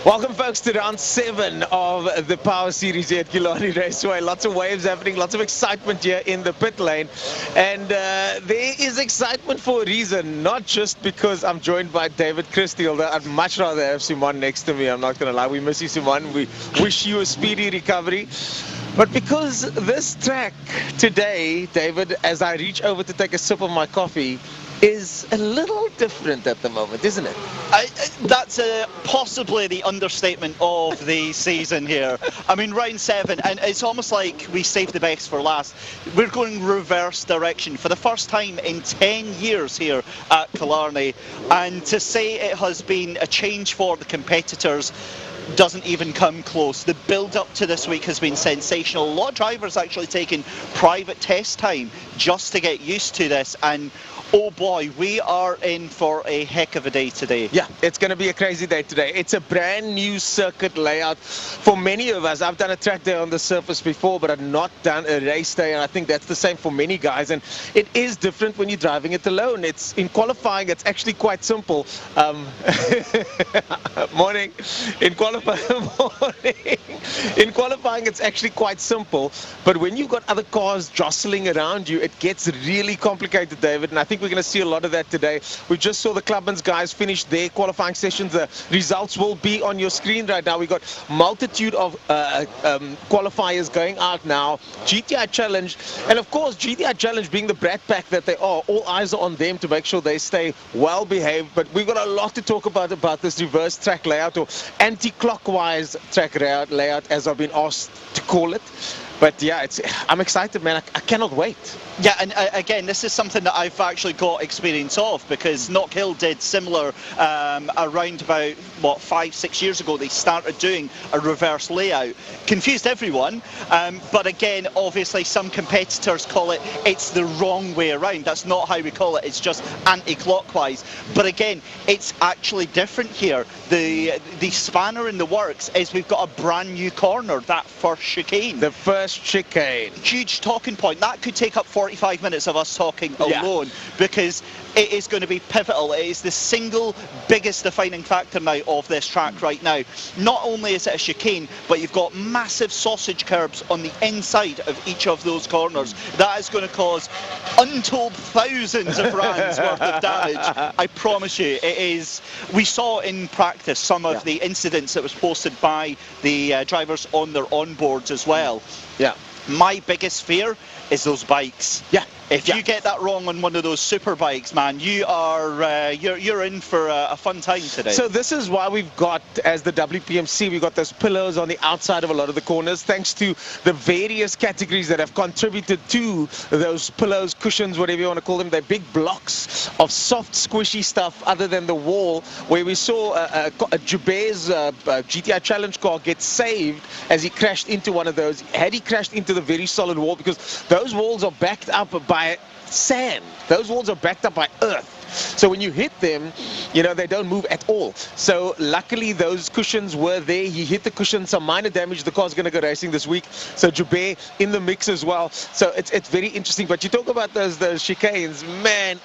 Welcome folks to round 7 of the Power Series here at Killarney Raceway. Lots of waves happening, lots of excitement here in the pit lane. And there is excitement for a reason, not just because I'm joined by David Christie, although I'd much rather have Simon next to me, I'm not going to lie. We miss you, Simon. We wish you a speedy recovery. But because this track today, David, as I reach over to take a sip of my coffee, is a little different at the moment, isn't it? That's possibly the understatement of the season here. I mean, round 7, and it's almost like we saved the best for last. We're going reverse direction for the first time in 10 years here at Killarney, and to say it has been a change for the competitors doesn't even come close. The build up to this week has been sensational. A lot of drivers actually taking private test time just to get used to this, and oh boy, we are in for a heck of a day today. Yeah, it's going to be a crazy day today. It's a brand new circuit layout for many of us. I've done a track day on the surface before, but I've not done a race day, and I think that's the same for many guys. And it is different when you're driving it alone. It's in qualifying, it's actually quite simple. Morning. In qualifying, it's actually quite simple. But when you've got other cars jostling around you, it gets really complicated, David. And I think we're going to see a lot of that today. We just saw the Clubman's guys finish their qualifying sessions. The results will be on your screen right now. We've got multitude of qualifiers going out now. GTI Challenge, and of course GTI Challenge being the brat pack that they are, all eyes are on them to make sure they stay well behaved. But we've got a lot to talk about this reverse track layout, or anti-clockwise track layout, as I've been asked to call it. But yeah, I'm excited, man. I cannot wait. Yeah, and again, this is something that I've actually got experience of, because Knock Hill did similar around about, what, 5-6 years ago. They started doing a reverse layout. Confused everyone, but again, obviously some competitors call it's the wrong way around. That's not how we call it. It's just anti-clockwise. But again, it's actually different here. The spanner in the works is we've got a brand new corner, that first chicane. The first chicane. Huge talking point. That could take up 45 minutes of us talking alone, because it is going to be pivotal. It is the single biggest defining factor now of this track right now. Not only is it a chicane, but you've got massive sausage curbs on the inside of each of those corners. That is going to cause untold thousands of rands worth of damage. I promise you, it is. We saw in practice some of the incidents that was posted by the drivers on their onboards as well. Yeah. My biggest fear is those bikes. Yeah. If you get that wrong on one of those super bikes, man, you are you're in for a fun time today. So this is why we've got, as the WPMC, we've got those pillows on the outside of a lot of the corners, thanks to the various categories that have contributed to those pillows, cushions, whatever you want to call them. They're big blocks of soft, squishy stuff other than the wall, where we saw a Jubair's GTI Challenge car get saved as he crashed into one of those. Had he crashed into the very solid wall, because those walls are backed up by sand. Those walls are backed up by earth. So when you hit them, you know, they don't move at all. So luckily those cushions were there. He hit the cushion, some minor damage. The car's going to go racing this week. So Jubair in the mix as well. So it's very interesting. But you talk about those chicanes, man.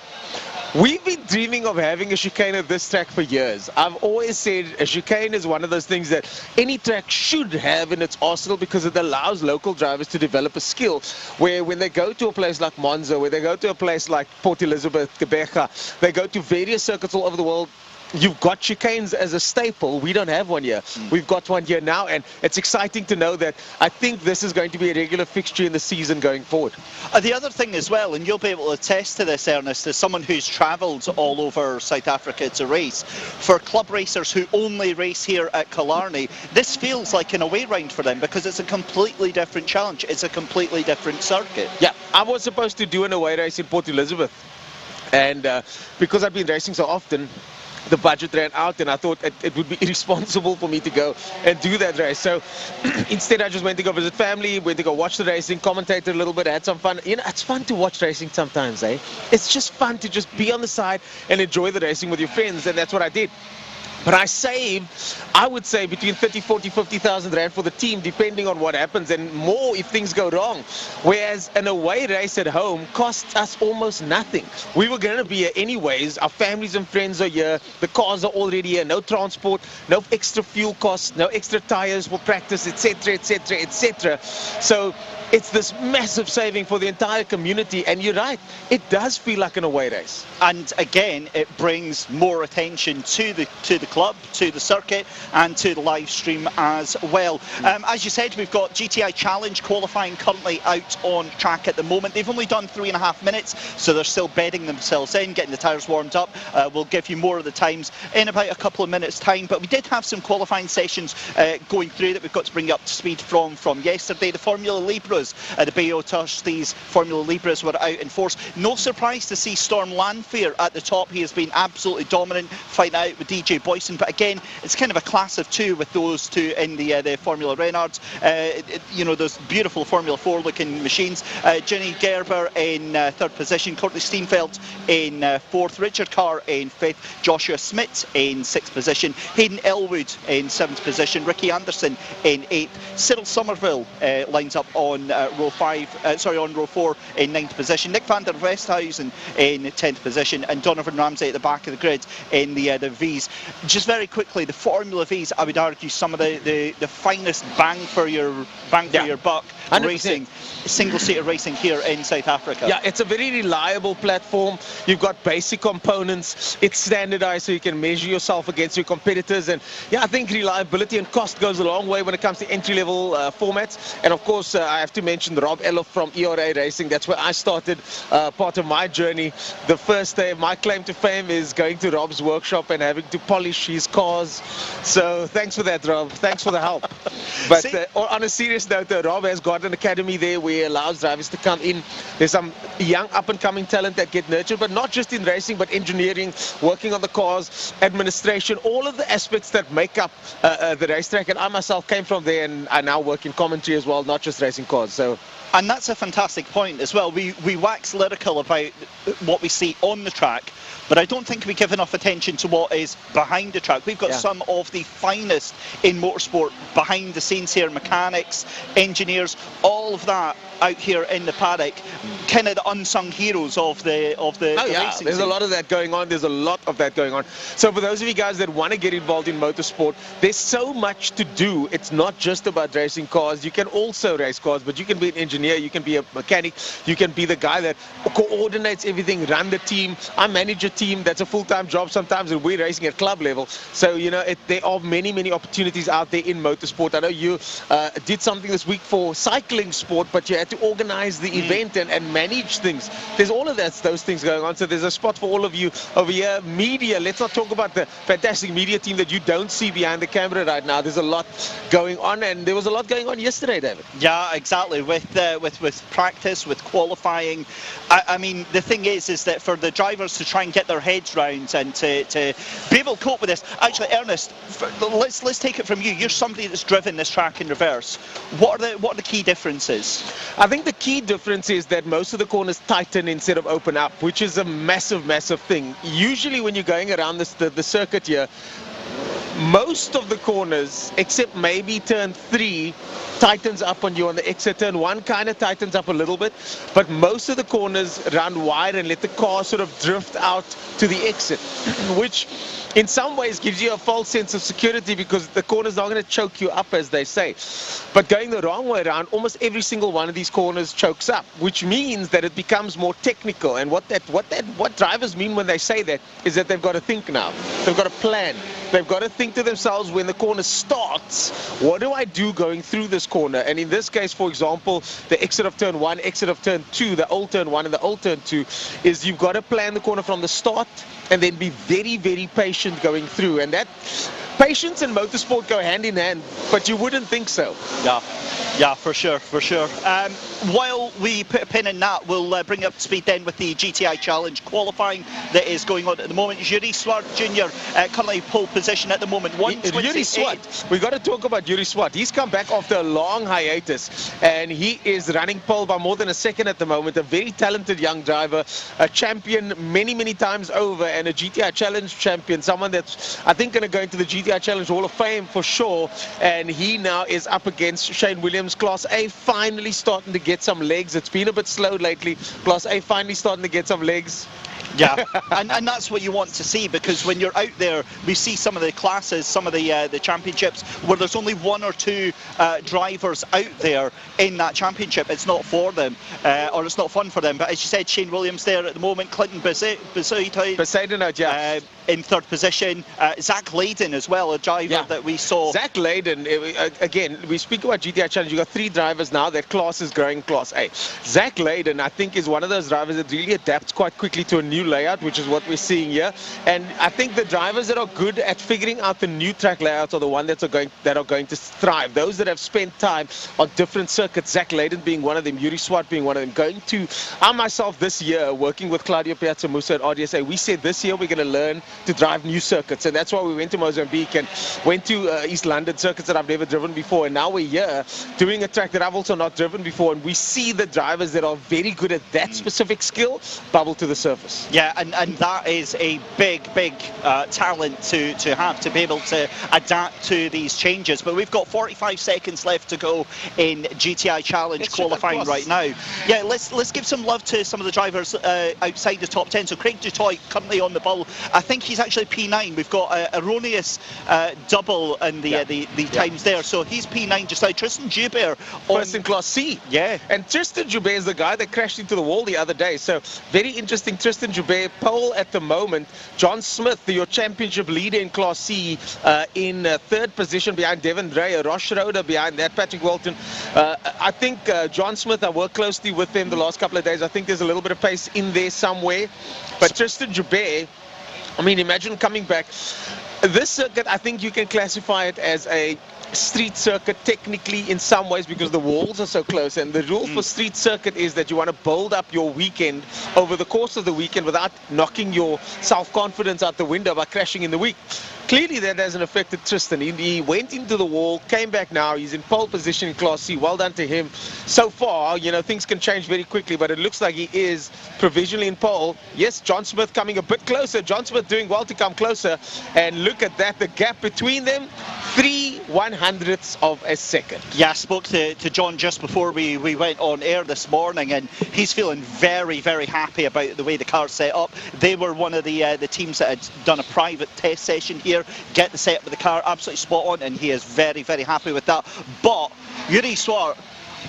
We've been dreaming of having a chicane at this track for years. I've always said a chicane is one of those things that any track should have in its arsenal, because it allows local drivers to develop a skill where when they go to a place like Monza, where they go to a place like Port Elizabeth, Gqeberha, they go to various circuits all over the world. You've got chicanes as a staple. We don't have one here. We've got one here now, and it's exciting to know that I think this is going to be a regular fixture in the season going forward. The other thing as well, and you'll be able to attest to this, Ernest, as someone who's travelled all over South Africa to race, for club racers who only race here at Killarney, this feels like an away round for them, because it's a completely different challenge. It's a completely different circuit. Yeah, I was supposed to do an away race in Port Elizabeth, and because I've been racing so often, the budget ran out, and I thought it would be irresponsible for me to go and do that race. So instead, I just went to go visit family, went to go watch the racing, commentated a little bit, had some fun. You know, it's fun to watch racing sometimes, eh? It's just fun to just be on the side and enjoy the racing with your friends, and that's what I did. But I would say between 30, 40, 50,000 rand for the team, depending on what happens, and more if things go wrong. Whereas an away race at home costs us almost nothing. We were going to be here anyways. Our families and friends are here. The cars are already here. No transport, no extra fuel costs, no extra tires for practice, etc., etc., etc. So it's this massive saving for the entire community, and you're right, it does feel like an away race. And again, it brings more attention to the club, to the circuit, and to the live stream as well. As you said, we've got GTI Challenge qualifying currently out on track at the moment. They've only done 3.5 minutes, so they're still bedding themselves in, getting the tyres warmed up. We'll give you more of the times in about a couple of minutes' time. But we did have some qualifying sessions going through that we've got to bring up to speed from yesterday. The Formula Libras, the Bayo These Formula Libras were out in force. No surprise to see Storm Lanfear at the top. He has been absolutely dominant, fighting out with DJ Boyson. But again, it's kind of a class of two with those two in the Formula Reynards. You know, those beautiful Formula 4 looking machines. Jenny Gerber in third position, Courtney Steenfeld in fourth, Richard Carr in fifth, Joshua Smith in sixth position, Hayden Elwood in seventh position, Ricky Anderson in eighth, Cyril Somerville lines up on row 4 in ninth position, Nick van der Westhuizen in 10th position, and Donovan Ramsey at the back of the grid in the V's. Just very quickly, the Formula V's, I would argue, some of the finest bang for your buck 100%. Racing, single-seater racing here in South Africa. Yeah, it's a very reliable platform. You've got basic components. It's standardized so you can measure yourself against your competitors. And yeah, I think reliability and cost goes a long way when it comes to entry-level formats. And of course, I have to mention Rob Eloff from ERA Racing. That's where I started part of my journey. The first day, my claim to fame is going to Rob's workshop and having to polish his cars. So thanks for that, Rob. Thanks for the help. But on a serious note, Rob has got an academy there where he allows drivers to come in. There's some young up-and-coming talent that get nurtured, but not just in racing, but engineering, working on the cars, administration, all of the aspects that make up the racetrack. And I myself came from there, and I now work in commentary as well, not just racing cars. So. And that's a fantastic point as well. We wax lyrical about what we see on the track, but I don't think we give enough attention to what is behind the track. We've got some of the finest in motorsport behind the scenes here, mechanics, engineers, all of that out here in the paddock, kind of the unsung heroes of the racing There's scene. a lot of that going on. There's a lot of that going on. So for those of you guys that want to get involved in motorsport, there's so much to do. It's not just about racing cars. You can also race cars, but you can be an engineer, you can be a mechanic, you can be the guy that coordinates everything, run the team. I manage a team. That's a full-time job sometimes, and we're racing at club level. So, you know, there are many, many opportunities out there in motorsport. I know you did something this week for cycling sport, but you had to organize the event and manage things. There's all of those things going on. So there's a spot for all of you over here. Media, let's not talk about the fantastic media team that you don't see behind the camera right now. There's a lot going on, and there was a lot going on yesterday, David. Yeah, exactly. With practice, with qualifying. I mean, the thing is that for the drivers to try and get their heads round and to be able to cope with this. Actually, Ernest, let's take it from you. You're somebody that's driven this track in reverse. What are the key differences? I think the key difference is that most of the corners tighten instead of open up, which is a massive, massive thing. Usually when you're going around the circuit here, most of the corners, except maybe turn 3, tightens up on you on the exit. Turn 1 kind of tightens up a little bit, but most of the corners run wide and let the car sort of drift out to the exit, which in some ways gives you a false sense of security because the corner's not going to choke you up, as they say. But going the wrong way around, almost every single one of these corners chokes up, which means that it becomes more technical. And what drivers mean when they say that is that they've got to think now. They've got to plan. They've got to think to themselves, when the corner starts, what do I do going through this corner? And in this case, for example, the exit of turn 1, exit of turn 2, the old turn 1 and the old turn 2, is you've got to plan the corner from the start and then be very, very patient going through. And that patience and motorsport go hand in hand, but you wouldn't think so. Yeah, for sure. While we put a pin in that, we'll bring you up to speed then with the GTI Challenge qualifying that is going on at the moment. Yuri Swart Jr. Currently pole position at the moment. Yuri Swart, we got to talk about Yuri Swart. He's come back after a long hiatus, and he is running pole by more than a second at the moment. A very talented young driver, a champion many times over, and a GTI Challenge champion. Someone that's, I think, going to go into the GTI Challenge Hall of Fame for sure. And he now is up against Shane Williams. Class A finally starting to get some legs. It's been a bit slow lately. Class A finally starting to get some legs. Yeah, and that's what you want to see, because when you're out there, we see some of the classes, some of the championships where there's only one or two drivers out there in that championship. It's not for them, or it's not fun for them. But as you said, Shane Williams there at the moment, Clinton Besaidenout, in third position, Zach Layden as well, a driver that we saw. Zach Layden, again, we speak about GTI Challenge. You've got 3 drivers now. That class is growing, Class A. Zach Layden, I think, is one of those drivers that really adapts quite quickly to a new layout, which is what we're seeing here. And I think the drivers that are good at figuring out the new track layouts are the ones that are going to thrive. Those that have spent time on different circuits, Zach Layden being one of them, Yuri Swart being one of them. I myself this year, working with Claudio Piazza Musa at RDSA, we said this year we're going to learn to drive new circuits, and that's why we went to Mozambique and went to East London, circuits that I've never driven before. And now we're here doing a track that I've also not driven before, and we see the drivers that are very good at that specific skill bubble to the surface. Yeah, and that is a big talent to have, to be able to adapt to these changes. But we've got 45 seconds left to go in GTI Challenge qualifying right now. Yeah, let's give some love to some of the drivers outside the top 10. So Craig Dutoit currently on the ball. I think he's actually P9. We've got erroneous double in the times there. So he's P9 just now. Tristan Joubert first in Class C. Yeah. And Tristan Joubert is the guy that crashed into the wall the other day. So very interesting. Tristan Joubert pole at the moment. John Smith, your championship leader in Class C, in third position behind Devin Dreyer. Ross Schroeder behind that. Patrick Walton. I think John Smith, I worked closely with him the last couple of days. I think there's a little bit of pace in there somewhere. But Tristan Joubert, I mean, imagine coming back. This circuit, I think you can classify it as a street circuit technically in some ways, because the walls are so close. And the rule for street circuit is that you want to build up your weekend over the course of the weekend without knocking your self-confidence out the window by crashing in the week. Clearly that hasn't affected Tristan. He went into the wall, came back now. He's in pole position in Class C. Well done to him. So far, you know, things can change very quickly, but it looks like he is provisionally in pole. Yes, John Smith coming a bit closer. John Smith doing well to come closer. And look at that, the gap between them, 3/100ths of a second. Yeah, I spoke to John just before we went on air this morning, and he's feeling very happy about the way the car's set up. They were one of the teams that had done a private test session here, get the setup of the car absolutely spot on, and he is very happy with that. But Yuri Swart,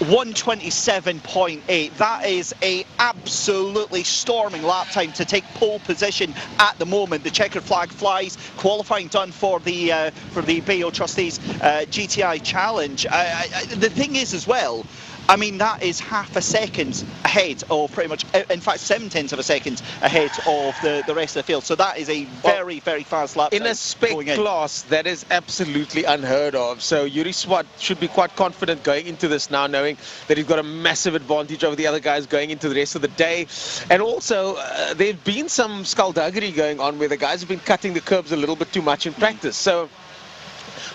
127.8. That is a absolutely storming lap time to take pole position at the moment. The checkered flag flies. Qualifying done for the Bayo Trustees GTI Challenge. The thing is as well, I mean, that is half a second ahead of pretty much, in fact, 7/10 of a second ahead of the rest of the field. So that is a very fast lap. In a spec class, that is absolutely unheard of. So Yuri Swart should be quite confident going into this now, knowing that he's got a massive advantage over the other guys going into the rest of the day. And also, there have been some skullduggery going on where the guys have been cutting the curbs a little bit too much in practice. So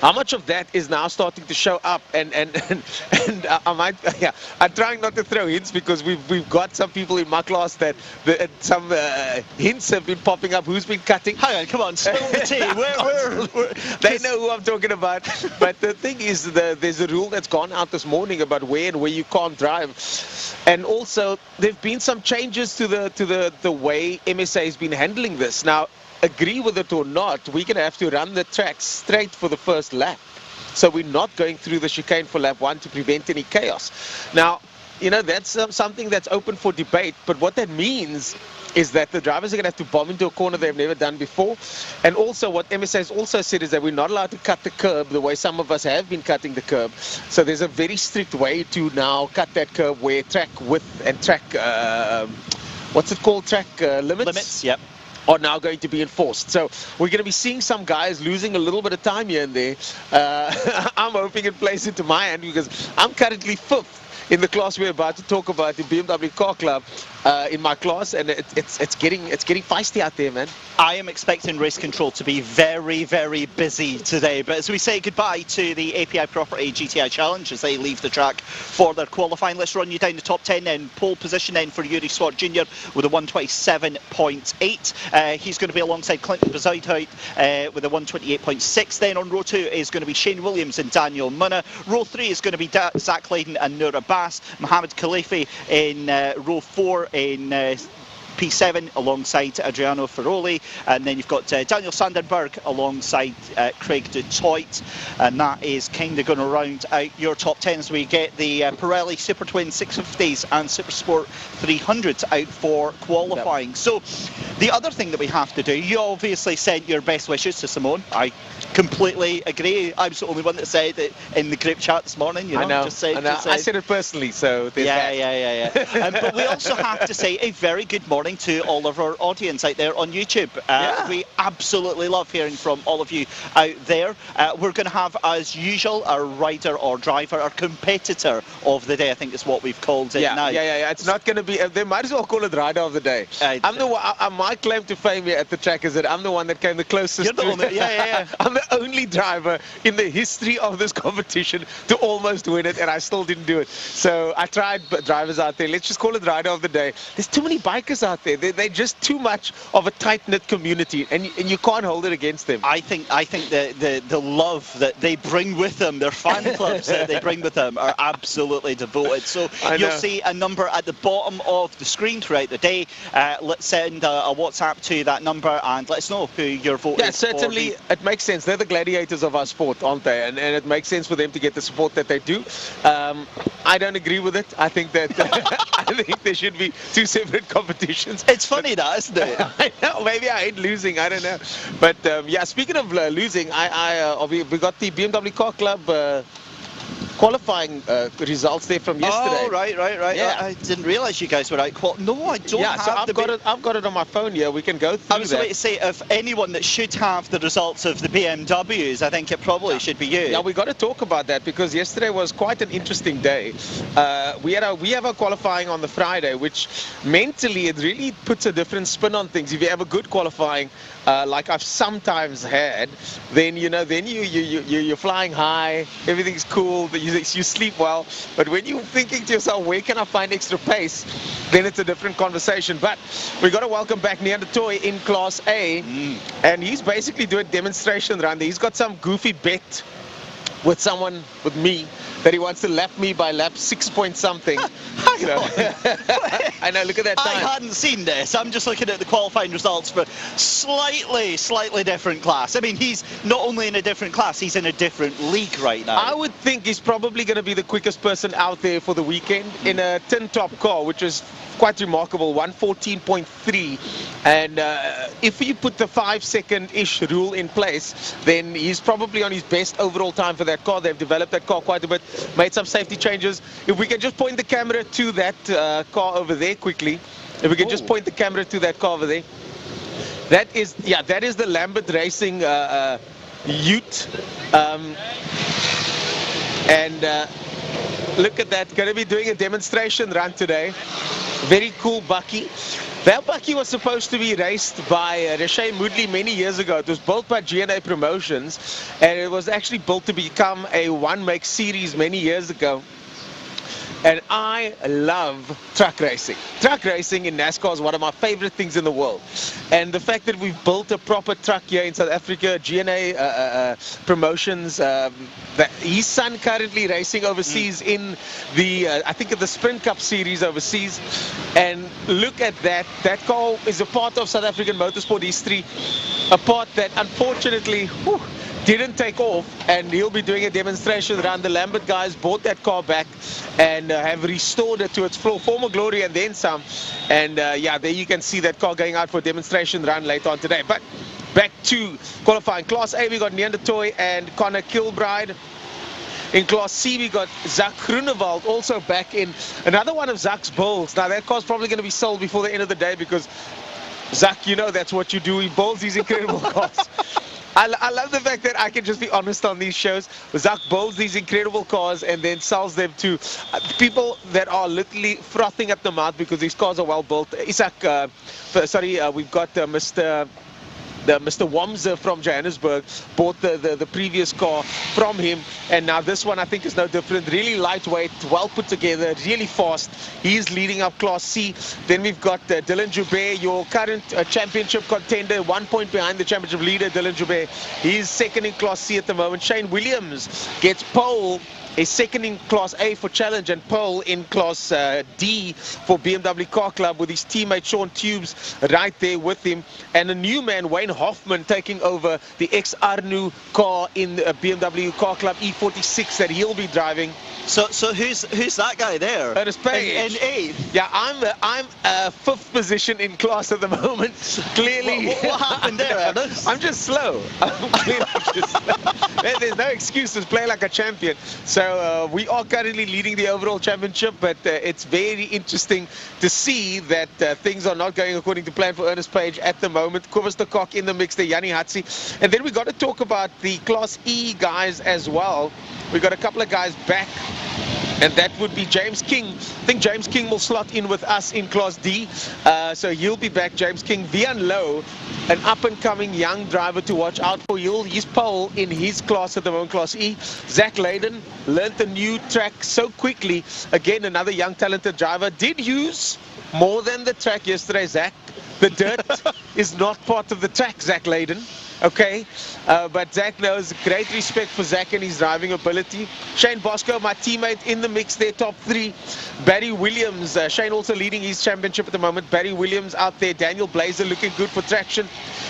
how much of that is now starting to show up? And I'm trying not to throw hints, because we've got some people in my class that some hints have been popping up. Who's been cutting? Hang on, come on, spill the tea. They know who I'm talking about. But the thing is, there's a rule that's gone out this morning about where and where you can't drive. And also, there've been some changes to the way MSA has been handling this. Now, agree with it or not, we're going to have to run the track straight for the first lap. So we're not going through the chicane for lap 1 to prevent any chaos. Now, you know, that's something that's open for debate, but what that means is that the drivers are going to have to bomb into a corner they've never done before. And also what MSA has also said is that we're not allowed to cut the curb the way some of us have been cutting the curb. So there's a very strict way to now cut that curb where track width and track, what's it called, track limits? Limits, yep. are now going to be enforced. So we're going to be seeing some guys losing a little bit of time here and there. I'm hoping it plays into my hand because I'm currently 5th in the class we're about to talk about, the BMW Car Club, in my class, and it's getting feisty out there, man. I am expecting race control to be very, very busy today. But as we say goodbye to the API Property GTI Challenge as they leave the track for their qualifying, let's run you down the top 10 then. Pole position then for Yuri Swart Jr. with a 127.8. He's going to be alongside Clinton Bezuidhout with a 128.6. Then on row 2 is going to be Shane Williams and Daniel Munna. Row 3 is going to be Zach Leyden and Noura Bass. Mohamed Khalifi in row 4 in P7 alongside Adriano Ferroli, and then you've got Daniel Sandenberg alongside Craig du Toit, and that is kind of going to round out your top 10 as we get the Pirelli Super Twin 650s and Super Sport 300s out for qualifying. Yep. So the other thing that we have to do, you obviously sent your best wishes to Simone. I completely agree. I was the only one that said it in the group chat this morning. You know, I know. Just said, I said it personally, so yeah. But we also have to say a very good morning to all of our audience out there on YouTube. We absolutely love hearing from all of you out there. We're going to have, as usual, our rider or driver, our competitor of the day, I think is what we've called it now. Yeah. It's not going to be, they might as well call it rider of the day. I'm the one, my claim to fame here at the track is that I'm the one that came the closest. You're the only, I'm the only driver in the history of this competition to almost win it, and I still didn't do it. So I tried, but drivers out there, let's just call it rider of the day. There's too many bikers out there. They're just too much of a tight-knit community, and you can't hold it against them. I think the love that they bring with them, their fan clubs that they bring with them, are absolutely devoted. So you'll see a number at the bottom of the screen throughout the day. Let's send a WhatsApp to that number and let us know who your vote is. Yeah, certainly it makes sense. They're the gladiators of our sport, aren't they? And it makes sense for them to get the support that they do. I don't agree with it. I think that I think there should be 2 separate competitions. It's funny that, isn't it? I know. Maybe I hate losing. I don't know. But yeah, speaking of losing, we got the BMW Car Club qualifying results there from yesterday. Oh, right. Yeah. I didn't realise you guys were out. No, I don't have so I've got it on my phone here. We can go through I was about to say, if anyone that should have the results of the BMWs, I think it probably should be you. Yeah, we got to talk about that because yesterday was quite an interesting day. We have our qualifying on the Friday, which mentally it really puts a different spin on things. If you have a good qualifying, like I've sometimes had, then you're flying high, everything's cool, you sleep well. But when you're thinking to yourself, where can I find extra pace, then it's a different conversation. But we got to welcome back Neander Toy in Class A, and he's basically doing a demonstration run there. He's got some goofy bet with someone, with me, that he wants to lap me by lap 6 point something. You know. I know, look at that time. I hadn't seen this. I'm just looking at the qualifying results for slightly different class. I mean, he's not only in a different class, he's in a different league right now. I would think he's probably going to be the quickest person out there for the weekend in a tin top car, which is quite remarkable, 114.3. And if you put the 5-second-ish rule in place, then he's probably on his best overall time for that car. They've developed that car quite a bit, made some safety changes. If we can just point the camera to that car over there quickly. If we can just point the camera to that car over there. That is the Lambert Racing Ute. Look at that, going to be doing a demonstration run today. Very cool bakkie. That bakkie was supposed to be raced by Raceway Moodley many years ago. It was built by G&A Promotions, and it was actually built to become a one-make series many years ago. And I love truck racing. Truck racing in NASCAR is one of my favorite things in the world. And the fact that we've built a proper truck here in South Africa, G&A Promotions, his son currently racing overseas in the, I think the Sprint Cup series overseas. And look at that. That car is a part of South African motorsport history, a part that unfortunately, didn't take off, and he'll be doing a demonstration run. The Lambert guys bought that car back and have restored it to its former glory and then some. And yeah, there you can see that car going out for a demonstration run later on today. But back to qualifying. Class A, we got Neander Toy and Connor Kilbride. In Class C, we got Zach Groenewald also back in another one of Zach's builds. Now, that car's probably going to be sold before the end of the day because Zach, you know that's what you do. He builds these incredible cars. I love the fact that I can just be honest on these shows. Zach builds these incredible cars and then sells them to people that are literally frothing at the mouth because these cars are well built. Isaac, we've got Mr. Wamser from Johannesburg bought the previous car from him, and now this one I think is no different. Really lightweight, well put together, really fast. He's leading up Class C. Then we've got Dylan Joubert, your current championship contender, 1 point behind the championship leader, Dylan Joubert. He's second in Class C at the moment. Shane Williams gets pole. Is second in Class A for Challenge and pole in Class D for BMW Car Club with his teammate Sean Tubes right there with him. And a new man, Wayne Hoffman, taking over the ex-Arnu car in the BMW Car Club E46 that he'll be driving. So who's that guy there? Ernest Page. In eighth? Yeah, I'm fifth position in class at the moment. Clearly. What happened there, Ernest? I'm just slow. I'm clearly just slow. There's no excuses. Play like a champion. So we are currently leading the overall championship, but it's very interesting to see that things are not going according to plan for Ernest Page at the moment. Kobus de Kok in the mix there, Yanni Hatzi. And then we got to talk about the Class E guys as well. We got a couple of guys back, and that would be James King. I think James King will slot in with us in Class D, so he'll be back. James King. Vian Lowe, an up-and-coming young driver to watch out for. He's pole in his class at the moment, Class E. Zach Layden learned the new track so quickly. Again, another young talented driver. Did use more than the track yesterday, Zach. The dirt is not part of the track, Zach Layden. Okay, but Zach knows. Great respect for Zach and his driving ability. Shane Bosco, my teammate, in the mix there, top three. Barry Williams, Shane also leading his championship at the moment. Barry Williams out there. Daniel Blazer looking good for traction.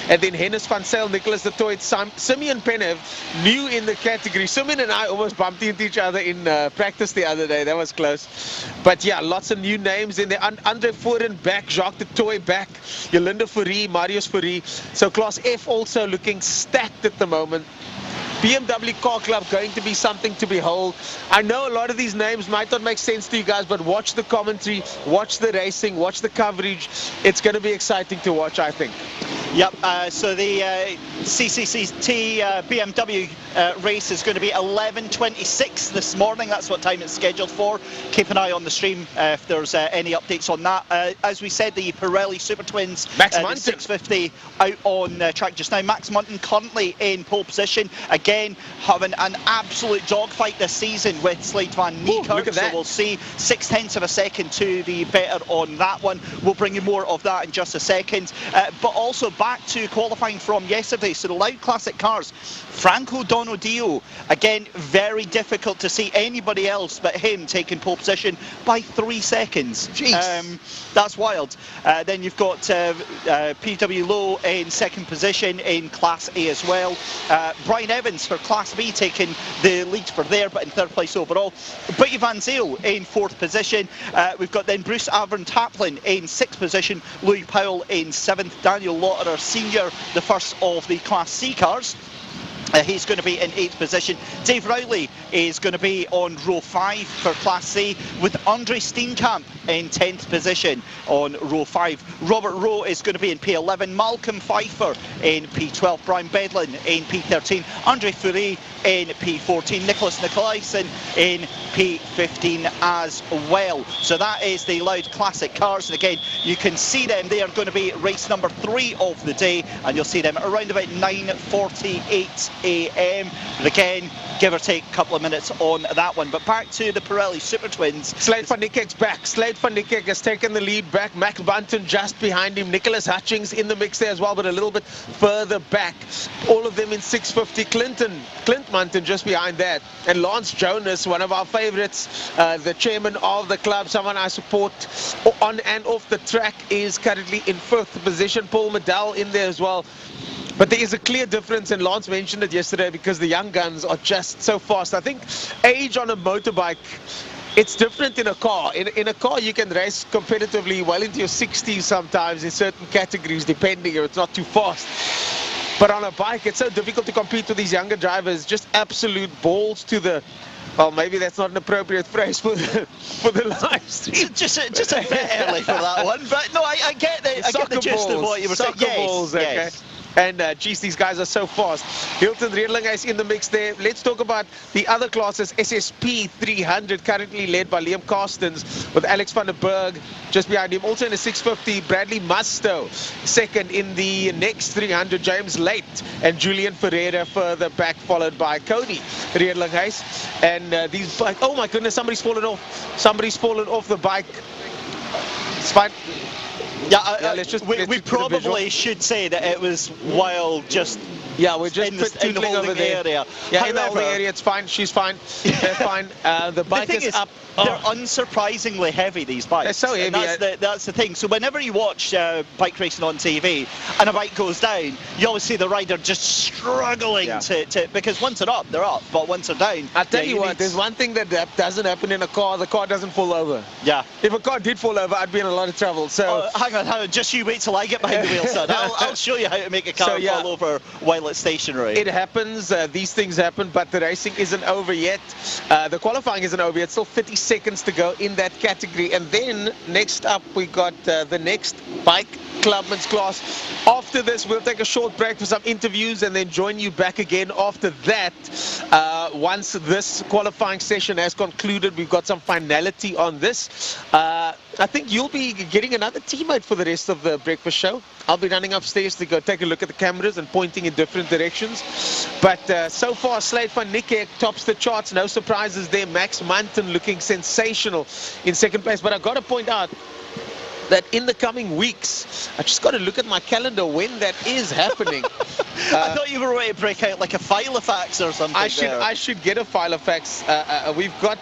And then Hennis van Zyl, Nicholas de Toit, Simeon Penev, new in the category. Simeon and I almost bumped into each other in practice the other day. That was close. But yeah, lots of new names in there. Andre Foren back, Jacques de Toy back, Yolinda Fourie, Marius Fourie. So Class F also looking stacked at the moment. BMW Car Club going to be something to behold. I know a lot of these names might not make sense to you guys, but watch the commentary, watch the racing, watch the coverage. It's going to be exciting to watch, I think. Yep, so the CCCT BMW race is going to be 11:26 this morning. That's what time it's scheduled for. Keep an eye on the stream if there's any updates on that. As we said, the Pirelli Super Twins, Max the Munton. 650 out on track just now. Max Munton currently in pole position. Again, having an absolute dogfight this season with Slade van Niekerk. So we'll see 0.6 of a second to the better on that one. We'll bring you more of that in just a second. But also back to qualifying from yesterday. So the Loud Classic cars, Franco Donodio, again, very difficult to see anybody else but him taking pole position by 3 seconds. Jeez. That's wild. Then you've got PW Lowe in second position in Class A as well. Brian Evans for Class B taking the lead for there, but in third place overall. Butty Van Zyl in fourth position. We've got then Bruce Avern Taplin in sixth position. Louis Powell in seventh. Daniel Lotterer Senior, the first of the Class C cars. He's going to be in 8th position. Dave Rowley is going to be on row 5 for Class C, with Andre Steenkamp in 10th position on row 5. Robert Rowe is going to be in P11. Malcolm Pfeiffer in P12. Brian Bedlin in P13. Andre Fourie in P14. Nicholas Nicolaisen in P15 as well. So that is the Loud Classic cars. And again, you can see them. They are going to be race number 3 of the day, and you'll see them around about 9:48 a.m. But again, give or take a couple of minutes on that one. But back to the Pirelli Super Twins. Slade van Niekerk's back. Slade van Niekerk has taken the lead back. Max Bunton just behind him. Nicholas Hutchings in the mix there as well, but a little bit further back. All of them in 650. Clint Munton just behind that. And Lance Jonas, one of our favorites, the chairman of the club, someone I support on and off the track, is currently in 5th position. Paul Medell in there as well. But there is a clear difference, and Lance mentioned it yesterday, because the young guns are just so fast. I think age on a motorbike, it's different in a car. In a car, you can race competitively well into your 60s sometimes in certain categories, depending if it's not too fast. But on a bike, it's so difficult to compete with these younger drivers. Just absolute balls to the Well, maybe that's not an appropriate phrase for the live stream. Just a bit early for that one, but no, I get the gist of what you were saying. Soccer balls, okay. Yes. And geez, these guys are so fast. Hilton Redlinger is in the mix there. Let's talk about the other classes. SSP 300 currently led by Liam Carstens with Alex van der Berg just behind him. Also in the 650, Bradley Musto. Second in the next 300, James Late and Julian Ferreira further back, followed by Cody Redlinger. And these bikes, oh my goodness, somebody's fallen off. Somebody's fallen off the bike. It's fine. Yeah, let's we probably should say that it was while just we're just in the holding over there. Area. Yeah, However, in the holding area, it's fine. She's fine. They're fine. The bike is up. They're unsurprisingly heavy, these bikes. They're so heavy. And that's the thing. So whenever you watch bike racing on TV and a bike goes down, you always see the rider just struggling to because once they're up, they're up. But once they're down, I'll tell you what, there's one thing that doesn't happen in a car. The car doesn't fall over. Yeah. If a car did fall over, I'd be in a lot of trouble. So hang on. Just you wait till I get behind the wheel, son. I'll show you how to make a car fall over while it's stationary. It happens. These things happen, but the racing isn't over yet. The qualifying isn't over yet. Still 50 seconds to go in that category. And then next up, we got the next bike clubman's class. After this, we'll take a short break for some interviews and then join you back again after that. Once this qualifying session has concluded, we've got some finality on this. I think you'll be getting another teammate for the rest of the breakfast show. I'll be running upstairs to go take a look at the cameras and pointing in different directions. But so far, Slade van Niekerk tops the charts. No surprises there. Max Munton looking sensational in second place. But I've got to point out that in the coming weeks, I just got to look at my calendar when that is happening. I thought you were ready to break out like a Filofax or something. I should get a Filofax. We've got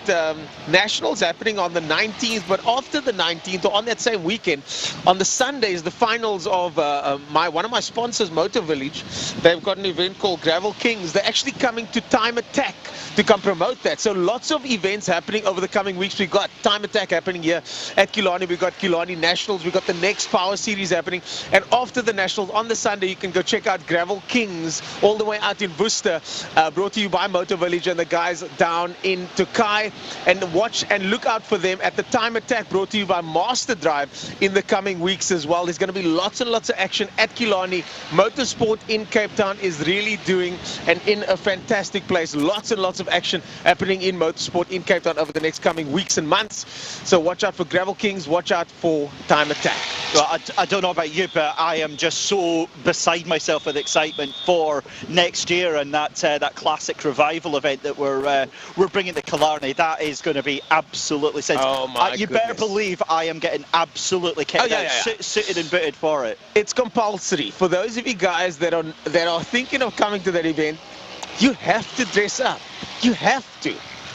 nationals happening on the 19th, but after the 19th, or on that same weekend, on the Sunday is the finals of one of my sponsors, Motor Village. They've got an event called Gravel Kings. They're actually coming to Time Attack to come promote that. So lots of events happening over the coming weeks. We've got Time Attack happening here at Killarney. We've got Killarney Nationals. We've got the next Power Series happening. And after the Nationals, on the Sunday, you can go check out Gravel Kings all the way out in Worcester, brought to you by Motor Village and the guys down in Tokai. And watch and look out for them at the Time Attack, brought to you by Master Drive in the coming weeks as well. There's going to be lots and lots of action at Killarney. Motorsport in Cape Town is really doing and in a fantastic place. Lots and lots of action happening in motorsport in Cape Town over the next coming weeks and months. So watch out for Gravel Kings, watch out for Time Attack. Well, I don't know about you, but I am just so beside myself with excitement for next year and that classic revival event that we're bringing to Killarney. That is going to be absolutely sensational. Oh my You goodness. better believe I am getting absolutely kitted out, suited and booted for it. It's compulsory for those of you guys that are thinking of coming to that event. You have to dress up. You have to.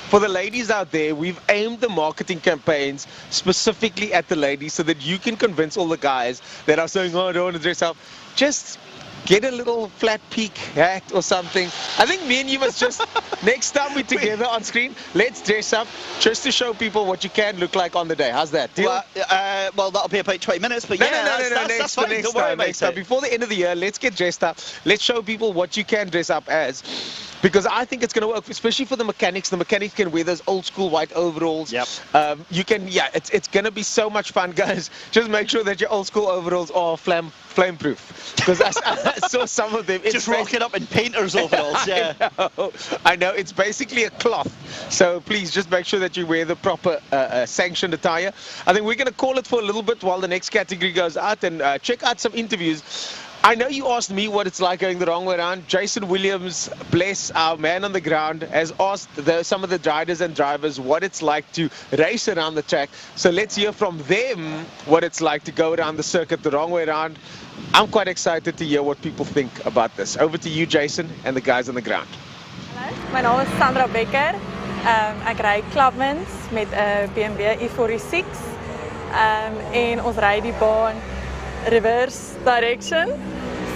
For the ladies out there, we've aimed the marketing campaigns specifically at the ladies so that you can convince all the guys that are saying, oh, I don't want to dress up. Just get a little flat peak hat or something. I think me and you must just, next time we're together on screen, let's dress up just to show people what you can look like on the day. How's that? Deal? Well, that'll be about 20 minutes, but No, that's fine. next Don't worry about time. it. Before the end of the year, let's get dressed up. Let's show people what you can dress up as. Because I think it's going to work, especially for the mechanics. The mechanics can wear those old school white overalls. Yep. You can, it's going to be so much fun, guys. Just make sure that your old school overalls are flame-proof. Because I saw some of them. Just rocking up in painter's overalls, yeah. I know. It's basically a cloth. So please just make sure that you wear the proper sanctioned attire. I think we're going to call it for a little bit while the next category goes out and check out some interviews. I know you asked me what it's like going the wrong way around. Jason Williams, bless our man on the ground, has asked some of the riders and drivers what it's like to race around the track. So let's hear from them what it's like to go around the circuit the wrong way around. I'm quite excited to hear what people think about this. Over to you, Jason, and the guys on the ground. Hallo, my naam is Sandra Becker. Ek ry Clubmans met 'n BMW E46. En ons ry die baan reverse direction.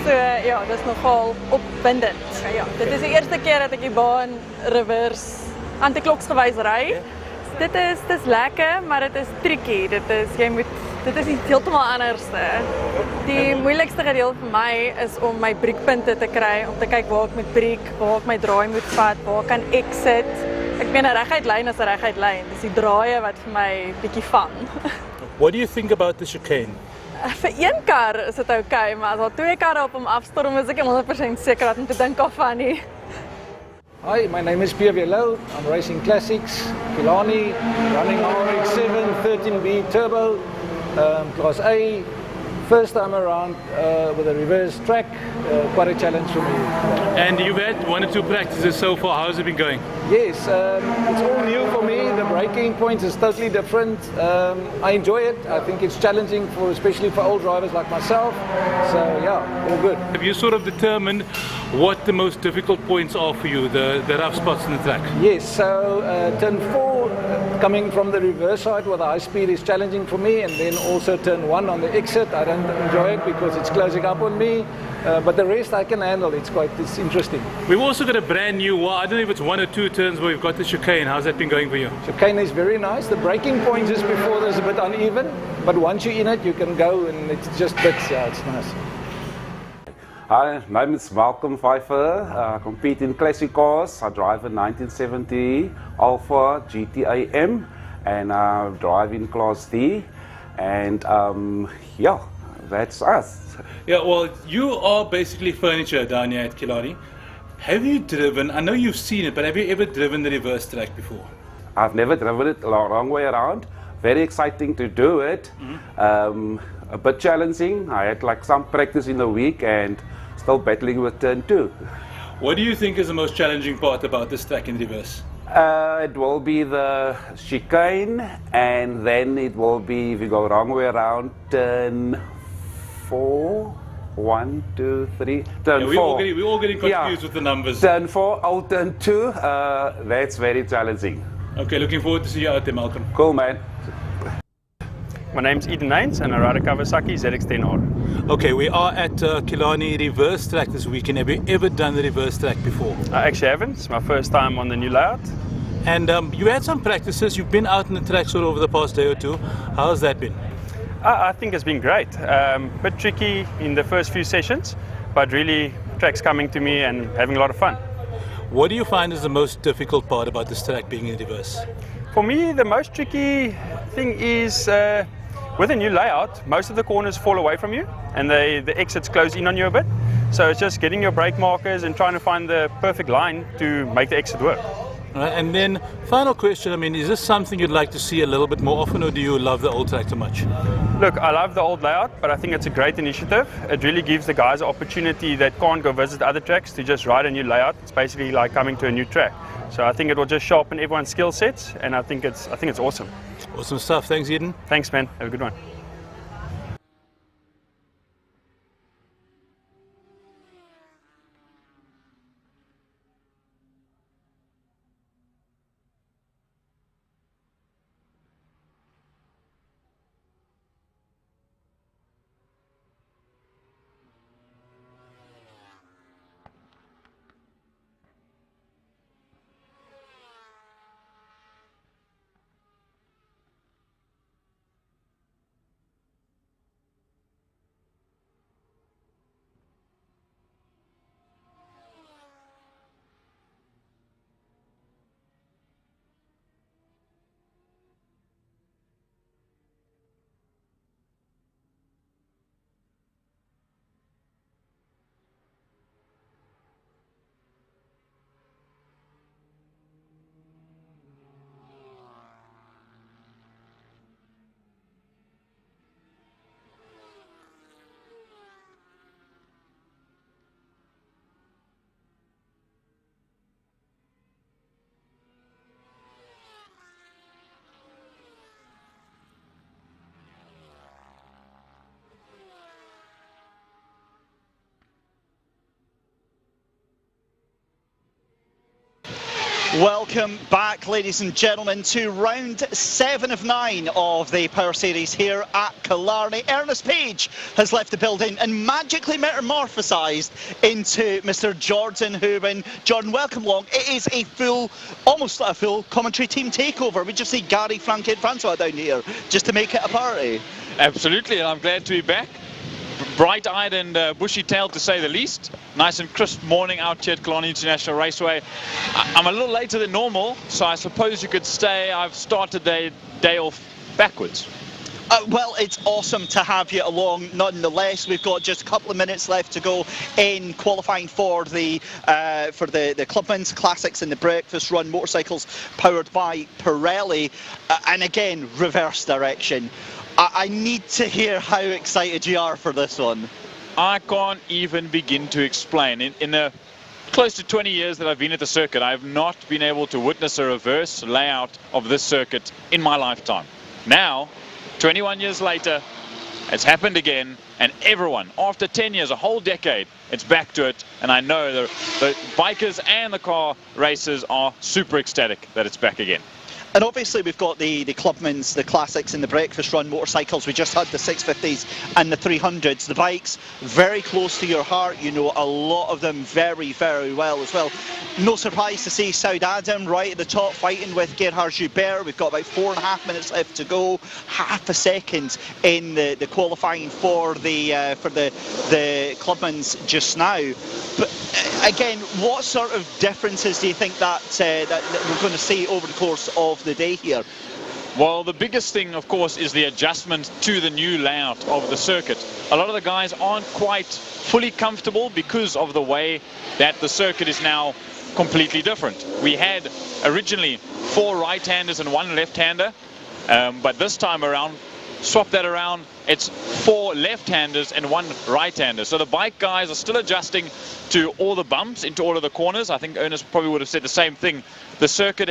So ja, dis nogal opwindend. Ja, dit is die eerste keer dat ek die baan reverse antikloksgewys ry. Dit is lekker, maar dit is tricky. Dit is iets heeltemal anderste. Die moeilikste gedeelte vir my is om my breekpunte te kry, om te kyk waar ek moet breek, waar ek my draai moet vat, waar ek kan exit. Ek meen 'n reguit lyn is 'n reguit lyn. Dis die draaie wat vir my bietjie vang. What do you think about the chicane? Vir een kar is dit okay, maar as daar twee karre op hom afstorm, is ek nie 100% seker wat om te dink of van nie. Hi, my name is Pierre Villot. I'm racing classics, Killarney, running RX-7 13B Turbo, Class A. First time around with a reverse track, quite a challenge for me. And you've had 1 or 2 practices so far. How's it been going? Yes, it's all new for me. The braking points is totally different. I enjoy it. I think it's challenging for, especially for old drivers like myself. So yeah, all good. Have you sort of determined what the most difficult points are for you, the rough spots in the track? Yes, so turn 4, coming from the reverse side with the high speed is challenging for me, and then also turn 1 on the exit. I don't enjoy it because it's closing up on me, but the rest I can handle. It's interesting. We've also got a brand new, well, I don't know if it's 1 or 2 turns where we've got the chicane. How's that been going for you? Chicane is very nice. The braking point just before there's a bit uneven, but once you're in it, you can go and it's just bits. Yeah, it's nice. Hi, my name is Malcolm Pfeiffer. I compete in classic cars. I drive a 1970 Alpha GTA M, and I drive in Class D. And yeah, that's us. Yeah, well, you are basically furniture down here at Killarney. Have you driven, I know you've seen it, but have you ever driven the reverse track before? I've never driven it the wrong way around. Very exciting to do it. A bit challenging. I had like some practice in the week and still battling with turn 2. What do you think is the most challenging part about this track in reverse? It will be the chicane, and then it will be, if you go wrong way around, turn 4. 1, 2, 3. Turn Yeah, 4. We're all getting confused with the numbers. Turn 4, oh, turn 2. That's very challenging. Okay, looking forward to see you out there, Malcolm. Cool, man. My name's Eden Hines and I ride a Kawasaki ZX-10R. Okay, we are at Killarney reverse track this weekend. Have you ever done the reverse track before? I actually haven't. It's my first time on the new layout. And you had some practices. You've been out in the track sort of over the past day or two. How's that been? I think it's been great. Bit tricky in the first few sessions, but really track's coming to me and having a lot of fun. What do you find is the most difficult part about this track being in reverse? For me, the most tricky thing is with a new layout, most of the corners fall away from you and the exits close in on you a bit. So it's just getting your brake markers and trying to find the perfect line to make the exit work. And then, final question, I mean, is this something you'd like to see a little bit more often, or do you love the old track too much? Look, I love the old layout, but I think it's a great initiative. It really gives the guys an opportunity that can't go visit other tracks to just ride a new layout. It's basically like coming to a new track. So I think it will just sharpen everyone's skill sets, and I think it's awesome. Awesome stuff. Thanks, Eden. Thanks, man. Have a good one. Welcome back, ladies and gentlemen, to round 7 of 9 of the Power Series here at Killarney. Ernest Page has left the building and magically metamorphosised into Mr. Jordan Hubin. Jordan, welcome along. It is a full, almost like a full commentary team takeover. We just see Gary, Frank and Francois down here just to make it a party. Absolutely, and I'm glad to be back. bright-eyed and bushy-tailed to say the least. Nice and crisp morning out here at Killarney International Raceway. I'm a little later than normal, so I suppose you could say I've started the day off backwards. Well, it's awesome to have you along nonetheless. We've got just a couple of minutes left to go in qualifying for the Clubman's Classics and the Breakfast Run motorcycles powered by Pirelli. And again, reverse direction. I need to hear how excited you are for this one. I can't even begin to explain. In the close to 20 years that I've been at the circuit, I have not been able to witness a reverse layout of this circuit in my lifetime. Now, 21 years later, it's happened again, and everyone, after 10 years, a whole decade, it's back to it, and I know the bikers and the car racers are super ecstatic that it's back again. And obviously we've got the Clubman's, the Classics and the Breakfast Run motorcycles. We just had the 650s and the 300s. The bikes, very close to your heart. You know a lot of them very, very well as well. No surprise to see Saud Adam right at the top fighting with Gerhard Joubert. We've got about 4.5 minutes left to go. Half a second in the qualifying for the Clubman's just now. But again, what sort of differences do you think that we're going to see over the course of the day here? Well, the biggest thing, of course, is the adjustment to the new layout of the circuit. A lot of the guys aren't quite fully comfortable because of the way that the circuit is now completely different. We had originally 4 right-handers and 1 left-hander, but this time around, swap that around, it's 4 left-handers and 1 right-hander. So the bike guys are still adjusting to all the bumps into all of the corners. I think Ernest probably would have said the same thing. The circuit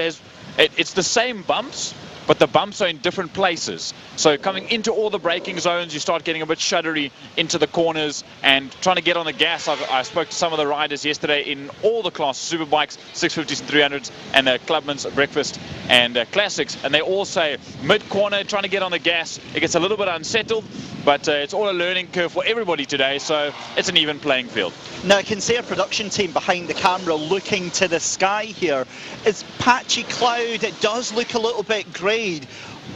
it's the same bumps, but the bumps are in different places. So coming into all the braking zones, you start getting a bit shuddery into the corners and trying to get on the gas. I spoke to some of the riders yesterday in all the classes, Superbikes, 650s and 300s, and Clubman's Breakfast and Classics, and they all say mid-corner, trying to get on the gas, it gets a little bit unsettled, but it's all a learning curve for everybody today, so it's an even playing field. Now I can see our production team behind the camera looking to the sky here. It's patchy cloud, it does look a little bit grey.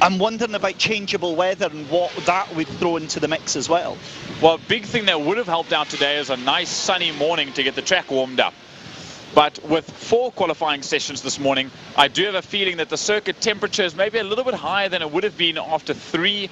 I'm wondering about changeable weather and what that would throw into the mix as well. Well, a big thing that would have helped out today is a nice sunny morning to get the track warmed up. But with 4 qualifying sessions this morning, I do have a feeling that the circuit temperature is maybe a little bit higher than it would have been after 3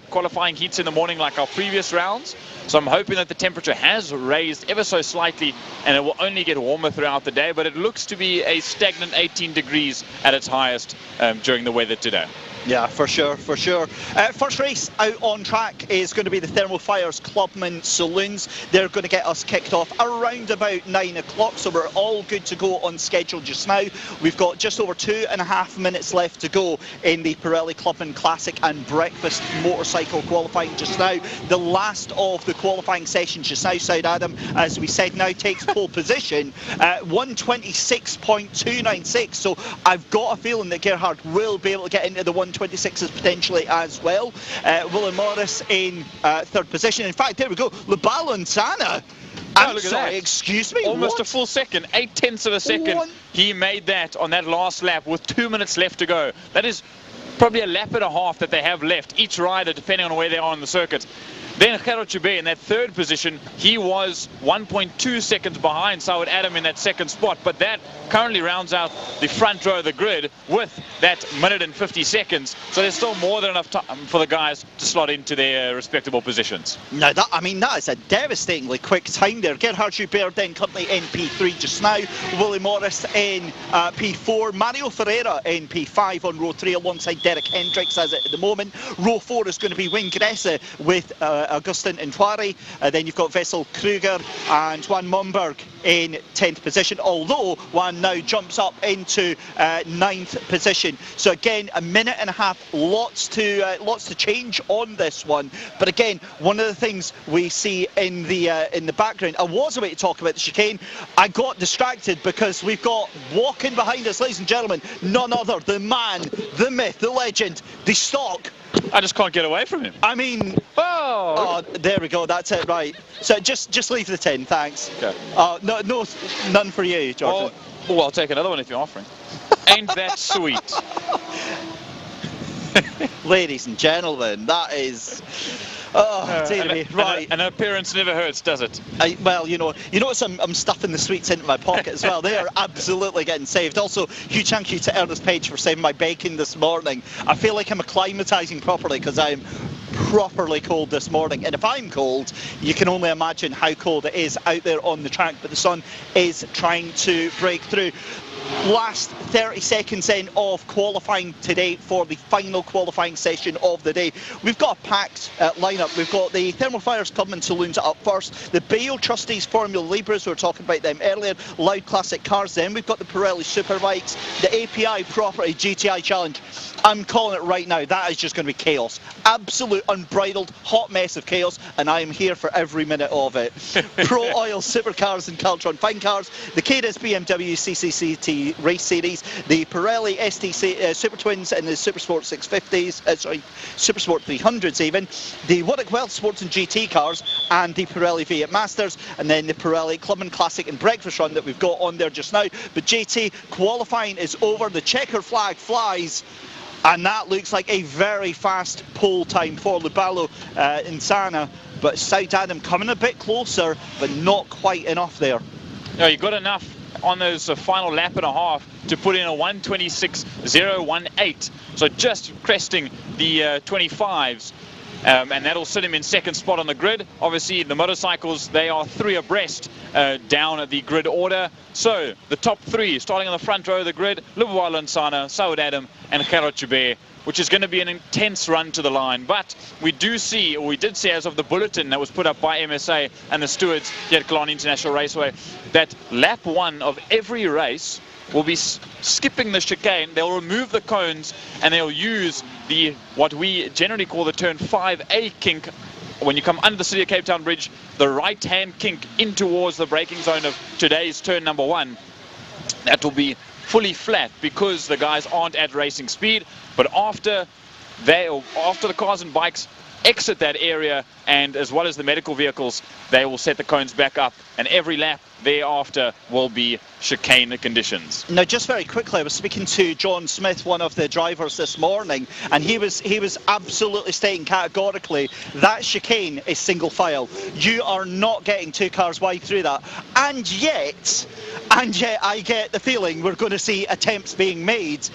qualifying heats in the morning like our previous rounds. So I'm hoping that the temperature has raised ever so slightly and it will only get warmer throughout the day, but it looks to be a stagnant 18 degrees at its highest during the weather today. Yeah, for sure, for sure. First race out on track is going to be the Thermo Fire's Clubman Saloons. They're going to get us kicked off around about 9 o'clock, so we're all good to go on schedule just now. We've got just over 2.5 minutes left to go in the Pirelli Clubman Classic and Breakfast motorcycle qualifying just now. The last of the qualifying sessions just now, Saud Adam, as we said, now takes pole position, 126.296, so I've got a feeling that Gerhard will be able to get into the 126s potentially as well. Willie Morris in 3rd position. In fact, there we go, Lubalonsana. I'm sorry, excuse me, almost what? a full second, 0.8 of a second. What? He made that on that last lap with 2 minutes left to go. That is probably a lap and a half that they have left, each rider, depending on where they are on the circuit. Then Gerhard Joubert in that 3rd position, he was 1.2 seconds behind Saud Adam in that 2nd spot, but that currently rounds out the front row of the grid with that minute and 50 seconds. So there's still more than enough time for the guys to slot into their respectable positions. Now that, I mean, that is a devastatingly quick time there. Gerhard Joubert then currently in P3 just now. Willie Morris in P4. Mario Ferreira in P5 on row 3 alongside Derek Hendricks as at the moment. Row 4 is going to be Wayne Gresse with Augustin Ntwari. Then you've got Vessel Kruger and Juan Momberg in 10th position, although Juan now jumps up into 9th position. So again, a minute and a half, lots to change on this one. But again, one of the things we see in the background, I was about to talk about the chicane, I got distracted because we've got walking behind us, ladies and gentlemen, none other, the man, the myth, the legend, the stock. I just can't get away from him. I mean, oh, there we go, that's it, right. So just leave the tin, thanks. Okay. No, none for you, Jordan. Oh, well, I'll take another one if you're offering. Ain't that sweet? Ladies and gentlemen, that is... Oh, dear me. Right. An appearance never hurts, does it? Well, you notice I'm stuffing the sweets into my pocket as well. They are absolutely getting saved. Also, huge thank you to Ernest Page for saving my bacon this morning. I feel like I'm acclimatising properly because I'm properly cold this morning, and if I'm cold, you can only imagine how cold it is out there on the track, but the sun is trying to break through. Last 30 seconds in of qualifying today for the final qualifying session of the day. We've got a packed lineup. We've got the Thermal Fires Clubman Saloons up first, the Bayo Trustees Formula Libras, we were talking about them earlier, Loud Classic Cars, then we've got the Pirelli Superbikes, the API Property GTI Challenge. I'm calling it right now, that is just going to be chaos. Absolute unbridled hot mess of chaos, and I am here for every minute of it. Pro Oil Supercars and Caltron Fine Cars, the KDS BMW CCCT Race Series, the Pirelli STC Super Twins and the Supersport 650s, Supersport 300s even, the Warwick Wealth Sports and GT cars, and the Pirelli V8 Masters, and then the Pirelli Clubman Classic and Breakfast Run that we've got on there just now. But JT, qualifying is over, the checker flag flies, and that looks like a very fast pole time for Lubalo Insana, but South Adam coming a bit closer, but not quite enough there. No, you got enough on those final lap and a half to put in a 1:26.018, so just cresting the 25s, and that'll sit him in second spot on the grid. Obviously the motorcycles, they are 3 abreast down at the grid order, so the top 3 starting on the front row of the grid: Lubalo Insana, South Adam and Gerard Joubert, which is going to be an intense run to the line. But we did see as of the bulletin that was put up by MSA and the stewards here at Killarney International Raceway, that lap 1 of every race will be skipping the chicane. They'll remove the cones and they'll use what we generally call the turn 5A kink. When you come under the City of Cape Town Bridge, the right-hand kink in towards the braking zone of today's turn number 1. That will be fully flat because the guys aren't at racing speed, but after the cars and bikes exit that area, and as well as the medical vehicles, they will set the cones back up, and every lap thereafter will be chicane conditions. Now, just very quickly, I was speaking to John Smith, one of the drivers this morning, and he was absolutely stating categorically that chicane is single file. You are not getting 2 cars wide through that, and yet I get the feeling we're going to see attempts being made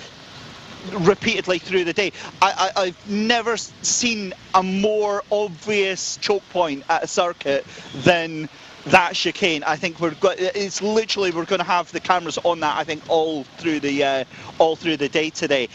repeatedly through the day. I've never seen a more obvious choke point at a circuit than that chicane. I think we're going to have the cameras on that, I think, all through the day today.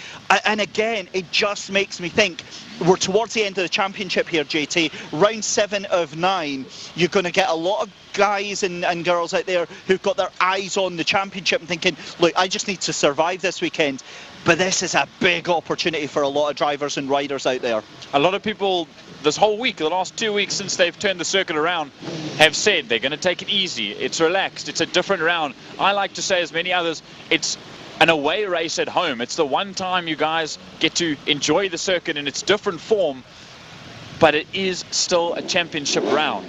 And again, it just makes me think we're towards the end of the championship here, JT. Round 7 of 9, you're going to get a lot of guys and girls out there who've got their eyes on the championship and thinking, look, I just need to survive this weekend. But this is a big opportunity for a lot of drivers and riders out there. A lot of people this whole week, the last 2 weeks since they've turned the circuit around, have said they're going to take it easy. It's relaxed. It's a different round. I like to say, as many others, it's an away race at home. It's the one time you guys get to enjoy the circuit in its different form, but it is still a championship round.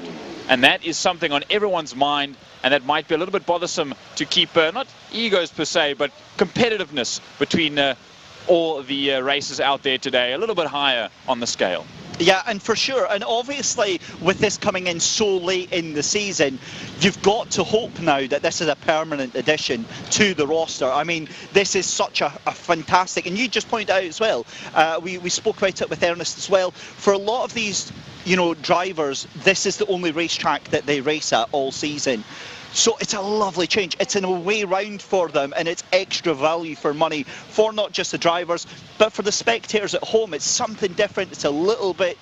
And that is something on everyone's mind, and that might be a little bit bothersome to keep, not egos per se, but competitiveness between all the races out there today, a little bit higher on the scale. Yeah, and for sure, and obviously with this coming in so late in the season, you've got to hope now that this is a permanent addition to the roster. I mean, this is such a fantastic, and you just pointed out as well, we spoke about it with Ernest as well, for a lot of these drivers, this is the only racetrack that they race at all season. So it's a lovely change. It's an away round for them, and it's extra value for money for not just the drivers, but for the spectators at home. It's something different. It's a little bit,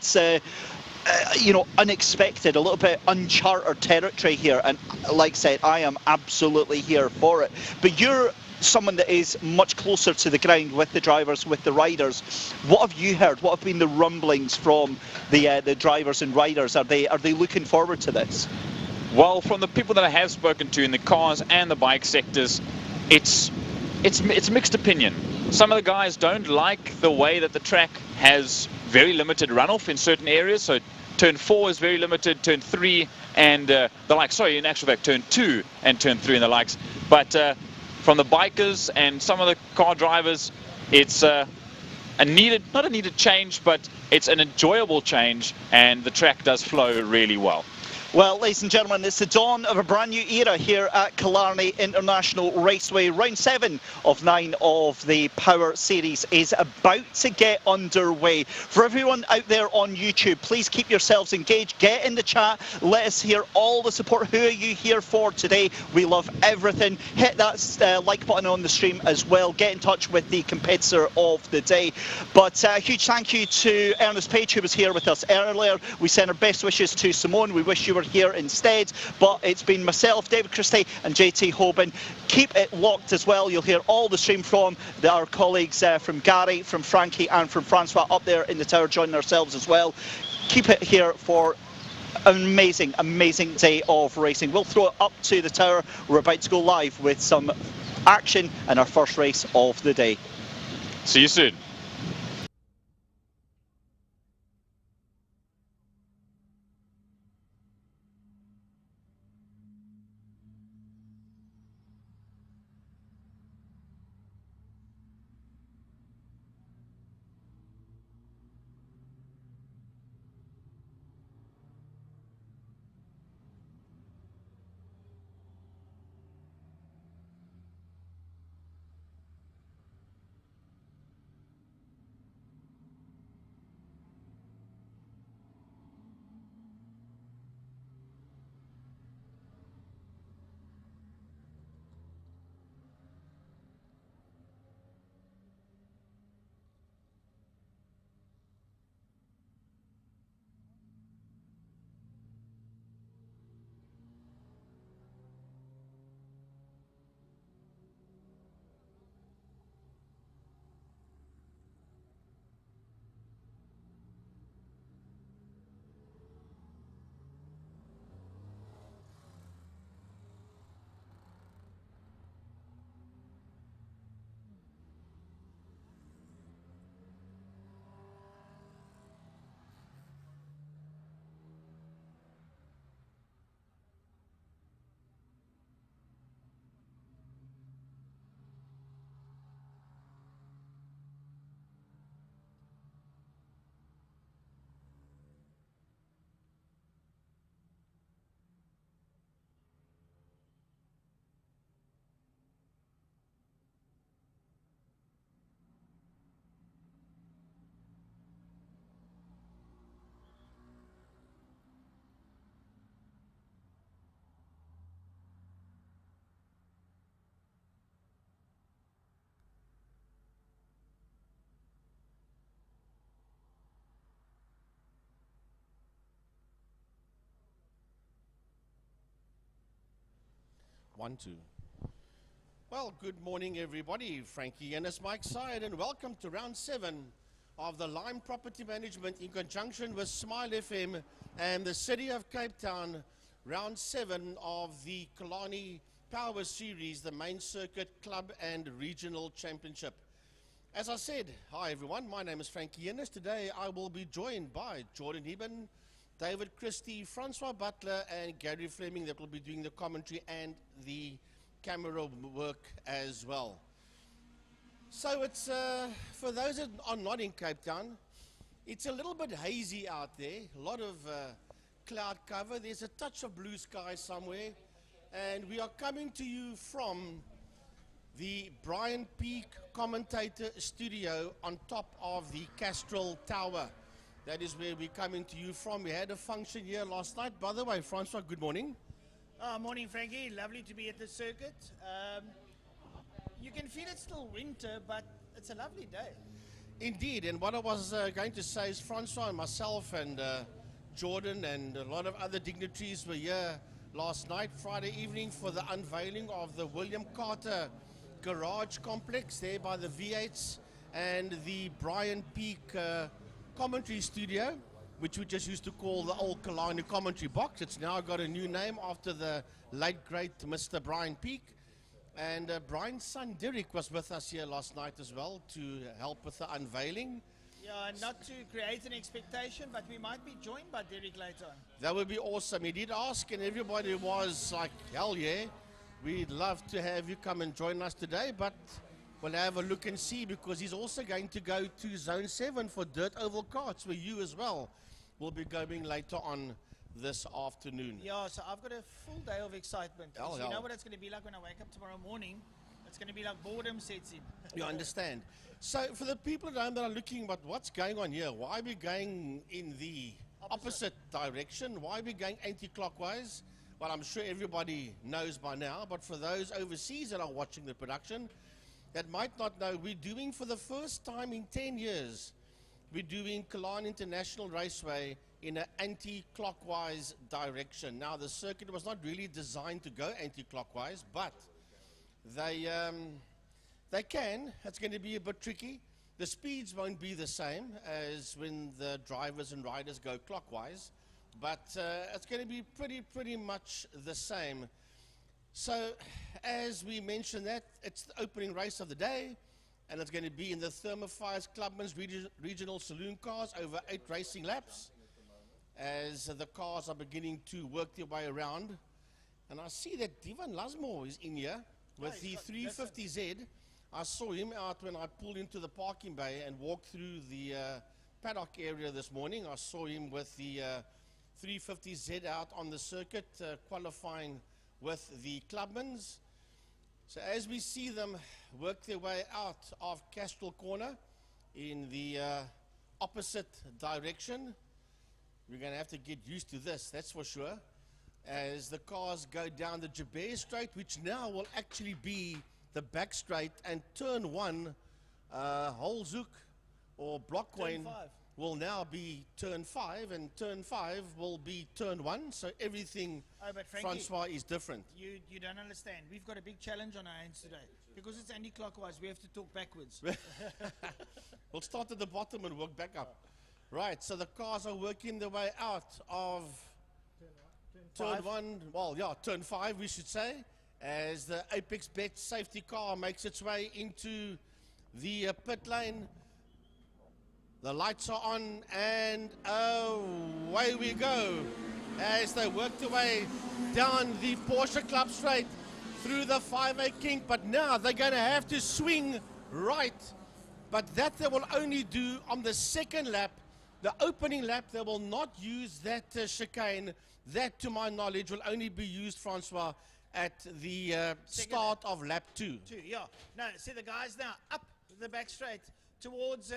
unexpected, a little bit uncharted territory here. And like I said, I am absolutely here for it. But you're someone that is much closer to the ground with the drivers, with the riders. What have you heard? What have been the rumblings from the drivers and riders? Are they looking forward to this? Well, from the people that I have spoken to in the cars and the bike sectors, it's mixed opinion. Some of the guys don't like the way that the track has very limited runoff in certain areas. So turn 4 is very limited, turn 3 and in actual fact, turn 2 and turn 3 and the likes. But from the bikers and some of the car drivers, it's not a needed change, but it's an enjoyable change, and the track does flow really well. Well, ladies and gentlemen, it's the dawn of a brand new era here at Killarney International Raceway. Round 7 of 9 of the Power Series is about to get underway. For everyone out there on YouTube, please keep yourselves engaged. Get in the chat. Let us hear all the support. Who are you here for today? We love everything. Hit that like button on the stream as well. Get in touch with the competitor of the day. But a huge thank you to Ernest Page, who was here with us earlier. We send our best wishes to Simone. We wish you were here instead, but it's been myself, David Christie and JT Hoban. Keep it locked as well. You'll hear all the stream from our colleagues from Gary, from Frankie and from Francois up there in the tower joining ourselves as well. Keep it here for an amazing, amazing day of racing. We'll throw it up to the tower. We're about to go live with some action and our first race of the day. See you soon. One, two. Well, good morning, everybody. Frankie and Mike side, and welcome to round 7 of the Lime Property Management in conjunction with Smile FM and the City of Cape Town. Round 7 of the Killarney Power Series, the main circuit club and regional championship. As I said, hi everyone, my name is Frankie Ennis. Today I will be joined by Jordan Heben, David Christie, Francois Butler and Gary Fleming that will be doing the commentary and the camera work as well. So it's, for those that are not in Cape Town, it's a little bit hazy out there, a lot of cloud cover, there's a touch of blue sky somewhere, and we are coming to you from the Brian Peak Commentator Studio on top of the Castrol Tower. That is where we're coming to you from. We had a function here last night. By the way, Francois, good morning. Morning, Frankie. Lovely to be at the circuit. You can feel it's still winter, but it's a lovely day. Indeed, and what I was going to say is Francois and myself and Jordan and a lot of other dignitaries were here last night, Friday evening, for the unveiling of the William Carter Garage Complex there by the V8s and the Brian Peak Commentary Studio, which we just used to call the old Killarney Commentary Box. It's now got a new name after the late great Mr. Brian Peak. And Brian's son Derek was with us here last night as well to help with the unveiling. Yeah, not to create an expectation, but we might be joined by Derek later on. That would be awesome. He did ask and everybody was like, hell yeah, we'd love to have you come and join us today, but we'll have a look and see, because he's also going to go to Zone 7 for dirt oval karts, where you as well will be going later on this afternoon. Yeah, so I've got a full day of excitement. Hell, You hell. know what it's going to be like when I wake up tomorrow morning? It's going to be like boredom sets in. You understand? So for the people at home that are looking at what's going on here, why are we going in the opposite direction? Why are we going anti-clockwise? Well, I'm sure everybody knows by now, but for those overseas that are watching the production that might not know, we're doing for the first time in 10 years, we're doing Killarney International Raceway in an anti-clockwise direction. Now, the circuit was not really designed to go anti-clockwise, but they can. It's going to be a bit tricky. The speeds won't be the same as when the drivers and riders go clockwise, but it's going to be pretty much the same. So, as we mentioned that, it's the opening race of the day, and it's going to be in the Thermophiles Clubman's regional saloon cars over 8 racing laps, as the cars are beginning to work their way around. And I see that Devon Lusmore is in here with the 350Z. I saw him out when I pulled into the parking bay and walked through the paddock area this morning. I saw him with the 350Z out on the circuit, qualifying with the Clubmans. So as we see them work their way out of Castrol Corner in the opposite direction, we're going to have to get used to this, that's for sure, as the cars go down the Jabez Straight, which now will actually be the back straight, and turn 1, Holzoek or Blockwane will now be turn 5, and turn 5 will be turn 1, so everything, But Frankie, Francois, is different. You don't understand. We've got a big challenge on our hands today. Because it's anti-clockwise, we have to talk backwards. We'll start at the bottom and work back up. Right, so the cars are working their way out of turn 1, well, yeah, turn 5, we should say, as the Apex Bet safety car makes its way into the pit lane. The lights are on, and away we go as they work their way down the Porsche Club Straight through the 5A kink. But now they're going to have to swing right, but that they will only do on the second lap. The opening lap, they will not use that chicane. That, to my knowledge, will only be used, Francois, at the start of lap 2. Yeah. No, see the guys now up the back straight towards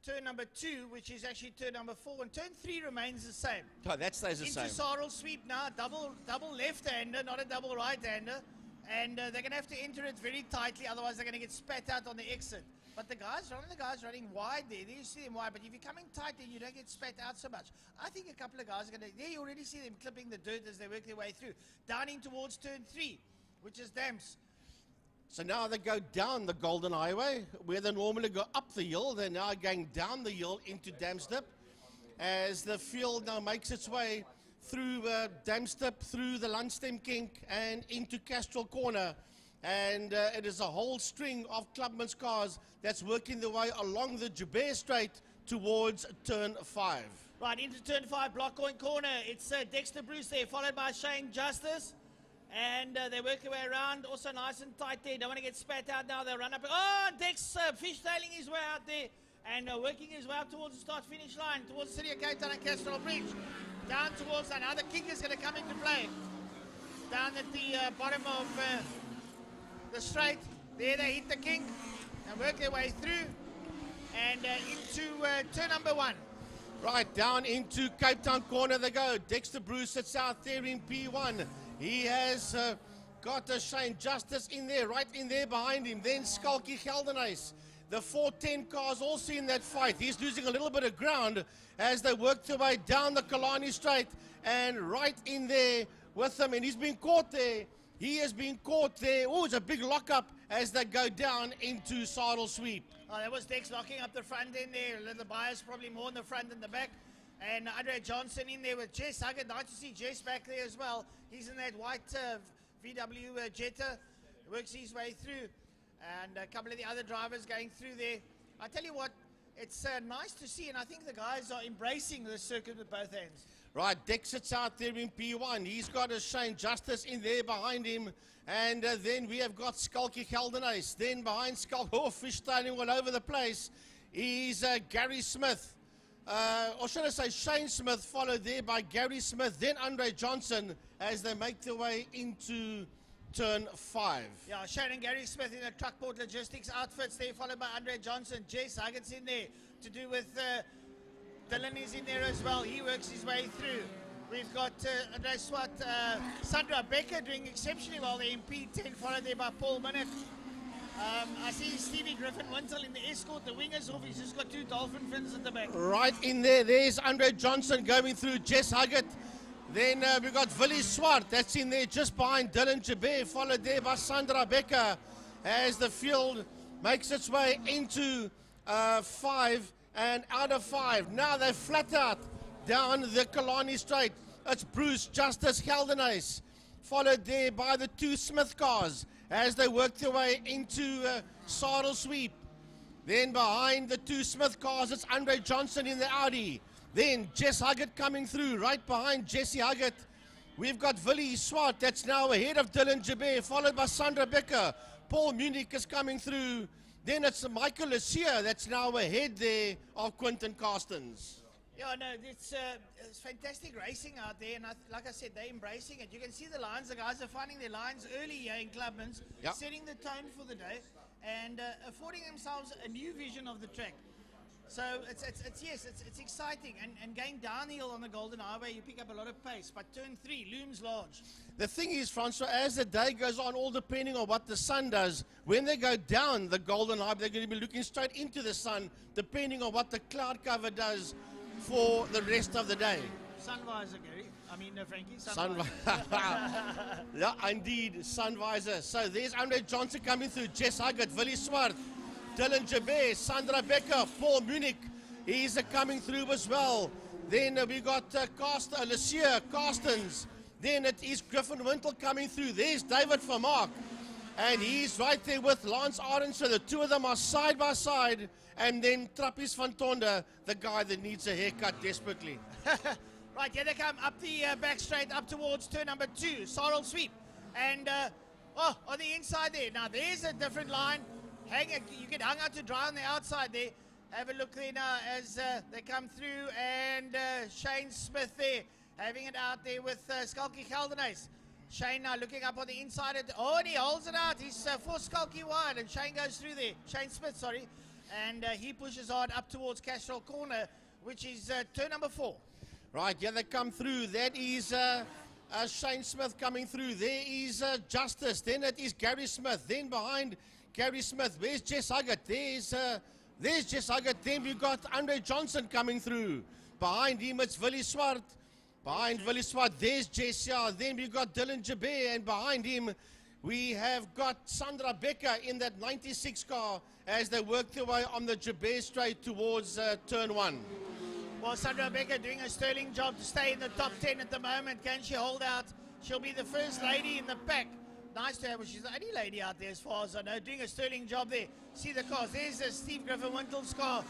turn number 2, which is actually turn number 4, and turn 3 remains the same. Oh, that stays the same. Into Sarl sweep now, double left-hander, not a double right-hander, and they're going to have to enter it very tightly, otherwise they're going to get spat out on the exit. But the guys running wide there you see them wide, but if you're coming tight then you don't get spat out so much. I think a couple of guys are going to, there you already see them clipping the dirt as they work their way through. Down in towards turn 3, which is Damps. So now they go down the Golden Highway, where they normally go up the hill. They're now going down the hill into Damstip, as the field now makes its way through Damstip, through the Lundstem Kink, and into Castrol Corner. And it is a whole string of Clubman's cars that's working their way along the Jabez Straight towards turn 5. Right, into turn 5, Blockpoint Corner. It's Dexter Bruce there, followed by Shane Justice. And they work their way around, also nice and tight there. Don't want to get spat out now. They'll run up. Oh, Dex fishtailing his way out there and working his way up towards the start-finish line, towards the City of Cape Town and Castrol Bridge. Down towards that. Now the kick is going to come into play. Down at the bottom of the straight. There they hit the kink and work their way through and into turn number 1. Right, down into Cape Town Corner they go. Dexter Bruce sits out there in P1. He has got a Shane Justice in there, right in there behind him. Then Skalky Geldenhuis. The 410 cars also in that fight. He's losing a little bit of ground as they work their way down the Killarney Straight and right in there with them. And he's been caught there. He has been caught there. Oh, it's a big lockup as they go down into Saddle Sweep. Oh, that was Dex locking up the front end there. The buyers probably more in the front than the back. And Andre Johnson in there with Jess Huggett. Nice to see Jess back there as well. He's in that white VW Jetta. Works his way through. And a couple of the other drivers going through there. I tell you what, it's nice to see, and I think the guys are embracing the circuit with both hands. Right, Dex sits out there in P1. He's got a Shane Justice in there behind him. And then we have got Skulky Geldenace. Then behind fishtailing all over the place is Gary Smith. Or should I say Shane Smith, followed there by Gary Smith, then Andre Johnson as they make their way into turn 5. Yeah, Shane and Gary Smith in the Truckport Logistics outfits there, followed by Andre Johnson. Jess Huggett's in there to do with Dylan is in there as well. He works his way through. We've got Andre Swat, Sandra Becker doing exceptionally well there in P10, followed there by Paul Minnick. I see Stevie Griffin-Wintle in the escort. The winger's off. He's just got 2 dolphin fins at the back. Right in there. There's Andre Johnson going through Jess Huggett. Then we've got Willie Swart. That's in there just behind Dylan Jabir, followed there by Sandra Becker as the field makes its way into 5 and out of 5. Now they're flat out down the Killarney Straight. It's Bruce Justice Geldenace, followed there by the 2 Smith cars as they work their way into Saddle Sweep. Then behind the 2 Smith cars, it's Andre Johnson in the Audi. Then Jess Huggett coming through, right behind Jessie Huggett. We've got Willie Swart, that's now ahead of Dylan Jabir, followed by Sandra Becker. Paul Munich is coming through. Then it's Michael Lucia that's now ahead there of Quinton Carstens. Yeah, no, it's fantastic racing out there, and like I said, they're embracing it. You can see the lines. The guys are finding their lines early here in Clubman's, Yep. setting the tone for the day, and affording themselves a new vision of the track. So it's exciting, and going downhill on the Golden Highway, you pick up a lot of pace, but turn 3 looms large. The thing is, Francois, as the day goes on, all depending on what the sun does, when they go down the Golden Highway, they're going to be looking straight into the sun, depending on what the cloud cover does for the rest of the day. Sun visor, Gary. I mean, Frankie. Sun Yeah, indeed, sun visor. So there's Andre Johnson coming through, Jess Huggett, Willie Swart, Dylan Jabir, Sandra Becker, Paul Munich. He's coming through as well. Then we got Lucia Carstens. Then it is Griffin-Wintle coming through. There's David Vermaak. And he's right there with Lance Arden. So the 2 of them are side by side. And then Trappies van Tonda, the guy that needs a haircut desperately. Right, here they come up the back straight, up towards turn number 2, Sorrel Sweep. And, on the inside there. Now, there's a different line. You get hung out to dry on the outside there. Have a look there now as they come through. And Shane Smith there, having it out there with Skulky Geldenace. Shane now looking up on the inside. And he holds it out. He's for Skulky wide. And Shane goes through there. Shane Smith, sorry. And he pushes hard up towards Castrol Corner, which is turn number 4. Right, yeah, they come through. That is Shane Smith coming through. There is Justice. Then it is Gary Smith. Then behind Gary Smith, where's Jess Huggett? There's Jess Huggett. Then we've got Andre Johnson coming through. Behind him, it's Willie Swart. Behind Willie Swart, there's Jess. Yeah. Then we've got Dylan Jabir. And behind him, we have got Sandra Becker in that 96 car as they work their way on the Jabir Straight towards turn 1. Well, Sandra Becker doing a sterling job to stay in the top 10 at the moment. Can she hold out? She'll be the first lady in the pack. Nice to have her. She's the only lady out there as far as I know, doing a sterling job there. See the cars. There's Steve Griffin-Wintle's car.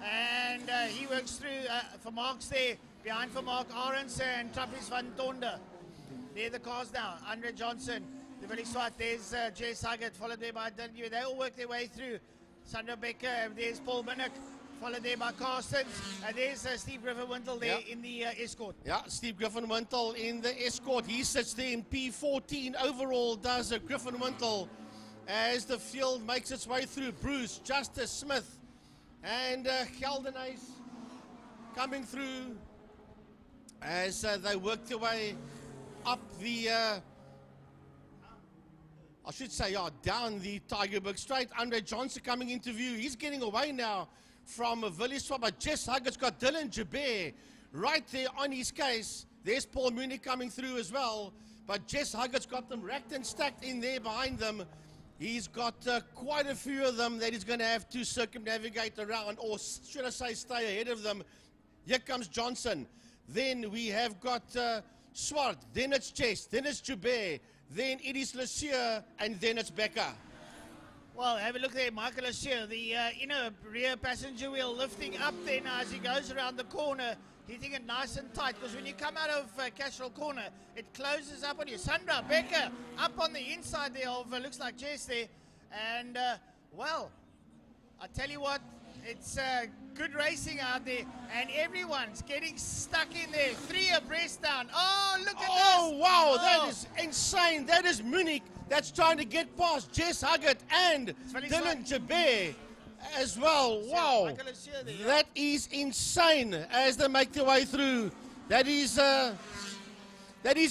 And he works through for Mark's there. Behind for Mark Arends and Trappies van Tonda. There the cars now. Andre Johnson, the Willie Swart. There's Jess Huggett, followed there by Dunn. They all work their way through. Sandra Becker. There's Paul Minnick, followed there by Carstens. And there's Steve Griffin-Wintle there in the escort. Yeah, Steve Griffin-Wintle in the escort. He sits there in P14 overall, does Griffin-Wintle as the field makes its way through. Bruce, Justice, Smith, and Geldenace coming through as they work their way up the, I should say, down the Tigerberg Straight. Andre Johnson coming into view. He's getting away now from Willie Swart, but Jess Huggett's got Dylan Jabir right there on his case. There's Paul Munich coming through as well, but Jess Huggett's got them racked and stacked in there behind them. He's got quite a few of them that he's going to have to circumnavigate around, or should I say stay ahead of them. Here comes Johnson. Then we have got Swart. Then it's Jess. Then it's Jabir. Then it is Lucia, and then it's Becker. Well, have a look there, Michael Lucia, the inner rear passenger wheel lifting up there now as he goes around the corner. hitting it nice and tight, because when you come out of Cashel Corner, it closes up on you. Sandra Becker up on the inside there of, looks like Jess there. And, well, I tell you what, it's good racing out there, and everyone's getting stuck in there. 3 abreast down. Oh, look at this. Oh, wow, that is insane. That is Munich that's trying to get past Jess Huggett and Dylan Jabir as well. Wow, that is insane as they make their way through. That is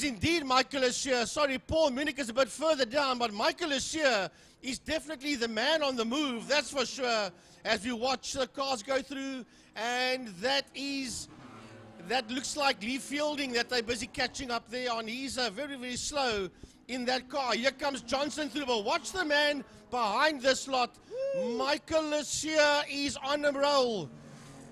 indeed Michael Ashear. Sorry, Paul Munich is a bit further down, but Michael Ashear is definitely the man on the move, that's for sure, as we watch the cars go through. And that looks like Lee Fielding that they're busy catching up there on. He's very, very slow in that car. Here comes Johnson through, but watch the man behind this lot. Michael Ashear is on a roll.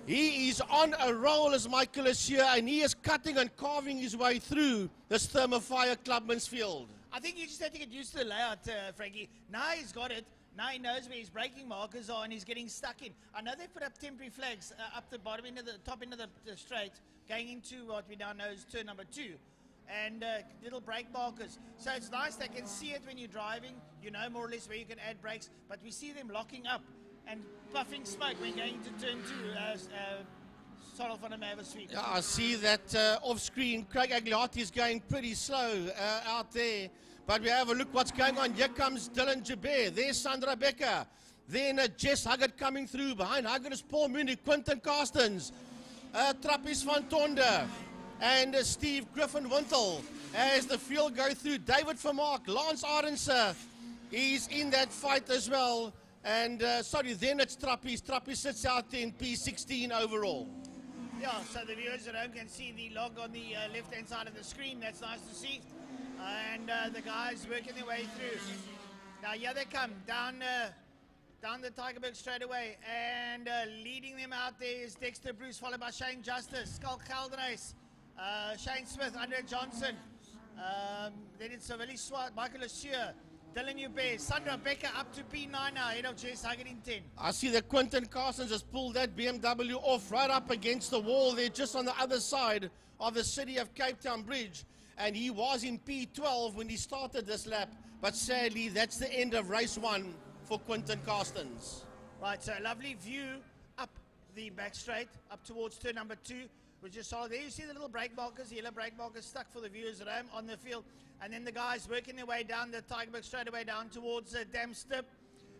He is on a roll as Michael Ashear, and he is cutting and carving his way through this Thermofire Clubman's field. I think you just have to get used to the layout, Frankie. Now he's got it. Now he knows where his braking markers are, and he's getting stuck in. I know they put up temporary flags up the bottom end of the top end of the straight, going into what we now know is turn number 2, and little brake markers. So it's nice, they can see it when you're driving. You know more or less where you can add brakes, but we see them locking up and puffing smoke when going into turn 2. Sorrel van der Merwe Street. Yeah, I see that off screen. Craig Agliati is going pretty slow out there. But we have a look what's going on. Here comes Dylan Jabir. There's Sandra Becker. Then Jess Huggett coming through. Behind Huggett is Paul Munich, Quinton Carstens, Trappis van Tonder, and Steve Griffin-Wintle. As the field go through, David Vermaak, Lance Arendse is in that fight as well. And sorry, then it's Trappis. Trappis sits out in P16 overall. Yeah, so the viewers at home can see the log on the left-hand side of the screen. That's nice to see. And the guys working their way through. Now, here they come, down the Tigerberg straightaway. And leading them out there is Dexter Bruce, followed by Shane Justice, Skalk Geldenhuys, Shane Smith, Andre Johnson. Then it's Willie Swart, Michael Ashear, Dylan Jabir, Sandra Becker up to P9 now, ahead of Jess Huggett in 10. I see that Quinton Carstens has pulled that BMW off right up against the wall there, just on the other side of the City of Cape Town Bridge. And he was in P12 when he started this lap. But sadly, that's the end of race 1 for Quinton Carstens. Right, so a lovely view up the back straight, up towards turn number 2, which is solid. There you see the little brake markers, the yellow brake markers stuck for the viewers at home on the field. And then the guys working their way down the Tigerberg straightaway down towards Damstip.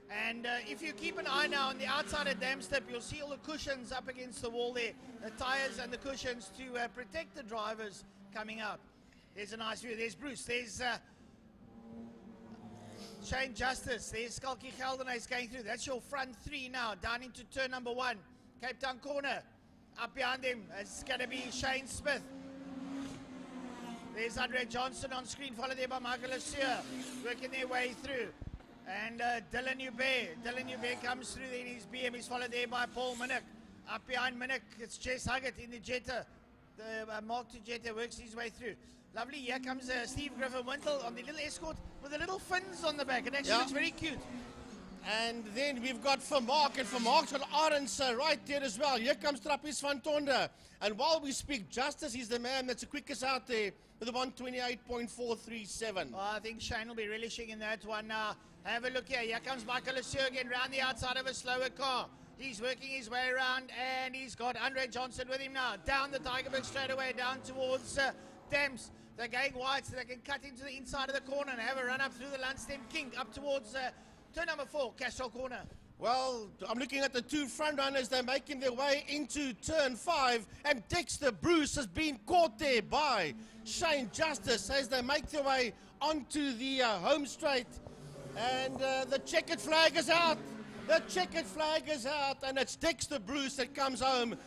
And if you keep an eye now on the outside of Damstip, you'll see all the cushions up against the wall there, the tyres and the cushions to protect the drivers coming out. There's a nice view. There's Bruce. There's Shane Justice. There's Skalky Geldenhuys going through. That's your front 3 now, down into turn number 1. Cape Town corner. Up behind him, it's going to be Shane Smith. There's Andre Johnson on screen, followed there by Michael Ashear, working their way through. And Dylan Jabir. Dylan Jabir comes through there in his BM. He's followed there by Paul Munich. Up behind Munich, it's Jess Huggett in the Jetta. The Mark II Jetta works his way through. Lovely, here comes Steve Griffin-Wintle on the little Escort with the little fins on the back. It actually looks very cute. And then we've got Vermaak, and Vermaak's got Arendse right there as well. Here comes Trappis van Tonder. And while we speak, Justice is the man that's the quickest out there with a 128.437. Oh, I think Shane will be relishing in that one now. Have a look here. Here comes Michael Ashear again round the outside of a slower car. He's working his way around, and he's got Andre Johnson with him now. Down the Tigerberg straightaway, down towards Dams. They're going wide so they can cut into the inside of the corner and have a run up through the Lundstem King up towards turn number 4, Cashel corner. Well, I'm looking at the 2 front runners. They're making their way into turn 5, and Dexter Bruce has been caught there by Shane Justice as they make their way onto the home straight. And the checkered flag is out. The checkered flag is out, and it's Dexter Bruce that comes home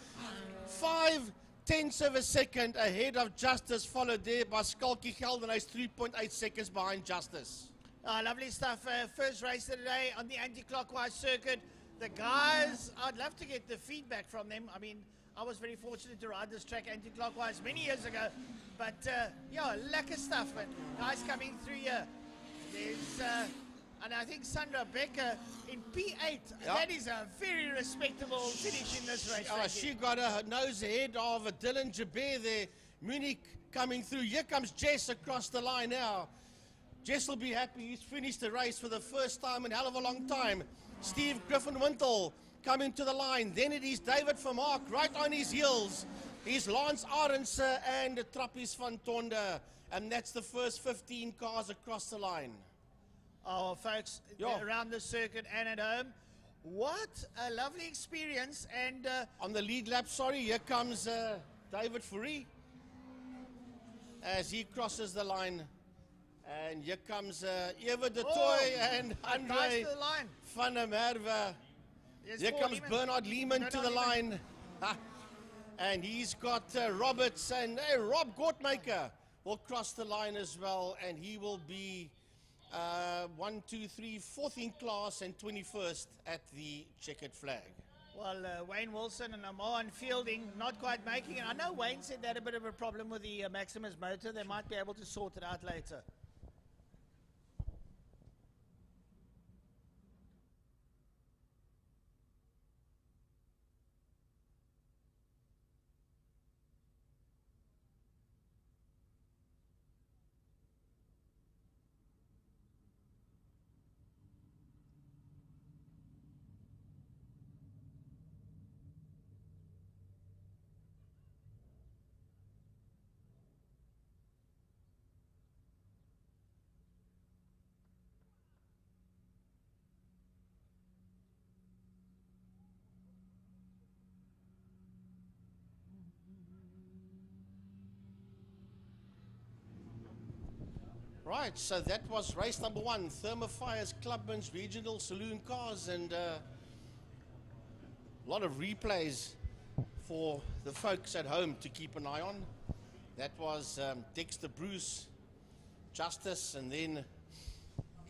5/10 of a second ahead of Justice, followed there by Skalky Geldenhuys 3.8 seconds behind Justice. Lovely stuff. First race of the day on the anti-clockwise circuit. The guys, I'd love to get the feedback from them. I mean, I was very fortunate to ride this track anti-clockwise many years ago. But, yeah, lacquer stuff. But guys coming through here. There's And I think Sandra Becker in P8, Yeah. that is a very respectable finish in this race. Frankie. She got a nose ahead of Dylan Jabir there. Munich coming through. Here comes Jess across the line now. Jess will be happy. He's finished the race for the first time in a hell of a long time. Steve Griffin-Wintle coming to the line. Then it is David Vermaak right on his heels. He's Lance Arendse and Trappis van Tonde. And that's the first 15 cars across the line. Oh, folks, around the circuit and at home, what a lovely experience. And on the lead lap, here comes David Fourie as he crosses the line. And here comes Ewe de Tooy and Andre van der Merwe. Here comes Bernard Lehman to the line. And he's got Roberts and Rob Gortmaker will cross the line as well. And he will be 1, 2, 3, 4th in class and 21st at the checkered flag. Well, Wayne Wilson and Amon Fielding not quite making it. I know Wayne said they had a bit of a problem with the Maximus motor. They might be able to sort it out later. Right, so that was race number 1, Thermofire's Clubman's Regional Saloon Cars, and a lot of replays for the folks at home to keep an eye on. That was Dexter Bruce, Justice, and then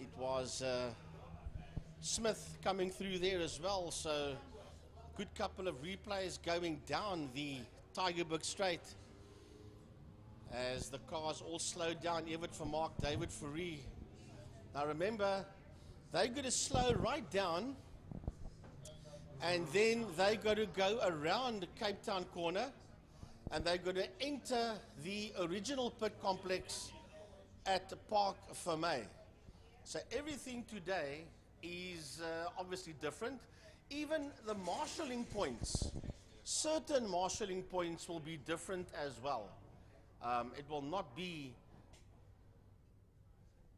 it was Smith coming through there as well, so good couple of replays going down the Tygerberg Straight. As the cars all slowed down, Everett Vermaak, David Fourie. Now remember, they're going to slow right down, and then they're going to go around the Cape Town corner, and they're going to enter the original pit complex at the Park Vermeer. So everything today is obviously different. Even the marshalling points, certain marshalling points will be different as well. It will not be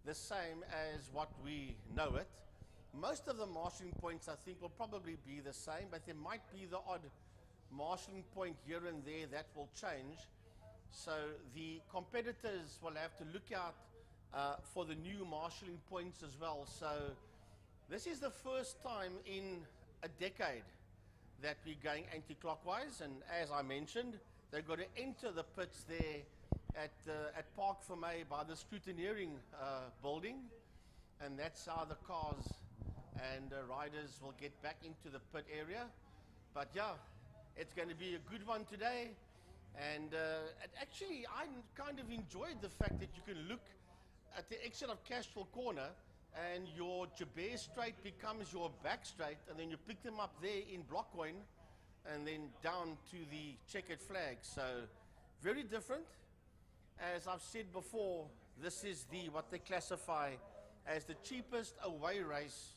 the same as what we know it. Most of the marshalling points, I think, will probably be the same, but there might be the odd marshalling point here and there that will change. So the competitors will have to look out for the new marshalling points as well. So this is the first time in a decade that we're going anti-clockwise, and as I mentioned, they've got to enter the pits there at Park Vermeer by the scrutineering building, and that's how the cars and riders will get back into the pit area. But yeah, it's going to be a good one today, and actually I kind of enjoyed the fact that you can look at the exit of Cashville Corner and your Jabir Straight becomes your back straight, and then you pick them up there in Blockcoin and then down to the checkered flag. So very different. As I've said before, this is what they classify as the cheapest away race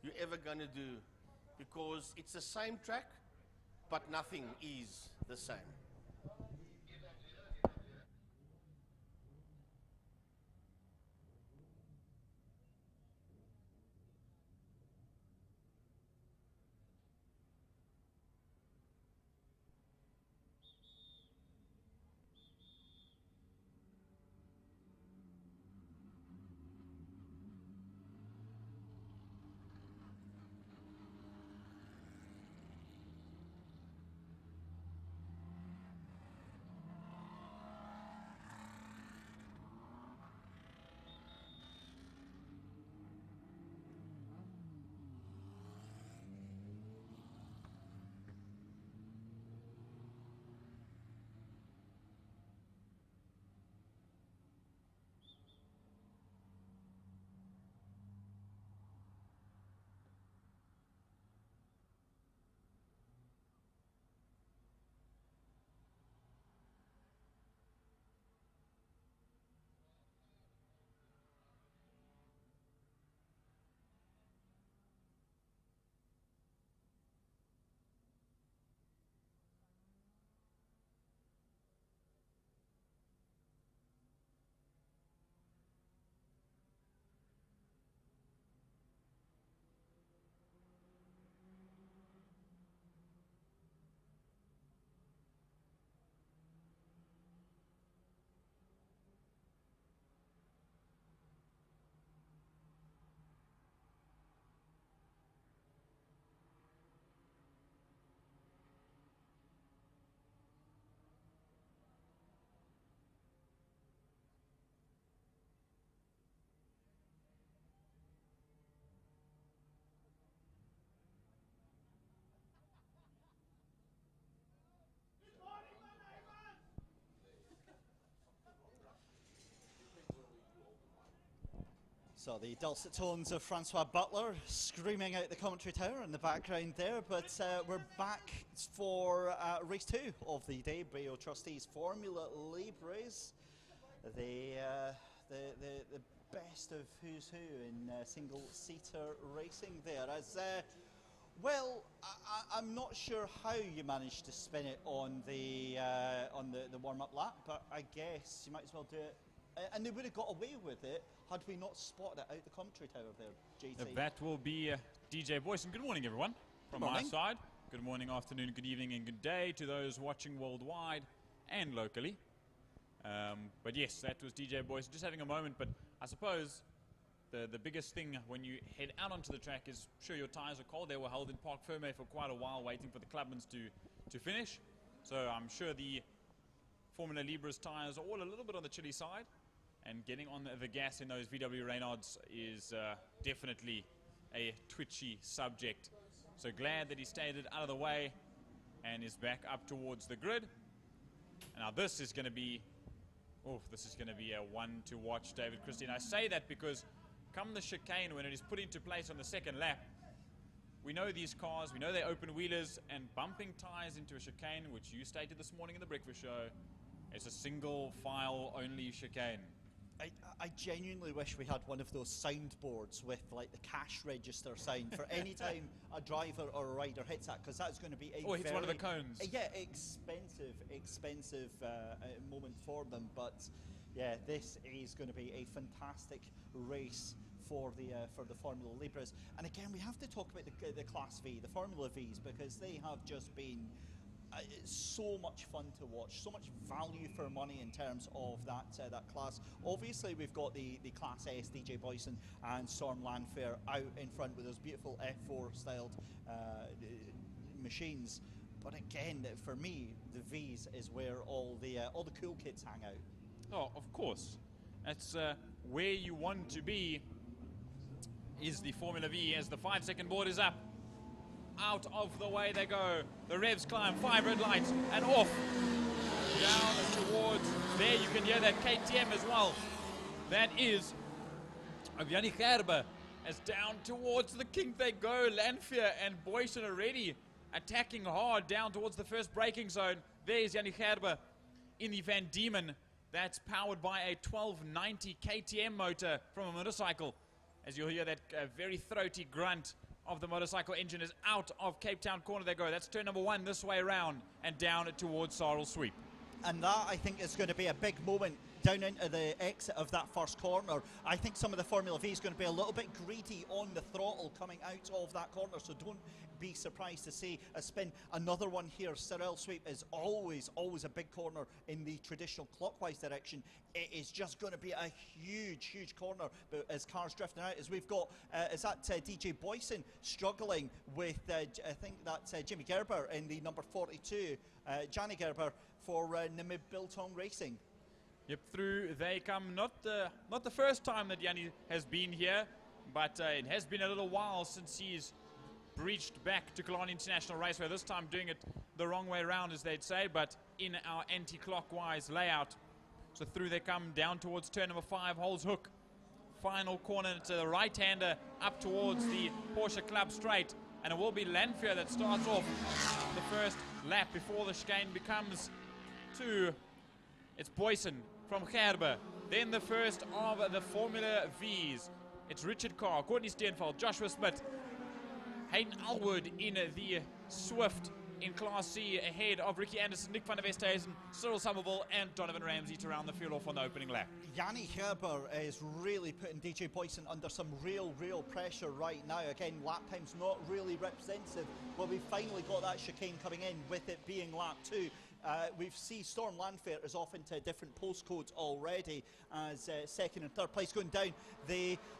you're ever going to do, because it's the same track, but nothing is the same. So the dulcet tones of Francois Butler screaming out the commentary tower in the background there, but we're back for race 2 of the day, Brio Trustees Formula Libres, the best of who's who in single-seater racing there. As well, I'm not sure how you managed to spin it on the warm-up lap, but I guess you might as well do it. And they would have got away with it had we not spotted it out the commentary tower there, JT. That will be DJ Boyson. Good morning, everyone. From my side, good morning, afternoon, good evening, and good day to those watching worldwide and locally. But yes, that was DJ Boyson. Just having a moment, but I suppose the biggest thing when you head out onto the track is, sure, your tyres are cold. They were held in Parc Fermé for quite a while, waiting for the clubmans to finish. So I'm sure the Formula Libres tyres are all a little bit on the chilly side. And getting on the gas in those VW Reynolds is definitely a twitchy subject. So glad that he stayed out of the way and is back up towards the grid. Now this is going to be, a one to watch, David Christie. And I say that because come the chicane, when it is put into place on the second lap, we know these cars, we know they open wheelers, and bumping tyres into a chicane, which you stated this morning in the breakfast show, it's a single file only chicane. I genuinely wish we had one of those soundboards with like the cash register sound for any time a driver or a rider hits that, because that's going to be a hits one of the cones. Expensive moment for them. But yeah, this is going to be a fantastic race for the Formula Libres. And again, we have to talk about the Class V, the Formula Vs, because they have just been so much fun to watch, so much value for money in terms of that class. Obviously, we've got the Class S, DJ Boyson and Storm Landfair out in front with those beautiful F4 styled machines. But again, for me, the Vs is where all the cool kids hang out. Oh, of course. That's where you want to be, is the Formula V, as the 5-second board is up. Out of the way they go. The revs climb, 5 red lights, and off. Down towards, there you can hear that KTM as well. That is of Yanni Gerber, as down towards the kink they go. Landfair and Boyson already attacking hard down towards the first braking zone. There's Yanni Gerber in the Van Diemen. That's powered by a 1290 KTM motor from a motorcycle. As you'll hear that very throaty grunt of the motorcycle engine is out of Cape Town corner they go. That's turn number 1 this way around and down towards Sarl Sweep. And that, I think, is going to be a big moment down into the exit of that first corner. I think some of the Formula V is going to be a little bit greedy on the throttle coming out of that corner, so don't be surprised to see a spin. Another one here, Sarl Sweep is always a big corner in the traditional clockwise direction. It is just going to be a huge corner, but as cars drifting out, as we've got, is that DJ Boyson struggling with, I think that's Jimmy Gerber in the number 42, Gianni Gerber for Namib Biltong Racing. Yep, through they come. Not the first time that Yanni has been here, but it has been a little while since he's breached back to Killarney International Raceway. This time doing it the wrong way around, as they'd say, but in our anti-clockwise layout. So through they come, down towards turn number 5, Holes Hook. Final corner to the right-hander, up towards the Porsche Club straight. And it will be Landfair that starts off the first lap before the chicane becomes 2. It's Boyson from Gerber. Then the first of the Formula Vs. It's Richard Carr, Courtney Steenveld, Joshua Smith, Hayden Alwood in the Swift in Class C, ahead of Ricky Anderson, Nick van der Westhuizen, Cyril Somerville and Donovan Ramsey to round the field off on the opening lap. Yanni Gerber is really putting DJ Boyson under some real pressure right now. Again, lap time's not really representative, but we've finally got that chicane coming in with it being lap 2. We've seen Storm Landfair is off into different postcodes already as second and third place going down.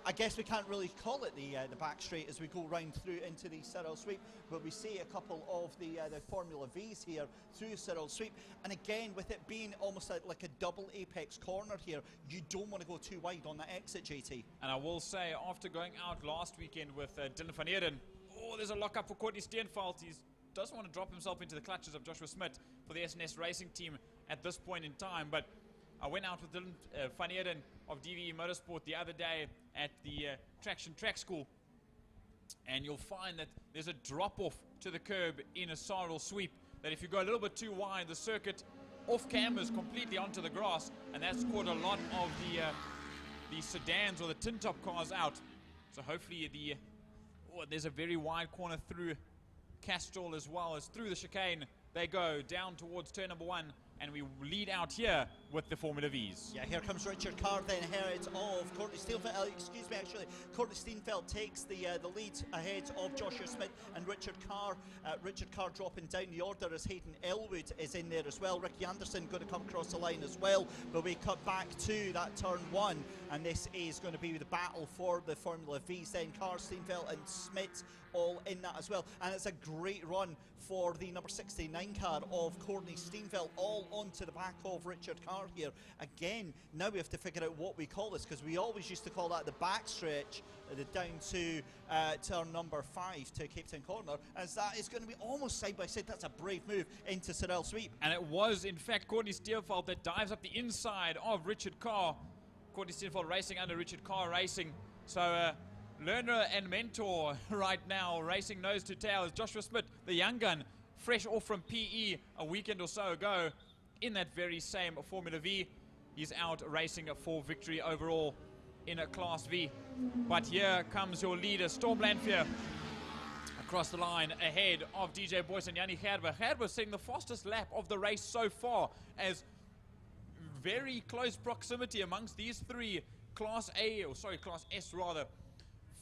I guess we can't really call it the back straight as we go round through into the Sarl Sweep, but we see a couple of the Formula Vs here through Sarl Sweep. And again, with it being almost like a double apex corner here, you don't want to go too wide on that exit, JT. And I will say, after going out last weekend with Dylan van Heerden, there's a lock-up for Courtney Steenveld. He doesn't want to drop himself into the clutches of Joshua Smith for the SNS Racing team at this point in time, but I went out with Dylan Van Eden of DVE Motorsport the other day at the Traction Track School, and you'll find that there's a drop-off to the curb in a spiral sweep, that if you go a little bit too wide, the circuit off-cameras completely onto the grass, and that's caught a lot of the sedans or the tin-top cars out. So hopefully there's a very wide corner through Castrol as well as through the chicane. They go down towards turn number 1, and we lead out here with the Formula Vs. Yeah, here comes Richard Carr, then ahead of Courtney Steenfeld. Courtney Steenfeld takes the lead ahead of Joshua Smith and Richard Carr. Richard Carr dropping down the order as Hayden Elwood is in there as well. Ricky Anderson going to come across the line as well. But we cut back to that turn 1, and this is going to be the battle for the Formula Vs. Then Carr, Steenfeld and Smith all in that as well. And it's a great run for the number 69 car of Courtney Steenfeld, all onto the back of Richard Carr here. Again, now we have to figure out what we call this, because we always used to call that the backstretch down to turn number 5 to Cape Town Corner, as that is going to be almost side by side. That's a brave move into Sorrel Sweep. And it was, in fact, Courtney Steenfeld that dives up the inside of Richard Carr. Courtney Steenfeld racing under Richard Carr racing. So, learner and mentor right now, racing nose to tail, is Joshua Smith, the young gun, fresh off from PE a weekend or so ago in that very same Formula V. He's out racing for victory overall in a Class V. But here comes your leader, Storm Lanfear, across the line ahead of DJ Boyce and Yanni Gerber. Gerber setting the fastest lap of the race so far, as very close proximity amongst these three Class S rather,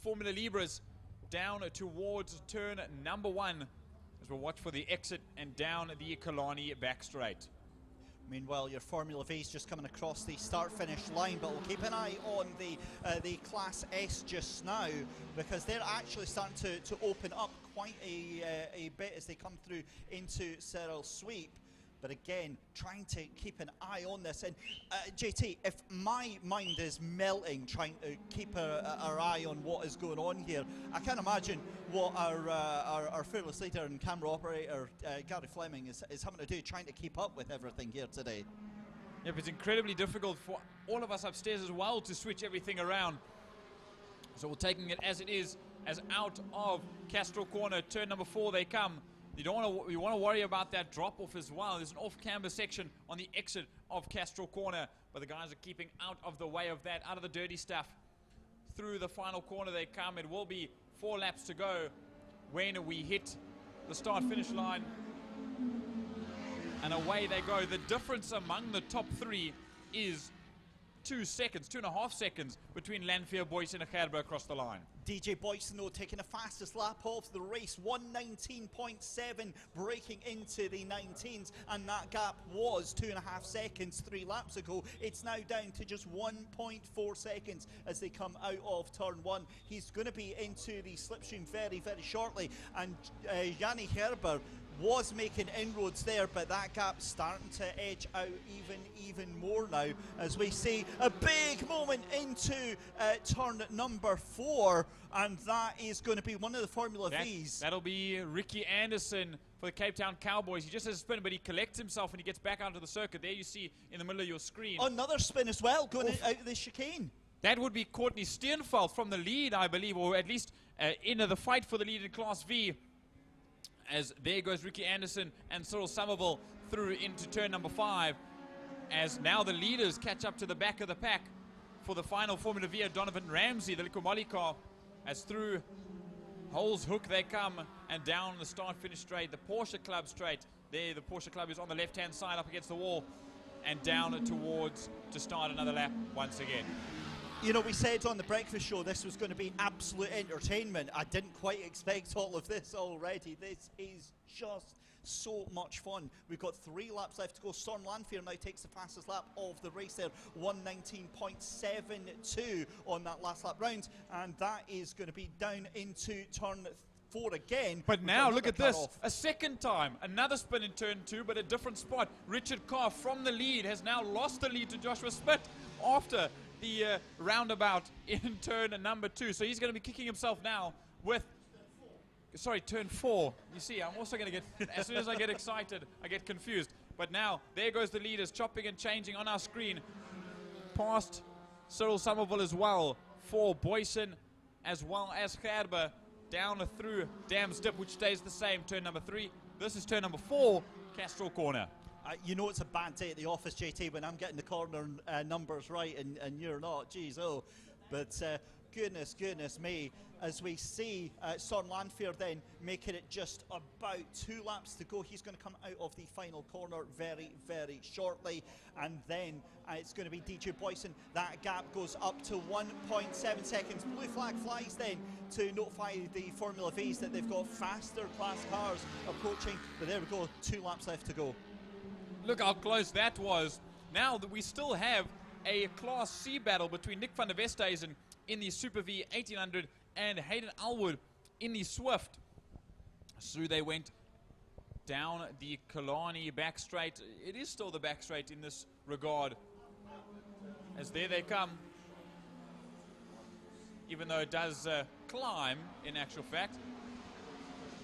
Formula Libras down towards turn number 1 as we'll watch for the exit and down the Killarney back straight. Meanwhile, your Formula V's just coming across the start-finish line, but we'll keep an eye on the Class S just now, because they're actually starting to open up quite a bit as they come through into Sorrel Sweep. But again, trying to keep an eye on this. And JT, if my mind is melting trying to keep our eye on what is going on here, I can't imagine what our fearless leader and camera operator, Gary Fleming, is having to do, trying to keep up with everything here today. Yep, it's incredibly difficult for all of us upstairs as well to switch everything around. So we're taking it as it is, as out of Castrol Corner, turn number 4 they come. We want to worry about that drop-off as well. There's an off-camber section on the exit of Castrol Corner, but the guys are keeping out of the way of that, out of the dirty stuff. Through the final corner they come. It will be 4 laps to go when we hit the start-finish line. And away they go. The difference among the top 3 is 2.5 seconds between Lanfear, Boyce and Gerber across the line. DJ Boyce, though, taking the fastest lap of the race, 1:19.7, breaking into the 19s, and that gap was 2.5 seconds 3 laps ago. It's now down to just 1.4 seconds as they come out of turn 1. He's going to be into the slipstream very, very shortly, and Yanni Gerber was making inroads there, but that gap's starting to edge out even more now, as we see a big moment into turn number 4, and that is going to be one of the Formula V's. That'll be Ricky Anderson for the Cape Town Cowboys. He just has a spin, but he collects himself and he gets back onto the circuit. There you see in the middle of your screen. Another spin as well, going out of the chicane. That would be Courtney Steenfeld from the lead, I believe, or at least in the fight for the lead in Class V. As there goes Ricky Anderson and Cyril Somerville through into turn number 5, as now the leaders catch up to the back of the pack for the final Formula V. Donovan Ramsey, the Likumali car, as through Holes Hook they come, and down the start-finish straight, the Porsche Club straight. There, the Porsche Club is on the left-hand side up against the wall, and down towards to start another lap once again. You know, we said on the breakfast show this was going to be absolute entertainment. I didn't quite expect all of this already. This is just so much fun. We've got 3 laps left to go. Storm Lanfear now takes the fastest lap of the race there, 1:19.72 on that last lap round, and that is going to be down into turn 4 again. But now look at this, a second time, another spin in turn 2, but a different spot. Richard Carr from the lead has now lost the lead to Joshua Smith after the roundabout in turn number 2. So he's going to be kicking himself now with, turn 4. You see, I'm also going to get, as soon as I get excited, I get confused. But now, there goes the leaders, chopping and changing on our screen. Past Cyril Somerville as well, for Boyson, as well as Gerber, down through Dam's Dip, which stays the same, turn number 3. This is turn number 4, Castrol Corner. You know it's a bad day at the office, JT, when I'm getting the corner numbers right and you're not. Jeez, oh. But goodness me, as we see Storm Lanfear then making it just about 2 laps to go. He's going to come out of the final corner very, very shortly. And then it's going to be DJ Boyson. That gap goes up to 1.7 seconds. Blue flag flies then to notify the Formula Vs that they've got faster class cars approaching. But there we go, 2 laps left to go. Look how close that was. Now that we still have a Class C battle between Nick van der Westhuizen in the Super V 1800 and Hayden Alwood in the Swift. So they went down the Killarney back straight. It is still the back straight in this regard, as there they come, even though it does climb in actual fact.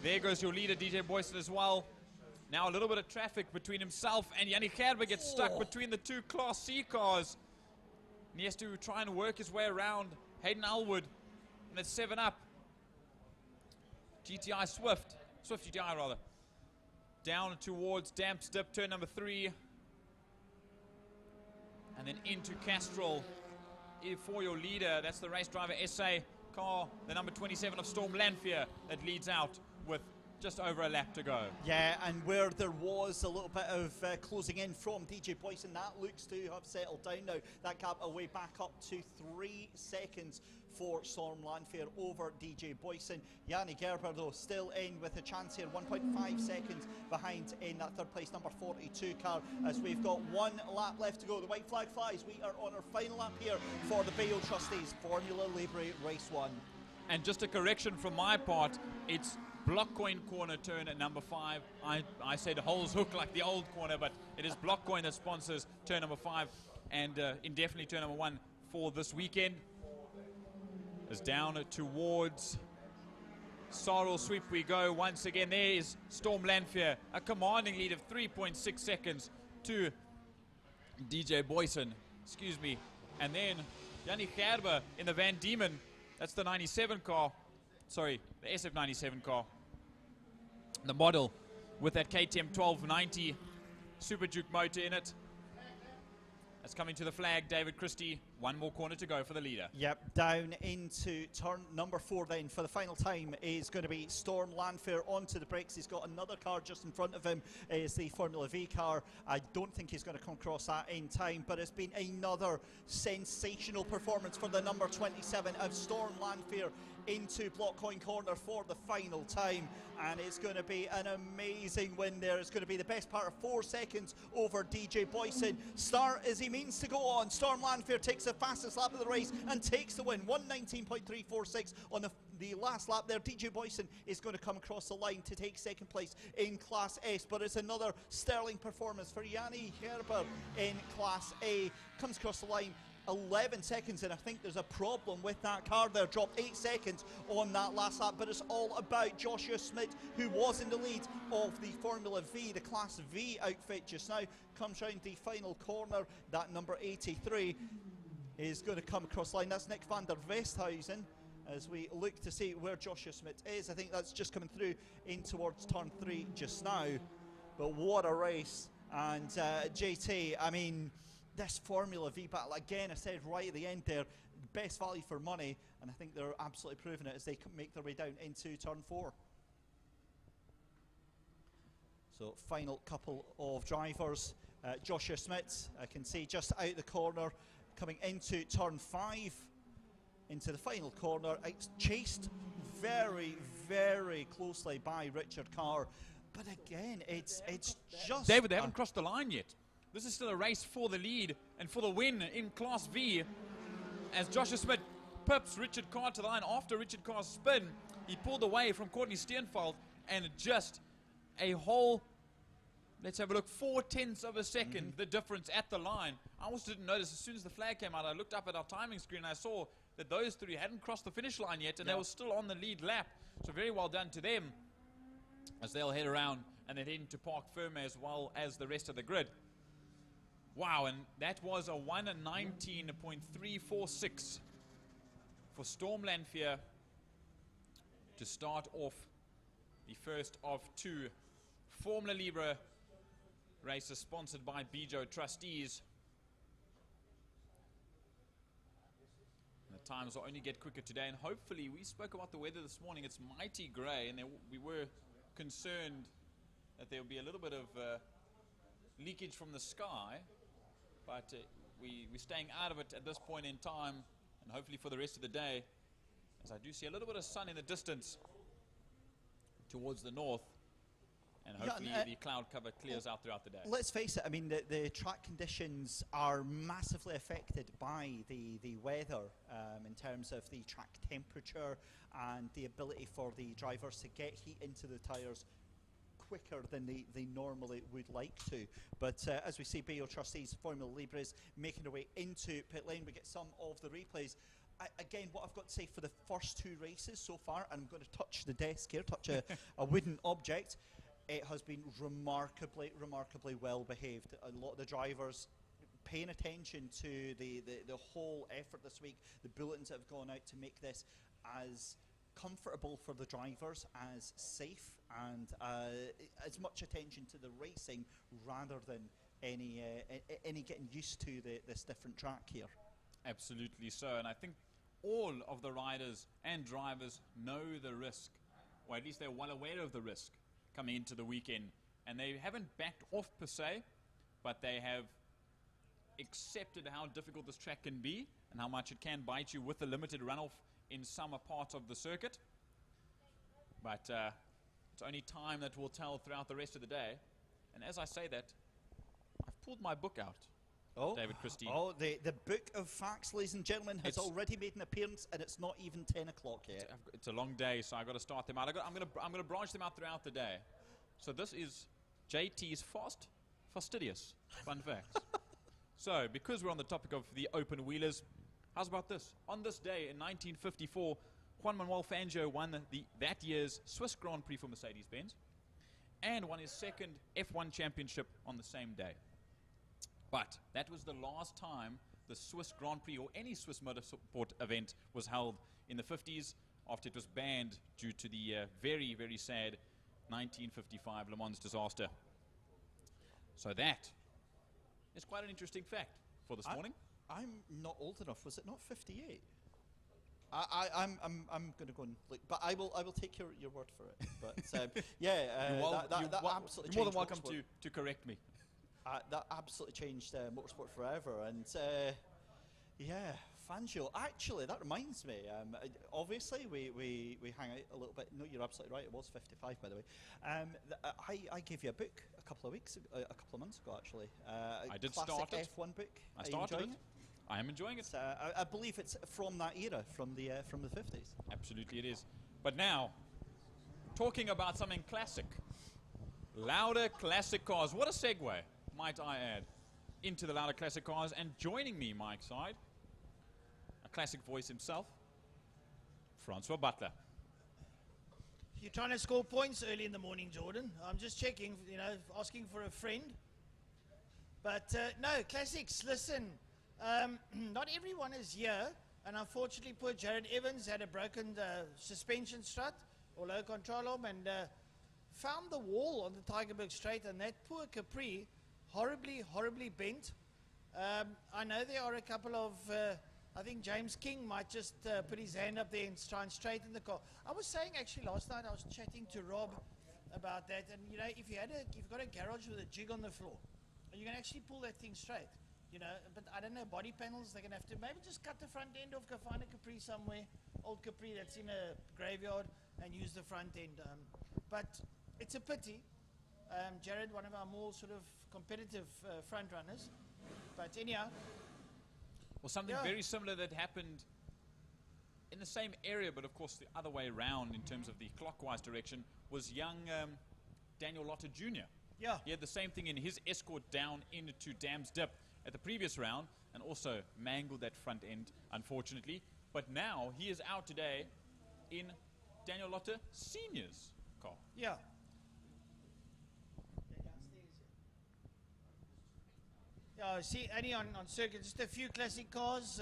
There goes your leader, DJ Boyson, as well. Now a little bit of traffic between himself and Yannick Gerber gets stuck between the 2 Class C cars. And he has to try and work his way around Hayden Alwood, and it's 7 up. GTI Swift GTI rather. Down towards Dam's Dip, turn number 3. And then into Castrol for your leader. That's the race driver SA car, the number 27 of Storm Lanfear, that leads out with just over a lap to go. Yeah, and where there was a little bit of closing in from DJ Boyson, that looks to have settled down now. That gap away back up to 3 seconds for Storm Lanfear over DJ Boyson. Yanni Gerber, though, still in with a chance here, 1.5 seconds behind in that 3rd place number 42 car, as we've got 1 lap left to go. The white flag flies. We are on our final lap here for the Bayo Trustees Formula Libre Race 1. And just a correction from my part, it's Block Coin Corner turn at number 5. I said Holes Hook like the old corner, but it is Block Coin that sponsors turn number 5 and indefinitely turn number 1 for this weekend. As down towards Sorrel Sweep we go once again. There is Storm Lanfear, a commanding lead of 3.6 seconds to DJ Boyson, excuse me. And then Yannick Gerber in the Van Diemen, that's the 97 car, sorry, the SF97 car. The model with that KTM 1290 Super Duke motor in it. That's coming to the flag, David Christie. 1 more corner to go for the leader. Yep, down into turn number 4 then for the final time is going to be Storm Lanfear onto the brakes. He's got another car just in front of him, is the Formula V car. I don't think he's going to come across that in time, but it's been another sensational performance for the number 27 of Storm Lanfear into Block Coin Corner for the final time, and it's going to be an amazing win there. It's going to be the best part of 4 seconds over DJ Boyson. Start as he means to go on. Storm Lanfear takes the fastest lap of the race and takes the win, 1:19.346 on the last lap there. DJ Boyson is going to come across the line to take 2nd place in Class S, but it's another sterling performance for Yanni Gerber in Class A. Comes across the line 11 seconds, and I think there's a problem with that car there. Dropped 8 seconds on that last lap, but it's all about Joshua Smith, who was in the lead of the Formula V, the Class V outfit just now. Comes round the final corner. That number 83 is going to come across the line. That's Nick van der Westhuizen, as we look to see where Joshua Smith is. I think that's just coming through in towards turn 3 just now. But what a race. And JT, I mean, this Formula V battle, again, I said right at the end there, best value for money, and I think they're absolutely proving it as they make their way down into turn 4. So final couple of drivers. Joshua Smith, I can see just out the corner, coming into turn 5, into the final corner. It's chased very, very closely by Richard Carr. But again, it's just... David, they haven't crossed the line yet. This is still a race for the lead and for the win in Class V, as Joshua Smith pips Richard Carr to the line after Richard Carr's spin. He pulled away from Courtney Steenfeld, and just a whole, let's have a look, 0.4 of a second, the difference at the line. I also didn't notice, as soon as the flag came out, I looked up at our timing screen and I saw that those 3 hadn't crossed the finish line yet, and they were still on the lead lap. So very well done to them, as they'll head around and then into Park Ferme as well as the rest of the grid. Wow, and that was a 1:19.346 for Storm Lanphier to start off the first of two Formula Libre races sponsored by Bijo Trustees. And the times will only get quicker today, and hopefully, we spoke about the weather this morning, it's mighty grey, and we were concerned that there would be a little bit of leakage from the sky, but we're staying out of it at this point in time, and hopefully for the rest of the day, as I do see a little bit of sun in the distance towards the north, and hopefully the cloud cover clears out throughout the day. Let's face it, I mean, the track conditions are massively affected by the weather in terms of the track temperature and the ability for the drivers to get heat into the tyres quicker than they normally would like to. But as we see, Bijo Trustees, Formula Libres making their way into pit lane. We get some of the replays. Again, what I've got to say for the first two races so far, and I'm going to touch the desk here, touch a wooden object, it has been remarkably well behaved. A lot of the drivers paying attention to the whole effort this week, the bulletins that have gone out to make this as comfortable for the drivers, as safe, and as much attention to the racing rather than any getting used to this different track here. Absolutely so, and I think all of the riders and drivers know the risk, or at least they're well aware of the risk coming into the weekend, and they haven't backed off per se, but they have accepted how difficult this track can be and how much it can bite you with the limited runoff in some parts of the circuit. But it's only time that will tell throughout the rest of the day. And as I say that, I've pulled my book out. David Christie. Oh, the book of facts, ladies and gentlemen, has already made an appearance, and it's not even 10 o'clock yet. It's a long day, so I've got to start them out. I'm going to branch them out throughout the day. So this is JT's fastidious fun facts. So, because we're on the topic of the open wheelers, how's about this? On this day in 1954, Juan Manuel Fangio won that year's Swiss Grand Prix for Mercedes-Benz and won his second F1 championship on the same day. But that was the last time the Swiss Grand Prix or any Swiss motorsport event was held in the 50s, after it was banned due to the very, very sad 1955 Le Mans disaster. So that is quite an interesting fact for this morning. I'm not old enough. Was it not 58? I'm going to go and look, but I will take your word for it. But yeah, that absolutely you're more than welcome to correct me. That absolutely changed motorsport forever, and yeah, Fangio. Actually, that reminds me. Obviously, we hang out a little bit. No, you're absolutely right. It was 55, by the way. I gave you a book a couple of months ago, actually. I did classic start it. F1 book. I started it. I am enjoying it. I believe it's from that era, from the 50s. Absolutely, it is. But now, talking about something classic, Lauda classic cars. What a segue, might I add, into the Lauda classic cars. And joining me, Mike's side, a classic voice himself, Francois Butler. You're trying to score points early in the morning, Jordan. I'm just checking, asking for a friend. But no, classics, listen, not everyone is here. And unfortunately, poor Jared Evans had a broken suspension strut or low control arm and found the wall on the Tygerberg Straight, and that poor Capri horribly bent. I know there are a couple of, I think James King might just put his hand up there and try and straighten the car. I was saying actually last night, I was chatting to Rob about that, and if you've got a garage with a jig on the floor, you can actually pull that thing straight. But I don't know, body panels, they're going to have to maybe just cut the front end off, go find a Capri somewhere, old Capri that's in a graveyard, and use the front end. But it's a pity. Jared, one of our more sort of competitive front runners. But anyhow. Well, something very similar that happened in the same area, but of course the other way around in terms of the clockwise direction, was young Daniel Lotter Jr. Yeah. He had the same thing in his Escort down into Dam's Dip at the previous round and also mangled that front end, unfortunately. But now he is out today in Daniel Lotter Sr.'s car. Yeah. Yeah, see, only on circuit, just a few classic cars.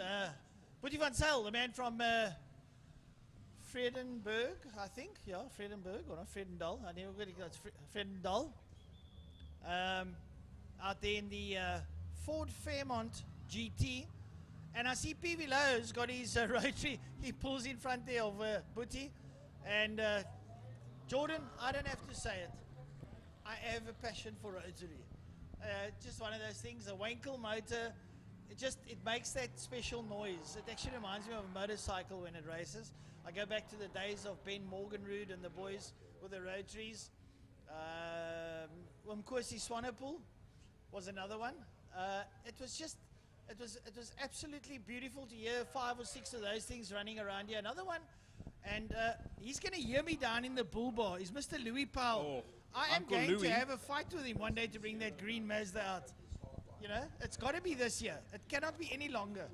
Boetie van Zyl, the man from Vredenburg, I think. Yeah, Vredenburg, or not Vredendal. I never got it, it's Vredendal. Out there in the Ford Fairmont GT. And I see PV Lowe's got his rotary. He pulls in front there of Boetie. And Jordan, I don't have to say it. I have a passion for rotary. Just one of those things, a Wankel motor, it makes that special noise. It actually reminds me of a motorcycle when it races. I go back to the days of Ben Morgenrud and the boys with the rotaries. Umkosi Swanepoel was another one. It was absolutely beautiful to hear 5 or 6 of those things running around here. Another one, and he's going to hear me down in the bull bar, is Mr. Louis Powell. Oh, I am Uncle going Louis. to have a fight with him one day to bring that green Mazda out. You know, it's got to be this year. It cannot be any longer.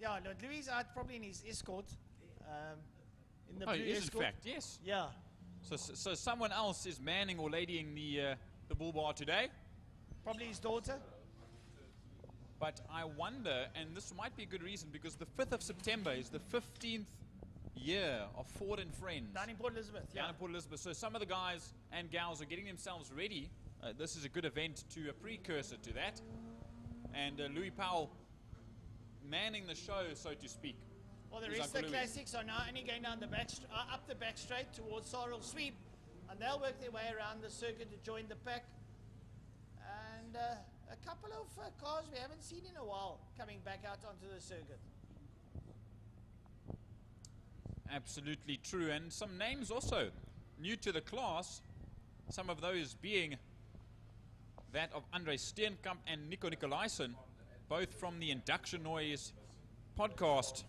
Yeah, no, Louis is out probably in his escort. In the Oh, blue he is escort. in fact, yes. Yeah. So someone else is manning or ladying the bull bar today. Probably his daughter. But I wonder, and this might be a good reason, because the 5th of September is the 15th year of Ford and Friends. Down in Port Elizabeth, yeah. Down in Port Elizabeth. So some of the guys and gals are getting themselves ready. This is a good event to a precursor to that. And Louis Powell manning the show, so to speak. Well, the He's rest of the Uncle Louis. classics are now only going down the up the back straight towards Sorrel Sweep. And they'll work their way around the circuit to join the pack. And a couple of cars we haven't seen in a while coming back out onto the circuit. Absolutely true. And some names also new to the class. Some of those being that of Andre Steenkamp and Nico Nicolaisen, both from the Induction Noise podcast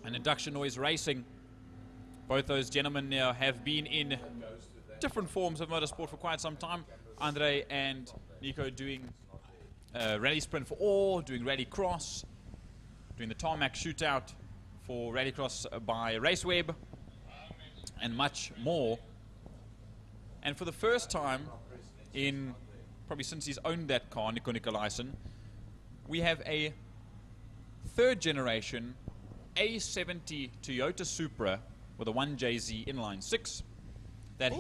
and Induction Noise Racing. Both those gentlemen now have been in different forms of motorsport for quite some time. Andre and Nico doing rally sprint for all, doing rally cross, doing the tarmac shootout for rallycross by Raceway, and much more. And for the first time in probably since he's owned that car, Nico Nicolaisen, we have a 3rd generation A70 Toyota Supra with a 1JZ inline 6 that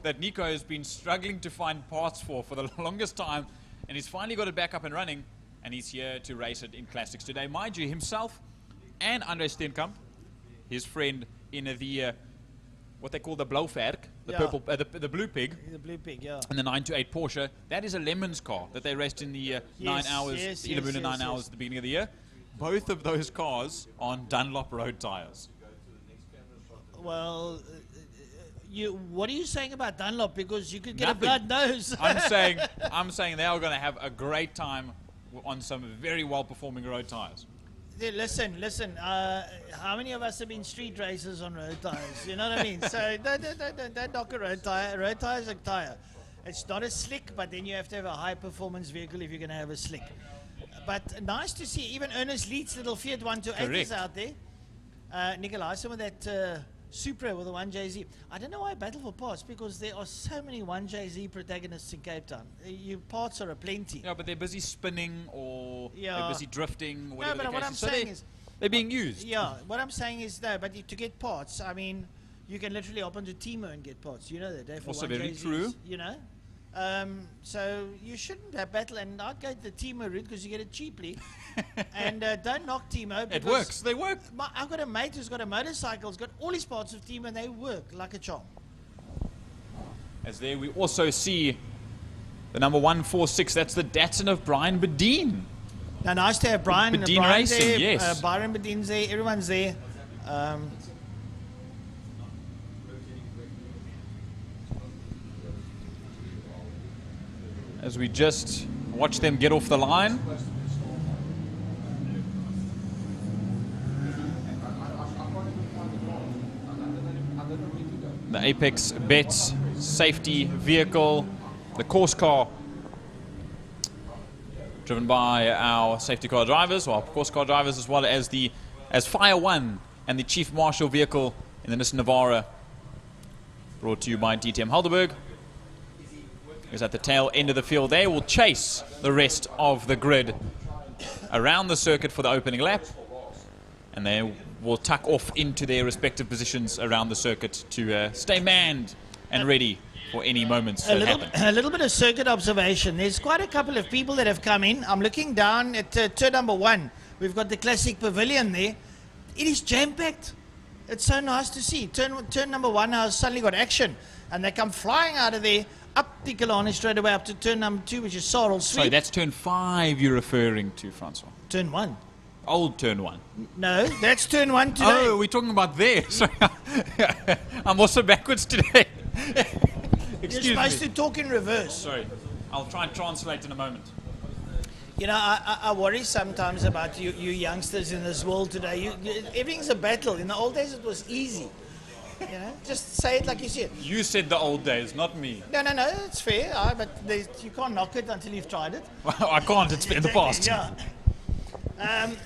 that Nico has been struggling to find parts for the longest time, and he's finally got it back up and running, and he's here to race it in classics today. Mind you, himself and Andre Steenkamp, his friend in the what they call the Blauwerk, the purple, the blue pig. The blue pig, yeah. And the 928 Porsche. That is a Lemons car that they raced in the 9 hours, the Illamuna 9 hours at the beginning of the year. Both of those cars on Dunlop road tires. Well, what are you saying about Dunlop? Because you could get Nothing. a blood nose. I'm saying they are going to have a great time on some very well-performing road tires. Listen. How many of us have been street racers on road tires? You know what I mean? So don't knock a road tire. A road tire is a tire. It's not a slick, but then you have to have a high-performance vehicle if you're going to have a slick. But nice to see even Ernest Leeds' little Fiat 128 is out there. Nicolaisen with that Supra with the 1JZ. I don't know why I battle for parts, because there are so many 1JZ protagonists in Cape Town. Your parts are aplenty. Yeah, but they're busy spinning or Yeah. they're busy drifting. Whatever No, but the what case I'm is. So saying is, they're being used. yeah, what I'm saying is no, but to get parts, I mean, you can literally hop onto Timo and get parts. You know that, for Also 1JZs, very true. You know, so you shouldn't have battle, and I'd go the Timo route because you get it cheaply. And don't knock Timo. It works. They work. I've got a mate who's got a motorcycle. He's got all his parts of Timo, and they work like a charm. As there we also see the number 146. That's the Datsun of Brian Bedeen. Now, nice to have Brian. Bedeen Brian's Racing, there, yes. Byron Bedeen's there. Everyone's there. As we just watch them get off the line. The Apex Bets safety vehicle, the course car, driven by our safety car drivers, or our course car drivers, as well as Fire One and the Chief Marshal vehicle in the Nissan Navara, brought to you by DTM Helderberg. is at the tail end of the field. They will chase the rest of the grid around the circuit for the opening lap, and they will tuck off into their respective positions around the circuit to stay manned and ready for any moments that happen. A little bit of circuit observation. There's quite a couple of people that have come in. I'm looking down at turn number 1. We've got the classic pavilion there. It is jam-packed. It's so nice to see. Turn number 1 now has suddenly got action, and they come flying out of there up the Killarney straight away up to turn number 2, which is Sarl Sweep. Sorry, that's turn 5 you're referring to, Francois. Turn 1. Old turn 1. No, that's turn 1 today. Oh, we're talking about there. Sorry. I'm also backwards today. You're supposed to talk in reverse. Sorry. I'll try and translate in a moment. You know, I worry sometimes about you youngsters in this world today. Everything's a battle. In the old days, it was easy. You know, just say it like you see it. You said the old days, not me. No, it's fair. But you can't knock it until you've tried it. Well, I can't. It's in the past. Yeah.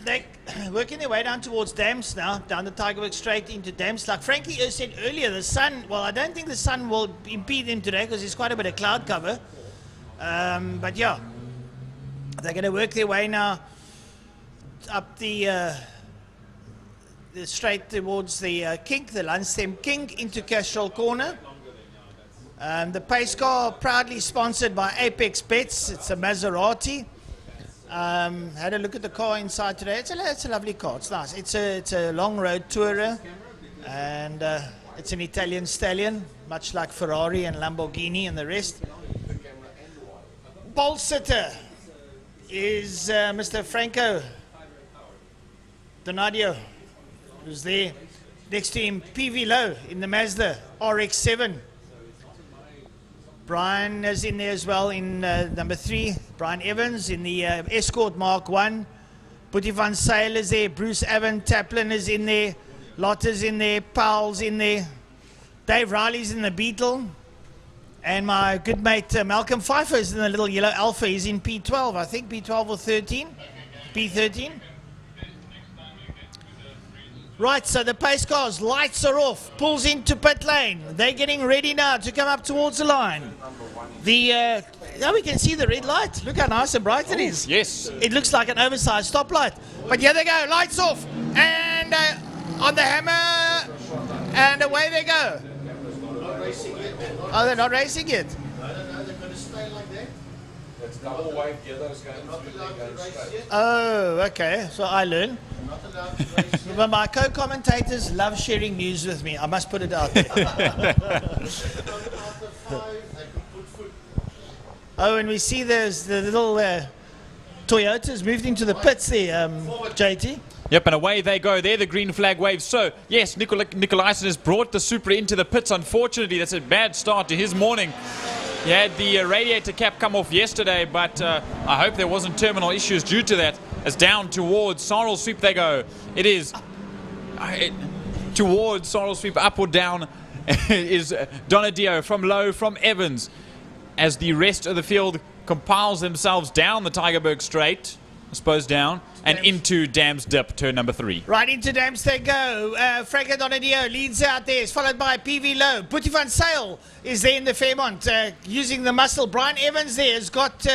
They're working their way down towards Dams now, down the Tigerberg straight into Dams. Like Frankie said earlier, the sun, well, I don't think the sun will impede them today because there's quite a bit of cloud cover. But yeah, they're going to work their way now up the straight towards the kink, the Landstem kink into Castrol Corner. The pace car proudly sponsored by Apex Bets. It's a Maserati. Had a look at the car inside today. It's a lovely car. It's nice. It's a long road tourer, and it's an Italian stallion, much like Ferrari and Lamborghini and the rest. Pole sitter is Mr. Franco Donadio, who's there. Next to him, PV Low in the Mazda RX-7. Brian is in there as well in number 3. Brian Evans in the Escort Mark 1. Boetie van Zyl is there. Bruce Evan Taplin is in there. Lotter's in there. Powell's in there. Dave Riley's in the Beetle. And my good mate Malcolm Pfeiffer is in the little yellow Alpha. He's in P12, I think. P12 or 13. P13. Right, so the pace cars, lights are off, pulls into pit lane. They're getting ready now to come up towards the line. Now we can see the red light. Look how nice and bright it is. Yes. It looks like an oversized stoplight. But here they go, lights off. And on the hammer, and away they go. Oh, they're not racing yet? No, they're going to stay like that. It's double wave gears going straight. Oh, okay, so I learn. But my co-commentators love sharing news with me. I must put it out there. Oh, and we see there's the little Toyotas moved into the pits there, JT. Yep, and away they go. They're the green flag waves. So, yes, Nicolaisen has brought the Supra into the pits. Unfortunately, that's a bad start to his morning. He had the radiator cap come off yesterday, but I hope there wasn't terminal issues due to that. As down towards Sarl Sweep they go. It is towards Sarl Sweep, up or down, is Donadio from Low, from Evans. As the rest of the field compiles themselves down the Tigerberg straight, I suppose down, and into Dams Dip, turn number 3. Right into Dams they go. Franco Donadio leads out there. It's followed by PV Low. Boetie van Zyl is there in the Fairmont using the muscle. Brian Evans there has got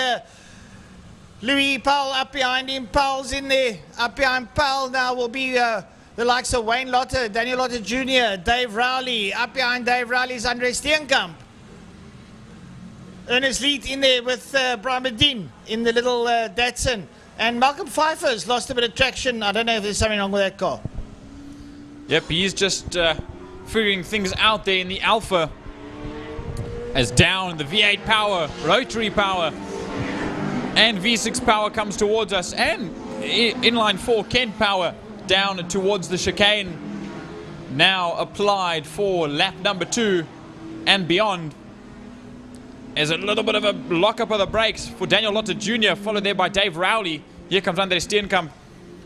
Louis Powell up behind him. Powell's in there. Up behind Powell now will be the likes of Wayne Lotter, Daniel Lotter Jr., Dave Rowley. Up behind Dave Rowley is Andre Steenkamp. Ernest Leet in there with Brian Medin in the little Datsun. And Malcolm Pfeiffer's lost a bit of traction. I don't know if there's something wrong with that car. Yep, he's just figuring things out there in the Alpha. As down the V8 power, rotary power, and V6 power comes towards us. And inline 4 Kent power down towards the chicane. Now applied for lap number 2 and beyond. There's a little bit of a lock-up of the brakes for Daniel Lotter Jr., followed there by Dave Rowley. Here comes Andre Steenkamp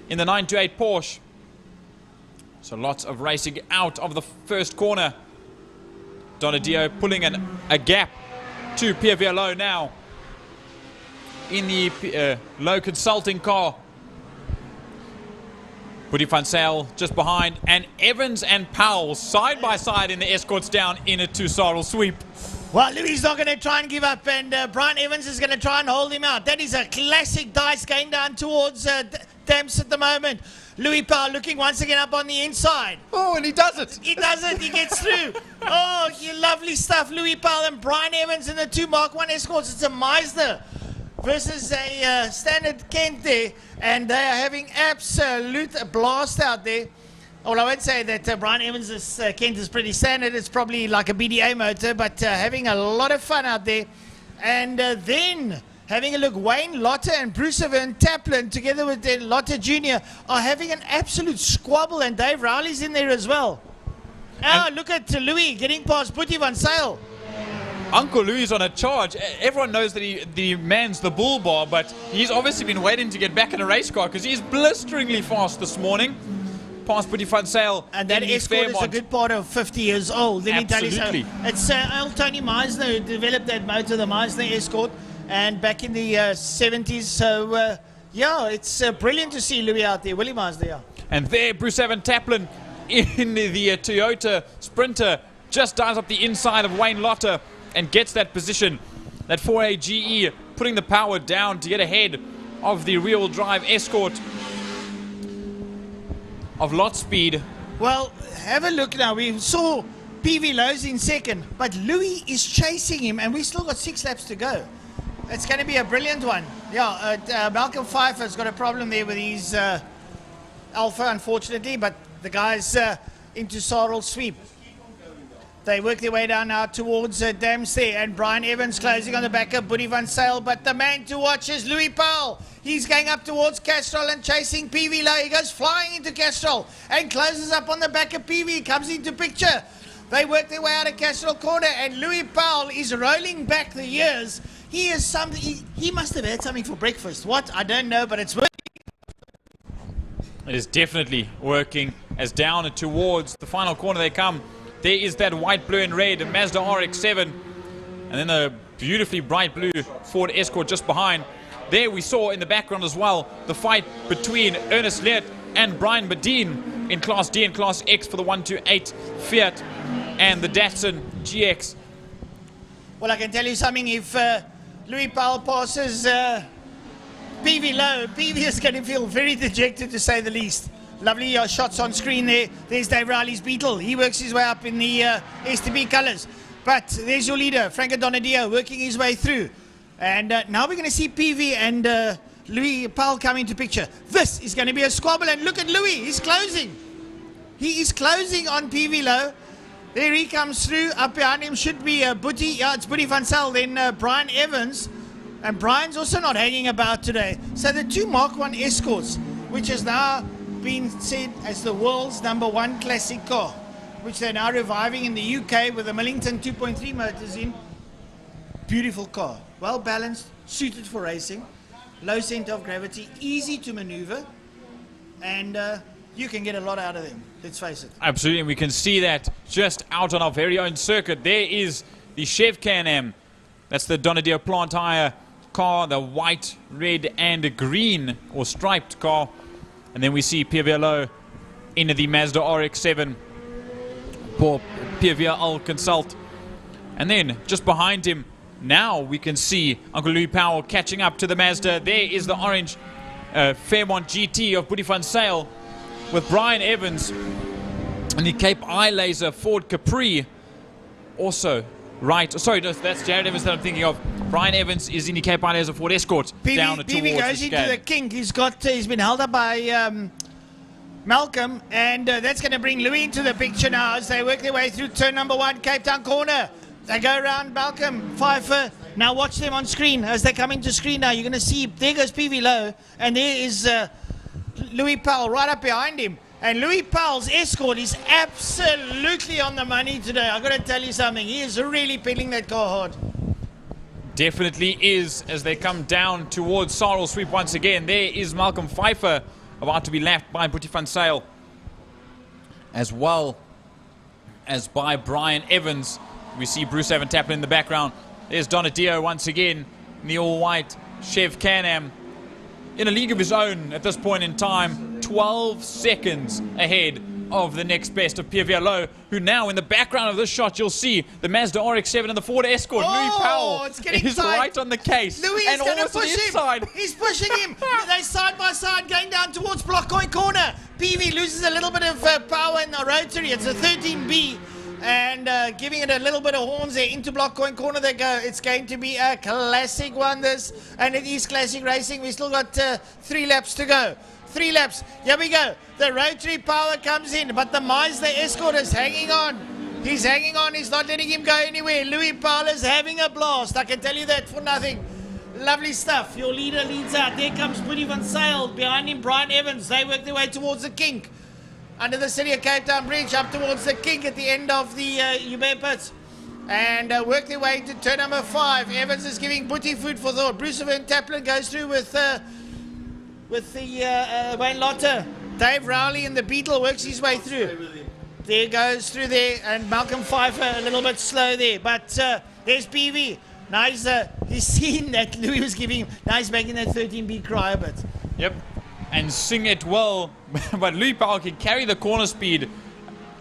in the 928 Porsche. So lots of racing out of the first corner. Donadio pulling a gap to Pierre Low now in the Low Consulting car. Boetie van Zyl just behind, and Evans and Powell side by side in the escorts down in a Sarl Sweep. Well, Louis not going to try and give up, and Brian Evans is going to try and hold him out. That is a classic dice going down towards Damps at the moment. Louis Powell looking once again up on the inside. Oh, and he does it. He does it. He gets through. Oh, you lovely stuff. Louis Powell and Brian Evans in the 2 Mark 1 escorts. It's a Meisner versus a standard Kent there, and they are having absolute blast out there. Well, I would say that Brian Evans' Kent is pretty standard. It's probably like a BDA motor, but having a lot of fun out there. And then having a look, Wayne Lotte and Bruce Van Taplin, together with Lotte Jr., are having an absolute squabble, and Dave Rowley's in there as well. Ah, look at Louis getting past Boetie van Zyl. Uncle Louis on a charge. Everyone knows that he mans the bull bar, but he's obviously been waiting to get back in a race car because he's blisteringly fast this morning. Past Boetie van Zyl. And that escort is a good part of 50 years old, let me tell you so. It's old Tony Meisner who developed that motor, the Meisner Escort, and back in the 70s. So, yeah, it's brilliant to see Louis out there, Willie Meisner, yeah. And there, Bruce Van Taplin in the Toyota Sprinter just dives up the inside of Wayne Lotte and gets that position. That 4A GE putting the power down to get ahead of the rear-wheel drive Escort of lot speed. Well, have a look now. We saw PV Lowe's in second, but Louis is chasing him, and we still got 6 laps to go. It's going to be a brilliant one. Yeah, Malcolm Pfeiffer's got a problem there with his Alpha, unfortunately, but the guys into Sarl sweep. They work their way down now towards Dams there, and Brian Evans closing on the back of Boetie van Zyl, but the man to watch is Louis Powell. He's going up towards Castrol and chasing PV Lowe. He goes flying into Castrol and closes up on the back of PV, comes into picture. They work their way out of Castrol corner, and Louis Powell is rolling back the years. He is something. He must have had something for breakfast. What? I don't know, but it's working. It is definitely working as down towards the final corner they come. There is that white, blue and red Mazda RX-7, and then a beautifully bright blue Ford Escort just behind. There we saw in the background as well the fight between Ernest Leert and Brian Badin in Class D and Class X for the 128 Fiat and the Datsun GX. Well, I can tell you something. If Louis Powell passes PV Lowe, PV is going to feel very dejected, to say the least. Lovely shots on screen there. There's Dave Riley's Beetle. He works his way up in the STB colours. But there's your leader, Franco Donadio, working his way through. And now we're going to see PV and Louis Powell come into picture. This is going to be a squabble. And look at Louis. He's closing. He is closing on PV Lowe. There he comes through. Up behind him should be Boetie. Yeah, it's Boetie van Zyl. Then Brian Evans. And Brian's also not hanging about today. So the 2 Mark 1 Escorts, which has now been said as the world's #1 classic car, which they're now reviving in the UK with the Millington 2.3 motors in. Beautiful car, well balanced, suited for racing, low center of gravity, easy to maneuver, and you can get a lot out of them, let's face it. Absolutely, and we can see that just out on our very own circuit. There is the Chev Can-Am. That's the Donadio plant hire car, the white, red and green or striped car. And then we see Pierre Lowe into the Mazda RX-7 for Pierre Al Consult. And then just behind him, now we can see Uncle Louis Powell catching up to the Mazda. There is the orange Fairmont GT of Boetie van Zyl with Brian Evans and the Cape Eye Laser Ford Capri. Also, right, sorry, that's Jared Evans that I'm thinking of. Brian Evans is in the Cape Eye Laser Ford Escort down towards PV goes the into the kink. He's been held up by Malcolm, and that's going to bring Louis into the picture now as they work their way through turn #1, Cape Town corner. They go around Malcolm, Pfeiffer. Now watch them on screen as they come into screen now. You're going to see, there goes PV Lowe, and there is Louis Powell right up behind him. And Louis Powell's Escort is absolutely on the money today. I've got to tell you something. He is really pedaling that car hard. Definitely is, as they come down towards Sarl Sweep once again. There is Malcolm Pfeiffer about to be lapped by Boetie van Zyl, as well as by Brian Evans. We see Bruce Van Taplin in the background. There's Donadio once again in the all-white Chev Can-Am in a league of his own at this point in time. 12 seconds ahead of the next best of Pierre Lowe, who now in the background of this shot you'll see the Mazda RX-7 and the Ford Escort. Louis Powell it's getting is tight. right on the case. Louis and is going to almost on the push him. inside. He's pushing him. They're side by side going down towards Block Coin Corner. PV loses a little bit of power in the rotary. It's a 13B. And giving it a little bit of horns there into Block Coin Corner they go. It's going to be a classic one, this. And it is classic racing. We've still got 3 laps to go. 3 laps. Here we go. The rotary power comes in, but the Mazda Escort is hanging on. He's hanging on. He's not letting him go anywhere. Louis Powell is having a blast. I can tell you that for nothing. Lovely stuff. Your leader leads out. There comes Boetie van Sail. Behind him, Brian Evans. They work their way towards the kink. Under the City of Cape Town Bridge, up towards the kink at the end of the Uber pits. And work their way into turn number 5. Evans is giving Boetie food for thought. Bruce Van Taplin goes through with the Wayne Lotter. Dave Rowley and the Beetle works his way through. There goes through there, and Malcolm Pfeiffer a little bit slow there. But there's PV. Now he's seen that Louis was giving him. Now he's making that 13B cry a bit. Yep, and sing it well. But Louis Powell can carry the corner speed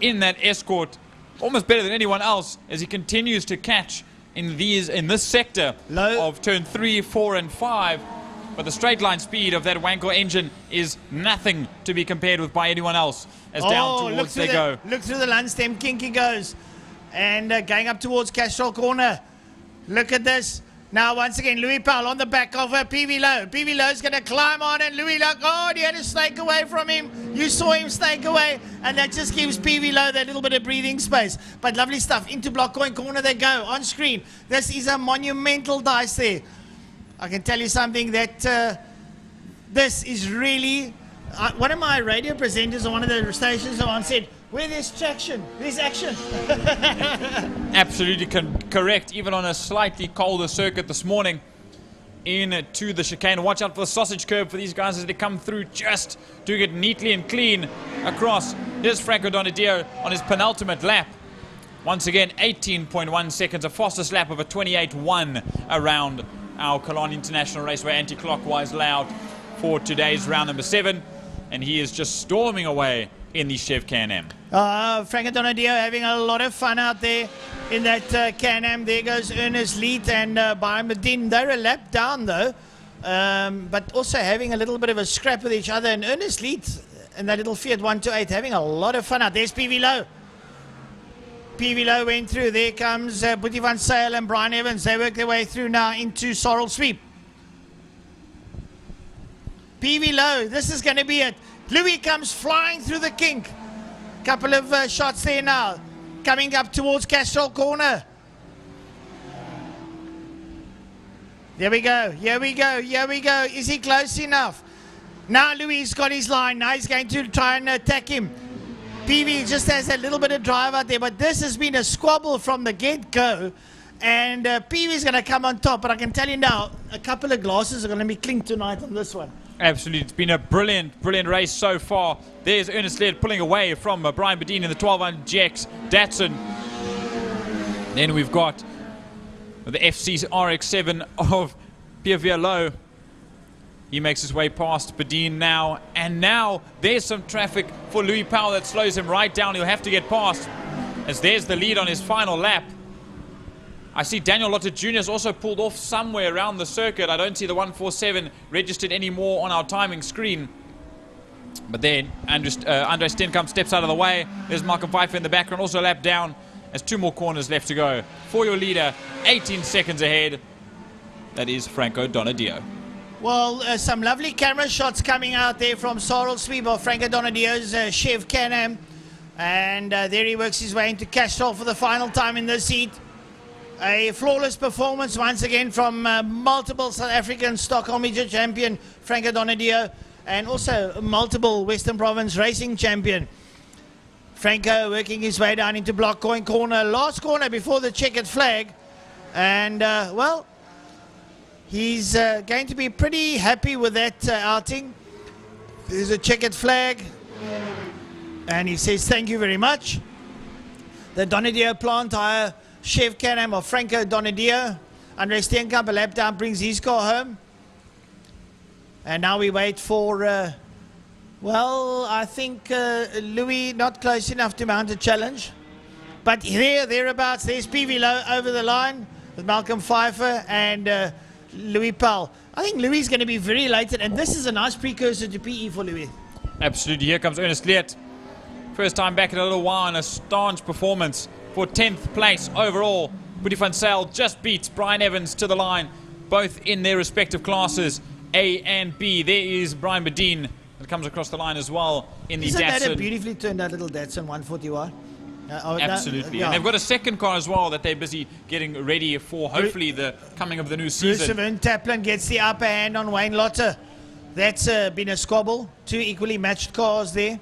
in that Escort almost better than anyone else as he continues to catch in this sector of turn 3, 4, and 5. But the straight line speed of that Wankel engine is nothing to be compared with by anyone else as down towards they go. Look through the Lundstem kink he goes. And going up towards Castrol Corner. Look at this. Now once again Louis Powell on the back of PV Lowe. PV Lowe's going to climb on and Louis Lowe, he had to snake away from him. You saw him snake away and that just gives PV Lowe that little bit of breathing space. But lovely stuff. Into Block Coin Corner they go on screen. This is a monumental dice there. I can tell you something that this is really... one of my radio presenters on one of the stations once said, where there's traction, there's action. Absolutely correct, even on a slightly colder circuit this morning into the chicane. Watch out for the sausage curve for these guys as they come through, just doing it neatly and clean across. Here's Franco Donadio on his penultimate lap. Once again, 18.1 seconds, a fastest lap of a 28.1 around our Killarney International Raceway anti-clockwise layout for today's round number 7. And he is just storming away in the Chev Can-Am. Franco Donadio having a lot of fun out there in that Can-Am. There goes Ernest Leet and Brian Medin. They're a lap down though, but also having a little bit of a scrap with each other. And Ernest Leet and that little Fiat 128 having a lot of fun out. There's PV Lowe. PV Lowe went through. There comes Boetie van Sail and Brian Evans. They work their way through now into Sorrel Sweep. PV Lowe, this is going to be it. Louis comes flying through the kink. Couple of shots there now. Coming up towards Castrol Corner. There we go. Here we go. Here we go. Is he close enough? Now Louis got his line. Now he's going to try and attack him. PV just has a little bit of drive out there, but this has been a squabble from the get-go. And PV is going to come on top, but I can tell you now, a couple of glasses are going to be clinked tonight on this one. Absolutely, it's been a brilliant race so far. There's Ernest Leet pulling away from Brian Bedeen in the 1200 GX Datsun. Then we've got the FC RX-7 of Pierre Lowe. He makes his way past Bedeen now, and now there's some traffic for Louis Powell that slows him right down. He'll have to get past, as there's the lead on his final lap. I see Daniel Lotter Jr. has also pulled off somewhere around the circuit. I don't see the 147 registered anymore on our timing screen. But then Andre Stenkamp steps out of the way. There's Malcolm Pfeiffer in the background, also a lap down. There's 2 more corners left to go. For your leader, 18 seconds ahead. That is Franco Donadio. Well, some lovely camera shots coming out there from Sorrel Sweep of Franco Donadio's Chev Can-Am. And there he works his way into Castrol for the final time in this heat. A flawless performance once again from multiple South African Stockholm Major champion Franco Donadio, and also multiple Western Province racing champion. Franco working his way down into Block Coin Corner, last corner before the checkered flag. And, well, he's going to be pretty happy with that outing. There's a checkered flag, and he says thank you very much. The Donadio plant hire Chev Can-Am of Franco Donadio. Andre Steenkamp, a lap down, brings his car home. And now we wait for Well, I think Louis not close enough to mount a challenge. But thereabouts, there's PV Low over the line with Malcolm Pfeiffer and Louis Powell. I think Louis is going to be very elated, and this is a nice precursor to PE for Louis. Absolutely. Here comes Ernest Leert. First time back in a little while, and a staunch performance for 10th place overall. Woody van Zyl just beats Brian Evans to the line, both in their respective classes, A and B. There is Brian Bedeen that comes across the line as well in the Datsun. Isn't that a beautifully turned out little Datsun 140Y? Absolutely. Yeah. And they've got a second car as well that they're busy getting ready for, hopefully, the coming of the new season. Bruce Taplin gets the upper hand on Wayne Lotter. That's been a squabble. Two equally matched cars there.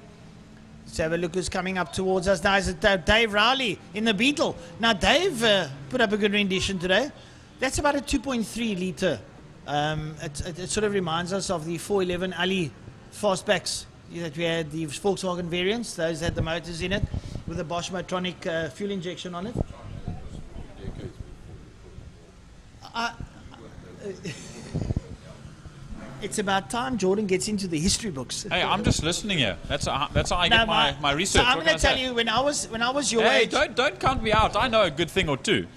Let's have a look who's coming up towards us now. Is it Dave Rowley in the Beetle? Now, Dave put up a good rendition today. That's about a 2.3 litre. It sort of reminds us of the 411 Ali fastbacks that we had, the Volkswagen variants. Those had the motors in it with a Bosch Motronic fuel injection on it. It's about time Jordan gets into the history books. Hey, I'm just listening here. That's how I get my research. So I'm going to tell you, when I was your age... Hey, don't count me out. I know a good thing or two.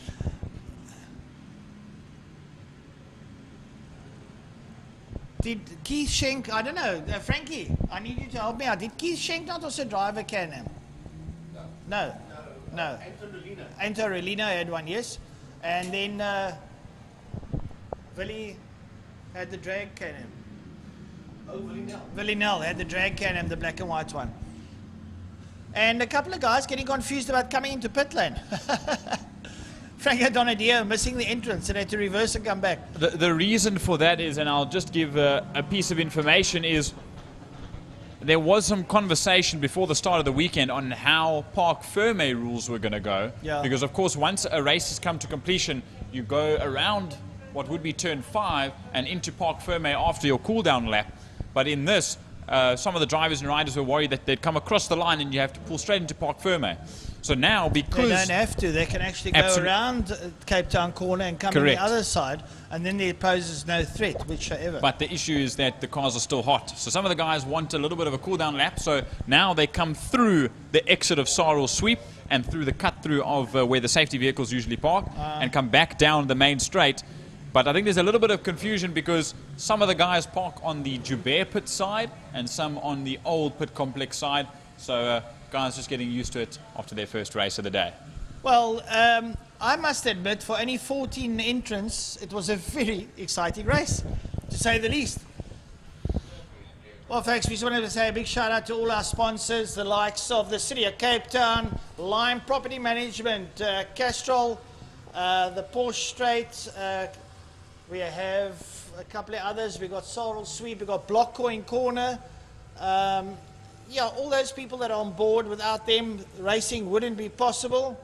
Did Keith Schenk, I don't know, Frankie, I need you to help me out. Did Keith Schenk not also drive a Can-Am? No. Anto Relino had one, yes. And then Willie had the drag Can-Am. Oh, Willie Nell had the drag Can-Am, the black and white one. And a couple of guys getting confused about coming into pit lane. Franco Donadio missing the entrance and had to reverse and come back. The reason for that is, and I'll just give a piece of information, is there was some conversation before the start of the weekend on how Parc Fermé rules were going to go. Yeah. Because, of course, once a race has come to completion, you go around what would be turn 5 and into Parc Fermé after your cool-down lap. But in this, some of the drivers and riders were worried that they'd come across the line and you have to pull straight into Parc Fermé. So now, because... They don't have to. They can actually go around Cape Town corner and come in the other side, and then there poses no threat whatsoever. But the issue is that the cars are still hot. So some of the guys want a little bit of a cool-down lap, so now they come through the exit of Sarl Sweep and through the cut-through of where the safety vehicles usually park and come back down the main straight. But I think there's a little bit of confusion because some of the guys park on the Joubert pit side and some on the old pit complex side. So guys just getting used to it after their first race of the day. Well, I must admit, for only 14 entrants, it was a very exciting race, to say the least. Well, folks, we just wanted to say a big shout out to all our sponsors, the likes of the City of Cape Town, Lime Property Management, Castrol, the Porsche Strait. We have a couple of others. We've got Sorrel Sweep, we've got Block Coin Corner. Yeah, all those people that are on board, without them, racing wouldn't be possible.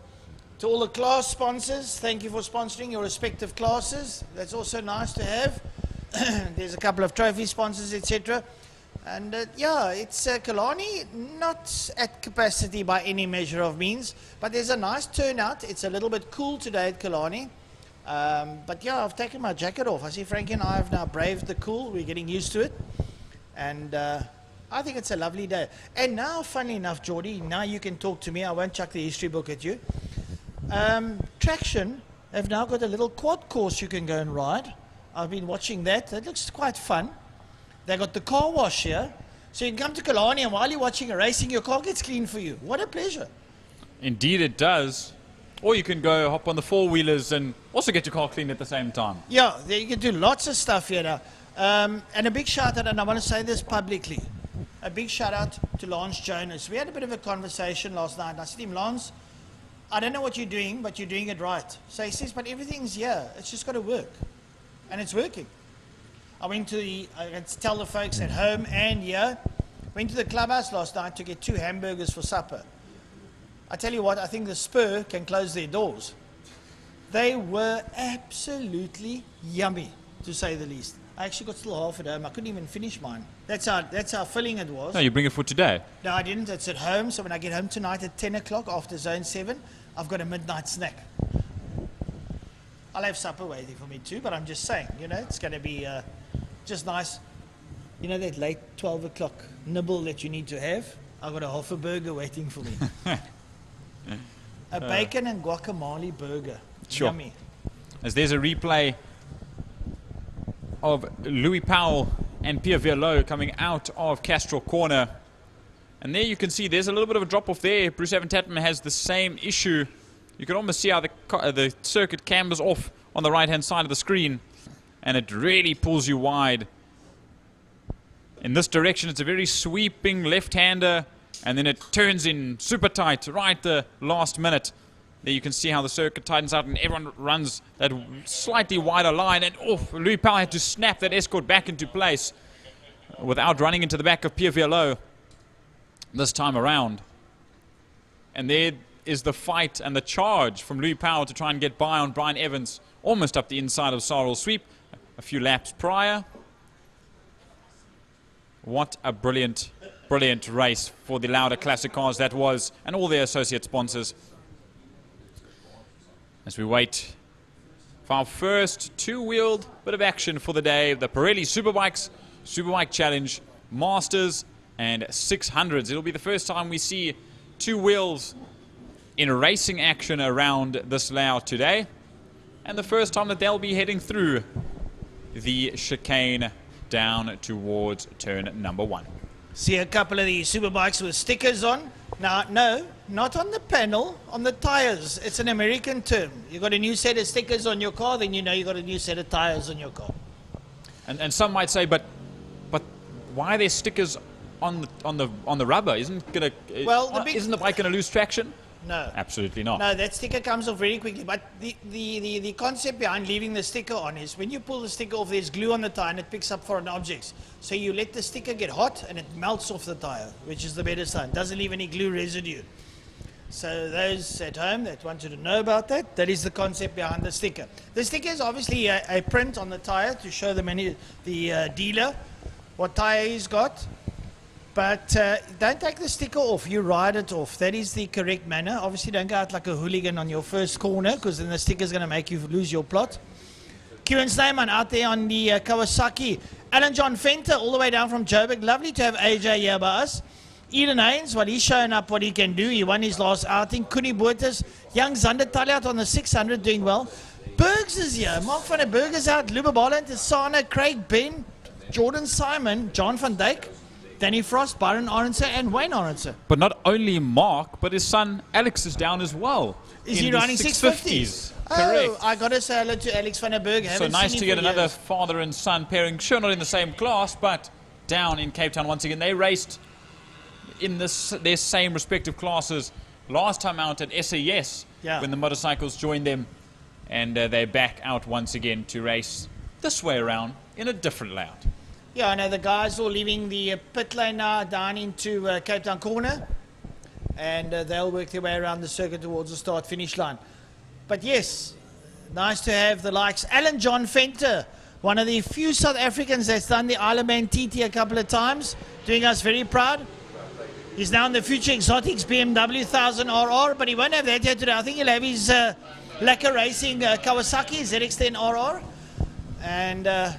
To all the class sponsors, thank you for sponsoring your respective classes. That's also nice to have. There's a couple of trophy sponsors, etc. And yeah, it's Killarney, not at capacity by any measure of means, but there's a nice turnout. It's a little bit cool today at Killarney. But yeah, I've taken my jacket off. I see Frankie and I have now braved the cool. We're getting used to it. And I think it's a lovely day. And now, funnily enough, Geordie, now you can talk to me. I won't chuck the history book at you. Traction have now got a little quad course you can go and ride. I've been watching that. That looks quite fun. They got the car wash here. So you can come to Killarney and while you're watching a racing, your car gets cleaned for you. What a pleasure. Indeed it does. Or you can go hop on the four-wheelers and also get your car cleaned at the same time. Yeah, you can do lots of stuff here now. And a big shout out, and I want to say this publicly, a big shout out to Lance Jonas. We had a bit of a conversation last night. I said to him, Lance, I don't know what you're doing, but you're doing it right. So he says, but everything's here. It's just got to work. And it's working. I went to I can tell the folks at home and here, went to the clubhouse last night to get 2 hamburgers for supper. I tell you what, I think the Spur can close their doors. They were absolutely yummy, to say the least. I actually got still half at home. I couldn't even finish mine. That's how filling it was. No, you bring it for today? No, I didn't. It's at home. So when I get home tonight at 10 o'clock after Zone 7, I've got a midnight snack. I'll have supper waiting for me too, but I'm just saying, you know, it's going to be just nice. You know that late 12 o'clock nibble that you need to have? I've got a half a burger waiting for me. A bacon and guacamole burger. Sure. Yummy. As there's a replay of Louis Powell and Pierre Verlot coming out of Castrol Corner. And there you can see there's a little bit of a drop off there. Bruce Evan Tatman has the same issue. You can almost see how the circuit cambers off on the right hand side of the screen. And it really pulls you wide. In this direction, it's a very sweeping left-hander, and then it turns in super tight right the last minute. There you can see how the circuit tightens out and everyone runs that slightly wider line, and Louis Powell had to snap that escort back into place without running into the back of Pierre Verlot this time around. And there is the fight and the charge from Louis Powell to try and get by on Brian Evans, almost up the inside of Sarel's sweep a few laps prior. What a brilliant, brilliant race for the Lauda Classic cars that was, and all their associate sponsors. As we wait for our first two-wheeled bit of action for the day, the Pirelli Superbikes, Superbike Challenge, Masters and 600s. It'll be the first time we see two wheels in racing action around this layout today, and the first time that they'll be heading through the chicane down towards turn number 1. See a couple of these Superbikes with stickers on. Now, no, not on the panel, on the tires. It's an American term. You got a new set of stickers on your car, then you know you got a new set of tires on your car. And some might say, but why are there stickers on the rubber? Isn't the bike going to lose traction? No. Absolutely not. No, that sticker comes off very quickly. But the concept behind leaving the sticker on is when you pull the sticker off, there's glue on the tire and it picks up foreign objects. So you let the sticker get hot and it melts off the tire, which is the better sign. Doesn't leave any glue residue. So those at home that wanted to know about that, that is the concept behind the sticker. The sticker is obviously a print on the tire to show the dealer what tire he's got. But don't take the sticker off, you ride it off. That is the correct manner. Obviously don't go out like a hooligan on your first corner, because then the sticker is going to make you lose your plot. Kieran Snyman out there on the Kawasaki. Alan John Fenter all the way down from Joburg. Lovely to have AJ here by us. Eden Haynes, well, he's showing up what he can do. He won his last outing. Kuni Boertes, young Zandertal out on the 600 doing well. Bergs is here. Mark van der Berg is out. Luba Baland, Tisana, Craig Ben, Jordan Simon, John van Dijk, Danny Frost, Byron Arendse, and Wayne Arendse. But not only Mark, but his son Alex is down as well. Is he running 650s? Correct. Oh, I got to say hello to Alex van der Berg. So nice to get another father and son pairing. Sure, not in the same class, but down in Cape Town once again. They raced in their same respective classes last time out at SAS when the motorcycles joined them. And they're back out once again to race this way around in a different layout. Yeah, I know the guys are leaving the pit lane now down into Cape Town Corner, and they'll work their way around the circuit towards the start-finish line. But yes, nice to have the likes. Alan John Fenter, one of the few South Africans that's done the Isle of Man TT a couple of times, doing us very proud. He's now in the Future Exotics BMW 1000RR, but he won't have that yet today. I think he'll have his Lacquer Racing Kawasaki ZX-10 RR. And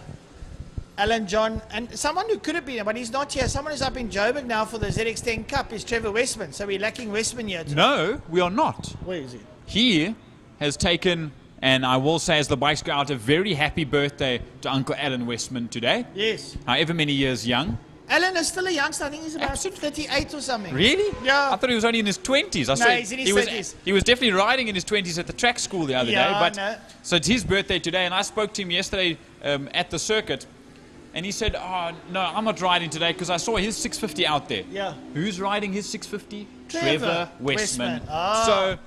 Alan John, and someone who could have been, but he's not here. Someone is up in Joburg now for the ZX-10 Cup is Trevor Westman. So we're lacking Westman here today. No, we are not. Where is he? He has taken, and I will say as the bikes go out, a very happy birthday to Uncle Alan Westman today. Yes. However many years young. Alan is still a youngster. I think he's about 38 or something. Really? Yeah. I thought he was only in his 20s. He's in his 30s. He was definitely riding in his 20s at the track school the other day. But so it's his birthday today, and I spoke to him yesterday at the circuit. And he said, oh, no, I'm not riding today because I saw his 650 out there. Yeah. Who's riding his 650? Trevor Westman. Oh, so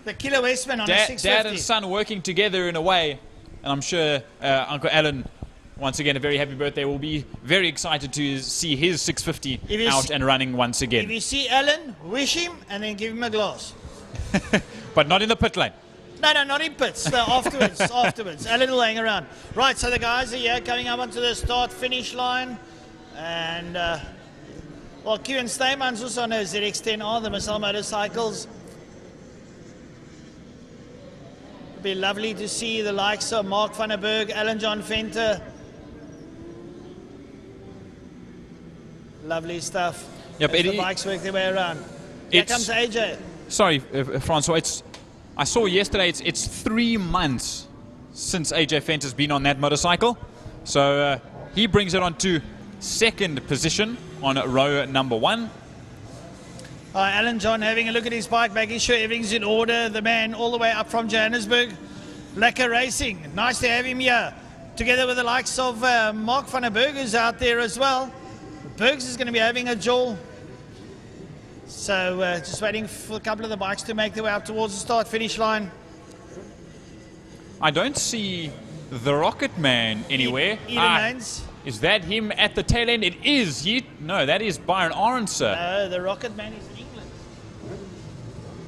the killer Westman on a 650. Dad and son working together in a way. And I'm sure Uncle Alan, once again, a very happy birthday, will be very excited to see his 650 out and running once again. If you see Alan, wish him and then give him a glass. But not in the pit lane. No, not in pits. No, afterwards. Alan will hang around. Right, so the guys are here coming up onto the start-finish line. And, well, Kieran Steyman's also on his ZX-10R, the Missile motorcycles. It'd be lovely to see the likes of Mark van der Berg, Alan John Venter. Lovely stuff. Yep, As the bikes work their way around. Here comes AJ. Sorry, Francois. I saw yesterday. It's 3 months since AJ Fent has been on that motorcycle, so he brings it on to 2nd position on row number 1. Alan John having a look at his bike, making sure everything's in order. The man all the way up from Johannesburg. Lekker Racing. Nice to have him here, together with the likes of Mark van der Berg, who's out there as well. Bergs is going to be having a jaw. So just waiting for a couple of the bikes to make their way up towards the start-finish line. I don't see the Rocket Man anywhere. Eden Haynes. Is that him at the tail end? It is. No, that is Byron Aronson. No, the Rocket Man is England.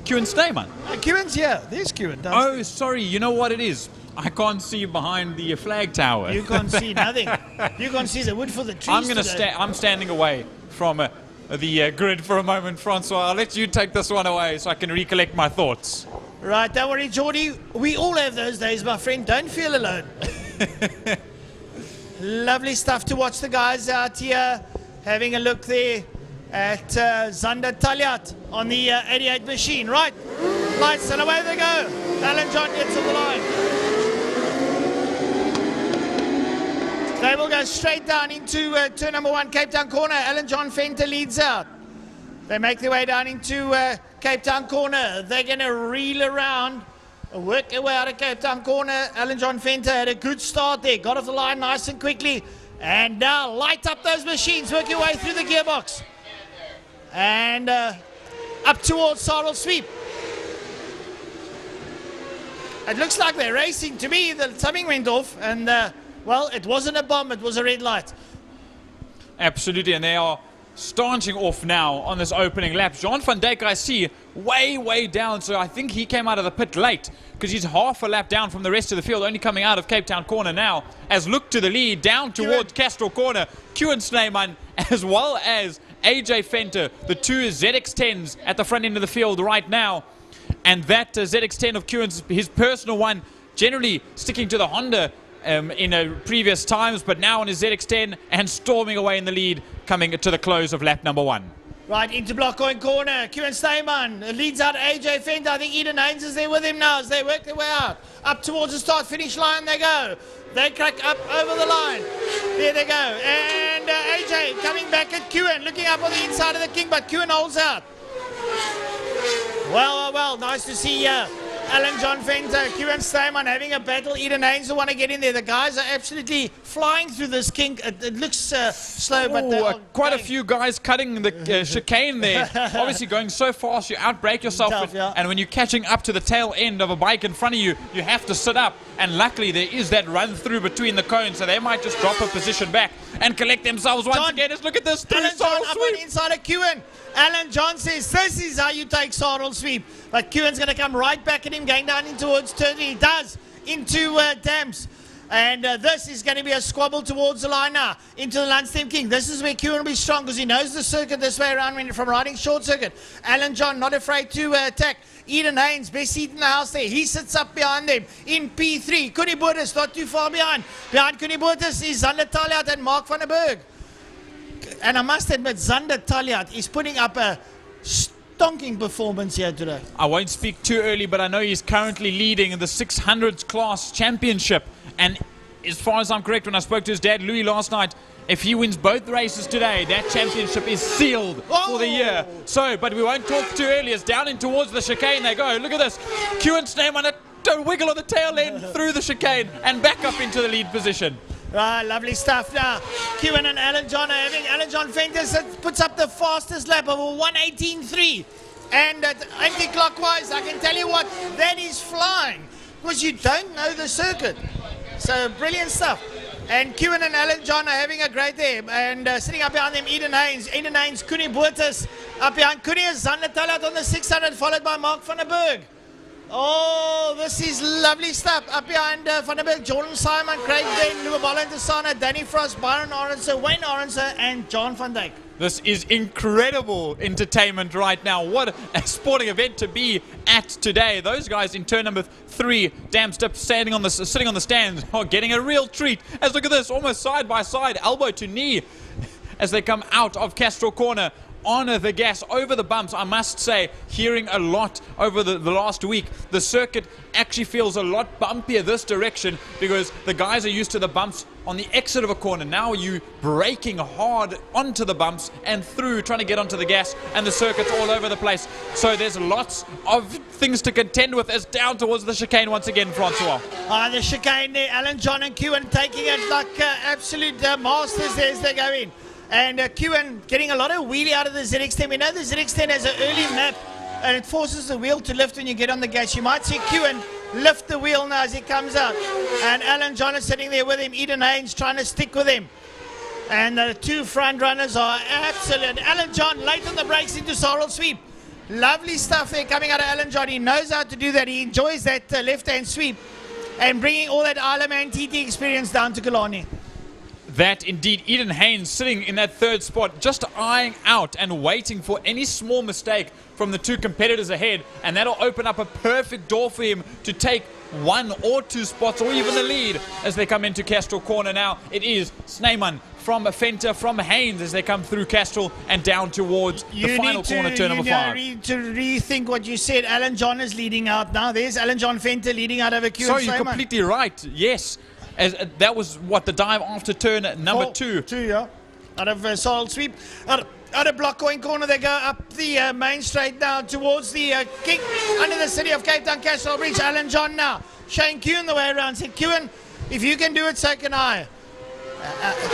Kewan Steyman. Kewan's here. There's Kewan. Oh, sorry. You know what it is? I can't see behind the flag tower. You can't see nothing. You can't see the wood for the trees. I'm standing away from the grid for a moment, Francois. I'll let you take this one away so I can recollect my thoughts. Right, don't worry, Geordie. We all have those days, my friend. Don't feel alone. Lovely stuff to watch the guys out here having a look there at Zander Taljat on the 88 machine. Right, lights and away they go. Alan John gets on the line. They will go straight down into turn number 1, Cape Town corner. Alan John Venter leads out. They make their way down into Cape Town corner. They're going to reel around, work their way out of Cape Town corner. Alan John Venter had a good start there. Got off the line nice and quickly. And now light up those machines. Work your way through the gearbox. And up towards Sarl Sweep. It looks like they're racing. To me, something went off. And, well, it wasn't a bomb. It was a red light. Absolutely. And they are staunching off now on this opening lap. Jean van Dijk, I see, way down, so I think he came out of the pit late because he's half a lap down from the rest of the field, only coming out of Cape Town corner now, as look to the lead down towards Castro corner. Kewan Snyman as well as AJ Venter, the 2 ZX10s at the front end of the field right now, and that ZX10 of Kewan's, his personal one, generally sticking to the Honda in previous times, but now on his ZX10 and storming away in the lead, coming to the close of lap number 1. Right, into block going corner. Kewan Steyman leads out AJ Venter. I think Eden Haynes is there with him now as they work their way out. Up towards the start-finish line they go. They crack up over the line. There they go. And AJ coming back at Kewan, looking up on the inside of the king, but Kewan holds out. Well, nice to see Alan John Venter, Kewan Steyman having a battle. Eden Haynes who want to get in there. The guys are absolutely flying through this kink. It looks slow, but quite a few guys cutting the chicane there. Obviously going so fast, you outbrake yourself. And when you're catching up to the tail end of a bike in front of you, you have to sit up. And luckily there is that run through between the cones, so they might just drop a position back and collect themselves once again. Let's look at this. Alan John up on inside of Kewan. Alan John says this is how you take Sarl Sweep. But Kewan's going to come right back at him, going down in towards turn. He does into Dams. And this is going to be a squabble towards the line now, into the Lundstem King. This is where Kewan will be strong because he knows the circuit this way around from riding short circuit. Alan John not afraid to attack. Eden Haynes, best seat in the house there. He sits up behind them in P3. Connie Boertes not too far behind. Behind Connie Boertes is Zander Taljat and Mark van der Berg. And I must admit, Zander Taljat is putting up a stonking performance here today. I won't speak too early, but I know he's currently leading in the 600s class championship. And as far as I'm correct, when I spoke to his dad, Louis, last night, if he wins both races today, that championship is sealed for the year. So, but we won't talk too early. It's down in towards the chicane they go. Look at this. Kewan's name on it. Don't wiggle on the tail end through the chicane and back up into the lead position. Right, lovely stuff now. Kewan and Alan John are having. Alan John Venter puts up the fastest lap of a 1:18.3. And anti-clockwise, I can tell you what, that is flying. Because you don't know the circuit. So, brilliant stuff. And Kewan and Alan John are having a great day. And sitting up behind them, Eden Haynes, Connie Boertes. Up behind Connie is Zander Taljat on the 600, followed by Mark van der Berg. Oh, this is lovely stuff. Up behind Van der Berg, Jordan Simon, Craig Den, Lubabala Ntasana, Danny Frost, Byron Aronson, Wayne Aronson, and John van Dijk. This is incredible entertainment right now. What a sporting event to be at today. Those guys in turn number 3, damn step, sitting on the stands, are getting a real treat. As look at this, almost side by side, elbow to knee. as they come out of Castrol Corner on the gas over the bumps. I must say, hearing a lot over the last week, the circuit actually feels a lot bumpier this direction because the guys are used to the bumps on the exit of a corner. Now you braking hard onto the bumps and through, trying to get onto the gas, and the circuit's all over the place. So there's lots of things to contend with as down towards the chicane once again, Francois. The chicane there, Alan John and Kewen taking it like absolute masters there as they go in. And Kewen getting a lot of wheelie out of the ZX-10. We know the ZX-10 has an early map and it forces the wheel to lift when you get on the gas. You might see Kewen lift the wheel now as he comes out. And Alan John is sitting there with him. Eden Haynes trying to stick with him. And the two front runners are absolute. Alan John late on the brakes into Sorrel sweep. Lovely stuff there coming out of Alan John. He knows how to do that. He enjoys that left-hand sweep and bringing all that Isle of Man TT experience down to Killarney. That indeed, Eden Haynes sitting in that third spot, just eyeing out and waiting for any small mistake from the two competitors ahead, and that'll open up a perfect door for him to take one or two spots or even the lead as they come into Castrol Corner. Now it is Snyman from Fenter, from Haynes as they come through Castrol and down towards the final corner, turn number 5. You need to rethink what you said. Alan John is leading out now. There's Alan John Fenter leading out over Q. So you're completely right, yes. As that was what the dive after turn number 2. Yeah. Out of Sorrel sweep. Out of Block Coin Corner, they go up the main straight now towards the King under the city of Cape Town Castrol Bridge. Alan John now. Shane Kewen the way around. Said, Kewen, if you can do it, so can I.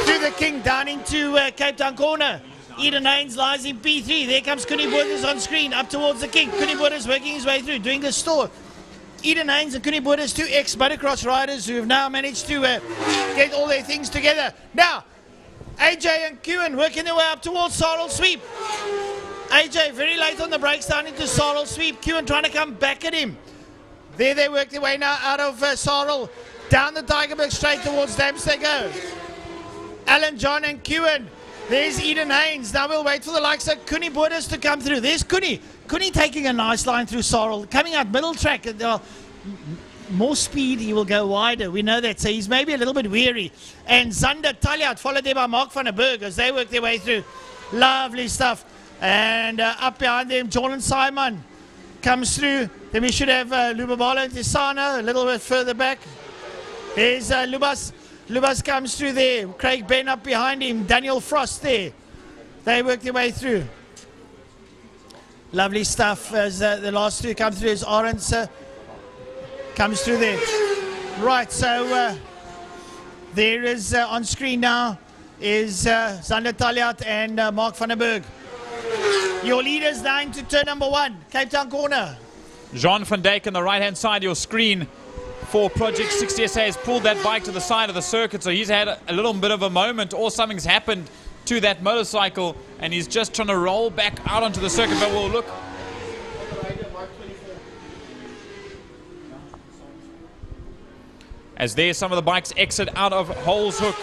Through the King down into Cape Town Corner. Eden Haynes lies in P3. There comes Connie Borders on screen up towards the King. Connie Borders working his way through, doing the store. Eden Haynes and Connie Borders, two ex-motocross riders who have now managed to get all their things together. Now, AJ and Kewen working their way up towards Sorrel sweep. AJ very late on the brakes down into Sorrel sweep. Kewen trying to come back at him. There they work their way now out of Sorrel. Down the Tigerberg straight towards Dams they go. Alan John and Kewen. There's Eden Haynes. Now we'll wait for the likes of Connie Borders to come through. There's Connie. Connie taking a nice line through Sorrel. Coming out middle track. More speed, he will go wider. We know that. So he's maybe a little bit weary. And Zander Talyat followed there by Mark van der Berg as they work their way through. Lovely stuff. And up behind them, Jordan Simon comes through. Then we should have Lubabala and Tisana a little bit further back. There's Lubas. Lubas comes through there. Craig Ben up behind him. Daniel Frost there. They work their way through. Lovely stuff as the last two come through as Orange comes through there. Right, so there is on screen now is Zander Talyat and Mark van der Berg. Your leaders now into turn number 1, Cape Town Corner. Jean van Dijk on the right-hand side of your screen for Project 60SA has pulled that bike to the side of the circuit, so he's had a little bit of a moment or something's happened to that motorcycle and he's just trying to roll back out onto the circuit, but we'll look. As there some of the bikes exit out of Holes Hook.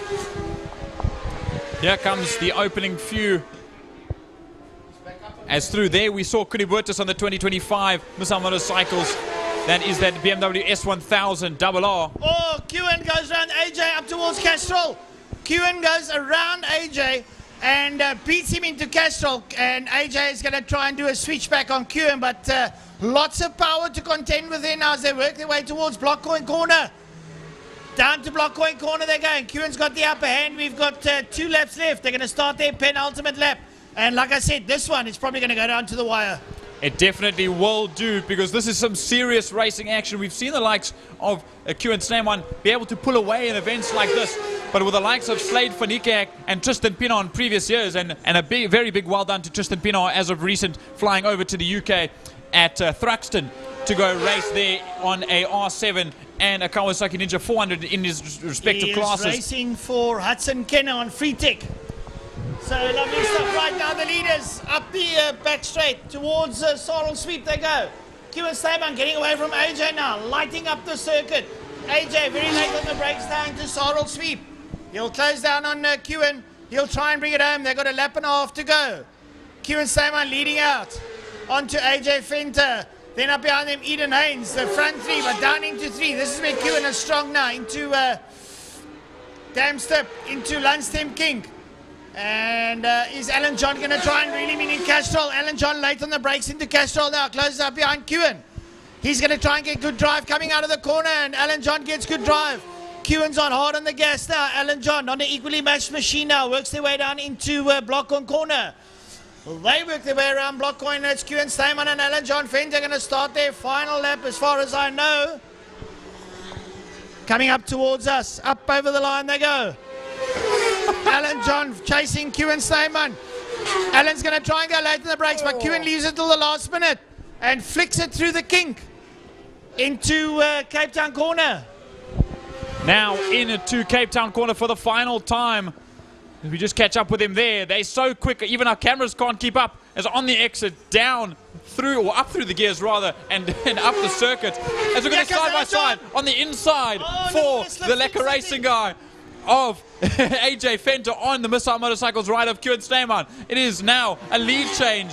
Here comes the opening few. As through there we saw Connie Borders on the 2025 IMUSAT motorcycles. That is that BMW S1000 RR. Oh, Kewen goes around AJ up towards Castrol. Kewen goes around AJ and beats him into Castrol. And AJ is going to try and do a switchback on Kewen, but lots of power to contend with there now as they work their way towards Block Coin Corner. Down to Block Coin Corner they're going. Kewen's got the upper hand. We've got 2 laps left. They're going to start their penultimate lap. And like I said, this one is probably going to go down to the wire. It definitely will do, because this is some serious racing action. We've seen the likes of Kewen Snyman be able to pull away in events like this, but with the likes of Slade van Niekerk and Tristan Pienaar in previous years, and a very big well done to Tristan Pienaar as of recent, flying over to the UK at Thruxton to go race there on a R7 and a Kawasaki Ninja 400 in his respective classes. He is racing for Hudson Kenner on Free Tech. So lovely stuff right now. The leaders up the back straight towards Sorrel sweep they go. Kewen Snyman getting away from AJ now, lighting up the circuit. AJ very late on the brakes down to Sorrel sweep. He'll close down on Kewen. He'll try and bring it home. They've got a lap and a half to go. Kewen Snyman leading out onto AJ Fenter. Then up behind them Eden Haynes, the front 3, but down into 3. This is where Kewen is strong now, into Damstep, into Lunstem King. And is Alan John going to try and reel him in Castrol? Alan John late on the brakes into Castrol now, closes up behind Kewen. He's going to try and get good drive coming out of the corner, and Alan John gets good drive. Kewen's on hard on the gas now. Alan John on an equally matched machine now, works their way down into block on corner. Well, they work their way around block corner. It's Kewen Stayman and Alan John Venter going to start their final lap as far as I know. Coming up towards us, up over the line they go. Alan John chasing Kewen Stayman. Alan's going to try and go late in the brakes, but Kewen leaves it till the last minute and flicks it through the kink into Cape Town corner. Now into Cape Town corner for the final time. We just catch up with him there. They're so quick, even our cameras can't keep up. As on the exit, down through, or up through the gears rather, and up the circuit. As we're going side by side on the inside for the Lekker Racing guy of AJ Venter on the Missile Motorcycles ride of Kewen Stayman. It is now a lead change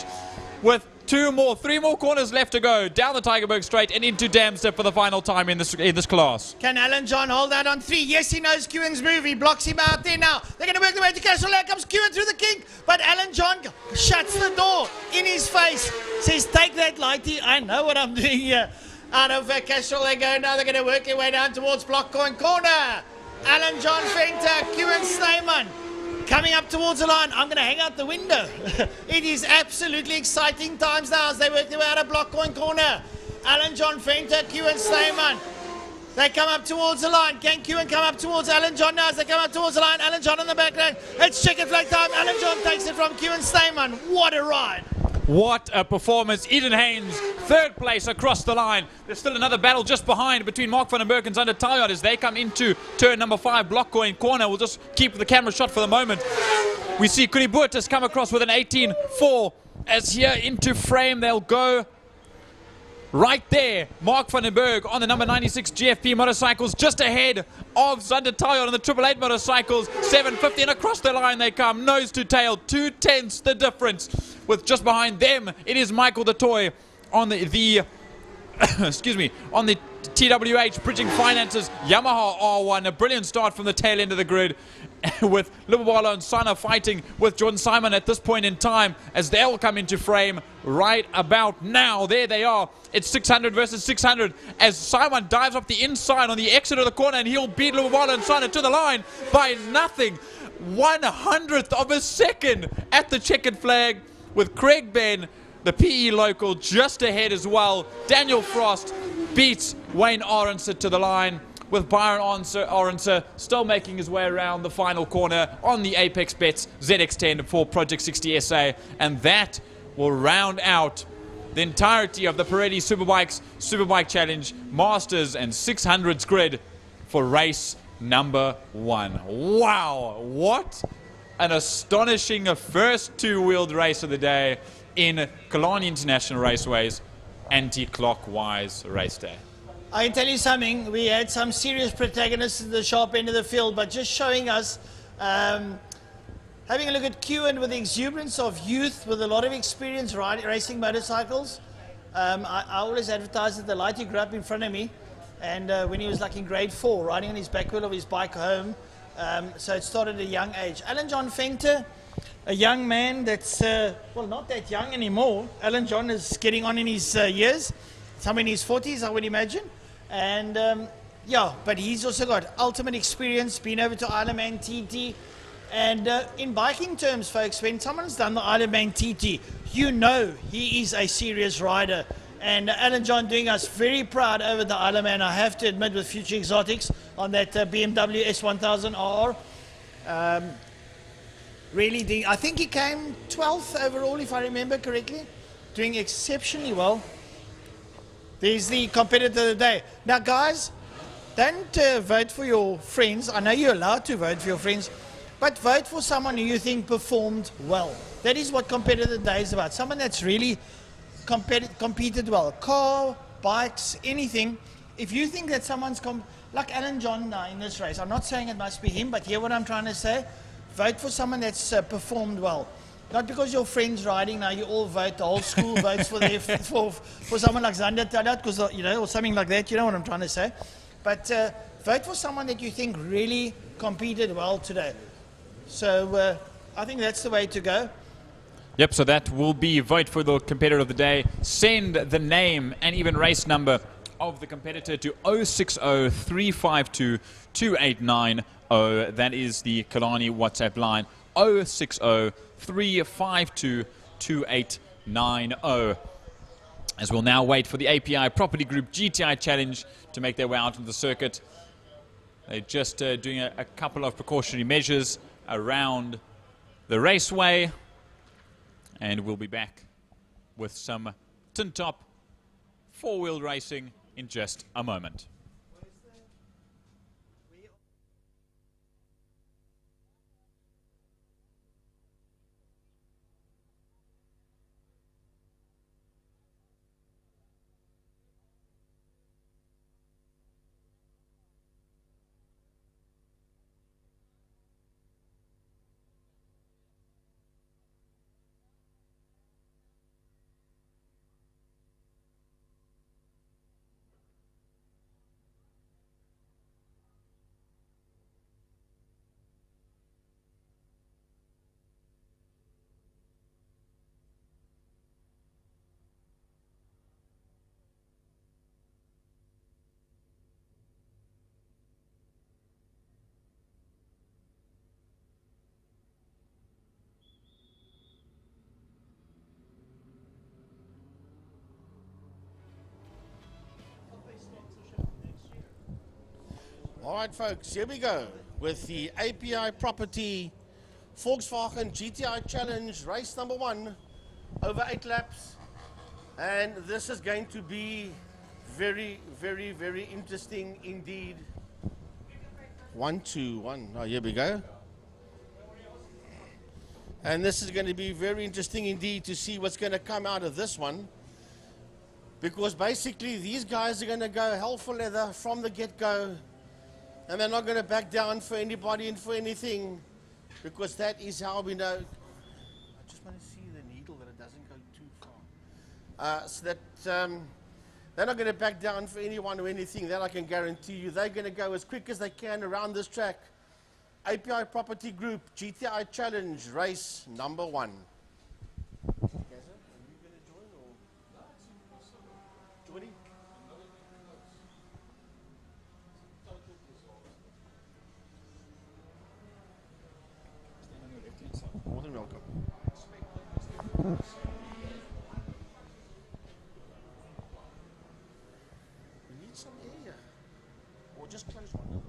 with three more corners left to go down the Tygerberg Straight and into Damstep for the final time in this class. Can Alan John hold that on 3? Yes, he knows Kewen's move. He blocks him out there now. They're going to work their way to Castrol. Here comes Kewen through the kink, but Alan John shuts the door in his face. Says, take that, Lighty. I know what I'm doing here. Out of Castrol they go now. They're going to work their way down towards block corner. Alan John Venter, Kewen Stayman. Coming up towards the line, I'm going to hang out the window. It is absolutely exciting times now as they work their way out of block corner. Alan John Venter, Kewen Stayman. They come up towards the line. Can Kewen come up towards Alan John now as they come up towards the line? Alan John on the back line. It's checkered flag time. Alan John takes it from Kewen Stayman. What a ride. What a performance. Eden Haynes, third place across the line. There's still another battle just behind between Mark van den Berg and Zander Taljaard as they come into turn number 5, block corner. We'll just keep the camera shot for the moment. We see Kuni Boert has come across with an 18.4 as here into frame they'll go. Right there, Mark van den Berg on the number 96 GFP motorcycles, just ahead of Zander Taljaard on the 888 motorcycles, 750, and across the line they come, nose to tail, 2/10 the difference. With just behind them, it is Michael the Toy on the excuse me, on the TWH Bridging Finances Yamaha R1, a brilliant start from the tail end of the grid. With Libowalo and Sana fighting with Jordan Simon at this point in time as they'll come into frame right about now. There they are. It's 600 versus 600 as Simon dives up the inside on the exit of the corner and he'll beat Libowalo and Sana to the line by nothing. 1/100th of a second at the checkered flag with Craig Ben, the PE local, just ahead as well. Daniel Frost beats Wayne Aronson to the line, with Byron Aronson still making his way around the final corner on the Apex Bets ZX10 for Project 60 SA. And that will round out the entirety of the Pirelli Superbike Challenge Masters and 600s grid for race number 1. Wow, what an astonishing first two-wheeled race of the day in Killarney International Raceway's anti-clockwise race day. I can tell you something, we had some serious protagonists at the sharp end of the field, but just showing us, having a look at Kewen with the exuberance of youth with a lot of experience racing motorcycles. I always advertised that the light he grew up in front of me, and when he was like in grade 4, riding on his back wheel of his bike home, so it started at a young age. Alan John Venter, a young man that's, well, not that young anymore. Alan John is getting on in his years, somewhere in his 40s, I would imagine. And yeah, but he's also got ultimate experience, been over to Isle of Man TT. And in biking terms, folks, when someone's done the Isle of Man TT, you know he is a serious rider. And Alan John doing us very proud over the Isle of Man, I have to admit, with Future Exotics on that BMW S1000R. Really, I think he came 12th overall, if I remember correctly, doing exceptionally well. There's the competitor of the day. Now, guys, don't vote for your friends. I know you're allowed to vote for your friends, but vote for someone who you think performed well. That is what competitor of the day is about. Someone that's really competed well. Car, bikes, anything. If you think that someone's like Alan John in this race, I'm not saying it must be him, but hear what I'm trying to say. Vote for someone that's performed well. Not because your friend's riding now, you all vote, the whole school votes for someone like Zander Taljaard, because, you know, or something like that, you know what I'm trying to say. But vote for someone that you think really competed well today. So I think that's the way to go. Yep, so that will be vote for the competitor of the day. Send the name and even race number of the competitor to 060 352 2890. That is the Killarney WhatsApp line, 060 352 2890. As we'll now wait for the API Property Group GTI Challenge to make their way out into the circuit. They're just doing a couple of precautionary measures around the raceway. And we'll be back with some tin top four-wheel racing in just a moment. All right, folks, here we go with the API Property Volkswagen GTI Challenge, race number 1, over 8 laps. And this is going to be very, very, very interesting indeed. 1, 2, 1. Oh, here we go. And this is going to be very interesting indeed to see what's going to come out of this one. Because basically these guys are going to go hell for leather from the get-go. And they're not going to back down for anybody and for anything, because that is how we know. I just want to see the needle that it doesn't go too far. So that they're not going to back down for anyone or anything. That I can guarantee you. They're going to go as quick as they can around this track. API Property Group GTI Challenge, race number 1. More than welcome. We need some air. Or just close one.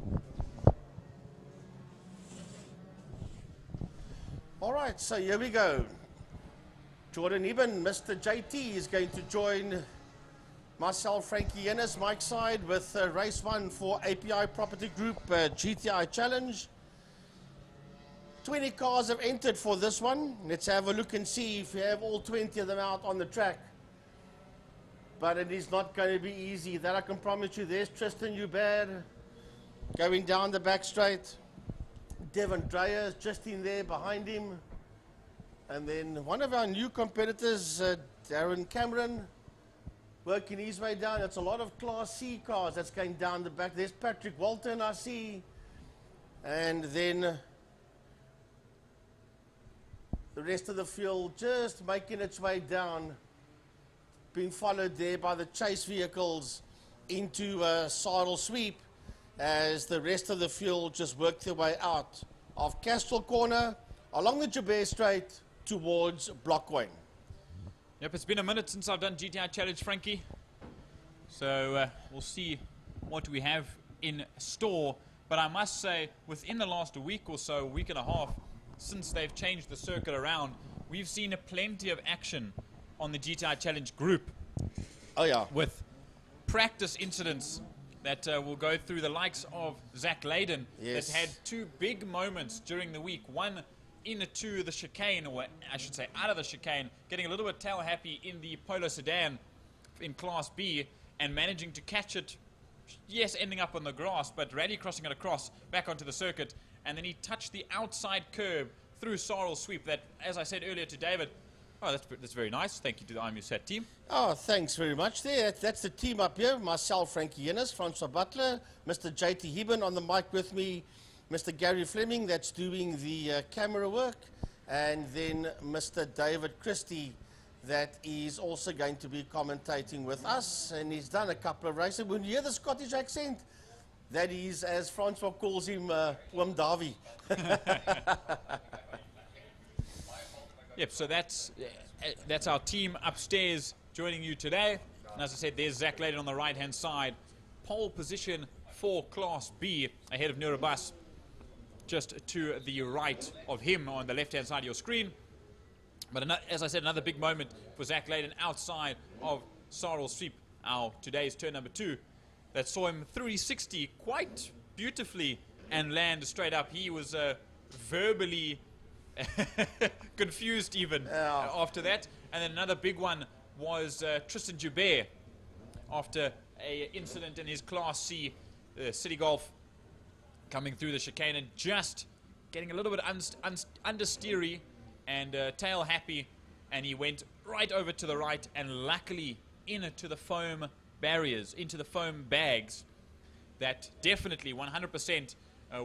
All right, so here we go. Jordan Eben, Mr. JT, is going to join myself, Frankie Ennis, Mike Side, with race 1 for API Property Group GTI Challenge. 20 cars have entered for this one. Let's have a look and see if we have all 20 of them out on the track. But it is not going to be easy. That I can promise you. There's Tristan Hubert going down the back straight. Devon Dreyer is just in there behind him. And then one of our new competitors, Darren Cameron, working his way down. It's a lot of Class C cars that's going down the back. There's Patrick Walton, I see. And then the rest of the field just making its way down, being followed there by the chase vehicles into Saddle Sweep as the rest of the field just work their way out of Castrol Corner along the Joubert Straight towards Blockwayne. Yep, it's been a minute since I've done GTI Challenge, Frankie. So we'll see what we have in store. But I must say, within the last week or so, week and a half, since they've changed the circuit around, we've seen plenty of action on the GTI Challenge group. Oh yeah. With practice incidents that will go through the likes of Zach Layden, yes, that had 2 big moments during the week. One into the chicane, or I should say out of the chicane, getting a little bit tail happy in the Polo sedan in Class B and managing to catch it, yes, ending up on the grass, but rally crossing it across back onto the circuit. And then he touched the outside curb through Sorrel Sweep. That, as I said earlier to David, oh, that's very nice. Thank you to the IMUSAT team. Oh, thanks very much there. That's the team up here. Myself, Frankie Ennis, Francois Butler, Mr. JT Heben on the mic with me, Mr. Gary Fleming, that's doing the camera work, and then Mr. David Christie, that is also going to be commentating with us, and he's done a couple of races. When you hear the Scottish accent, that is, as Francois calls him, Oom Davie. Yep, so that's our team upstairs joining you today. And as I said, there's Zach Layden on the right-hand side. Pole position for Class B, ahead of Nurabus, just to the right of him on the left-hand side of your screen. But as I said, another big moment for Zach Layden outside of Sarl Sweep, our today's turn number 2, that saw him 360 quite beautifully and land straight up. He was verbally confused even after that. And then another big one was Tristan Joubert after a incident in his Class C City Golf, coming through the chicane and just getting a little bit understeery and tail happy, and he went right over to the right and luckily into the foam barriers, into the foam bags. That definitely 100%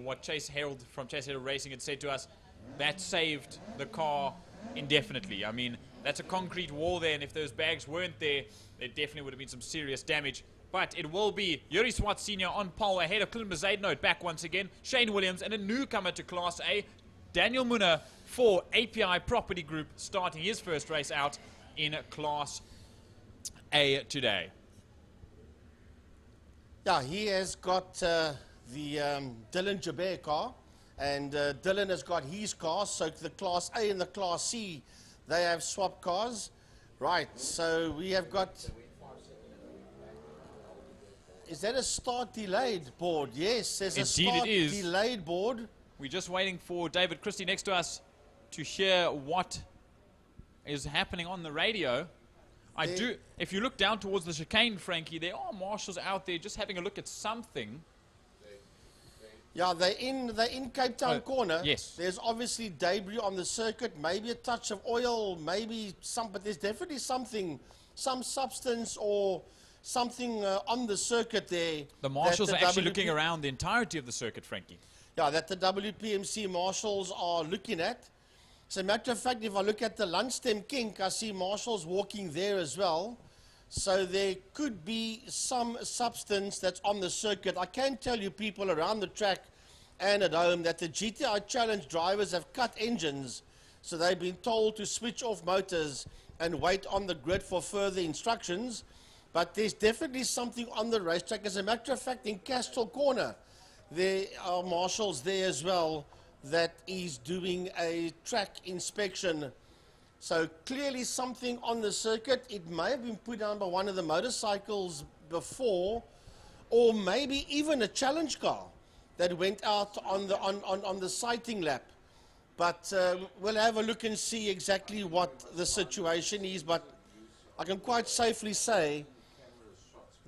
what Chase Herald from Chase Herald Racing had said to us, that saved the car indefinitely. I mean, that's a concrete wall there, and if those bags weren't there, there definitely would have been some serious damage. But it will be Yuri Swart Sr. on pole ahead of Clint Mazadnote back once again, Shane Williams, and a newcomer to Class A, Daniel Munna for API Property Group, starting his first race out in Class A today. Yeah, he has got the Dylan Joubert car, and Dylan has got his car, so the Class A and the Class C, they have swapped cars. Right, so we have got... Is that a start delayed board? Yes, there's a start delayed board. We're just waiting for David Christie next to us to hear what is happening on the radio. If you look down towards the chicane, Frankie, there are marshals out there just having a look at something. Yeah, they're in Cape Town corner. Yes. There's obviously debris on the circuit, maybe a touch of oil, maybe some, but there's definitely something, some substance or something on the circuit there. The marshals are actually looking around the entirety of the circuit, Frankie. Yeah, that the WPMC marshals are looking at. As a matter of fact, if I look at the Lundstem kink, I see marshals walking there as well. So there could be some substance that's on the circuit. I can tell you people around the track and at home that the GTI Challenge drivers have cut engines. So they've been told to switch off motors and wait on the grid for further instructions. But there's definitely something on the racetrack. As a matter of fact, in Castrol Corner, there are marshals there as well that is doing a track inspection. So clearly something on the circuit. It may have been put down by one of the motorcycles before, or maybe even a challenge car that went out on the sighting lap. But we'll have a look and see exactly what the situation is. But I can quite safely say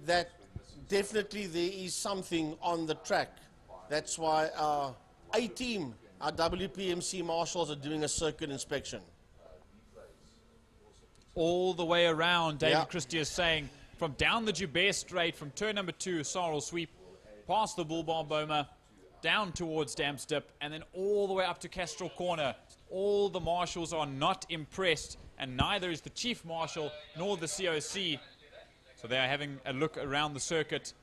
that definitely there is something on the track. That's why our A-team, our WPMC marshals, are doing a circuit inspection. All the way around, David Christie is saying, from down the Joubert Straight, from turn number 2, Sarl Sweep, past the Bull Bar Boma, down towards Damstip, and then all the way up to Castrol Corner. All the marshals are not impressed, and neither is the Chief Marshal nor the COC. So they are having a look around the circuit,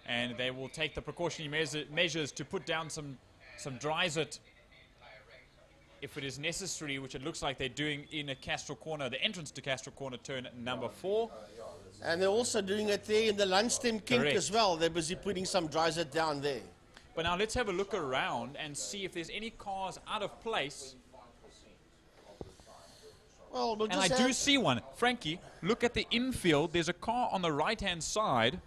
and they will take the precautionary measures to put down some Dryzit if it is necessary, which it looks like they're doing in a Castrol Corner, the entrance to Castrol Corner, turn number 4. And they're also doing it there in the Lundstem kink as well. They're busy putting some Dryzit down there. But now let's have a look around and see if there's any cars out of place. Well, and I do see one. Frankie, look at the infield. There's a car on the right-hand side.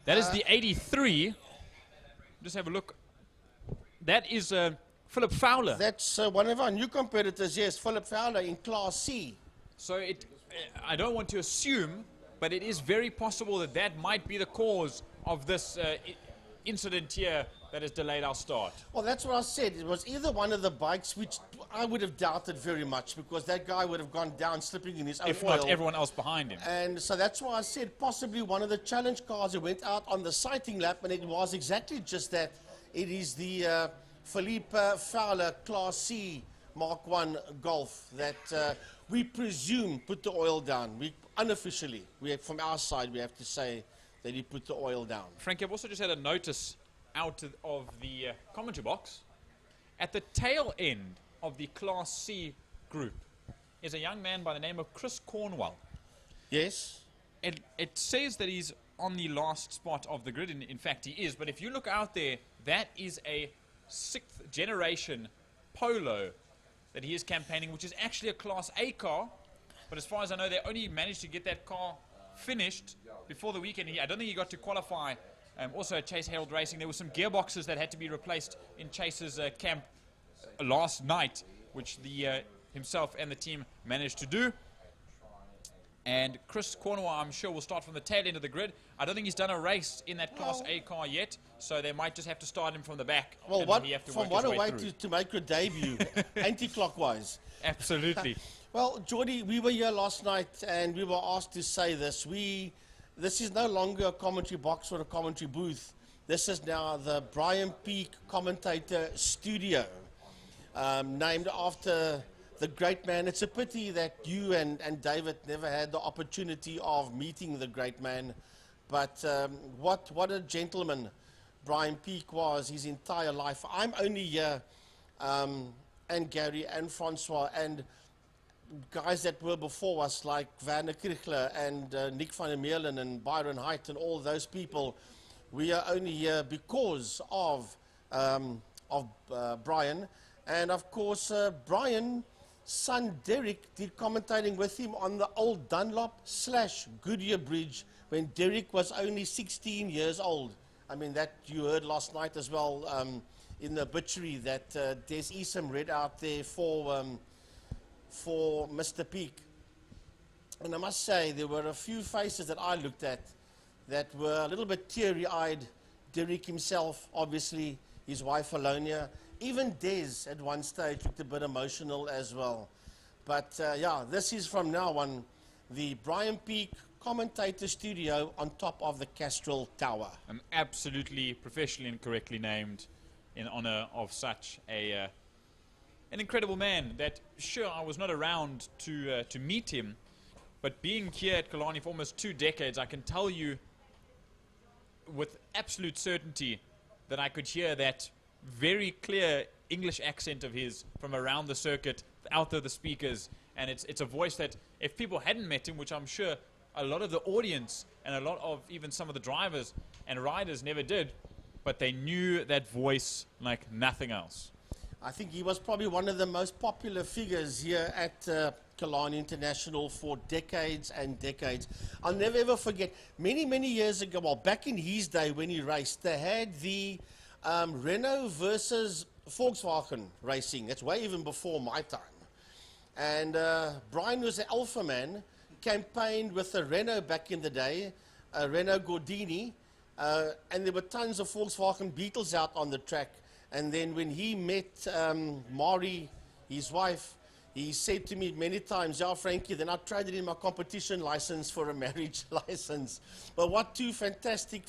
That is the 83. Just have a look. That is Philip Fowler. That's one of our new competitors, yes, Philip Fowler in Class C. So I don't want to assume, but it is very possible that that might be the cause of this incident here that has delayed our start. Well, that's what I said. It was either one of the bikes, which I would have doubted very much, because that guy would have gone down slipping in his own if oil. not everyone else behind him. And so that's why I said possibly one of the challenge cars that went out on the sighting lap, and it was exactly just that. It is the Philippe Fowler Class C Mark 1 Golf that we presume put the oil down. We unofficially, from our side, we have to say that he put the oil down. Frankie, I've also just had a notice out of the commentary box. At the tail end of the Class C group is a young man by the name of Chris Cornwell. Yes. It says that he's on the last spot of the grid. In fact, he is. But if you look out there, that is a 6th generation Polo that he is campaigning, which is actually a Class A car. But as far as I know, they only managed to get that car finished before the weekend. I don't think he got to qualify. Also at Chase Herald Racing, there were some gearboxes that had to be replaced in Chase's camp last night, which himself and the team managed to do. And Chris Cornwell, I'm sure, will start from the tail end of the grid. I don't think he's done a race in that Class A car yet, so they might just have to start him from the back. Well, what a way to make your debut, anti-clockwise. Absolutely. Well, Geordie, we were here last night and we were asked to say this. This is no longer a commentary box or a commentary booth. This is now the Brian Peake Commentator Studio, named after the great man. It's a pity that you and David never had the opportunity of meeting the great man. But what a gentleman Brian Peake was his entire life. I'm only here, and Gary and Francois and guys that were before us like Werner Krichler and Nick van der Meulen and Byron Height and all those people. We are only here because of Brian. And of course, Brian's son Derek did commentating with him on the old Dunlop/Goodyear Bridge when Derek was only 16 years old. I mean, that you heard last night as well in the obituary that Des Esom read out there for Mr. Peake. And I must say, there were a few faces that I looked at that were a little bit teary-eyed. Derek himself, obviously, his wife Alonia. Even Des at one stage looked a bit emotional as well. But yeah, this is from now on the Brian Peake Commentator Studio on top of the Castrol Tower. Absolutely professionally and correctly named in honor of such an incredible man that, sure, I was not around to meet him, but being here at Killarney for almost 2 decades, I can tell you with absolute certainty that I could hear that very clear English accent of his from around the circuit, out of the speakers, and it's a voice that if people hadn't met him, which I'm sure a lot of the audience and a lot of even some of the drivers and riders never did, but they knew that voice like nothing else. I think he was probably one of the most popular figures here at Killarney International for decades and decades. I'll never ever forget, many years ago, well, back in his day when he raced, they had the Renault versus Volkswagen racing. That's way even before my time. And Brian was an alpha man, campaigned with a Renault back in the day, a Renault Gordini, and there were tons of Volkswagen Beetles out on the track. And then when he met Mari, his wife, he said to me many times, "Yeah, Frankie, then I traded in my competition license for a marriage license." But what two fantastic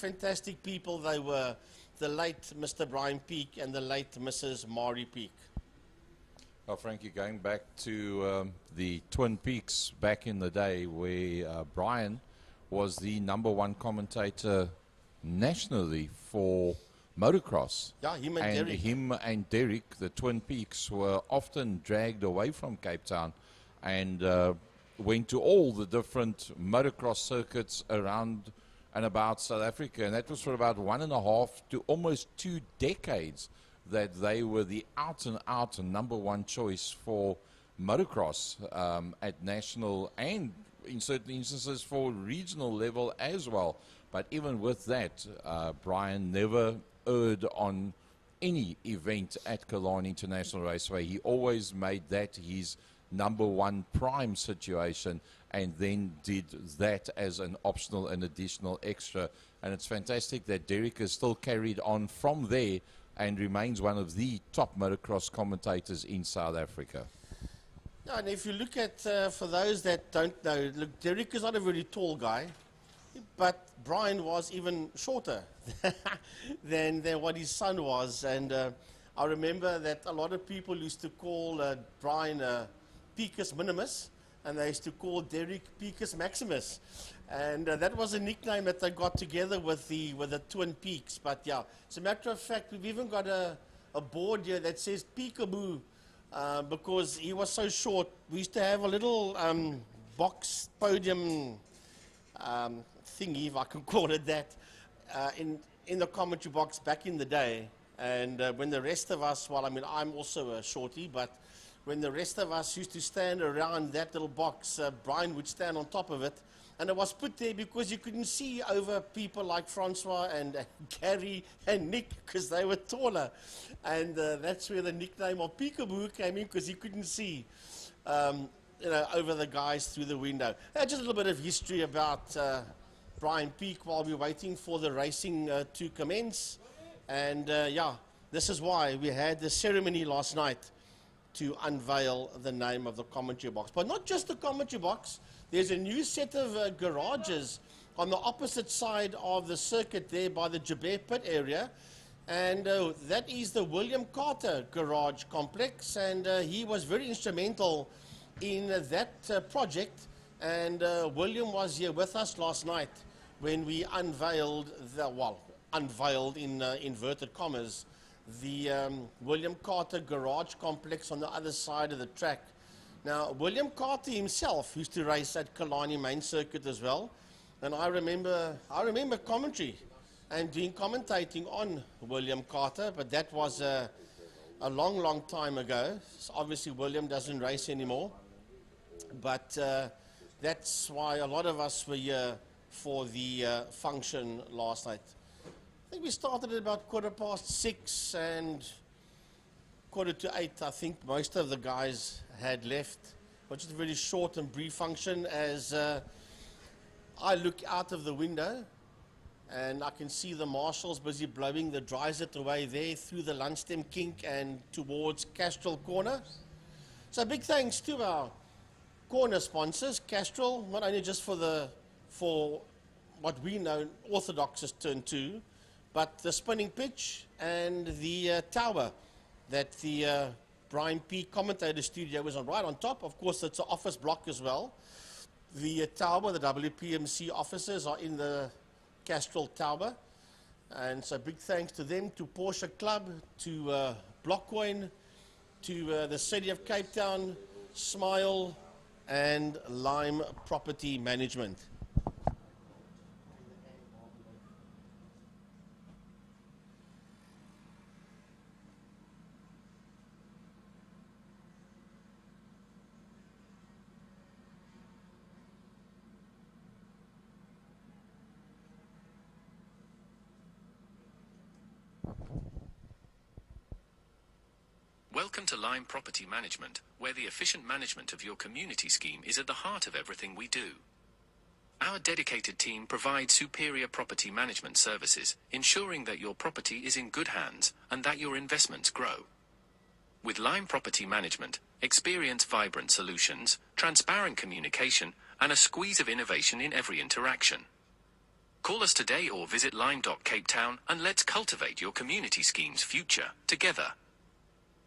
people they were, the late Mr. Brian Peake and the late Mrs. Mari Peake. Well, Frankie, going back to the Twin Peaks back in the day where Brian was the #1 commentator nationally for motocross. Yeah, him and Derek, the Twin Peaks, were often dragged away from Cape Town and went to all the different motocross circuits around and about South Africa. And that was for about 1.5 to almost 2 decades that they were the out-and-out #1 choice for motocross at national and, in certain instances, for regional level as well. But even with that, Brian never erred on any event at Killarney International Raceway. He always made that his #1 prime situation and then did that as an optional and additional extra. And it's fantastic that Derek is still carried on from there and remains one of the top motocross commentators in South Africa. Yeah, and if you look at, for those that don't know, look, Derek is not a very tall guy, but Brian was even shorter than what his son was. And I remember that a lot of people used to call Brian Picus Minimus, and they used to call Derek Picus Maximus. And that was a nickname that they got together with the Twin Peaks. But yeah, as a matter of fact, we've even got a board here that says Peekaboo, because he was so short. We used to have a little box podium thingy, if I can call it that, in the commentary box back in the day. And when the rest of us, well, I mean, I'm also a shorty, but when the rest of us used to stand around that little box, Brian would stand on top of it. And it was put there because you couldn't see over people like Francois and Gary and Nick, because they were taller. And that's where the nickname of Peekaboo came in, because he couldn't see over the guys through the window. Just a little bit of history about Brian Peak while we're waiting for the racing to commence. And yeah, this is why we had the ceremony last night to unveil the name of the commentary box. But not just the commentary box, there's a new set of garages on the opposite side of the circuit there by the Jabir Pit area. And that is the William Carter Garage Complex. And he was very instrumental in that project. And William was here with us last night when we unveiled unveiled in inverted commas, the William Carter Garage Complex on the other side of the track. Now, William Carter himself used to race at Killarney Main Circuit as well, and I remember commentary and doing commentating on William Carter, but that was a long time ago. So obviously, William doesn't race anymore, but that's why a lot of us were here for the function last night. I think we started at about 6:15 and 7:45, I think most of the guys had left. It was just a very short and brief function as I look out of the window and I can see the marshals busy blowing the dryset away there through the Lundstem Kink and towards Castrol Corner. So big thanks to our corner sponsors, Castrol, not only just for what we know Orthodox is Turn 2, but the spinning pitch and the tower that the Brian P. commentator studio was on, right on top. Of course, it's an office block as well. The tower, the WPMC offices are in the Castrol Tower. And so big thanks to them, to Porsche Club, to Blockcoin, to the City of Cape Town, Smile, and Lime Property Management. Welcome to Lime Property Management, where the efficient management of your community scheme is at the heart of everything we do. Our dedicated team provides superior property management services, ensuring that your property is in good hands and that your investments grow. With Lime Property Management, experience vibrant solutions, transparent communication, and a squeeze of innovation in every interaction. Call us today or visit lime.capetown and let's cultivate your community scheme's future together.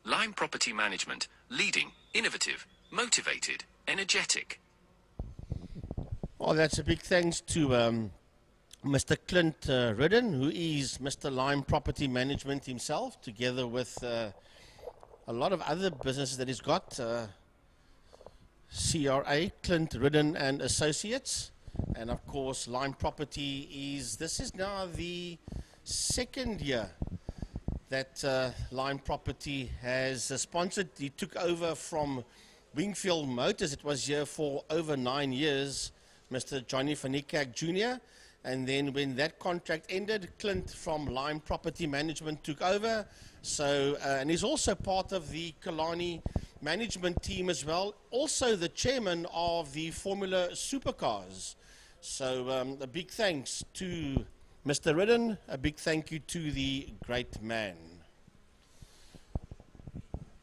Lime Property Management, leading, innovative, motivated, energetic. Well, that's a big thanks to Mr. Clint Ridden, who is Mr. Lime Property Management himself, together with a lot of other businesses that he's got. CRA, Clint Ridden and Associates. And of course, Lime Property this is now the second year that Lime Property has sponsored. He took over from Wingfield Motors. It was here for over 9 years, Mr. Johnny van Niekerk Jr. And then when that contract ended, Clint from Lime Property Management took over. So, and he's also part of the Killarney management team as well. Also the chairman of the Formula Supercars. So a big thanks to Mr. Ridden, a big thank you to the great man.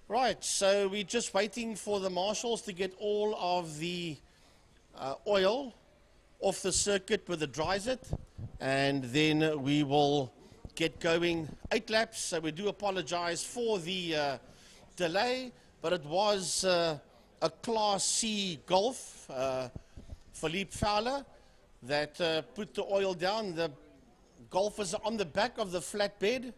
Right, so we're just waiting for the marshals to get all of the oil off the circuit with the dryset, and then we will get going. 8 laps, so we do apologize for the delay, but it was a Class C Golf, Philippe Fowler, that put the oil down. The Golf is on the back of the flatbed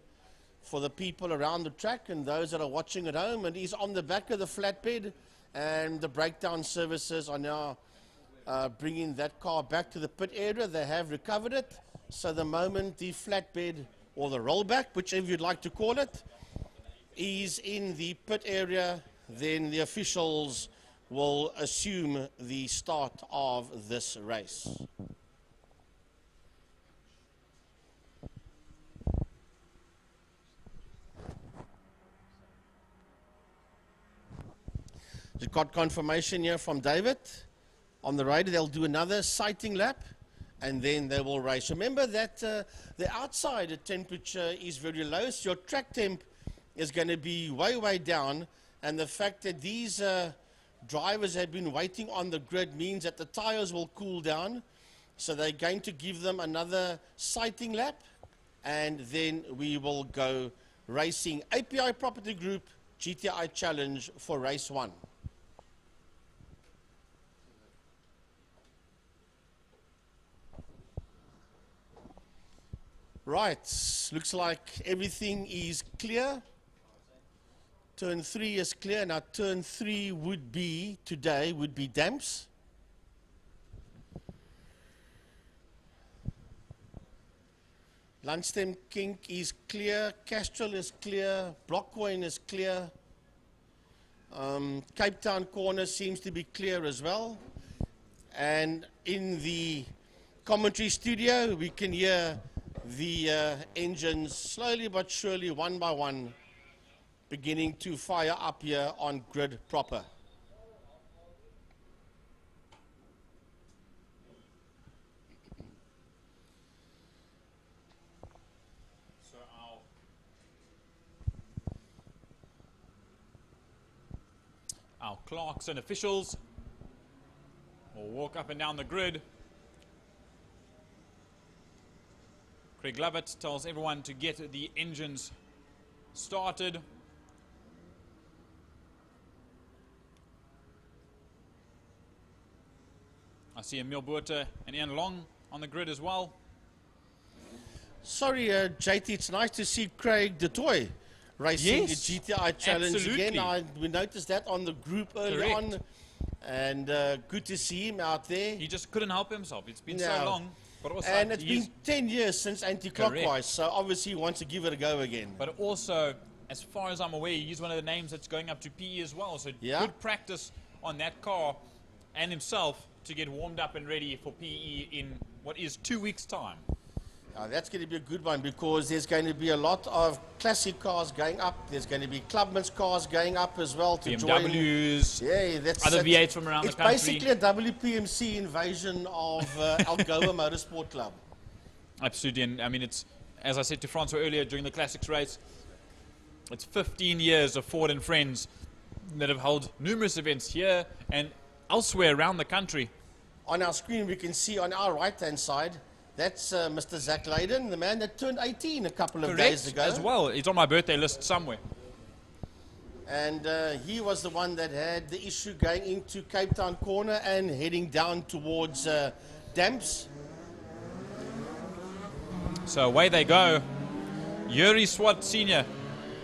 for the people around the track and those that are watching at home, and he's on the back of the flatbed, and the breakdown services are now bringing that car back to the pit area. They have recovered it, so the moment the flatbed or the rollback, whichever you'd like to call it, is in the pit area, then the officials will assume the start of this race. We've got confirmation here from David. On the radar, they'll do another sighting lap, and then they will race. Remember that the outside temperature is very low, so your track temp is going to be way, way down, and the fact that these drivers have been waiting on the grid means that the tires will cool down, so they're going to give them another sighting lap, and then we will go racing. API Property Group GTI Challenge for race 1. Right, looks like everything is clear. Turn 3 is clear. Now turn 3 would be, today, would be Damps. Lundstem Kink is clear. Castrol is clear. Blockcoin is clear. Cape Town Corner seems to be clear as well. And in the commentary studio, we can hear the engines slowly but surely, one by one, beginning to fire up here on grid proper. So our clerks and officials will walk up and down the grid. Craig Lovett tells everyone to get the engines started. I see Emil Buerta and Ian Long on the grid as well. Sorry, JT, it's nice to see Craig de Toy racing the GTI Challenge absolutely. again. We noticed that on the group early on, and good to see him out there. He just couldn't help himself. It's been so long. But also, and it's been 10 years since anti-clockwise, so obviously he wants to give it a go again. But also, as far as I'm aware, he's one of the names that's going up to PE as well. So good practice on that car and himself to get warmed up and ready for PE in what is 2 weeks' time. That's going to be a good one because there's going to be a lot of classic cars going up. There's going to be Clubman's cars going up as well to BMWs, join. Yeah, that's other V8s from around the country. It's basically a WPMC invasion of Algoa Motorsport Club. Absolutely, and I mean, it's, as I said to Francois earlier during the Classics race, it's 15 years of Ford and Friends that have held numerous events here and elsewhere around the country. On our screen, we can see on our right-hand side, that's Mr. Zach Leyden, the man that turned 18 a couple of days ago. As well. He's on my birthday list somewhere. And he was the one that had the issue going into Cape Town Corner and heading down towards Damps. So away they go. Yuri Swart Sr.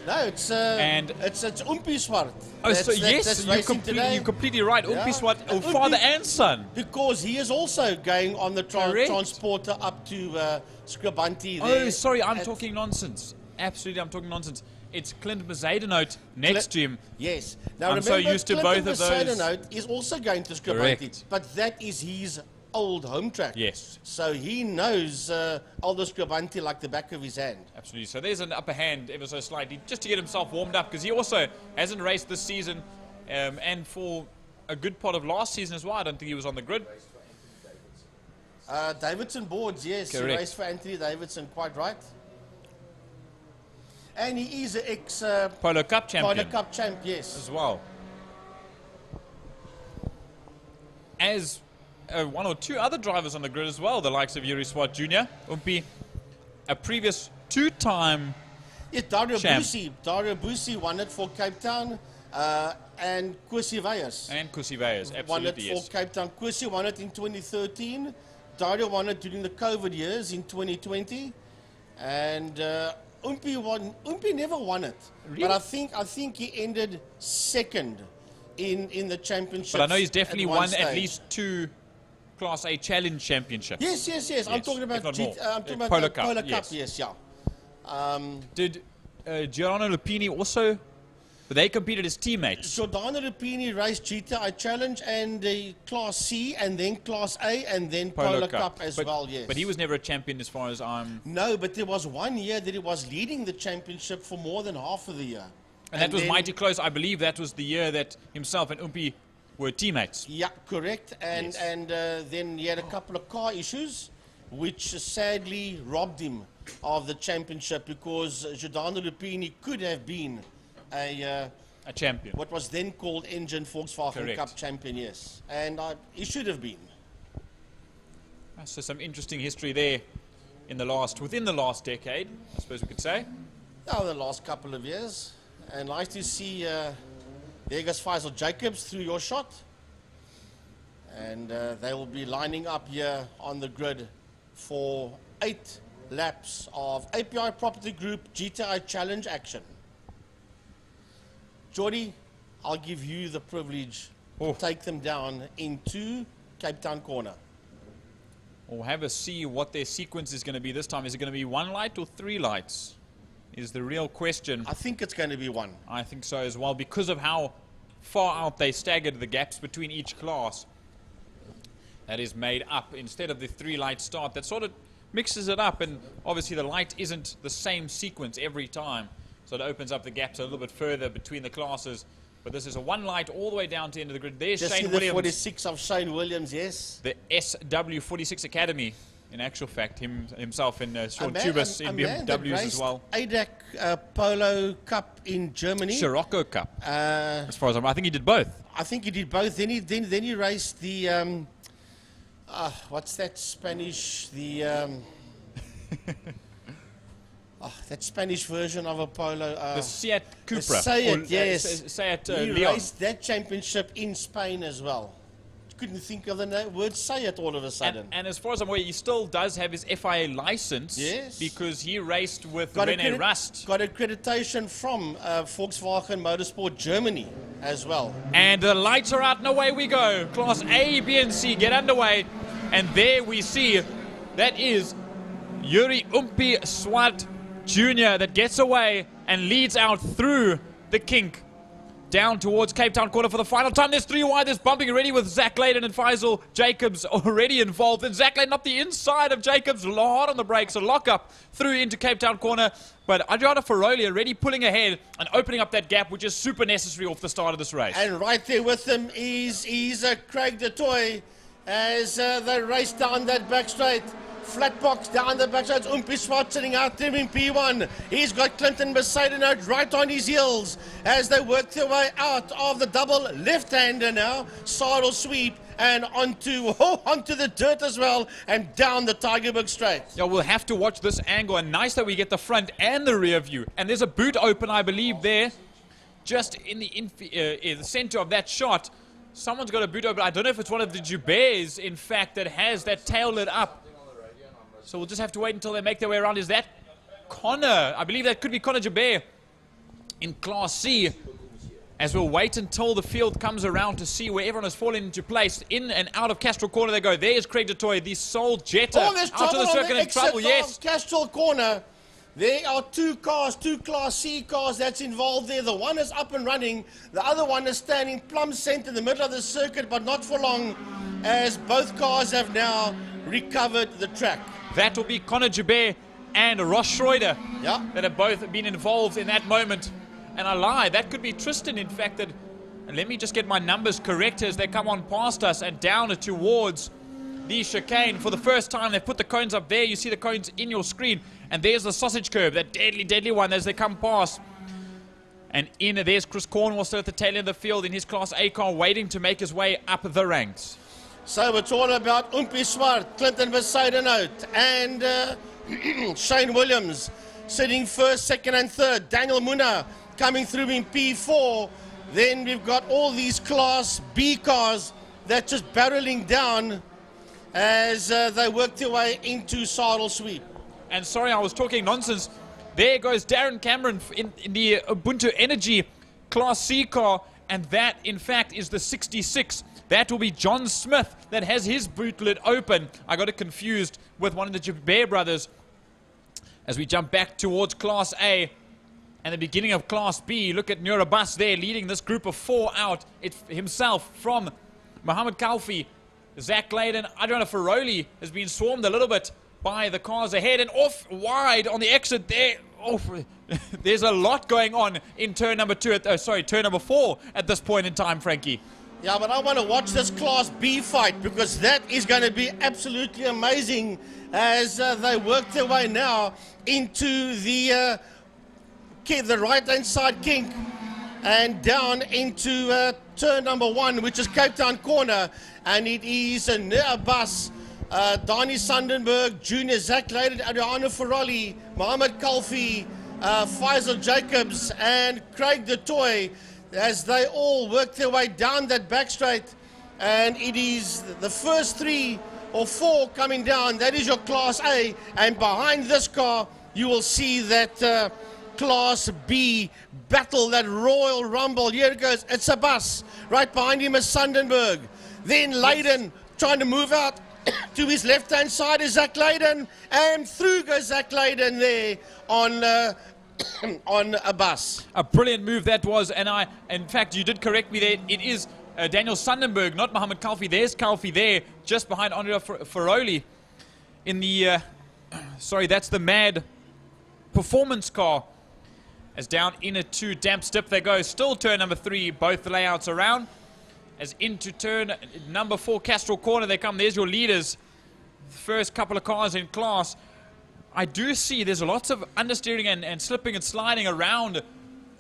No, it's Umpi Swart. Oh, so yes, you're completely right. Umpi Swart, father and son. Because he is also going on the transporter up to Scribanti. Oh, sorry, I'm talking nonsense. Absolutely, I'm talking nonsense. It's Clint Mercedes next to him. Yes. Now I'm so used to both of those. Mercedes is also going to Scribanti, but that is his old home track. Yes. So he knows Aldo Scribanti like the back of his hand. Absolutely. So there's an upper hand ever so slightly just to get himself warmed up because he also hasn't raced this season and for a good part of last season as well. I don't think he was on the grid. Davidson boards, yes. Correct. He raced for Anthony Davidson, quite right. And he is an ex Polo Cup champion. Polo Cup champ, yes. As well. As one or two other drivers on the grid as well, the likes of Yuri Swart Jr., Umpi, a previous two-time Yes, Dario champ. Busi won it for Cape Town, and Kwesi Veyers And Kusiveas, won it absolutely, yes. for Cape Town. Kwesi won it in 2013. Dario won it during the COVID years in 2020, and Umpi never won it. Really? But I think he ended second in the championship. But I know he's definitely at one won stage. at least 2 Class A Challenge Championships. Yes. I'm talking about if not more. I'm talking about Polo the Cup, Polo Cup. yes. Yes, yeah. Did Giordano Lupini also? But they competed as teammates. Giordano Lupini raced GTI Challenge and the Class C, and then Class A, and then Polo Cup as well, yes. But he was never a champion as far as I'm... No, but there was one year that he was leading the championship for more than half of the year. And that was then, mighty close. I believe that was the year that himself and Umpi were teammates. Yeah, correct. And then he had a couple of car issues, which sadly robbed him of the championship, because Giordano Lupini could have been a champion. What was then called Engine Volkswagen Correct. Cup champion, yes. And he should have been. So some interesting history there within the last decade, I suppose we could say. Now, the last couple of years. And nice to see there goes Faisal Jacobs through your shot. And they will be lining up here on the grid for 8 laps of API Property Group GTI Challenge action. Jordy, I'll give you the privilege to take them down into Cape Town corner. We'll have a see what their sequence is going to be this time. Is it going to be 1 light or 3 lights? Is the real question. I think it's going to be 1. I think so as well, because of how far out they staggered the gaps between each class. That is made up instead of the 3 light start. That sort of mixes it up, and obviously the light isn't the same sequence every time. So it opens up the gaps a little bit further between the classes. But this is a 1 light all the way down to the end of the grid. There's Just Shane see the Williams. 46 of Shane Williams, yes. The SW46 Academy, in actual fact, himself in Sean Tubus in BMWs as well. ADAC Polo Cup in Germany. Scirocco Cup. As far as I think he did both. I think he did both. Then he raced the what's that Spanish? The that Spanish version of a polo. The Seat Cupra. Seat, yes. Seat he Leon. raced that championship in Spain as well. Couldn't think of the word Seat all of a sudden. And as far as I'm aware, he still does have his FIA license. Yes. Because he raced with René Rust. Got accreditation from Volkswagen Motorsport Germany as well. And the lights are out and away we go. Class A, B and C get underway. And there we see that is Yuri Umpi Swart Jr. that gets away and leads out through the kink down towards Cape Town corner for the final time. There's 3 wide. There's bumping already with Zach Layden and Faisal Jacobs already involved. And Zach Layden up the inside of Jacobs, hard on the brakes. A lock up through into Cape Town corner. But Adriano Ferroli already pulling ahead and opening up that gap, which is super necessary off the start of this race. And right there with him is Craig de Toy as they race down that back straight. Flat box down the backside. Umpi Swart sitting out there in P1. He's got Clinton Besaidenout right on his heels as they work their way out of the double left-hander now. Saddle sweep and onto the dirt as well and down the Tigerberg straight. Yeah, we'll have to watch this angle, and nice that we get the front and the rear view. And there's a boot open, I believe, there, just in the center of that shot. Someone's got a boot open. I don't know if it's one of the Jubers, in fact, that has that tail lit up. So we'll just have to wait until they make their way around. Is that Connor? I believe that could be Connor Joubert in Class C. As we'll wait until the field comes around to see where everyone has fallen into place. In and out of Castrol Corner they go. There's Craig de Toy, the sole Jetta. There's out to the circuit in trouble, yes. Castrol Corner. There are 2 cars, 2 Class C cars that's involved there. The one is up and running. The other one is standing plumb center in the middle of the circuit, but not for long, as both cars have now recovered the track. That will be Connor Joubert and Ross Schroeder that have both been involved in that moment. And I lie, that could be Tristan, in fact. And let me just get my numbers correct as they come on past us and down towards the chicane. For the first time, they've put the cones up there. You see the cones in your screen. And there's the sausage curve, that deadly, deadly one as they come past. And there's Chris Cornwall still at the tail end of the field in his Class A car, waiting to make his way up the ranks. So it's all about Umpi Swart, Clinton Besaidenout, and Shane Williams sitting first, second and third. Daniel Muna coming through in P4. Then we've got all these Class B cars that just barreling down as they work their way into Saddle Sweep. And sorry, I was talking nonsense. There goes Darren Cameron in the Ubuntu Energy Class C car, and that, in fact, is the 66. That will be John Smith that has his boot lid open. I got it confused with one of the Jabir brothers. As we jump back towards Class A and the beginning of Class B, look at Nurabas there leading this group of 4 out. It's himself from Mohammed Kalfi, Zach Layden, Adriano Ferroli has been swarmed a little bit by the cars ahead and off wide on the exit there. Oh, there's a lot going on in turn number 2, turn number 4 at this point in time, Frankie. Yeah, but I want to watch this Class B fight because that is going to be absolutely amazing as they work their way now into the right-hand side kink and down into turn number 1, which is Cape Town corner, and it is a near bus. Donnie Sundenberg, Junior, Zach Layden, Adriano Ferroli, Mohammed Kalfi, Faisal Jacobs, and Craig de Toy, as they all work their way down that back straight. And it is the first 3 or 4 coming down. That is your Class A. And behind this car, you will see that Class B battle, that Royal Rumble. Here it goes. It's a bus. Right behind him is Sundenberg. Then Layden trying to move out. To his left-hand side is Zach Layden, and through goes Zach Layden there on a bus. A brilliant move that was, and in fact, you did correct me there. It is Daniel Sundenberg, not Mohammed Kalfi. There's Kalfi there, just behind Andrea Ferroli. In the, that's the Mad Performance car. As down in a 2 damp stip they go. Still turn number 3, both layouts around. As into turn number 4, Castrol corner they come. There's your leaders. First couple of cars in class. I do see there's lots of understeering and slipping and sliding around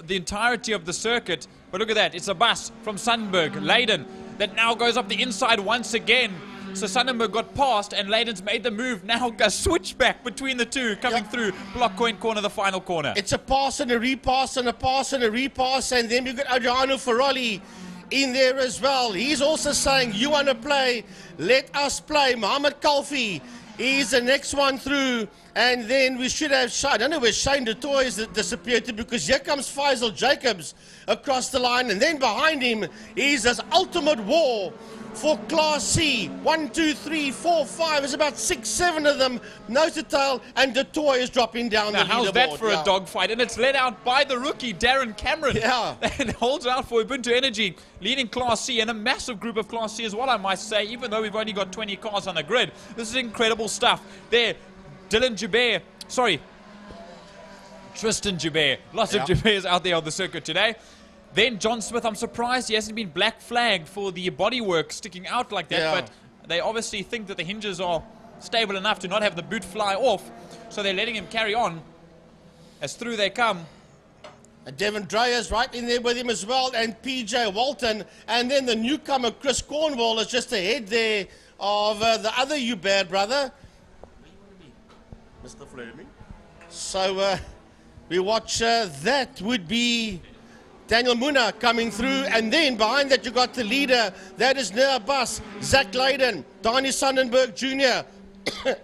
the entirety of the circuit. But look at that. It's a bus from Sundenberg. Layden that now goes up the inside once again. So Sundenberg got past and Layden's made the move. Now a switchback between the two coming through Block Coin corner, the final corner. It's a pass and a repass and a pass and a repass. And then you've got Adriano Ferroli in there as well. He's also saying, you want to play, let us play. Mohammed Kalfi is the next one through. And then we should have, I don't know where Shane de Toy has disappeared to, because here comes Faisal Jacobs across the line. And then behind him is this ultimate war for Class C. 1, 2, 3, 4, 5. There's about 6, 7 of them. Nose to tail, and de Toy is dropping down the leaderboard. How's that for a dogfight? And it's led out by the rookie, Darren Cameron. Yeah. And holds out for Ubuntu Energy, leading Class C, and a massive group of Class C as well, I might say, even though we've only got 20 cars on the grid. This is incredible stuff. There, Tristan Jubert. Lots of Jubers out there on the circuit today. Then John Smith, I'm surprised he hasn't been black flagged for the bodywork sticking out like that, but they obviously think that the hinges are stable enough to not have the boot fly off, so they're letting him carry on as through they come. And Devin Dreyer's right in there with him as well, and PJ Walton, and then the newcomer Chris Cornwall is just ahead there of the other Hubert brother, Mr. Fleming. So we watch that would be Daniel Muna coming through, and then behind that you got the leader, that is Noah Bus, Zach Layden, Donnie Sundenberg Jr.,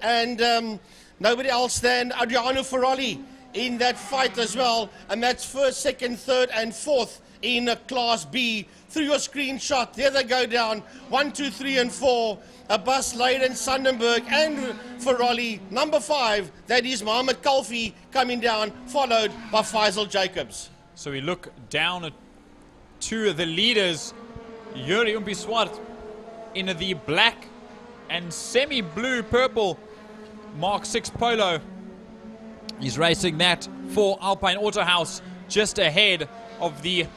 and nobody else than Adriano Ferroli in that fight as well, and that's first, second, third, and fourth in Class B. Through your screenshot, there they go down, 1, 2, 3, and 4, a Bus, Layden, Sundenberg, and Ferroli. Number 5, that is Mohammed Kalfi coming down, followed by Faisal Jacobs. So we look down at 2 of the leaders, Yuri Umpiswart in the black and semi-blue purple Mark 6 Polo. He's racing that for Alpine Autohouse just ahead of the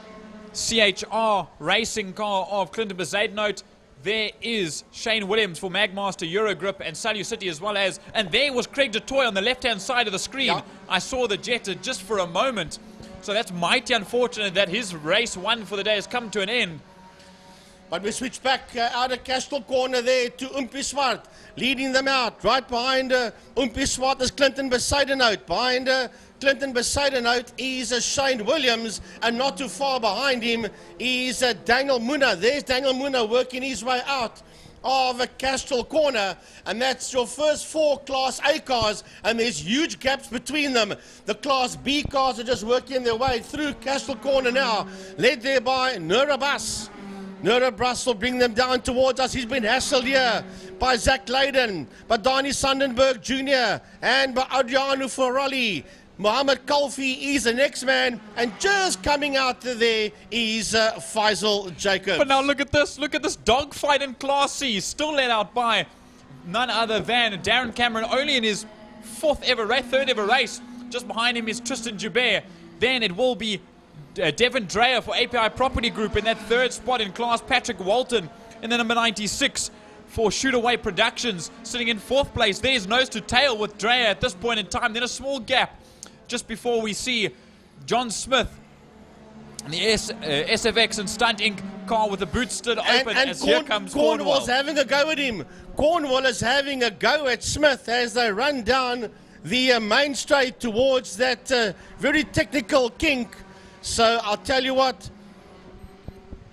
CHR racing car of Clinton Bezuidenhout. There is Shane Williams for Magmaster, Eurogrip, and Salu City as well as, and there was Craig de Toy on the left-hand side of the screen. Yep. I saw the Jetta just for a moment. So that's mighty unfortunate that his race 1 for the day has come to an end. But we switch back out of Castle Corner there to Umpi Swart, leading them out. Right behind Umpi Swart is Clinton Besaidenout. Behind Clinton Besaidenout is Shane Williams, and not too far behind him is Daniel Muna. There's Daniel Muna working his way out of Castle Corner, and that's your first 4 Class A cars, and there's huge gaps between them. The Class B cars are just working their way through Castle Corner now, led there by Nurabas. Nurabas will bring them down towards us. He's been hassled here by Zach Leyden, by Donnie Sundenberg Jr., and by Adriano Ferrari. Mohammed Kalfi is the next man, and just coming out there is Faisal Jacobs. But now look at this dogfight in Class C, still led out by none other than Darren Cameron, only in his third ever race. Just behind him is Tristan Joubert. Then it will be Devin Dreyer for API Property Group in that 3rd spot in class, Patrick Walton in the number 96 for Shootaway Productions, sitting in 4th place. There's nose to tail with Dreyer at this point in time. Then a small gap just before we see John Smith and the SFX and Stunt Inc. car with the boot stood open, as here comes Cornwall's having a go at him. Cornwall is having a go at Smith as they run down the main straight towards that very technical kink. So I'll tell you what,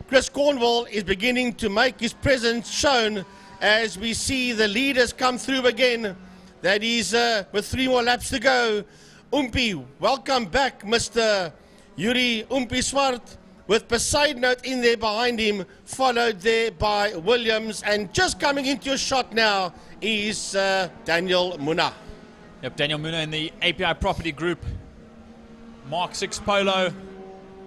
Chris Cornwall is beginning to make his presence shown as we see the leaders come through again. That is with 3 more laps to go. Umpi, welcome back, Mr. Yuri Umpi Swart, with Besaidenout in there behind him, followed there by Williams, and just coming into your shot now is Daniel Muna. Yep, Daniel Muna in the API Property Group Mark 6 Polo,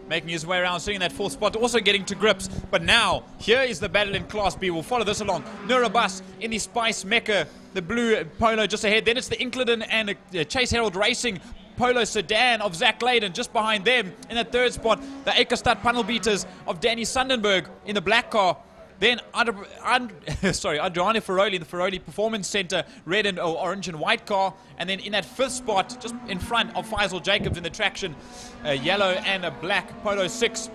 making his way around, sitting in that 4th spot, also getting to grips. But now, here is the battle in Class B. We'll follow this along. Nurabas in the Spice Mecca, the blue Polo just ahead. Then it's the Incledon and Chase Herald Racing Polo sedan of Zach Leyden just behind them. In that 3rd spot, the Ekerstad panel beaters of Danny Sundenberg in the black car. Then Adriano Ferroli in the Ferroli Performance Center, red and orange and white car. And then in that 5th spot, just in front of Faisal Jacobs in the traction, yellow and a black Polo 6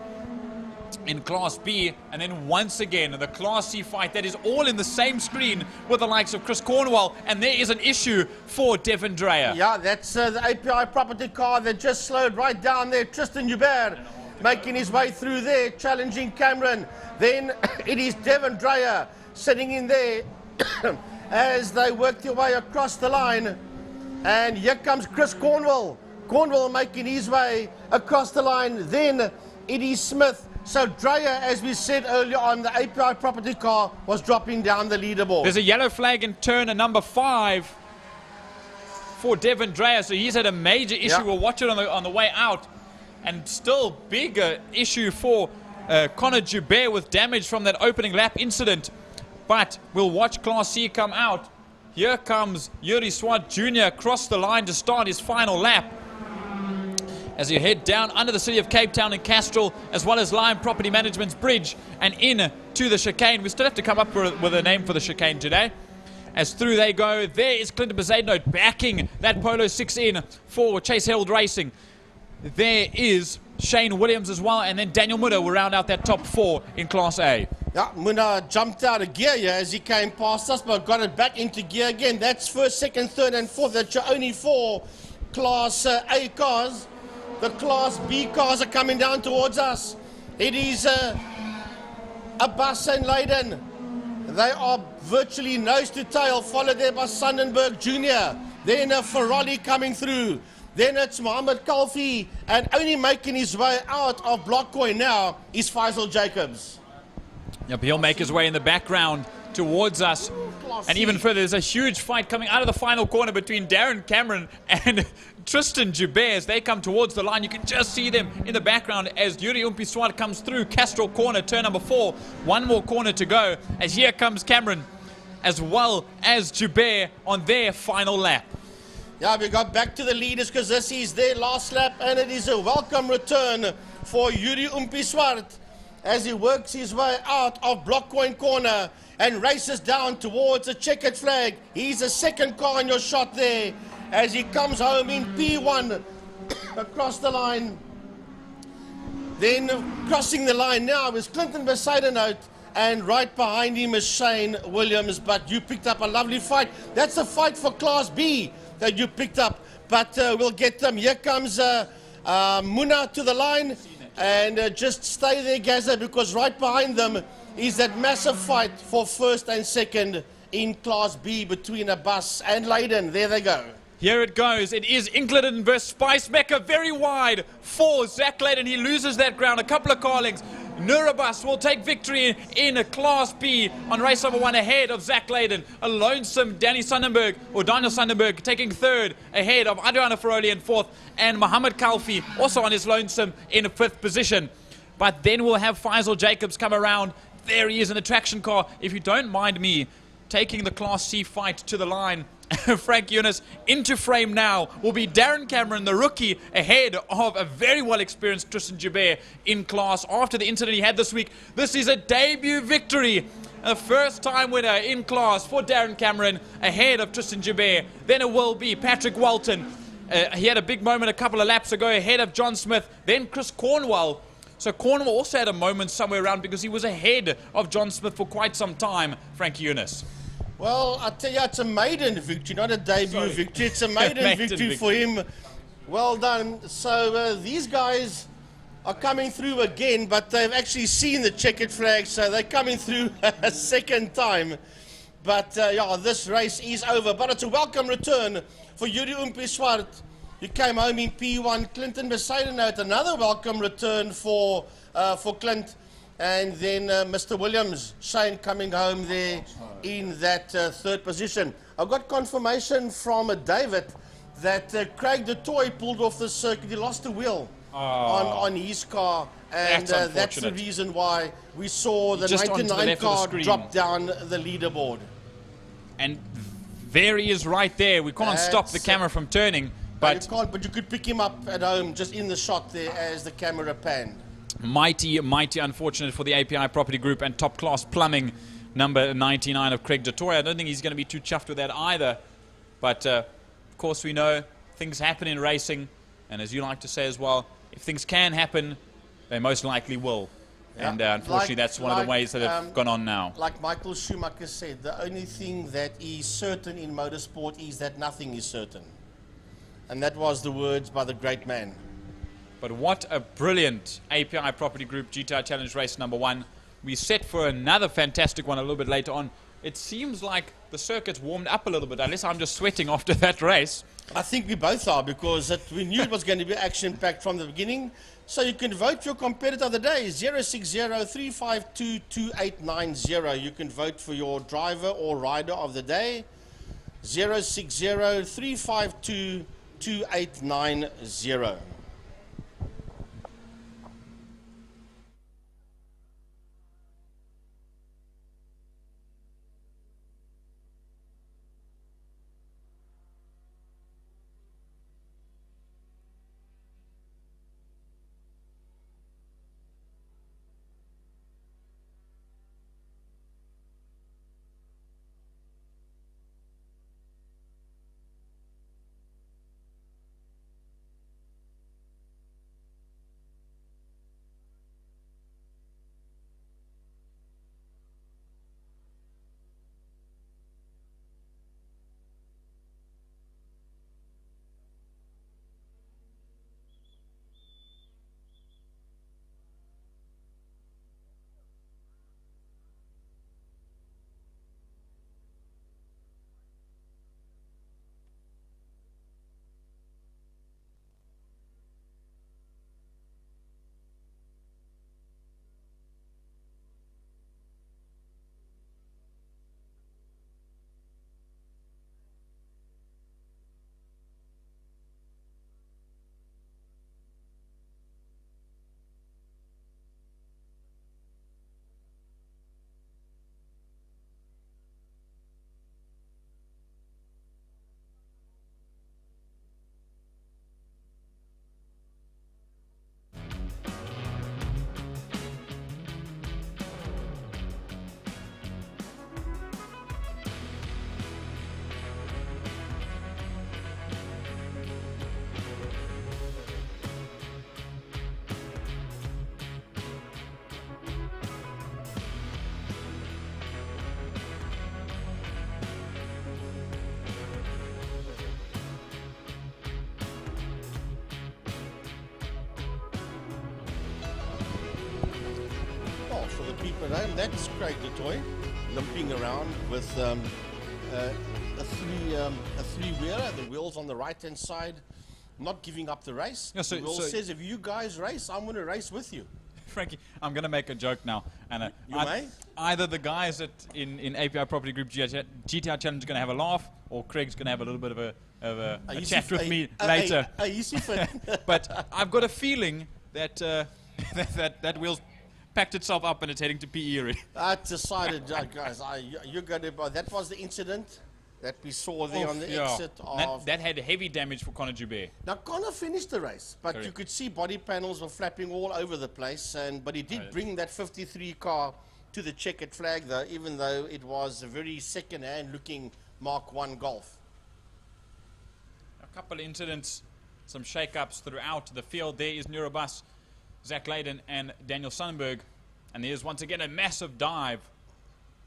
in Class B. And then once again, the Class C fight that is all in the same screen with the likes of Chris Cornwall. And there is an issue for Devin Dreyer. Yeah, that's the API Property car that just slowed right down there. Tristan Joubert making his way through there, challenging Cameron. Then it is Devin Dreyer sitting in there as they work their way across the line. And here comes Chris Cornwall. Cornwall making his way across the line. Then it is Smith. So Dreyer, as we said earlier on, the API Property car was dropping down the leaderboard. There's a yellow flag in turn number 5 for Devin Dreyer. So he's had a major issue. Yeah. We'll watch it on the way out. And still bigger issue for Connor Joubert with damage from that opening lap incident. But we'll watch Class C come out. Here comes Yuri Swart Jr. across the line to start his final lap. As you head down under the city of Cape Town and Castrol, as well as Lime Property Management's bridge, and in to the chicane. We still have to come up with a name for the chicane today. As through they go, there is Clinton Besaidenout backing that Polo 6 in for Chase Herald Racing. There is Shane Williams as well, and then Daniel Muna will round out that top 4 in Class A. Yeah, Muna jumped out of gear here as he came past us, but got it back into gear again. That's 1st, 2nd, 3rd, and 4th. That's your only 4 Class A cars. The Class B cars are coming down towards us. It is Abbas and Leyden. They are virtually nose to tail, followed there by Sundenberg Jr. Then a Ferrari coming through. Then it's Mohammed Kalfi, and only making his way out of Blockcoin now is Faisal Jacobs. Yep, he'll make his way in the background towards us. And even further, there's a huge fight coming out of the final corner between Darren Cameron and Tristan Joubert as they come towards the line. You can just see them in the background as Yuri Umpi Swart comes through Castrol corner, turn number 4. One more corner to go as here comes Cameron as well as Joubert on their final lap. Yeah, we got back to the leaders because this is their last lap, and it is a welcome return for Yuri Umpi Swart as he works his way out of Blockcoin corner and races down towards the checkered flag. He's the 2nd car in your shot there as he comes home in P1 across the line. Then crossing the line now is Clinton Besaidenout and right behind him is Shane Williams, but you picked up a lovely fight. That's a fight for Class B that you picked up, but we'll get them. Here comes Muna to the line, and just stay there, Gaza, because right behind them is that massive fight for first and second in Class B between Abbas and Leiden. There they go. Here it goes. It is Incledon versus Spice Mecca. Very wide for Zach Leiden. He loses that ground. A couple of carlings. Nurabus will take victory in a Class B on race number 1 ahead of Zach Leiden. A lonesome Daniel Sonnenberg taking third ahead of Adriana Ferroli in fourth, and Mohammed Kalfi also on his lonesome in fifth position. But then we'll have Faisal Jacobs come around. There he is in the traction car. If you don't mind me taking the Class C fight to the line, Frank Eunice into frame now will be Darren Cameron, the rookie, ahead of a very well-experienced Tristan Joubert in class after the incident he had this week. This is a debut victory, a first-time winner in class for Darren Cameron ahead of Tristan Joubert. Then it will be Patrick Walton. He had a big moment a couple of laps ago ahead of John Smith, then Chris Cornwell. So Cornwell also had a moment somewhere around because he was ahead of John Smith for quite some time, Frank Eunice. Well, I tell you, it's a maiden victory, not a debut victory. It's a maiden victory for him. Well done. So these guys are coming through again, but they've actually seen the checkered flag, so they're coming through a second time. But yeah, this race is over. But it's a welcome return for Yuri Umpiswart. He came home in P1. Clinton Besaidenout, another welcome return for Clint. And then Mr. Williams, Shane, coming home there in that third position. I've got confirmation from David that Craig de Toy pulled off the circuit. He lost the wheel on his car, and that's the reason why we saw the 99 car drop down the leaderboard. And there he is right there. We can't stop the camera from turning. But you can't, but you could pick him up at home just in the shot there as the camera panned. Mighty unfortunate for the API Property Group and Top Class Plumbing, number 99 of Craig de Toy. I don't think he's going to be too chuffed with that either. But, of course, we know things happen in racing. And as you like to say as well, if things can happen, they most likely will. Yeah. And unfortunately, that's one of the ways that have gone on now. Like Michael Schumacher said, the only thing that is certain in motorsport is that nothing is certain. And that was the words by the great man. But what a brilliant API Property Group GTI Challenge race number 1. We're set for another fantastic one a little bit later on. It seems like the circuit's warmed up a little bit, unless I'm just sweating after that race. I think we both are, because we knew it was going to be action-packed from the beginning. So you can vote for your competitor of the day, 060-352-2890. You can vote for your driver or rider of the day, 060-352-2890. That's Craig du Toit limping around with a three-wheeler, the wheels on the right-hand side, not giving up the race. Yeah, so, the wheel says, if you guys race, I'm going to race with you. Frankie, I'm going to make a joke now. And you may? Either the guys in API Property Group GTI Challenge are going to have a laugh, or Craig's going to have a little bit of a chat with me later. But I've got a feeling that that wheel's packed itself up and it's heading to PE already. I decided, guys, you're going to. That was the incident that we saw there on the exit of. That had heavy damage for Conor Joubert. Now Conor finished the race, but Correct. you could see body panels were flapping all over the place, but he did bring that 53 car to the checkered flag, though, even though it was a very second-hand looking Mark I Golf. A couple of incidents, some shake-ups throughout the field. There is Neurobus, Zach Layden and Daniel Sonnenberg. And there's once again a massive dive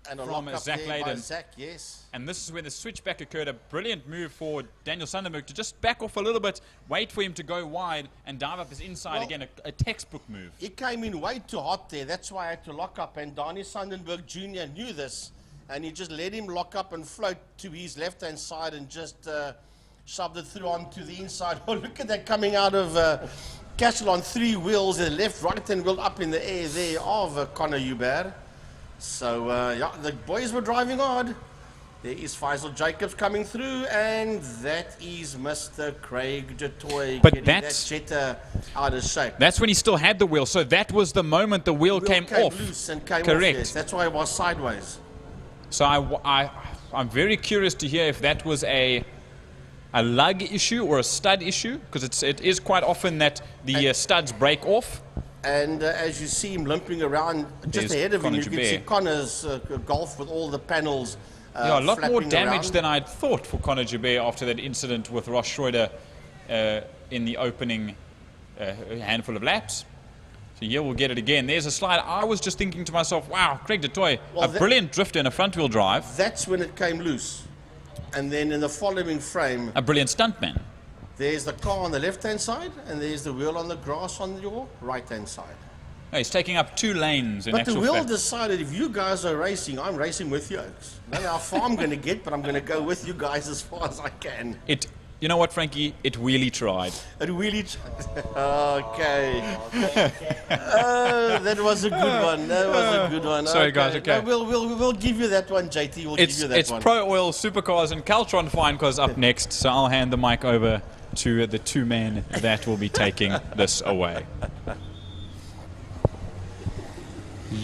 and a from Zach Layden. Zach, yes. And this is where the switchback occurred. A brilliant move for Daniel Sonnenberg to just back off a little bit, wait for him to go wide and dive up his inside again. A textbook move. He came in way too hot there. That's why I had to lock up. And Daniel Sonnenberg Jr. knew this. And he just let him lock up and float to his left-hand side and just shoved it through onto the inside. Oh, look at that coming out of Castle on three wheels, the left, right, and wheel up in the air there of Conor Joubert. So, yeah, the boys were driving hard. There is Faisal Jacobs coming through, and that is Mr. Craig du Toit getting that Jetta out of shape. That's when he still had the wheel, so that was the moment the wheel came off. Loose and came Correct. off, yes. That's why it was sideways. So I'm very curious to hear if that was a lug issue or a stud issue, because it is quite often that the studs break off. And as you see him limping around just ahead of him, you can see Conor's Golf with all the panels yeah, a lot more damage around. than I'd thought for Conor Joubert after that incident with Ross Schroeder in the opening handful of laps. So here we'll get it again. There's a slide. I was just thinking to myself, wow, Craig du Toit, a brilliant drifter and a front-wheel drive. That's when it came loose. And then in the following frame, a brilliant stuntman. There's the car on the left-hand side, and there's the wheel on the grass on your right-hand side. Oh, he's taking up 2 lanes in but actual the wheel fact. decided, if you guys are racing, I'm racing with you. I don't know how far I'm going to get, but I'm going to go with you guys as far as I can. You know what, Frankie? It wheelie tried. It wheelie tried. Okay. That was a good one. That was a good one. Sorry, guys. Okay. No, we'll give you that one, JT. We'll give you that one. It's Pro Oil Supercars and Caltron Fine Cars up next. So I'll hand the mic over to the 2 men that will be taking this away.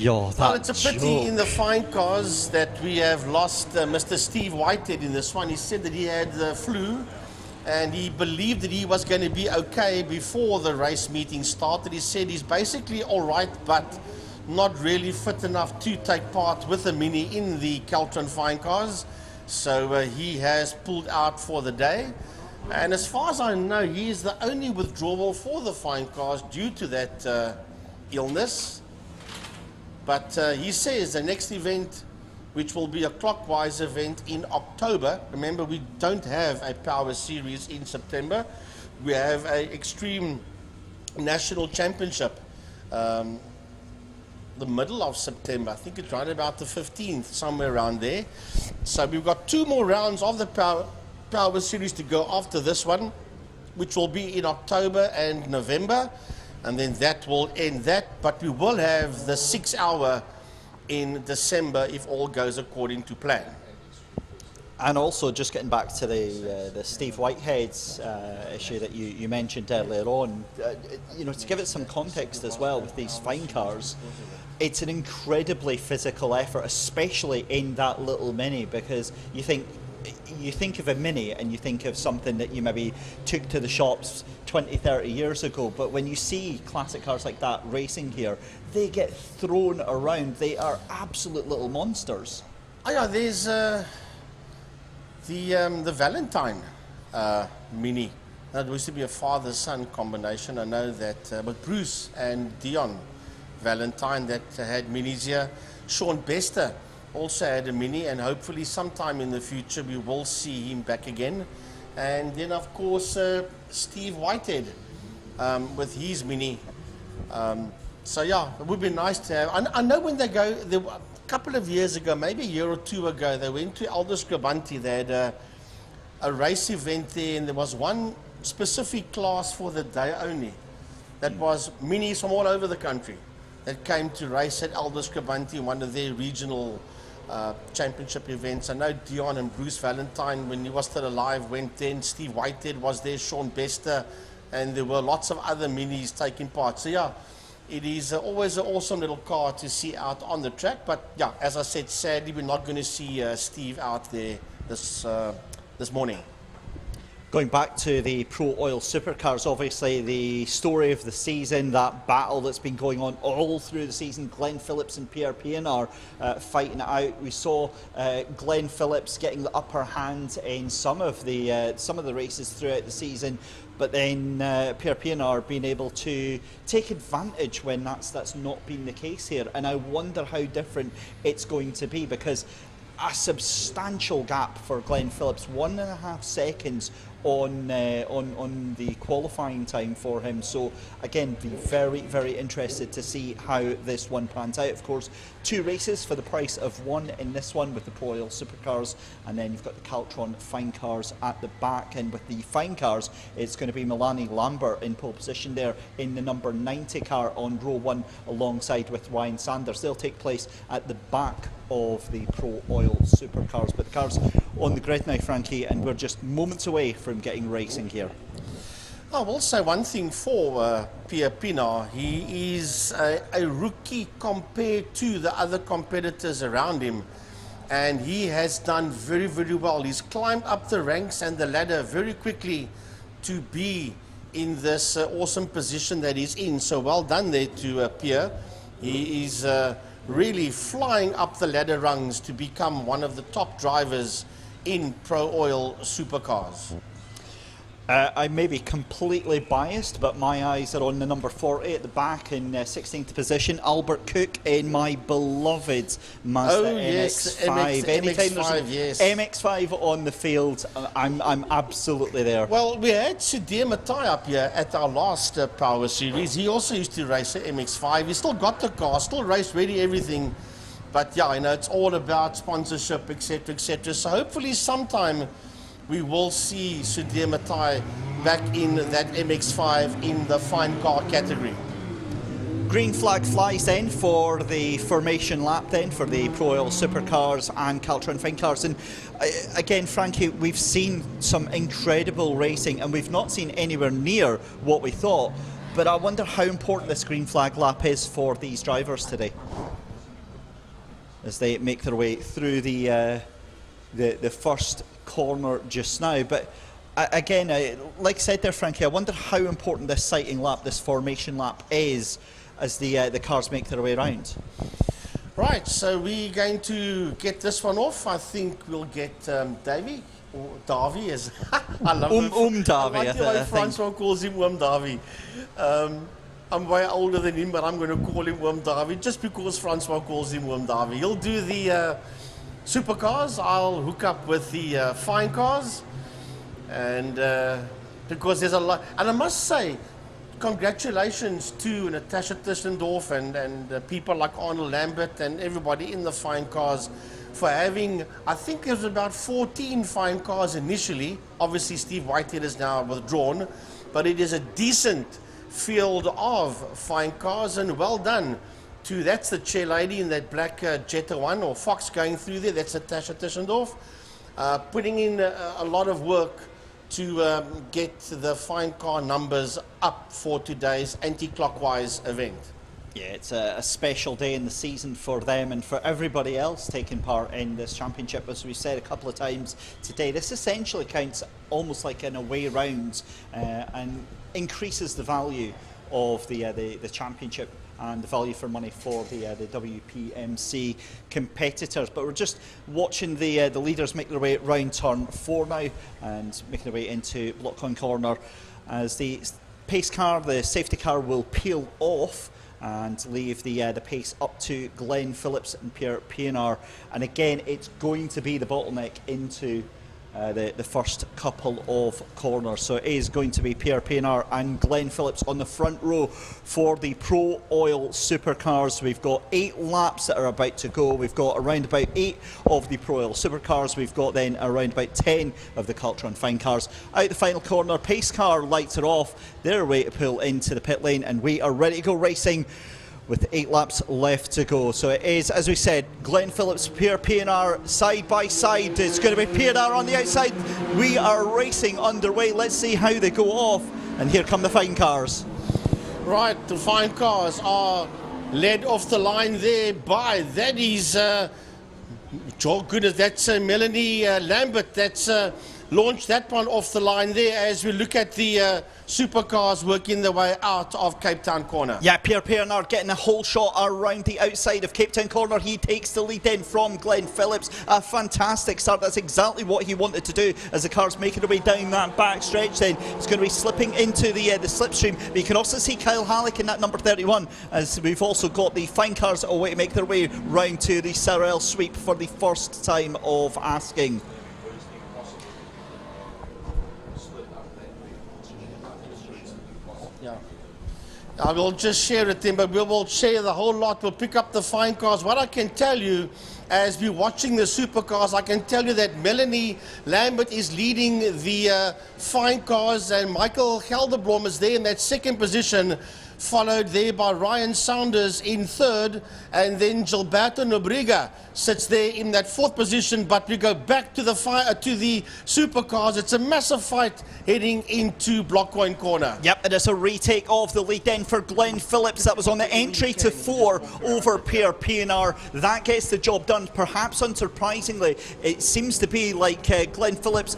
Well, it's a pity in the fine cars that we have lost Mr. Steve Whitehead in this one. He said that he had the flu and he believed that he was going to be okay before the race meeting started. He said he's basically all right, but not really fit enough to take part with the Mini in the Caltron fine cars. So he has pulled out for the day. And as far as I know, he is the only withdrawal for the fine cars due to that illness. But he says the next event, which will be a clockwise event in October. Remember, we don't have a Power Series in September. We have an Extreme National Championship the middle of September. I think it's right about the 15th, somewhere around there. So we've got 2 more rounds of the Power Series to go after this one, which will be in October and November. And then that will end that. But we will have the 6-hour in December if all goes according to plan. And also, just getting back to the Steve Whitehead's issue that you mentioned earlier on, you know, to give it some context as well with these fine cars, it's an incredibly physical effort, especially in that little Mini, because you think of a Mini and you think of something that you maybe took to the shops 20, 30 years ago, but when you see classic cars like that racing here, they get thrown around. They are absolute little monsters. Oh yeah, there's the Valentine Mini. That used to be a father-son combination. I know that with Bruce and Dion Valentine that had Minis here. Sean Bester also had a Mini, and hopefully sometime in the future we will see him back again. And then of course Steve Whitehead with his Mini. So yeah, it would be nice to have. I know when they go, a couple of years ago, maybe a year or two ago, they went to Aldersgrabanti. They had a race event there, and there was one specific class for the day only. That was minis from all over the country that came to race at Aldersgrabanti, one of their regional championship events. I know Dion and Bruce Valentine, when he was still alive, went then. Steve Whitehead was there, Sean Bester, and there were lots of other minis taking part. So yeah, it is always an awesome little car to see out on the track. But yeah, as I said, sadly we're not going to see Steve out there this morning. Going back to the Pro Oil Supercars, obviously the story of the season, that battle that's been going on all through the season, Glenn Phillips and Pierre Pienaar fighting it out. We saw Glenn Phillips getting the upper hand in some of the races throughout the season, but then Pierre Pienaar being able to take advantage when that's not been the case here. And I wonder how different it's going to be, because a substantial gap for Glenn Phillips, 1.5 seconds on the qualifying time for him. So again, be very, very interested to see how this one pans out. Of course, 2 races for the price of 1 in this one with the Pro Oil Supercars, and then you've got the Caltron Fine Cars at the back. And with the Fine Cars, it's going to be Melanie Lambert in pole position there in the number 90 car on row 1 alongside with Ryan Sanders. They'll take place at the back of the Pro Oil Supercars. But the cars on the grid now, Frankie, and we're just moments away from getting racing here. I will say one thing for Pierre Pienaar. He is a rookie compared to the other competitors around him, and he has done very, very well. He's climbed up the ranks and the ladder very quickly to be in this awesome position that he's in. So well done there to Pierre. He is really flying up the ladder rungs to become one of the top drivers in Pro Oil Supercars. I may be completely biased, but my eyes are on the number 40 at the back in 16th position, Albert Cook in my beloved Mazda MX-5. Anytime there's an MX-5 on the field, I'm absolutely there. Well, we had Sudhir Matai up here at our last Power Series. He also used to race the MX-5. He still got the car, still race ready, everything. But yeah, you know, it's all about sponsorship, etc., etc. So hopefully sometime we will see Sudhir Matai back in that MX-5 in the fine car category. Green flag flies then for the formation lap then for the Pro Oil Supercars and Caltron Fine Cars. And again, Frankie, we've seen some incredible racing and we've not seen anywhere near what we thought. But I wonder how important this green flag lap is for these drivers today as they make their way through the first corner just now. But again, like I said there, Frankie, I wonder how important this sighting lap, this formation lap is as the cars make their way around. Right, so we're going to get this one off. I think we'll get Davy, or Davy, as I love Davy. I like the way Francois calls him Davy. I'm way older than him, but I'm going to call him Davy just because Francois calls him Davy. He'll do the supercars. I'll hook up with the fine cars, and because there's a lot. And I must say, congratulations to Natasha Tischendorf and people like Arnold Lambert and everybody in the fine cars for having, I think there's about 14 fine cars initially. Obviously Steve Whitehead is now withdrawn, but it is a decent field of fine cars, and well done to, that's the chair lady in that black Jetta one or Fox going through there. That's Natasha Tischendorf, putting in a lot of work to get the fine car numbers up for today's anti-clockwise event. Yeah, it's a special day in the season for them and for everybody else taking part in this championship. As we said a couple of times today, this essentially counts almost like an away round and increases the value of the championship and the value for money for the WPMC competitors. But we're just watching the leaders make their way around turn 4 now and making their way into Block-on corner as the pace car, the safety car, will peel off and leave the pace up to Glenn Phillips and Pierre Pienaar. And again, it's going to be the bottleneck into the first couple of corners. So it is going to be Pierre Pienaar and Glenn Phillips on the front row for the Pro Oil Supercars. We've got 8 laps that are about to go. We've got around about 8 of the Pro Oil Supercars. We've got then around about 10 of the Caltron Fine Cars. Out the final corner, pace car lights are off. They're ready to pull into the pit lane, and we are ready to go racing with 8 laps left to go. So it is, as we said, Glenn Phillips, Pierre Pienaar side by side. It's going to be Pienaar on the outside. We are racing underway. Let's see how they go off. And here come the fine cars. Right, the fine cars are led off the line there by, that is, oh goodness, that's Melanie Lambert. That's launched that one off the line there as we look at the supercars working their way out of Cape Town corner. Yeah, Pierre Pienaar getting a whole shot around the outside of Cape Town corner. He takes the lead in from Glenn Phillips. A fantastic start. That's exactly what he wanted to do as the car's making their way down that back stretch. Then it's going to be slipping into the slipstream. But you can also see Kyle Halleck in that number 31, as we've also got the fine cars away to make their way round to the Sorrel sweep for the first time of asking. I will just share it then, but we will share the whole lot. We'll pick up the fine cars. What I can tell you, as we're watching the supercars, I can tell you that Melanie Lambert is leading the fine cars, and Michael Gelderblom is there in that second position, followed there by Ryan Saunders in third, and then Gilberto Nobrega sits there in that fourth position. But we go back to the supercars. It's a massive fight heading into Blockcoin corner. Yep, and it's a retake of the lead then for Glenn Phillips. That was on the entry to 4 over Pierre Pienaar. That gets the job done. Perhaps unsurprisingly, it seems to be like Glenn Phillips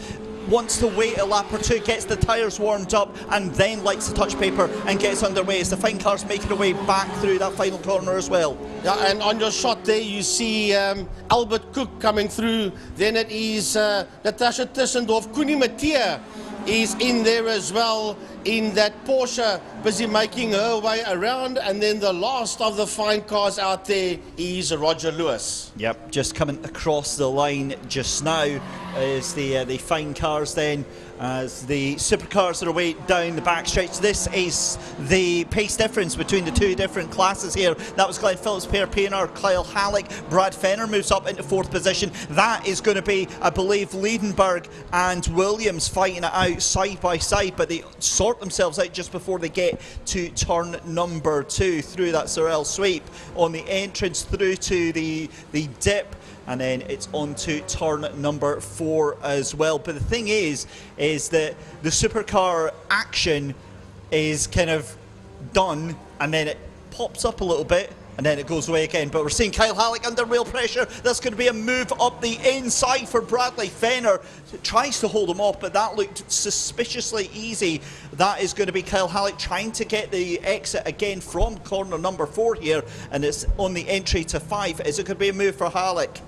wants to wait a lap or two, gets the tyres warmed up, and then lights the touch paper and gets underway as the fine cars making their way back through that final corner as well. Yeah, and on your shot there you see Albert Cook coming through. Then it is Natasha Tissendorf. Kuni Mattia is in there as well in that Porsche, busy making her way around. And then the last of the fine cars out there is Roger Lewis. Yep, just coming across the line just now is the fine cars then, as the supercars are away down the backstretch. This is the pace difference between the two different classes here. That was Glenn Phillips, Pierre Pienaar, Kyle Halleck. Brad Fenner moves up into 4th position. That is going to be, I believe, Liedenberg and Williams fighting it out side by side, but they sort themselves out just before they get to turn number 2 through that Sorrel sweep on the entrance through to the dip. And then it's on to turn number 4 as well. But the thing is that the supercar action is kind of done, and then it pops up a little bit, and then it goes away again. But we're seeing Kyle Halleck under real pressure. That's going to be a move up the inside for Bradley Fenner. Tries to hold him off, but that looked suspiciously easy. That is going to be Kyle Halleck trying to get the exit again from corner number 4 here, and it's on the entry to 5. Is it going to be a move for Halleck?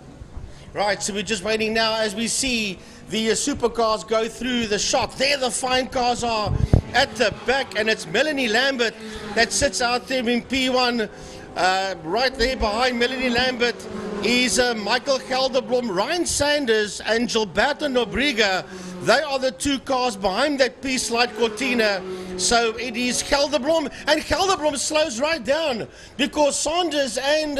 Right, so we're just waiting now as we see the supercars go through the shot. There the fine cars are at the back, and it's Melanie Lambert that sits out there in P1. Right there behind Melanie Lambert is Michael Gelderblom, Ryan Sanders and Gilberto Nobrega. They are the 2 cars behind that Peace Light Cortina. So it is Gelderblom, and Gelderblom slows right down because Sanders and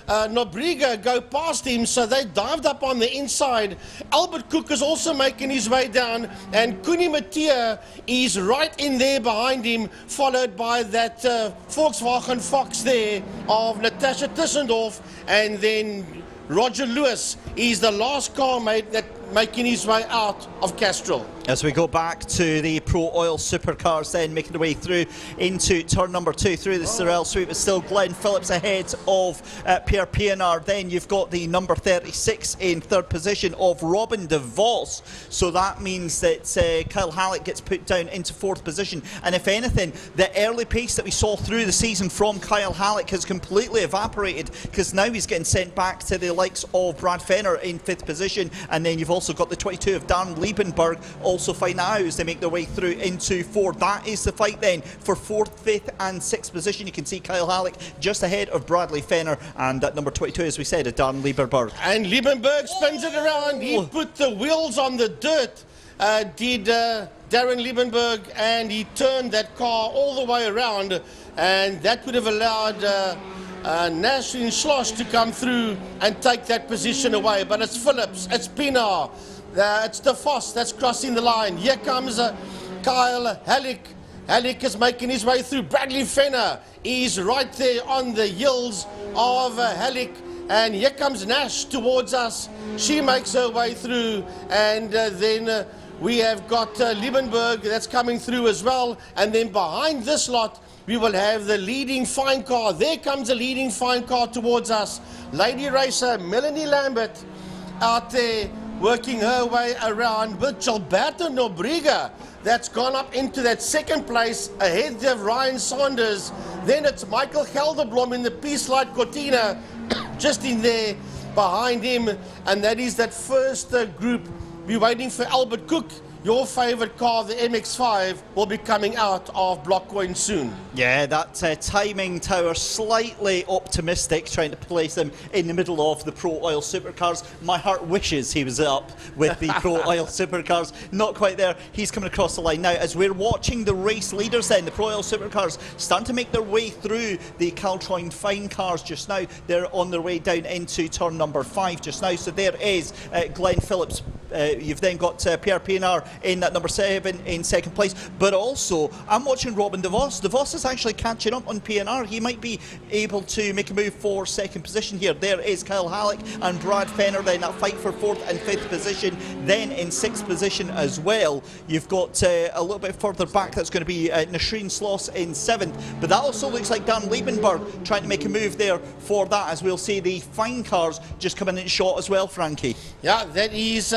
Nobrega go past him, so they dived up on the inside. Albert Cook is also making his way down, and Kuni Mattia is right in there behind him, followed by that Volkswagen Fox there of Natasha Tissendorf, and then Roger Lewis is the last car making his way out of Castrol. As we go back to the Pro Oil Supercars then, making their way through into turn number 2 through the Sorrel sweep. It's still Glenn Phillips ahead of Pierre Pienaar. Then you've got the number 36 in 3rd position of Robin de Vos. So that means that Kyle Halleck gets put down into 4th position. And if anything, the early pace that we saw through the season from Kyle Halleck has completely evaporated, because now he's getting sent back to the likes of Brad Fenner in 5th position, and then you've also got the 22 of Darren Liebenberg also fighting out as they make their way through into 4. That is the fight then for 4th, 5th and 6th position. You can see Kyle Halleck just ahead of Bradley Fenner, and at number 22, as we said, Darren Liebenberg. And Liebenberg spins it around. He put the wheels on the dirt, did Darren Liebenberg, and he turned that car all the way around, and that would have allowed Nash in Schloss to come through and take that position away. But it's Phillips, it's Pienaar, it's De Vos that's crossing the line. Here comes Kyle Halleck. Halleck is making his way through. Bradley Fenner is right there on the heels of Halleck. And here comes Nash towards us. She makes her way through, and then we have got Liebenberg that's coming through as well. And then behind this lot, we will have the leading fine car. There comes the leading fine car towards us. Lady racer Melanie Lambert out there working her way around with Gilberto Nobrega. That's gone up into that 2nd place ahead of Ryan Saunders. Then it's Michael Gelderblom in the Peace Light Cortina just in there behind him, and that is that first group. We're waiting for Albert Cook. Your favourite car, the MX-5, will be coming out of Blockcoin soon. Yeah, that timing tower, slightly optimistic, trying to place him in the middle of the Pro Oil Supercars. My heart wishes he was up with the Pro Oil Supercars. Not quite there. He's coming across the line now. As we're watching the race leaders then, the Pro Oil Supercars starting to make their way through the Caltroin Fine cars just now. They're on their way down into turn number 5 just now. So there is Glenn Phillips. You've then got Pierre Pienaar in at number 7 in 2nd place, but also I'm watching Robin De Vos. De Vos is actually catching up on Pienaar. He might be able to make a move for 2nd position here. There is Kyle Halleck and Brad Fenner then that fight for 4th and 5th position. Then in 6th position as well, you've got a little bit further back, that's going to be Nasreen Sloss in 7th, but that also looks like Dan Liebenberg trying to make a move there for that, as we'll see the fine cars just coming in shot as well, Frankie. Yeah, that is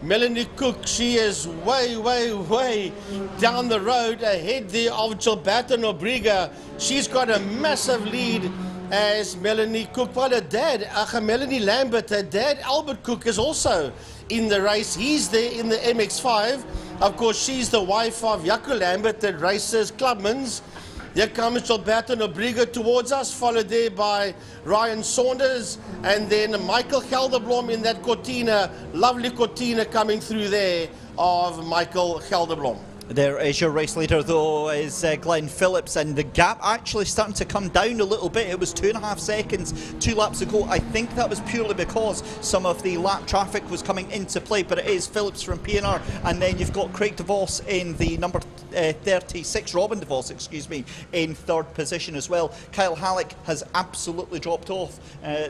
Melanie Cook. She is way down the road ahead there of Gilberto Nobrega. She's got a massive lead as Melanie Cook. Well, her dad, Melanie Lambert, her dad Albert Cook is also in the race. He's there in the MX-5. Of course, she's the wife of Jaco Lambert that races Clubmans. Here comes Gilberto Nobrega towards us, followed there by Ryan Saunders, and then Michael Gelderblom in that Cortina, lovely Cortina coming through there of Michael Gelderblom. There is your race leader though, is Glenn Phillips, and the gap actually starting to come down a little bit. It was 2.5 seconds 2 laps ago. I think that was purely because some of the lap traffic was coming into play, but it is Phillips from Pienaar, and then you've got Craig De Vos in the number 36, Robin De Vos, excuse me, in 3rd position as well. Kyle Halleck has absolutely dropped off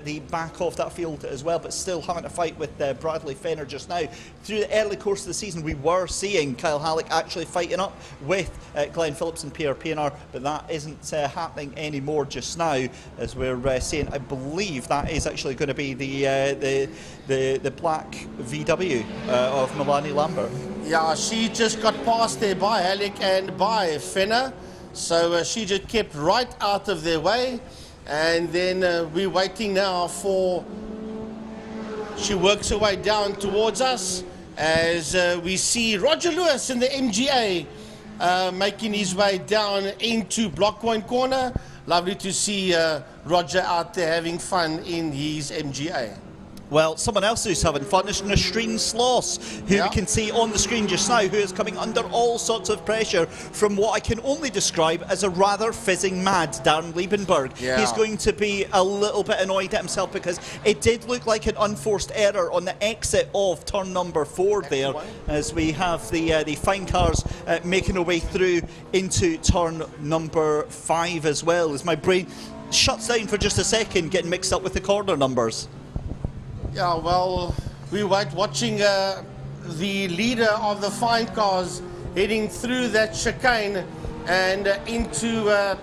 the back of that field as well, but still having to fight with Bradley Fenner just now. Through the early course of the season, we were seeing Kyle Halleck actually fighting up with Glenn Phillips and Pierre Pienaar, but that isn't happening anymore just now, as we're seeing. I believe that is actually going to be the black VW of Melanie Lambert. Yeah, she just got past there by Halleck and by Fenner, so she just kept right out of their way, and then we're waiting now for, she works her way down towards us as we see Roger Lewis in the MGA making his way down into Blockcoin Corner. Lovely to see Roger out there having fun in his MGA. Well, someone else who's having fun is Nasreen Sloss, who we can see on the screen just now, who is coming under all sorts of pressure from what I can only describe as a rather fizzing mad Darren Liebenberg. Yeah. He's going to be a little bit annoyed at himself because it did look like an unforced error on the exit of turn number 4 there, as we have the fine cars making their way through into turn number 5 as well, as my brain shuts down for just a second, getting mixed up with the corner numbers. Yeah, well, we were watching the leader of the fine cars heading through that chicane and into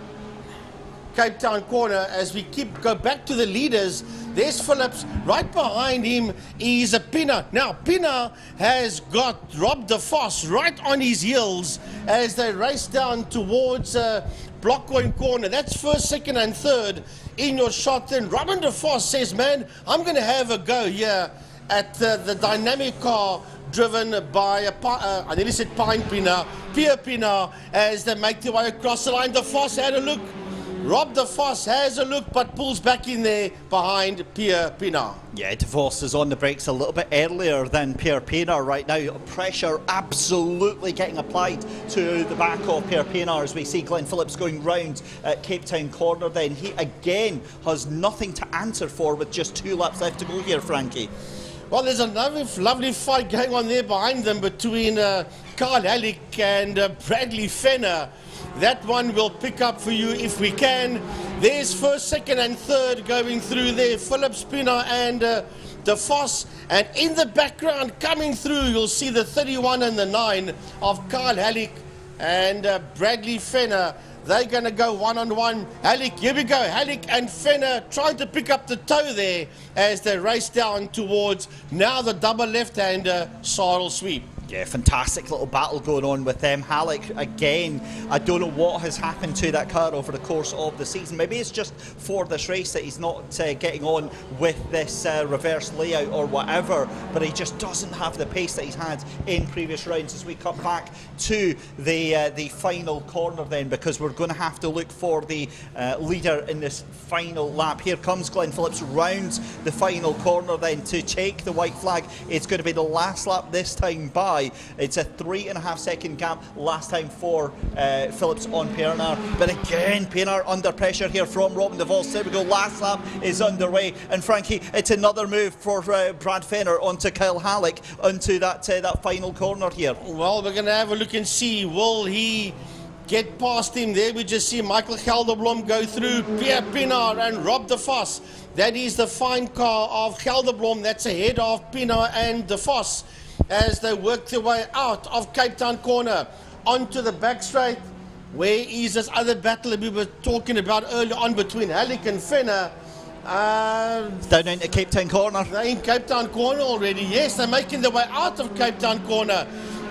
Cape Town Corner. As we go back to the leaders, there's Phillips. Right behind him is a Pienaar. Now, Pienaar has got Rob De Vos right on his heels as they race down towards Blockcoin Corner. That's 1st, 2nd and 3rd in your shot. Then Robin de Vos says, man, I'm going to have a go here at the dynamic car driven by I nearly said Pierre Pienaar, as they make their way across the line. De Vos had a look. Rob de Vos has a look, but pulls back in there behind Pierre Pienaar. Yeah, de Vos is on the brakes a little bit earlier than Pierre Pienaar right now. Pressure absolutely getting applied to the back of Pierre Pienaar as we see Glenn Phillips going round at Cape Town corner. Then he again has nothing to answer for with just 2 laps left to go here, Frankie. Well, there's another lovely fight going on there behind them between Carl Halleck and Bradley Fenner. That one we'll pick up for you if we can. There's first, second and third going through there. Phillips, Pienaar and de Vos. And in the background coming through, you'll see the 31 and the 9 of Carl Halleck and Bradley Fenner. They're going to go one-on-one. Halleck, here we go. Halleck and Fenner trying to pick up the toe there as they race down towards now the double left-hander saddle sweep. Yeah, fantastic little battle going on with them. Halleck, again, I don't know what has happened to that car over the course of the season. Maybe it's just for this race that he's not getting on with this reverse layout or whatever, but he just doesn't have the pace that he's had in previous rounds. As we come back to the final corner then, because we're going to have to look for the leader in this final lap. Here comes Glenn Phillips round the final corner then to take the white flag. It's going to be the last lap this time by. It's a 3.5 second gap last time for Phillips on Pienaar. But again, Pienaar under pressure here from Robin de Vos. There we go, last lap is underway. And Frankie, it's another move for Brad Fenner onto Kyle Halleck onto that final corner here. Well, we're going to have a look and see, will he get past him? There we just see Michael Gelderblom go through Pierre Pienaar and Rob de Vos. That is the fine car of Gelderblom. That's ahead of Pienaar and de Vos as they work their way out of Cape Town corner onto the back straight. Where is this other battle that we were talking about earlier on between Halleck and Fenner? Down into Cape Town corner. They're in Cape Town corner already. Yes, they're making their way out of Cape Town corner.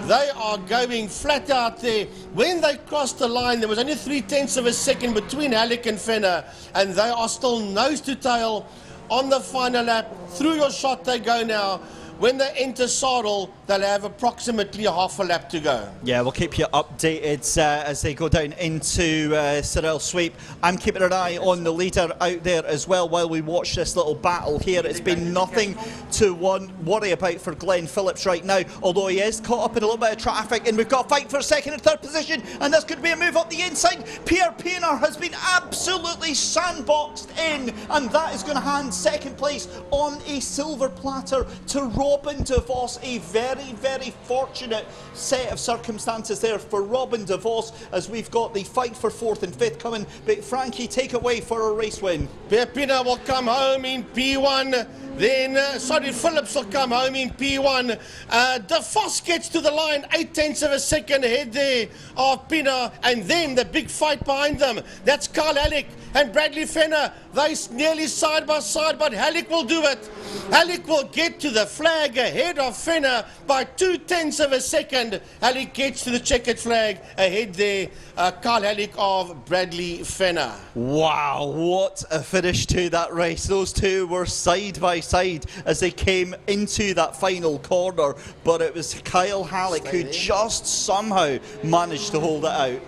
They are going flat out there. When they crossed the line, there was only 0.3 of a second between Halleck and Fenner, and they are still nose to tail on the final lap. Through your shot they go now. When they enter saddle, they'll have approximately half a lap to go. Yeah, we'll keep you updated as they go down into Sorel Sweep. I'm keeping an eye on the leader out there as well while we watch this little battle here. It's been nothing to worry about for Glenn Phillips right now, although he is caught up in a little bit of traffic, and we've got a fight for second and third position, and this could be a move up the inside. Pierre Pienaar has been absolutely sandboxed in, and that is going to hand second place on a silver platter to Robin de Vos. A very, very fortunate set of circumstances there for Robin de Vos, as we've got the fight for fourth and fifth coming. But Frankie, take away for a race win. Pierre Pienaar will come home in P1. Then, Phillips will come home in P1. De Vos gets to the line, 0.8 of a second ahead there of Pienaar. And then the big fight behind them. That's Carl Halleck and Bradley Fenner. They're nearly side by side, but Halleck will do it. Halleck will get to the flag ahead of Fenner by 0.2 of a second. Halleck gets to the checkered flag ahead there. Carl Halleck of Bradley Fenner. Wow, what a finish to that race. Those two were side by side as they came into that final corner, but it was Kyle Halleck who just somehow managed to hold it out.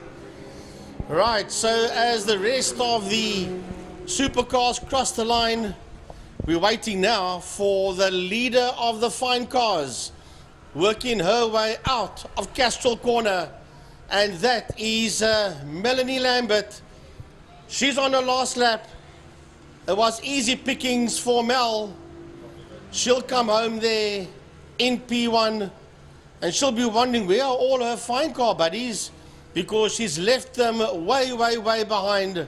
Right, so as the rest of the supercars cross the line, we're waiting now for the leader of the fine cars working her way out of Castrol corner, and that is Melanie Lambert. She's on her last lap. It was easy pickings for Mel. She'll come home there in P1, and she'll be wondering where are all her fine car buddies, because she's left them way, way, way behind.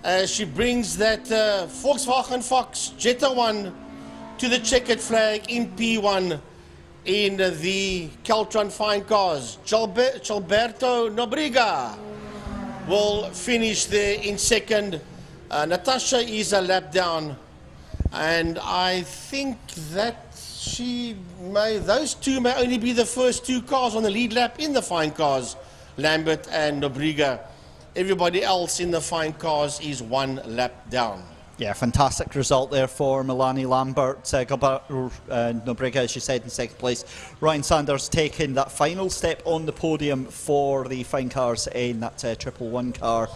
As she brings that Volkswagen Fox Jetta 1 to the checkered flag in P1 in the Caltron fine cars. Gilberto Nobriga will finish there in second. Natasha is a lap down, and I think that those two may only be the first two cars on the lead lap in the fine cars, Lambert and Nobriga. Everybody else in the fine cars is 1 lap down. Yeah, fantastic result there for Milani Lambert. Gilberto Nobrega, as you said, in second place. Ryan Sanders taking that final step on the podium for the fine cars in that 111 car.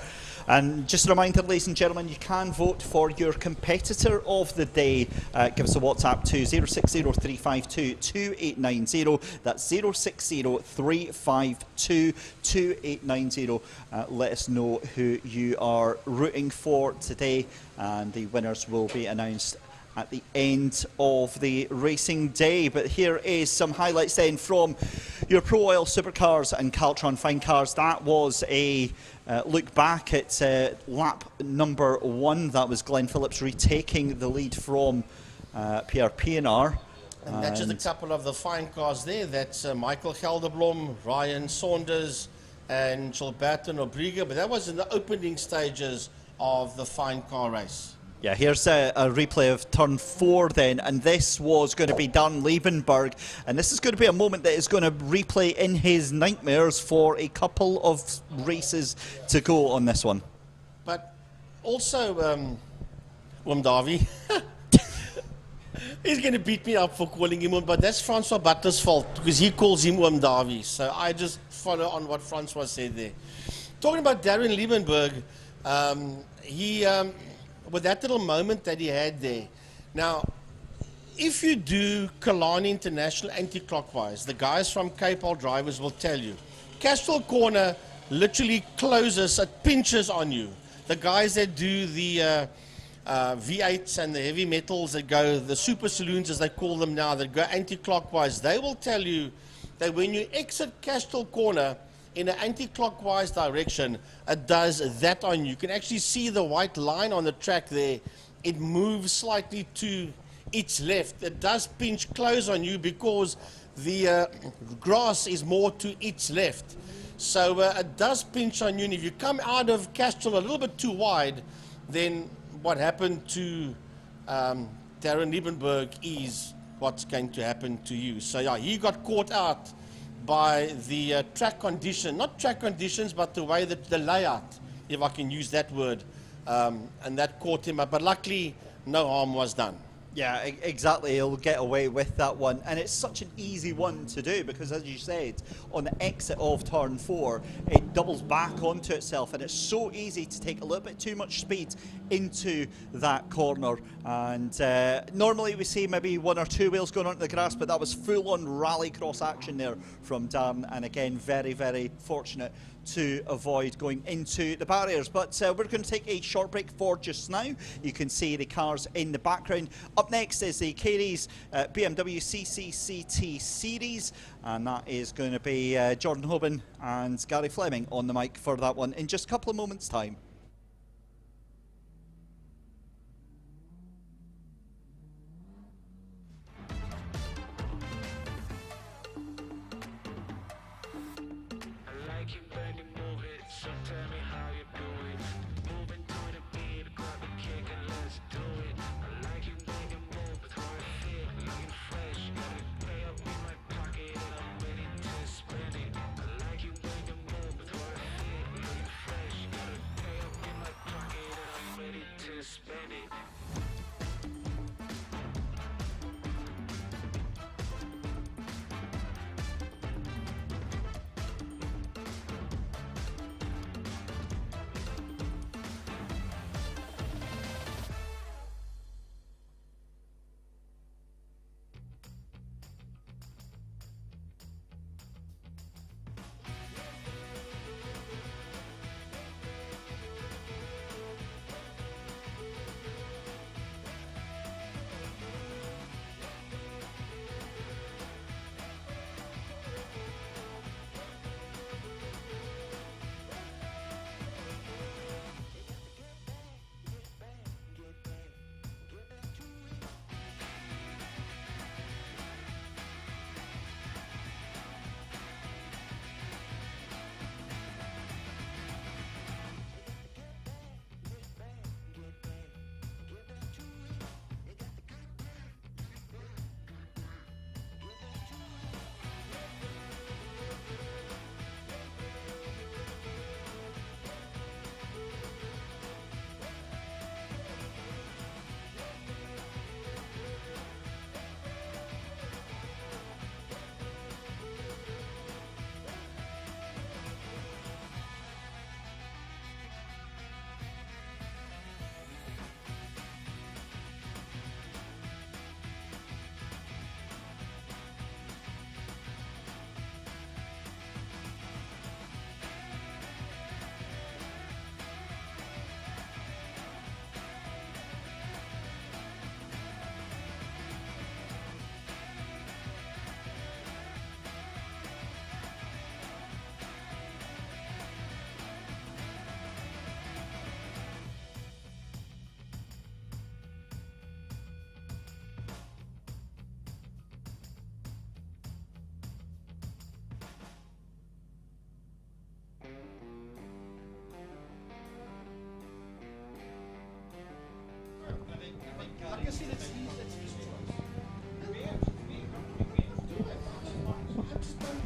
And just a reminder, ladies and gentlemen, you can vote for your competitor of the day. Give us a WhatsApp to 0603522890. That's 0603522890. Let us know who you are rooting for today, and the winners will be announced at the end of the racing day. But here is some highlights then from your Pro Oil Supercars and Caltron Fine Cars. That was a look back at lap number 1. That was Glenn Phillips retaking the lead from Pierre Pienaar. And that's just a couple of the fine cars there. That's Michael Gelderblom, Ryan Saunders, and Gilberto Nobrega. But that was in the opening stages of the fine car race. Yeah, here's a replay of turn 4 then, and this was going to be Dan Liebenberg, and this is going to be a moment that is going to replay in his nightmares for a couple of races to go on this one. But also, Davy, he's going to beat me up for calling him but that's Francois Butler's fault, because he calls him Davy, so I just follow on what Francois said there. Talking about Darren Liebenberg, with that little moment that he had there. Now, if you do Killarney International anti-clockwise, the guys from Cape Old Drivers will tell you, Castrol Corner literally closes, it pinches on you. The guys that do the V8s and the heavy metals that go, the super saloons as they call them now, that go anti-clockwise, they will tell you that when you exit Castrol Corner in an anti-clockwise direction, it does that on you. You can actually see the white line on the track there. It moves slightly to its left. It does pinch close on you because the grass is more to its left. So it does pinch on you, and if you come out of Castrol a little bit too wide, then what happened to Darren Liebenberg is what's going to happen to you. So yeah, he got caught out by the track condition, not track conditions, but the way that the layout, if I can use that word, and that caught him up. But luckily, no harm was done. Yeah, exactly. He'll get away with that one. And it's such an easy one to do because, as you said, on the exit of turn 4, it doubles back onto itself. And it's so easy to take a little bit too much speed into that corner. And normally we see maybe 1 or 2 wheels going onto the grass, but that was full-on rallycross action there from Darren. And again, very, very fortunate to avoid going into the barriers. But we're going to take a short break for just now. You can see the cars in the background. Up next is the Carey's BMW CCCT Series, and that is going to be Jordan Hoban and Gary Fleming on the mic for that one in just a couple of moments' time.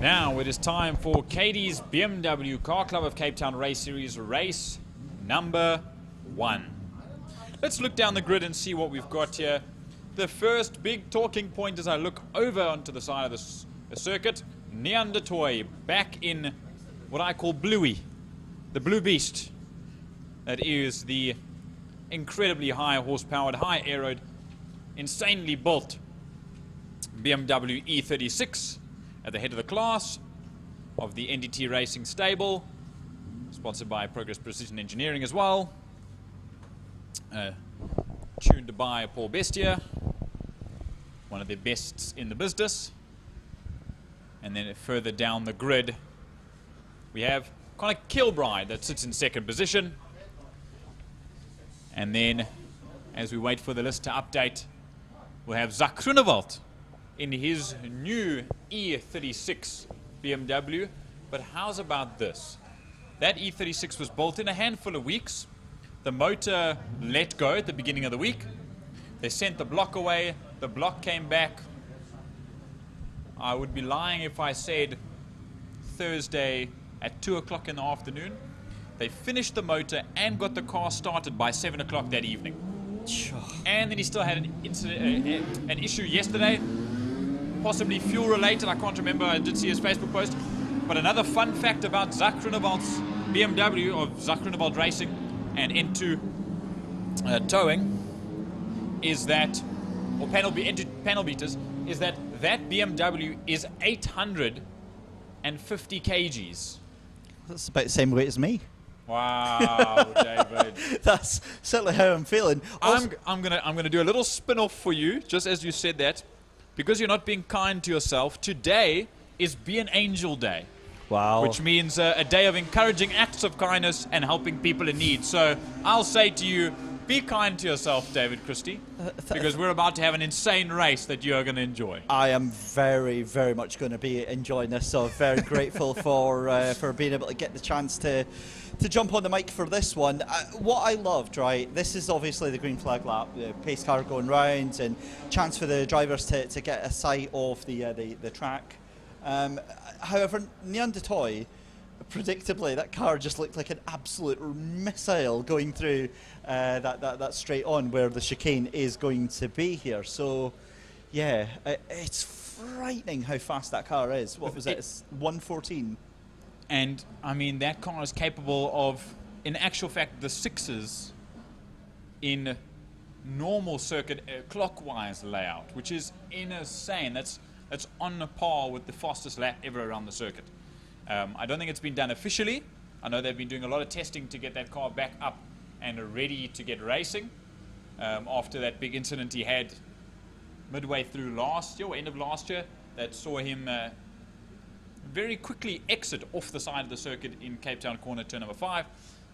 Now it is time for Katie's BMW Car Club of Cape Town Race Series race number 1. Let's look down the grid and see what we've got here. The first big talking point as I look over onto the side of the circuit, Neanderthal back in what I call Bluey, the Blue Beast. That is the incredibly high horsepowered, high aeroed, insanely built BMW E36 at the head of the class of the NDT Racing stable, sponsored by Progress Precision Engineering as well, tuned by Paul Bestia, one of the bests in the business. And then further down the grid we have Connor Kilbride that sits in second position. And then as we wait for the list to update, we'll have Zak Groenewald in his new E36 BMW. But how's about this? That E36 was built in a handful of weeks. The motor let go at the beginning of the week. They sent the block away. The block came back. I would be lying if I said Thursday at 2 o'clock in the afternoon. They finished the motor and got the car started by 7 o'clock that evening. And then he still had an issue yesterday, possibly fuel related. I can't remember. I did see his Facebook post. But another fun fact about Zak Groenewald's BMW, of Zak Groenewald Racing and N2 Towing, is that, or panel beaters, is that BMW is 850 kgs. That's about the same weight as me. Wow, David. That's certainly how I'm feeling. I'm gonna do a little spin-off for you, just as you said that, because you're not being kind to yourself. Today is Be an Angel Day. Wow. Which means a day of encouraging acts of kindness and helping people in need. So I'll say to you, be kind to yourself, David Christie, because we're about to have an insane race that you are going to enjoy. I am very, very much going to be enjoying this, so very grateful for being able to get the chance to jump on the mic for this one. What I loved, right, this is obviously the green flag lap, the pace car going round, and chance for the drivers to get a sight of the track. However, Neanderthal, predictably, that car just looked like an absolute missile going through that straight on where the chicane is going to be here. So, yeah, it's frightening how fast that car is. What was it? It's 114. And, I mean, that car is capable of, in actual fact, the sixes in normal circuit clockwise layout, which is insane. That's on par with the fastest lap ever around the circuit. I don't think it's been done officially. I know they've been doing a lot of testing to get that car back up and ready to get racing after that big incident he had midway through last year, or end of last year, that saw him very quickly exit off the side of the circuit in Cape Town Corner, turn number 5,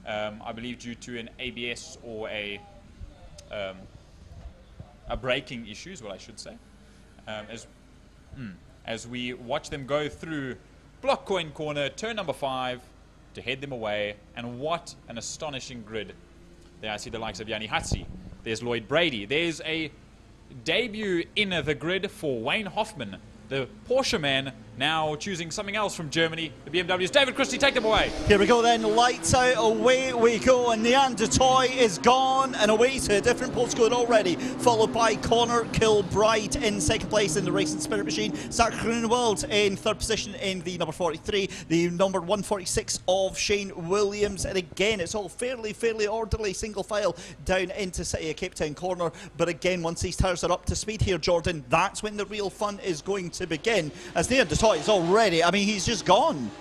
I believe due to an ABS or a braking issue is what I should say. As we watch them go through Block Coin Corner, turn number 5, to head them away. And what an astonishing grid. There I see the likes of Yanni Hatzi. There's Lloyd Brady. There's a debut in the grid for Wayne Hoffman, the Porsche man, now choosing something else from Germany. The BMWs. David Christie, take them away. Here we go then, lights out, away we go, and Neanderthal is gone and away to a different postcode already, followed by Connor Kilbride in second place in the Racing Spirit Machine, Zak Groenewald in third position in the number 43, the number 146 of Shane Williams, and again it's all fairly orderly, single file down into City of Cape Town Corner. But again, once these tyres are up to speed here, Jordan, that's when the real fun is going to begin, as Neanderthal is already, I mean, he's just gone.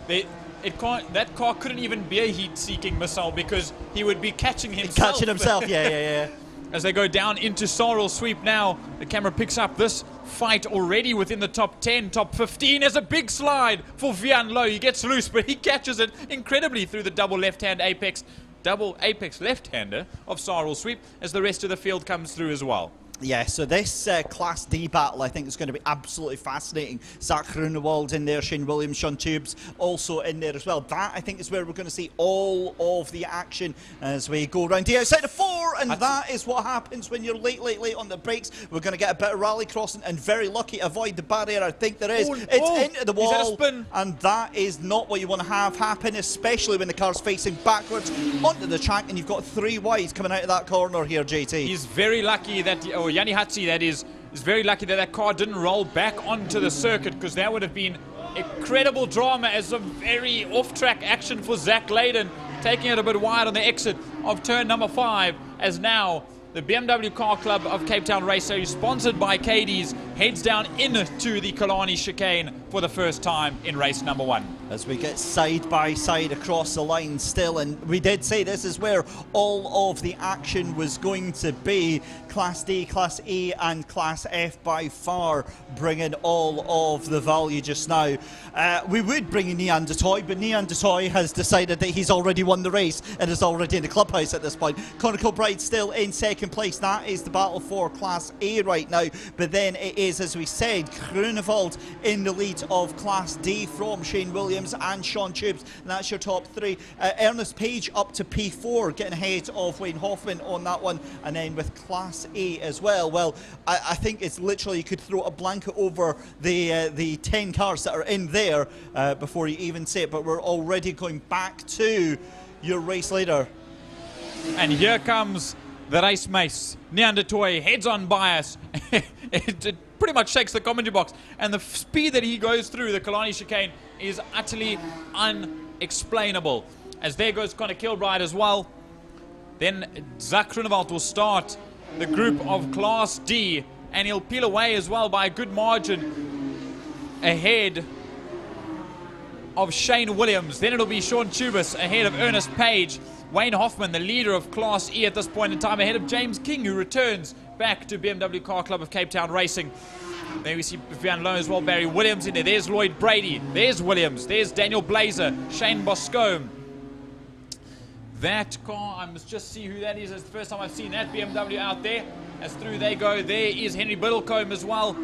That car couldn't even be a heat-seeking missile because he would be catching himself. Catching himself, yeah. As they go down into Sorrel Sweep now, the camera picks up this fight already within the top 10, top 15. There's a big slide for Vian Low. He gets loose, but he catches it incredibly through the double apex left-hander of Sorrel Sweep as the rest of the field comes through as well. Yeah, so this Class D battle, I think, is going to be absolutely fascinating. Zach Grunewald in there, Shane Williams, Sean Tubes also in there as well. That, I think, is where we're going to see all of the action as we go round the outside of 4, and that is what happens when you're late on the brakes. We're going to get a bit of rally crossing, and very lucky to avoid the barrier. I think there is. It's into the wall, and that is not what you want to have happen, especially when the car's facing backwards onto the track, and you've got 3 wides coming out of that corner here, JT. He's very lucky that, Yanni Hatzi, that is very lucky that car didn't roll back onto the circuit, because that would have been incredible drama as some very off-track action for Zach Leyden, taking it a bit wide on the exit of turn number 5, as now the BMW Car Club of Cape Town Raceway, sponsored by KD's, heads down into the Killarney chicane for the first time in race number 1. As we get side by side across the line still, and we did say this is where all of the action was going to be. Class D, Class E and Class F by far bringing all of the value just now. We would bring in Nian de Toy, but Nian de Toy has decided that he's already won the race and is already in the clubhouse at this point. Conor Kilbride still in second place. That is the battle for Class A right now, but then it is, as we said, Grunewald in the lead of Class D from Shane Williams and Sean Tubes, and that's your top 3. Ernest Page up to P4, getting ahead of Wayne Hoffman on that one, and then with Class A as well. Well, I think it's literally, you could throw a blanket over the 10 cars that are in there before you even say it, but we're already going back to your race leader. And here comes the race mace. Nian de Toy heads on bias. It pretty much shakes the commentary box, and the speed that he goes through the Killarney chicane is utterly unexplainable. As there goes Conor Kilbride as well. Then Zach Grunewald will start the group of Class D, and he'll peel away as well by a good margin ahead of Shane Williams. Then it'll be Sean Tubis ahead of Ernest Page. Wayne Hoffman, the leader of Class E at this point in time, ahead of James King, who returns back to BMW Car Club of Cape Town Racing. There we see Van Lowe as well, Barry Williams in there. There's Lloyd Brady, there's Williams, there's Daniel Blazer, Shane Boscombe. That car, I must just see who that is. It's the first time I've seen that BMW out there. As through they go, there is Henry Biddlecombe as well.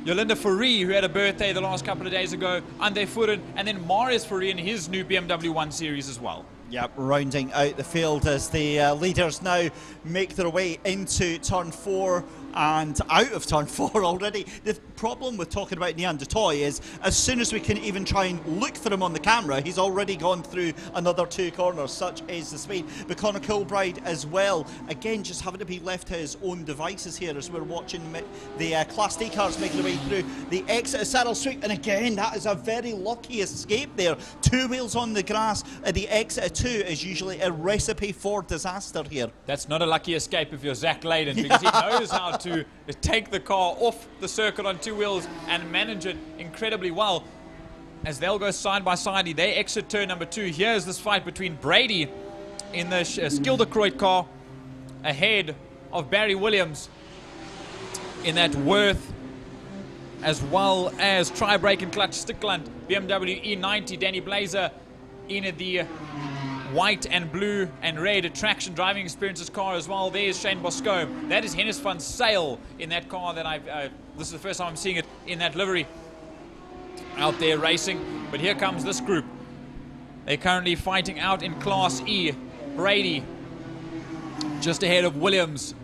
Yolinda Fourie, who had a birthday the last couple of days ago, Ande Furen, and then Marius Fourie in his new BMW 1 Series as well. Yep, rounding out the field as the leaders now make their way into turn 4 and out of turn 4 already. The problem with talking about Nian de Toy is as soon as we can even try and look for him on the camera, he's already gone through another 2 corners. Such is the speed. But Conor Kilbride as well, again, just having to be left to his own devices here as we're watching the Class D cars making their way through the exit of Saddle Street. And again, that is a very lucky escape there. 2 wheels on the grass at the exit of 2 is usually a recipe for disaster here. That's not a lucky escape if you're Zach Leyden, because he knows how to take the car off the circuit on 2 wheels and manage it incredibly well. As they'll go side by side, they exit turn number 2. Here's this fight between Brady in the Skilderkroit car ahead of Barry Williams in that Worth, as well as Tri-Brake and Clutch Stickland BMW E90. Danny Blazer in the white and blue and red traction driving experiences car as well. There's Shane Boscombe. That is Hennis van Sail in that car that this is the first time I'm seeing it in that livery out there racing. But here comes this group. They're currently fighting out in Class E. Brady just ahead of Williams,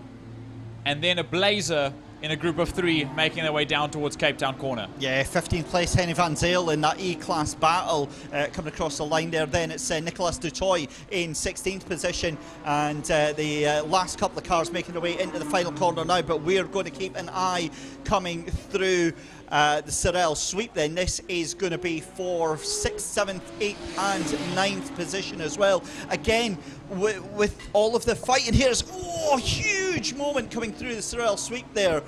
and then a Blazer in a group of 3 making their way down towards Cape Town corner. Yeah, 15th place Henny Van Zyl in that E-Class battle coming across the line there. Then it's Nicolas Dutoy in 16th position, and the last couple of cars making their way into the final corner now, but we're going to keep an eye coming through the Sorel sweep then. This is going to be for 6th, 7th, 8th and 9th position as well. Again, with all of the fight, and here's huge moment coming through the Sorel sweep there.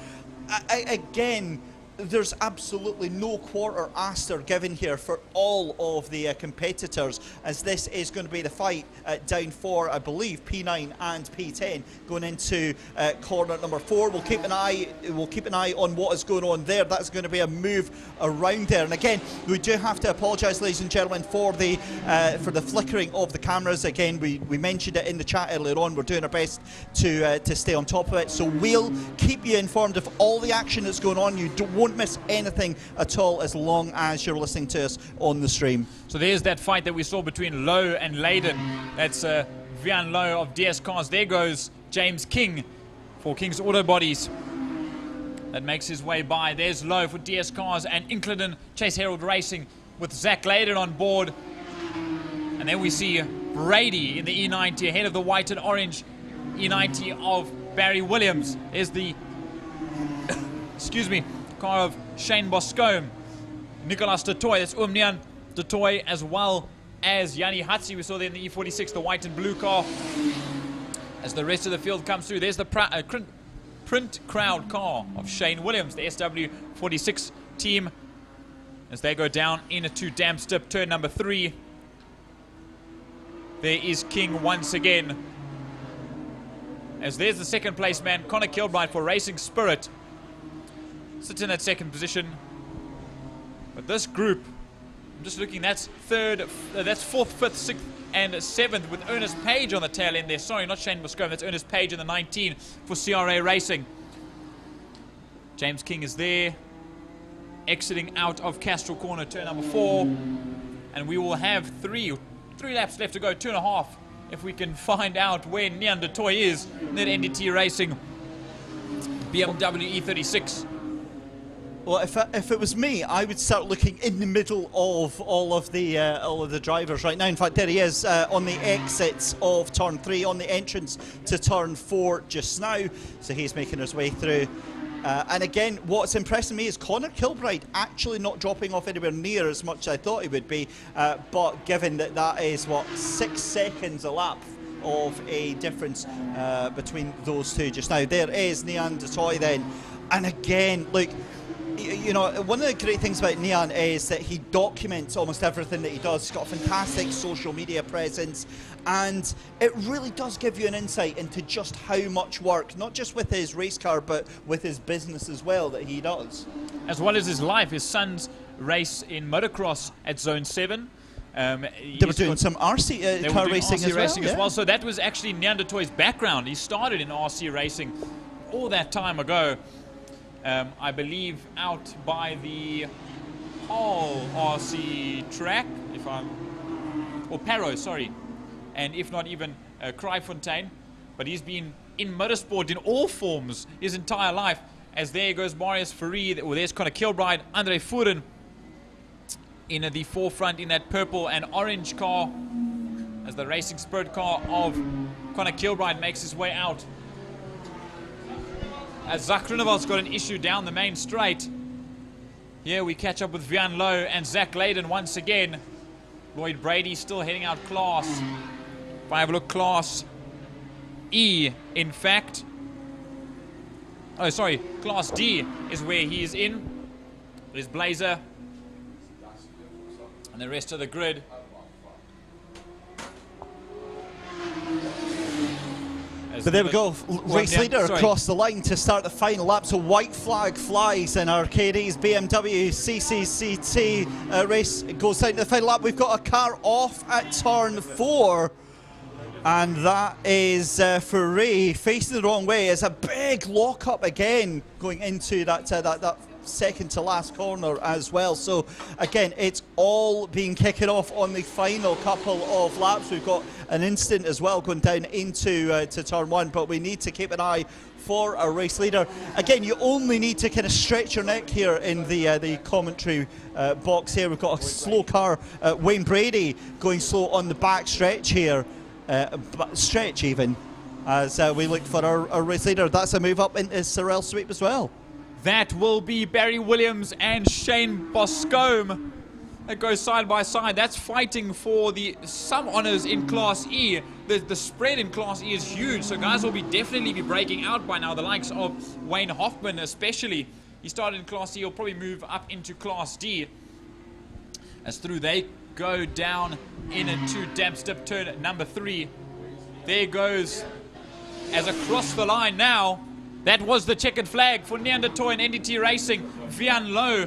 Again, there's absolutely no quarter asked or given here for all of the competitors, as this is going to be the fight down for, I believe, P9 and P10 going into corner number 4. We'll keep an eye on what is going on there. That's going to be a move around there. And again, we do have to apologise, ladies and gentlemen, for the flickering of the cameras. Again, we mentioned it in the chat earlier on. We're doing our best to stay on top of it. So we'll keep you informed of all the action that's going on. You won't miss anything at all as long as you're listening to us on the stream. So there's that fight that we saw between Lowe and Leyden. That's Vian Lowe of DS Cars. There goes James King for King's Auto Bodies. That makes his way by. There's Lowe for DS Cars and Incledon Chase Herald Racing with Zach Leyden on board. And then we see Brady in the E90 ahead of the white and orange E90 of Barry Williams. There's the excuse me, car of Shane Boscombe, Nicolas de Toy, that's Nian de Toy, as well as Yanni Hatzi. We saw there in the E46, the white and blue car. As the rest of the field comes through, there's the print crowd car of Shane Williams, the SW46 team, as they go down into Dam Stip, turn number 3. There is King once again. As there's the second place man, Connor Kilbride for Racing Spirit. Sits in that second position. But this group, I'm just looking, that's third, that's 4th, 5th, 6th, and 7th with Ernest Page on the tail end there. Sorry, not Shane Boscombe, that's Ernest Page in the 19 for CRA Racing. James King is there, exiting out of Castrol Corner, turn number 4. And we will have three laps left to go, 2.5. If we can find out where Nian de Toy is in that NDT Racing BMW E36. Well, if it was me, I would start looking in the middle of all of the drivers right now. In fact, there he is on the exits of turn 3, on the entrance to turn 4 just now. So he's making his way through. And again, what's impressing me is Connor Kilbride actually not dropping off anywhere near as much as I thought he would be. But given that that is, what, 6 seconds a lap of a difference between those two just now. There is Nian de Toy then. And again, look, you know, one of the great things about Nian is that he documents almost everything that he does. He's got a fantastic social media presence, and it really does give you an insight into just how much work, not just with his race car, but with his business as well, that he does. As well as his life. His sons race in motocross at Zone 7. They were doing some RC car racing as well. So that was actually Nian de Toy's background. He started in RC racing all that time ago. I believe out by the Hull RC track, or Paro, sorry, and if not even Kraaifontein. But he's been in motorsport in all forms his entire life. As there goes Marius Farid, or there's Connor Kilbride, Andre Furen in the forefront in that purple and orange car, as the Racing Spirit car of Connor Kilbride makes his way out. As Zach Groeneveld's got an issue down the main straight. Here we catch up with Vian Lowe and Zach Leyden once again. Lloyd Brady still heading out class. If I have a look, class E, in fact. Oh, sorry, class D is where he is in. His Blazer. And the rest of the grid. But there we go, race leader across the line to start the final lap. So white flag flies in our KD's BMW CCCT race. It goes down to the final lap. We've got a car off at turn 4. And that is for Ray facing the wrong way. It's a big lock-up again going into that second to last corner as well. So again, it's all being kicking off on the final couple of laps. We've got an instant as well going down into to turn 1, but we need to keep an eye for a race leader. Again, you only need to kind of stretch your neck here in the commentary box here. We've got a slow car, Wayne Brady going slow on the back stretch here, stretch even, as we look for our race leader. That's a move up into Sorrel Sweep as well. That will be Barry Williams and Shane Boscombe. That goes side by side. That's fighting for some honours in Class E. The spread in Class E is huge, so guys will definitely be breaking out by now. The likes of Wayne Hoffman especially. He started in Class C. He'll probably move up into Class D. As through they go down in into damp stip turn number 3. There goes as across the line now. That was the checkered flag for Neanderthal and NDT Racing. Vian Low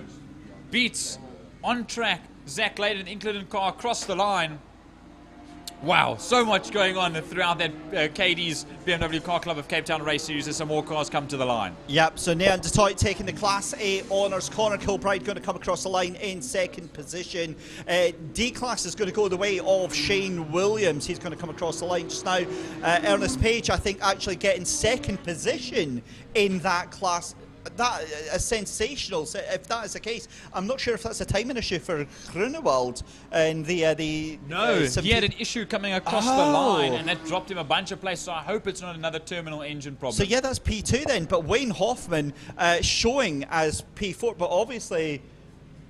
beats on track Zach Layden, Including car across the line. Wow, so much going on throughout that KD's BMW Car Club of Cape Town race series as some more cars come to the line. Yep, so Neanderthal taking the Class A honours. Connor Kilbride going to come across the line in second position. D-Class is going to go the way of Shane Williams. He's going to come across the line just now. Ernest Page, I think, actually getting second position in that class. That is sensational. So if that is the case, I'm not sure if that's a timing issue for Grunewald and the No, he had an issue coming across the line, and that dropped him a bunch of places. So I hope it's not another terminal engine problem. So yeah, that's P2 then. But Wayne Hoffman showing as P4, but obviously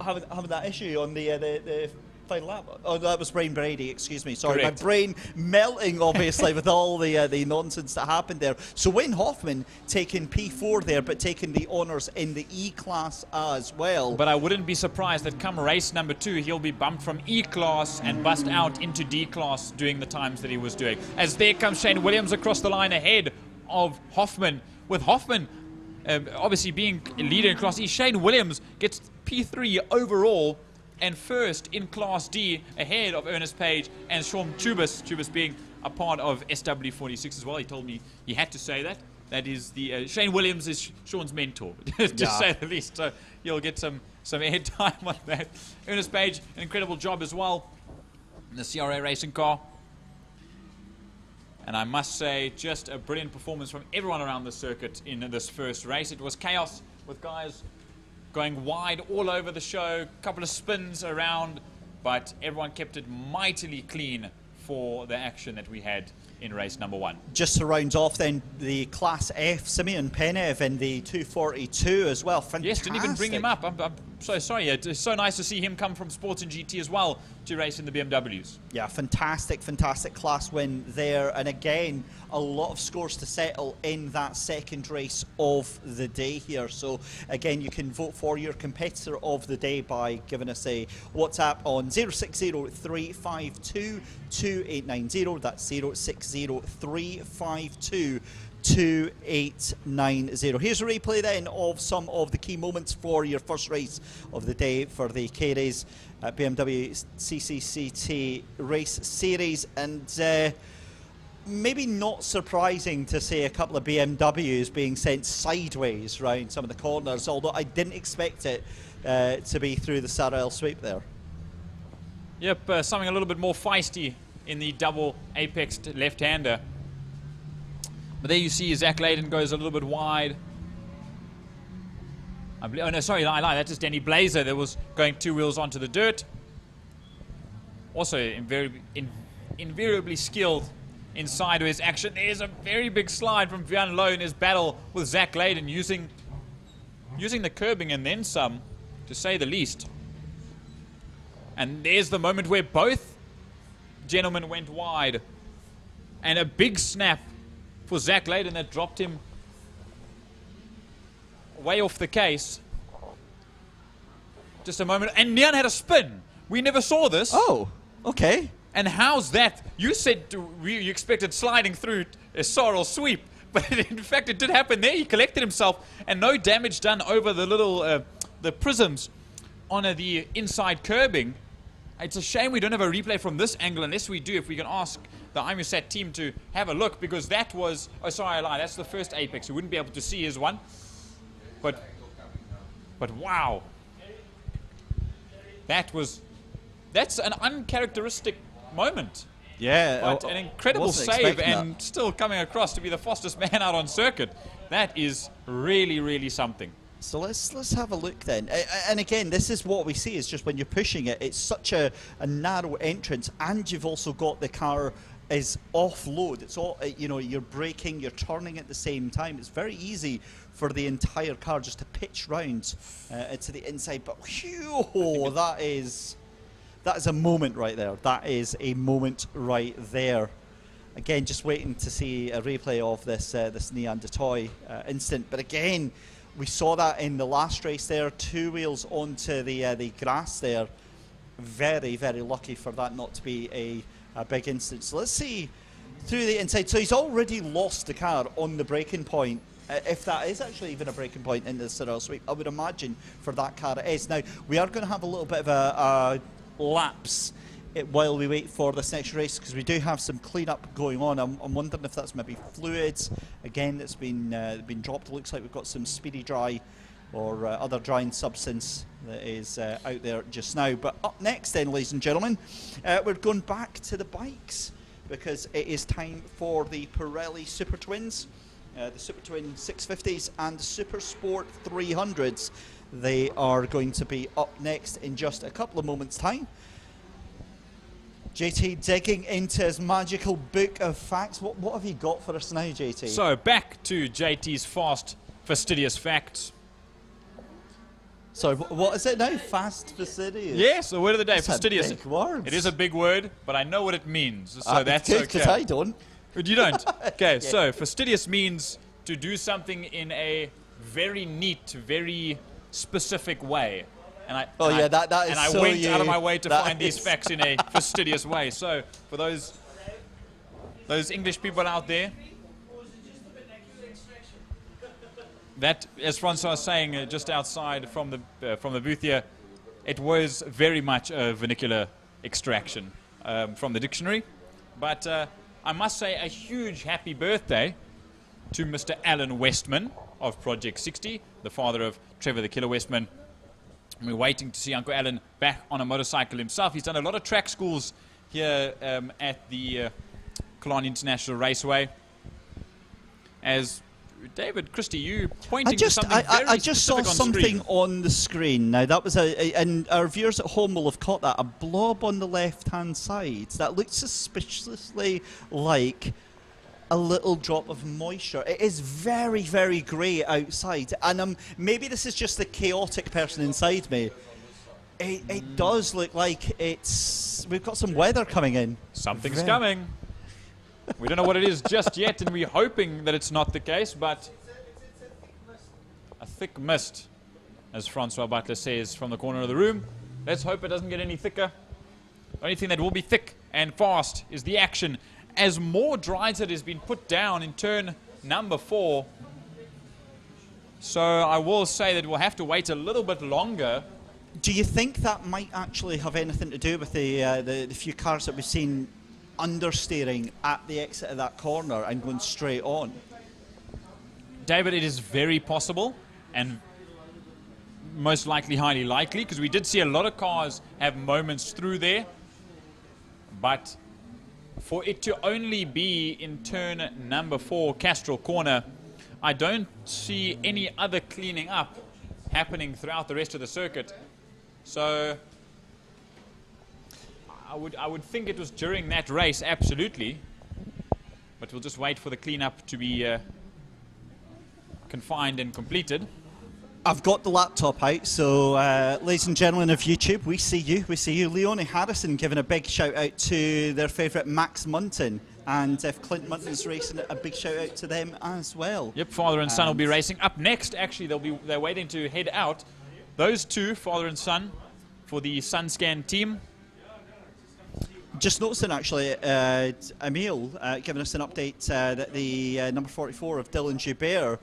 having that issue on the final lap. Oh, that was Brian Brady, excuse me. Sorry, Correct. my brain melting, obviously, with all the nonsense that happened there. So Wayne Hoffman taking P4 there, but taking the honours in the E-Class as well. But I wouldn't be surprised that come race number 2, he'll be bumped from E-Class and bust out into D-Class doing the times that he was doing. As there comes Shane Williams across the line ahead of Hoffman. With Hoffman obviously being leader in Class E, Shane Williams gets P3 overall and first in Class D ahead of Ernest Page and Sean Chubis. Chubis being a part of SW46 as well. He told me he had to say that. That is the Shane Williams is Sean's mentor, to say the least. So you'll get some airtime on that. Ernest Page, an incredible job as well in the CRA racing car. And I must say, just a brilliant performance from everyone around the circuit in this first race. It was chaos with guys going wide all over the show, a couple of spins around, but everyone kept it mightily clean for the action that we had in race number 1. Just to round off then, the Class F, Simeon Penev in the 242 as well. Fantastic. Yes, didn't even bring him up. I'm so sorry. It's so nice to see him come from Sports and GT as well to race in the BMWs. Yeah, fantastic class win there. And again, a lot of scores to settle in that second race of the day here. So again, you can vote for your competitor of the day by giving us a WhatsApp on 060-352-2890. That's 060-352-2890. Here's a replay then of some of the key moments for your first race of the day for the K-Rays BMW CCCT race series. And maybe not surprising to see a couple of BMWs being sent sideways round some of the corners, although I didn't expect it to be through the Sarel sweep there. Yep, something a little bit more feisty in the double apexed left-hander. But there you see Zach Layden goes a little bit wide. Oh no, sorry, I lied. That is Danny Blazer that was going 2 wheels onto the dirt. Also invariably skilled in sideways action. There's a very big slide from Vian Low in his battle with Zach Layden, using the curbing and then some, to say the least. And there's the moment where both gentlemen went wide. And a big snap for Zach Layden that dropped him way off the case. Just a moment. And Nian had a spin. We never saw this. Oh, okay. And how's that? You said you expected sliding through a Sorrel sweep, but in fact it did happen there. He collected himself and no damage done over the little the prisms on the inside curbing. It's a shame we don't have a replay from this angle. Unless we do, if we can ask the IMUSAT team to have a look, because that was, oh sorry, I lied, that's the first apex. We wouldn't be able to see his one. But wow. That's an uncharacteristic moment. Yeah. But an incredible save and still coming across to be the fastest man out on circuit. That is really, really something. So let's have a look then. And again, this is what we see, is just when you're pushing it, it's such a narrow entrance, and you've also got the car is off-load. It's all, you know, you're braking, you're turning at the same time. It's very easy for the entire car just to pitch round to the inside. But whew, that is a moment right there. That is a moment right there. Again, just waiting to see a replay of this this Neanderthal incident. But again, We saw that in the last race there, 2 wheels onto the grass there. Very, very lucky for that not to be a big incident. So let's see through the inside. So he's already lost the car on the braking point, if that is actually even a braking point in the Cyril sweep. I would imagine for that car it is. Now, we are going to have a little bit of a lapse while we wait for this next race, because we do have some clean-up going on. I'm wondering if that's maybe fluids again that's been dropped. It looks like we've got some speedy dry or other drying substance that is out there just now. But up next then, ladies and gentlemen, we're going back to the bikes, because it is time for the Pirelli Super Twins, the Super Twin 650s and the Super Sport 300s. They are going to be up next in just a couple of moments' time. JT digging into his magical book of facts. What have you got for us now, JT? So back to JT's fast, fastidious facts. So what is it now? Fast, fastidious? Yes, the word of the day, That's fastidious. a big word. It is a big word, but I know what it means, so that's okay. Because I don't. But you don't? Okay, Yeah. so fastidious means to do something in a very neat, very specific way. And I went out of my way to find these facts in a fastidious way. So for those English people out there, that, as Francois was saying just outside from the booth here, it was very much a vernacular extraction from the dictionary. But I must say a huge happy birthday to Mr. Alan Westman of Project 60, the father of Trevor the Killer Westman. We're waiting to see Uncle Alan back on a motorcycle himself. He's done a lot of track schools here at the Killarney International Raceway. As David, Christy, you pointing to something very I just saw specific on something screen. on the screen. Now, that was and our viewers at home will have caught that, a blob on the left-hand side. That looks suspiciously like a little drop of moisture. It is very, very grey outside, and maybe this is just the chaotic person inside me. It does look like we've got some weather coming in. Something's coming. We don't know what it is just yet, and we're hoping that it's not the case, but a thick mist, as Francois Butler says from the corner of the room. Let's hope it doesn't get any thicker. The only thing that will be thick and fast is the action. As more Dryset has been put down in turn number 4. So I will say that we'll have to wait a little bit longer. Do you think that might actually have anything to do with the few cars that we've seen understeering at the exit of that corner and going straight on? David, it is very possible, and most likely highly likely, because we did see a lot of cars have moments through there, but for it to only be in turn number 4, Castrol Corner, I don't see any other cleaning up happening throughout the rest of the circuit. So I would think it was during that race, absolutely. But we'll just wait for the cleanup to be confined and completed. I've got the laptop out, so ladies and gentlemen of YouTube, we see you. We see you. Leonie Harrison giving a big shout out to their favourite Max Munton, and if Clint Munton's racing, a big shout out to them as well. Yep, father and son will be racing. Up next, actually, they're waiting to head out. Those two, father and son, for the SunScan team. Just noticing, actually, Emile giving us an update that the number 44 of Dylan Joubert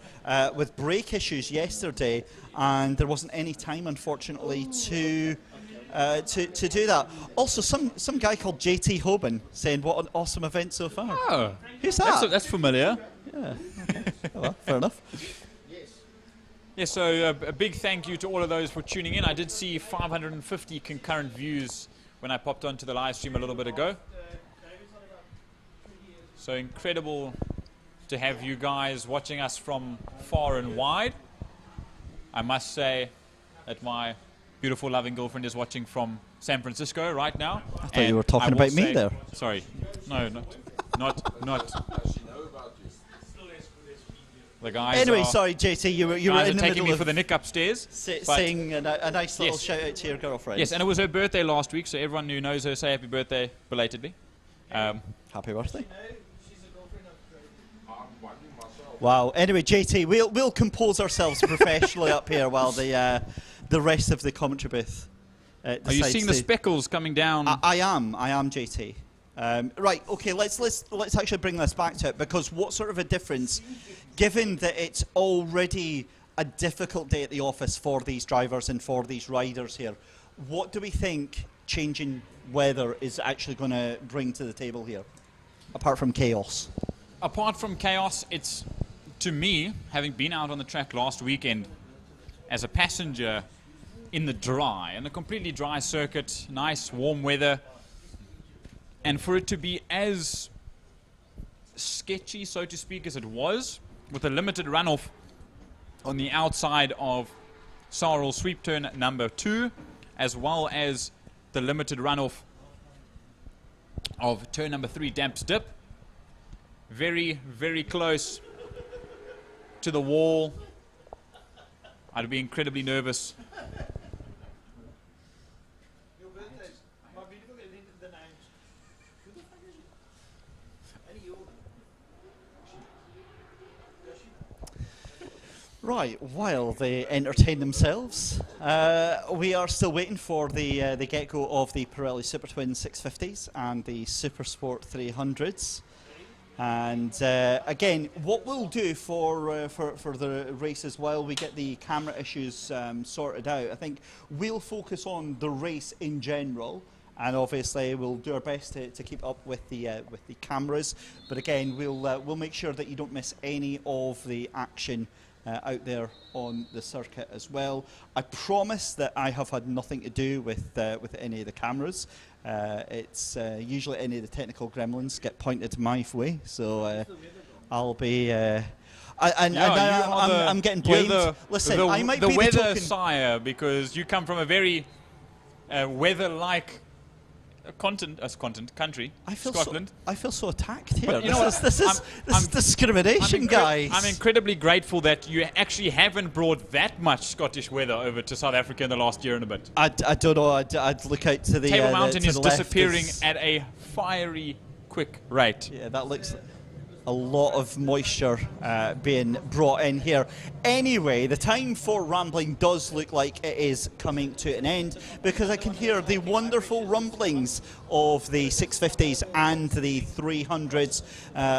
with brake issues yesterday, and there wasn't any time, unfortunately, to do that. Also, some guy called JT Hoban saying, "What an awesome event so far." Oh, who's that? That's familiar. Yeah, okay. Oh, well, fair enough. Yeah, so a big thank you to all of those for tuning in. I did see 550 concurrent views when I popped onto the live stream a little bit ago. So incredible to have you guys watching us from far and wide. I must say that my beautiful loving girlfriend is watching from San Francisco right now. I thought you were talking about me there. Sorry, no, not. The guys anyway, sorry, JT, you were in the taking middle me of for the nick upstairs, saying a nice little yes. shout out to your girlfriend. Yes, and it was her birthday last week, so everyone who knows her, say happy birthday belatedly. Happy birthday. Wow. Anyway, JT, we'll compose ourselves professionally up here while the rest of the commentary booth. Are you seeing the speckles coming down? I am, JT. Right. Okay. Let's actually bring this back to it, because what sort of a difference, given that it's already a difficult day at the office for these drivers and for these riders here, what do we think changing weather is actually going to bring to the table here, apart from chaos? Apart from chaos, it's, to me, having been out on the track last weekend as a passenger in the dry, in a completely dry circuit, nice warm weather, and for it to be as sketchy, so to speak, as it was, with a limited runoff on the outside of Sarl sweep turn number 2, as well as the limited runoff of turn number 3, Damps Dip. Very, very close to the wall. I'd be incredibly nervous. Right, while they entertain themselves, we are still waiting for the get-go of the Pirelli Super Twin 650s and the Super Sport 300s. And again, what we'll do for the races while we get the camera issues sorted out, I think we'll focus on the race in general, and obviously we'll do our best to keep up with the cameras. But again, we'll make sure that you don't miss any of the action out there on the circuit as well. I promise that I have had nothing to do with any of the cameras. It's usually any of the technical gremlins get pointed my way, so I'll be. I'm getting blamed. Listen, I might be the weather token sire, because you come from a very weather-like country, Scotland. I feel so attacked here. But you know this is discrimination, guys. I'm incredibly grateful that you actually haven't brought that much Scottish weather over to South Africa in the last year and a bit. I don't know. I'd look out to the Table Mountain to is the left. disappearing at a fiery quick rate. Yeah, that looks a lot of moisture being brought in here. Anyway, the time for rambling does look like it is coming to an end, because I can hear the wonderful rumblings of the 650s and the 300s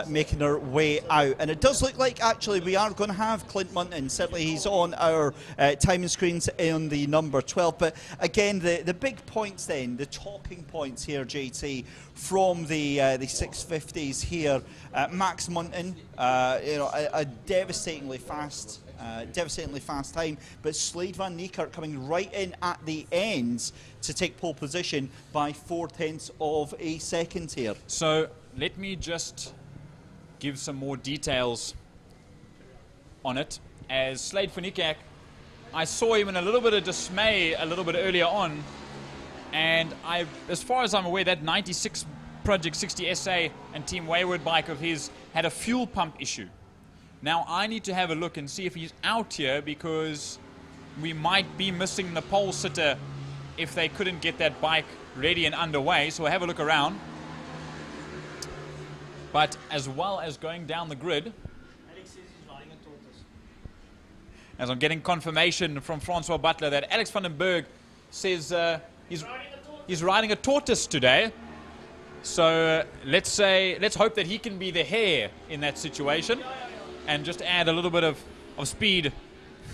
making their way out. And it does look like actually we are going to have Clint Munton. Certainly he's on our timing screens in the number 12. But again, the big points then, the talking points here, JT, from the 650s here. Max Munton, a devastatingly fast time, but Slade van Niekerk coming right in at the ends to take pole position by 0.4 of a second here. So let me just give some more details on it. As Slade van Niekerk, I saw him in a little bit of dismay a little bit earlier on, and as far as I'm aware, that 96 Project 60 SA and Team Wayward bike of his had a fuel pump issue. Now I need to have a look and see if he's out here, because we might be missing the pole sitter if they couldn't get that bike ready and underway. So we'll have a look around. But as well as going down the grid, as I'm getting confirmation from Francois Butler that Alex van den Berg says he's riding a tortoise today. So let's hope that he can be the hare in that situation and just add a little bit of speed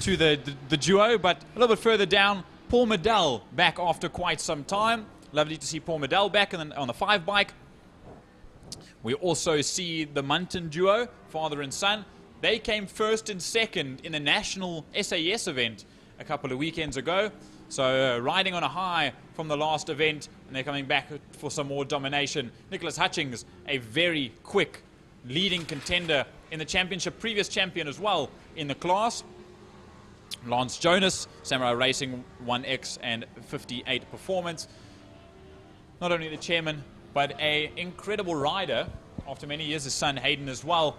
to the duo. But a little bit further down, Paul Medell back after quite some time. Lovely to see Paul Medell back on the 5 bike. We also see the Munton duo, father and son. They came first and second in the national SAS event a couple of weekends ago. So riding on a high from the last event, and they're coming back for some more domination. Nicholas Hutchings, a very quick leading contender in the championship, previous champion as well in the class. Lance Jonas, Samurai Racing 1X and 58 Performance. Not only the chairman, but an incredible rider after many years, his son Hayden as well.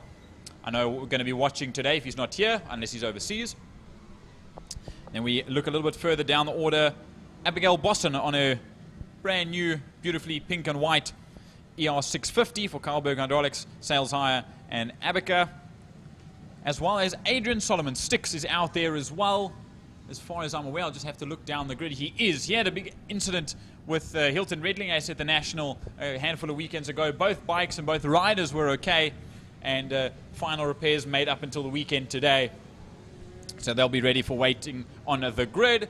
I know we're going to be watching today if he's not here, unless he's overseas. Then we look a little bit further down the order. Abigail Bosson on a brand new, beautifully pink and white ER650 for Carlberg Hydraulics, Sales Hire and Abaca. as well as Adrian Solomon. Sticks is out there as well. As far as I'm aware, I'll just have to look down the grid. He had a big incident with Hilton Redlinghuysen at the National a handful of weekends ago. Both bikes and both riders were okay, and final repairs made up until the weekend today. So they'll be ready for waiting on the grid.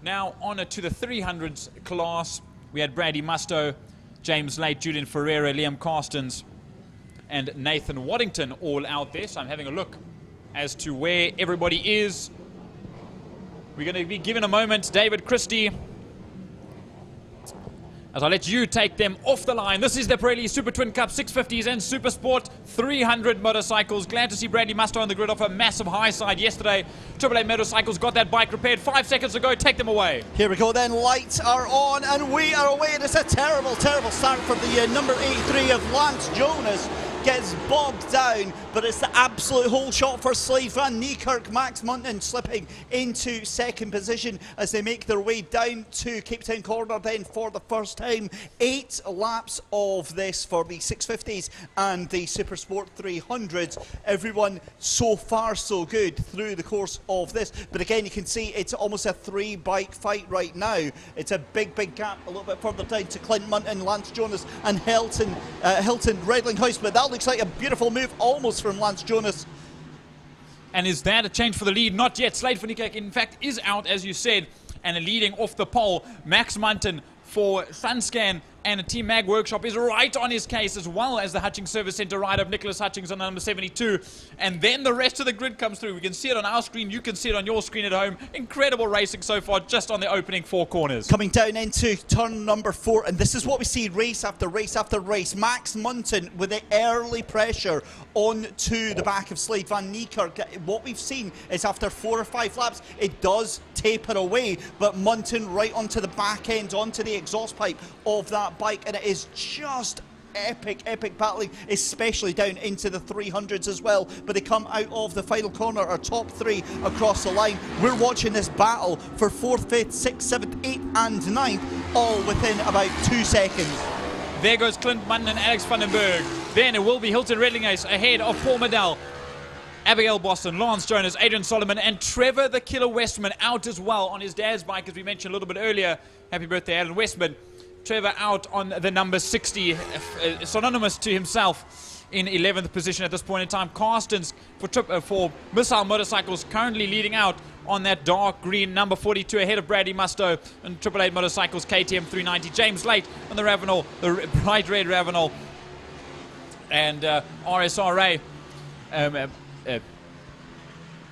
Now on to the 300s class. We had Brady Musto, James Late, Julian Ferreira, Liam Carstens, and Nathan Waddington all out there. So I'm having a look as to where everybody is. We're going to be given a moment, David Christie, as I let you take them off the line. This is the Pirelli Super Twin Cup 650s and Super Sport 300 motorcycles. Glad to see Brady Musto on the grid off a massive high side yesterday. AAA Motorcycles got that bike repaired 5 seconds ago. Take them away. Here we go then. Lights are on and we are away. It's a terrible, terrible start for the number 83 of Lance Jonas. Gets bogged down, but it's the absolute whole shot for Slade van Niekerk. Max Munton slipping into second position as they make their way down to Cape Town Corner then for the first time. 8 laps of this for the 650s and the Super Sport 300s. Everyone so far so good through the course of this, but again you can see it's almost a 3-bike fight right now. It's a big gap a little bit further down to Clint Munton, Lance Jonas and Hilton Redlinghuysen, but that looks like a beautiful move almost from Lance Jonas. And is that a change for the lead? Not yet. Slade van Niekerk, in fact, is out, as you said, and leading off the pole. Max Munton for Sunscan and Team Mag Workshop is right on his case, as well as the Hutchings Service Centre ride of Nicholas Hutchings on number 72. And then the rest of the grid comes through. We can see it on our screen. You can see it on your screen at home. Incredible racing so far, just on the opening 4 corners. Coming down into turn number 4, and this is what we see race after race after race. Max Munton with the early pressure onto the back of Slade van Niekerk. What we've seen is after 4 or 5 laps, it does taper away, but Munton right onto the back end, onto the exhaust pipe of that bike, and it is just epic battling, especially down into the 300s as well. But they come out of the final corner, our top 3 across the line. We're watching this battle for 4th, 5th, 6th, 7th, 8th and 9th, all within about 2 seconds. There goes Clint Munton and Alex van den Berg. Then it will be Hilton Redlinghuysen ahead of Paul Medell, Abigail Boston, Lance Jonas, Adrian Solomon, and Trevor the Killer Westman out as well on his dad's bike, as we mentioned a little bit earlier. Happy birthday, Alan Westman. Trevor out on the number 60, synonymous to himself, in 11th position at this point in time. Carstens for Missile Motorcycles currently leading out on that dark green number 42 ahead of Brady Musto and AAA Motorcycles KTM 390. James Late on the Ravenel, the bright red Ravenel, and RSRA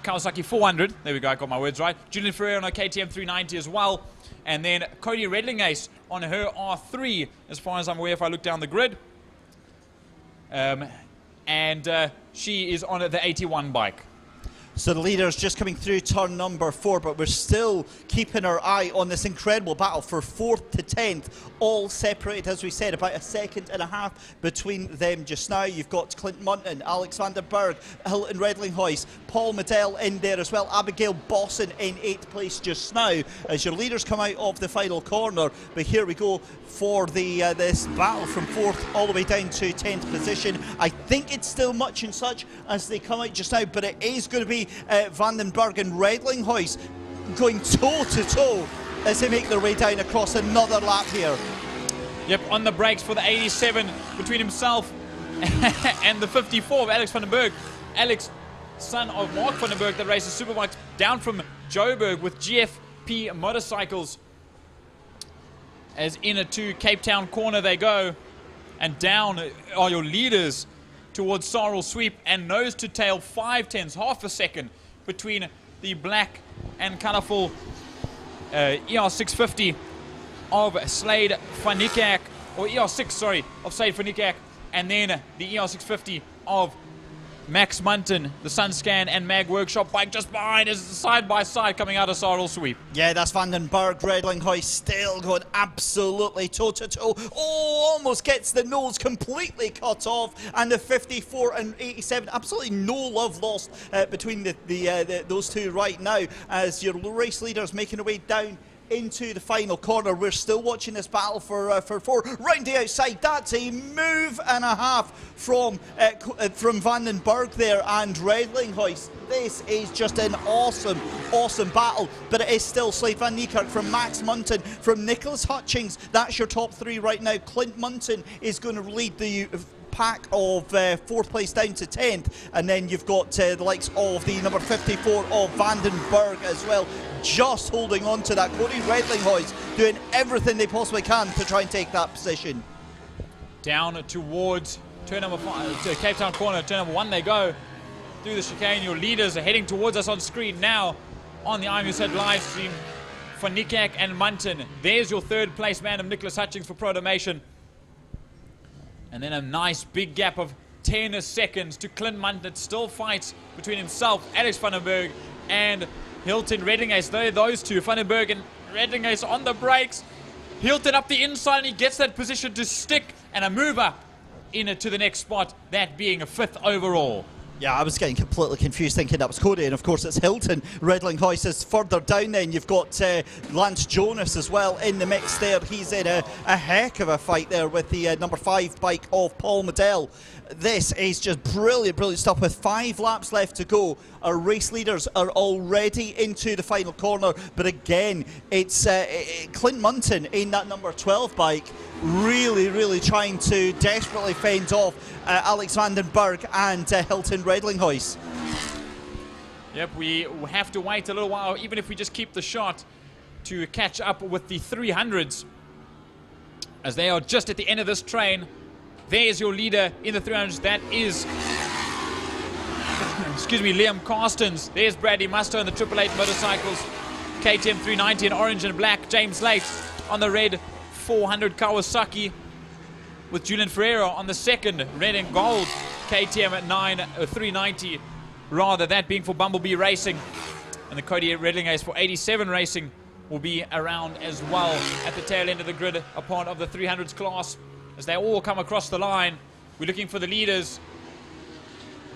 Kawasaki 400. There we go, I got my words right. Julian Ferreira on a KTM 390 as well. And then Cody Redlinghuysen on her R3, as far as I'm aware, if I look down the grid. She is on the 81 bike. So the leader is just coming through turn number 4, but we're still keeping our eye on this incredible battle for 4th to 10th, all separated, as we said, about 1.5 seconds between them just now. You've got Clint Munton, Alex van der Berg, Hilton Redlinghuysen, Paul Medell in there as well, Abigail Bosson in 8th place just now, as your leaders come out of the final corner. But here we go for the this battle from 4th all the way down to 10th position. I think it's still much and such as they come out just now, but it is going to be Van den Berg and Redlinghuysen going toe-to-toe as they make their way down across another lap here. Yep, on the brakes for the 87 between himself and the 54 of Alex van den Berg. Alex, son of Mark van den Berg, that races superbikes down from Joburg with GFP Motorcycles. As in to Cape Town Corner they go, and down are your leaders towards Sarl Sweep, and nose to tail 5/10, half a second between the black and colourful ER650 of Slade van Niekerk, or ER6, sorry, of Slade van Niekerk, and then the ER650 of Max Munton, the Sunscan and Mag Workshop bike just behind is side by side coming out of Sarl Sweep. Yeah, that's Van den Berg. Redlinghuysen still going absolutely toe-to-toe. Oh, almost gets the nose completely cut off. And the 54 and 87, absolutely no love lost between those two right now, as your race leaders making their way down into the final corner. We're still watching this battle for 4. Round the outside, that's a move and a half from Vandenberg there and Redlinghuis. This is just an awesome, awesome battle, but it is still Slade van Niekerk from Max Munton, from Nicholas Hutchings. That's your top 3 right now. Clint Munton is going to lead the pack of 4th place down to 10th, and then you've got the likes of the number 54 of Vandenberg as well, just holding on to that. Cody Redlinghuis doing everything they possibly can to try and take that position. Down towards turn number 5, to Cape Town corner, turn number 1 they go. Through the chicane, your leaders are heading towards us on screen now on the IMUSAT live stream. For Nikak and Munton, there's your 3rd place man of Nicholas Hutchings for Prodamation. And then a nice big gap of 10 seconds to Clint Munton. It still fights between himself, Alex Vandenberg, and Hilton Redlinghuis. Those two, Vandenberg and Redlinghuis on the brakes. Hilton up the inside, and he gets that position to stick and a move up into the next spot, that being a 5th overall. Yeah, I was getting completely confused thinking that was Cody, and of course it's Hilton. Redlinghuis is further down then. You've got Lance Jonas as well in the mix there. He's in a heck of a fight there with the number 5 bike of Paul Medell. This is just brilliant, brilliant stuff. With 5 laps left to go, our race leaders are already into the final corner. But again, it's Clint Munton in that number 12 bike, really, really trying to desperately fend off Alex Vandenberg and Hilton Redlinghuis. Yep, we have to wait a little while, even if we just keep the shot, to catch up with the 300s, as they are just at the end of this train. There's your leader in the 300s. That is, excuse me, Liam Carstens. There's Bradley Musto in the 888 motorcycles. KTM 390 in orange and black. James Late on the red 400 Kawasaki, with Julian Ferreira on the 2nd red and gold KTM at 390, rather, that being for Bumblebee Racing. And the Cody Redlinghuis for 87 Racing will be around as well at the tail end of the grid, a part of the 300s class. As they all come across the line, we're looking for the leaders.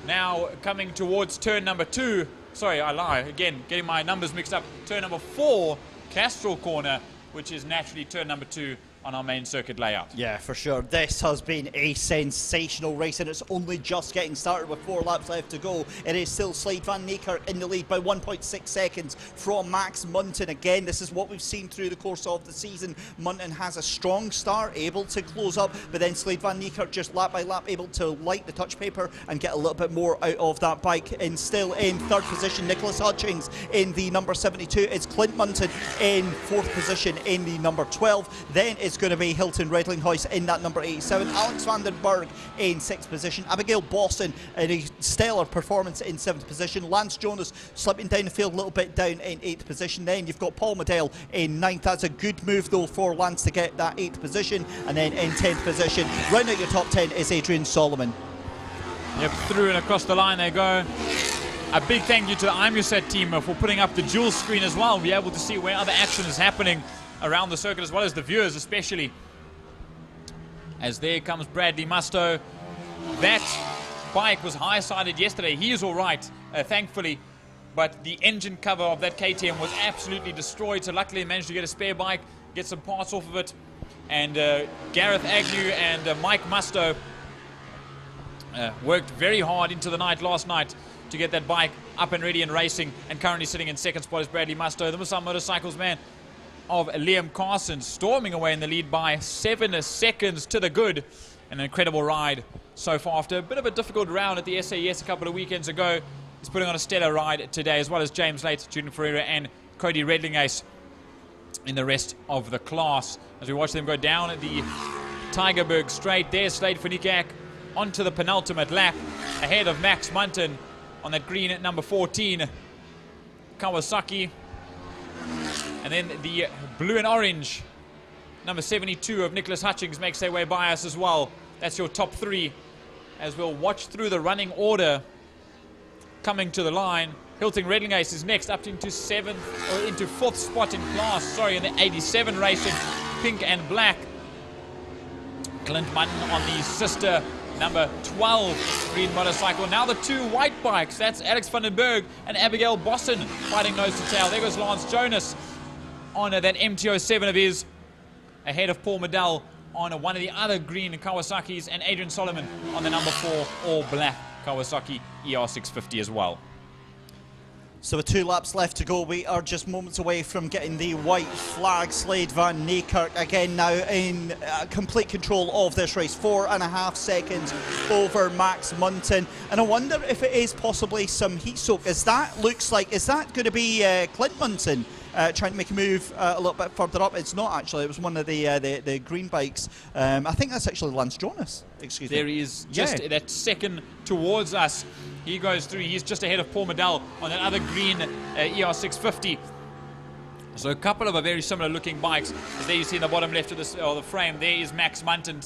Now coming towards turn number 2. Sorry, I lie. Again, getting my numbers mixed up. Turn number 4, Castrol corner, which is naturally turn number 2 on our main circuit layout. Yeah, for sure. This has been a sensational race, and it's only just getting started with 4 laps left to go. It is still Slade van Niekerk in the lead by 1.6 seconds from Max Munton. Again, this is what we've seen through the course of the season. Munton has a strong start, able to close up, but then Slade van Niekerk just lap by lap able to light the touch paper and get a little bit more out of that bike. And still in 3rd position, Nicholas Hutchings in the number 72. It's Clint Munton in 4th position in the number 12. Then it's going to be Hilton Redlinghuis in that number 87. Alex Vandenberg in 6th position. Abigail Boston in a stellar performance in 7th position. Lance Jonas slipping down the field a little bit down in 8th position. Then you've got Paul Medell in 9th. That's a good move though for Lance to get that 8th position. And then in 10th position, round out your top 10 is Adrian Solomon. Yep, through and across the line they go. A big thank you to the IMUSAT team for putting up the dual screen as well. We'll be able to see where other action is happening around the circuit, as well as the viewers especially. As there comes Bradley Musto. That bike was high-sided yesterday. He is all right, thankfully, but the engine cover of that KTM was absolutely destroyed, so luckily he managed to get a spare bike, get some parts off of it. And Gareth Agnew and Mike Musto worked very hard into the night last night to get that bike up and ready and racing, and currently sitting in 2nd spot is Bradley Musto, the Musam Motorcycles man of Liam Carson, storming away in the lead by 7 seconds to the good. An incredible ride so far after a bit of a difficult round at the SAS a couple of weekends ago. He's putting on a stellar ride today, as well as James Late, Julian Ferreira and Cody Redlinghuis in the rest of the class. As we watch them go down at the Tigerberg straight, there's Slade van Niekerk onto the penultimate lap, ahead of Max Munton on that green at number 14 Kawasaki. And then the blue and orange number 72 of Nicholas Hutchings makes their way by us as well. That's your top 3, as we'll watch through the running order coming to the line. Hilton Redlinghuis is next, up into 4th spot in class, sorry, in the 87 Racing, pink and black. Clint Munton on the sister number 12 green motorcycle. Now the 2 white bikes, that's Alex Vandenberg and Abigail Boston fighting nose to tail. There goes Lance Jonas on that MT-07 of his, ahead of Paul Medell on one of the other green Kawasaki's, and Adrian Solomon on the number 4 all-black Kawasaki ER650 as well. So with 2 laps left to go, we are just moments away from getting the white flag. Slade van Niekerk again now in complete control of this race. 4.5 seconds over Max Munton. And I wonder if it is possibly some heat soak. Is that going to be Clint Munton trying to make a move a little bit further up? It's not actually. It was one of the green bikes. I think that's actually Lance Jonas. Excuse me. There is just that second towards us. He goes through. He's just ahead of Paul Medell on that other green ER650. So a couple of very similar looking bikes. As there you see in the bottom left of the frame, there is Max Munton,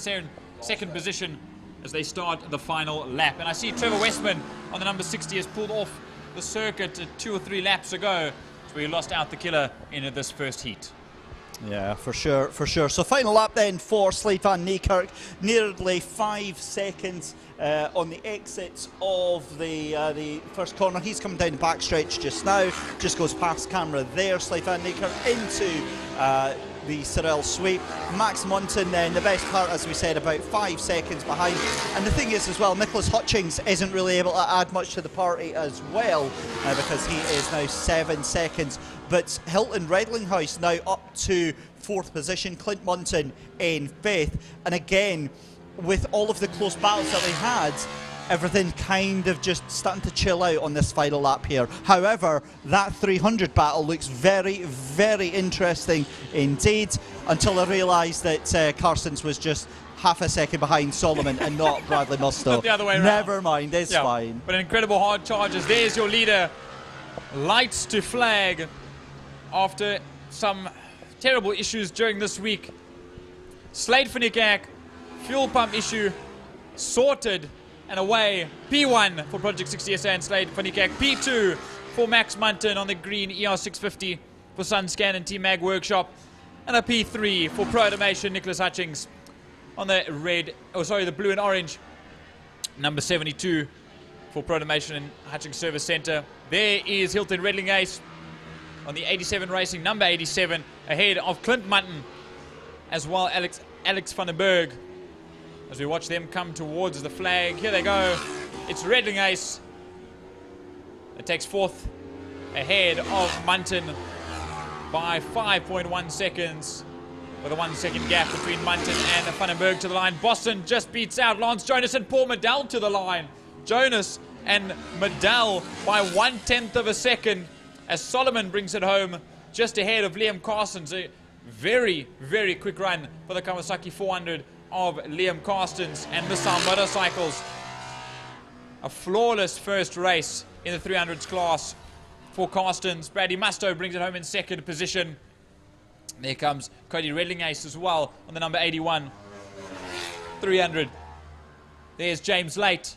second position as they start the final lap. And I see Trevor Westman on the number 60 has pulled off the circuit 2 or 3 laps ago. So we lost out the killer in this first heat. Yeah, for sure, for sure. So final lap then for Slade van Niekerk, nearly 5 seconds on the exits of the first corner. He's coming down the backstretch just now, just goes past camera there. Slade van Niekerk into the Sorel sweep. Max Munton then, the best part, as we said, about 5 seconds behind. And the thing is as well, Nicholas Hutchings isn't really able to add much to the party as well, because he is now 7 seconds. But Hilton Redlinghouse now up to 4th position, Clint Munton in 5th. And again, with all of the close battles that we had, everything kind of just starting to chill out on this final lap here. However, that 300 battle looks very, very interesting indeed, until I realised that Carstens was just half a second behind Solomon and not Bradley Musto. Not the other way around. Never mind, it's fine. But incredible hard charges. There's your leader. Lights to flag after some terrible issues during this week. Slade van Niekerk, fuel pump issue sorted and away. P1 for Project 60SA and Slade van Niekerk. P2 for Max Munton on the green ER650 for Sunscan and T-Mag Workshop. And a P3 for Pro Automation, Nicholas Hutchings on the the blue and orange. Number 72 for Pro Automation and Hutchings Service Centre. There is Hilton Redlinghuis on the 87 Racing, number 87, ahead of Clint Munton, as well Alex van den Berg. As we watch them come towards the flag, here they go. It's Redlinghuis that takes 4th, ahead of Munton by 5.1 seconds, with a 1 second gap between Munton and van den Berg to the line. Boston just beats out Lance Jonas and Paul Medell to the line. Jonas and Medell by 1/10 of a second, as Solomon brings it home just ahead of Liam Carstens. A very, very quick run for the Kawasaki 400 of Liam Carstens and Missile Motorcycles. A flawless first race in the 300s class for Carstens. Bradley Musto brings it home in 2nd position. There comes Cody Redlinghuis as well on the number 81 300. There's James Late.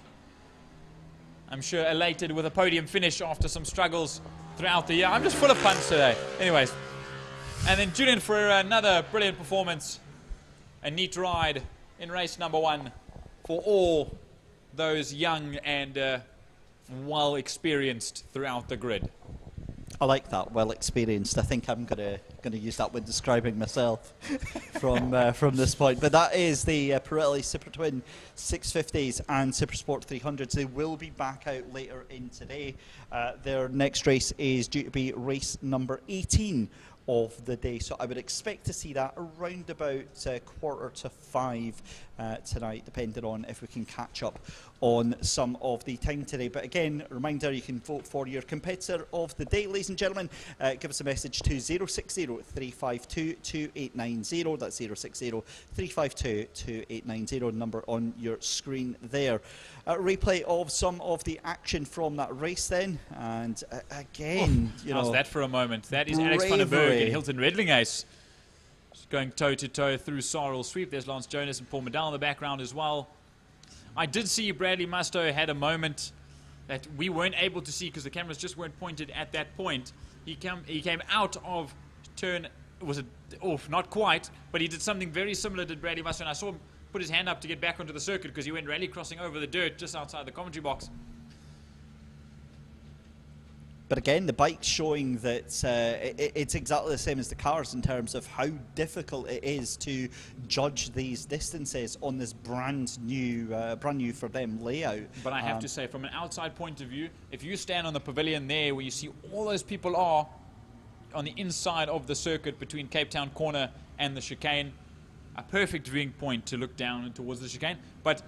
I'm sure elated with a podium finish after some struggles throughout the year. I'm just full of puns today. Anyways. And then Julian for another brilliant performance. A neat ride in race number 1 for all those young and well experienced throughout the grid. I like that, well experienced. I think I'm gonna use that when describing myself from this point. But that is the Pirelli Super Twin 650s and Super Sport 300s. They will be back out later in today. Their next race is due to be race number 18 of the day, so I would expect to see that around about 4:45 tonight, depending on if we can catch up on some of the time today. But again, reminder, you can vote for your competitor of the day, ladies and gentlemen. Give us a message to 060-352-2890. That's 060-352-2890, number on your screen there. Replay of some of the action from that race then, and again, how's that for a moment? That is Alex van den Berg and Hilton Redlinghuis going toe-to-toe through Sorrel Sweep. There's Lance Jonas and Paul Medell in the background as well. I did see Bradley Musto had a moment that we weren't able to see because the cameras just weren't pointed at that point. He came out of turn, was it off? Not quite, but he did something very similar to Bradley Musto, and I saw him put his hand up to get back onto the circuit because he went rally crossing over the dirt just outside the commentary box. But again, the bike's showing that it's exactly the same as the cars in terms of how difficult it is to judge these distances on this brand new for them layout. But I have to say, from an outside point of view, if you stand on the pavilion there where you see all those people are on the inside of the circuit between Cape Town Corner and the chicane, a perfect viewing point to look down towards the chicane. But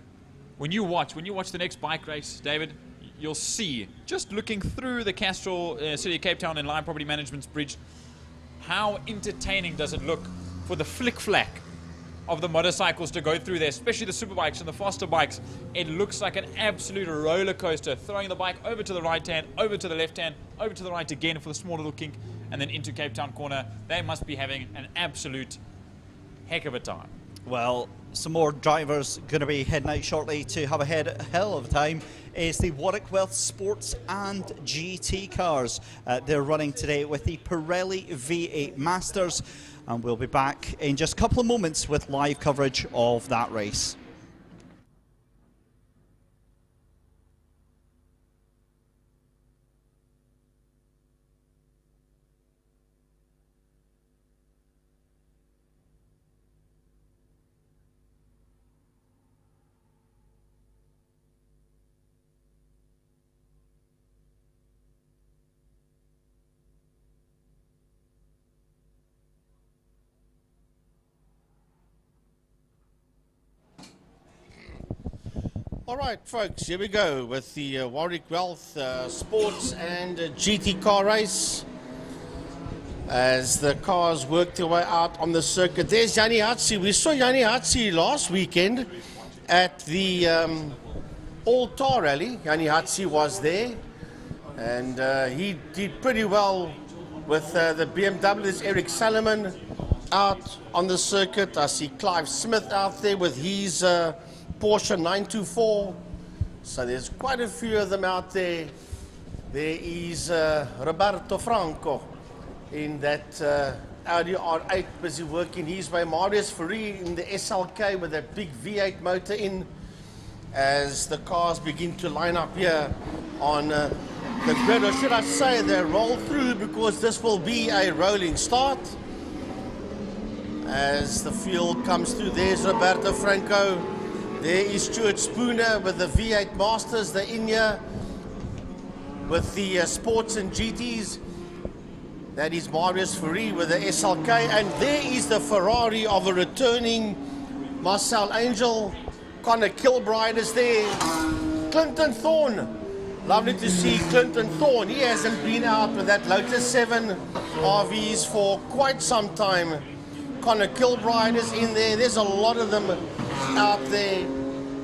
when you watch the next bike race, David, you'll see, just looking through the Castrol City of Cape Town and Lime Property Management's bridge, how entertaining does it look for the flick-flack of the motorcycles to go through there, especially the superbikes and the faster bikes. It looks like an absolute roller coaster, throwing the bike over to the right hand, over to the left hand, over to the right again for the small little kink, and then into Cape Town Corner. They must be having an absolute heck of a time. Well, some more drivers going to be heading out shortly to have a hell of a time. Is the Warwick Wealth Sports and GT cars. They're running today with the Pirelli V8 Masters, and we'll be back in just a couple of moments with live coverage of that race. All right, folks, here we go with the Warwick Wealth Sports and GT car race. As the cars work their way out on the circuit. There's Yanni Hatsi. We saw Yanni Hatsi last weekend at the All-Tar Rally. Yanni Hatsi was there, and he did pretty well with the BMW's Eric Salomon out on the circuit. I see Clive Smith out there with his Porsche 924. So there's quite a few of them out there. There is Roberto Franco in that Audi R8, busy working his way. Marius Fourie in the SLK with that big V8 motor in, as the cars begin to line up here on the grid. Or should I say they roll through, because this will be a rolling start. As the field comes through, there's Roberto Franco. There is Stuart Spooner with the V8 Masters. They're in here with the sports and GTs. That is Marius Fourie with the SLK. And there is the Ferrari of a returning Marcel Angel. Connor Kilbride is there. Clinton Thorne. Lovely to see Clinton Thorne. He hasn't been out with that Lotus 7 RVs for quite some time. Connor Kilbride is in there. There's a lot of them out there.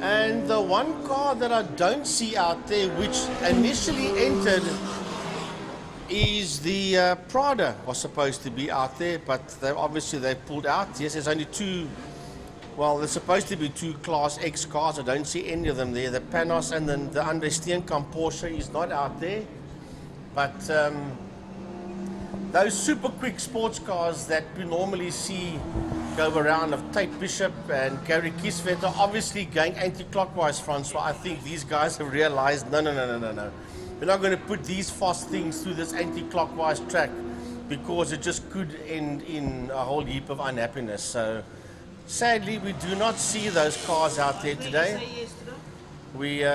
And the one car that I don't see out there, which initially entered, is the Prada. Was supposed to be out there, but obviously they pulled out. Yes, there's only two. Well, there's supposed to be two Class X cars. I don't see any of them there. The Panos and then the Andre Steenkamp Porsche is not out there. But those super quick sports cars that we normally see go around of Tate Bishop and Gary Kieswetter, obviously going anti-clockwise, Francois. I think these guys have realized, no. We're not going to put these fast things through this anti-clockwise track, because it just could end in a whole heap of unhappiness. So sadly, we do not see those cars out there today. We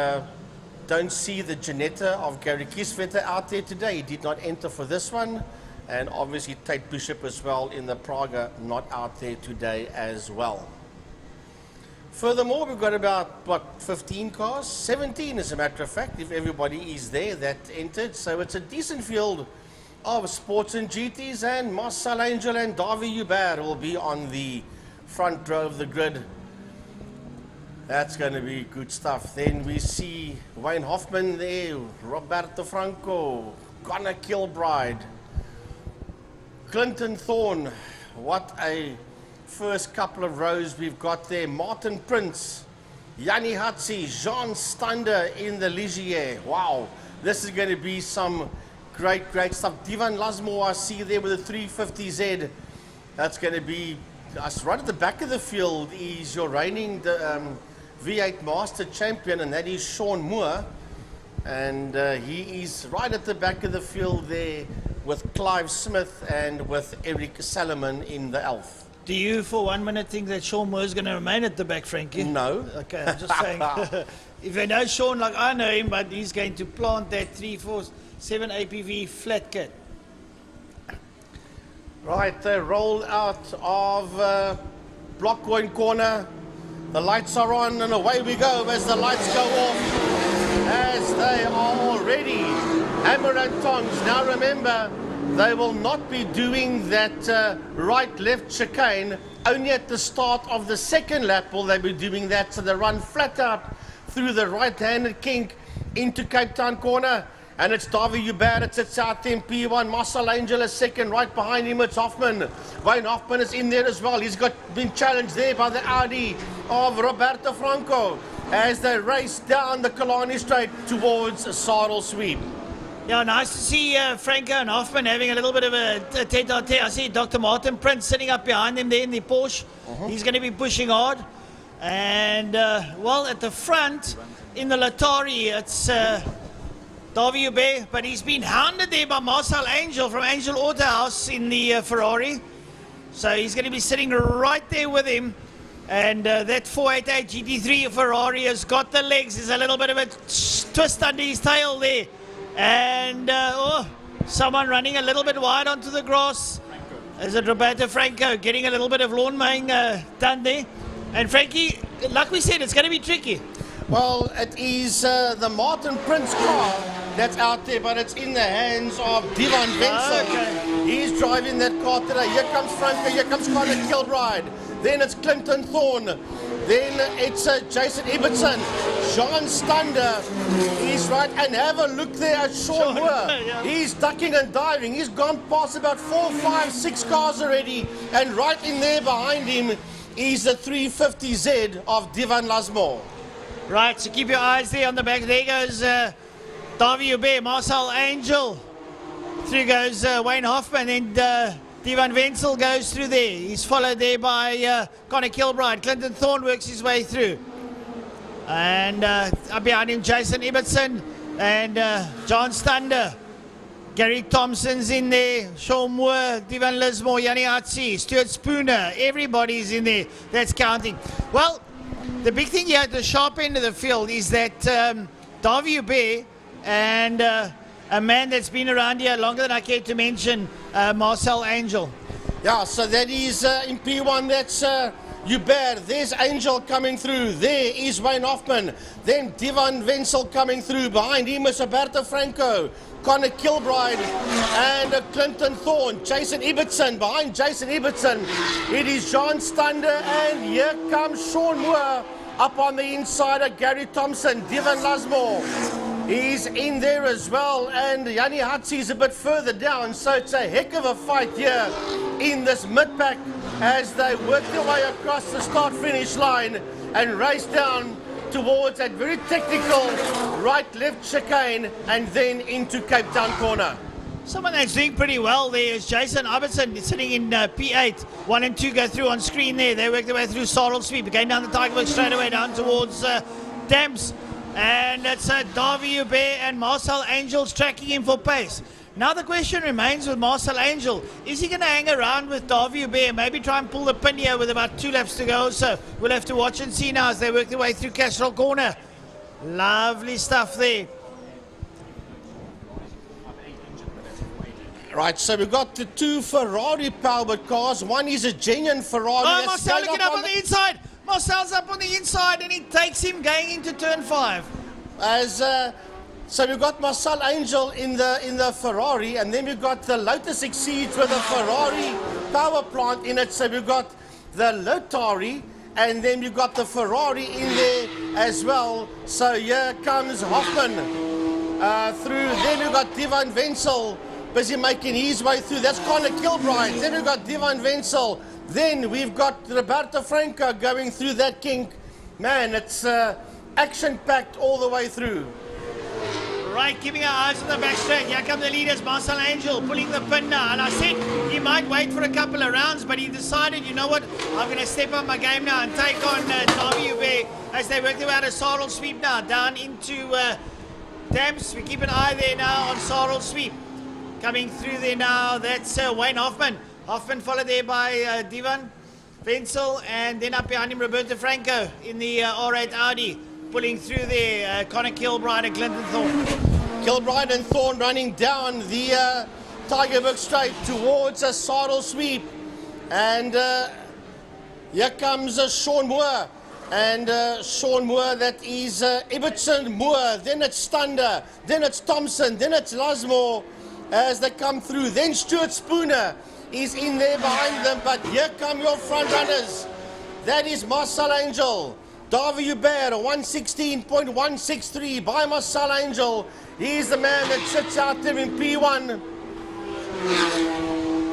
don't see the Janetta of Gary Kieswetter out there today. He did not enter for this one. And obviously Tate Bishop as well in the Praga, not out there today as well. Furthermore, we've got about, 15 cars? 17 as a matter of fact, if everybody is there that entered. So it's a decent field of sports and GTs, and Marcel Angel and Davy Hubert will be on the front row of the grid. That's going to be good stuff. Then we see Wayne Hoffman there, Roberto Franco, Connor Kilbride, Clinton Thorne. What a first couple of rows we've got there. Martin Prince, Yanni Hatsi, Jean Stander in the Ligier. Wow, this is going to be some great stuff. Divan Lasmo, I see there with the 350Z. That's going to be us right at the back of the field. Is your reigning V8 Master Champion, and that is Sean Moore. And he is right at the back of the field there with Clive Smith and with Eric Salomon in the Elf. Do you for 1 minute think that Sean Moore is going to remain at the back, Frankie? No. Okay, I'm just saying. If they know Sean like I know him, but he's going to plant that 347 APV flat kit. Right, they roll out of Block Coin Corner. The lights are on and away we go as the lights go off. As they are already hammer and tongs. Now remember, they will not be doing that right-left chicane. Only at the start of the second lap will they be doing that. So they run flat out through the right-handed kink into Cape Town Corner. And it's Davy Hubert, it's at South MP1. Marcel Angel is second, right behind him it's Hoffman. Wayne Hoffman is in there as well. He's been challenged there by the Audi of Roberto Franco as they race down the Killarney Straight towards Sarl Sweep. Yeah, nice to see Franco and Hoffman having a little bit of a tete-a-tete. I see Dr. Martin Prince sitting up behind them there in the Porsche. He's going to be pushing hard. And, well, at the front, in the Latari, it's Davy Hubert, but he's been hounded there by Marcel Angel from Angel Auto House in the Ferrari. So he's going to be sitting right there with him. And that 488 GT3 Ferrari has got the legs. There's a little bit of a twist under his tail there. And someone running a little bit wide onto the grass. Is it Roberto Franco getting a little bit of lawn mowing done there? And Frankie, like we said, it's going to be tricky. Well, it is the Martin Prince car that's out there, but it's in the hands of Divan Wenzel. Okay. He's driving that car today. Here comes Franco, here comes Connor Kilbride. Then it's Clinton Thorne. Then it's Jason Ibbotson. John Stander is right. And have a look there at Sean Moore. Yeah. He's ducking and diving. He's gone past about 4, 5, 6 cars already. And right in there behind him is the 350Z of Divan Lasmore. Right, so keep your eyes there on the back. There goes Davy Hubert, Marcel Angel. Through goes Wayne Hoffman, and Divan Wenzel goes through there. He's followed there by Connor Kilbride. Clinton Thorne works his way through. And up behind him, Jason Ibbotson and John Stander. Gary Thompson's in there. Sean Moore, Divan Lismore, Yanni Atsi, Stuart Spooner. Everybody's in there. That's counting. Well, the big thing here at the sharp end of the field is that Davy Hubert and a man that's been around here longer than I care to mention, Marcel Angel. Yeah, so that is in P1, that's Hubert. There's Angel coming through. There is Wayne Hoffman. Then Divan Wenzel coming through. Behind him is Roberto Franco, Connor Kilbride, and Clinton Thorne. Jason Ibbotson. Behind Jason Ibbotson, it is John Stander, and here comes Sean Moore up on the inside of Gary Thompson. Divan Lasmore, he's in there as well, and Yanni Hatzi is a bit further down, so it's a heck of a fight here in this mid-pack as they work their way across the start-finish line and race down towards that very technical right-left chicane and then into Cape Town Corner. Someone that's doing pretty well there is Jason Ibbotson, sitting in P8. 1 and 2 go through on screen there. They work their way through Sarl Sweep, going down the Tigerberg straight away down towards Dams. And it's Davy Hubert and Marcel Angel's tracking him for pace. Now the question remains with Marcel Angel. Is he going to hang around with Davy Hubert and maybe try and pull the pin here with about 2 laps to go? So we'll have to watch and see now as they work their way through Castrol Corner. Lovely stuff there. Right, so we've got the 2 Ferrari-powered cars. One is a genuine Ferrari. Oh, Marcel looking up on the inside. Marcel's up on the inside and he takes him going into turn 5. So we've got Marcel Angel in the Ferrari, and then we've got the Lotus Exceeds with a Ferrari power plant in it. So we've got the Lotari, and then we've got the Ferrari in there as well. So here comes Hoffman through. Then we've got Divan Wenzel busy making his way through. That's Connor Kilbride. Then we've got Divan Wenzel. Then we've got Roberto Franco going through that kink. Man, it's action-packed all the way through. Right, keeping our eyes on the back straight. Here come the leaders, Marcel Angel pulling the pin now. And I said he might wait for a couple of rounds, but he decided, you know what, I'm going to step up my game now and take on Davy Hubert as they work their way out of Sarl Sweep now, down into Thames, we keep an eye there now on Sorrel Sweep. Coming through there now, that's Wayne Hoffman. Hoffman followed there by Divan Wenzel, and then up behind him Roberto Franco in the R8 Audi. Pulling through there, Connor Kilbride and Clinton Thorne. Kilbride and Thorne running down the Tygerberg Straight towards a Sorrel Sweep. And here comes Sean Moore. And Sean Moore, that is Ibbotson, Moore, then it's Stander, then it's Thompson, then it's Lasmore as they come through. Then Stuart Spooner is in there behind them, but here come your front runners. That is Marcel Angel. Davy Hubert, 116.163 by Marcel Angel. He's the man that sits out there in P1.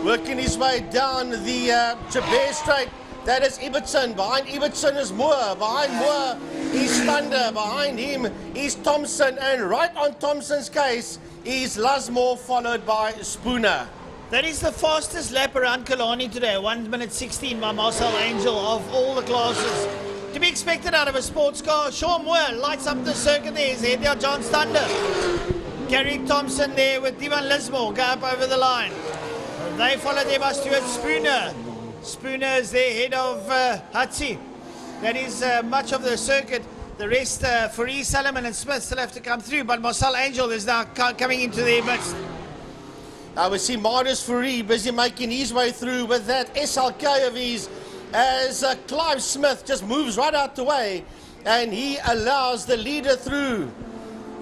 Working his way down the Jabez Straight. That is Ibbotson. Behind Ibbotson is Moore. Behind Moore is Thunder. Behind him is Thompson. And right on Thompson's case is Lasmore, followed by Spooner. That is the fastest lap around Killarney today. 1 minute 16 by Marcel Angel of all the classes. To be expected out of a sports car. Sean Moore lights up the circuit there. He's head there, John Thunder. Carrick Thompson there with Divan Lismore. Go up over the line. They follow there by Stuart Spooner. Spooner is there, head of Hutsie. That is much of the circuit. The rest, Fareed, Salomon and Smith still have to come through, but Marcel Angel is now coming into their midst. We see Marius Fareed busy making his way through with that SLK of his as Clive Smith just moves right out the way and he allows the leader through.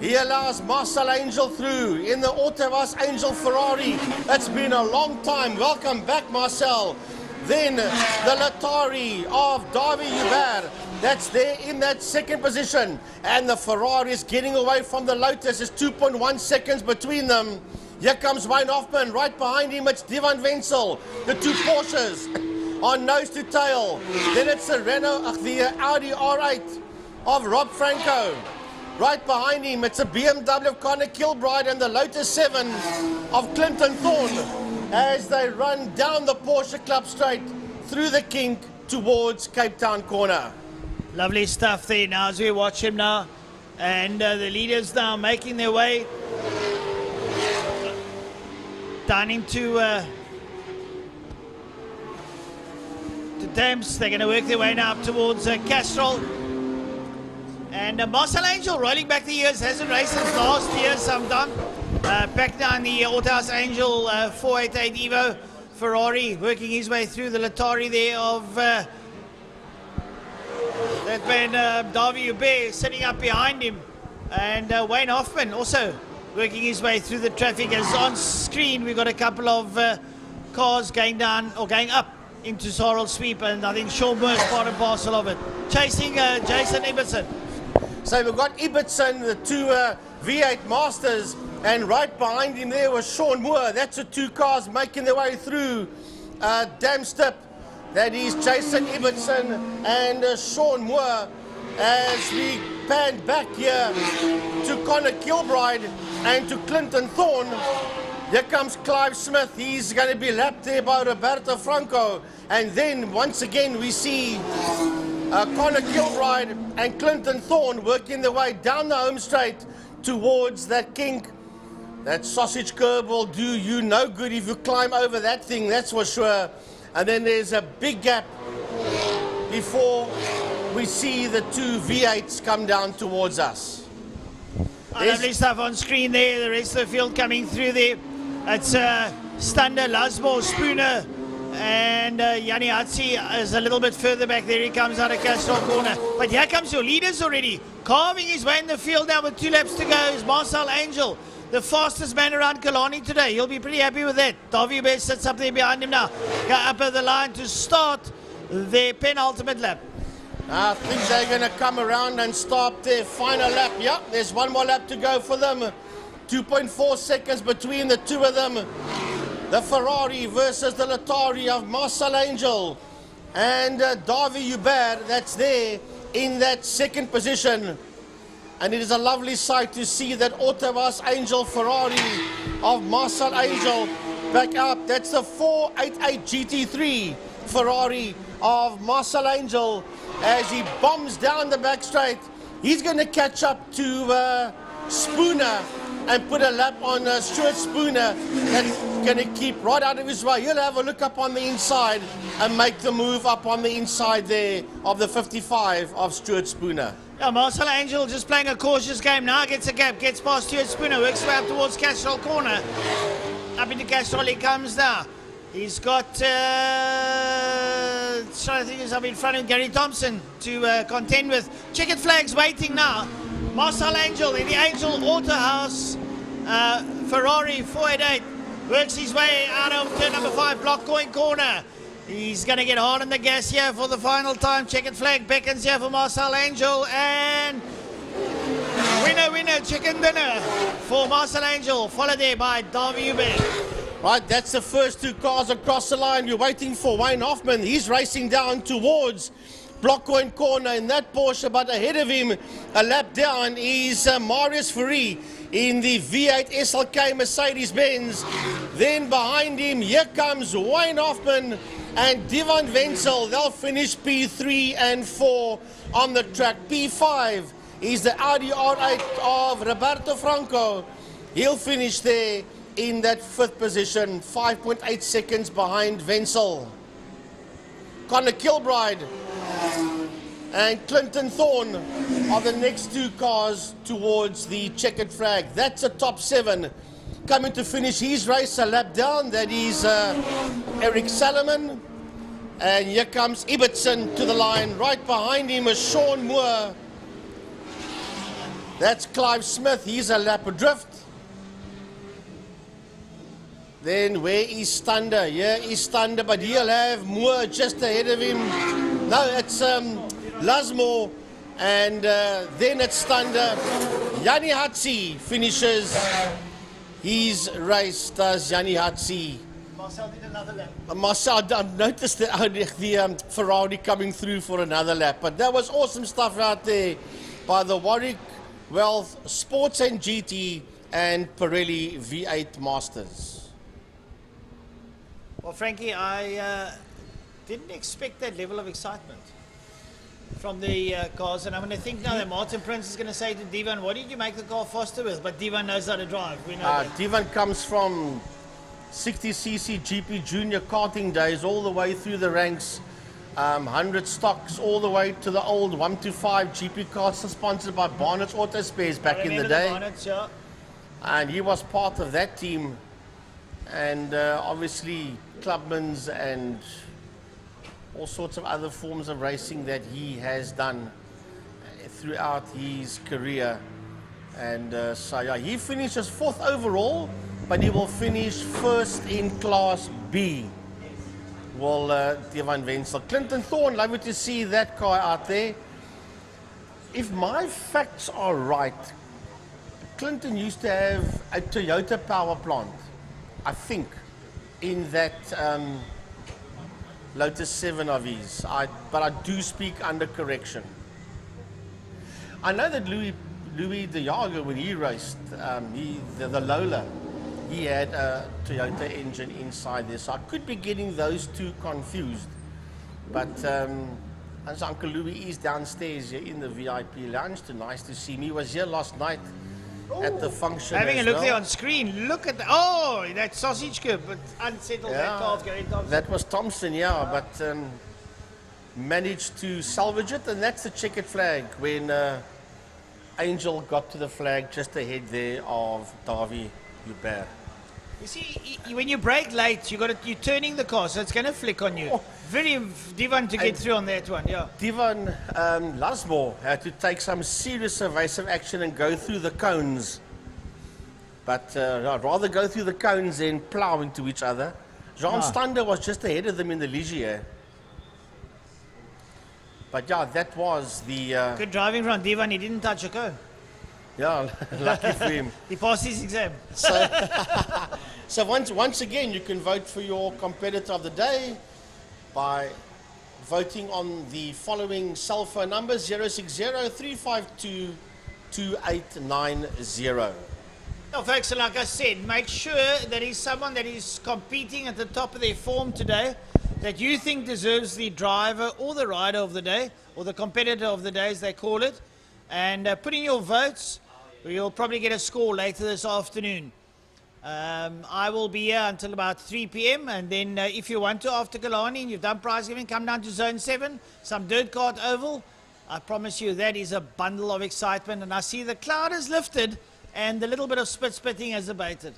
He allows Marcel Angel through in the Autobus Angel Ferrari. It's been a long time. Welcome back, Marcel. Then the Latari of Davy Hubert, that's there in that second position. And the Ferrari is getting away from the Lotus. There's 2.1 seconds between them. Here comes Wayne Hoffman. Right behind him, it's Divan Wenzel. The two Porsches on nose to tail. Then it's the the Audi R8 of Rob Franco. Right behind him, it's a BMW of Connor Kilbride and the Lotus 7 of Clinton Thorne as they run down the Porsche Club Straight through the kink towards Cape Town Corner. Lovely stuff there now as we watch him now. And the leaders now making their way down into Thames. They're going to work their way now up towards Castrol. And Marcel Angel, rolling back the years, hasn't raced since last year sometime. Back down the Autohouse Angel 488 Evo Ferrari, working his way through the Latari there of that man Davy Hubert sitting up behind him. And Wayne Hoffman also working his way through the traffic. As on screen, we've got a couple of cars going down or going up into Sorrel Sweep, and I think Sean Moore is part and parcel of it. Chasing Jason Ibbotson. So we've got Ibbotson, the two V8 Masters, and right behind him there was Sean Moore. That's the two cars making their way through Damstip. That is Jason Ibbotson and Sean Moore. As we pan back here to Connor Kilbride and to Clinton Thorne, here comes Clive Smith. He's going to be lapped there by Roberto Franco. And then once again we see Connor Kilbride and Clinton Thorne working their way down the home straight towards that kink. That sausage curb will do you no good if you climb over that thing, that's for sure. And then there's a big gap before we see the two V8s come down towards us. Lovely stuff on screen there. The rest of the field coming through there. It's Stander, Lasmore, Spooner, and Yanni Hutsie is a little bit further back. There he comes out of Castrol Corner. But here comes your leaders already. Carving his way in the field now with 2 laps to go is Marcel Angel, the fastest man around Killarney today. He'll be pretty happy with that. Davy Hubert sits up there behind him now. Go up at the line to start their penultimate lap. I think they're going to come around and start their final lap. Yep, there's one more lap to go for them. 2.4 seconds between the two of them. The Ferrari versus the Latari of Marcel Angel and Davy Hubert, that's there in that second position. And it is a lovely sight to see that Autobus Angel Ferrari of Marcel Angel back up. That's the 488 GT3 Ferrari of Marcel Angel as he bombs down the back straight. He's going to catch up to Spooner and put a lap on Stuart Spooner that's going to keep right out of his way. He'll have a look up on the inside and make the move up on the inside there of the 55 of Stuart Spooner. Yeah, Marcel Angel just playing a cautious game now, gets a gap, gets past Stuart Spooner, works way up towards Castrol corner. Up into Castrol he comes now. He's got, trying to think who's up in front of Gary Thompson to contend with. Checkered flags waiting now. Marcel Angel in the Angel Autohouse Ferrari 488 works his way out of turn number 5, Block Coin corner. He's going to get hard on the gas here for the final time. Checkered flag beckons here for Marcel Angel, and winner, chicken dinner for Marcel Angel, followed there by Davy Hubert. Right, that's the first 2 cars across the line. We're waiting for Wayne Hoffman. He's racing down towards Block Coin corner in that Porsche, but ahead of him, a lap down, is Marius Fourie in the V8 SLK Mercedes-Benz. Then behind him, here comes Wayne Hoffman and Divan Wenzel. They'll finish P3 and 4 on the track. P5 is the Audi R8 of Roberto Franco. He'll finish there in that 5th position, 5.8 seconds behind Wenzel. Connor Kilbride and Clinton Thorne are the next 2 cars towards the checkered flag. That's a top 7. Coming to finish his race a lap down, that is Eric Salomon. And here comes Ibbotson to the line. Right behind him is Sean Moore. That's Clive Smith. He's a lap adrift. Then where is Stander? Here is Stander, but he'll have Moore just ahead of him. No, it's Lasmore, and then it's Stander. Yanni Hatzi finishes his race, does Yanni Hatzi. Marcel did another lap. Marcel, I noticed the Ferrari coming through for another lap, but that was awesome stuff out there by the Warwick Wealth Sports and GT and Pirelli V8 Masters. Well, Frankie, I didn't expect that level of excitement from the cars, and I'm going to think now that Martin Prince is going to say to Divan, what did you make the car faster with? But Divan knows how to drive. We know that. Divan comes from 60cc GP Junior karting days all the way through the ranks, 100 stocks all the way to the old 125 GP cars sponsored by Barnett's Auto Spares back in the day. Barnett's, yeah. And he was part of that team, and obviously clubman's and all sorts of other forms of racing that he has done throughout his career. And so yeah, he finishes 4th overall, but he will finish 1st in Class B. Well, Divan Wenzel. Clinton Thorne, lovely to see that car out there. If my facts are right, Clinton used to have a Toyota power plant, I think, in that Lotus 7 of his, but I do speak under correction. I know that Louis De Jager, when he raced the Lola, he had a Toyota engine inside there, so I could be getting those 2 confused. But as Uncle Louis is downstairs here in the VIP lounge, nice to see him. He was here last night at the function. Having a look there on screen, look at that sausage curb, but unsettled that car of Gary Thompson. That was Thompson, yeah, but managed to salvage it, and that's the checkered flag when Angel got to the flag just ahead there of Davy Hubert. You see, when you brake late, you're turning the car, so it's going to flick on you. Very Divan to get through on that one, yeah. Divan Lasmore had to take some serious evasive action and go through the cones. But I'd rather go through the cones than plow into each other. Jean Stander was just ahead of them in the Ligier. But yeah, that was the... Good driving from Divan, he didn't touch a cone. Yeah, lucky for him. He passed his exam. So once again, you can vote for your competitor of the day by voting on the following cell phone numbers: 060-352-2890. Now, folks, like I said, make sure that is someone that is competing at the top of their form today, that you think deserves the driver or the rider of the day, or the competitor of the day, as they call it, and put in your votes. We'll probably get a score later this afternoon. I will be here until about 3 p.m. and then if you want to, after Killarney and you've done prize giving, come down to Zone 7, some dirt kart oval. I promise you that is a bundle of excitement, and I see the cloud is lifted and the little bit of spitting has abated.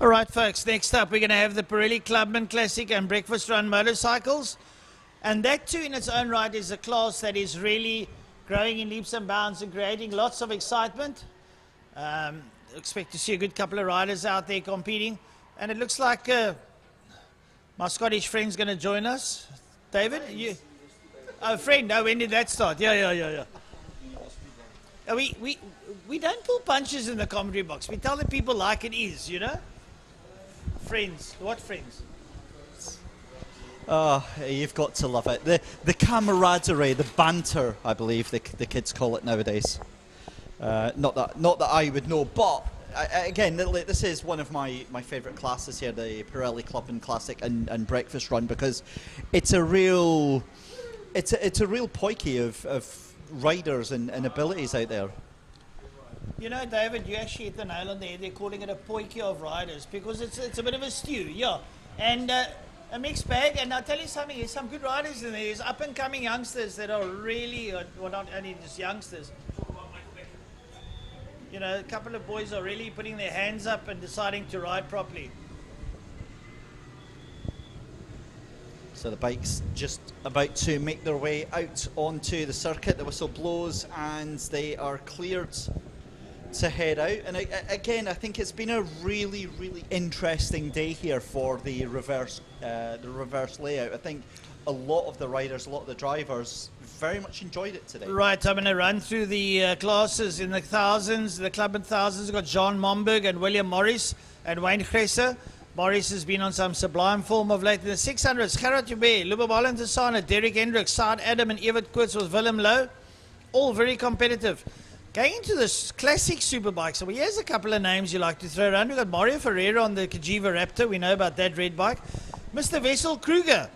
All right, folks, next up we're going to have the Pirelli Clubman Classic and Breakfast Run motorcycles. And that too in its own right is a class that is really growing in leaps and bounds and creating lots of excitement. Expect to see a good couple of riders out there competing. And it looks like my Scottish friend's going to join us. David? Oh, friend. Oh, when did that start? Yeah. We don't pull punches in the commentary box. We tell the people like it is, you know? Friends. What friends? Oh, you've got to love it. The camaraderie, the banter, I believe the kids call it nowadays. Not that I would know, but again, this is one of my favourite classes here, the Pirelli Clubman Classic and Breakfast Run, because it's a real poiky of riders and abilities out there. You know, David, you actually hit the nail on the head. They're calling it a poiky of riders because it's a bit of a stew, yeah. And a mixed bag, and I'll tell you something, there's some good riders in there. There's up-and-coming youngsters that are really, well, not only just youngsters. You know, a couple of boys are really putting their hands up and deciding to ride properly. So the bike's just about to make their way out onto the circuit. The whistle blows and they are cleared to head out. And again, I think it's been a really, really interesting day here for the reverse layout. I think a lot of the riders, a lot of the drivers very much enjoyed it today. Right, I'm going to run through the classes in the thousands. The club in thousands, we've got John Momberg and William Morris and Wayne Gresser. Morris has been on some sublime form of late. In the 600s, Gerard Joubert, Lubo Valentisana, Derek Hendricks, Saad Adam and Evert Koorts with Willem Lowe. All very competitive. Going into this classic superbike, so here's a couple of names you like to throw around. We've got Mario Ferreira on the Kajiva Raptor. We know about that red bike. Mr. Wessel Kruger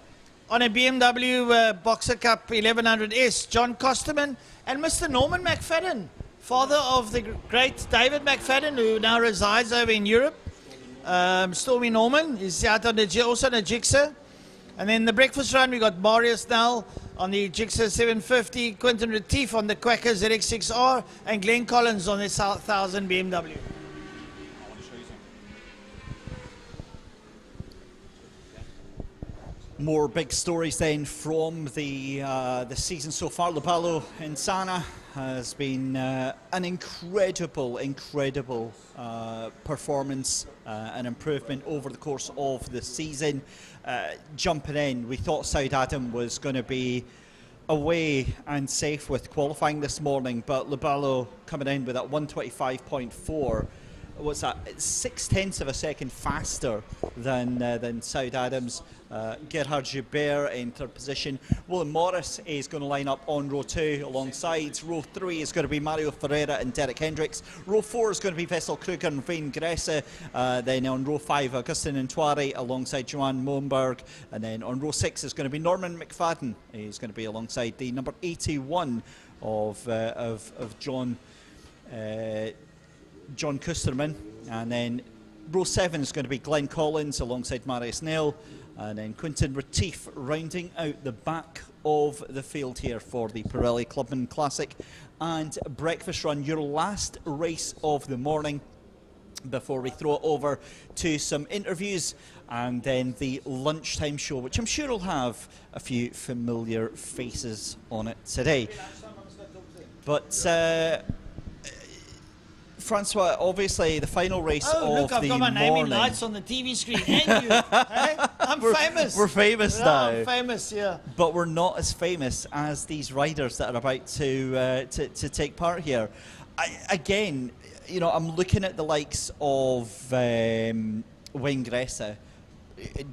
on a BMW Boxer Cup 1100S. John Kosterman and Mr. Norman McFadden, father of the great David McFadden, who now resides over in Europe. Stormy Norman is out on also on a Gixxer. And then the breakfast run, we got Mario Snell on the Gixxer 750, Quentin Retief on the Quacker ZX6R, and Glenn Collins on the 1000 BMW. More big stories then from the season so far. Lubalo Insana has been an incredible performance and improvement over the course of the season. Jumping in, we thought Saud Adam was going to be away and safe with qualifying this morning, but Lubalo coming in with that 125.4. What's that? It's 0.6 of a second faster than Saud Adams. Gerhard Joubert in third position. Willem Morris is going to line up on row 2 alongside. Row 3 is going to be Mario Ferreira and Derek Hendricks. Row 4 is going to be Wessel Kruger and Wayne Gresser. Then on row 5, Augustin Ntwari alongside Johan Momberg. And then on row 6 is going to be Norman McFadden. He's going to be alongside the number 81 of John Kusterman. And then row 7 is going to be Glenn Collins alongside Marius Snell. And then Quentin Retief rounding out the back of the field here for the Pirelli Clubman Classic and Breakfast Run, your last race of the morning before we throw it over to some interviews and then the lunchtime show, which I'm sure will have a few familiar faces on it today. But Francois, obviously the final race of the morning. Look, I've got my name in lights on the TV screen. And you, hey? I'm famous. We're famous now. I'm famous, yeah. But we're not as famous as these riders that are about to take part here. Again, you know, I'm looking at the likes of Wayne Gresser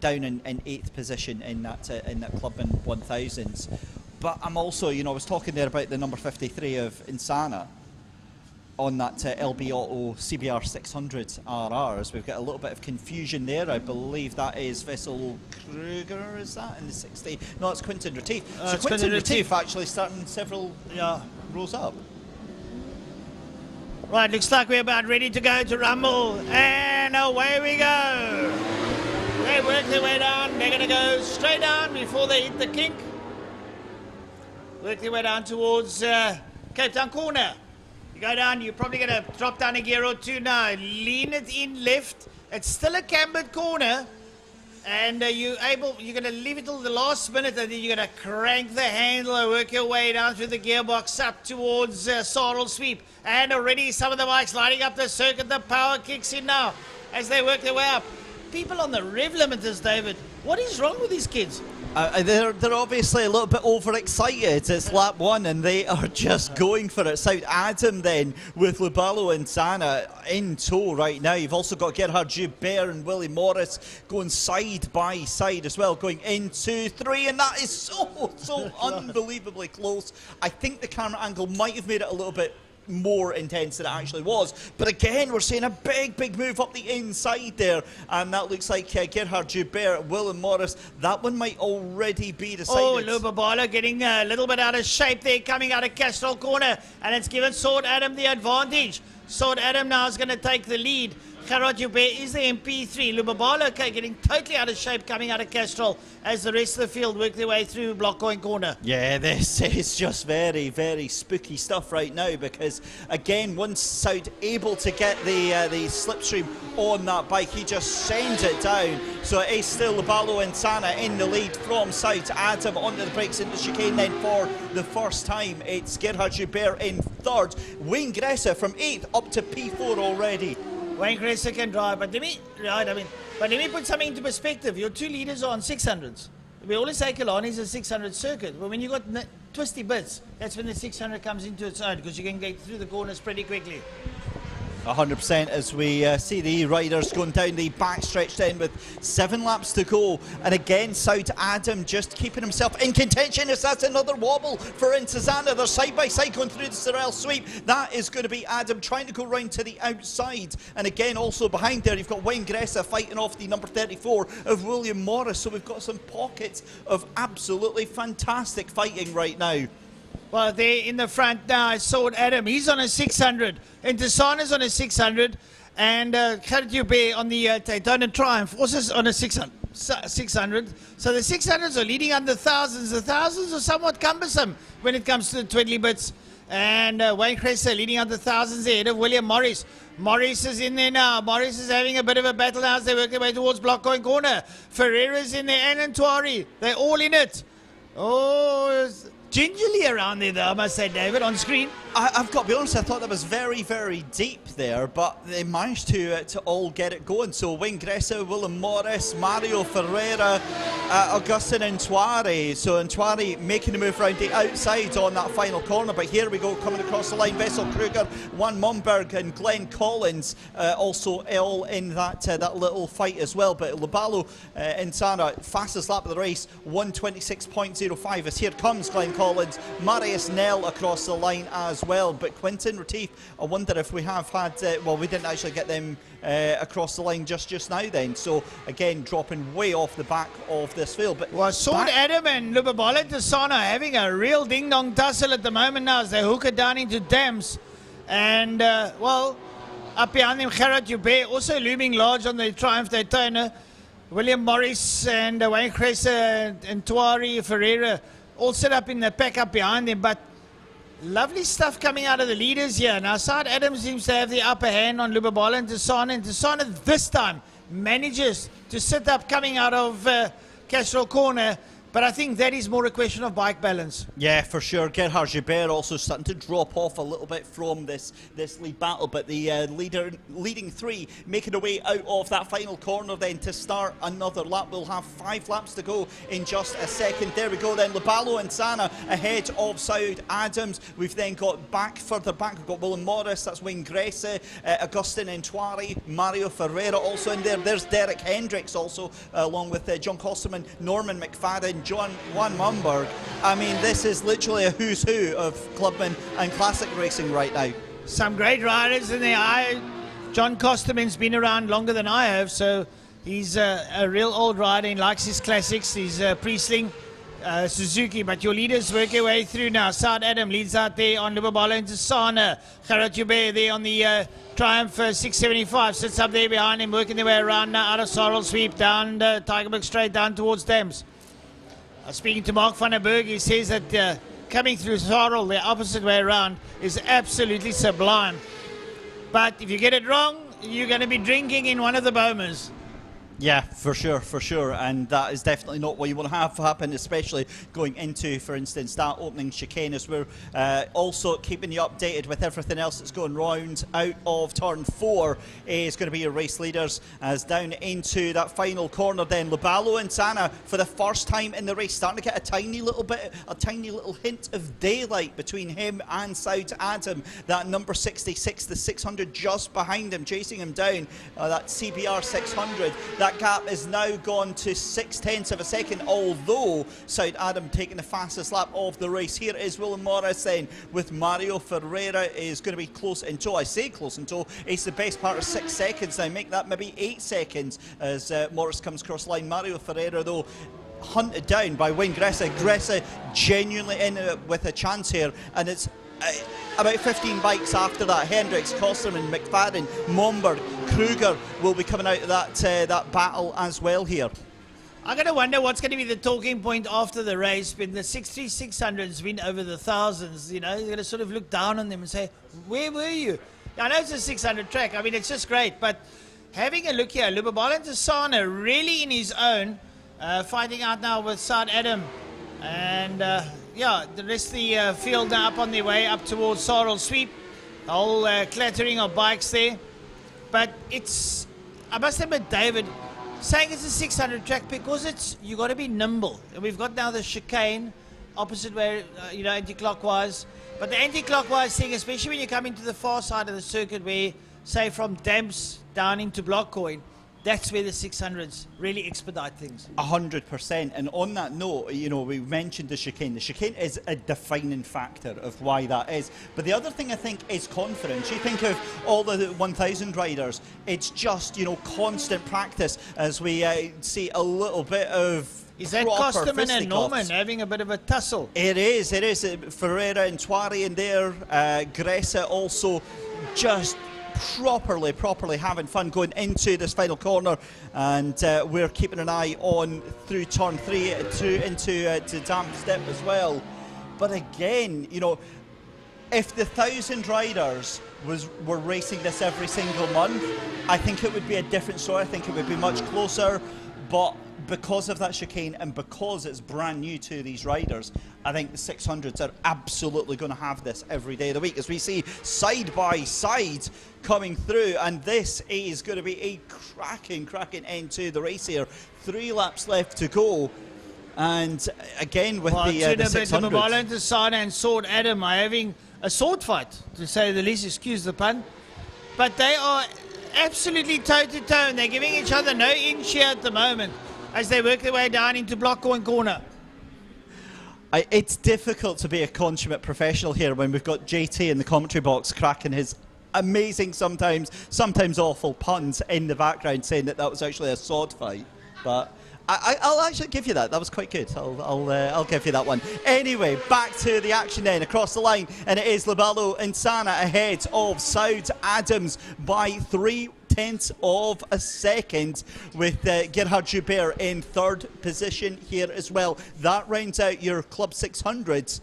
down in 8th position in that Clubman 1000s. But I'm also, you know, I was talking there about the number 53 of Insana. on that LB Auto CBR 600 RRs. We've got a little bit of confusion there. I believe that is Vessel Kruger, is that, in the 60? No, it's Quentin Retief. So Quentin Retief actually starting several rows up. Right, looks like we're about ready to go to rumble, and away we go. They work their way down. They're going to go straight down before they hit the kink. Work their way down towards Cape Town corner. You go down, you're probably going to drop down a gear or two now. Lean it in left. It's still a cambered corner. And you're going to leave it till the last minute, and then you're going to crank the handle, work your way down through the gearbox up towards Sorrel Sweep. And already some of the bikes lining up the circuit. The power kicks in now as they work their way up. People on the rev limiters, David, what is wrong with these kids? They're obviously a little bit overexcited. It's lap one and they are just going for it. South Adam then with Lubalo and Sana in tow right now. You've also got Gerhard Joubert and Willie Morris going side by side as well, going in 2, 3, and that is so unbelievably close. I think the camera angle might have made it a little bit more intense than it actually was, but again we're seeing a big move up the inside there, and that looks like Gerhard Joubert, Willem Morris, that one might already be decided. Oh, Lubabala getting a little bit out of shape there, coming out of Castrol corner, and it's given Sword Adam the advantage. Sword Adam now is going to take the lead. Gerhard Joubert is the MP3. Lubabala getting totally out of shape coming out of Castrol as the rest of the field work their way through Blockcoin corner. Yeah, this is just very spooky stuff right now, because again, once South able to get the slipstream on that bike, he just sends it down. So it is still Lubalo and Sana in the lead from South Adam onto the brakes in the chicane. Then for the first time, it's Gerhard Joubert in third. Wayne Gressa from 8th up to P4 already. Wayne Gressa can drive, but let me put something into perspective. Your two leaders are on 600s. We always say Killarney is a 600 circuit, but when you got twisty bits, that's when the 600 comes into its own, because you can get through the corners pretty quickly. 100% as we see the riders going down the backstretch then with 7 laps to go. And again, South Adam just keeping himself in contention as that's another wobble for Intezana. They're side by side going through the Sorrel Sweep. That is going to be Adam trying to go round to the outside. And again, also behind there, you've got Wayne Gressa fighting off the number 34 of William Morris. So we've got some pockets of absolutely fantastic fighting right now. Well, there in the front now is Sword Adam. He's on a 600. And Intezana's on a 600. And Gerhard Joubert on the Daytona Triumph also on a 600. So the 600s are leading under thousands. The thousands are somewhat cumbersome when it comes to the twiddly bits. And Wayne Gressa leading under thousands ahead of William Morris. Morris is in there now. Morris is having a bit of a battle now as they work their way towards Blockcoin corner. Ferreira's in there and Antwari. They're all in it. Oh, gingerly around there, though, I must say, David, on screen. I've got to be honest, I thought that was very deep there, but they managed to all get it going. So Wayne Gressa, Willem Morris, Mario Ferreira, Augustin Antwari. So Antwari making the move around the outside on that final corner, but here we go, coming across the line, Vessel Kruger, Juan Mumberg and Glenn Collins also all in that little fight as well. But Lubalo and Sana, fastest lap of the race, 1:26.05, as here comes Glenn Collins, Marius Nell across the line as well. But Quentin Retief, I wonder if we have had, well, we didn't actually get them across the line just now then. So again, dropping way off the back of this field. But well, Sword Adam and Lubabala Tesana having a real ding-dong tussle at the moment now as they hook it down into dams. And, well, up behind them, Gerhard Joubert also looming large on the Triumph Daytona. William Morris and Wayne Gressa and Tuari Ferreira all set up in the pack up behind them. But lovely stuff coming out of the leaders here. Now, South Adam seems to have the upper hand on Lubabala and Tesana. And Tesana this time manages to sit up coming out of Castrol corner. But I think that is more a question of bike balance. Yeah, for sure. Gerhard Joubert also starting to drop off a little bit from this lead battle, but the leading three making their way out of that final corner then to start another lap. We'll have 5 laps to go in just a second. There we go then, Lubalo and Sana ahead of South Adams. We've then got further back, we've got Willem Morris, that's Wayne Gressa, Augustin Antwari, Mario Ferreira also in there. There's Derek Hendricks also, along with John Kosterman, Norman McFadden, Juan Mumberg. I mean, this is literally a who's who of clubman and classic racing right now. some great riders in there. John Costerman's been around longer than I have, so he's a real old rider and likes his classics. He's Priestling, Suzuki, but your leaders work their way through now. Saad Adam leads out there on Lubabala into Sana. Gerard Joubert there on the Triumph 675 sits up there behind him, working their way around now out of Sorrel Sweep down Tigerberg straight down towards Dams. Speaking to Mark van der Berg, he says that coming through Sorrel the opposite way around is absolutely sublime. But if you get it wrong, you're going to be drinking in one of the bombers. Yeah, for sure, and that is definitely not what you want to have happen, especially going into, for instance, that opening chicane, as we're also keeping you updated with everything else that's going round out of turn 4 is going to be your race leaders, as down into that final corner then, Lubalo and Sana, for the first time in the race, starting to get a tiny little hint of daylight between him and Saud Adam, that number 66, the 600 just behind him, chasing him down, that CBR 600, that gap is now gone to 0.6 of a second, although Saud Adam taking the fastest lap of the race. Here is Willem Morris then, with Mario Ferreira is going to be close in tow. I say close in tow, it's the best part of 6 seconds now, make that maybe 8 seconds as Morris comes across line. Mario Ferreira though hunted down by Wayne Gressa. Gressa genuinely in with a chance here, and it's about 15 bikes after that. Hendricks, Kosterman, McFadden, Momberg, Kruger will be coming out of that battle as well here. I'm going to wonder what's going to be the talking point after the race when the 63600s win over the thousands. You know, you're going to sort of look down on them and say, where were you? I know it's a 600 track. I mean, it's just great. But having a look here, Lubabala Tasana really in his own, fighting out now with Saad Adam. And yeah, the rest of the field now up on their way up towards Sorrel Sweep. The whole clattering of bikes there. But it's, I must admit, David, saying it's a 600 track because you got to be nimble. And we've got now the chicane opposite way, you know, anti-clockwise. But the anti-clockwise thing, especially when you come into the far side of the circuit where, say, from Damps down into Blockcoin, that's where the 600s really expedite things. 100%. And on that note, you know, we mentioned the chicane. The chicane is a defining factor of why that is. But the other thing I think is confidence. You think of all the 1,000 riders, it's just, you know, constant practice as we see a little bit of... Is that Kosterman and Norman having a bit of a tussle? It is. Ferreira and Twari in there. Gressa also just properly having fun going into this final corner, and we're keeping an eye on through turn 3 into Dam Step as well. But again, you know, if the 1,000 riders were racing this every single month, I think it would be a different story. I think it would be much closer, but because of that chicane and because it's brand new to these riders, I think the 600s are absolutely going to have this every day of the week, as we see side by side coming through, and this is going to be a cracking end to the race here. 3 laps left to go, and again with the 600s. Tasana and Sword Adam are having a sword fight, to say the least, excuse the pun, but they are absolutely toe-to-toe, and they're giving each other no inch here at the moment as they work their way down into Blockcoin corner. It's difficult to be a consummate professional here when we've got JT in the commentary box cracking his amazing, sometimes awful puns in the background, saying that was actually a sword fight. But I'll actually give you that. That was quite good. I'll give you that one. Anyway, back to the action then, across the line, and it is Lubalo and Sana ahead of Saud Adams by 0.3 of a second, with Gerhard Joubert in 3rd position here as well. That rounds out your Club 600s.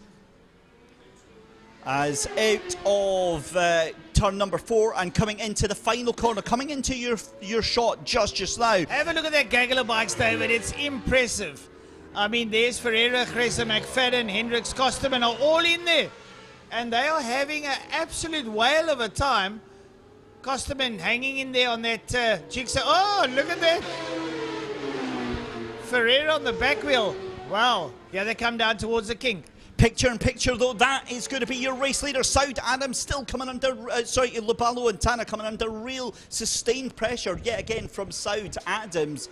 As out of turn number 4 and coming into the final corner, coming into your shot just now. Have a look at that gaggle of bikes, David. It's impressive. I mean, there's Ferreira, Gressa, McFadden, Hendricks, Kosterman are all in there, and they are having an absolute whale of a time. Kosterman hanging in there on that jigsaw. Oh, look at that! Ferreira on the back wheel. Wow. Yeah, they come down towards the king. Picture in picture though, that is going to be your race leader. Saud Adams still coming under, Lubalo and Tana coming under real sustained pressure yet again from Saud Adams.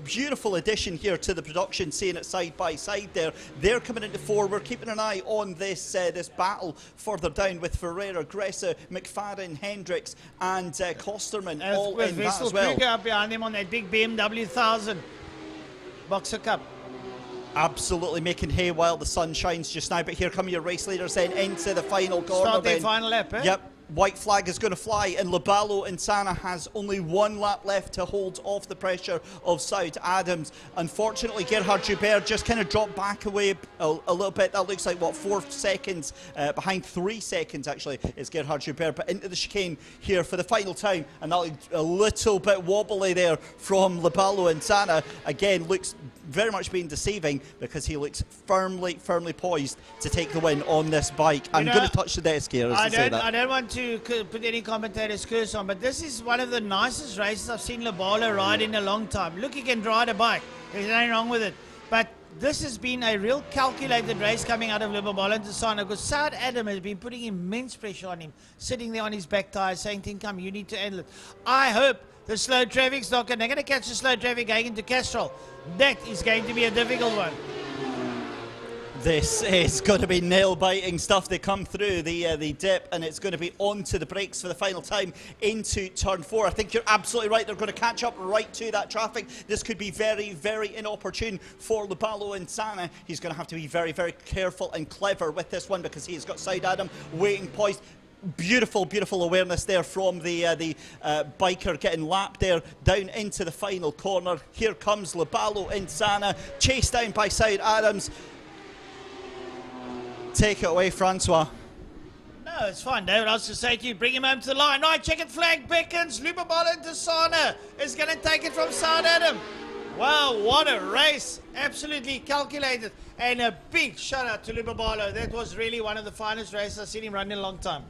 Beautiful addition here to the production, seeing it side by side there. They're coming into 4. We're keeping an eye on this this battle further down with Ferreira, Gressa, McFadden, Hendricks and Kosterman all in that as well. Kruger up behind him on that big BMW 1000 Boxer Cup. Absolutely making hay while the sun shines just now, but here come your race leaders then into the final corner. Start their final lap, eh? Yep. White flag is going to fly, and Lubalo and Sana has only 1 lap left to hold off the pressure of Saud Adams. Unfortunately, Gerhard Joubert just kind of dropped back away a little bit. That looks like, what, 4 seconds behind, 3 seconds actually is Gerhard Joubert, but into the chicane here for the final time, and that looked a little bit wobbly there from Lubalo and Sana. Again, looks very much being deceiving because he looks firmly poised to take the win on this bike. I'm going to touch the desk here as I say that. I don't want to put any commentator's curse on, but this is one of the nicest races I've seen Lubalo ride in a long time. Look, he can ride a bike. There's nothing wrong with it. But this has been a real calculated race coming out of Lubalo and Tasana, because Saud Adams has been putting immense pressure on him, sitting there on his back tire saying, "Come, you need to handle it." I hope the slow traffic's not going. They're going to catch the slow traffic going into Castrol. That is going to be a difficult one. This is going to be nail-biting stuff. They come through the dip, and it's going to be onto the brakes for the final time into turn 4. I think you're absolutely right. They're going to catch up right to that traffic. This could be very, very inopportune for Lubalo and Sana. He's going to have to be very, very careful and clever with this one because he's got Saud Adams waiting poised. Beautiful awareness there from the biker getting lapped there down into the final corner. Here comes Lubalo and Sana, chased down by Saud Adams. Take it away, Francois. No, it's fine, David. I was to say to you, bring him home to the line. Right, checkered flag beckons. Lubalo and Tasana is going to take it from Saud Adams. Wow, what a race. Absolutely calculated. And a big shout out to Lubalo. That was really one of the finest races I've seen him run in a long time.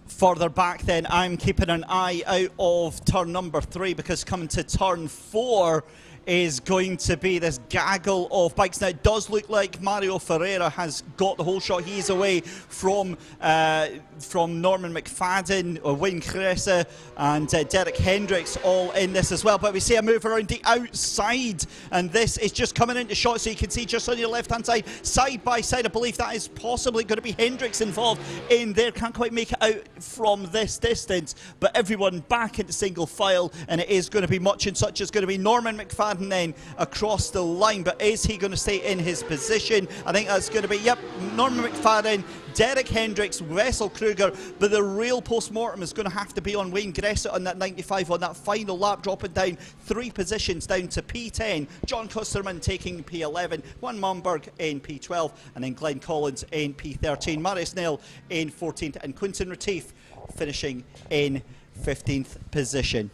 Further back then, I'm keeping an eye out of turn number 3 because coming to turn 4 is going to be this gaggle of bikes. Now, it does look like Mario Ferreira has got the whole shot. He's away from Norman McFadden, Wayne Cressa, and Derek Hendricks all in this as well. But we see a move around the outside, and this is just coming into shot, so you can see just on your left-hand side by side, I believe that is possibly going to be Hendricks involved in there. Can't quite make it out from this distance, but everyone back into single file, and it is going to be much and such. It's going to be Norman McFadden then across the line, but is he going to stay in his position? I think that's going to be, yep, Norman McFadden, Derek Hendricks, Wessel Kruger, but the real post-mortem is going to have to be on Wayne Gressa on that 95 on that final lap, dropping down 3 positions down to P10. John Kusterman taking P11, Juan Mumberg in P12, and then Glenn Collins in P13, Marius Nail in 14th, and Quinton Retief finishing in 15th position.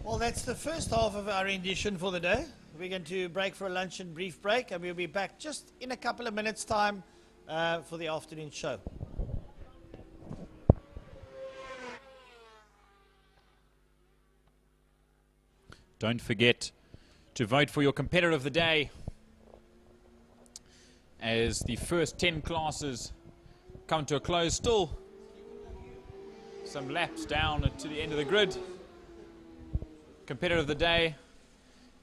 Well, that's the first half of our rendition for the day. We're going to break for a lunch and brief break, and we'll be back just in a couple of minutes' time for the afternoon show. Don't forget to vote for your competitor of the day as the first 10 classes come to a close. Still some laps down to the end of the grid. Competitor of the day,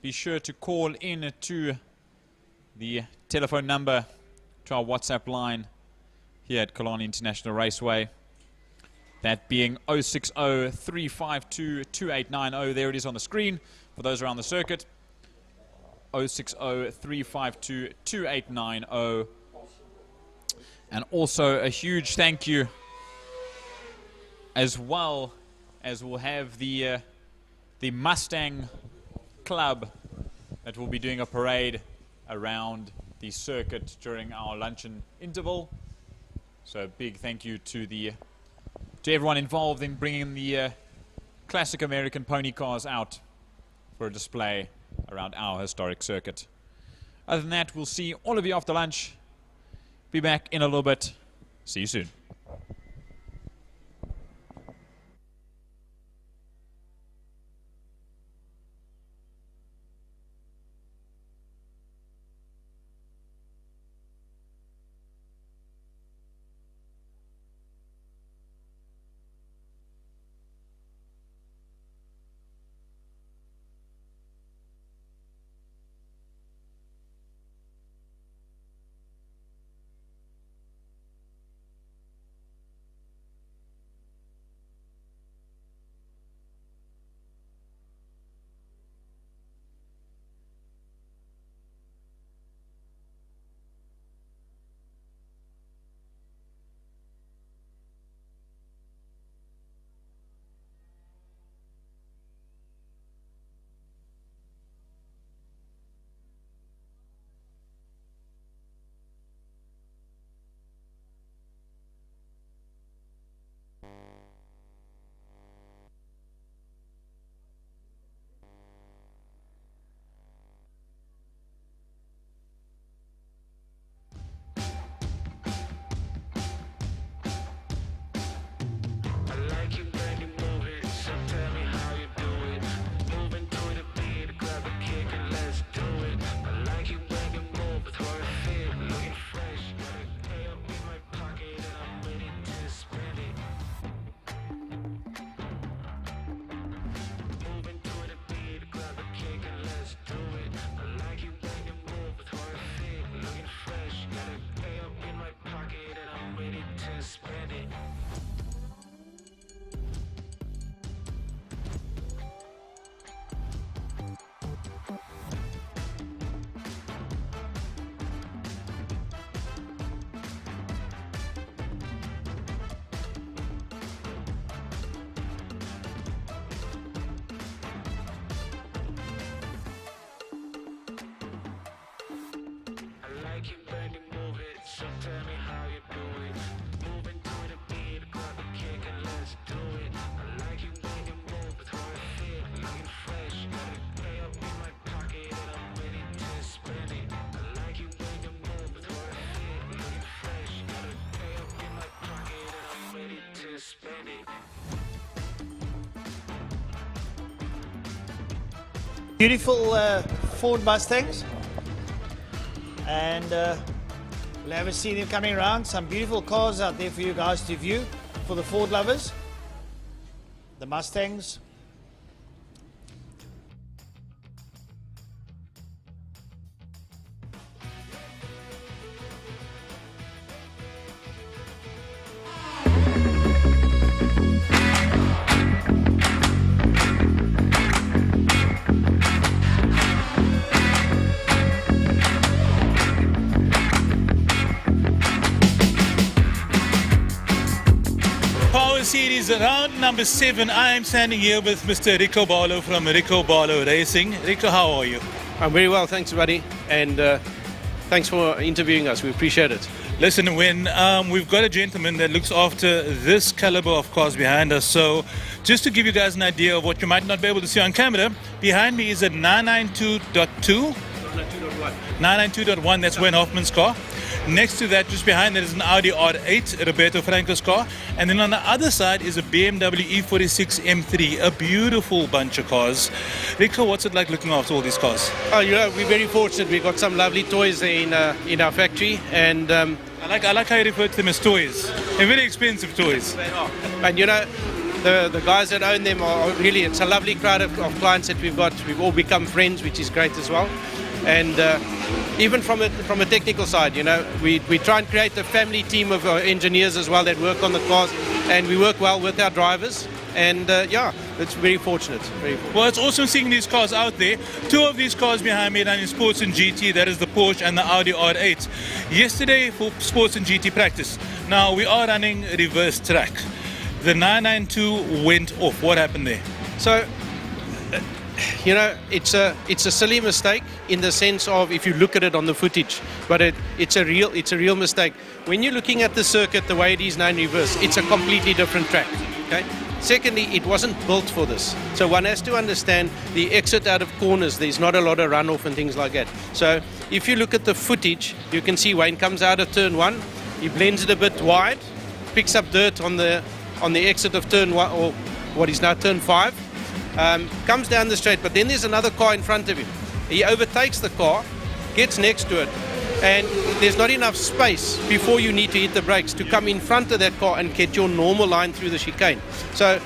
be sure to call in to the telephone number to our WhatsApp line here at Killarney International Raceway. That being 060-352-2890. There it is on the screen for those around the circuit. 060-352-2890. And also a huge thank you, as well as we'll have the Mustang Club that will be doing a parade around the circuit during our luncheon interval. So a big thank you to everyone involved in bringing the classic American pony cars out for a display around our historic circuit. Other than that, we'll see all of you after lunch. Be back in a little bit. See you soon. Beautiful Ford Mustangs, and we'll have a see them coming around. Some beautiful cars out there for you guys to view for the Ford lovers. The Mustangs. Series round number 7. I am standing here with Mr. Rico Barlow from Rico Barlow Racing. Rico, how are you? I'm very well, thanks, buddy, and thanks for interviewing us. We appreciate it. Listen, when we've got a gentleman that looks after this caliber of cars behind us, so just to give you guys an idea of what you might not be able to see on camera, behind me is a 992.2. 992.1, that's Wayne Hoffman's car. Next to that, just behind that, is an Audi R8, Roberto Franco's car. And then on the other side is a BMW E46 M3, a beautiful bunch of cars. Rico, what's it like looking after all these cars? Oh, you know, we're very fortunate. We've got some lovely toys in our factory, and I like how you refer to them as toys. They're very expensive toys. They are. And you know, the guys that own them are really, it's a lovely crowd of clients that we've got. We've all become friends, which is great as well. And even from a technical side, you know, we try and create a family team of engineers as well that work on the cars, and we work well with our drivers. And yeah, it's very fortunate. Well, it's awesome seeing these cars out there. 2 of these cars behind me are in Sports and GT, that is the Porsche and the Audi R8. Yesterday for Sports and GT practice. Now we are running reverse track. The 992 went off. What happened there? So, you know, it's a silly mistake in the sense of if you look at it on the footage, but it's a real mistake. When you're looking at the circuit the way it is now in reverse, it's a completely different track. Okay. Secondly, it wasn't built for this. So one has to understand the exit out of corners. There's not a lot of runoff and things like that. So if you look at the footage, you can see Wayne comes out of turn 1, he blends it a bit wide, picks up dirt on the exit of turn 1, or what is now turn 5. Comes down the straight, but then there's another car in front of him. He overtakes the car, gets next to it, and there's not enough space before you need to hit the brakes to come in front of that car and get your normal line through the chicane. So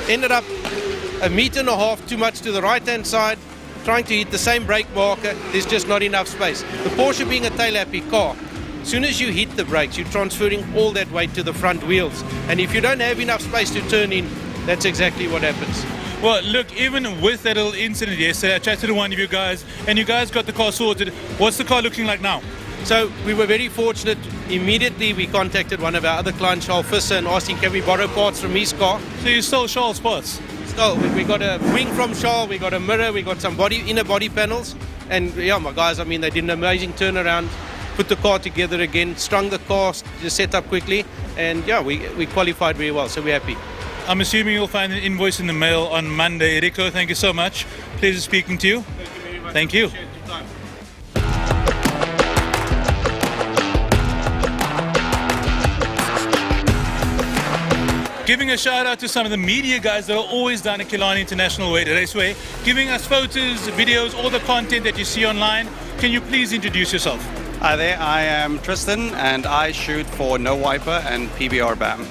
ended up 1.5 meters too much to the right-hand side, trying to hit the same brake marker. There's just not enough space. The Porsche being a tail-happy car, as soon as you hit the brakes, you're transferring all that weight to the front wheels. And if you don't have enough space to turn in, that's exactly what happens. Well, look, even with that little incident yesterday, I chatted to one of you guys, and you guys got the car sorted. What's the car looking like now? So we were very fortunate. Immediately we contacted one of our other clients, Charles Visser, and asked him, can we borrow parts from his car? So you stole Charles' parts? We got a wing from Charles, we got a mirror, we got some inner body panels. And yeah, my guys, I mean, they did an amazing turnaround, put the car together again, strung the car, just set up quickly. And yeah, we qualified very well, so we're happy. I'm assuming you'll find an invoice in the mail on Monday. Rico, thank you so much. Pleasure speaking to you. Thank you very much. Thank you. Giving a shout out to some of the media guys that are always down at Killarney International Raceway, giving us photos, videos, all the content that you see online. Can you please introduce yourself? Hi there, I am Tristan and I shoot for No Wiper and PBR BAM.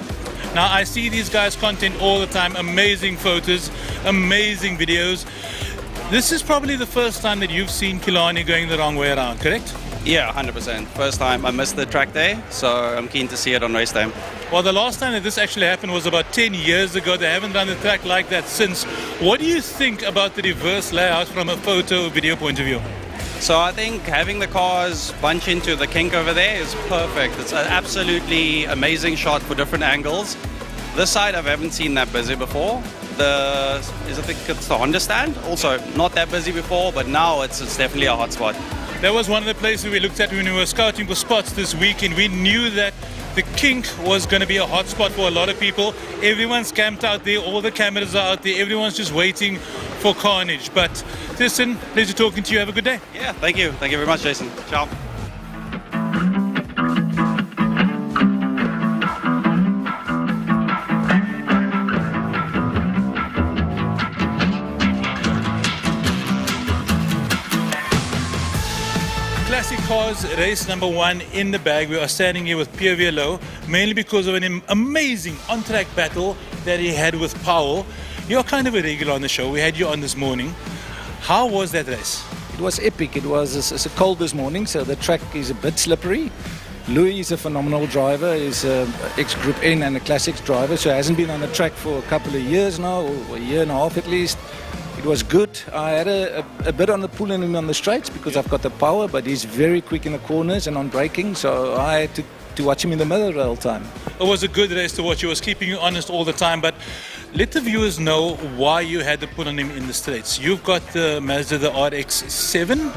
Now, I see these guys' content all the time, amazing photos, amazing videos. This is probably the first time that you've seen Killarney going the wrong way around, correct? Yeah, 100%. First time. I missed the track day, so I'm keen to see it on race time. Well, the last time that this actually happened was about 10 years ago. They haven't run the track like that since. What do you think about the reverse layout from a photo video point of view? So I think having the cars bunch into the kink over there is perfect. It's an absolutely amazing shot for different angles. This side I haven't seen that busy before. I think it's the Honda stand. Also not that busy before, but now it's definitely a hot spot. That was one of the places we looked at when we were scouting for spots this weekend. We knew that the kink was going to be a hot spot for a lot of people. Everyone's camped out there, all the cameras are out there, everyone's just waiting for carnage. But listen, pleasure talking to you. Have a good day. Yeah, thank you. Thank you very much, Jason. Ciao. was race number 1 in the bag. We are standing here with Pierre Vierlo, mainly because of an amazing on-track battle that he had with Powell. You're kind of a regular on the show. We had you on this morning. How was that race? It was epic. It was it's cold this morning, so the track is a bit slippery. Louis is a phenomenal driver. He's an ex-Group N and a Classics driver, so he hasn't been on the track for a couple of years now, or a year and a half at least. It was good. I had a bit on the pull in him on the straights because I've got the power, but he's very quick in the corners and on braking, so I had to watch him in the middle the whole time. It was a good race to watch. He was keeping you honest all the time, but let the viewers know why you had to put on him in the straights. You've got the Mazda, the RX-7?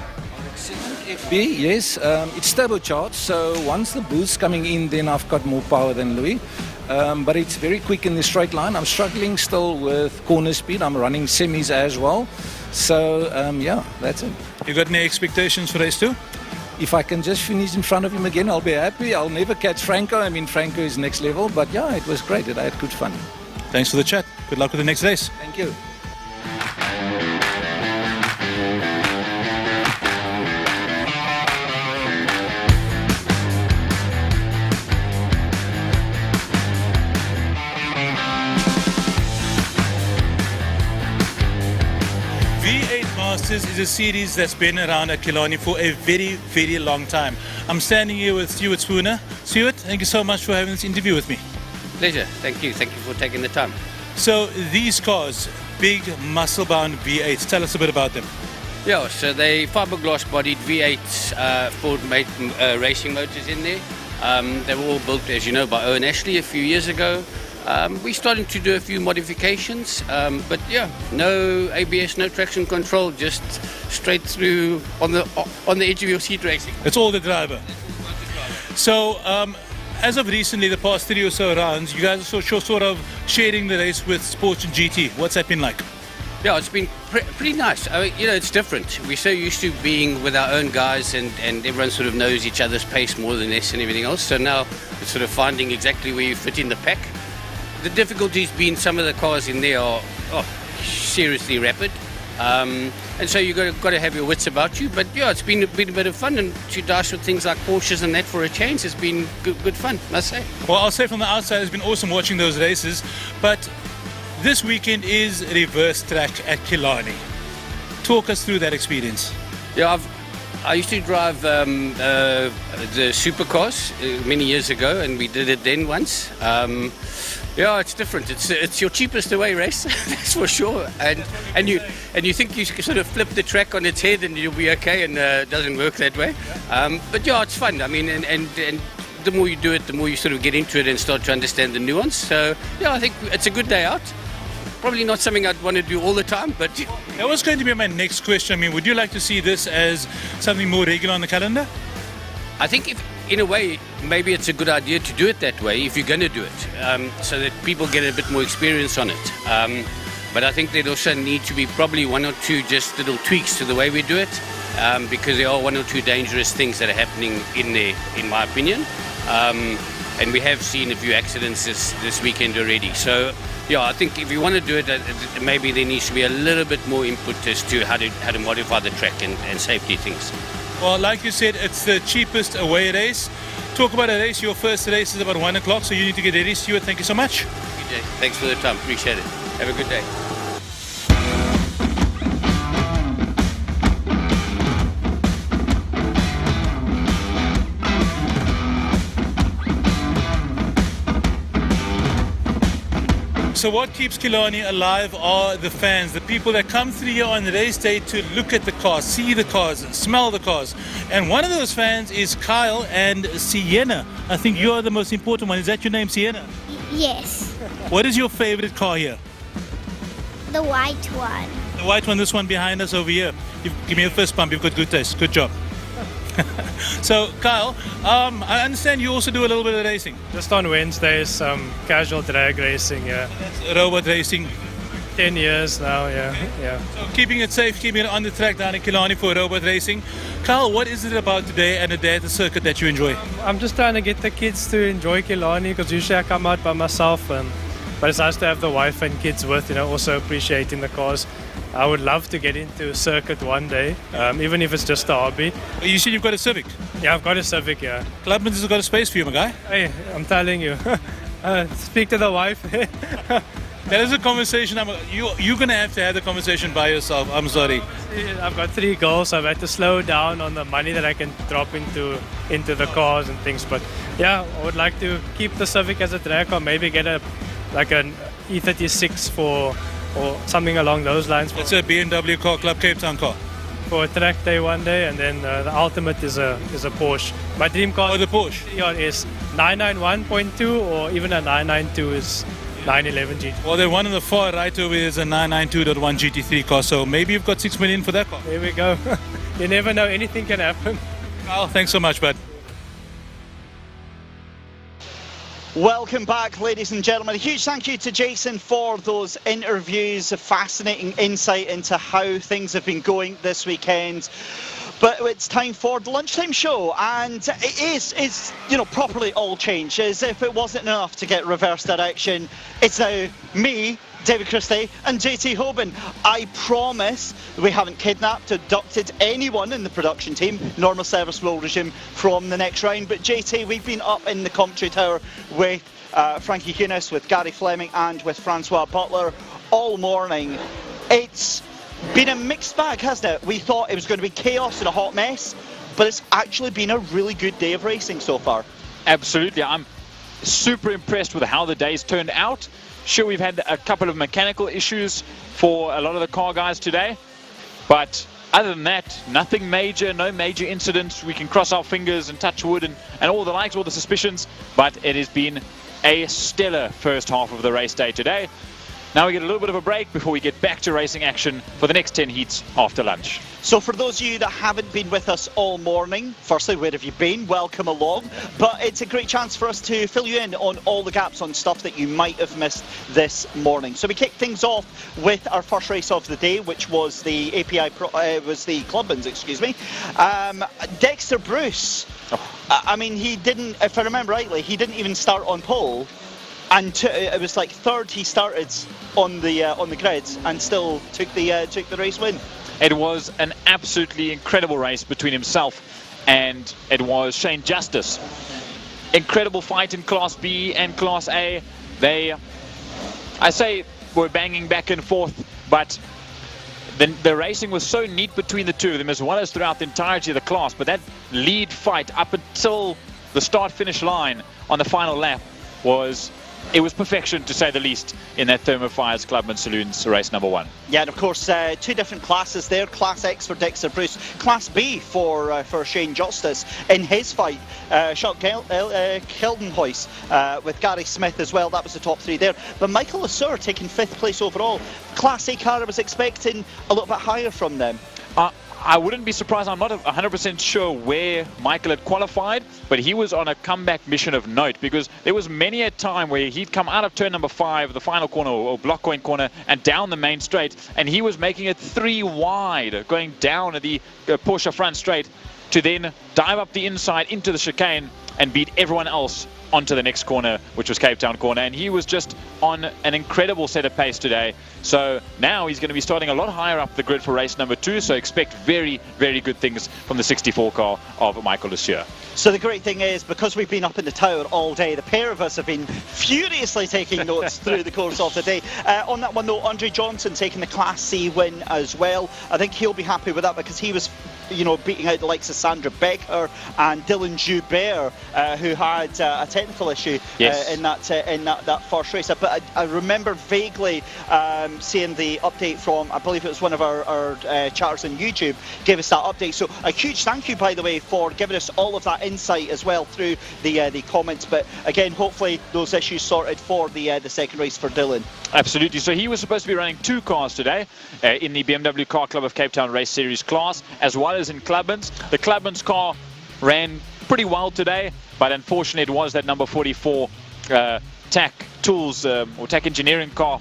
FB, yes. It's turbocharged, so once the boost's coming in, then I've got more power than Louis. But it's very quick in the straight line. I'm struggling still with corner speed. I'm running semis as well. So, yeah, that's it. You got any expectations for race 2? If I can just finish in front of him again, I'll be happy. I'll never catch Franco. I mean, Franco is next level. But yeah, it was great. I had good fun. Thanks for the chat. Good luck with the next race. Thank you. Is a series that's been around at Killarney for a very, very long time. I'm standing here with Stuart Spooner. Stuart, thank you so much for having this interview with me. Pleasure. Thank you. Thank you for taking the time. So these cars, big muscle-bound V8s, tell us a bit about them. Yeah, so they fiberglass-bodied V8 Ford-made racing motors in there. They were all built, as you know, by Owen Ashley a few years ago. We're starting to do a few modifications, but yeah, no ABS, no traction control, just straight through on the edge of your seat racing. It's all the driver. So, as of recently, the past 3 or so rounds, you guys are sort of sharing the race with Sports and GT. What's that been like? Yeah, it's been pretty nice. I mean, you know, it's different. We're so used to being with our own guys, and everyone sort of knows each other's pace more than us and everything else. So now it's sort of finding exactly where you fit in the pack. The difficulties being some of the cars in there are seriously rapid, and so you've got to have your wits about you. But yeah, it's been a bit of fun, and to dash with things like Porsches and that for a change has been good fun, must say. Well, I'll say from the outside, it's been awesome watching those races, but this weekend is reverse track at Killarney. Talk us through that experience. Yeah, I used to drive the supercars many years ago, and we did it then once. Yeah, it's different. It's your cheapest away race, that's for sure. And you think you sort of flip the track on its head and you'll be okay, and it doesn't work that way. But yeah, it's fun. I mean, and the more you do it, the more you sort of get into it and start to understand the nuance. So yeah, I think it's a good day out. Probably not something I'd want to do all the time, but that was going to be my next question. I mean, would you like to see this as something more regular on the calendar? I think in a way, maybe it's a good idea to do it that way if you're going to do it, so that people get a bit more experience on it. But I think there'd also need to be probably 1 or 2 just little tweaks to the way we do it, because there are 1 or 2 dangerous things that are happening in there, in my opinion. And we have seen a few accidents this weekend already. So yeah, I think if you want to do it, maybe there needs to be a little bit more input as to how to modify the track and safety things. Well, like you said, it's the cheapest away race. Talk about a race. Your first race is about 1 o'clock, so you need to get ready. Stuart, thank you so much. Good day. Thanks for the time. Appreciate it. Have a good day. So what keeps Killarney alive are the fans, the people that come through here on race day to look at the cars, see the cars, smell the cars. And one of those fans is Kyle and Sienna. I think you are the most important one. Is that your name, Sienna? Yes. What is your favorite car here? The white one. The white one, this one behind us over here. Give me a fist bump. You've got good taste. Good job. So, Kyle, I understand you also do a little bit of racing. Just on Wednesdays, some casual drag racing, yeah. That's robot racing. 10 years now, yeah. Yeah. So keeping it safe, keeping it on the track down in Killarney for robot racing. Kyle, what is it about today and a day at the circuit that you enjoy? I'm just trying to get the kids to enjoy Killarney, because usually I come out by myself, but it's nice to have the wife and kids with, also appreciating the cars. I would love to get into a circuit one day, even if it's just a hobby. You said you've got a Civic? Yeah, I've got a Civic, yeah. Clubman's has got a space for you, my guy. Hey, I'm telling you. Speak to the wife. That is a conversation. You're going to have the conversation by yourself. I'm sorry. I've got 3 girls. I've had to slow down on the money that I can drop into the cars and things. But yeah, I would like to keep the Civic as a drag car. Maybe get an E36 or something along those lines. It's a BMW Car Club Cape Town car. For a track day one day, and then the ultimate is a Porsche. My dream car is the Porsche is 991.2, or even a 992 is 911 GT. Well, the one on the far right over here is a 992.1 GT3 car, so maybe you've got 6 million for that car. There we go. You never know, anything can happen. Well, thanks so much, bud. Welcome back, ladies and gentlemen. A huge thank you to Jason for those interviews, a fascinating insight into how things have been going this weekend. But it's time for the lunchtime show, and it is properly all changed. As if it wasn't enough to get reverse direction, it's now me, David Christie, and JT Hoban. I promise we haven't kidnapped or abducted anyone in the production team. Normal service will resume from the next round. But JT, we've been up in the commentary tower with Frankie Younis, with Gary Fleming, and with Francois Butler all morning. It's been a mixed bag, hasn't it? We thought it was going to be chaos and a hot mess, but it's actually been a really good day of racing so far. Absolutely. I'm super impressed with how the day's turned out. Sure, we've had a couple of mechanical issues for a lot of the car guys today, but other than that, nothing major, no major incidents. We can cross our fingers and touch wood and all the likes, all the suspicions, but it has been a stellar first half of the race day today. Now we get a little bit of a break before we get back to racing action for the next 10 heats after lunch. So for those of you that haven't been with us all morning, firstly, where have you been? Welcome along. But it's a great chance for us to fill you in on all the gaps on stuff that you might have missed this morning. So we kicked things off with our first race of the day, which was the the Clubman's, excuse me. Dexter Bruce. I mean, he didn't, if I remember rightly, he didn't even start on pole. And it was like third he started on the grid and still took the race win. It was an absolutely incredible race between himself and it was Shane Justice. Incredible fight in Class B and Class A. I say, were banging back and forth, but the racing was so neat between the two of them, as well as throughout the entirety of the class. But that lead fight up until the start-finish line on the final lap was perfection, to say the least, in that Thermo Fires Clubman Saloons race number 1. Yeah, and of course, 2 different classes there. Class X for Dexter Bruce, Class B for Shane Justice in his fight. Chuck Keldenhuis with Gary Smith as well. That was the top 3 there. But Michael Lasur taking 5th place overall. Class A car, I was expecting a little bit higher from them. I wouldn't be surprised. I'm not 100% sure where Michael had qualified, but he was on a comeback mission of note, because there was many a time where he'd come out of turn number 5, the final corner or block coin corner, and down the main straight, and he was making it 3 wide, going down at the Porsche front straight to then dive up the inside into the chicane and beat everyone else onto the next corner, which was Cape Town corner, and he was just on an incredible set of pace today. So now he's going to be starting a lot higher up the grid for race number 2, so expect very, very good things from the 64 car of Michael Lasur. So the great thing is, because we've been up in the tower all day, the pair of us have been furiously taking notes through the course of the day. On that one though, Andre Johnson taking the Class C win as well. I think he'll be happy with that, because he was beating out the likes of Sandra Becker and Dylan Joubert, who had a technical issue in that first race. But I remember vaguely seeing the update from, I believe it was one of our chatters on YouTube, gave us that update. So a huge thank you, by the way, for giving us all of that insight as well through the comments. But again, hopefully those issues sorted for the second race for Dylan. Absolutely. So he was supposed to be running 2 cars today in the BMW Car Club of Cape Town Race Series class, as well as in Clubman's. The Clubman's car ran pretty well today, but unfortunately it was that number 44 TAC Tools or TAC Engineering car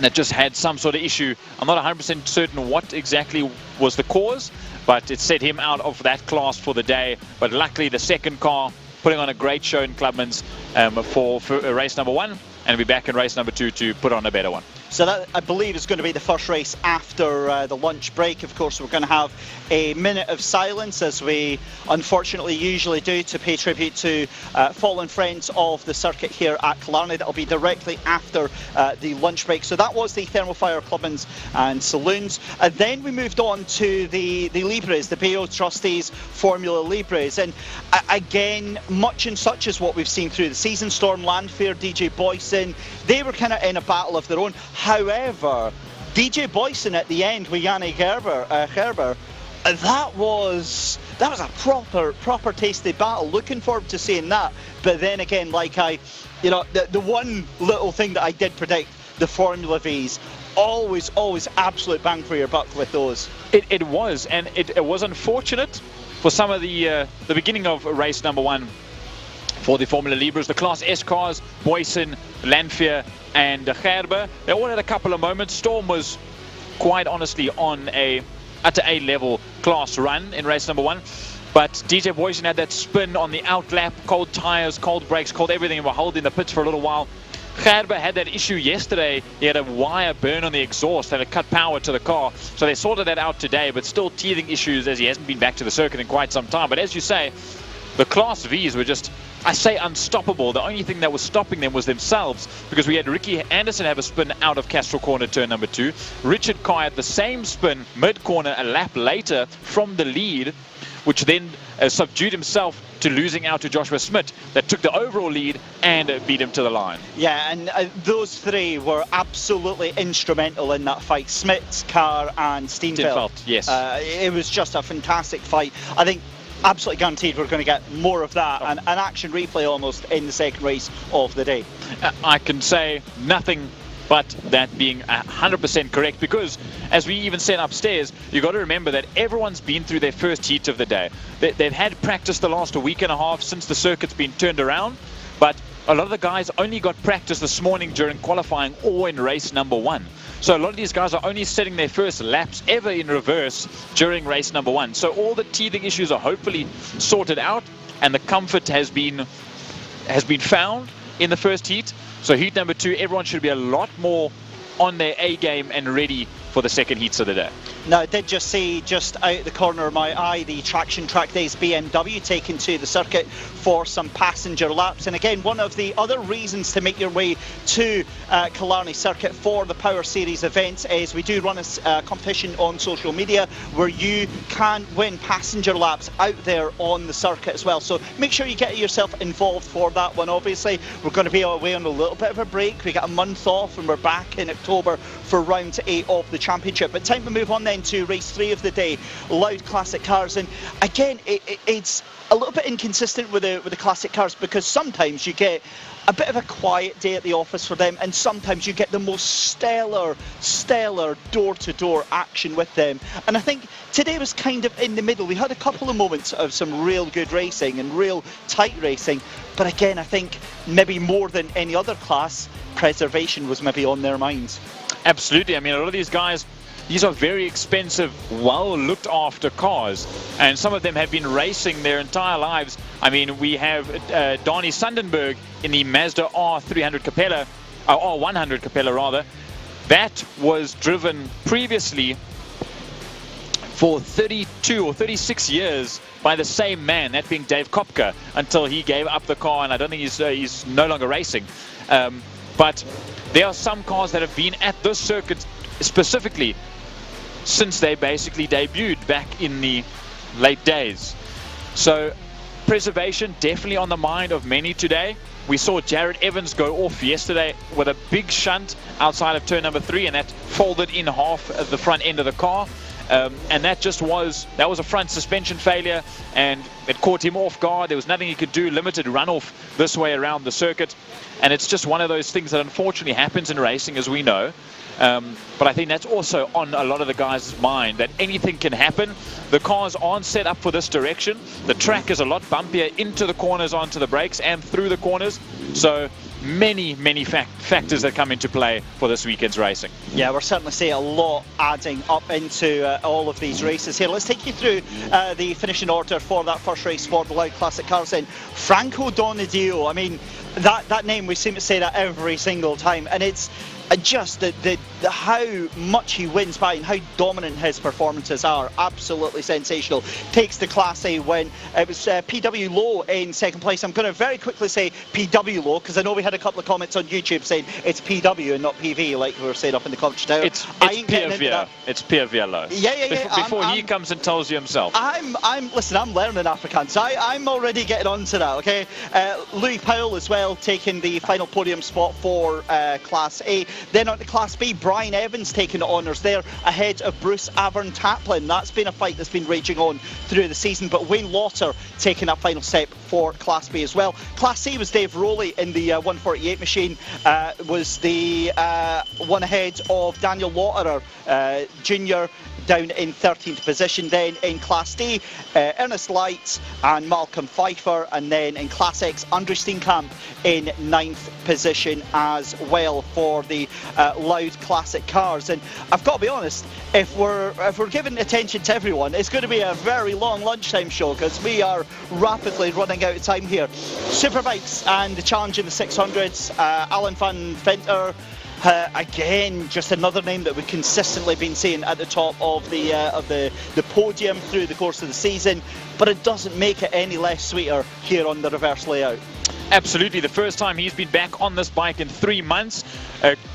that just had some sort of issue. I'm not 100% certain what exactly was the cause, but it set him out of that class for the day. But luckily the second car putting on a great show in Clubman's for race number 1, and be back in race number 2 to put on a better one. So that, I believe, is going to be the first race after the lunch break. Of course, we're going to have a minute of silence, as we unfortunately usually do, to pay tribute to fallen friends of the circuit here at Killarney. That'll be directly after the lunch break. So that was the Thermal Fire Clubmans and Saloons. And then we moved on to the Libres, the BO Trustees Formula Libres. And again, much and such as what we've seen through the season. Storm Landfair, DJ Boyson, they were kind of in a battle of their own. However, DJ Boyson at the end with Yanni Gerber, that was a proper tasty battle. Looking forward to seeing that. But then again, like the one little thing that I did predict, the Formula Vs, always absolute bang for your buck with those. It was, and it was unfortunate for some of the beginning of race number 1 for the Formula Libres. The Class S cars, Boyson, Landfair and Gerber, they all had a couple of moments. Storm was quite honestly on at a level class run in race number 1. But DJ Boyson had that spin on the outlap, cold tyres, cold brakes, cold everything, and were holding the pits for a little while. Gerber had that issue yesterday. He had a wire burn on the exhaust that had cut power to the car. So they sorted that out today, but still teething issues as he hasn't been back to the circuit in quite some time. But as you say, the Class Vs were just, I say, unstoppable. The only thing that was stopping them was themselves, because we had Ricky Anderson have a spin out of Castro Corner turn number 2. Richard Carr had the same spin mid-corner a lap later from the lead, which then subdued himself to losing out to Joshua Smith, that took the overall lead and beat him to the line. Yeah, and those three were absolutely instrumental in that fight. Smith, Carr and Steenveld. Yes. It was just a fantastic fight. I think absolutely guaranteed we're going to get more of that, and an action replay almost in the second race of the day. I can say nothing but that being 100% correct, because as we even said upstairs, you got to remember that everyone's been through their first heat of the day. They've had practice the last week and a half since the circuit's been turned around, but a lot of the guys only got practice this morning during qualifying or in race number 1. So a lot of these guys are only setting their first laps ever in reverse during race number 1. So all the teething issues are hopefully sorted out, and the comfort has been found in the first heat. So heat number 2, everyone should be a lot more on their A game and ready for the second heats of the day. Now, I did just see, just out the corner of my eye, the Traction Track Days BMW taken to the circuit for some passenger laps. And again, one of the other reasons to make your way to Killarney Circuit for the Power Series events is we do run a competition on social media where you can win passenger laps out there on the circuit as well. So make sure you get yourself involved for that one. Obviously, we're going to be away on a little bit of a break. We got a month off and we're back in October for round 8 of the championship. But time to move on then to race 3 of the day, Loud Classic Cars. And again, it's a little bit inconsistent with the classic cars, because sometimes you get a bit of a quiet day at the office for them, and sometimes you get the most stellar door-to-door action with them. And I think today was kind of in the middle. We had a couple of moments of some real good racing and real tight racing, but again, I think maybe more than any other class, preservation was maybe on their minds. Absolutely. I mean, a lot of these guys, these are very expensive, well looked after cars, and some of them have been racing their entire lives. I mean, we have Donnie Sundenberg in the Mazda R300 Capella, R100 Capella rather. That was driven previously for 32 or 36 years by the same man, that being Dave Kopka, until he gave up the car, and I don't think he's no longer racing. But there are some cars that have been at this circuit specifically since they basically debuted back in the late days. So preservation definitely on the mind of many today. We saw Jared Evans go off yesterday with a big shunt outside of turn number 3, and that folded in half of the front end of the car. And that was a front suspension failure, and it caught him off guard. There was nothing he could do, limited runoff this way around the circuit. And it's just one of those things that unfortunately happens in racing, as we know. But I think that's also on a lot of the guys' mind, that anything can happen. The cars aren't set up for this direction. The track is a lot bumpier into the corners, onto the brakes, and through the corners. So many factors that come into play for this weekend's racing. Yeah, we're certainly seeing a lot adding up into all of these races here. Let's take you through the finishing order for that first race for the Loud Classic Cars then. Franco Donadio, I mean, That name, we seem to say that every single time, and it's just the how much he wins by and how dominant his performances are. Absolutely sensational. Takes the Class A win. It was PW Low in second place. I'm going to very quickly say PW Low, because I know we had a couple of comments on YouTube saying it's PW and not PV, like we were saying up in the commentary tower. It's Pierre. It's Pierre Low. Yeah. Before he comes and tells you himself. Listen, I'm learning Afrikaans. I'm already getting on to that, okay? Louis Powell as well, taking the final podium spot for Class A. Then on to Class B, Brian Evans taking the honours there, ahead of Bruce Avern-Taplin. That's been a fight that's been raging on through the season, but Wayne Laughter taking that final step for Class B as well. Class C was Dave Rowley in the 148 machine, was the one ahead of Daniel Lauterer, Junior, down in 13th position. Then in Class D, Ernest Light and Malcolm Pfeiffer, and then in Class X, Andrew Steenkamp in 9th position as well for the Loud Classic cars. And I've got to be honest, if we're giving attention to everyone, it's going to be a very long lunchtime show, because we are rapidly running out of time here. Superbikes and the challenge in the 600s, Alan van Venter. Again, just another name that we've consistently been seeing at the top of the podium through the course of the season, but it doesn't make it any less sweeter here on the reverse layout. Absolutely, the first time he's been back on this bike in 3 months.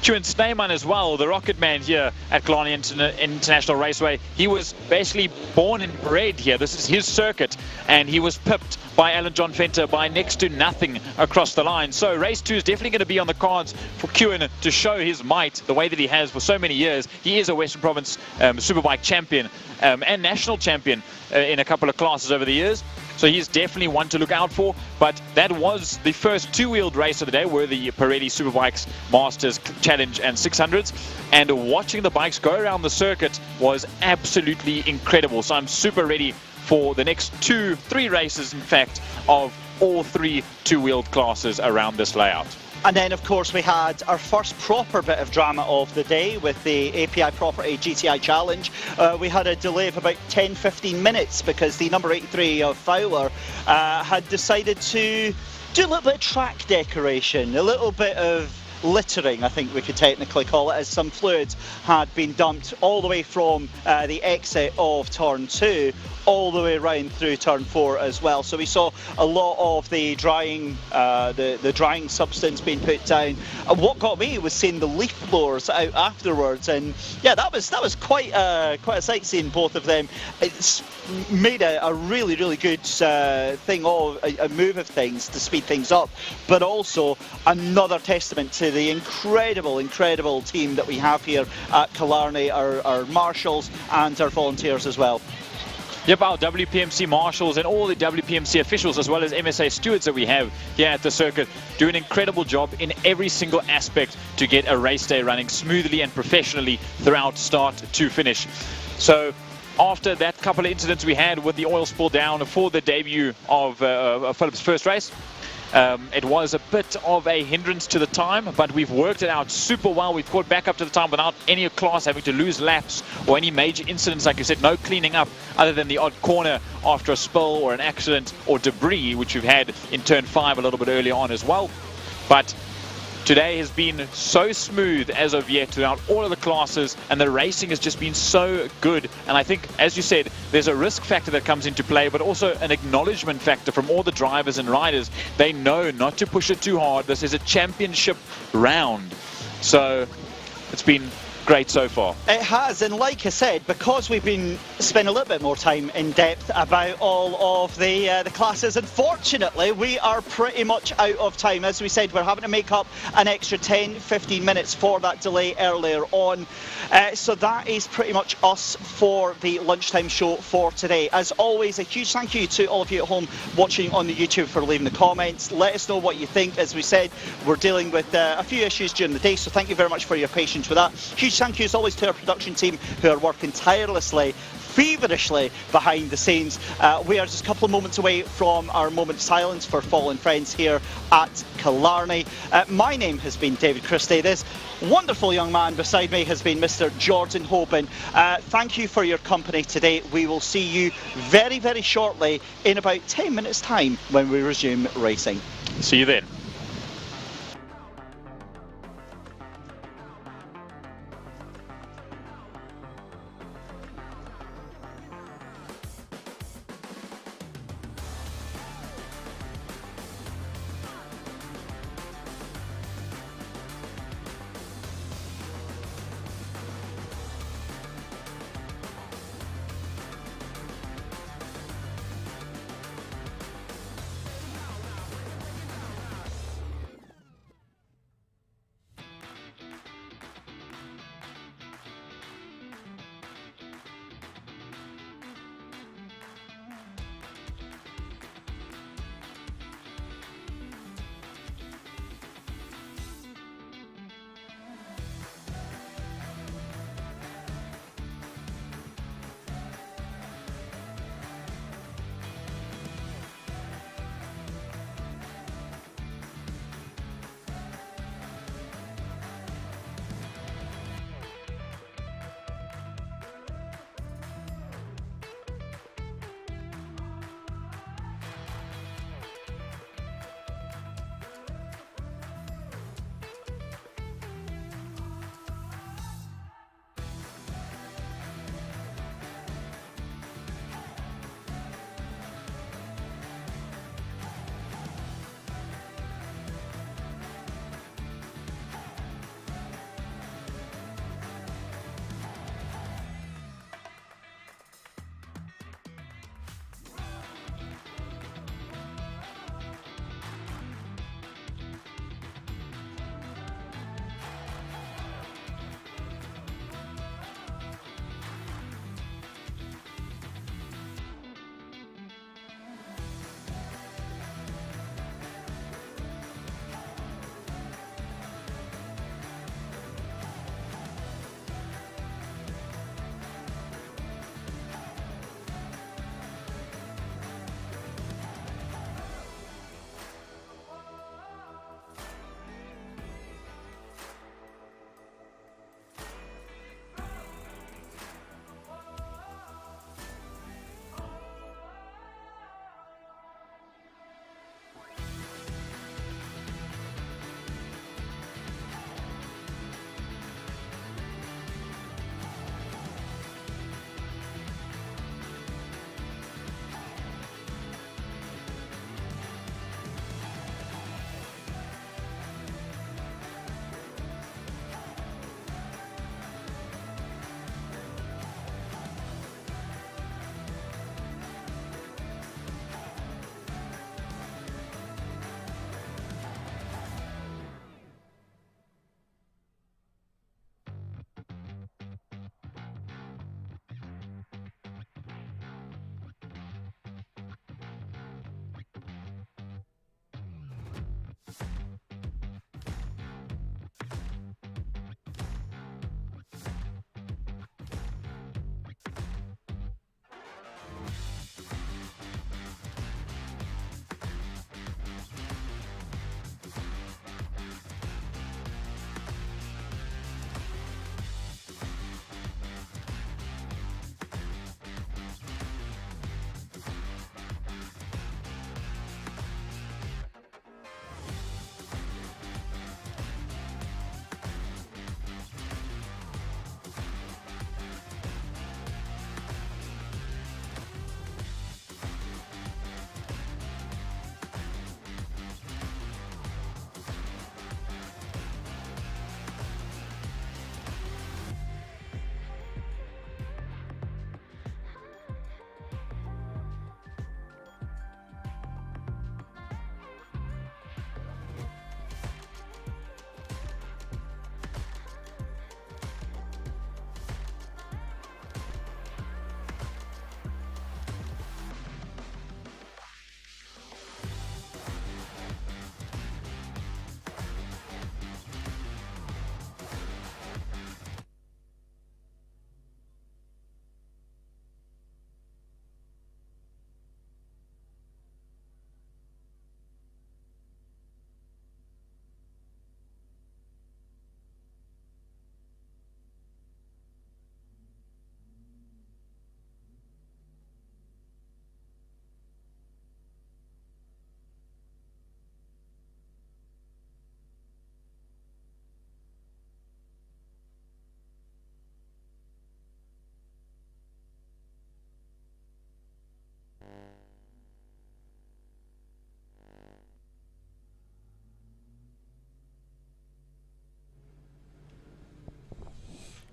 Kuhn Sneyman as well, the rocket man here at Killarney International Raceway. He was basically born and bred here. This is his circuit, and he was pipped by Alan John Venter by next to nothing across the line. So race 2 is definitely going to be on the cards for Kuhn to show his might the way that he has for so many years. He is a Western Province Superbike champion and national champion in a couple of classes over the years. So he's definitely one to look out for. But that was the first two-wheeled race of the day, were the Pirelli Superbikes Masters Challenge and 600s. And watching the bikes go around the circuit was absolutely incredible. So I'm super ready for the next 2-3 races, in fact, of all 3 two-wheeled classes around this layout. And then, of course, we had our first proper bit of drama of the day with the API Property GTI Challenge. We had a delay of about 10-15 minutes because the number 83 of Fowler had decided to do a little bit of track decoration, a little bit of littering, I think we could technically call it, as some fluids had been dumped all the way from the exit of turn 2 all the way around through turn 4 as well. So we saw a lot of the drying the drying substance being put down. And what got me was seeing the leaf blowers out afterwards, and yeah, that was quite a sight seeing both of them. It's made a really good thing of a move of things to speed things up, but also another testament to the incredible team that we have here at Killarney, our marshals and our volunteers as well. Yep, our WPMC marshals and all the WPMC officials, as well as MSA stewards that we have here at the circuit, do an incredible job in every single aspect to get a race day running smoothly and professionally throughout start to finish. So after that couple of incidents we had with the oil spill down for the debut of Philip's first race, it was a bit of a hindrance to the time, but we've worked it out super well. We've caught back up to the time without any class having to lose laps or any major incidents. Like you said, no cleaning up other than the odd corner after a spill or an accident or debris, which we've had in turn 5 a little bit earlier on as well. But today has been so smooth as of yet throughout all of the classes, and the racing has just been so good. And I think, as you said, there's a risk factor that comes into play, but also an acknowledgement factor from all the drivers and riders. They know not to push it too hard. This is a championship round. So it's been great so far. It has, and like I said, because we've been spending a little bit more time in depth about all of the classes, unfortunately we are pretty much out of time. As we said, we're having to make up an extra 10-15 minutes for that delay earlier on. So that is pretty much us for the lunchtime show for today. As always, a huge thank you to all of you at home watching on the YouTube for leaving the comments. Let us know what you think. As we said, we're dealing with a few issues during the day, so thank you very much for your patience with that. Huge thank you as always to our production team who are working tirelessly, feverishly behind the scenes. We are just a couple of moments away from our moment of silence for fallen friends here at Killarney. My name has been David Christie. This wonderful young man beside me has been Mr. Jordan Hoban. Thank you for your company today. We will see you very shortly in about 10 minutes time when we resume racing. See you then.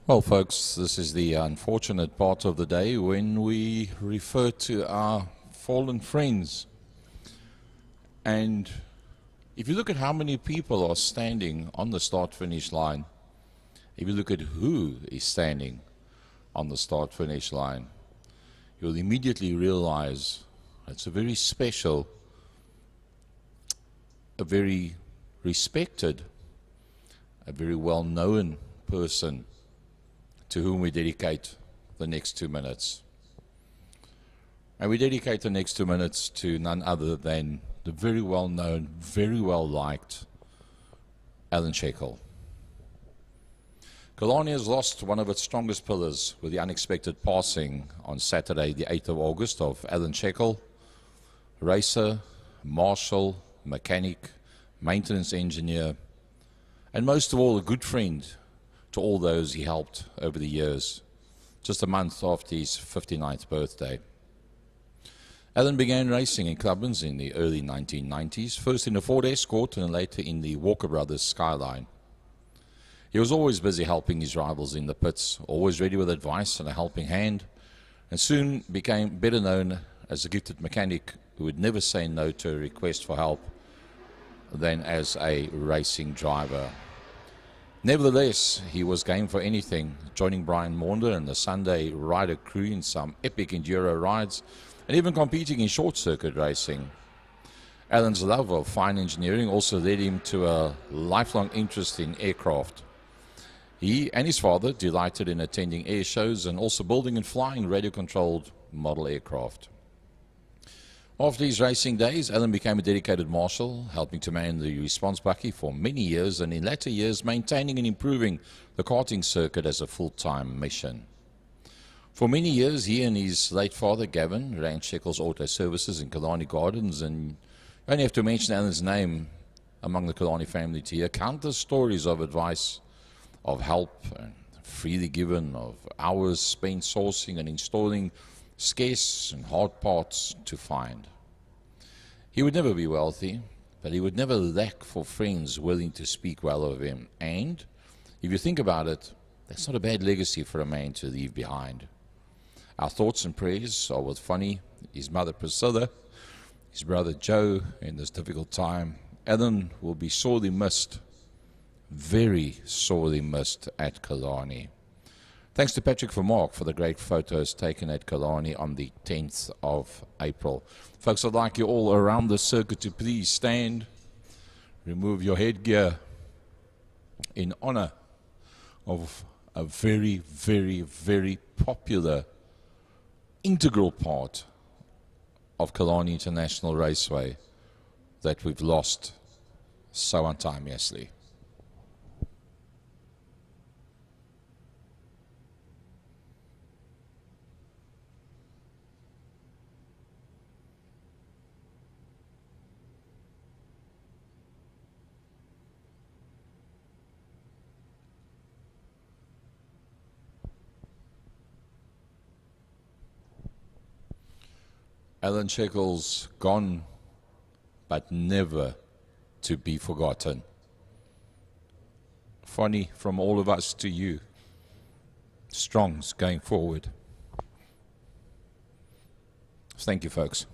Well, folks, this is the unfortunate part of the day when we refer to our fallen friends. And if you look at how many people are standing on the start-finish line, if you look at who is standing on the start-finish line, you'll immediately realize it's a very special, a very respected, a very well-known person to whom we dedicate the next 2 minutes. And we dedicate the next 2 minutes to none other than the very well-known, very well-liked Alan Shekel. Killarney has lost one of its strongest pillars with the unexpected passing on Saturday, the 8th of August, of Alan Shekel, racer, marshal, mechanic, maintenance engineer, and most of all, a good friend to all those he helped over the years, just a month after his 59th birthday. Alan began racing in Clublands in the early 1990s, first in a Ford Escort and later in the Walker Brothers Skyline. He was always busy helping his rivals in the pits, always ready with advice and a helping hand, and soon became better known as a gifted mechanic who would never say no to a request for help than as a racing driver. Nevertheless, he was game for anything, joining Brian Maunder and the Sunday Rider crew in some epic enduro rides, and even competing in short-circuit racing. Alan's love of fine engineering also led him to a lifelong interest in aircraft. He and his father delighted in attending air shows and also building and flying radio-controlled model aircraft. After his racing days, Alan became a dedicated marshal, helping to man the response bucky for many years, and in latter years maintaining and improving the karting circuit as a full-time mission. For many years, he and his late father, Gavin, ran Shekel's Auto Services in Killarney Gardens, and you only have to mention Alan's name among the Killarney family to hear countless stories of advice, of help, freely given, of hours spent sourcing and installing scarce and hard parts to find. He would never be wealthy, but he would never lack for friends willing to speak well of him. And if you think about it, that's not a bad legacy for a man to leave behind. Our thoughts and prayers are with Funny, his mother Priscilla, his brother Joe in this difficult time. Alan will be sorely missed, very sorely missed at Killarney. Thanks to Patrick Vermark for the great photos taken at Killarney on the 10th of April. Folks, I'd like you all around the circuit to please stand, remove your headgear in honor of a very, very, very popular, integral part of Killarney International Raceway that we've lost so untimeously. Alan Shekel's gone, but never to be forgotten. Funny from all of us to you. Strongs going forward. Thank you, folks.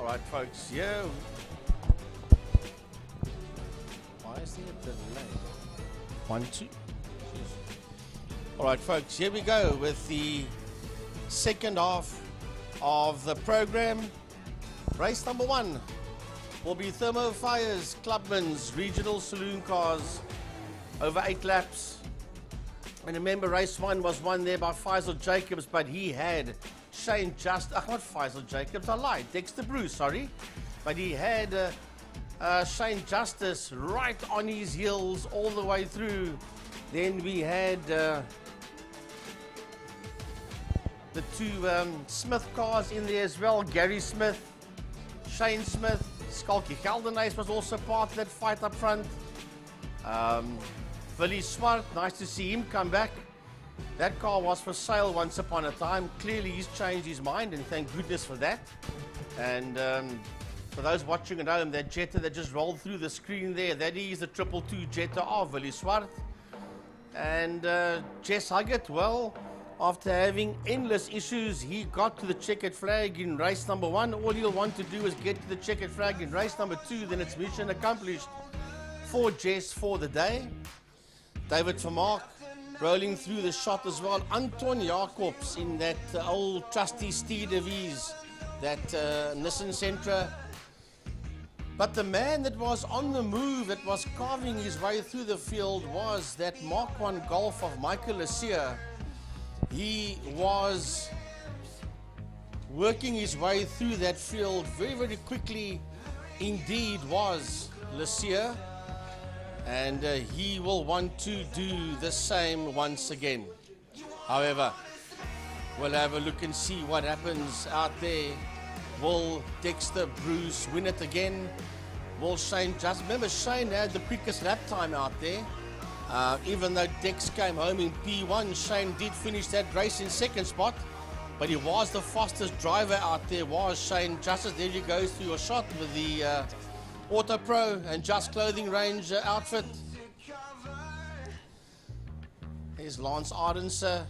right, folks, here. Why is there a delay? 1, 2. All right, folks, here we go with the second half of the program. Race number 1 will be Thermo Fire's Clubman's Regional Saloon Cars over 8 laps. And remember, race 1 was won there by Faisal Jacobs, but he had Shane not Faisal Jacobs, I lied, Dexter Bruce, sorry. But he had Shane Justice right on his heels all the way through. Then we had the 2 Smith cars in there as well, Gary Smith, Shane Smith, Skalkie Geldenhuys was also part of that fight up front. Willie Swart, nice to see him come back. That car was for sale once upon a time. Clearly he's changed his mind, and thank goodness for that. And for those watching at home, that Jetta that just rolled through the screen there, that is the 222 Jetta of Willie Swart. And Jess Huggett, well, after having endless issues, he got to the checkered flag in race number 1. All he'll want to do is get to the checkered flag in race number 2, then it's mission accomplished for Jess for the day. David Vermaak rolling through the shot as well. Anton Jacobs in that old trusty steed of his, that Nissan Sentra. But the man that was on the move, that was carving his way through the field, was that Mark 1 Golf of Michael Lassier. He was working his way through that field very, very quickly. Indeed was Lassier. And he will want to do the same once again. However, we'll have a look and see what happens out there. Will Dexter Bruce win it again? Will Shane just... Remember, Shane had the quickest lap time out there. Even though Dex came home in P1, Shane did finish that race in second spot. But he was the fastest driver out there, was Shane Justice. There he goes through a shot with the Auto Pro and Just Clothing Range outfit. There's Lance Ardenser.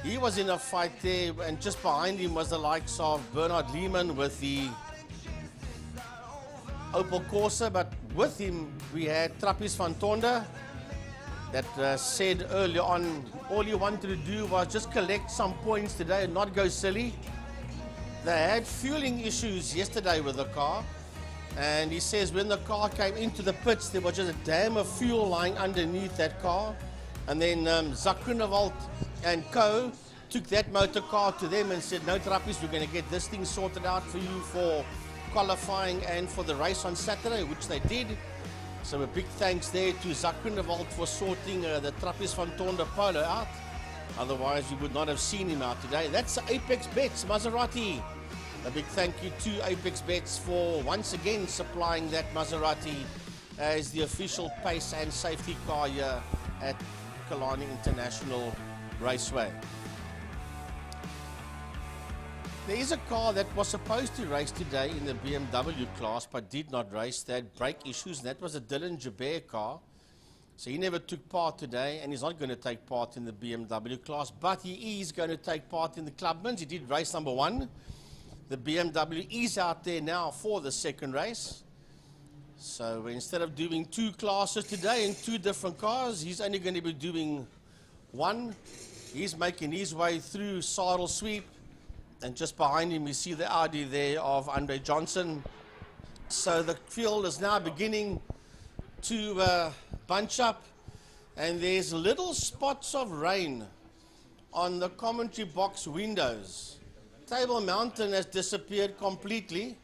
He was in a fight there, and just behind him was the likes of Bernard Lehman with the Opel Corsa, but with him we had Trappist van Tonder that said earlier on all he wanted to do was just collect some points today and not go silly. They had fueling issues yesterday with the car. And he says when the car came into the pits, there was just a dam of fuel lying underneath that car. And then Zak Groenewald and co took that motor car to them and said, no, Trappies, we're going to get this thing sorted out for you for qualifying and for the race on Saturday, which they did. So a big thanks there to Zak Groenewald for sorting the Trappies van Tonder Polo out. Otherwise, we would not have seen him out today. That's Apex Bets, Maserati. A big thank you to Apex Bets for once again supplying that Maserati as the official pace and safety car here at Killarney International Raceway. There is a car that was supposed to race today in the BMW class but did not race. They had brake issues, and that was a Dylan Jabert car. So he never took part today, and he's not going to take part in the BMW class, but he is going to take part in the Clubman's. He did race number 1. The BMW is out there now for the second race. So instead of doing 2 classes today in 2 different cars, he's only going to be doing 1. He's making his way through Saddle Sweep. And just behind him, you see the Audi there of Andre Johnson. So the field is now beginning to bunch up. And there's little spots of rain on the commentary box windows. Table Mountain has disappeared completely,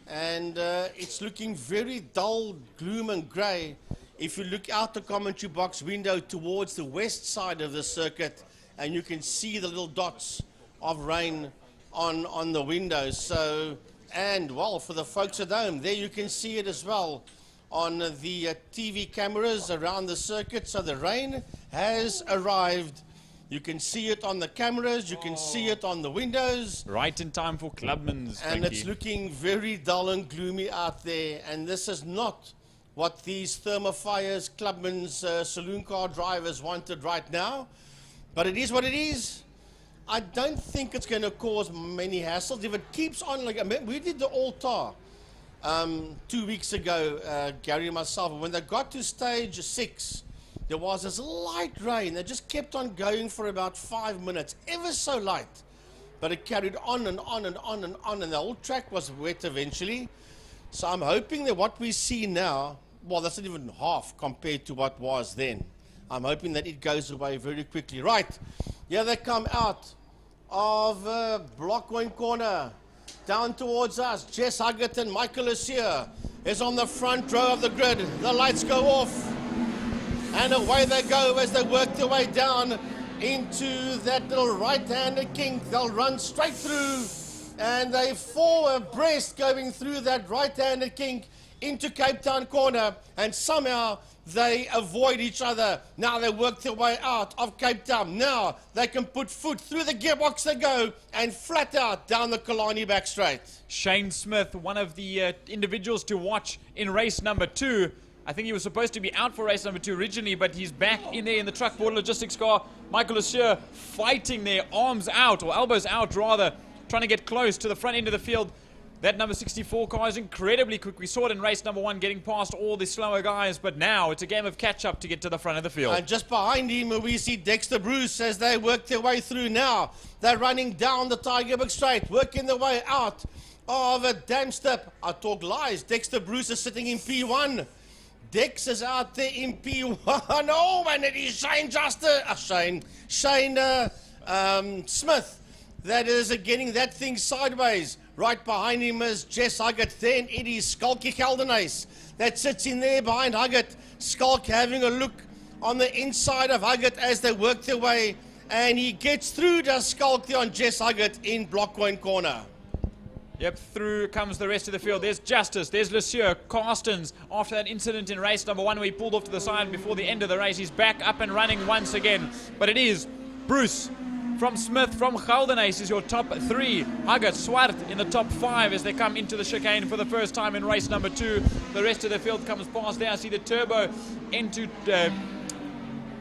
and it's looking very dull, gloom and grey. If you look out the commentary box window towards the west side of the circuit, and you can see the little dots of rain on the windows. So, and well, for the folks at home, there you can see it as well on the TV cameras around the circuit. So the rain has arrived. You can see it on the cameras, you can see it on the windows. Right in time for Clubman's, and Frankie. it's looking very dull and gloomy out there. And this is not what these Thermofires, Clubman's saloon car drivers wanted right now. But it is what it is. I don't think it's going to cause many hassles. If it keeps on, like, I mean, we did the All-Tar 2 weeks ago, Gary and myself, and when they got to stage 6, there was this light rain. They just kept on going for about 5 minutes, ever so light. But it carried on and on and on and on, and the whole track was wet eventually. So I'm hoping that what we see now, well, that's not even half compared to what was then. I'm hoping that it goes away very quickly. Right, here they come out of block 1 corner. Down towards us, Jess Huggett and Michael Lucia is on the front row of the grid. The lights go off, and away they go as they work their way down into that little right-handed kink. They'll run straight through, and they fall abreast going through that right-handed kink into Cape Town corner, and somehow they avoid each other. Now they work their way out of Cape Town. Now they can put foot through the gearbox they go and flat out down the Killarney back straight. Shane Smith, one of the individuals to watch in race number 2. I think he was supposed to be out for race number 2 originally, but he's back in there in the truck border logistics car. Michael Lucia fighting their arms out, or elbows out rather, trying to get close to the front end of the field. That number 64 car is incredibly quick. We saw it in race number 1 getting past all the slower guys, but now it's a game of catch-up to get to the front of the field. And just behind him we see Dexter Bruce as they work their way through now. They're running down the Tygerberg Straight, working their way out of a dam step. I talk lies. Dexter Bruce is sitting in P1. Dex is out there in P1. Oh, and it is Shane Smith that is getting that thing sideways. Right behind him is Jess Huggett. Then it is Skalkie Geldenhuys that sits in there behind Huggett. Skalk having a look on the inside of Huggett as they work their way. And he gets through to Skalk there on Jess Huggett in block 1 corner. Yep, through comes the rest of the field. There's Justice, there's Lucia, Carstens. After that incident in race number 1 where he pulled off to the side before the end of the race, he's back up and running once again. But it is Bruce from Smith, from Geldenhuys is your top 3. Huggett, Swart in the top 5 as they come into the chicane for the first time in race number 2. The rest of the field comes past there. I see the turbo into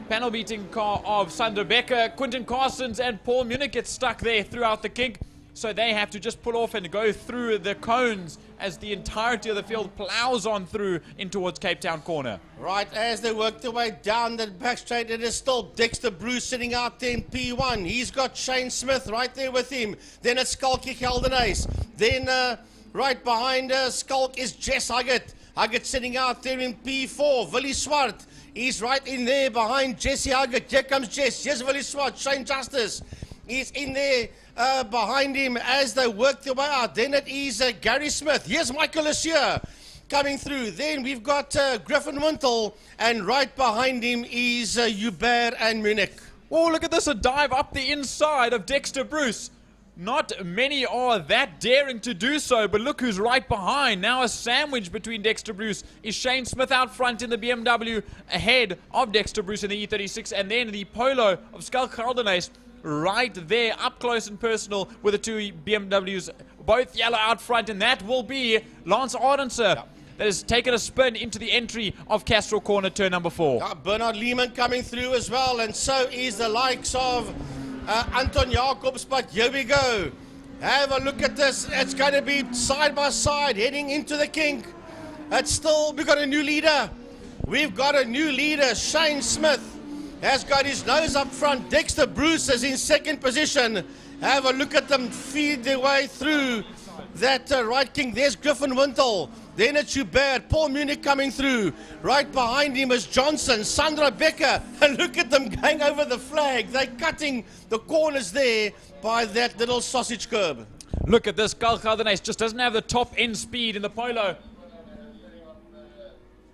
panel beating car of Sandra Becker. Quinton Carstens and Paul Munich get stuck there throughout the kink. So they have to just pull off and go through the cones as the entirety of the field plows on through in towards Cape Town corner. Right, as they work their way down the back straight, it is still Dexter Bruce sitting out there in P1. He's got Shane Smith right there with him. Then it's Skalkie Geldenhuys. Then right behind Skalk is Jess Huggett. Huggett sitting out there in P4. Willie Swart, he's right in there behind Jesse Huggett. Here comes Jess. Here's Willie Swart. Shane Justice, he's in there behind him as they work their way out. Then it is Gary Smith. Here's Michael Lucia coming through. Then we've got Griffin Wintle, and right behind him is Hubert and Munich. Oh, look at this, a dive up the inside of Dexter Bruce. Not many are that daring to do so, but look who's right behind. Now a sandwich between Dexter Bruce. Is Shane Smith out front in the BMW ahead of Dexter Bruce in the E36, and then the Polo of Skalkie Geldenhuys right there, up close and personal with the 2 BMWs, both yellow out front, and that will be Lance Ardenser that has taken a spin into the entry of Castro Corner, turn number 4. Bernard Lehman coming through as well, and so is the likes of Anton Jacobs, but here we go. Have a look at this. It's going to be side by side, heading into the kink. It's still, we've got a new leader. We've got a new leader, Shane Smith has got his nose up front. Dexter Bruce is in second position. Have a look at them feed their way through that right kink. There's Griffin Wintle. Then it's Hubert. Paul Munich coming through. Right behind him is Johnson, Sandra Becker. And look at them going over the flag. They're cutting the corners there by that little sausage curb. Look at this. Skalkie Geldenhuys just doesn't have the top end speed in the Polo.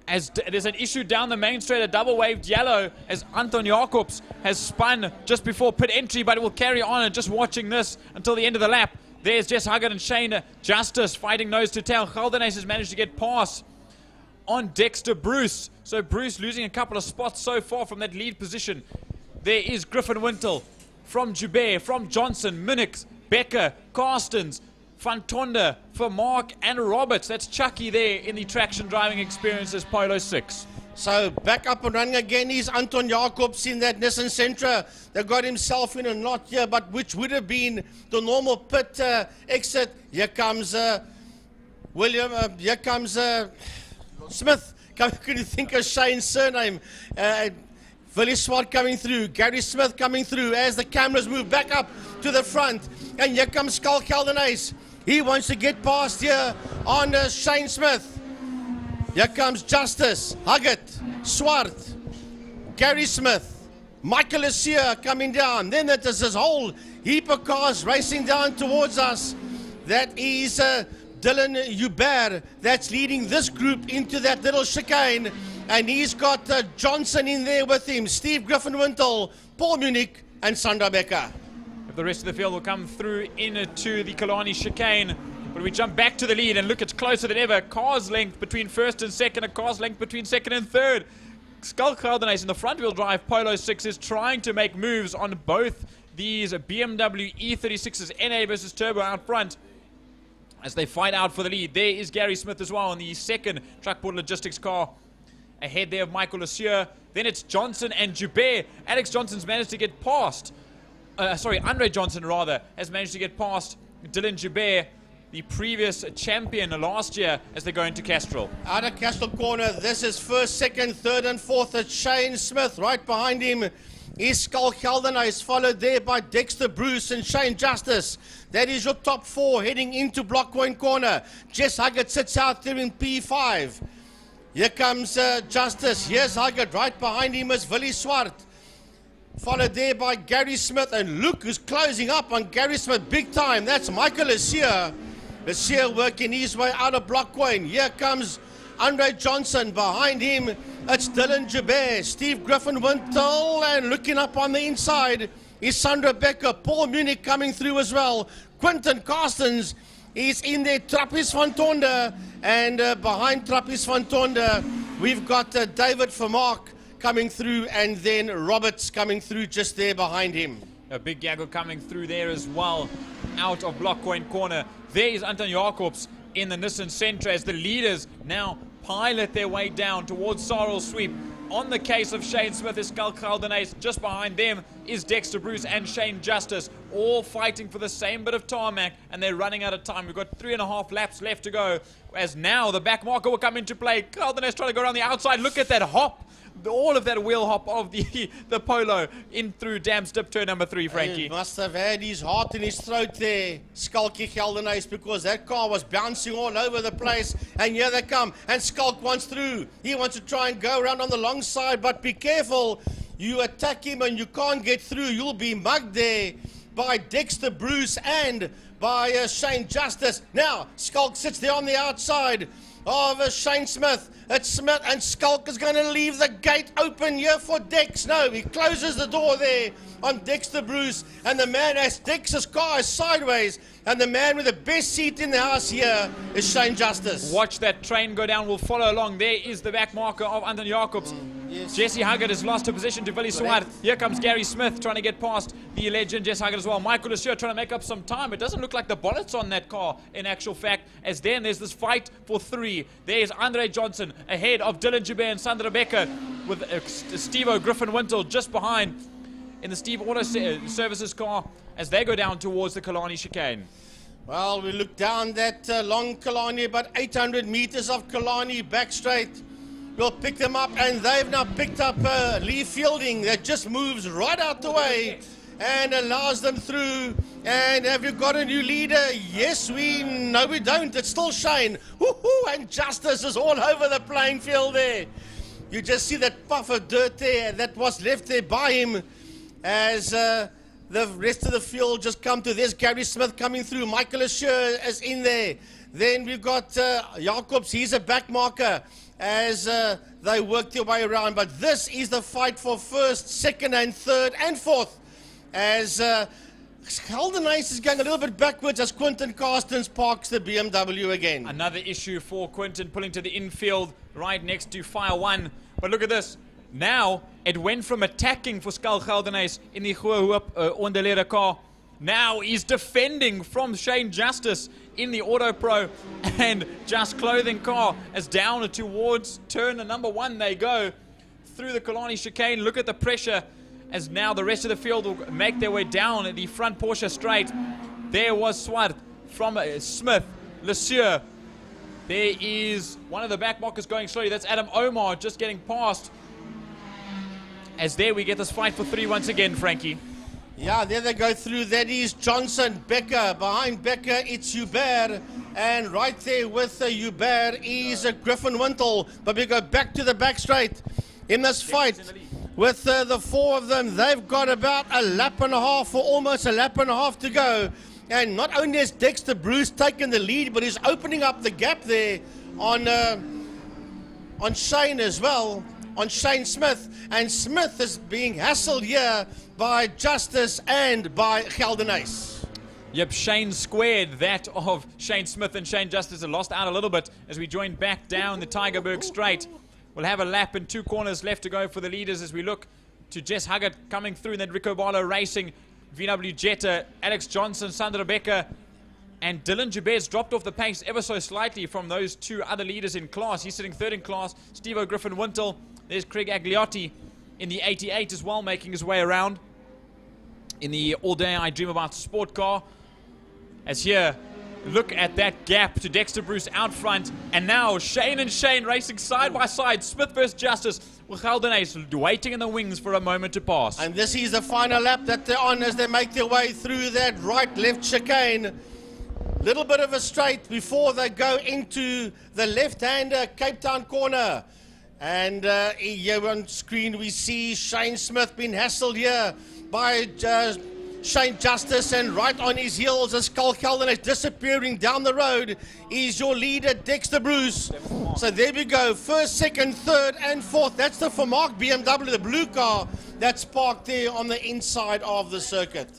As there's an issue down the main straight, a double waved yellow as Anton Jacobs has spun just before pit entry, but it will carry on, and just watching this until the end of the lap. There's Jess Huggett and Shane Justice fighting nose to tail. Geldenhuys has managed to get past on Dexter Bruce. So Bruce losing a couple of spots so far from that lead position. There is Griffin Wintle from Joubert, from Johnson, Munich, Becker, Carstens, Van Tonder for Mark and Roberts. That's Chucky there in the traction driving experiences Polo 6. So back up and running again is Anton Jacobs in that Nissan Sentra. They got himself in a knot here, but which would have been the normal pit exit. Here comes Smith. Can you think of Shane's surname? Willie Swart coming through, Gary Smith coming through as the cameras move back up to the front. And here comes Skull Caldenace. He wants to get past here on Shane Smith. Here comes Justice, Huggett, Swart, Gary Smith, Michael Asia coming down. Then there's this whole heap of cars racing down towards us. That is Dylan Hubert that's leading this group into that little chicane. And he's got Johnson in there with him, Steve Griffin-Wintle, Paul Munich, and Sandra Becker. If the rest of the field will come through into the Killarney chicane. But we jump back to the lead and look, it's closer than ever. Car's length between first and second, a car's length between second and third. Skull Caldenace in the front-wheel drive Polo 6 is trying to make moves on both these BMW E36s, NA versus Turbo out front as they fight out for the lead. There is Gary Smith as well in the second Truckport Logistics car. Ahead there of Michael Lesieur. Then it's Johnson and Joubert. Alex Johnson's managed to get past, Andre Johnson rather, has managed to get past Dylan Joubert, the previous champion last year, as they go into Castrol. Out of Castrol corner, this is first, second, third and fourth. It's Shane Smith. Right behind him is Skull Caldenace, followed there by Dexter Bruce and Shane Justice. That is your top four heading into Blockpoint corner. Jess Huggett sits out there in P5. Here comes Justice. Here's Huggett. Right behind him is Willie Swart. Followed there by Gary Smith. And look who's closing up on Gary Smith big time. That's Michael Lesieur. Lesieur working his way out of Blockpoint. Here comes Andre Johnson. Behind him, it's Dylan Joubert, Steve Griffin-Wintle. And looking up on the inside is Sandra Becker. Paul Munich coming through as well. Quentin Carstens is in there. Trappist van Tonder. And behind Trappist van Tonder, we've got David Vermaak coming through, and then Roberts coming through just there behind him. A big gaggle coming through there as well, out of Blockpoint corner. There is Anton Jacobs in the Nissan Sentra as the leaders now pilot their way down towards Sorrel Sweep. On the case of Shane Smith is Skull Caldenace. Just behind them is Dexter Bruce and Shane Justice, all fighting for the same bit of tarmac, and they're running out of time. We've got 3.5 laps left to go, as now the back marker will come into play. Caldenace trying to go around the outside. Look at that hop. All of that wheel hop of the Polo in through Dam's dip turn number 3, Frankie. He must have had his heart in his throat there, Skulky Caldenace, because that car was bouncing all over the place. And here they come, and Skulk wants through. He wants to try and go around on the long side, but be careful. You attack him and you can't get through. You'll be mugged there by Dexter Bruce and by Shane Justice. Now, Skulk sits there on the outside of Shane Smith. It's Smith, and Skulk is going to leave the gate open here for Dex. No, he closes the door there on Dexter Bruce, and the man as Dex's car is sideways, and the man with the best seat in the house here is Shane Justice. Watch that train go down. We'll follow along. There is the back marker of Anton Jacobs. Yes. Jesse Huggett has lost her position to Willie Swart. Here comes Gary Smith trying to get past the legend Jesse Huggett as well. Michael Lesieur trying to make up some time. It doesn't look like the bonnet's on that car in actual fact, as then there's this fight for 3. There's Andre Johnson ahead of Dylan Joubert and Sandra Becker, with Steve-O Griffin-Wintle just behind in the Steve Auto Services car as they go down towards the Killarney chicane. Well, we look down that long Killarney, about 800 meters of Killarney back straight. We'll pick them up, and they've now picked up Lee Fielding that just moves right out the way and allows them through. And have you got a new leader? Yes, no, we don't. It's still Shane. Woohoo! And Justice is all over the playing field there. You just see that puff of dirt there that was left there by him as the rest of the field just come to. There's Gary Smith coming through. Michael Lesieur is in there. Then we've got Jacobs. He's a back marker as they work their way around. But this is the fight for first, second and third and fourth, as Caldenace is going a little bit backwards as Quentin Carstens parks the BMW again. Another issue for Quentin, pulling to the infield right next to Fire 1. But look at this. Now it went from attacking for Skull Caldenace in the Onderlede car. Now he's defending from Shane Justice in the Auto Pro and Just Clothing car as down towards turn number 1 they go through the Killarney chicane. Look at the pressure as now the rest of the field will make their way down at the front Porsche straight. There was Swart from Smith, LeSueur. There is one of the back markers going slowly. That's Adam Omar just getting past. As there we get this fight for 3 once again, Frankie. Yeah, there they go through. That is Johnson, Becker. Behind Becker, it's Hubert. And right there with Hubert is Griffin Wintle. But we go back to the back straight in this fight. With the 4 of them, they've got about a lap and a half, or almost a lap and a half to go. And not only has Dexter Bruce taken the lead, but he's opening up the gap there on Shane as well, on Shane Smith. And Smith is being hassled here by Justice and by Geldenhuys. Yep, Shane squared that of Shane Smith, and Shane Justice had lost out a little bit as we join back down the Tygerberg Straight. We'll have a lap and 2 corners left to go for the leaders as we look to Jess Huggett coming through, and then Rico Barlow racing, VW Jetta, Alex Johnson, Sandra Becker, and Dylan Jabez dropped off the pace ever so slightly from those 2 other leaders in class. He's sitting 3rd in class. Steve Griffin Wintle. There's Craig Agliotti in the 88 as well, making his way around in the All Day I Dream About sport car. As here, look at that gap to Dexter Bruce out front. And now Shane and Shane racing side by side. Smith versus Justice, with Geldenhuys waiting in the wings for a moment to pass. And this is the final lap that they're on as they make their way through that right-left chicane. Little bit of a straight before they go into the left-hander Cape Town corner. And here on screen we see Shane Smith being hassled here by Shane Justice, and right on his heels as Carl Geldenhuys disappearing down the road is your leader Dexter Bruce. So there we go, 1st, 2nd, 3rd and 4th. That's the Vermaak BMW, the blue car that's parked there on the inside of the circuit.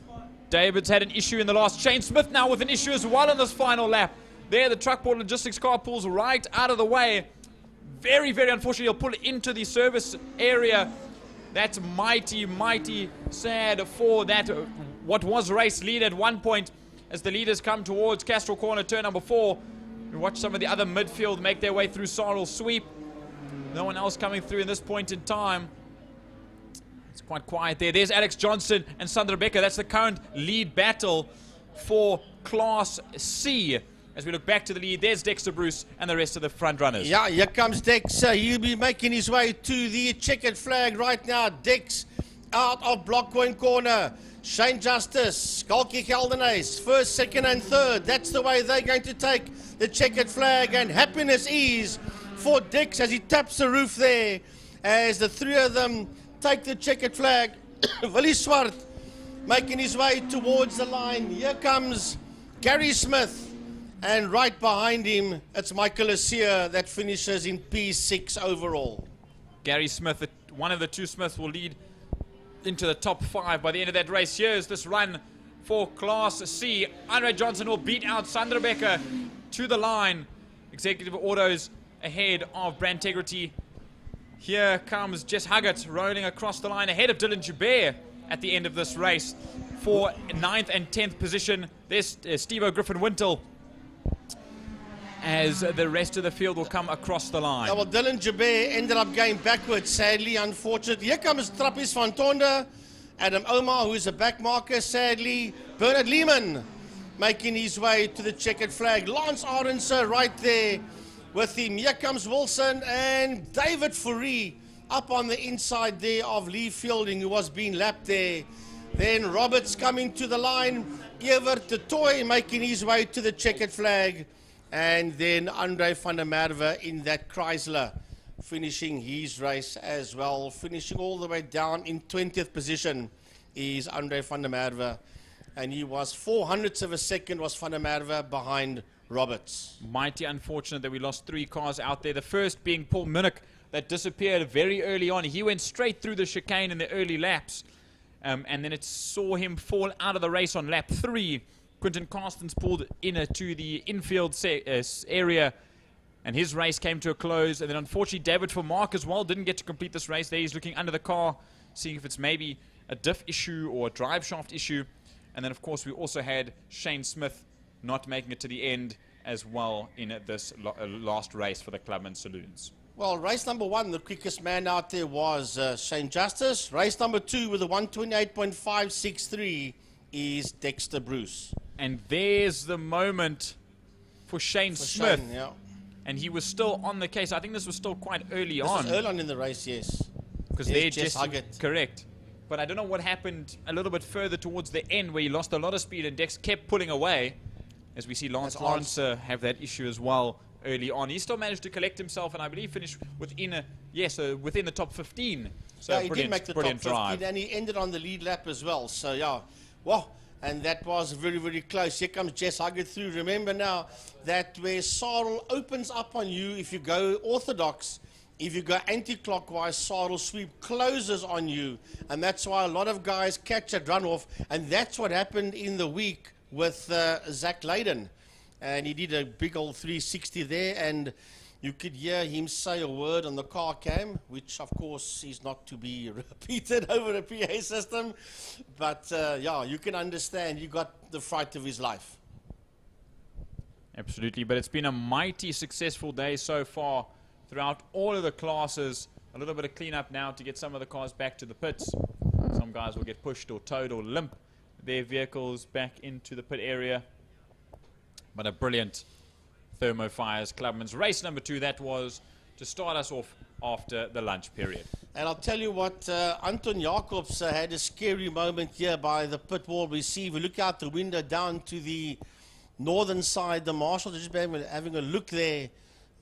David's had an issue in the last. Shane Smith now with an issue as well in this final lap. There the Truckport Logistics car pulls right out of the way. Very, very unfortunate. He'll pull into the service area. That's mighty, mighty sad for that what was race lead at one point as the leaders come towards Castrol Corner, turn number 4. We watch some of the other midfield make their way through Sarl sweep. No one else coming through in this point in time. It's quite quiet there. There's Alex Johnson and Sandra Becker. That's the current lead battle for Class C. As we look back to the lead, there's Dexter Bruce and the rest of the front runners. Yeah, here comes Dex. He'll be making his way to the checkered flag right now. Dex out of Blockpoint corner. Shane Justice, Skalkie Geldenhuys, 1st, 2nd and 3rd. That's the way they're going to take the checkered flag, and happiness is for Dex as he taps the roof there as the 3 of them take the checkered flag. Willie Swart making his way towards the line. Here comes Gary Smith. And right behind him, it's Michael LeSueur that finishes in P6 overall. Gary Smith, one of the 2 Smiths, will lead into the top 5 by the end of that race. Here's this run for Class C. Andre Johnson will beat out Sandra Becker to the line. Executive Autos ahead of Brantegrity. Here comes Jess Huggett rolling across the line ahead of Dylan Joubert at the end of this race for 9th and 10th position. There's Steve Griffin Wintle as the rest of the field will come across the line. Yeah, well, Dylan Joubert ended up going backwards, sadly, unfortunately. Here comes Trappis van Tonder, Adam Omar, who's a back marker, sadly. Bernard Lehman making his way to the checkered flag. Lance Aronson right there with him. Here comes Wilson and David Fourie up on the inside there of Lee Fielding, who was being lapped there. Then Roberts coming to the line. Evert de Toy making his way to the checkered flag. And then Andre van der Merwe in that Chrysler finishing his race as well. Finishing all the way down in 20th position is Andre van der Merwe. And he was 400ths of a second was van der Merwe behind Roberts. Mighty unfortunate that we lost 3 cars out there. The first being Paul Minnick that disappeared very early on. He went straight through the chicane in the early laps. And then it saw him fall out of the race on lap 3. Quinton Carstens pulled in to the infield area, and his race came to a close. And then unfortunately David Vermaak as well didn't get to complete this race. There he's looking under the car, seeing if it's maybe a diff issue or a drive shaft issue. And then of course we also had Shane Smith not making it to the end as well in this last race for the Clubman Saloons. Well, race number 1, the quickest man out there was Shane Justice. Race number 2 with a 128.563 is Dexter Bruce. And there's the moment for Shane Smith. Shane, yeah. And he was still on the case. I think this was still quite early This on. was early on in the race, yes. Because There's they're Jess just Huggett. correct. But I don't know what happened a little bit further towards the end where he lost a lot of speed and Dex kept pulling away. As we see Lance Arnser have that issue as well early on. He still managed to collect himself and I believe finished within within the top 15. So yeah, he did make the top 15 drive. and he ended on the lead lap as well. So yeah, wow. And that was very, very close. Here comes Jess Huggett through. Remember now that where Sarl opens up on you, if you go orthodox, if you go anti-clockwise, Sarl sweep closes on you. And that's why a lot of guys catch a runoff. And that's what happened in the week with Zach Leyden. And he did a big old 360 there. And you could hear him say a word on the car cam, which of course is not to be repeated over a PA system. But yeah, you can understand he got the fright of his life. Absolutely, but it's been a mighty successful day so far throughout all of the classes. A little bit of cleanup now to get some of the cars back to the pits. Some guys will get pushed or towed or limp their vehicles back into the pit area. But a brilliant Thermo Fires Clubman's race number 2, that was to start us off after the lunch period. And I'll tell you what, Anton Jacobs had a scary moment here by the pit wall. We see, we look out the window down to the northern side. The marshals are just having a look there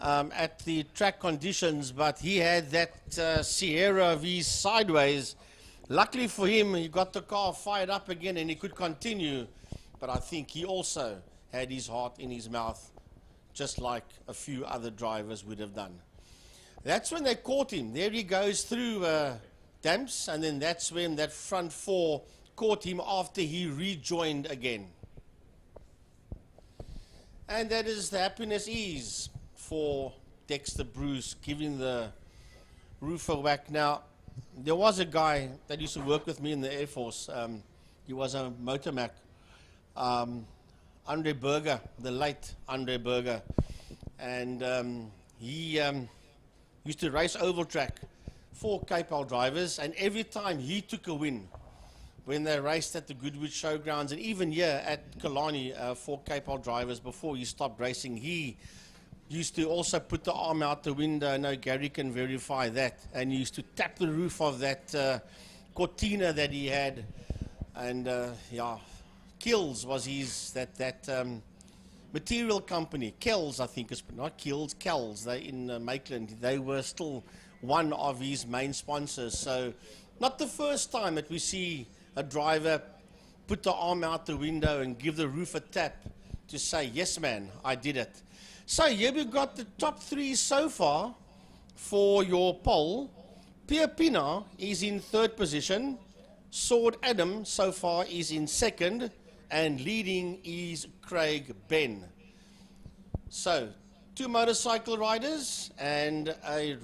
at the track conditions, but he had that Sierra V sideways. Luckily for him, he got the car fired up again and he could continue. But I think he also had his heart in his mouth, just like a few other drivers would have done. That's when they caught him. There he goes through damps, and then that's when that front 4 caught him after he rejoined again. And that is the happiness ease for Dexter Bruce, giving the roof a whack. Now, there was a guy that used to work with me in the Air Force. He was a motor mech. Andre Berger, the late Andre Berger. And he used to race oval track for Cape Town drivers, and every time he took a win, when they raced at the Goodwood Showgrounds, and even here at Killarney for Cape Town drivers before he stopped racing, he used to also put the arm out the window. I know Gary can verify that. And he used to tap the roof of that Cortina that he had. And yeah, Kills was his, that material company. Kells, I think, is not Kills, Kells. They in Maitland. They were still one of his main sponsors. So not the first time that we see a driver put the arm out the window and give the roof a tap to say, yes, man, I did it. So here we've got the top 3 so far for your poll. Pierre Pina is in 3rd position. Sword Adam so far is in 2nd. And leading is Craig Ben. So 2 motorcycle riders and a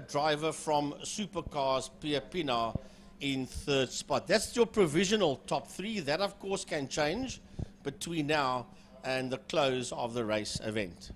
driver from Supercars, Pierre Pina, in 3rd spot. That's your provisional top 3. That, of course, can change between now and the close of the race event.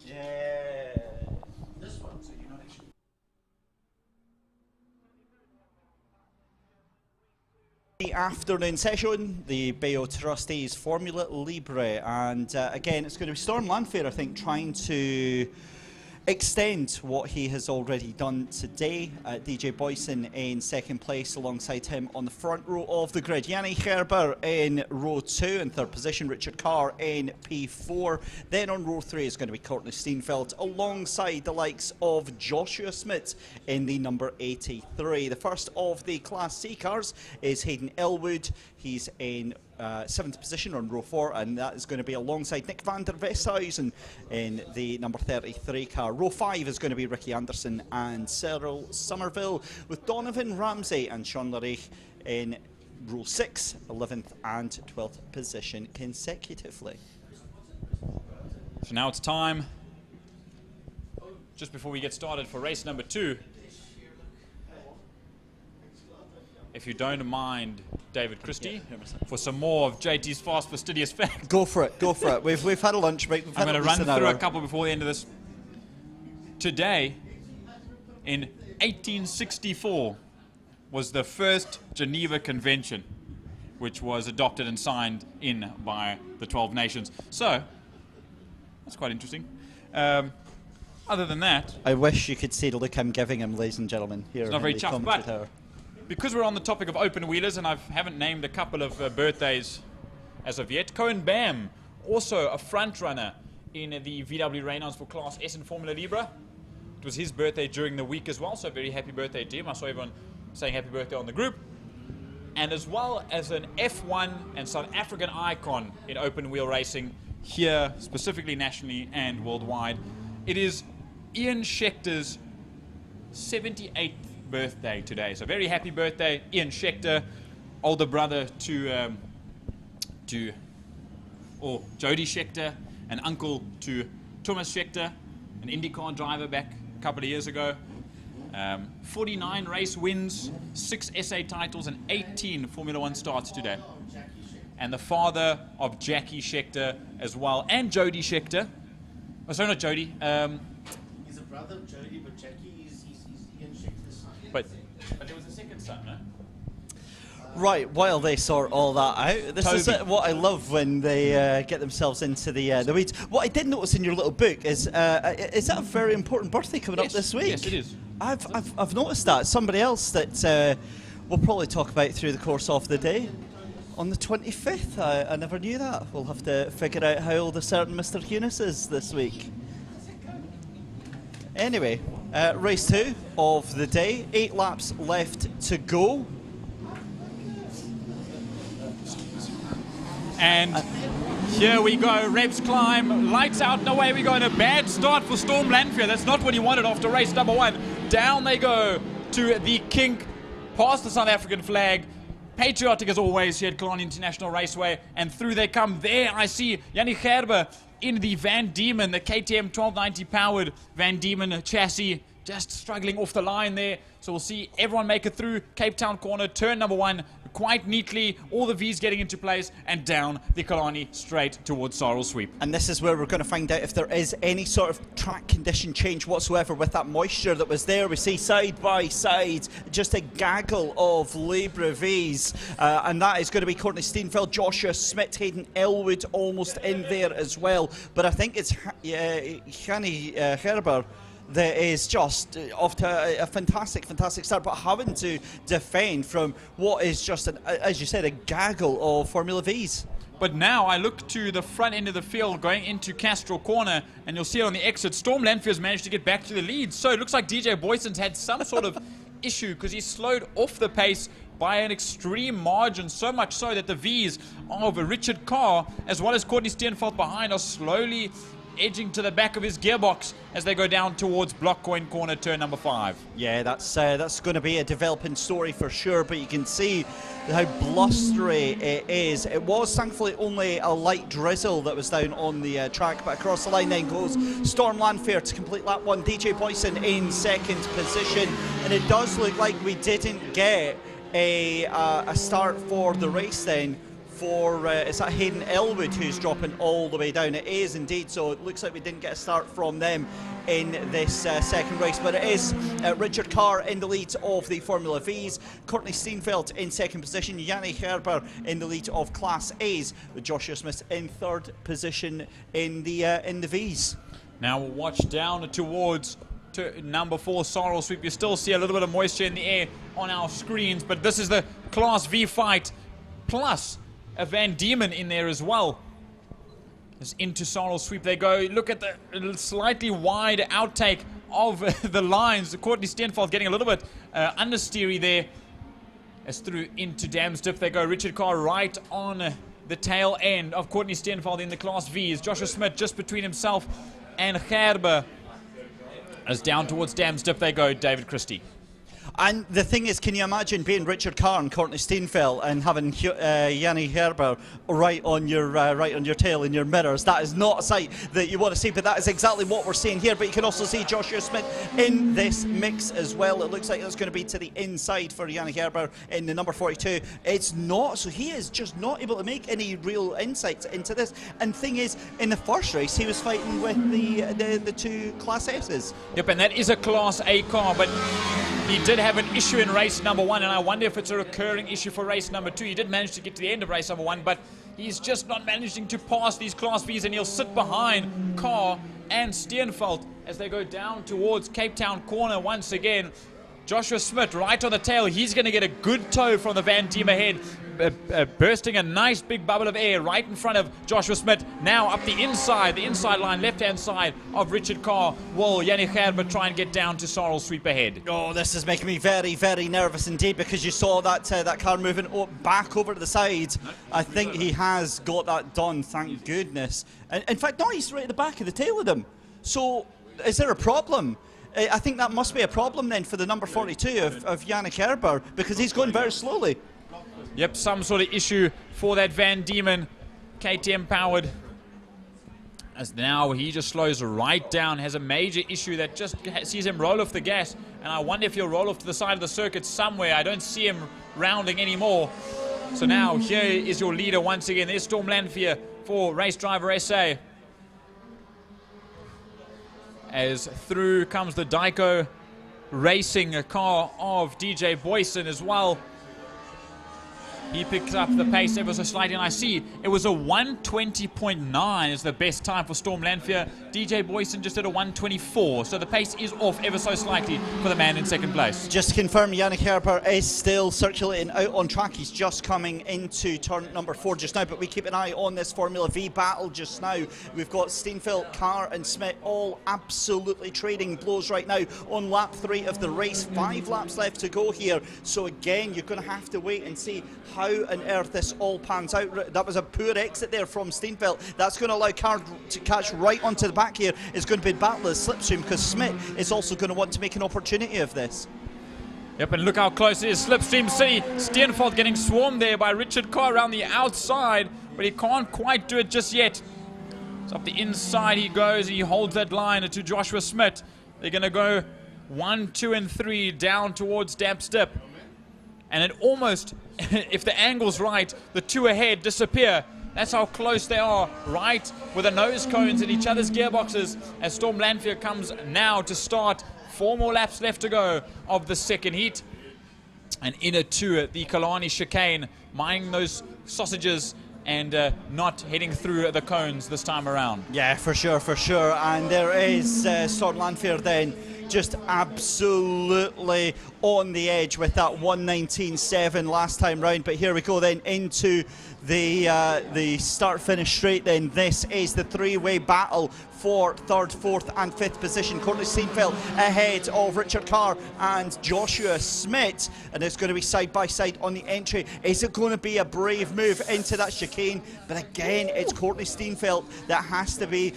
Yeah. This one, so you're not actually. The afternoon session, the Bayo Trustees Formula Libre, and again, it's going to be Storm Landfair, I think, trying to extend what he has already done today. DJ Boyson in second place, alongside him on the front row of the grid. Yanni Gerber in row 2 in third position, Richard Carr in P4. Then on row 3 is going to be Courtney Steenfeld, alongside the likes of Joshua Smith in the number 83. The first of the Class C cars is Hayden Elwood. He's in 7th position on row 4, and that is going to be alongside Nick van der Westhuizen in the number 33 car. Row 5 is going to be Ricky Anderson and Cyril Somerville, with Donovan Ramsey and Sean Larich in row 6, 11th and 12th position consecutively. So now it's time, just before we get started, for race number 2. If you don't mind, David Christie, for some more of JT's fast fastidious facts. Go for it, go for it. We've had a lunch break. I'm going to run through a couple before the end of this. Today, in 1864, was the first Geneva Convention, which was adopted and signed in by the 12 nations. So, that's quite interesting. Other than that, I wish you could see the look I'm giving him, ladies and gentlemen. Here, it's not very chuffed, but because we're on the topic of open wheelers, and I haven't named a couple of birthdays as of yet, Cohen Bam, also a front runner in the VW Reynolds for Class S in Formula Libre. It was his birthday during the week as well, so very happy birthday to him. I saw everyone saying happy birthday on the group. And as well as an F1 and South African icon in open wheel racing, here specifically nationally and worldwide, it is Ian Schechter's 78th birthday today. So very happy birthday, Ian Schechter, older brother to Jody Schechter, and uncle to Thomas Schechter, an IndyCar driver back a couple of years ago. 49 race wins, 6 SA titles, and 18 Formula 1 starts today. And the father of Jackie Schechter as well, and Jody Schechter. Oh, sorry, not Jody. He's a brother of Jody, but Jackie is Ian Schechter's son. But there was a second son, no? Right, while they sort all that out, this is what I love when they get themselves into the weeds. What I did notice in your little book is that a very important birthday coming up this week? Yes, it is. I've noticed that. Somebody else that we'll probably talk about through the course of the day. On the 25th, I never knew that. We'll have to figure out how old a certain Mr. Hughes is this week. Anyway, race 2 of the day, 8 laps left to go. And here we go, Rebs climb, lights out and away we go, in a bad start for Storm Landfair. That's not what he wanted after race number 1. Down they go to the kink, past the South African flag. Patriotic as always here at Killarney International Raceway, and through they come. There I see Yanni Gerber in the Van Diemen, the KTM 1290 powered Van Diemen chassis, just struggling off the line there. So we'll see everyone make it through Cape Town corner, turn number 1, quite neatly, all the V's getting into place, and down the Killarney straight towards Sorrel Sweep. And this is where we're going to find out if there is any sort of track condition change whatsoever with that moisture that was there. We see side by side just a gaggle of Libre V's, and that is going to be Courtney Steenfeld, Joshua Smith, Hayden Elwood almost in there as well. But I think it's Yanni Gerber that is just off to a fantastic start, but having to defend from what is just, as you said, a gaggle of Formula V's. But now I look to the front end of the field going into Castro Corner, and you'll see it on the exit. Storm Landfair's managed to get back to the lead. So it looks like DJ Boyson's had some sort of issue, because he slowed off the pace by an extreme margin, so much so that the V's of Richard Carr as well as Courtney Steenfeld behind are slowly edging to the back of his gearbox as they go down towards Blockcoin Corner, turn number 5. Yeah, that's going to be a developing story for sure, but you can see how blustery it is. It was thankfully only a light drizzle that was down on the track, but across the line then goes Storm Landfair to complete lap 1. DJ Boyson in second position, and it does look like we didn't get a start for the race then for, is that Hayden Elwood who's dropping all the way down? It is indeed, so it looks like we didn't get a start from them in this second race, but it is Richard Carr in the lead of the Formula Vs, Courtney Steenfeldt in second position, Yanni Herber in the lead of Class A's, with Joshua Smith in third position in the Vs. Now we'll watch down towards number 4, Sorrel Sweep. You still see a little bit of moisture in the air on our screens, but this is the Class V fight, plus a Van Diemen in there as well. As into Sorrel Sweep they go. Look at the slightly wide outtake of the lines. Courtney Steenfeldt getting a little bit understeery there. As through into Damsdip they go. Richard Carr right on the tail end of Courtney Steenfeldt in the Class Vs. Joshua Smith just between himself and Gerber. As down towards Damsdip they go, David Christie. And the thing is, can you imagine being Richard Carr and Courtney Steenfeldt and having Yanni Herber right on your tail in your mirrors? That is not a sight that you want to see, but that is exactly what we're seeing here. But you can also see Joshua Smith in this mix as well. It looks like it's going to be to the inside for Yanni Herber in the number 42. It's not, so he is just not able to make any real insights into this. And the thing is, in the first race, he was fighting with the two Class S's. Yep, and that is a Class A car, but he did have an issue in race number 1, and I wonder if it's a recurring issue for race number 2. He did manage to get to the end of race number 1, but he's just not managing to pass these Class Vs, and he'll sit behind Carr and Steenfeldt as they go down towards Cape Town corner once again. Joshua Smith right on the tail. He's going to get a good tow from the Van Diemen ahead, bursting a nice big bubble of air right in front of Joshua Smith. Now up the inside line, left-hand side of Richard Carr. Will Yanni Gerber try and get down to Sorrel Sweep ahead? Oh, this is making me very, very nervous indeed, because you saw that that car moving back over to the side. I think he has got that done, thank goodness. And in fact, no, he's right at the back of the tail of them. So is there a problem? I think that must be a problem then for the number 42 of Yannick Herber, because he's going very slowly. Yep, some sort of issue for that Van Diemen KTM powered. As now he just slows right down, has a major issue that just sees him roll off the gas. And I wonder if he'll roll off to the side of the circuit somewhere. I don't see him rounding anymore. So now here is your leader once again. There's Storm Lanphier for Race Driver SA. As through comes the Dyko Racing car of DJ Boyson as well. He picks up the pace ever so slightly, and I see it was a 120.9 is the best time for Storm Lanphier. DJ Boyson just at a 124, so the pace is off ever so slightly for the man in second place. Just to confirm, Yannick Herber is still circulating out on track. He's just coming into turn number 4 just now, but we keep an eye on this Formula V battle just now. We've got Steenfeldt, Carr and Smith all absolutely trading blows right now on lap 3 of the race. 5 laps left to go here, so again, you're going to have to wait and see how on earth this all pans out. That was a poor exit there from Steenfeldt. That's going to allow Carr to catch right onto the back here. It's going to be battle of slipstream, because Smith is also going to want to make an opportunity of this. Yep, and look how close it is. Slipstream City. Steenfeldt getting swarmed there by Richard Carr around the outside, but he can't quite do it just yet. So up the inside he goes, and he holds that line to Joshua Smith. They're going to go 1, 2, and 3 down towards Damsdip. And it almost, if the angle's right, the two ahead disappear. That's how close they are, right with the nose cones in each other's gearboxes, as Storm Lanphier comes now to start. 4 more laps left to go of the second heat. And in it to the Killarney chicane, mining those sausages and not heading through the cones this time around. Yeah, for sure, for sure. And there is Storm Lanphier then, just absolutely on the edge with that 119.7 last time round. But here we go then into the start-finish straight then. This is the 3-way battle for 3rd, 4th and 5th position. Courtney Steenfeldt ahead of Richard Carr and Joshua Smith, and it's going to be side by side on the entry. Is it going to be a brave move into that chicane? But again, it's Courtney Steenfeldt that has to be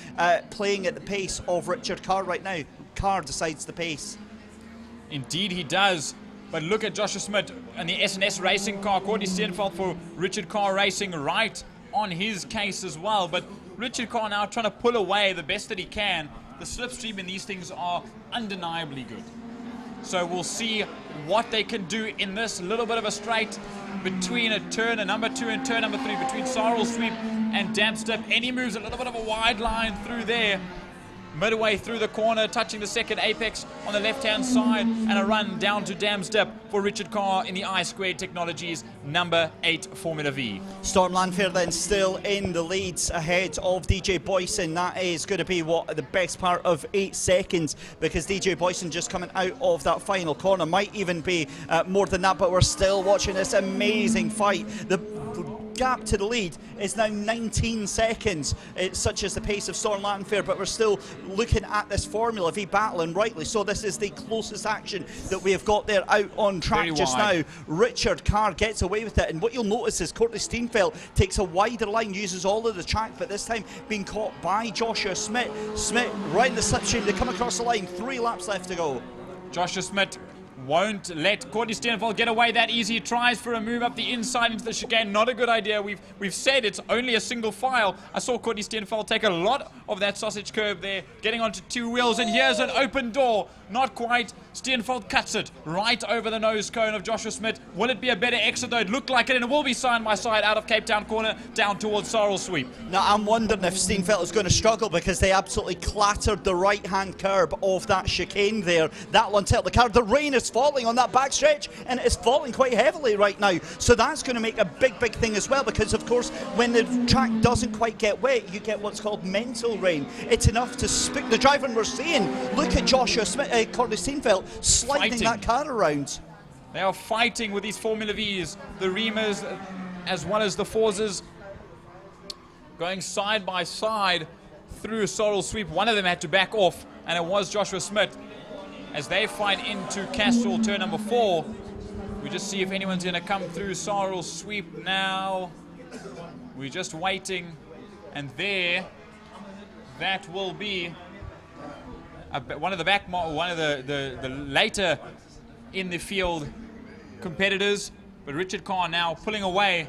playing at the pace of Richard Carr right now. Carr decides the pace. Indeed he does. But look at Joshua Smith and the S&S racing car. Courtney Steenfeldt for Richard Carr Racing right on his case as well. But Richard Carr now trying to pull away the best that he can. The slipstream in these things are undeniably good. So we'll see what they can do in this little bit of a straight. between number 2 and turn number 3, between Sorrel Sweep and Damp Step. And he moves a little bit of a wide line through there. Midway through the corner, touching the second apex on the left-hand side, and a run down to Dam Step for Richard Carr in the I-Squared Technologies number 8 Formula V. Storm Landfair then still in the leads ahead of DJ Boyson. That is going to be the best part of 8 seconds, because DJ Boyson just coming out of that final corner. Might even be more than that, but we're still watching this amazing fight. The gap to the lead is now 19 seconds. It's such as the pace of Storm Landfair, but we're still looking at this Formula V battle, and rightly so. This is the closest action that we have got there out on track just now. Richard Carr gets away with it, and what you'll notice is Courtney Steenfeld takes a wider line, uses all of the track, but this time being caught by Joshua Smith. Smith right in the slipstream, they come across the line, 3 laps left to go. Joshua Smith won't let Courtney Steenfeld get away that easy. He tries for a move up the inside into the chicane. Not a good idea. We've said it's only a single file. I saw Courtney Steenfeld take a lot of that sausage curve there, getting onto 2 wheels, and here's an open door. Not quite. Steenfeld cuts it right over the nose cone of Joshua Smith. Will it be a better exit though? It looked like it, and it will be side by side out of Cape Town corner down towards Sorrel Sweep. Now I'm wondering if Steenfeld is going to struggle, because they absolutely clattered the right-hand curb of that chicane there. That one tilt the car. The rain is falling on that backstretch, and it is falling quite heavily right now. So that's going to make a big thing as well, because of course when the track doesn't quite get wet, you get what's called mental rain. It's enough to spook the driver, and we're seeing, look at Joshua Smith, Courtney Steenfeld sliding that car around. They are fighting with these Formula Vs, the Reamers as well as the Forzas, going side by side through Sorrel Sweep. One of them had to back off, and it was Joshua Smith. As they fight into Castrol turn number 4, we just see if anyone's going to come through Sorrel Sweep now. We're just waiting, and there, that will be one of the later in the field competitors. But Richard Carr now pulling away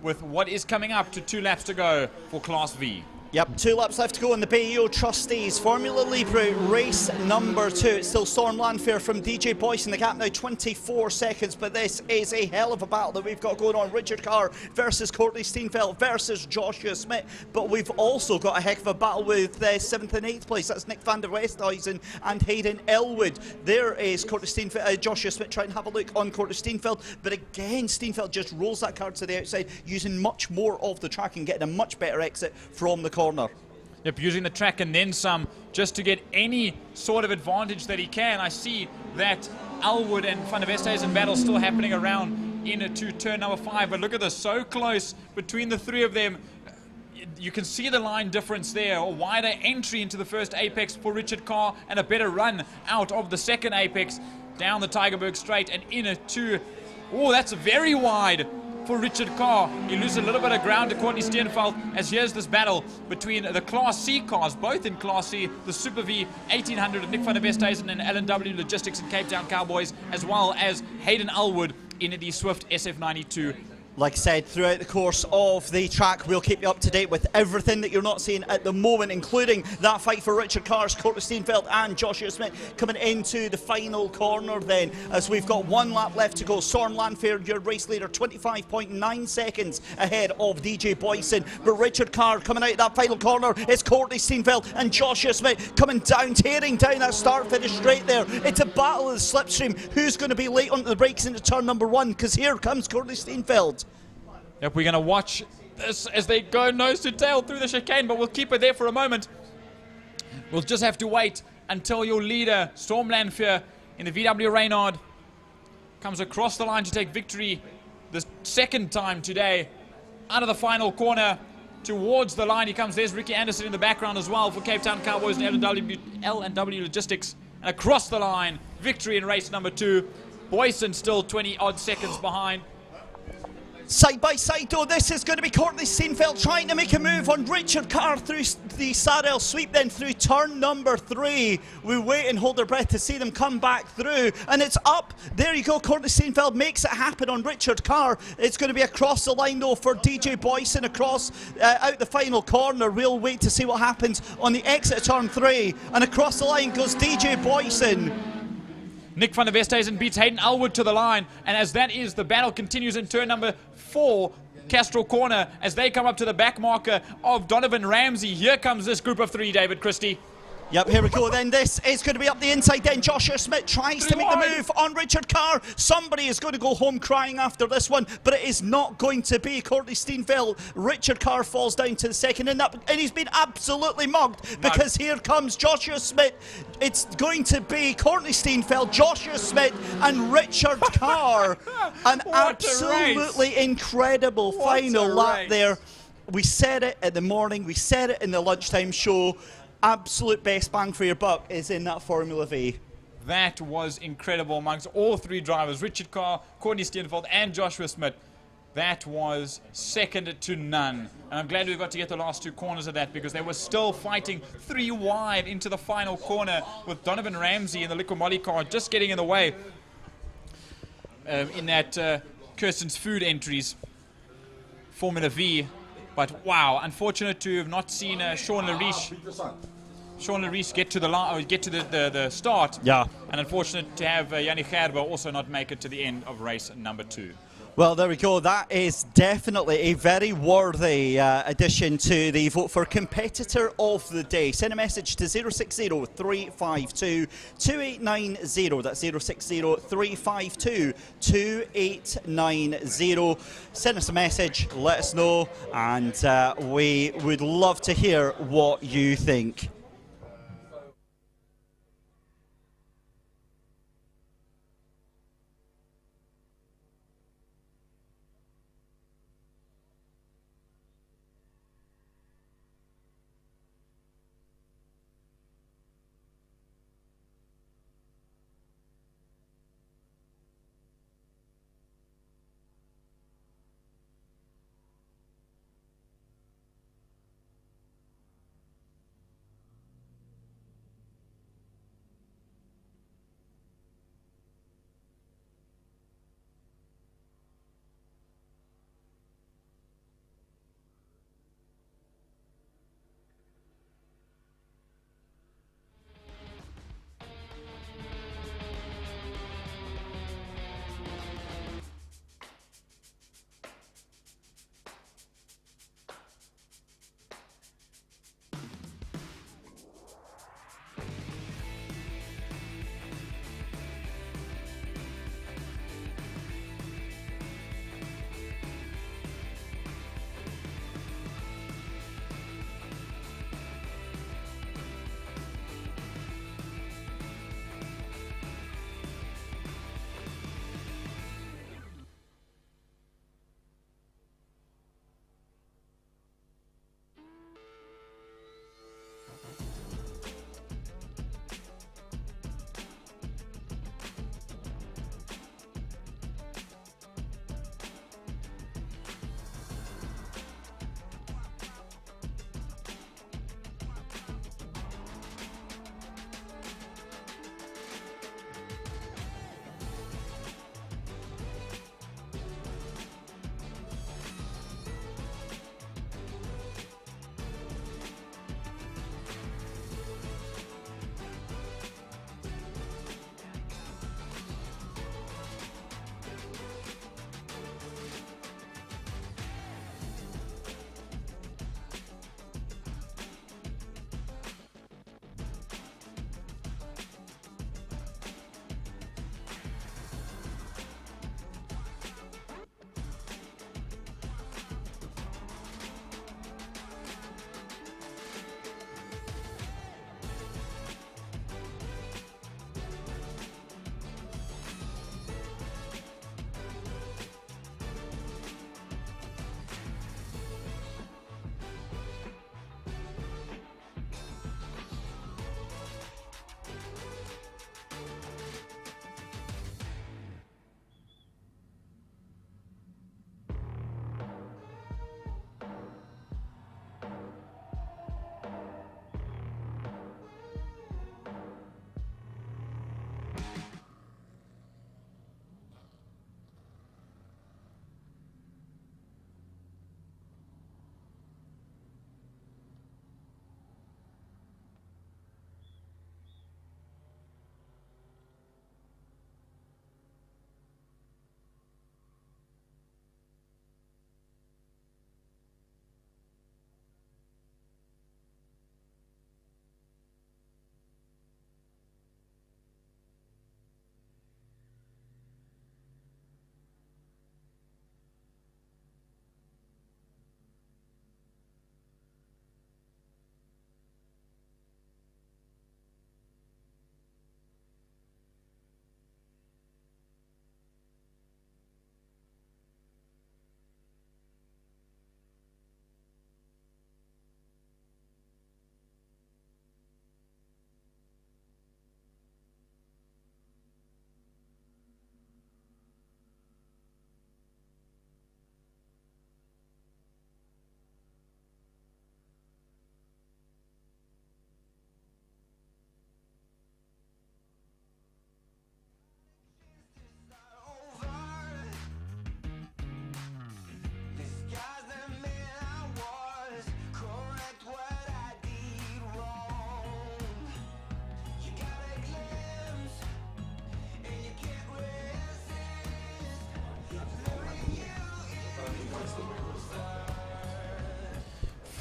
with what is coming up to 2 laps to go for Class V. Yep, 2 laps left to go in the BAO Trustees Formula Libre race number 2. It's still Storm Landfair from DJ Boyson. The gap now 24 seconds, but this is a hell of a battle that we've got going on. Richard Carr versus Courtney Steenfeld versus Joshua Smith. But we've also got a heck of a battle with 7th and 8th place. That's Nick van der Westhuizen and Hayden Elwood. There is Courtney Steenfeld, Joshua Smith trying to have a look on Courtney Steenfeld, but again Steenfeld just rolls that car to the outside, using much more of the track and getting a much better exit from the corner. Yep, using the track and then some just to get any sort of advantage that he can. I see that Elwood and Van der Westhuizen battle still happening around into turn number 5, but look at this, so close between the 3 of them. You can see the line difference there. A wider entry into the first apex for Richard Carr, and a better run out of the second apex down the Tygerberg Straight and into, oh, that's very wide for Richard Carr. He loses a little bit of ground to Courtney Steenfeld, as here's this battle between the Class C cars, both in Class C, the Super V 1800 of Nick van der Westhuizen and LNW Logistics and Cape Town Cowboys, as well as Hayden Elwood in the Swift SF92. Like I said, throughout the course of the track, we'll keep you up to date with everything that you're not seeing at the moment, including that fight for Richard Carr's, Courtney Steenfeld and Joshua Smith coming into the final corner then, as we've got 1 lap left to go. Storm Landfair, your race leader, 25.9 seconds ahead of DJ Boyson. But Richard Carr coming out of that final corner is Courtney Steenfeld and Joshua Smith coming down, tearing down that start-finish straight there. It's a battle of the slipstream. Who's going to be late onto the brakes into turn number 1? Because here comes Courtney Steenfeld. Yep, we're going to watch this as they go nose to tail through the chicane, but we'll keep it there for a moment. We'll just have to wait until your leader, Storm Landfair, in the VW Reynard, comes across the line to take victory the second time today. Out of the final corner towards the line he comes. There's Ricky Anderson in the background as well for Cape Town Cowboys and L&W Logistics. And across the line, victory in race number 2. Boyson still 20-odd seconds behind. Side by side though, this is going to be Courtney Steenfeld trying to make a move on Richard Carr through the Sarel Sweep, then through turn number 3. We wait and hold our breath to see them come back through, and it's up. There you go, Courtney Steenfeld makes it happen on Richard Carr. It's going to be across the line though for DJ Boyson across out the final corner. We'll wait to see what happens on the exit of turn 3, and across the line goes DJ Boyson. Nick van der Westhuizen beats Hayden Elwood to the line, and as that is, the battle continues in turn number 4, Castrol Corner, as they come up to the back marker of Donovan Ramsey. Here comes this group of 3, David Christie. Yep, here we go then. This is going to be up the inside then. Joshua Smith tries to make the move on Richard Carr. Somebody is going to go home crying after this one, but it is not going to be Courtney Steenfeld. Richard Carr falls down to the second, and he's been absolutely mugged because here comes Joshua Smith. It's going to be Courtney Steenfeld, Joshua Smith, and Richard Carr. An absolutely incredible final lap there. We said it at the morning, we said it in the lunchtime show. Absolute best bang for your buck is in that Formula V. That was incredible amongst all 3 drivers, Richard Carr, Courtney Steenfeld and Joshua Smith. That was second to none. And I'm glad we got to get the last 2 corners of that, because they were still fighting 3 wide into the final corner with Donovan Ramsey in the Liqui Moly car just getting in the way in that Kirsten's Food entries Formula V. But wow, unfortunate to have not seen Sean Lariche get to the start. Yeah. And unfortunate to have Yannick Gerber also not make it to the end of race number 2. Well, there we go. That is definitely a very worthy addition to the Vote for Competitor of the Day. Send a message to 060-352-2890. That's 060-352-2890. Send us a message, let us know, and we would love to hear what you think.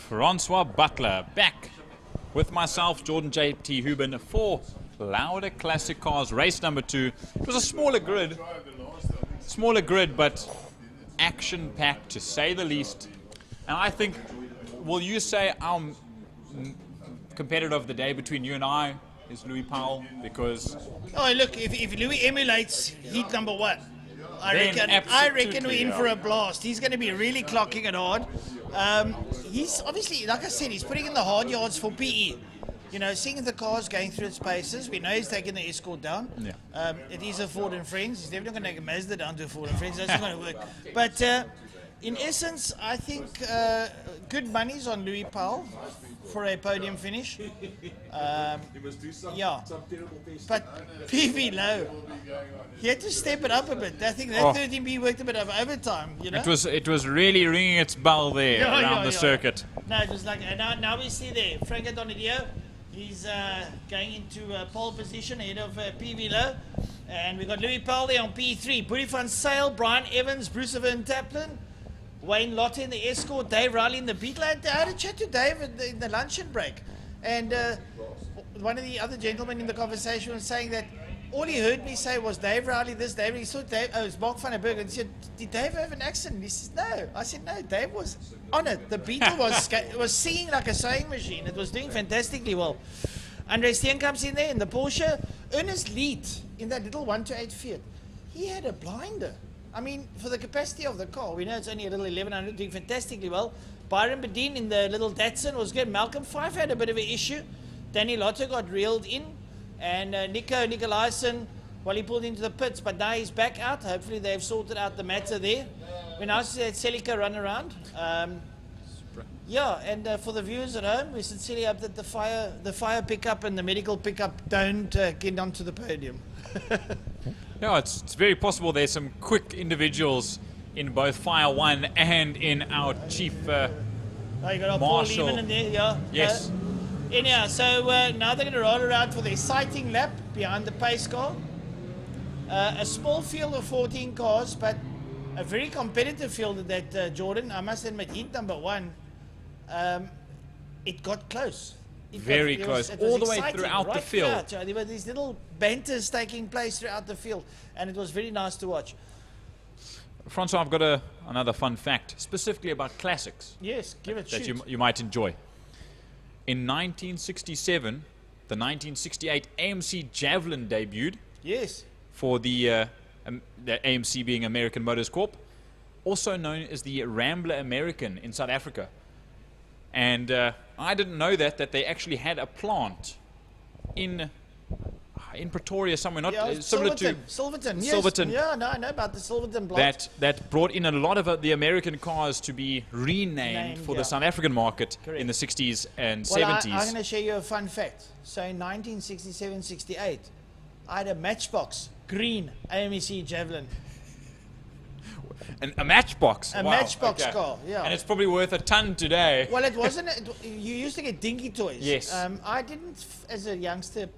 Francois Butler back with myself, Jordan J.T. Huben, for Lauder Classic Cars race number 2. It was a smaller grid, but action-packed to say the least. And I think, will you say our competitor of the day between you and I is Louis Powell? Because oh, look, if Louis emulates heat number 1, I reckon we're in for a blast. He's going to be really clocking it hard. He's obviously, like I said, he's putting in the hard yards for PE. You know, seeing the cars going through its paces, we know he's taking the Escort down. Yeah. It is a Ford and Friends. He's never going to take a Mazda down to a Ford and Friends. That's not going to work. But in essence, I think good money's on Louis Powell for a podium finish. Yeah. But PV low. He had to step it up a bit. I think that 13B worked a bit of overtime, you know? it was really ringing its bell there around the circuit. No, it was like, now we see there, Franco Donadio, he's going into pole position ahead of PV Low. And we've got Louis Powell there on P3, Boody van Sale, Brian Evans, Bruce Van Taplin, Wayne Lotte in the Escort, Dave Riley in the Beatland. I had a chat to Dave in the luncheon break. And one of the other gentlemen in the conversation was saying that all he heard me say was Dave Riley, this, Dave. He saw Dave, it was Mark van der Berg, and he said, did Dave have an accident? He says, no. I said, no, Dave was on it. The Beetle was singing like a sewing machine. It was doing fantastically well. Andre Steenkamp's in there in the Porsche. Ernest Leet in that little 128 Fiat. He had a blinder. I mean, for the capacity of the car, we know it's only a little 1100, doing fantastically well. Byron Bedeen in the little Datsun was good. Malcolm Fife had a bit of an issue. Danny Lotto got reeled in. And Nico Nicolaisen, well, he pulled into the pits, but now he's back out. Hopefully they've sorted out the matter there. We now see that Celica run around. Yeah, and for the viewers at home, we sincerely hope that the fire pickup and the medical pickup don't get onto the podium. No, it's very possible there's some quick individuals in both Fire 1 and in our chief you got our Marshall. Paul Lehman in there, yeah. Yes. Anyhow, so now they're going to roll around for their sighting lap behind the pace car. A small field of 14 cars, but a very competitive field at that, Jordan. I must admit, heat number 1, it got close. Very close, all the way throughout the field. There were these little banters taking place throughout the field, and it was very nice to watch. Francois, I've got another fun fact, specifically about classics. Yes, give it that shoot. you might enjoy. In 1967, the 1968 AMC Javelin debuted. Yes. For the AMC being American Motors Corp, also known as the Rambler American in South Africa. And I didn't know that they actually had a plant in Pretoria somewhere, not similar to Silverton. Yes. Silverton. Yeah, no, I know about the Silverton plant. That brought in a lot of the American cars to be renamed for the South African market in the 60s and 70s. I'm going to share you a fun fact. So in 1967-68, I had a Matchbox green AMC Javelin. A Matchbox? A Matchbox car, yeah. And it's probably worth a ton today. Well, it wasn't. You used to get dinky toys. Yes. I didn't, as a youngster,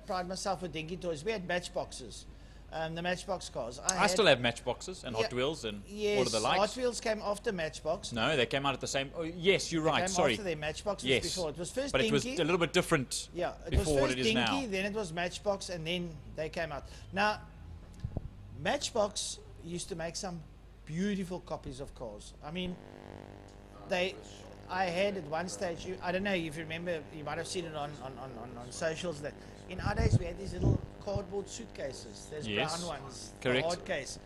pride myself with dinky toys. We had Matchboxes, the Matchbox cars. I still have Matchboxes and Hot Wheels and all of the likes. Hot Wheels came after Matchbox. No, they came out at the same. Oh, yes, you're right. Sorry. After their Matchbox yes. before. It was first but dinky. It was a little bit different. Yeah, it before was what first it is dinky, now. then it was Matchbox, and then they came out. Now, Matchbox used to make some beautiful copies of cars. I mean, I had at one stage, I don't know if you remember, you might have seen it on socials, that in our days we had these little cardboard suitcases. There's brown ones, correct. The hard case.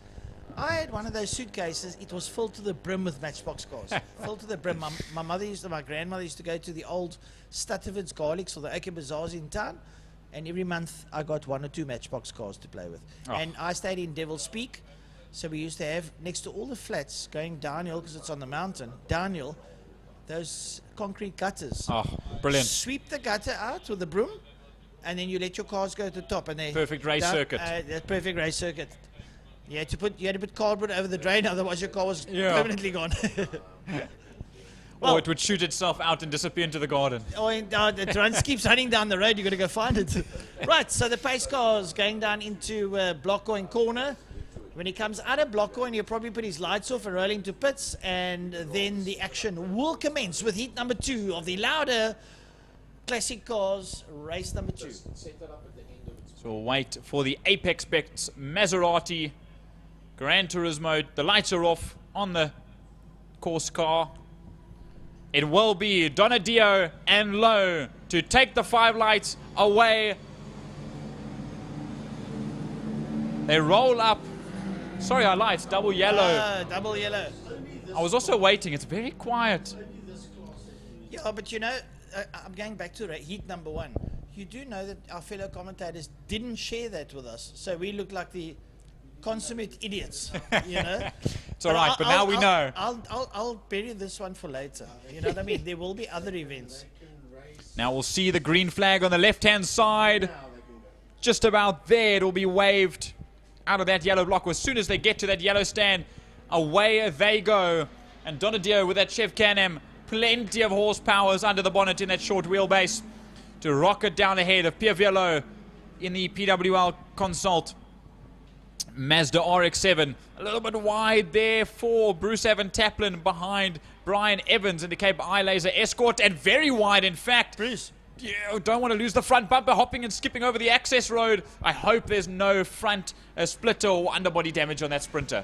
I had one of those suitcases. It was filled to the brim with Matchbox cars. Filled to the brim. My grandmother used to go to the old Stutterford's Garlics or the Oaken Bazaars in town, and every month I got 1 or 2 Matchbox cars to play with. And I stayed in Devil's Peak. So we used to have, next to all the flats, going downhill, because it's on the mountain, downhill, those concrete gutters. Oh, brilliant. Sweep the gutter out with the broom, and then you let your cars go to the top. And they perfect race circuit. Perfect race circuit. You had to put cardboard over the drain, otherwise your car was permanently gone. Or it would shoot itself out and disappear into the garden. Or it keeps running down the road, you've got to go find it. Right, so the pace car is going down into Blockcoin Corner. When he comes out of block coin, he'll probably put his lights off and roll into pits, and then the action will commence with heat number 2 of the Lauda Classic Cars race number 2. So we'll wait for the Apex Specs Maserati Gran Turismo. The lights are off on the course car. It will be Donadio and Lowe to take the 5 lights away. They roll up. Sorry, I lied. Double yellow. Double yellow. I was also waiting. It's very quiet. Yeah, but you know, I'm going back to heat number 1. You do know that our fellow commentators didn't share that with us, so we look like the consummate idiots. You know. It's all right, but now we know. I'll bury this one for later. You know what I mean? There will be other events. Now we'll see the green flag on the left-hand side. Just about there, it will be waved out of that yellow block. As soon as they get to that yellow stand, away they go. And Donadio with that Chef Can-Am, plenty of horsepowers under the bonnet in that short wheelbase to rocket down ahead of Pierre Vialot in the PWL Consult. Mazda RX-7 a little bit wide there for Bruce Evan Taplin behind Brian Evans in the Cape Eye Laser Escort, and very wide in fact. Bruce. Yeah, don't want to lose the front bumper, hopping and skipping over the access road. I hope there's no front splitter or underbody damage on that Sprinter.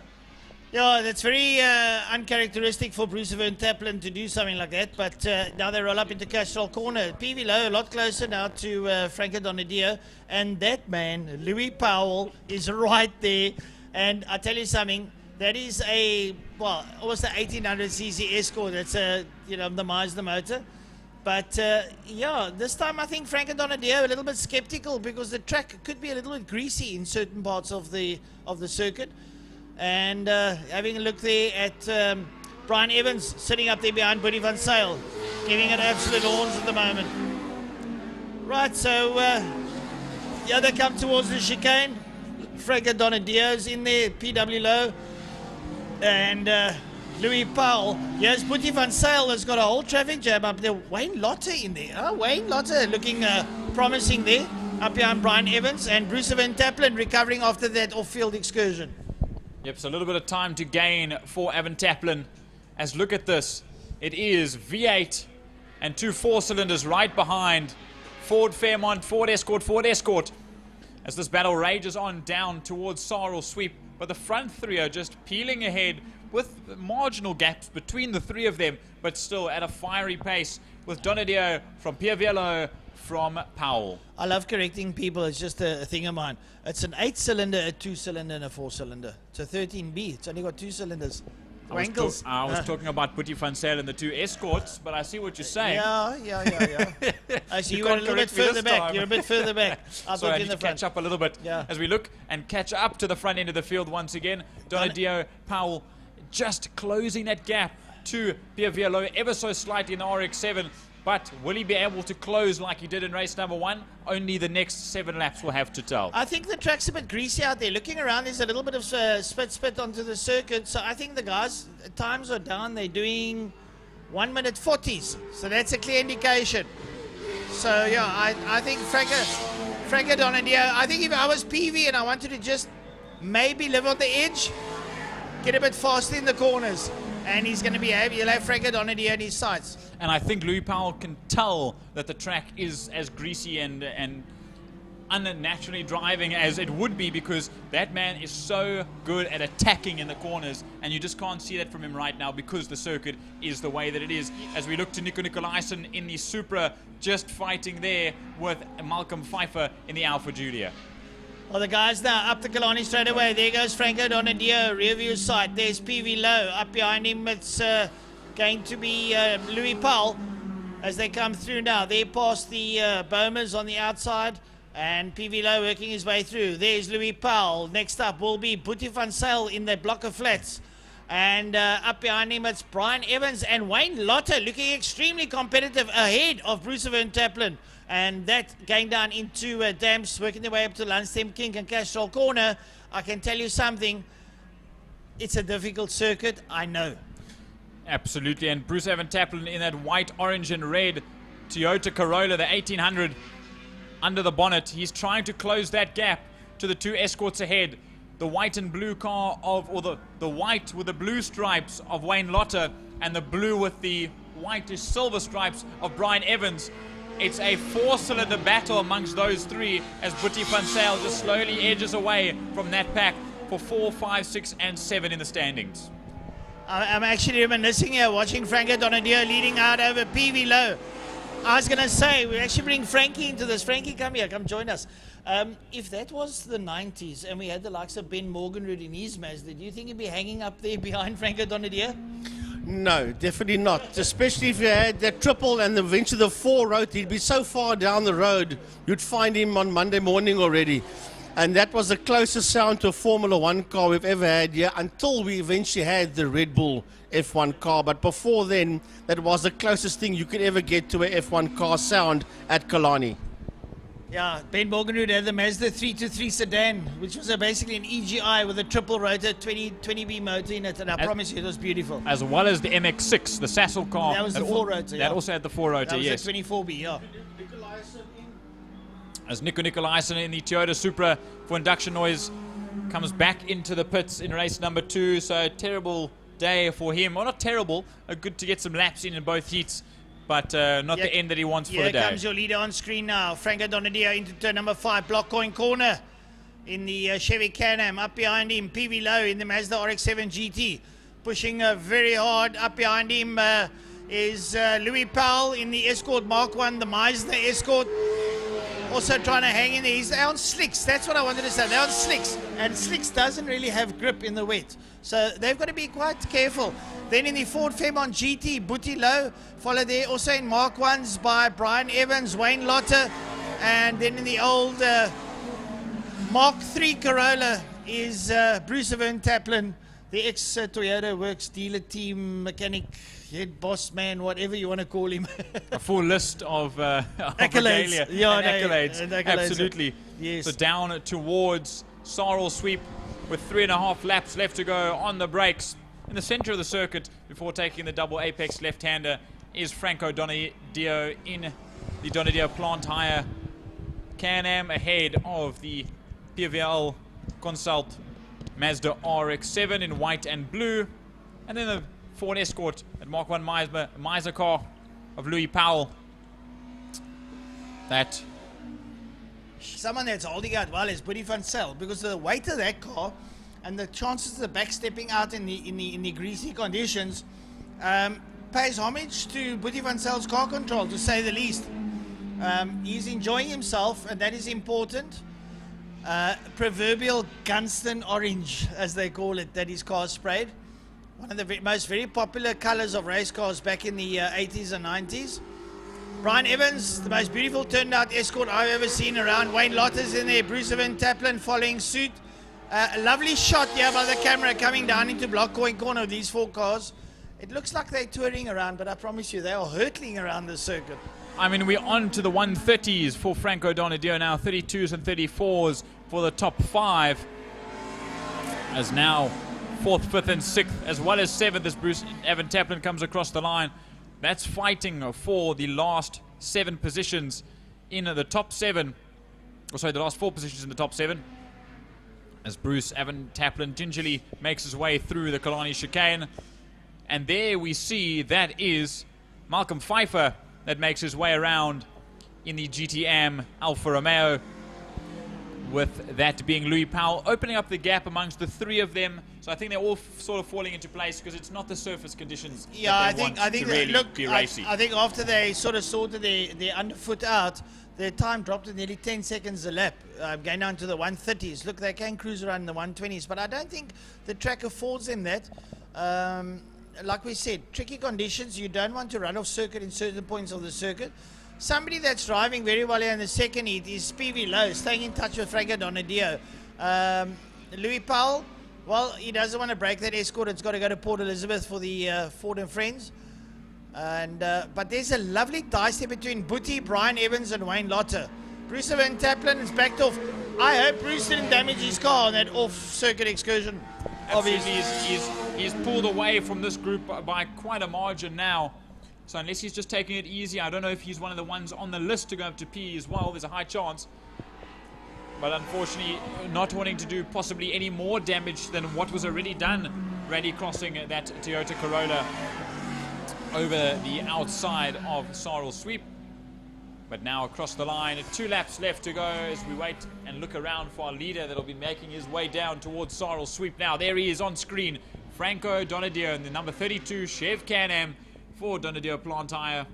Yeah, that's very uncharacteristic for Bruce Van Taplin to do something like that, but now they roll up into Castrol Corner. PV Low a lot closer now to Franco Donadio, and that man, Louis Powell, is right there. And I tell you something, that is a, well, almost an 1800cc Escort. That's a, you know, the Mazda motor. But yeah, this time I think Franco Donadio a little bit skeptical because the track could be a little bit greasy in certain parts of the circuit. And having a look there at Brian Evans sitting up there behind Buddy Van Sale, giving it absolute horns at the moment. Right, so yeah, they come towards the chicane. Franco Donadio's in there, PW Low, and Louis Powell. Here's Buddy Van Sale has got a whole traffic jam up there. Wayne Lotte in there. Oh, Wayne Lotte looking promising there, up behind Brian Evans, and Bruce Van Taplin recovering after that off-field excursion. Yep, so a little bit of time to gain for Evan Taplin. As look at this, it is V8 and 2 4-cylinders right behind Ford Fairmont, Ford Escort. As this battle rages on down towards Sarl Sweep, but the front 3 are just peeling ahead with marginal gaps between the 3 of them, but still at a fiery pace with Donadio from Pierre Vialot from Powell. I love correcting people. It's just a thing of mine. It's an 8-cylinder, a 2-cylinder, and a 4-cylinder. It's a 13B. It's only got 2 cylinders. I was talking about Buddy Van Sale and the 2 Escorts, but I see what you're saying. Yeah. I see you were a little bit further back. You're a bit further back. So I need to catch up a little bit as we look and catch up to the front end of the field once again. Donadio Powell just closing that gap to Pierre Vialot ever so slightly in the RX-7. But will he be able to close like he did in race number 1? Only the next 7 laps will have to tell. I think the track's a bit greasy out there. Looking around, there's a little bit of spit onto the circuit. So I think the guys, times are down. They're doing 1 minute 40s. So that's a clear indication. So yeah, I think Franco Donadio, I think if I was PV and I wanted to just maybe live on the edge, get a bit faster in the corners, and he's going to be able, you'll have Franco Donadio in his sights. And I think Louis Powell can tell that the track is as greasy and unnaturally driving as it would be, because that man is so good at attacking in the corners, and you just can't see that from him right now because the circuit is the way that it is. As we look to Nico Nicolaisen in the Supra, just fighting there with Malcolm Pfeiffer in the Alfa Julia. Well, the guys now up to Killarney straight away. There goes Franco Donadio, rear view sight. There's PV Low. Up behind him, it's going to be Louis Powell as they come through now. They're past the Bombers on the outside, and PV Low working his way through. There's Louis Powell. Next up will be Buddy Van Sale in the block of flats. And up behind him, it's Brian Evans and Wayne Lotte looking extremely competitive ahead of Bruce Van Taplin. And that going down into Dams, working their way up to Lunstem, Kink and Castrol Corner. I can tell you something, it's a difficult circuit, I know. Absolutely, and Bruce Van Taplin in that white, orange and red Toyota Corolla, the 1800 under the bonnet. He's trying to close that gap to the 2 Escorts ahead. the white and blue car of, or the white with the blue stripes of Wayne Lotter and the blue with the whitish silver stripes of Brian Evans. It's a four-cylinder battle amongst those three as Boetie van Zyl just slowly edges away from that pack for 4, 5, 6 and 7 in the standings. I'm actually reminiscing here, watching Franco Donadio leading out over PV Low. I was going to say, we actually bring Frankie into this. Frankie, come here, come join us. If that was the 90s and we had the likes of Ben Morganroot in his Mazda, do you think he'd be hanging up there behind Franco Donadio? No, definitely not. Especially if you had that triple and eventually the 4 road, he'd be so far down the road, you'd find him on Monday morning already. And that was the closest sound to a Formula 1 car we've ever had here until we eventually had the Red Bull F1 car. But before then, that was the closest thing you could ever get to a F1 car sound at Killarney. Yeah, Ben Morganroot had the Mazda 323 sedan, which was basically an EGI with a triple rotor 20B motor in it, and I promise you it was beautiful. As well as the MX-6, the Sassel car. That was the 4-rotor, That also had the 4-rotor, yes. That was a 24B, yeah. As Nico Nicolaisen in the Toyota Supra for induction noise comes back into the pits in race number 2, so a terrible day for him. Well, not terrible, good to get some laps in both heats, but not the end that he wants for the day. Here comes your leader on screen now. Franco Donadio into turn number 5, block coin corner in the Chevy Can-Am. Up behind him, PV Low in the Mazda RX-7 GT. Pushing very hard. Up behind him is Louis Powell in the Escort Mark 1, the Mazda Escort. Also trying to hang in there. He's on slicks. That's what I wanted to say. They're on slicks. And slicks doesn't really have grip in the wet. So they've got to be quite careful. Then in the Ford Fairmont GT, Boetie Low, followed there also in Mark 1s by Brian Evans, Wayne Lotter. And then in the old Mark 3 Corolla is Bruce Van Taplin, the ex-Toyota Works dealer team mechanic, head boss man, whatever you want to call him. A full list of accolades. Accolades. Absolutely. Yes. So down towards Sarl Sweep with 3.5 laps left to go on the brakes. In the center of the circuit before taking the double apex left-hander is Franco Donadio in the Donadio Plant Hire Can-Am ahead of the PVL Consult Mazda RX-7 in white and blue. And then the Ford Escort at Mark 1 Miser car of Louis Powell. That someone that's holding out well is Boetie van Zyl, because of the weight of that car and the chances of the back stepping out in the greasy conditions pays homage to Boetie van Zyl's car control, to say the least. He's enjoying himself, and that is important. Proverbial Gunston orange, as they call it, that his car sprayed. One of the most very popular colors of race cars back in the 80s and 90s. Brian Evans, the most beautiful turned out Escort I've ever seen around. Wayne Lotter's in there, Bruce Van Taplin following suit. A lovely shot here by the camera coming down into block coin corner of these 4 cars. It looks like they're touring around, but I promise you they are hurtling around the circuit. I mean, we're on to the 130s for Franco Donadio now, 32s and 34s for the top 5. As now 4th, 5th and 6th, as well as 7th as Bruce Van Taplin comes across the line. That's fighting for the last 7 positions in the top 7. Or sorry, the last 4 positions in the top 7. As Bruce Van Taplin gingerly makes his way through the Killarney chicane. And there we see that is Malcolm Pfeiffer that makes his way around in the GTM Alfa Romeo, with that being Louis Powell opening up the gap amongst the 3 of them. So I think they're all sort of falling into place because it's not the surface conditions. Yeah, I think really look, be racy. I think after they sort of sorted their underfoot out, their time dropped to nearly 10 seconds a lap, going down to the 130s. Look, they can cruise around in the 120s, but I don't think the track affords them that. Like we said, tricky conditions. You don't want to run off circuit in certain points of the circuit. Somebody that's driving very well here in the second heat is PV Low, staying in touch with Franco Donadio. Louis Powell, well, he doesn't want to break that Escort. It's got to go to Port Elizabeth for the Ford and Friends. And but there's a lovely dice there between Boetie, Brian Evans and Wayne Lotter. Bruce Van Taplin is backed off. I hope Bruce didn't damage his car on that off-circuit excursion. Obviously, he's pulled away from this group by quite a margin now. So unless he's just taking it easy, I don't know if he's one of the ones on the list to go up to P as well. There's a high chance. but unfortunately not wanting to do possibly any more damage than what was already done, rally crossing that Toyota Corolla over the outside of Sarl Sweep. But now across the line, 2 laps left to go as we wait and look around for our leader that'll be making his way down towards Sarl Sweep. Now there he is on screen, Franco Donadio in the number 32 Chev Can-Am for Donadio Plant Tire.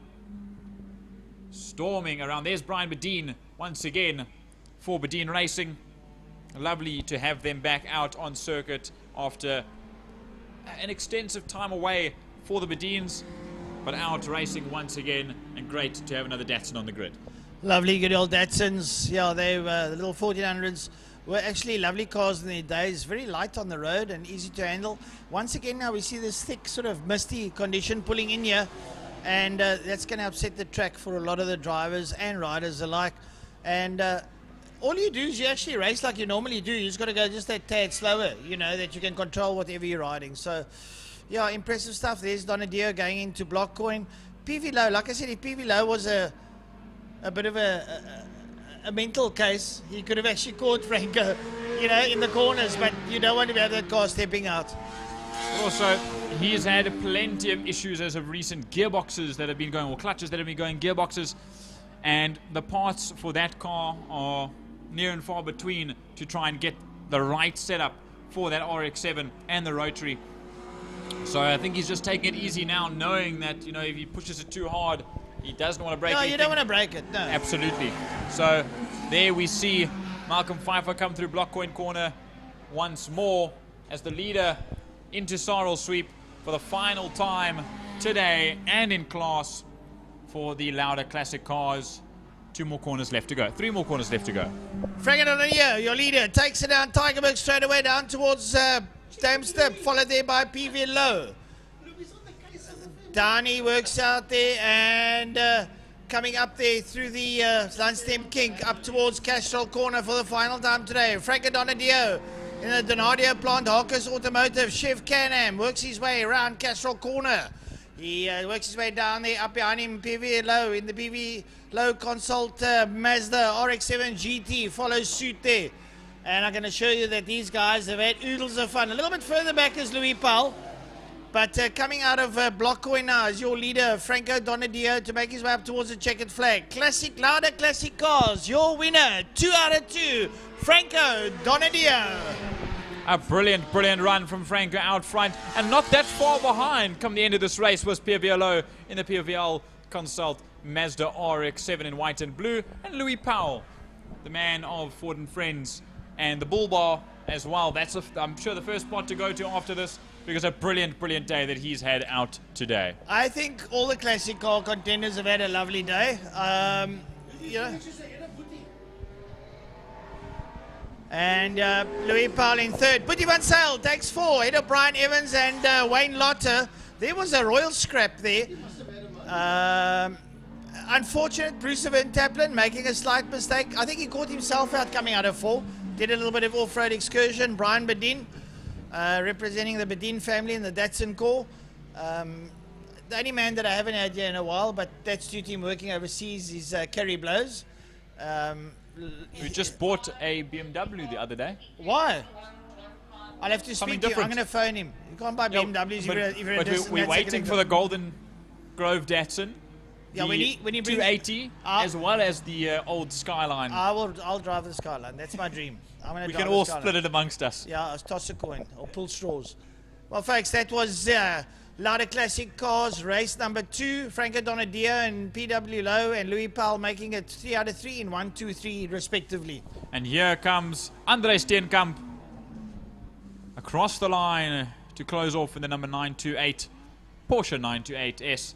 Storming around, there's Brian Bedeen once again for Bedeen Racing. Lovely to have them back out on circuit after an extensive time away for the Bedeens, but out racing once again, and great to have another Datsun on the grid. Lovely, good old Datsuns. Yeah, they were the little 1400s. Were actually lovely cars in their days, very light on the road and easy to handle. Once again now we see this thick sort of misty condition pulling in here, and that's going to upset the track for a lot of the drivers and riders alike. And all you do is you actually race like you normally do. You just got to go just that tad slower, you know, that you can control whatever you're riding. So yeah, impressive stuff. There's Donadio going into block coin. PV Low, like I said, if PV Low was a bit of a mental case, he could have actually caught Franco, you know, in the corners, but you don't want to have that car stepping out. Also, he's had plenty of issues as of recent, gearboxes that have been going, or clutches that have been going, gearboxes, and the parts for that car are near and far between to try and get the right setup for that RX-7 and the rotary. So I think he's just taking it easy now, knowing that, you know, if he pushes it too hard, he doesn't want to break it. No, you don't want to break it, no. Absolutely. So there we see Malcolm Pfeiffer come through block coin corner once more as the leader into Sarl Sweep for the final time today and in class for the Lauda Classic cars. 2 more corners left to go. 3 more corners left to go. Franco Donadio, your leader, takes it down Tigerberg straight away down towards Damstep, followed there by PV Low. Dani works out there and coming up there through the Landstem kink up towards Castrol corner for the final time today. Franco Donadio in the Donadio plant, Hawkers Automotive, Chev Can-Am works his way around Castrol corner. He works his way down there, up behind him PV Low in the PV Low Consult Mazda RX-7 GT follows suit there. And I'm going to show you that these guys have had oodles of fun. A little bit further back is Louis Paul. But coming out of block coin now is your leader, Franco Donadio, to make his way up towards the checkered flag. Classic Lauda Classic Cars, your winner, 2 out of 2, Franco Donadio. A brilliant, brilliant run from Franco out front. And not that far behind come the end of this race was PVLO in the PVL Consult Mazda RX-7 in white and blue. And Louis Powell, the man of Ford and Friends, and the Bull Bar as well. That's, I'm sure, the first spot to go to after this, because a brilliant, brilliant day that he's had out today. I think all the classic car contenders have had a lovely day. You know. And Louis Powell in third. Butty Van Sale takes 4. Ahead of Brian Evans and Wayne Lotter. There was a royal scrap there. Unfortunate, Bruce Van Taplin making a slight mistake. I think he caught himself out coming out of 4. Did a little bit of off-road excursion. Brian Bedeen, representing the Bedeen family in the Datsun Corps. The only man that I haven't had here in a while, but that's due to him working overseas, is Kerry Blows. Who just bought a BMW the other day. Why? I'll have to speak to him. I'm going to phone him. You can't buy BMWs if you're a But we're waiting for the Golden Grove Datsun. Yeah, when he brings 280 as well as the old Skyline. I'll drive the Skyline. That's my dream. We can all split it amongst us. Yeah, I'll toss a coin or pull straws. Well, folks, that was Lauda Classic Cars race number 2. Franco Donadio and PW Low and Louis Powell making it 3 out of 3 in 1, 2, 3 respectively. And here comes André Steenkamp across the line to close off in the number 928 Porsche 928S.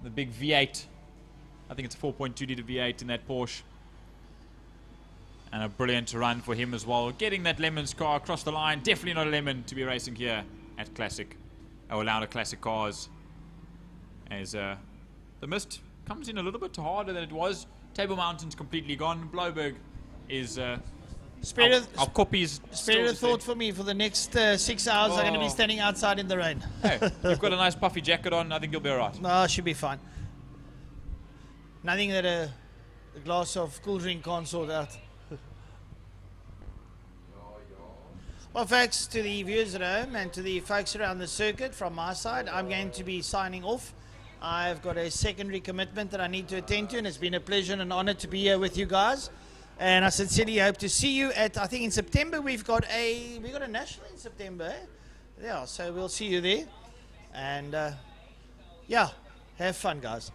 The big V8. I think it's a 4.2 litre V8 in that Porsche. And a brilliant run for him as well. Getting that Lemons car across the line. Definitely not a lemon to be racing here at Classic. Lauda Classic Cars. As the mist comes in a little bit harder than it was. Table Mountain's completely gone. Bloberg is... Spirit of copies. Spirit of thought for me for the next 6 hours. I'm going to be standing outside in the rain. Hey, you've got a nice puffy jacket on. I think you'll be all right. No, should be fine. Nothing that a glass of cool drink can't sort out. Well, folks, to the viewers at home and to the folks around the circuit from my side, I'm going to be signing off. I've got a secondary commitment that I need to attend to, and it's been a pleasure and an honor to be here with you guys. And I sincerely hope to see you at, I think in September, we've got a national in September, eh? Yeah, so we'll see you there. And yeah, have fun, guys.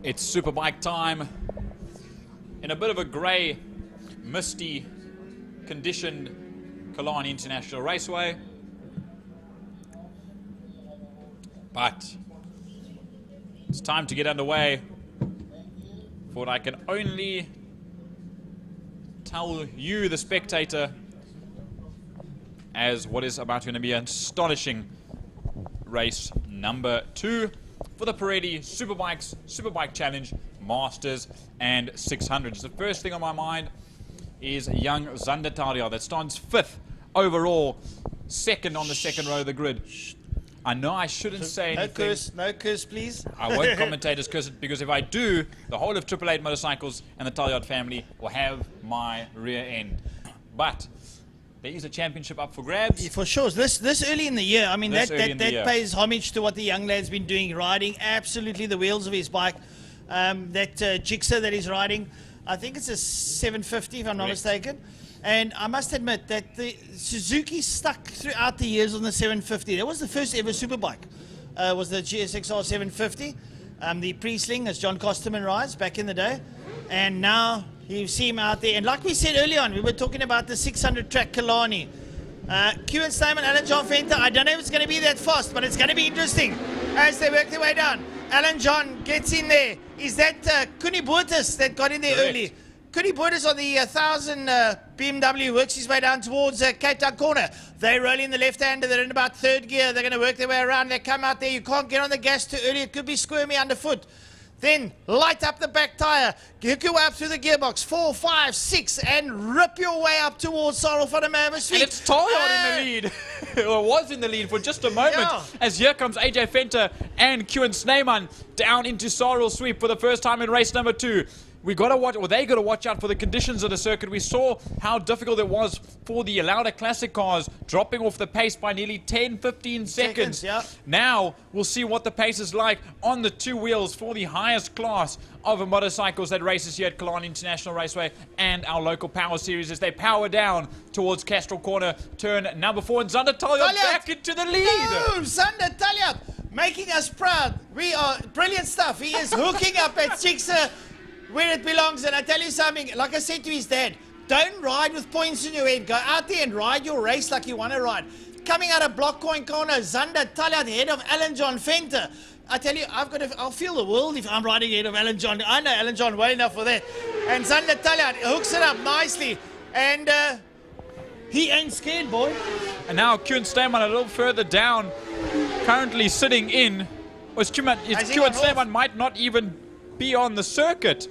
It's Superbike time in a bit of a grey, misty, conditioned Killarney International Raceway. But it's time to get underway for what I can only tell you, the spectator, as what is about to be an astonishing race number 2 for the Pirelli Superbikes, Superbike Challenge, Masters and 600s. The first thing on my mind is young Zander Taljaard that stands 5th overall, second on the second row of the grid. I know I shouldn't say anything. No curse, please. I won't commentate as curse it, because if I do, the whole of 888 Motorcycles and the Taljaard family will have my rear end. But there is a championship up for grabs. For sure. This early in the year, I mean, that pays homage to what the young lad's been doing, riding absolutely the wheels of his bike. That Jigsaw that he's riding, I think it's a 750 if I'm not mistaken. And I must admit that the Suzuki stuck throughout the years on the 750. That was the first ever superbike, was the GSXR 750. The pre-sling, as John Kosterman rides back in the day. And now you see him out there. And like we said earlier on, we were talking about the 600 track Killarney. Kewan Snyman, Alan John Venter, I don't know if it's going to be that fast, but it's going to be interesting as they work their way down. Alan John gets in there. Is that Kuni Boertes that got in there early? Kuni Boertes on the 1000 BMW works his way down towards Cape Town corner. They roll in the left-hander. They're in about 3rd gear. They're going to work their way around. They come out there. You can't get on the gas too early. It could be squirmy underfoot. Then light up the back tyre. Hook your way up through the gearbox. 4, 5, 6, and rip your way up towards Sorrel van der Merwe Street. And it's Taljaard in the lead, or was in the lead for just a moment, as here comes AJ Venter and Kewan Snyman down into Sorrel Sweep for the first time in race number 2. We got to watch, or they got to watch out for the conditions of the circuit. We saw how difficult it was for the Lauda Classic cars, dropping off the pace by nearly 10-15 seconds. Now we'll see what the pace is like on the 2 wheels for the highest class of motorcycles that races here at Killarney International Raceway and our local power series as they power down towards Castrol Corner, turn number 4, and Zander Taljaard back into the lead. No, Zander Taljaard making us proud. We are brilliant stuff. He is hooking up at Jigsaw where it belongs. And I tell you something, like I said to his dad, don't ride with points in your head. Go out there and ride your race like you want to ride. Coming out of Block Coin Corner, Zander Taljaard ahead of Alan John Venter. I tell you, I'll feel the world if I'm riding ahead of Alan John. I know Alan John well enough for that. And Zander Taljaard hooks it up nicely. And he ain't scared, boy. And now Kewan Snyman a little further down, currently sitting in. Kewan Snyman might not even be on the circuit.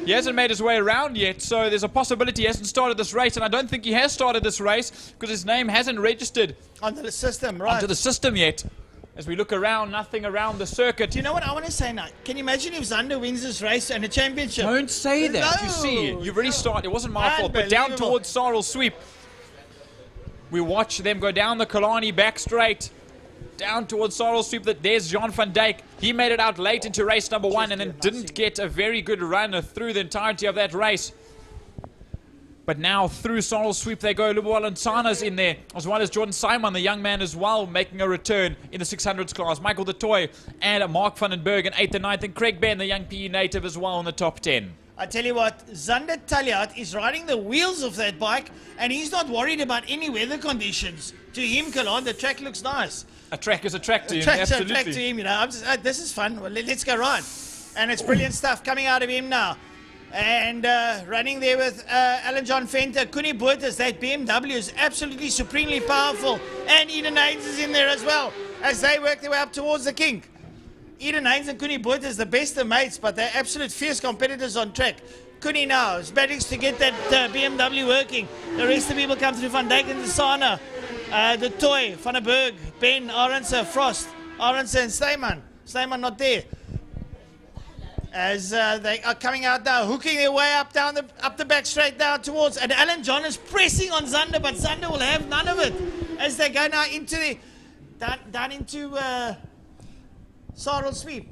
He hasn't made his way around yet, so there's a possibility he hasn't started this race, and I don't think he has started this race because his name hasn't registered onto the system, right? Onto the system yet. As we look around, nothing around the circuit. Do you know what I want to say now? Can you imagine if Zander wins this race and a championship? Don't say that. No. You see, you've already started. It wasn't my fault, but down towards Sorrel Sweep. We watch them go down the Killarney back straight. Down towards Sorrel Sweep. There's Jan van Dijk. He made it out late into race number 1 and then didn't get a very good run through the entirety of that race. But now through Sorrel Sweep they go. Lubuwala Nsana's in there, as well as Jordan Simon, the young man as well, making a return in the 600s class. Michael de Toy and Mark van den Berg in 8th and 9th, and Craig Ben, the young PE native, as well in the top 10. I tell you what, Zander Taljaard is riding the wheels of that bike, and he's not worried about any weather conditions. To him, Killarney, the track looks nice. A track is a track to him, Track's absolutely. a track to him, you know. I'm just, this is fun. Well, let's go ride. And it's brilliant stuff coming out of him now. And running there with Alan John Venter, Kuni Boertes. That BMW is absolutely supremely powerful. And Eden Haynes is in there as well, as they work their way up towards the kink. Eden Haynes and Kuni Boertes, the best of mates, but they're absolute fierce competitors on track. Kuni now is managed to get that BMW working. The rest of the people come through. Van Dijk and Sana, the Toy, Van der Berg, Ben, Arendse, Frost, Arendse and Snyman. Snyman not there. As they are coming out now, hooking their way up the back straight down towards, and Alan John is pressing on Zander, but Zander will have none of it as they go now into the down into Sorrel Sweep.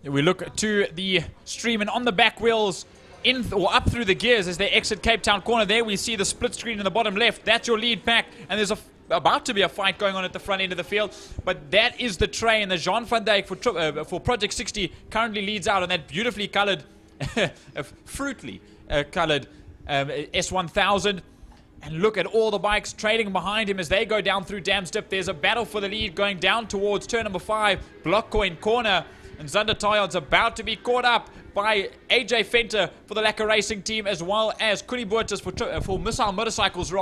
We look to the stream, and on the back wheels, in or up through the gears as they exit Cape Town corner. There we see the split screen in the bottom left. That's your lead pack, and there's a about to be a fight going on at the front end of the field, but that is the train that Jean van Dijk for Project 60 currently leads out on that beautifully coloured, fruitly coloured S1000. And look at all the bikes trailing behind him as they go down through Dam's Dip. There's a battle for the lead going down towards turn number 5, Blockcoin corner. And Zander Tayard's about to be caught up by AJ Venter for the Lekker Racing team, as well as Kuni Boertes for Missile Motorcycles,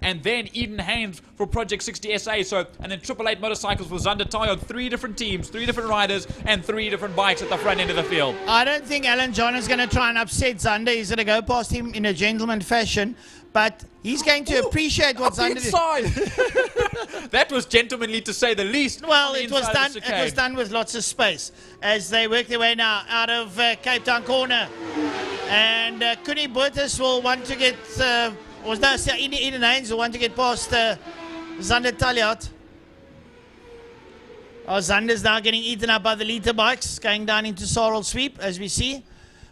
and then Eden Haynes for Project 60 SA. So, and then 888 Motorcycles for Zander Tayard. 3 different teams, 3 different riders, and 3 different bikes at the front end of the field. I don't think Alan John is going to try and upset Zander. He's going to go past him in a gentleman fashion, but he's going to appreciate what Zander did. That was gentlemanly to say the least. Well, it was done. It was done with lots of space as they work their way now out of Cape Town corner, and Kuni Boertes will want to get, Eden Haynes will want to get past Zander Tayard. Zander's now getting eaten up by the liter bikes, going down into Sorrel Sweep as we see,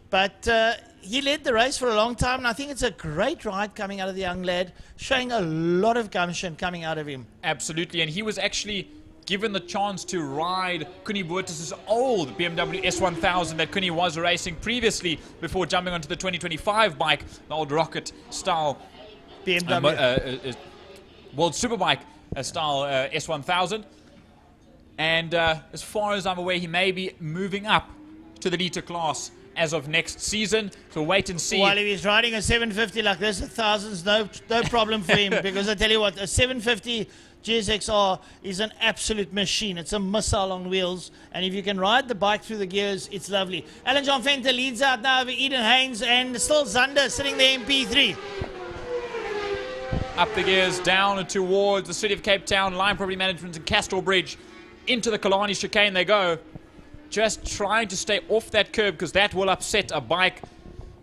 but. He led the race for a long time, and I think it's a great ride coming out of the young lad, showing a lot of gumption coming out of him. Absolutely, and he was actually given the chance to ride Kuni Boertes' old BMW S1000 that Kuni was racing previously before jumping onto the 2025 bike, the old rocket style BMW World Superbike style S1000. And as far as I'm aware, he may be moving up to the liter class as of next season, so wait and see. Well, if he's riding a 750 like this, 1,000's no problem for him, because I tell you what, a 750 GSXR is an absolute machine. It's a missile on wheels, and if you can ride the bike through the gears, it's lovely. Alan John Venter leads out now over Eden Haynes, and still Zander sitting there in P3. Up the gears, down towards the city of Cape Town, Line Property Management and Castle Bridge. Into the Killarney chicane they go. Just trying to stay off that curb, because that will upset a bike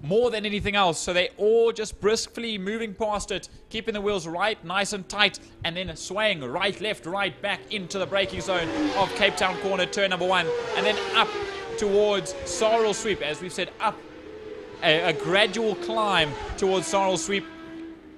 more than anything else. So they all just briskly moving past it, keeping the wheels right, nice and tight, and then swaying right, left, right, back into the braking zone of Cape Town corner, turn number 1, and then up towards Sorrel Sweep. As we've said, up a gradual climb towards Sorrel Sweep,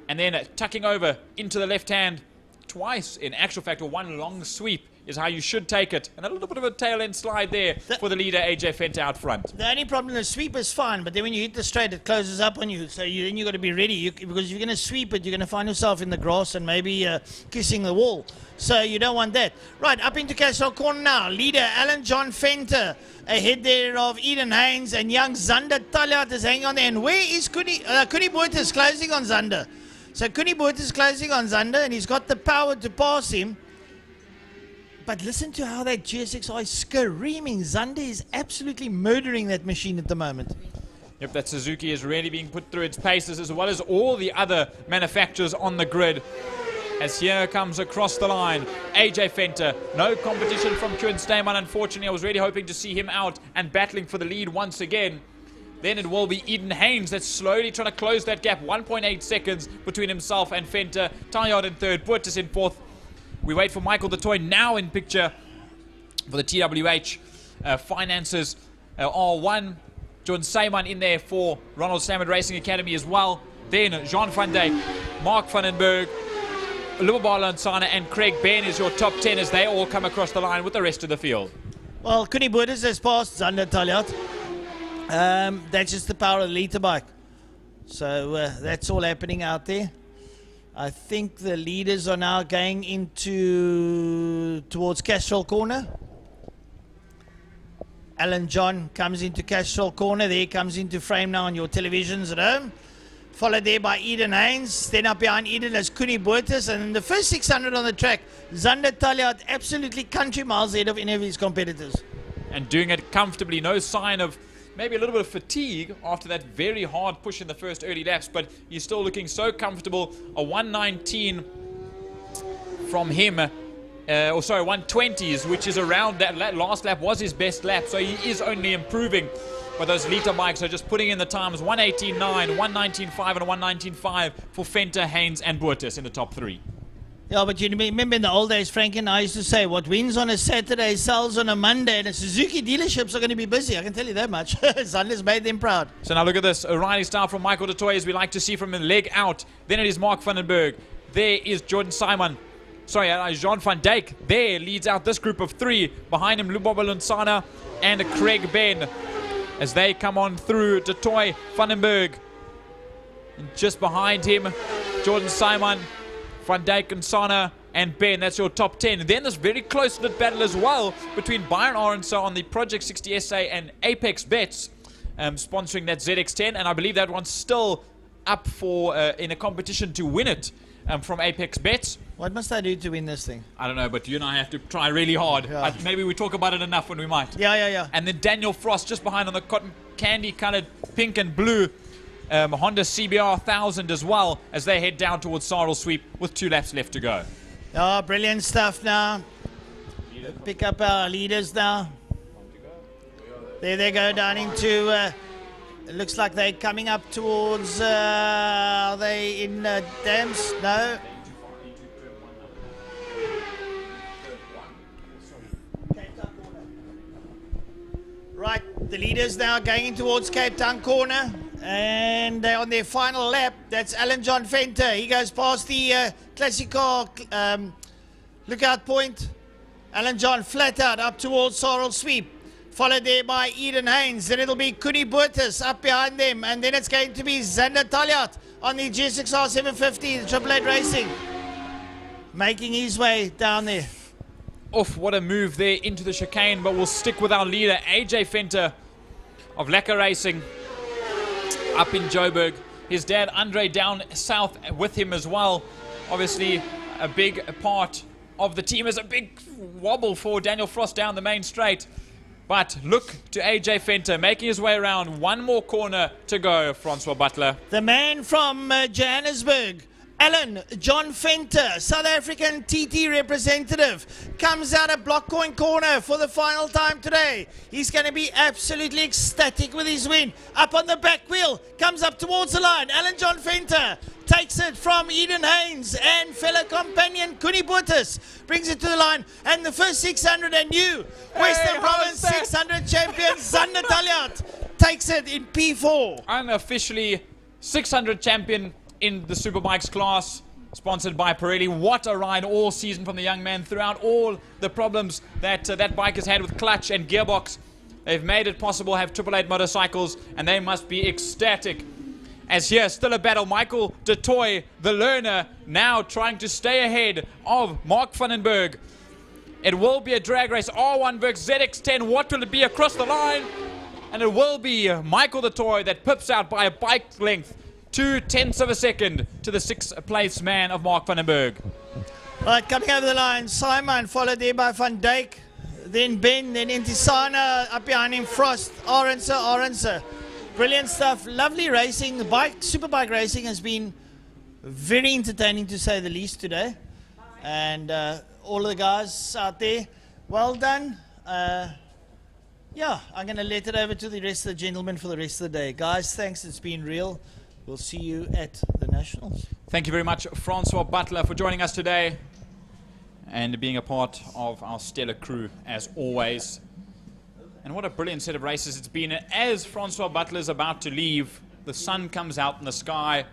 and then tucking over into the left hand twice, in actual fact, or one long sweep is how you should take it. And a little bit of a tail end slide there for the leader, AJ Venter, out front. The only problem, the sweep is fine, but then when you hit the straight, it closes up on you. So then you've got to be ready, because if you're going to sweep it, you're going to find yourself in the grass and maybe kissing the wall. So you don't want that. Right, up into Castle Corner now. Leader, Alan John Venter, ahead there of Eden Haynes, and young Zander Tayard is hanging on there. And where is Kuni Boertes closing on Zander? So Kuni Boertes is closing on Zander, and he's got the power to pass him. But listen to how that GSXR is screaming. Zander is absolutely murdering that machine at the moment. Yep, that Suzuki is really being put through its paces, as well as all the other manufacturers on the grid. As here comes across the line, AJ Venter. No competition from Kuhn Steyman, unfortunately. I was really hoping to see him out and battling for the lead once again. Then it will be Eden Haynes that's slowly trying to close that gap. 1.8 seconds between himself and Venter. Tayard in third, Boertes in fourth. We wait for Michael the Toy now in picture for the TWH finances. R1, John Seyman in there for Ronald Stamford Racing Academy as well. Then Jean van Dijk, Mark Vandenberg, Lubabala Lansana, and Craig Ben is your top 10 as they all come across the line with the rest of the field. Well, Kuni Boertes has passed Zander Tayard. That's just the power of the liter bike. So that's all happening out there. I think the leaders are now going towards Castrol Corner. Alan John comes into Castrol Corner. There comes into frame now on your televisions at home. Followed there by Eden Haynes. Then up behind Eden is Kuni Boertes. And in the first 600 on the track, Zander Tayard absolutely country miles ahead of any of his competitors. And doing it comfortably. No sign of maybe a little bit of fatigue after that very hard push in the first early laps, but he's still looking so comfortable. A 119 from him, 120s, which is around that last lap was his best lap, so he is only improving. But those liter bikes are just putting in the times. 118.9, 119.5 and a 119.5 for Venter, Haynes and Boertes in the top 3. Yeah, but you remember in the old days, Frankie and I used to say, what wins on a Saturday sells on a Monday, and the Suzuki dealerships are going to be busy. I can tell you that much. Zander's made them proud. So now look at this. A riding style from Michael DeToy, as we like to see from a leg out. Then it is Mark Vandenberg. There is Jordan Simon. Jean van Dijk there leads out this group of 3. Behind him, Lubobo Lunsana and Craig Ben as they come on through. De Toy Vandenberg. And just behind him, Jordan Simon, Van Dijk and Sana and Ben. That's your top 10. And then this very close-knit battle as well between Byron Aronson on the Project 60 SA and Apex Bets sponsoring that ZX10. And I believe that one's still up for in a competition to win it from Apex Bets. What must I do to win this thing? I don't know, but you and I have to try really hard. Yeah. Maybe we talk about it enough when we might. Yeah. And then Daniel Frost just behind on the cotton candy-coloured pink and blue Honda CBR 1000 as well as they head down towards Sarl Sweep with 2 laps left to go. Oh, brilliant stuff now. Pick up our leaders now. There they go down into... it looks like they're coming up towards... are they in Dams? No. Right, the leaders now going in towards Cape Town corner, and they're on their final lap. That's Alan John Venter. He goes past the classic car lookout point. Alan John flat out up towards Sorrel Sweep, followed there by Eden Haynes. Then it'll be Kuni Burtis up behind them, and then it's going to be Zander Talyat on the GSXR 750, the Triple Eight Racing, making his way down there. What a move there into the chicane, but we'll stick with our leader, AJ Venter of Lekker Racing up in Joburg. His dad, Andre, down south with him as well. Obviously, a big part of the team. Is a big wobble for Daniel Frost down the main straight. But look to AJ Venter making his way around. One more corner to go, Francois Butler. The man from Johannesburg, Alan John Venter, South African TT representative, comes out of Blockcoin corner for the final time today. He's going to be absolutely ecstatic with his win. Up on the back wheel, comes up towards the line. Alan John Venter takes it from Eden Haynes and fellow companion Kuni Burtis, brings it to the line, and the first 600 and new Western Province 600 champion Zander Talyat takes it in P4. Unofficially 600 champion in the Superbikes class, sponsored by Pirelli. What a ride all season from the young man throughout all the problems that that bike has had with clutch and gearbox. They've made it possible to have 888 motorcycles, and they must be ecstatic. As here, still a battle. Michael de Toy, the learner, now trying to stay ahead of Mark Vandenberg. It will be a drag race. R1 versus ZX10. What will it be across the line? And it will be Michael de Toy that pips out by a bike length. 0.2 of a second to the 6th place man of Mark Vandenberg. Right, coming over the line, Simon, followed there by Van Dijk, then Ben, then Intisana, up behind him, Frost, Aronson. Brilliant stuff, lovely racing. The Superbike racing has been very entertaining to say the least today. And all of the guys out there, well done. Yeah, I'm going to let it over to the rest of the gentlemen for the rest of the day. Guys, thanks, it's been real. We'll see you at the Nationals. Thank you very much, Francois Butler, for joining us today and being a part of our stellar crew, as always. And what a brilliant set of races it's been. As Francois Butler is about to leave, the sun comes out in the sky,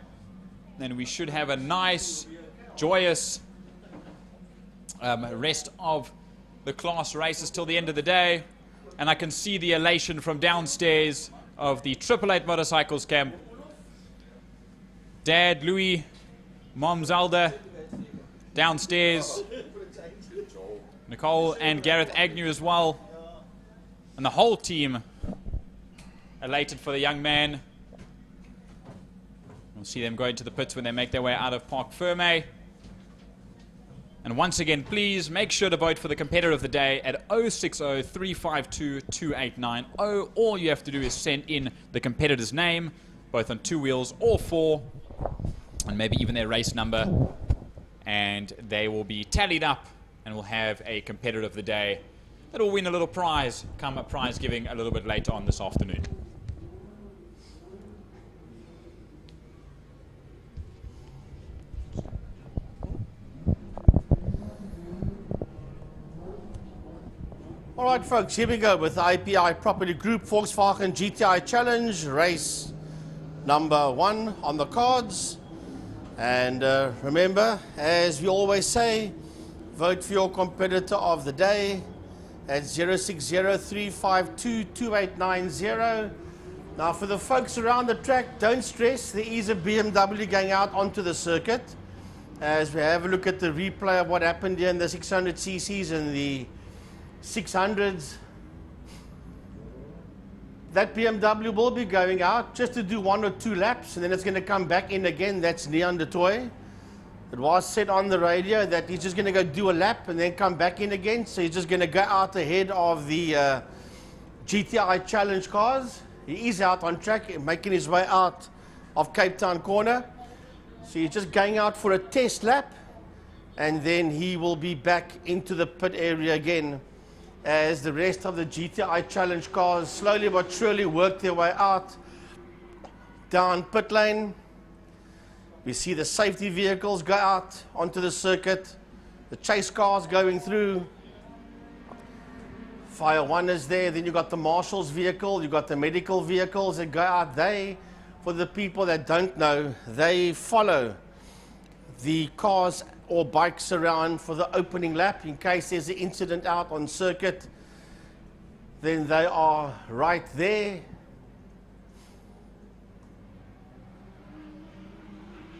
and we should have a nice, joyous rest of the class races till the end of the day. And I can see the elation from downstairs of the 888 Motorcycles camp. Dad, Louis, Mom Zelda, downstairs. Nicole and Gareth Agnew as well. And the whole team elated for the young man. We'll see them go into the pits when they make their way out of Park Ferme. And once again, please make sure to vote for the competitor of the day at 060-352-2890. All you have to do is send in the competitor's name, both on 2 wheels or 4, and maybe even their race number, and they will be tallied up, and we'll have a competitor of the day that will win a little prize, come a prize giving a little bit later on this afternoon. All right, folks, here we go with the IPI Property Group Volkswagen GTI Challenge, race number 1 on the cards. And remember, as we always say, Vote for your competitor of the day at 0603522890. Now for the folks around the track, don't stress, there is a BMW going out onto the circuit. As we have a look at the replay of what happened here in the 600cc's and the 600s. That BMW will be going out just to do 1 or 2 laps, and then it's going to come back in again. That's Neon de Toy. It was said on the radio that he's just going to go do a lap and then come back in again. So he's just going to go out ahead of the GTI Challenge cars. He is out on track, making his way out of Cape Town corner. So he's just going out for a test lap, and then he will be back into the pit area again as the rest of the GTI Challenge cars slowly but surely work their way out down pit lane. We see the safety vehicles go out onto the circuit, the chase cars going through. Fire 1 is there, then you've got the marshal's vehicle, you've got the medical vehicles that go out. They, for the people that don't know, they follow the cars or bikes around for the opening lap in case there's an incident out on circuit. Then they are right there.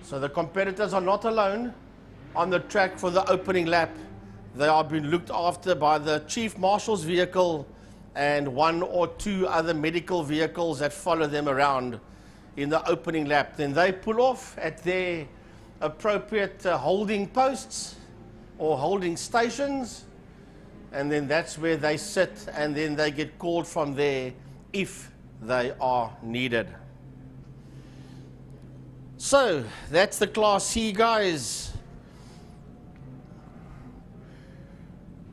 So the competitors are not alone on the track for the opening lap. They are being looked after by the Chief Marshal's vehicle and 1 or 2 other medical vehicles that follow them around in the opening lap. Then they pull off at their appropriate holding posts or holding stations, and then that's where they sit, and then they get called from there if they are needed. So that's the Class C guys.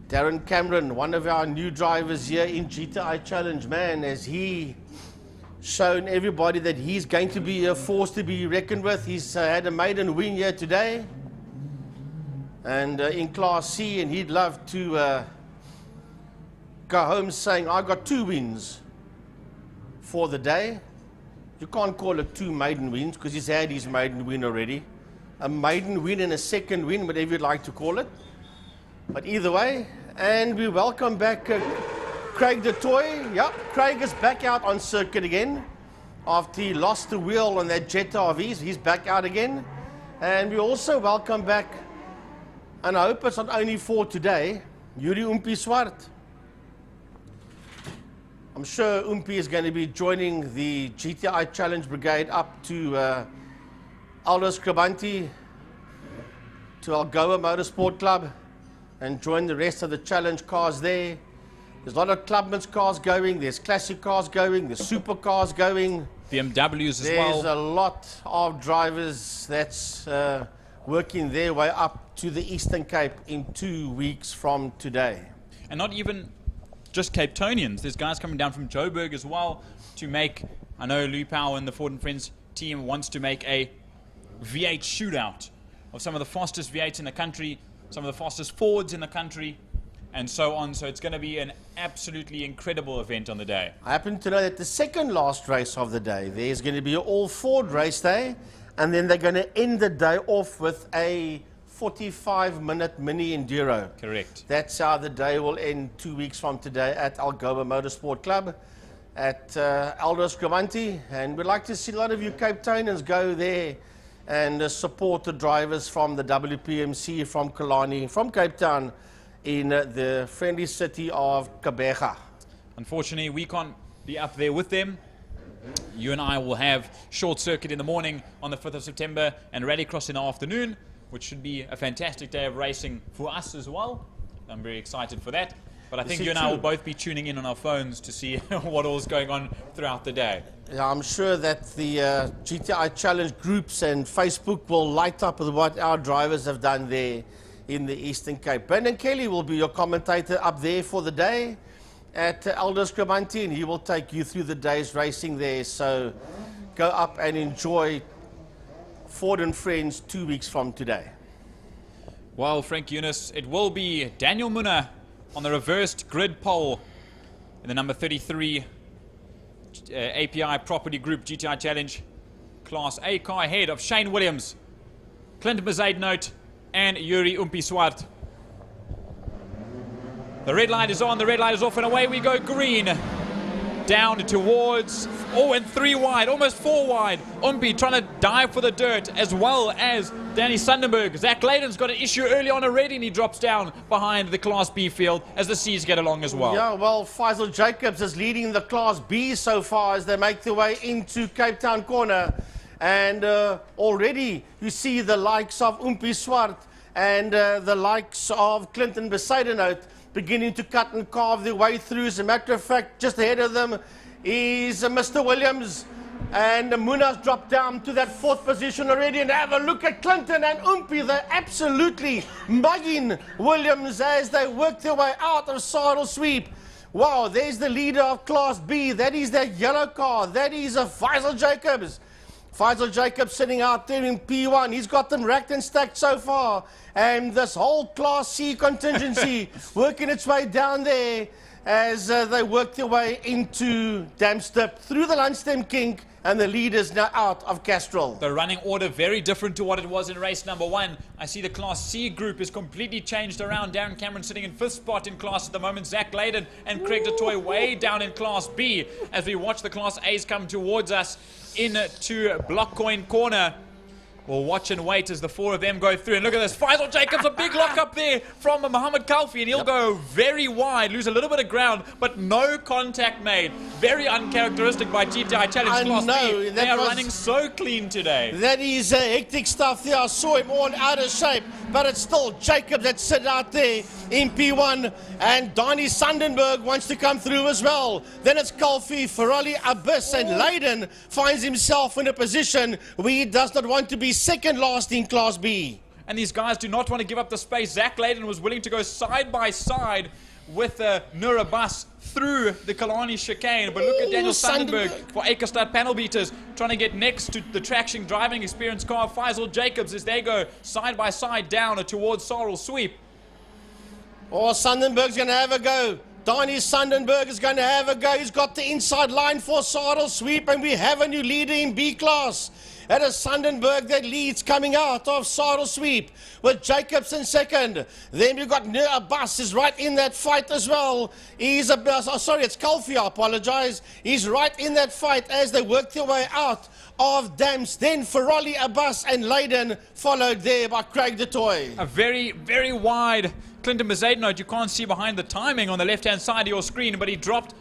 Darren Cameron, one of our new drivers here in GTI Challenge, man, as he shown everybody that he's going to be a force to be reckoned with. He's had a maiden win here today, and in Class C, and he'd love to go home saying, I got 2 wins for the day. You can't call it 2 maiden wins because he's had his maiden win already. A maiden win and a second win, whatever you'd like to call it. But either way, and we welcome back Craig de Toy. Yep, Craig is back out on circuit again after he lost the wheel on that Jetta of his. He's back out again. And we also welcome back, and I hope it's not only for today, Yuri Umpi Swart. I'm sure Umpi is going to be joining the GTI Challenge Brigade up to Aldous Krabanti, to Algoa Motorsport Club, and join the rest of the challenge cars there. There's a lot of Clubman's cars going, there's classic cars going, there's super cars going. BMWs as well. There's a lot of drivers that's working their way up to the Eastern Cape in 2 weeks from today. And not even just Cape Townians. There's guys coming down from Joburg as well to make, I know Louis Powell and the Ford & Friends team wants to make a V8 shootout of some of the fastest V8s in the country, some of the fastest Fords in the country, and so on. So it's going to be an absolutely incredible event on the day. I happen to know that the second last race of the day, there's going to be an all Ford race day, and then they're going to end the day off with a 45-minute mini enduro. Correct. That's how the day will end 2 weeks from today at Algoa Motorsport Club at Aldous Krabanti. And we'd like to see a lot of you Cape Townians go there and support the drivers from the WPMC, from Killarney, from Cape Town, in the friendly city of Gqeberha. Unfortunately, we can't be up there with them. You and I will have short circuit in the morning on the 5th of September and rallycross in the afternoon, which should be a fantastic day of racing for us as well. I'm very excited for that. But I think you and I will both be tuning in on our phones to see what all's going on throughout the day. Yeah, I'm sure that the GTI Challenge groups and Facebook will light up with what our drivers have done there in the Eastern Cape. Brendan Kelly will be your commentator up there for the day at Aldous Krabanti, and he will take you through the day's racing there. So go up and enjoy Ford & Friends 2 weeks from today. Well, Frank Eunice, it will be Daniel Munna on the reversed grid pole in the number 33 API Property Group GTI Challenge Class A car ahead of Shane Williams, Clint Bezuidenhout and Yuri Umpi Swart. The red light is on, the red light is off, and away we go green. Down towards, and 3 wide, almost 4 wide. Umpi trying to dive for the dirt, as well as Danny Sundenberg. Zach Layden's got an issue early on already, and he drops down behind the Class B field as the C's get along as well. Yeah, well, Faisal Jacobs is leading the Class B so far as they make their way into Cape Town corner. And already you see the likes of Umpi Swart and the likes of Clinton Besaidenout beginning to cut and carve their way through. As a matter of fact, just ahead of them is Mr. Williams. And Muna's dropped down to that 4th position already. And have a look at Clinton and Umpi. They're absolutely mugging Williams as they work their way out of Saddle Sweep. Wow, there's the leader of Class B. That is that yellow car. That is Faisal Jacobs. Faisal Jacobs sitting out there in P1. He's got them racked and stacked so far. And this whole Class C contingency working its way down there as they work their way into Damstip through the Lundstem kink, and the leaders now out of Castrol. The running order very different to what it was in race number 1. I see the Class C group is completely changed around. Darren Cameron sitting in 5th spot in class at the moment. Zach Layden and Craig DeToy way down in Class B as we watch the Class A's come towards us into Block Coin Corner. We'll watch and wait as the 4 of them go through. And look at this. Faisal Jacobs, a big lock up there from Mohammed Kalfi. And he'll go very wide, lose a little bit of ground, but no contact made. Very uncharacteristic by GTI Challenge Class B. They are running so clean today. That is hectic stuff there. I saw him all out of shape, but it's still Jacob that sit out there in P1. And Donnie Sundenberg wants to come through as well. Then it's Kalfi, Ferrari, Abyss, and Layden finds himself in a position where he does not want to be second last in Class B. And these guys do not want to give up the space. Zach Layden was willing to go side by side with Nur Abbas through the Killarney chicane. But look at Daniel Sundenberg for Akerstad panel beaters trying to get next to the traction driving experience car of Faisal Jacobs as they go side by side down towards Sorrel Sweep. Oh, Sundenberg's going to have a go. Donnie Sundenberg is going to have a go. He's got the inside line for Sorrel Sweep, and we have a new leader in B class. That is Sundenberg that leads coming out of Saddle Sweep with Jacobs in second. Then we've got Nur Abbas is right in that fight as well. It's Kalfi, I apologize. He's right in that fight as they work their way out of Dams. Then Ferrari, Abbas and Layden followed there by Craig DeToy. A very, very wide Clinton Besaidenout. You can't see behind the timing on the left-hand side of your screen, but he dropped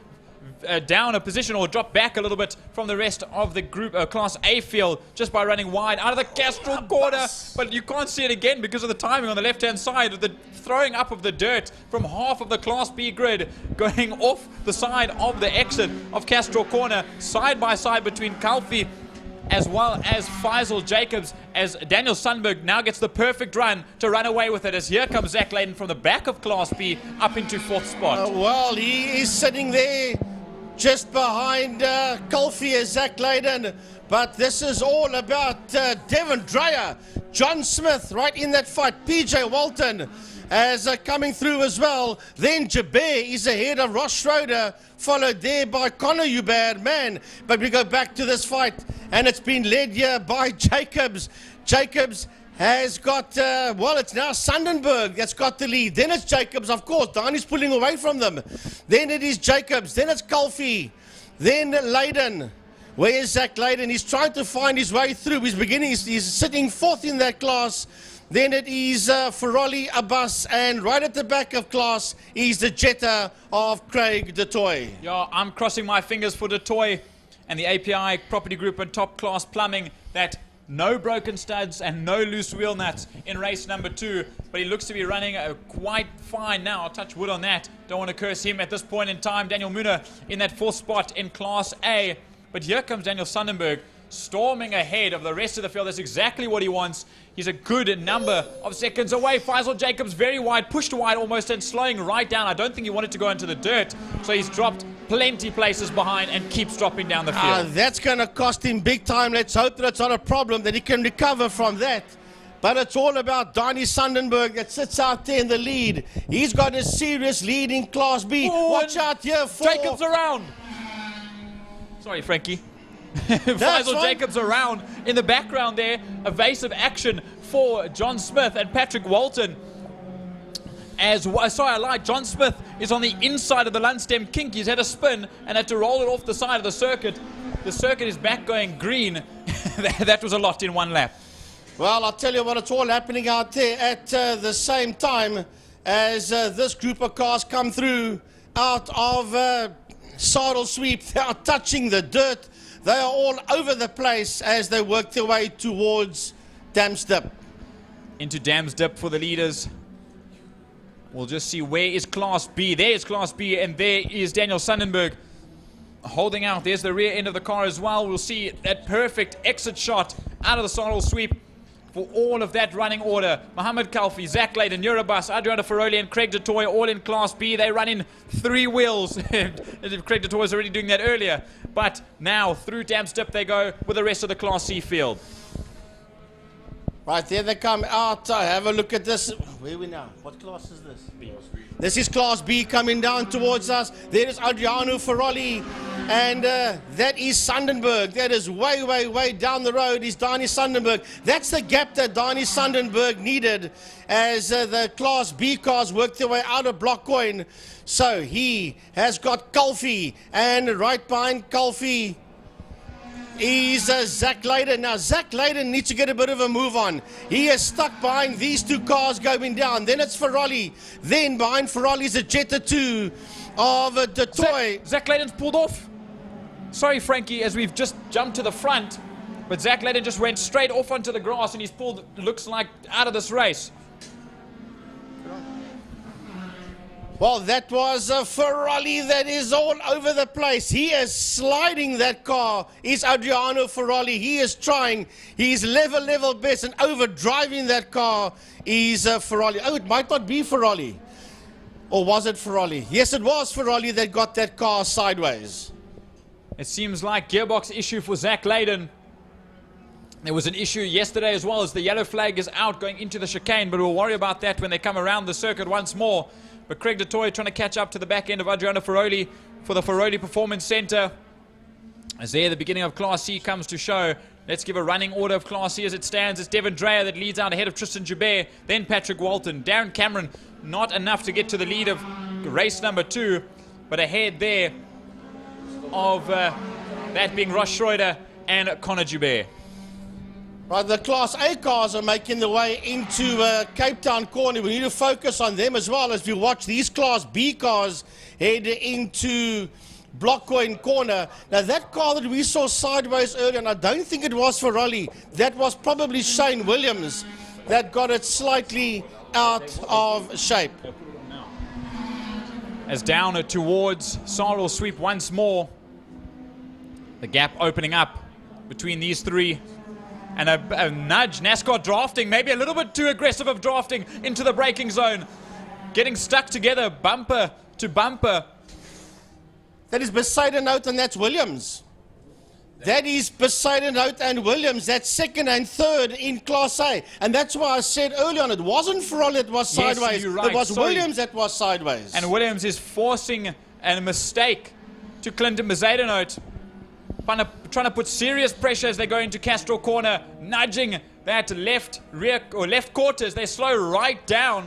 down a position or drop back a little bit from the rest of the group Class A field just by running wide out of the Castrol corner, but you can't see it again because of the timing on the left hand side of the throwing up of the dirt from half of the Class B grid going off the side of the exit of Castrol corner, side by side between Kalfi as well as Faisal Jacobs, as Daniel Sundberg now gets the perfect run to run away with it, as here comes Zach Layden from the back of Class B up into 4th spot. Well, he is sitting there just behind Kalfi as Zach Layden, but this is all about Devon Dreyer, John Smith right in that fight, PJ Walton as coming through as well. Then Jabir is ahead of Ross Schroeder, followed there by Connor Hubert, man. But we go back to this fight, and it's been led here by Jacobs. Jacobs has got, it's now Sundenberg that's got the lead. Then it's Jacobs, of course. Donnie's pulling away from them. Then it is Jacobs. Then it's Kalfi. Then Layden. Where is Zach Layden? He's trying to find his way through. He's sitting 4th in that class. Then it is Ferrari Abbas, and right at the back of class is the Jetta of Craig DeToy. Yeah, I'm crossing my fingers for DeToy and the API Property Group and Top Class Plumbing that no broken studs and no loose wheel nuts in race number 2, but he looks to be running quite fine now. I'll touch wood on that. Don't want to curse him at this point in time. Daniel Muner in that 4th spot in Class A, but here comes Daniel Sundenberg storming ahead of the rest of the field. That's exactly what he wants. He's a good number of seconds away. Faisal Jacobs very wide, pushed wide almost, and slowing right down. I don't think he wanted to go into the dirt, so he's dropped plenty places behind and keeps dropping down the field. That's going to cost him big time. Let's hope that it's not a problem, that he can recover from that. But it's all about Donnie Sundenberg that sits out there in the lead. He's got a serious lead in Class B. Watch out here for Jacobs around. Sorry, Frankie. Faisal Jacobs around in the background there. Evasive action for John Smith and Patrick Walton. Sorry, I lied. John Smith is on the inside of the Lundstem kink. He's had a spin and had to roll it off the side of the circuit. The circuit is back going green. That was a lot in one lap. Well, I'll tell you what, it's all happening out there at the same time as this group of cars come through out of Saddle Sweep. They are touching the dirt. They are all over the place as they work their way towards Dam's Dip. Into Dam's Dip for the leaders. We'll just see where is Class B. There is Class B, and there is Daniel Sundenberg holding out. There's the rear end of the car as well. We'll see that perfect exit shot out of the Saddle Sweep for all of that running order. Mohammed Kalfi, Zach Layden, Eurobus, Adriano Ferroli and Craig DeToy all in Class B. They run in 3 wheels. Craig DeToy was already doing that earlier. But now through Dam's Dip they go with the rest of the Class C field. Right, there they come out. Have a look at this. Where are we now? What class is this? B. This is Class B coming down towards us. There is Adriano Ferroli. And that is Sundenberg. That is way, way, way down the road is Donnie Sundenberg. That's the gap that Donnie Sundenberg needed as the Class B cars worked their way out of Blockcoin. So he has got Kalfi. And right behind Kalfi is Zach Layden. Now, Zach Layden needs to get a bit of a move on. He is stuck behind these 2 cars going down. Then it's Ferroli. Then behind Ferroli is a Jetta 2 of DeToy. Zach Layden's pulled off. Sorry, Frankie, as we've just jumped to the front. But Zach Layden just went straight off onto the grass and he's pulled, looks like, out of this race. Well, that was a Ferroli that is all over the place. He is sliding that car. Is Adriano Ferroli. He is trying. He's level best and overdriving that car is Ferroli. Oh, it might not be Ferroli. Or was it Ferroli? Yes, it was Ferroli that got that car sideways. It seems like gearbox issue for Zach Layden. There was an issue yesterday as well as the yellow flag is out going into the chicane, but we'll worry about that when they come around the circuit once more. But Craig DeToy trying to catch up to the back end of Adriano Ferroli for the Ferroli Performance Center. As there, the beginning of Class C comes to show. Let's give a running order of Class C as it stands. It's Devin Dreyer that leads out ahead of Tristan Joubert, then Patrick Walton. Darren Cameron, not enough to get to the lead of race number 2, but ahead there of that being Ross Schroeder and Connor Joubert. Right, the Class A cars are making their way into Cape Town corner. We need to focus on them as well as we watch these Class B cars head into Blockcoin corner. Now, that car that we saw sideways earlier, and I don't think it was Ferroli, that was probably Shane Williams that got it slightly out of shape. As down towards Saddle Sweep once more. The gap opening up between these 3. And a nudge, NASCAR drafting, maybe a little bit too aggressive of drafting into the braking zone. Getting stuck together, bumper to bumper. That is Besaidenout and that's Williams. That is Besaidenout and Williams. That's 2nd and 3rd in Class A. And that's why I said earlier on, it wasn't Ferroli that was sideways. Yes, you're right. It was Sorry. Williams that was sideways. And Williams is forcing a mistake to Clinton Besaidenout. Trying to put serious pressure as they go into Castro corner, nudging that left rear or left quarter as they slow right down.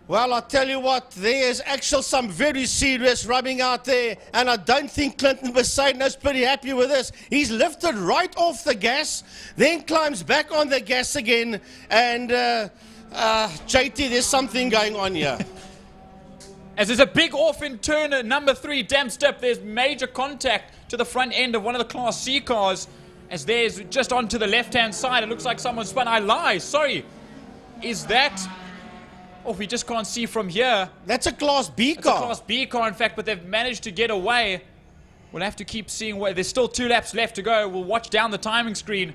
Well, I tell you what, there is actually some very serious rubbing out there, and I don't think Clinton Besaidenout's pretty happy with this. He's lifted right off the gas, then climbs back on the gas again, and JT, there's something going on here. As there's a big off in turn number 3, Dam's Dip, there's major contact to the front end of one of the Class C cars. As there's just onto the left-hand side, it looks like someone spun. I lie, sorry. Is that... Oh, we just can't see from here. That's a Class B car. It's a Class B car, in fact, but they've managed to get away. We'll have to keep seeing where... There's still 2 laps left to go. We'll watch down the timing screen.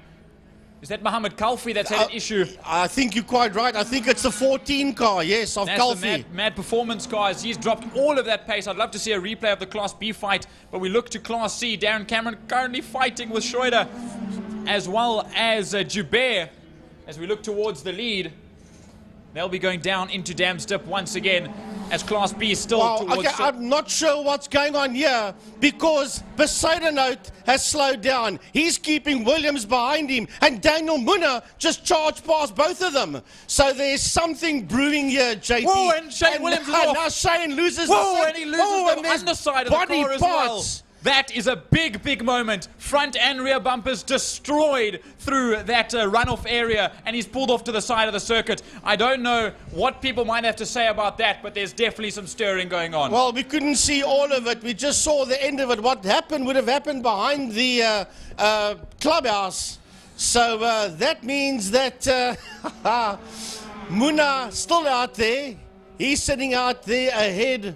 Is that Mohammed Kalfi that's had an issue? I think you're quite right. I think it's the 14 car, yes, of Kalfi. That's the mad performance car. He's dropped all of that pace. I'd love to see a replay of the Class B fight, but we look to Class C. Darren Cameron currently fighting with Schroeder, as well as Joubert. As we look towards the lead, they'll be going down into Dam's Dip once again. as Class B is still Well, towards... okay, I'm not sure what's going on here because Besaidenout has slowed down. He's keeping Williams behind him, and Daniel Munna just charged past both of them. So there's something brewing here, JT. Whoa, and Shane Williams is off. Now Shane loses Whoa, the and he loses the underside of the car as well. That is a big, big moment. Front and rear bumpers destroyed through that runoff area, and he's pulled off to the side of the circuit. I don't know what people might have to say about that, but there's definitely some stirring going on. Well, we couldn't see all of it. We just saw the end of it. What happened would have happened behind the clubhouse. So that means that Munna still out there. He's sitting out there ahead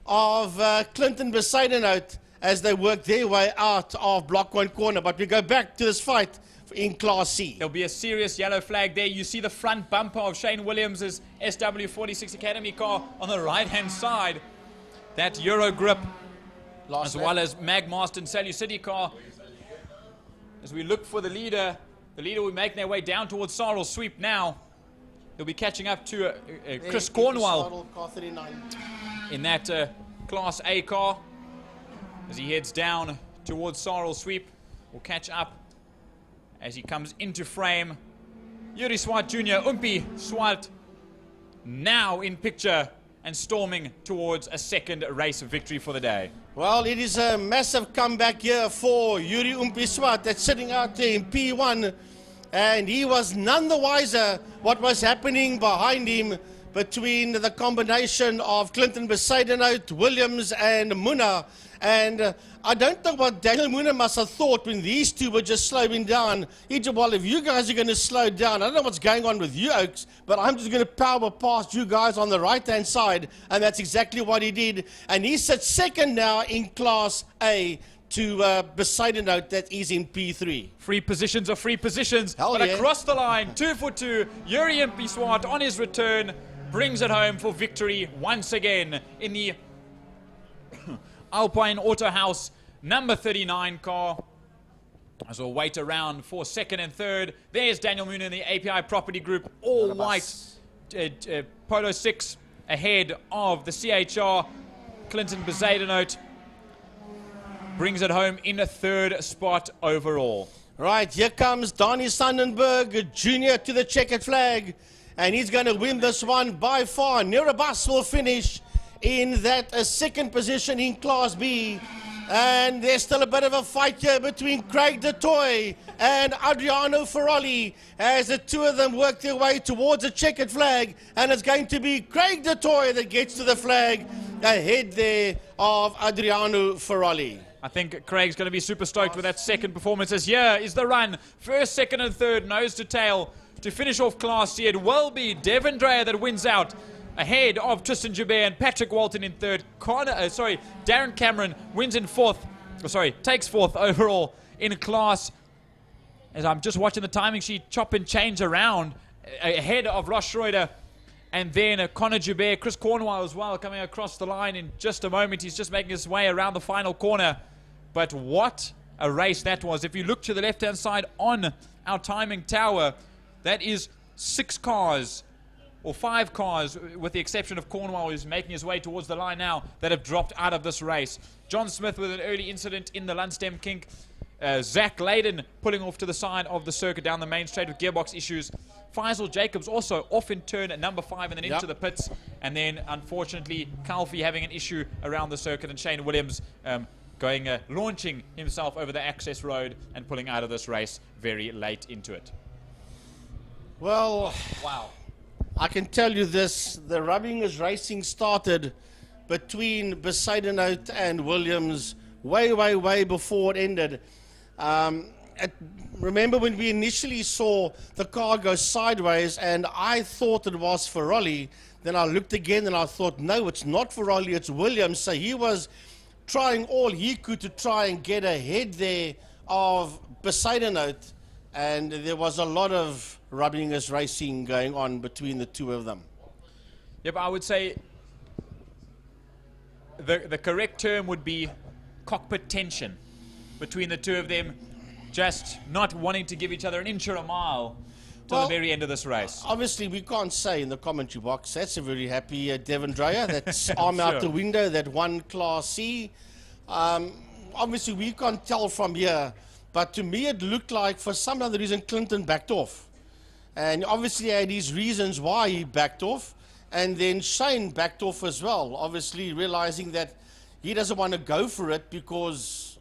of Clinton Besaidenout as they work their way out of Block 1 corner. But we go back to this fight in Class C. There'll be a serious yellow flag there. You see the front bumper of Shane Williams' SW46 Academy car on the right-hand side. That Euro grip, as well as Magmaster and Salu City car. As we look for the leader will be making their way down towards Sarl Sweep now. He'll be catching up to Chris Cornwell in that Class A car. As he heads down towards Sarl Sweep, will catch up as he comes into frame. Yuri Swart Jr., Umpi Swart, now in picture and storming towards a second race victory for the day. Well, it is a massive comeback here for Yuri Umpi Swart that's sitting out there in P1, and he was none the wiser what was happening behind him between the combination of Clinton Besaidenout, Williams and Munna. And I don't know what Daniel Munna must have thought when these two were just slowing down. He said, well, if you guys are going to slow down, I don't know what's going on with you, Oaks, but I'm just going to power past you guys on the right-hand side. And that's exactly what he did. And he sits second now in Class A to Besaidenout, that is in P3. Free positions are free positions. Hell but yeah. Across the line, 2 for 2, Yuri Umpi Swart on his return brings it home for victory once again in the Alpine Auto House number 39 car. As we'll wait around for second and third. There's Daniel Munna in the API Property Group, all white Polo 6 ahead of the CHR. Clinton Besaidenout brings it home in a third spot overall. Right, here comes Donnie Sandberg Jr. to the checkered flag, and he's going to win this one by far. Nerabas will finish in that second position in Class B. And there's still a bit of a fight here between Craig DeToy and Adriano Ferrari as the two of them work their way towards a checkered flag. And it's going to be Craig DeToy that gets to the flag ahead there of Adriano Ferrari. I think Craig's going to be super stoked with that second performance, as here is the run. First, second and third, nose to tail to finish off Class C. It will be Devin Dreyer that wins out, ahead of Tristan Joubert and Patrick Walton in third. Darren Cameron wins in fourth. Takes fourth overall in class. As I'm just watching the timing sheet chop and change around, ahead of Ross Schroeder. And then Connor Joubert, Chris Cornwell as well, coming across the line in just a moment. He's just making his way around the final corner. But what a race that was. If you look to the left-hand side on our timing tower, that is 6 cars, or 5 cars, with the exception of Cornwell, who's making his way towards the line now, that have dropped out of this race. John Smith with an early incident in the Lundstem kink. Zach Layden pulling off to the side of the circuit down the main straight with gearbox issues. Faisal Jacobs also off in turn at number 5 and then into the pits. And then, unfortunately, Kalfi having an issue around the circuit, and Shane Williams launching himself over the access road and pulling out of this race very late into it. Well, wow. I can tell you this, the rubbing as racing started between Besaidenout and Williams way before it ended. Remember when we initially saw the car go sideways and I thought it was Ferrari, then I looked again and I thought, no, it's not Ferrari, it's Williams. So he was trying all he could to try and get ahead there of Besaidenout, and there was a lot of rubbing as racing going on between the two of them. Yep, I would say the correct term would be cockpit tension between the two of them, just not wanting to give each other an inch or a mile. till the very end of this race? Obviously, we can't say in the commentary box. That's a very happy Devon Dreyer. That's arm out Sure. the window, that one Class C. Obviously, we can't tell from here. But to me, it looked like, for some other reason, Clinton backed off. And obviously, he had his reasons why he backed off. And then Shane backed off as well, obviously realizing that he doesn't want to go for it because,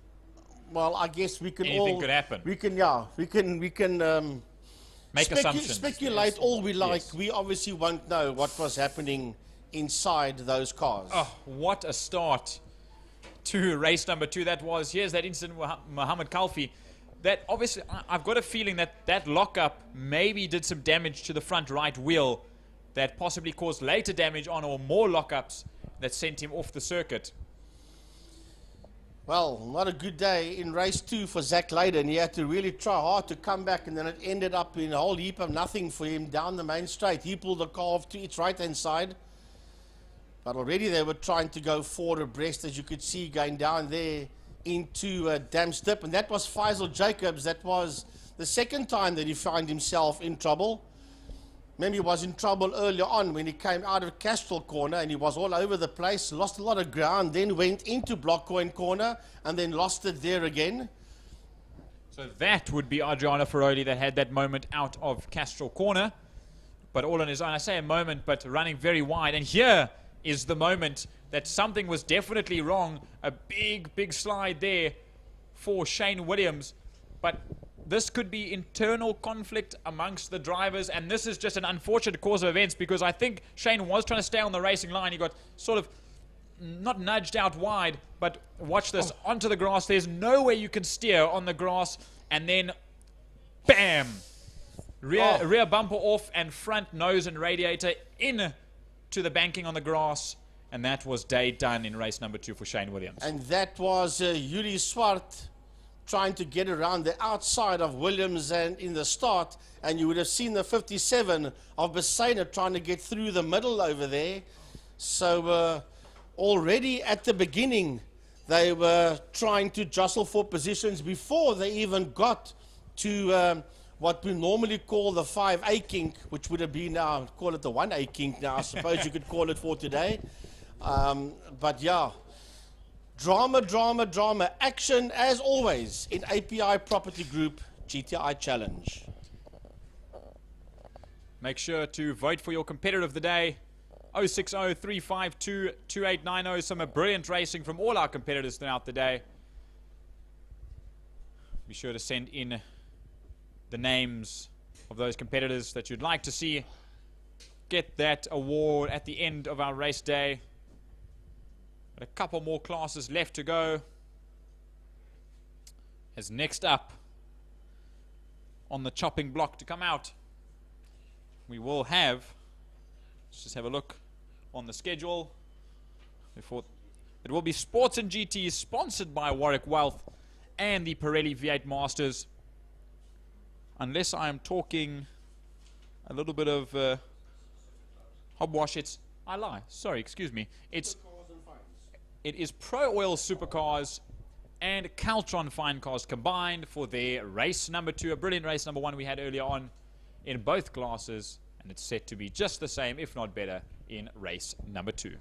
well, I guess we can Anything could happen. We can Make assumptions. speculate all we like. Yes. We obviously won't know what was happening inside those cars. Oh, what a start to race number 2 that was. Here's that incident with Mohammed Kalfi. That obviously, I've got a feeling that that lockup maybe did some damage to the front right wheel that possibly caused later damage on, or more lockups that sent him off the circuit. Well, not a good day in race 2 for Zach Leyden. He had to really try hard to come back, and then it ended up in a whole heap of nothing for him down the main straight. He pulled the car off to its right-hand side. But already they were trying to go forward abreast, as you could see, going down there into Damstip. And that was Faisal Jacobs. That was the second time that he found himself in trouble. Maybe he was in trouble earlier on when he came out of Castrol corner and he was all over the place, lost a lot of ground, then went into Blockcoin corner and then lost it there again. So that would be Adriano Ferroli that had that moment out of Castrol corner. But all on his own. I say a moment, but running very wide. And here is the moment that something was definitely wrong. A big slide there for Shane Williams. But this could be internal conflict amongst the drivers, and this is just an unfortunate course of events, because I think Shane was trying to stay on the racing line. He got sort of not nudged out wide, but watch this, onto the grass. There's no way you can steer on the grass, and then bam! Rear bumper off and front nose and radiator in to the banking on the grass, and that was day done in race number 2 for Shane Williams. And that was Yuri Swart trying to get around the outside of Williams and in the start, and you would have seen the 57 of Besena trying to get through the middle over there. So already at the beginning they were trying to jostle for positions before they even got to what we normally call the 5A kink, which would have been now, call it the 1A kink now, I suppose you could call it for today. But yeah, drama, action as always in API Property Group GTI Challenge. Make sure to vote for your competitor of the day. 060-352-2890. Some brilliant racing from all our competitors throughout the day. Be sure to send in the names of those competitors that you'd like to see get that award at the end of our race day. A couple more classes left to go. As next up on the chopping block to come out, we will have, let's just have a look on the schedule. Before it will be Sports and GT, sponsored by Warwick Wealth and the Pirelli V8 Masters. Unless I am talking a little bit of hogwash, I lie. Sorry, excuse me. It is Pro Oil Supercars and Caltron Fine Cars combined for their race number 2. A brilliant race number 1 we had earlier on in both classes, and it's set to be just the same, if not better, in race number 2.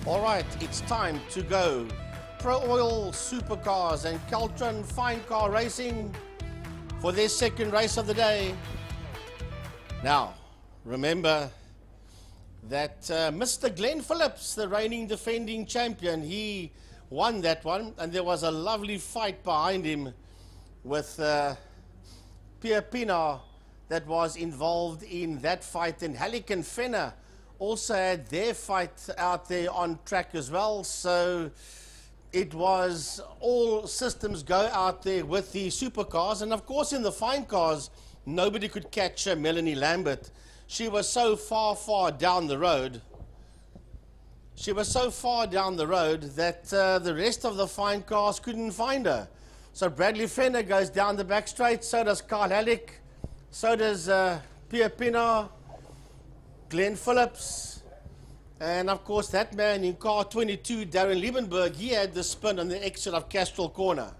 All right, it's time to go. Pro Oil Supercars and Caltron Fine Car Racing for their second race of the day. Now, remember that Mr. Glenn Phillips, the reigning defending champion, he won that one, and there was a lovely fight behind him with Pierre Pienaar that was involved in that fight, and Halleck and Fenner also had their fight out there on track as well. So it was all systems go out there with the supercars, and of course in the fine cars nobody could catch Melanie Lambert. She was so far down the road. She was so far down the road that the rest of the fine cars couldn't find her. So Bradley Fenner goes down the back straight, so does Carl Halleck, so does Pierre Pienaar, Glenn Phillips, and of course that man in car 22, Darren Liebenberg, he had the spin on the exit of Castrol Corner.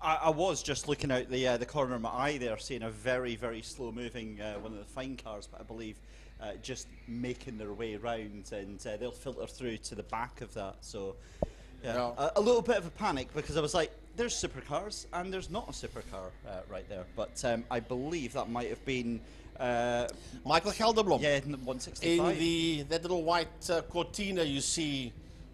I was just looking out the corner of my eye there, seeing a very, very slow moving one of the fine cars, but I believe just making their way round, and they'll filter through to the back of that. So yeah, a little bit of a panic, because I was like, there's supercars and there's not a supercar right there. But I believe that might have been Michael Gelderblom. Yeah, in the 165. In that little white Cortina you see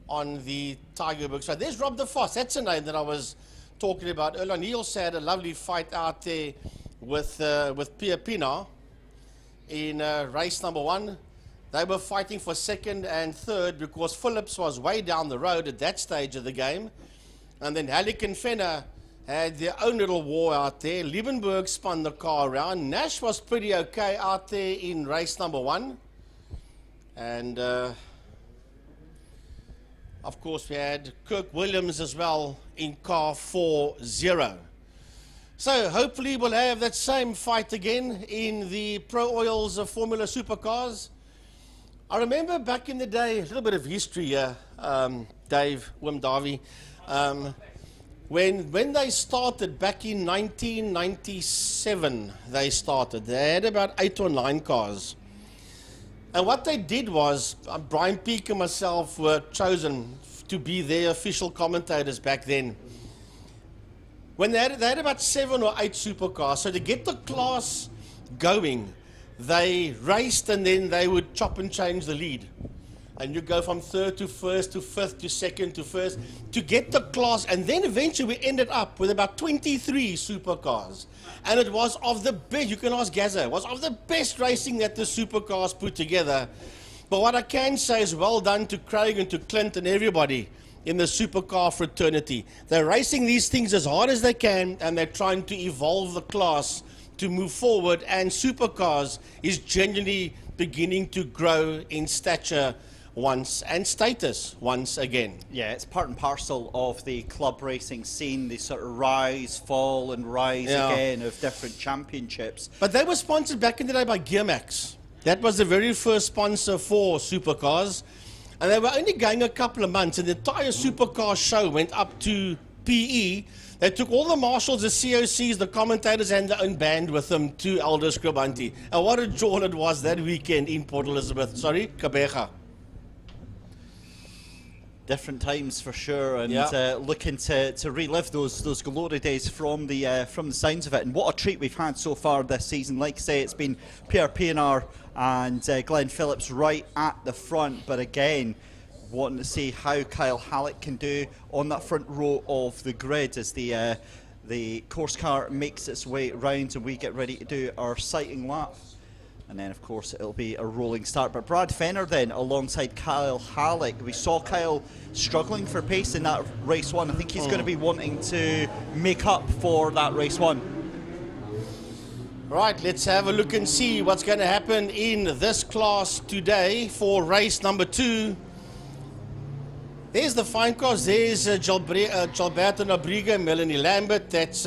on the Tiger book. So there's Rob de Vos. That's a name that I was talking about earlier. He also had a lovely fight out there with Pierre Pienaar in race number 1. They were fighting for second and third because Phillips was way down the road at that stage of the game. And then Halleck and Fenner had their own little war out there. Liebenberg spun the car around. Nash was pretty okay out there in race number 1. And of course we had Kirk Williams as well in car 4-0. So hopefully we'll have that same fight again in the Pro Oil's Formula Supercars. I remember back in the day, a little bit of history here, Dave, Wim Davie. When they started back in 1997, they had about 8 or 9 cars. And what they did was, Brian Peake and myself were chosen to be their official commentators back then. When they had about 7 or 8 supercars, so to get the class going, they raced and then they would chop and change the lead. And you go from third to first to fifth to second to first to get the class. And then eventually we ended up with about 23 supercars. And it was of the best, you can ask Gaza, it was of the best racing that the supercars put together. But what I can say is well done to Craig and to Clint and everybody in the supercar fraternity. They're racing these things as hard as they can, and they're trying to evolve the class to move forward. And supercars is genuinely beginning to grow in stature once and status once again. Yeah, it's part and parcel of the club racing scene, the sort of rise, fall and rise again of different championships. But they were sponsored back in the day by Gearmax. That was the very first sponsor for supercars, and they were only going a couple of months, and the entire supercar show went up to PE. They took all the marshals, the COCs, the commentators, and their own band with them to Elder Scribanti. And what a joy it was that weekend in Port Elizabeth. Sorry, Kabeja. Different times for sure, and looking to relive those glory days from the sounds of it. And what a treat we've had so far this season. Like I say, it's been Pierre Pienaar and Glenn Phillips right at the front, but again, wanting to see how Kyle Halleck can do on that front row of the grid as the course car makes its way round and we get ready to do our sighting lap. And then, of course, it'll be a rolling start. But Brad Fenner then, alongside Kyle Halleck. We saw Kyle struggling for pace in that race 1. I think he's going to be wanting to make up for that race 1. Right, let's have a look and see what's going to happen in this class today for race number 2. There's the fine cars. There's Gilberto Nabriga, Melanie Lambert. That's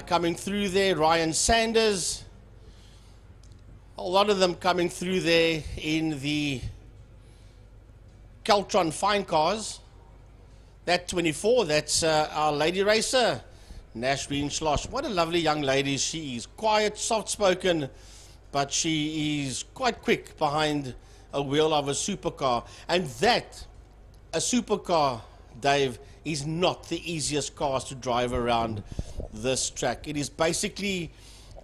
coming through there. Ryan Sanders. A lot of them coming through there in the Caltron fine cars. That 24, that's our lady racer, Nashveen Schloss. What a lovely young lady she is. Quiet, soft-spoken, but she is quite quick behind a wheel of a supercar. And that a supercar, Dave, is not the easiest cars to drive around this track. It is basically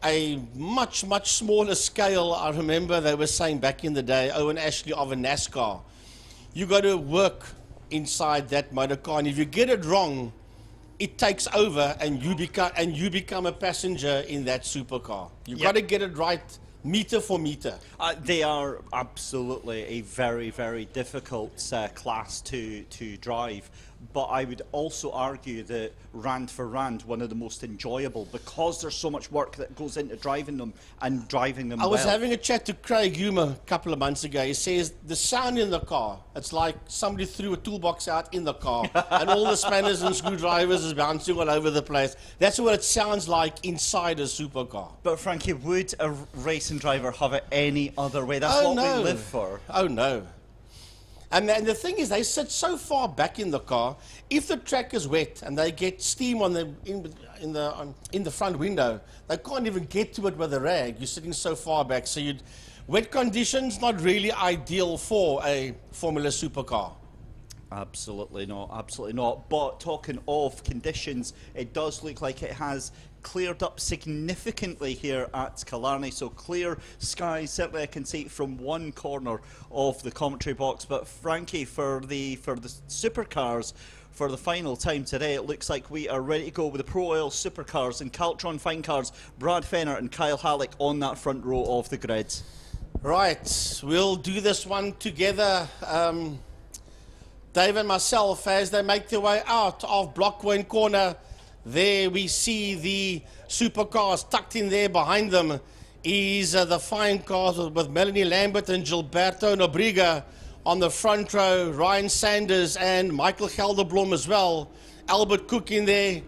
a much, much smaller scale. I remember they were saying back in the day, Owen Ashley, of a NASCAR. You got to work inside that motor car, and if you get it wrong, it takes over, and you become a passenger in that supercar. You've got to get it right, meter for meter. They are absolutely a very, very difficult class to drive. But I would also argue that rand for rand, one of the most enjoyable, because there's so much work that goes into driving them and driving them I was well. having a chat to Craig Hume a couple of months ago. He says the sound in the car, it's like somebody threw a toolbox out in the car and all the spanners and screwdrivers is bouncing all over the place. That's what it sounds like inside a supercar. But Frankie, would a racing driver have it any other way? That's what we live for. Oh no. And the thing is, they sit so far back in the car. If the track is wet and they get steam on in the front window, they can't even get to it with a rag. You're sitting so far back. So wet conditions not really ideal for a Formula supercar. Absolutely not, absolutely not. But talking of conditions, it does look like it has cleared up significantly here at Killarney. So clear skies, certainly I can see from one corner of the commentary box. But Frankie, for the supercars, for the final time today, it looks like we are ready to go with the Pro Oil supercars and Caltron fine cars, Brad Fenner and Kyle Halleck on that front row of the grid. Right, we'll do this one together. Dave and myself, as they make their way out of Block 1 corner. There we see the supercars tucked in there. Behind them is the fine cars with Melanie Lambert and Gilberto Nobriga on the front row. Ryan Sanders and Michael Gelderblom as well. Albert Cook in there.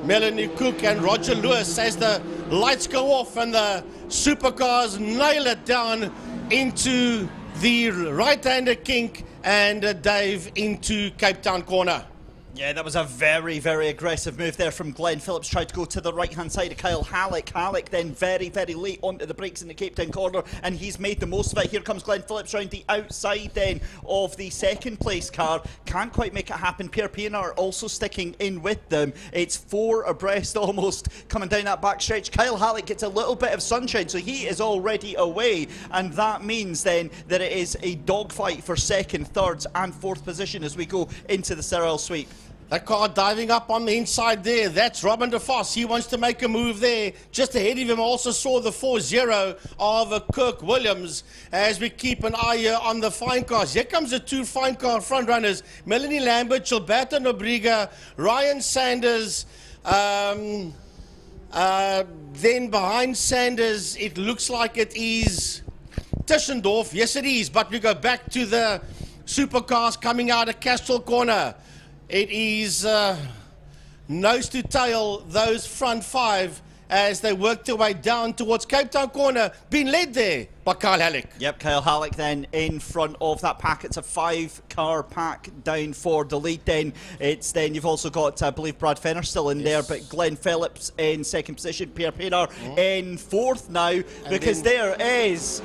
Melanie Cook and Roger Lewis as the lights go off and the supercars nail it down into the right-hander kink and Dave into Cape Town corner. Yeah, that was a very, very aggressive move there from Glenn Phillips. Tried to go to the right-hand side of Kyle Halleck. Halleck then very, very late onto the brakes in the Cape Town corner, and he's made the most of it. Here comes Glenn Phillips round the outside then of the second place car. Can't quite make it happen. Pierre Pienaar also sticking in with them. It's four abreast almost coming down that back stretch. Kyle Halleck gets a little bit of sunshine, so he is already away, and that means then that it is a dogfight for second, third and fourth position as we go into the Cyril sweep. That car diving up on the inside there, that's Robin de Vos. He wants to make a move there. Just ahead of him, I also saw the 4-0 of Kirk Williams as we keep an eye here on the fine cars. Here comes the two fine car front runners, Melanie Lambert, Gilberto Nobriga, Ryan Sanders. Then behind Sanders, it looks like it is Tischendorf. Yes, it is, but we go back to the supercars coming out of Castro corner. It is nose to tail, those front five, as they work their way down towards Cape Town corner, being led there by Kyle Halleck. Yep, Kyle Halleck then in front of that pack. It's a 5-car pack down for the lead then. It's then you've also got, I believe, Brad Fenner still in there, but Glenn Phillips in second position, Pierre Pienaar in fourth now, because there is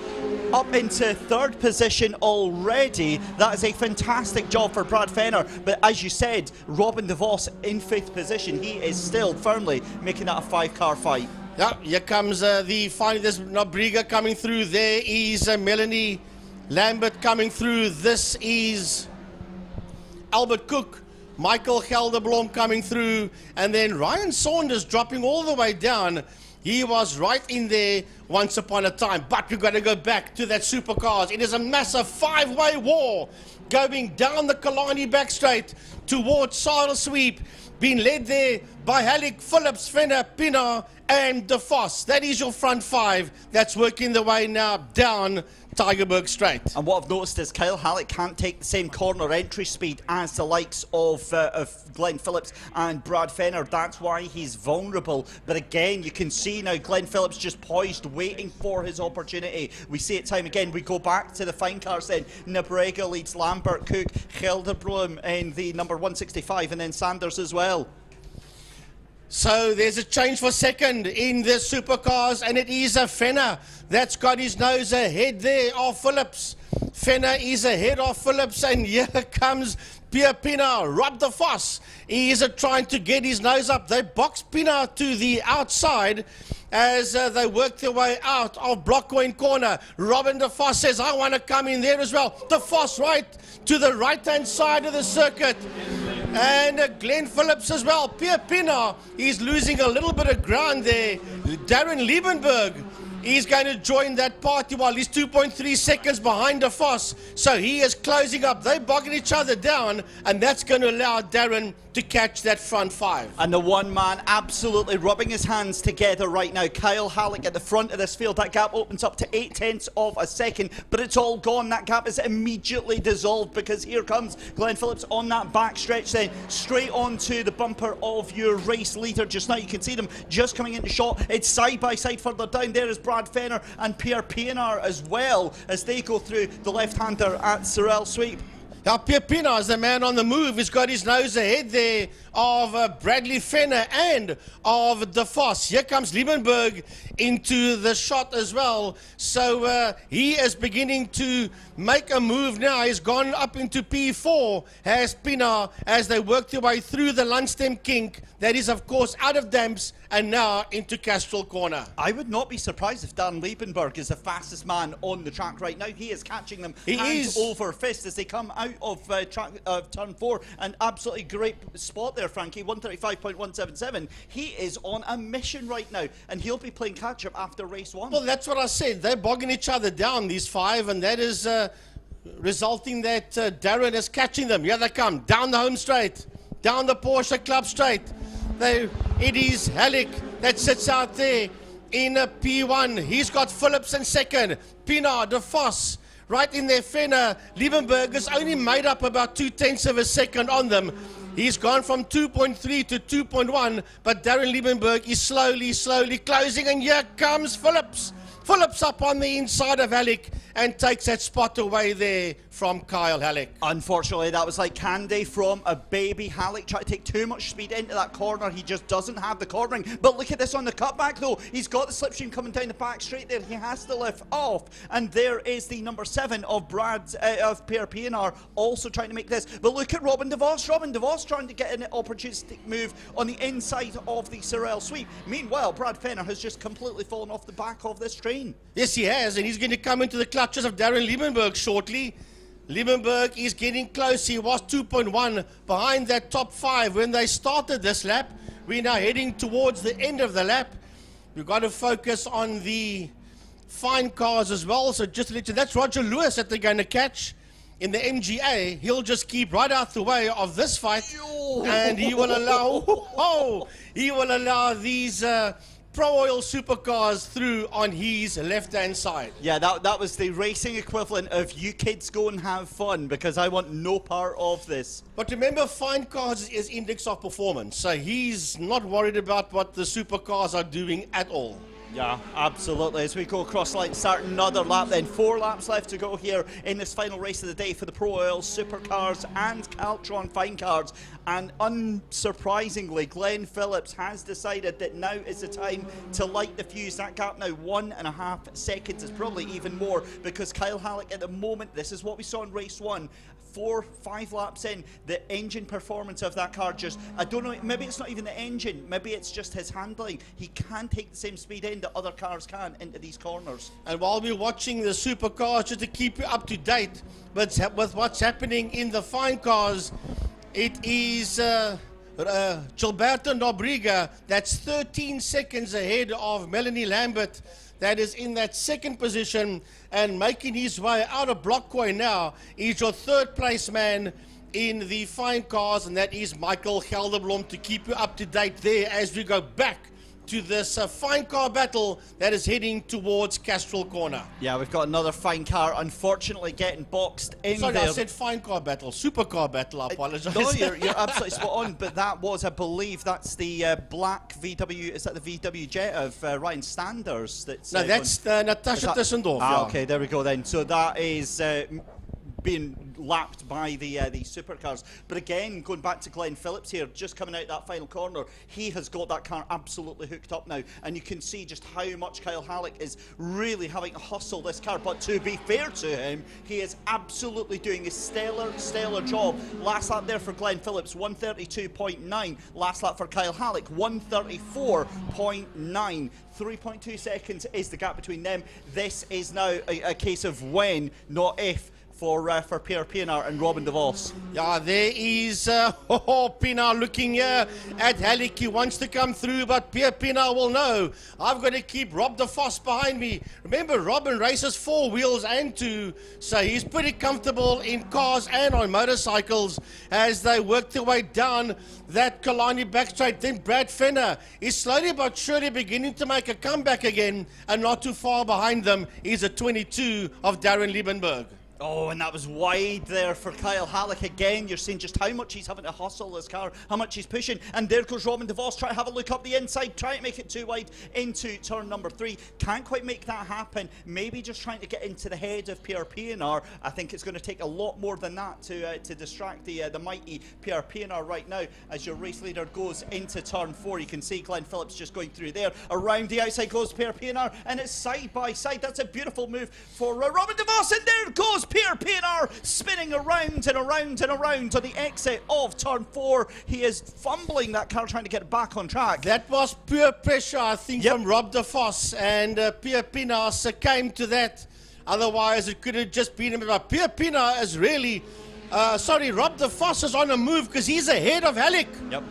up into third position already. That is a fantastic job for Brad Fenner, but as you said, Robin de Vos in fifth position. He is still firmly making that a 5-car fight. Yeah, here comes the final. There's Nobriga coming through. There is Melanie Lambert coming through. This is Albert Cook, Michael Gelderblom coming through, and then Ryan Saunders dropping all the way down. He was right in there once upon a time, but we've got to go back to that supercars. It is a massive 5-way war going down the Killarney back straight towards Cyril Sweep, being led there by Halleck, Phillips, Fenner, Pienaar and de Vos. That is your front five that's working their way now down Tygerberg Straight. And what I've noticed is Kyle Halleck can't take the same corner entry speed as the likes of Glenn Phillips and Brad Fenner. That's why he's vulnerable. But again, you can see now Glenn Phillips just poised, waiting for his opportunity. We see it time again. We go back to the fine cars then. Nobriga leads Lambert, Cook, Gelderblom in the number 165, and then Sanders as well. So there's a change for second in the supercars, and it is a Fenner that's got his nose ahead there of Phillips. Fenner is ahead of Phillips, and here comes Pierre Pienaar, Rob de Vos, he is trying to get his nose up. They box Pienaar to the outside as they work their way out of Blockcoin corner. Robin de Vos says, I want to come in there as well. De Vos right to the right-hand side of the circuit. And Glenn Phillips as well. Pierre Pienaar, he's losing a little bit of ground there. Darren Liebenberg, he's going to join that party while he's 2.3 seconds behind De Vos. So he is closing up. They're bogging each other down, and that's going to allow Darren to catch that front five. And the one man absolutely rubbing his hands together right now. Kyle Halleck at the front of this field. That gap opens up to 0.8 of a second, but it's all gone. That gap is immediately dissolved because here comes Glenn Phillips on that back stretch then, straight onto the bumper of your race leader just now. You can see them just coming into shot. It's side by side further down. There is Brad Fenner and Pierre Pienaar as well as they go through the left-hander at Sorel Sweep. Now, Pierre Pienaar is the man on the move. He's got his nose ahead there of Bradley Fenner and of De Vos. Here comes Liebenberg into the shot as well. So he is beginning to make a move now. He's gone up into P4, has Pienaar, as they work their way through the Lundstem kink. That is, of course, out of Damps and now into Castrol corner. I would not be surprised if Dan Liebenberg is the fastest man on the track right now. He is catching them hand over fist as they come out of turn 4. An absolutely great spot there, Frankie. 135.177. He is on a mission right now, and he'll be playing catch-up after race 1. Well, that's what I said. They're bogging each other down, these five, and that is resulting that Darren is catching them. Here they come, down the home straight, down the Porsche Club straight. It is Halleck that sits out there in P1. He's got Phillips in second. Pienaar, De Vos, right in there. Fenner. Liebenberg has only made up about 0.2 of a second on them. He's gone from 2.3 to 2.1, but Darren Liebenberg is slowly closing, and here comes Phillips. Phillips up on the inside of Halleck and takes that spot away there from Kyle Halleck. Unfortunately, that was like candy from a baby. Halleck tried to take too much speed into that corner. He just doesn't have the cornering. But look at this on the cutback, though. He's got the slipstream coming down the back straight there. He has to lift off. And there is the number 7 of Pierre Pienaar also trying to make this. But look at Robin de Vos. Robin de Vos trying to get an opportunistic move on the inside of the Sorel Sweep. Meanwhile, Brad Fenner has just completely fallen off the back of this train. Yes, he has, and he's going to come into the clutches of Darren Liebenberg shortly. Liebenberg is getting close. He was 2.1 behind that top 5 when they started this lap. We're now heading towards the end of the lap. We've got to focus on the fine cars as well. So just to let you, that's Roger Lewis that they're going to catch in the MGA. He'll just keep right out the way of this fight, and he will allow these Pro Oil supercars through on his left-hand side. Yeah, that was the racing equivalent of you kids go and have fun, because I want no part of this. But remember, fine cars is index of performance, so he's not worried about what the supercars are doing at all. Yeah, absolutely. As we go across line, start another lap then. 4 laps left to go here in this final race of the day for the Pro Oil Supercars and Caltron Fine Cars. And unsurprisingly, Glenn Phillips has decided that now is the time to light the fuse. That gap now 1.5 seconds is probably even more, because Kyle Halleck at the moment, this is what we saw in race 1, 4-5 laps in, the engine performance of that car just, I don't know, maybe it's not even the engine, maybe it's just his handling. He can't take the same speed in that other cars can into these corners. And while we're watching the supercars, just to keep you up to date with what's happening in the fine cars, it is Gilberto Nobrega that's 13 seconds ahead of Melanie Lambert, that is in that second position, and making his way out of Blockcoin now is your third place man in the fine cars, and that is Michael Gelderblom, to keep you up to date there as we go back to this fine car battle that is heading towards Castrol Corner. Yeah, we've got another fine car, unfortunately getting boxed in Sorry, there. I said fine car battle, supercar battle, I apologise. No, you're absolutely spot on, but that was, I believe, that's the black VW, is that the VW Jet of Ryan Standers? No, that's Natasha Tissendorf. Okay, there we go then. So that is being lapped by these supercars. But again, going back to Glenn Phillips here, just coming out that final corner, he has got that car absolutely hooked up now, and you can see just how much Kyle Halleck is really having to hustle this car. But to be fair to him, he is absolutely doing a stellar job. Last lap there for Glenn Phillips, 132.9. Last lap for Kyle Halleck, 134.9. 3.2 seconds is the gap between them. This is now a case of when, not if, for Pierre Pienaar and Robin de Vos. Yeah, there is Pienaar looking here at Halleck. He wants to come through, but Pierre Pienaar will know. I've got to keep Rob de Vos behind me. Remember, Robin races 4 wheels and 2, so he's pretty comfortable in cars and on motorcycles as they work their way down that Killarney backstraight. Then Brad Fenner is slowly but surely beginning to make a comeback again, and not too far behind them is a 22 of Darren Liebenberg. Oh, and that was wide there for Kyle Halleck again. You're seeing just how much he's having to hustle this car, how much he's pushing. And there goes Robin de Vos, trying to have a look up the inside, trying to make it too wide into turn number 3. Can't quite make that happen. Maybe just trying to get into the head of Pierre Pienaar. I think it's going to take a lot more than that to distract the mighty Pierre Pienaar right now. As your race leader goes into turn 4, you can see Glenn Phillips just going through there. Around the outside goes Pierre Pienaar, and it's side by side. That's a beautiful move for Robin de Vos, and there goes Pierre Pienaar spinning around and around and around on the exit of turn 4. He is fumbling that car, trying to get it back on track. That was pure pressure, I think, from Rob de Vos, and Pierre Pienaar succumbed to that. Otherwise, it could have just been him. But Pierre Pienaar is really, Rob de Vos is on a move because he's ahead of Halleck. Yep.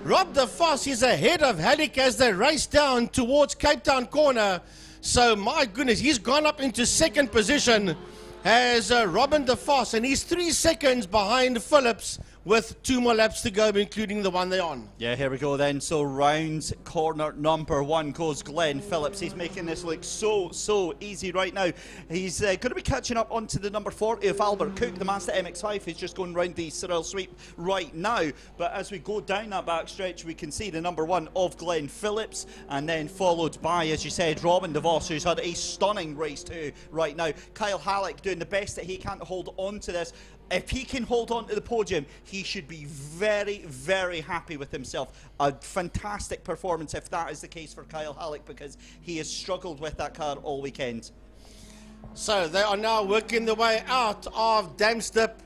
Rob de Vos is ahead of Halleck as they race down towards Cape Town corner. So, my goodness, he's gone up into second position as Robin de Vos, and he's 3 seconds behind Phillips with 2 more laps to go, including the one they're on. Yeah, here we go then. So round corner number 1 goes Glenn Phillips. He's making this look so easy right now. He's going to be catching up onto the number 40 of Albert Cook, the Mazda MX-5. He's just going round the Cyril sweep right now. But as we go down that backstretch, we can see the number 1 of Glenn Phillips, and then followed by, as you said, Robin de Vos, who's had a stunning race too right now. Kyle Halleck doing the best that he can to hold on to this. If he can hold on to the podium, he should be very happy with himself. A fantastic performance if that is the case for Kyle Halleck, because he has struggled with that car all weekend. So they are now working their way out of Damstip,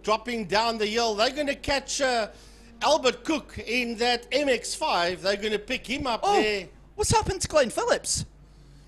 dropping down the hill. They're going to catch Albert Cook in that MX-5. They're going to pick him up there. What's happened to Glenn Phillips?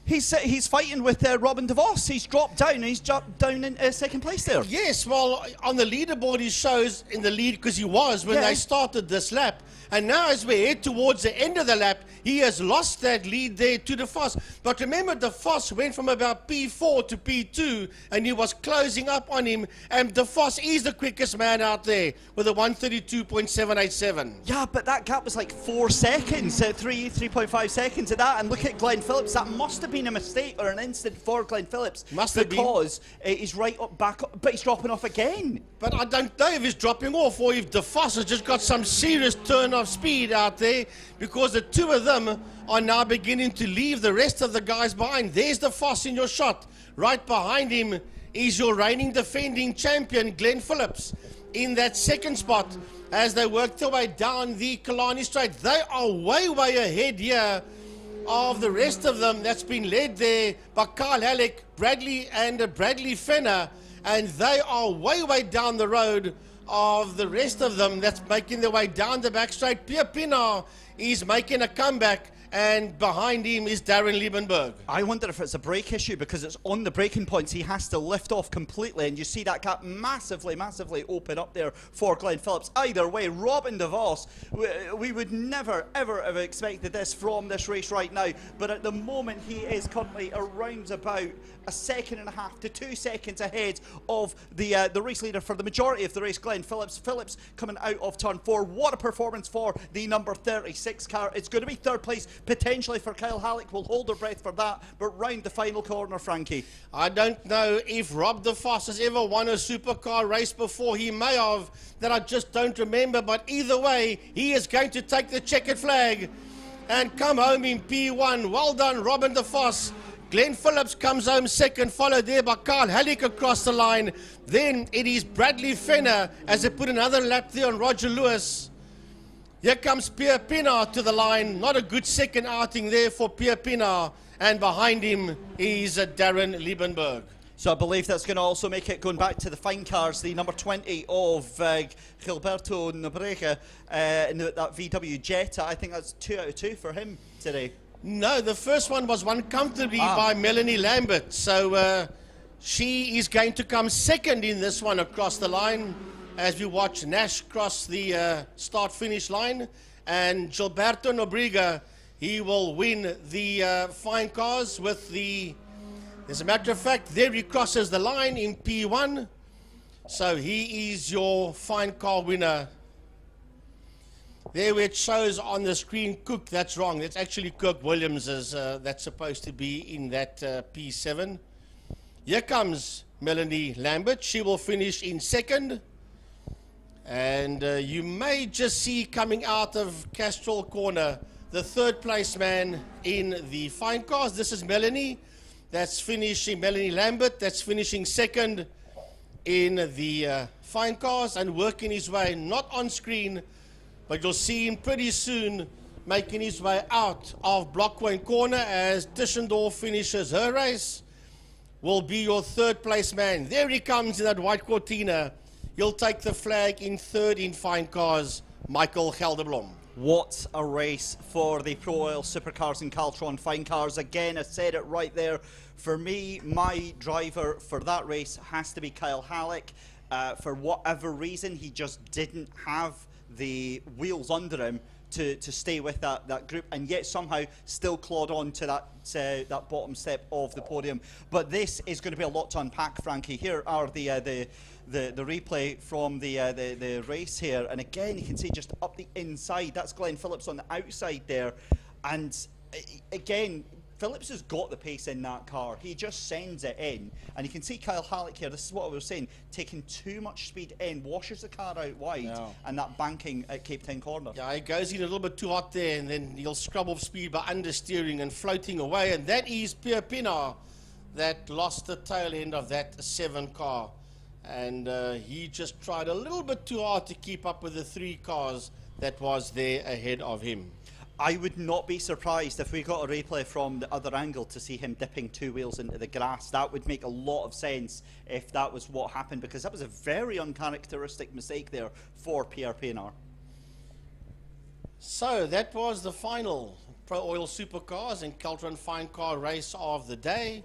He's fighting with Robin de Vos. He's dropped down. He's dropped down in second place there. Yes, well, on the leaderboard he shows in the lead because he was when they started this lap. And now as we head towards the end of the lap, he has lost that lead there to de Vos. But remember, de Vos went from about P4 to P2, and he was closing up on him. And de Vos is the quickest man out there with a 132.787. Yeah, but that gap was like 4 seconds, 3.5 seconds of that. And look at Glenn Phillips. That must have been a mistake or an instant for Glenn Phillips. Must have been. Because he's right up back up, but he's dropping off again. But I don't know if he's dropping off or if de Vos has just got some serious turn of speed out there, because the two of them are now beginning to leave the rest of the guys behind. There's de Vos in your shot. Right behind him is your reigning defending champion, Glenn Phillips, in that second spot as they work their way down the Killarney Straight. They are way ahead here of the rest of them that's been led there by Kyle Halleck, Bradley and Bradley Fenner, and they are way down the road of the rest of them that's making their way down the back straight. Pierre Pienaar is making a comeback, and behind him is Darren Liebenberg. I wonder if it's a brake issue, because it's on the braking points. He has to lift off completely, and you see that gap massively open up there for Glenn Phillips. Either way, Robin de Vos, we would never ever have expected this from this race right now, but at the moment he is currently around about 1.5 to 2 seconds ahead of the race leader for the majority of the race, Glenn Phillips. Phillips coming out of turn 4. What a performance for the number 36 car. It's going to be third place potentially for Kyle Halleck. We'll hold our breath for that, but round the final corner, Frankie. I don't know if Rob de Vos has ever won a supercar race before. He may have, that I just don't remember, but either way, he is going to take the checkered flag and come home in P1. Well done, Robin de Vos. Glenn Phillips comes home second, followed there by Carl Halleck across the line. Then it is Bradley Fenner as they put another lap there on Roger Lewis. Here comes Pierre Pienaar to the line. Not a good second outing there for Pierre Pienaar. And behind him is Darren Liebenberg. So I believe that's going to also make it, going back to the fine cars, the number 20 of Gilberto Nobrega in that VW Jetta. I think that's 2 out of 2 for him today. No, the first one was won comfortably by Melanie Lambert. So she is going to come second in this one across the line as we watch Nash cross the start-finish line. And Gilberto Nobrega, he will win the fine cars with the... As a matter of fact, there he crosses the line in P1. So he is your fine car winner. There where it shows on the screen Cook, that's wrong. That's actually Kirk Williams that's supposed to be in that P7. Here comes Melanie Lambert. She will finish in second. And you may just see coming out of Castrol Corner the third place man in the fine cars. This is Melanie. That's finishing, Melanie Lambert, that's finishing second in the fine cars and working his way, not on screen, but you'll see him pretty soon making his way out of Blockwayn Corner as Tischendorf finishes her race. Will be your third place man. There he comes in that white Cortina. He'll take the flag in third in fine cars, Michael Gelderblom. What a race for the Pro Oil Supercars and Caltron Fine Cars. Again, I said it right there. For me, my driver for that race has to be Kyle Halleck. For whatever reason, he just didn't have the wheels under him to stay with that group, and yet somehow still clawed on to that bottom step of the podium. But this is going to be a lot to unpack, Frankie. Here are the replay from the race here, and again you can see just up the inside, that's Glenn Phillips on the outside there, and again Phillips has got the pace in that car. He just sends it in, and you can see Kyle Halleck here, this is what I was saying, taking too much speed in, washes the car out wide, and that banking at Cape Town Corner. Yeah, he goes in a little bit too hot there, and then he'll scrub off speed by understeering and floating away, and that is Pierre Pienaar that lost the tail end of that 7 car. And he just tried a little bit too hard to keep up with the 3 cars that was there ahead of him. I would not be surprised if we got a replay from the other angle to see him dipping 2 wheels into the grass. That would make a lot of sense if that was what happened, because that was a very uncharacteristic mistake there for Pierre Pienaar. So that was the final Pro Oil Supercars and Caltron Fine Car race of the day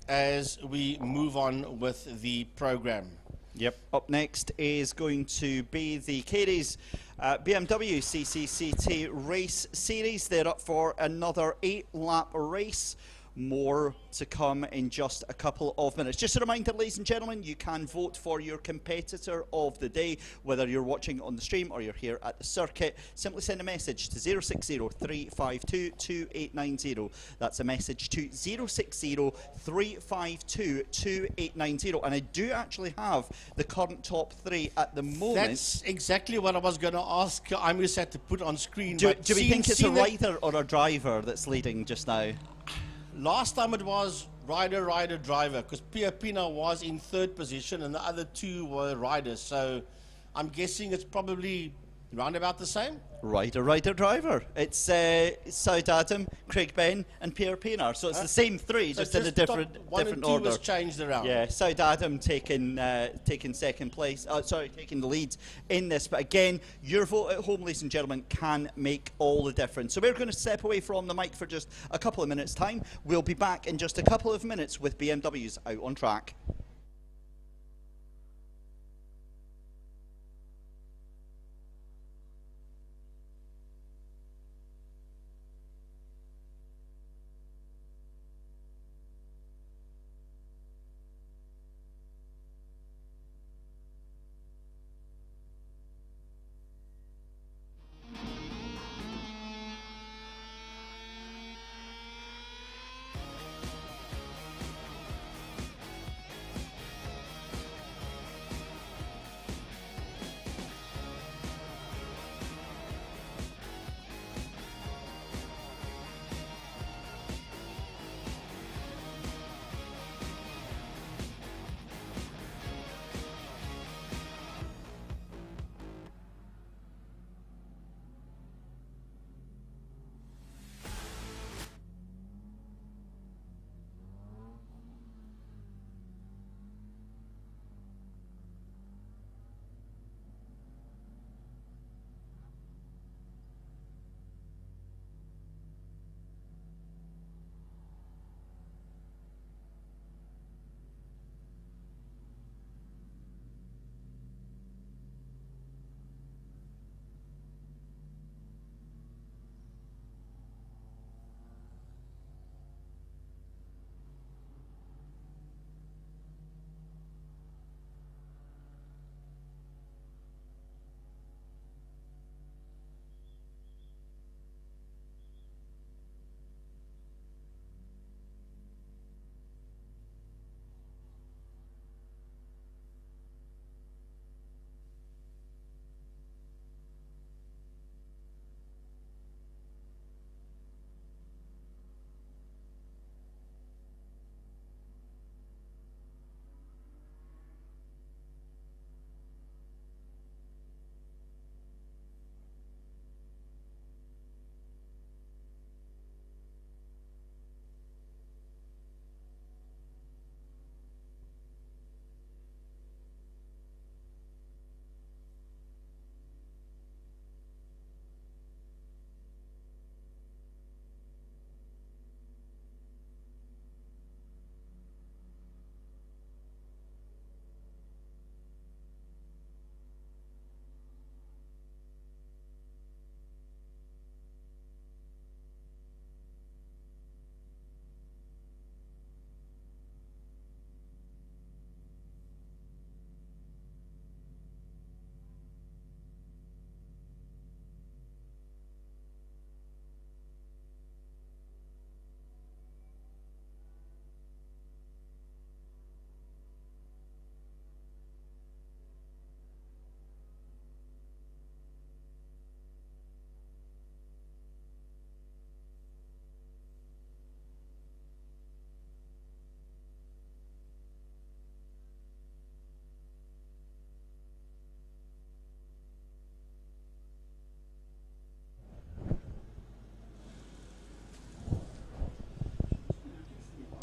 as we move on with the program. Yep. Up next is going to be the Caries BMW CCCT Race Series. They're up for another 8-lap race. More to come in just a couple of minutes. Just a reminder, ladies and gentlemen, you can vote for your competitor of the day, whether you're watching on the stream or you're here at the circuit. Simply send a message to 060-352-2890. That's a message to 060-352-2890. And I do actually have the current top 3 at the moment. That's exactly what I was going to ask IMUSAT to put on screen. Do we think it's a rider or a driver that's leading just now? Last time it was rider, driver, because Pierre Pienaar was in 3rd position and the other 2 were riders. So I'm guessing it's probably round about the same. Rider, driver. It's Saud Adam, Craig Ben, and Pierre Pienaar. So it's the same 3, just in a different order. 1 and 2 was changed around. Yeah, Saud Adam taking second place. Taking the lead in this. But again, your vote at home, ladies and gentlemen, can make all the difference. So we're going to step away from the mic for just a couple of minutes' time. We'll be back in just a couple of minutes with BMWs out on track.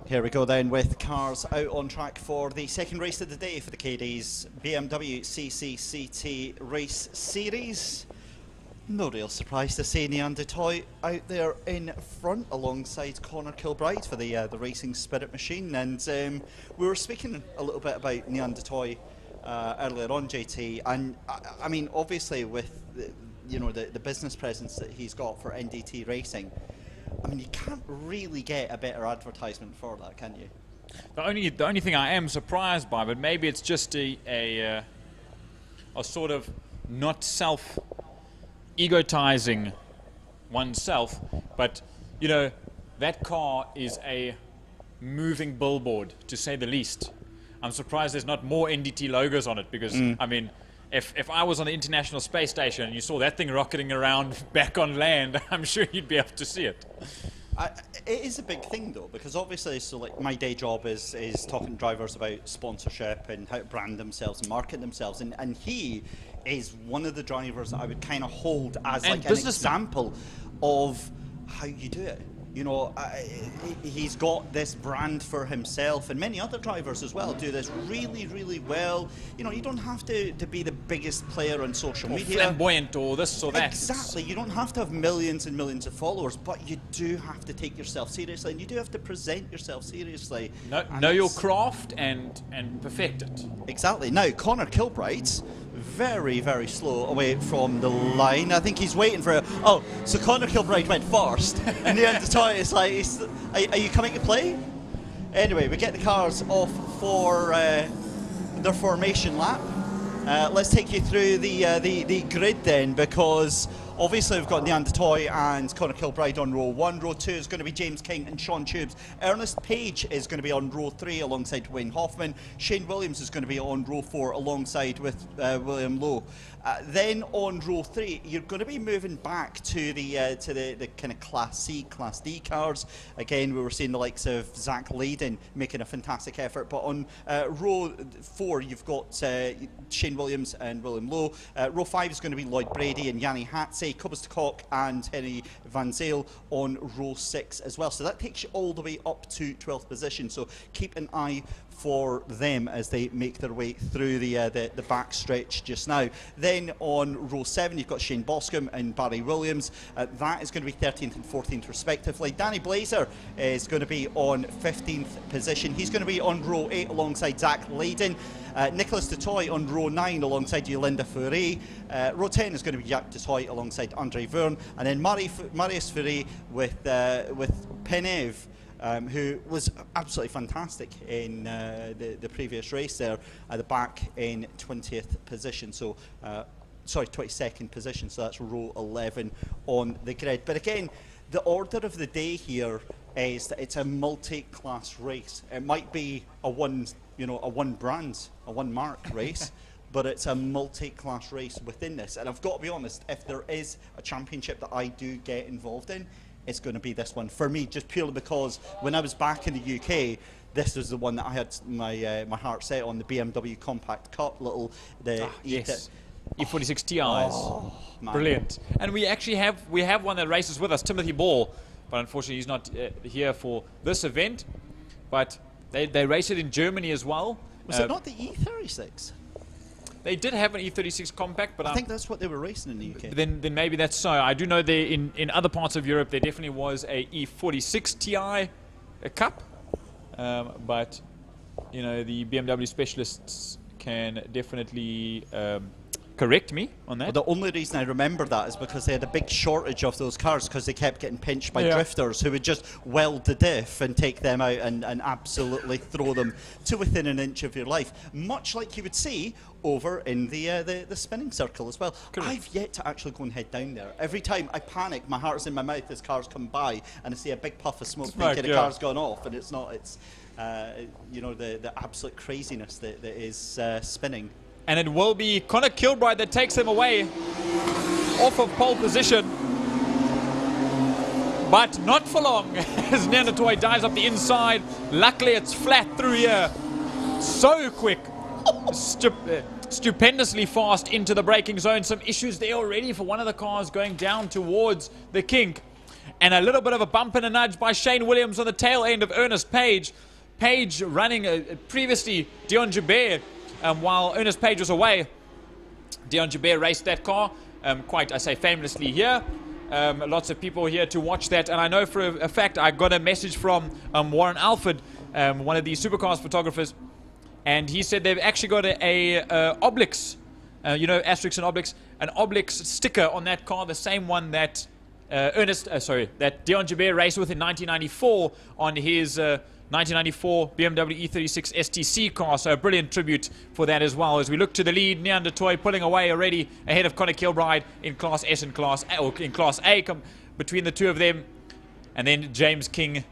Here we go then with cars out on track for the second race of the day for the KD's BMW CCCT Race Series. No real surprise to see Neanderthal out there in front alongside Conor Kilbride for the Racing Spirit machine. And we were speaking a little bit about Neanderthal earlier on, JT. And I mean, obviously with the business presence that he's got for NDT Racing, I mean, you can't really get a better advertisement for that, can you? The only thing I am surprised by, but maybe it's just a sort of not egotizing oneself, but that car is a moving billboard, to say the least. I'm surprised there's not more NDT logos on it, because I mean, if I was on the International Space Station and you saw that thing rocketing around back on land, I'm sure you'd be able to see it. It is a big thing though, because obviously, so like my day job is talking to drivers about sponsorship and how to brand themselves and market themselves, and he is one of the drivers that I would kind of hold as like an example of how you do it. He's got this brand for himself, and many other drivers as well do this really, really well. You don't have to be the biggest player on social media. Flamboyant or this or that. Exactly. You don't have to have millions and millions of followers, but you do have to take yourself seriously, and you do have to present yourself seriously. Know your craft and perfect it. Exactly. Now, Conor Kilbride's very, very slow away from the line. I think he's waiting for so Conor Kilbride went first, and the end of the time it's like, are you coming to play? Anyway, we get the cars off for their formation lap. Let's take you through the grid then, because obviously we've got Neanderthal and Conor Kilbride on row 1. Row 2 is going to be James King and Sean Tubes. Ernest Page is going to be on row 3 alongside Wayne Hoffman. Shane Williams is going to be on row 4 alongside with William Lowe. Then on row 3, you're going to be moving back to the kind of Class C, Class D cars. Again, we were seeing the likes of Zach Layden making a fantastic effort. But on row 4, you've got Shane Williams and William Lowe. Row 5 is going to be Lloyd Brady and Yanni Hatze, Cobus de Kock and Henry Van Zale on row 6 as well. So that takes you all the way up to 12th position. So keep an eye for them as they make their way through the back stretch just now. Then on row 7, you've got Shane Boscombe and Barry Williams. That is going to be 13th and 14th respectively. Danny Blazer is going to be on 15th position. He's going to be on row 8 alongside Zach Layden. Nicholas Dutoy on row 9 alongside Yolinda Fourier. Row 10 is going to be Jacques Dutoy alongside Andre Verne. And then Marius Fourier with Penev, who was absolutely fantastic in the previous race there at the back in 20th position. So, sorry, 22nd position. So that's row 11 on the grid. But again, the order of the day here is that it's a multi-class race. It might be a one brand, a one mark race, but it's a multi-class race within this. And I've got to be honest, if there is a championship that I do get involved in, it's going to be this one for me, just purely because when I was back in the UK, this was the one that I had my heart set on, the BMW Compact Cup, yes. E46 TIs. Brilliant. And we actually have one that races with us, Timothy Ball, but unfortunately he's not here for this event. But they race it in Germany as well. Was it not the E36? They did have an E36 compact, but I think that's what they were racing in the UK. Then maybe that's so. I do know there in other parts of Europe there definitely was a E46 Ti Cup, but the BMW specialists can definitely correct me on that. Well, the only reason I remember that is because they had a big shortage of those cars because they kept getting pinched by drifters who would just weld the diff and take them out and absolutely throw them to within an inch of your life, much like you would see over in the spinning circle as well. Correct. I've yet to actually go and head down there. Every time I panic, my heart's in my mouth as cars come by and I see a big puff of smoke thinking the car's gone off, and it's not. It's the absolute craziness that is spinning. And it will be Conor Kilbride that takes him away off of pole position. But not for long as Neanderthal dives up the inside. Luckily it's flat through here. So quick. Stupendously fast into the braking zone. Some issues there already for one of the cars going down towards the kink. And a little bit of a bump and a nudge by Shane Williams on the tail end of Ernest Page. Page running previously Dion Joubert while Ernest Page was away. Dion Joubert raced that car quite, I say, famously here. Lots of people here to watch that, and I know for a fact I got a message from Warren Alford, one of the supercars photographers, and he said they've actually got a Oblix, you know, Asterix and Oblix, an Oblix sticker on that car, the same one that that Dion Joubert raced with in 1994 on his 1994 BMW E36 STC car. So a brilliant tribute for that as well. As we look to the lead, Nian de Toy pulling away already ahead of Conor Kilbride in Class S and Class A, between the two of them. And then James King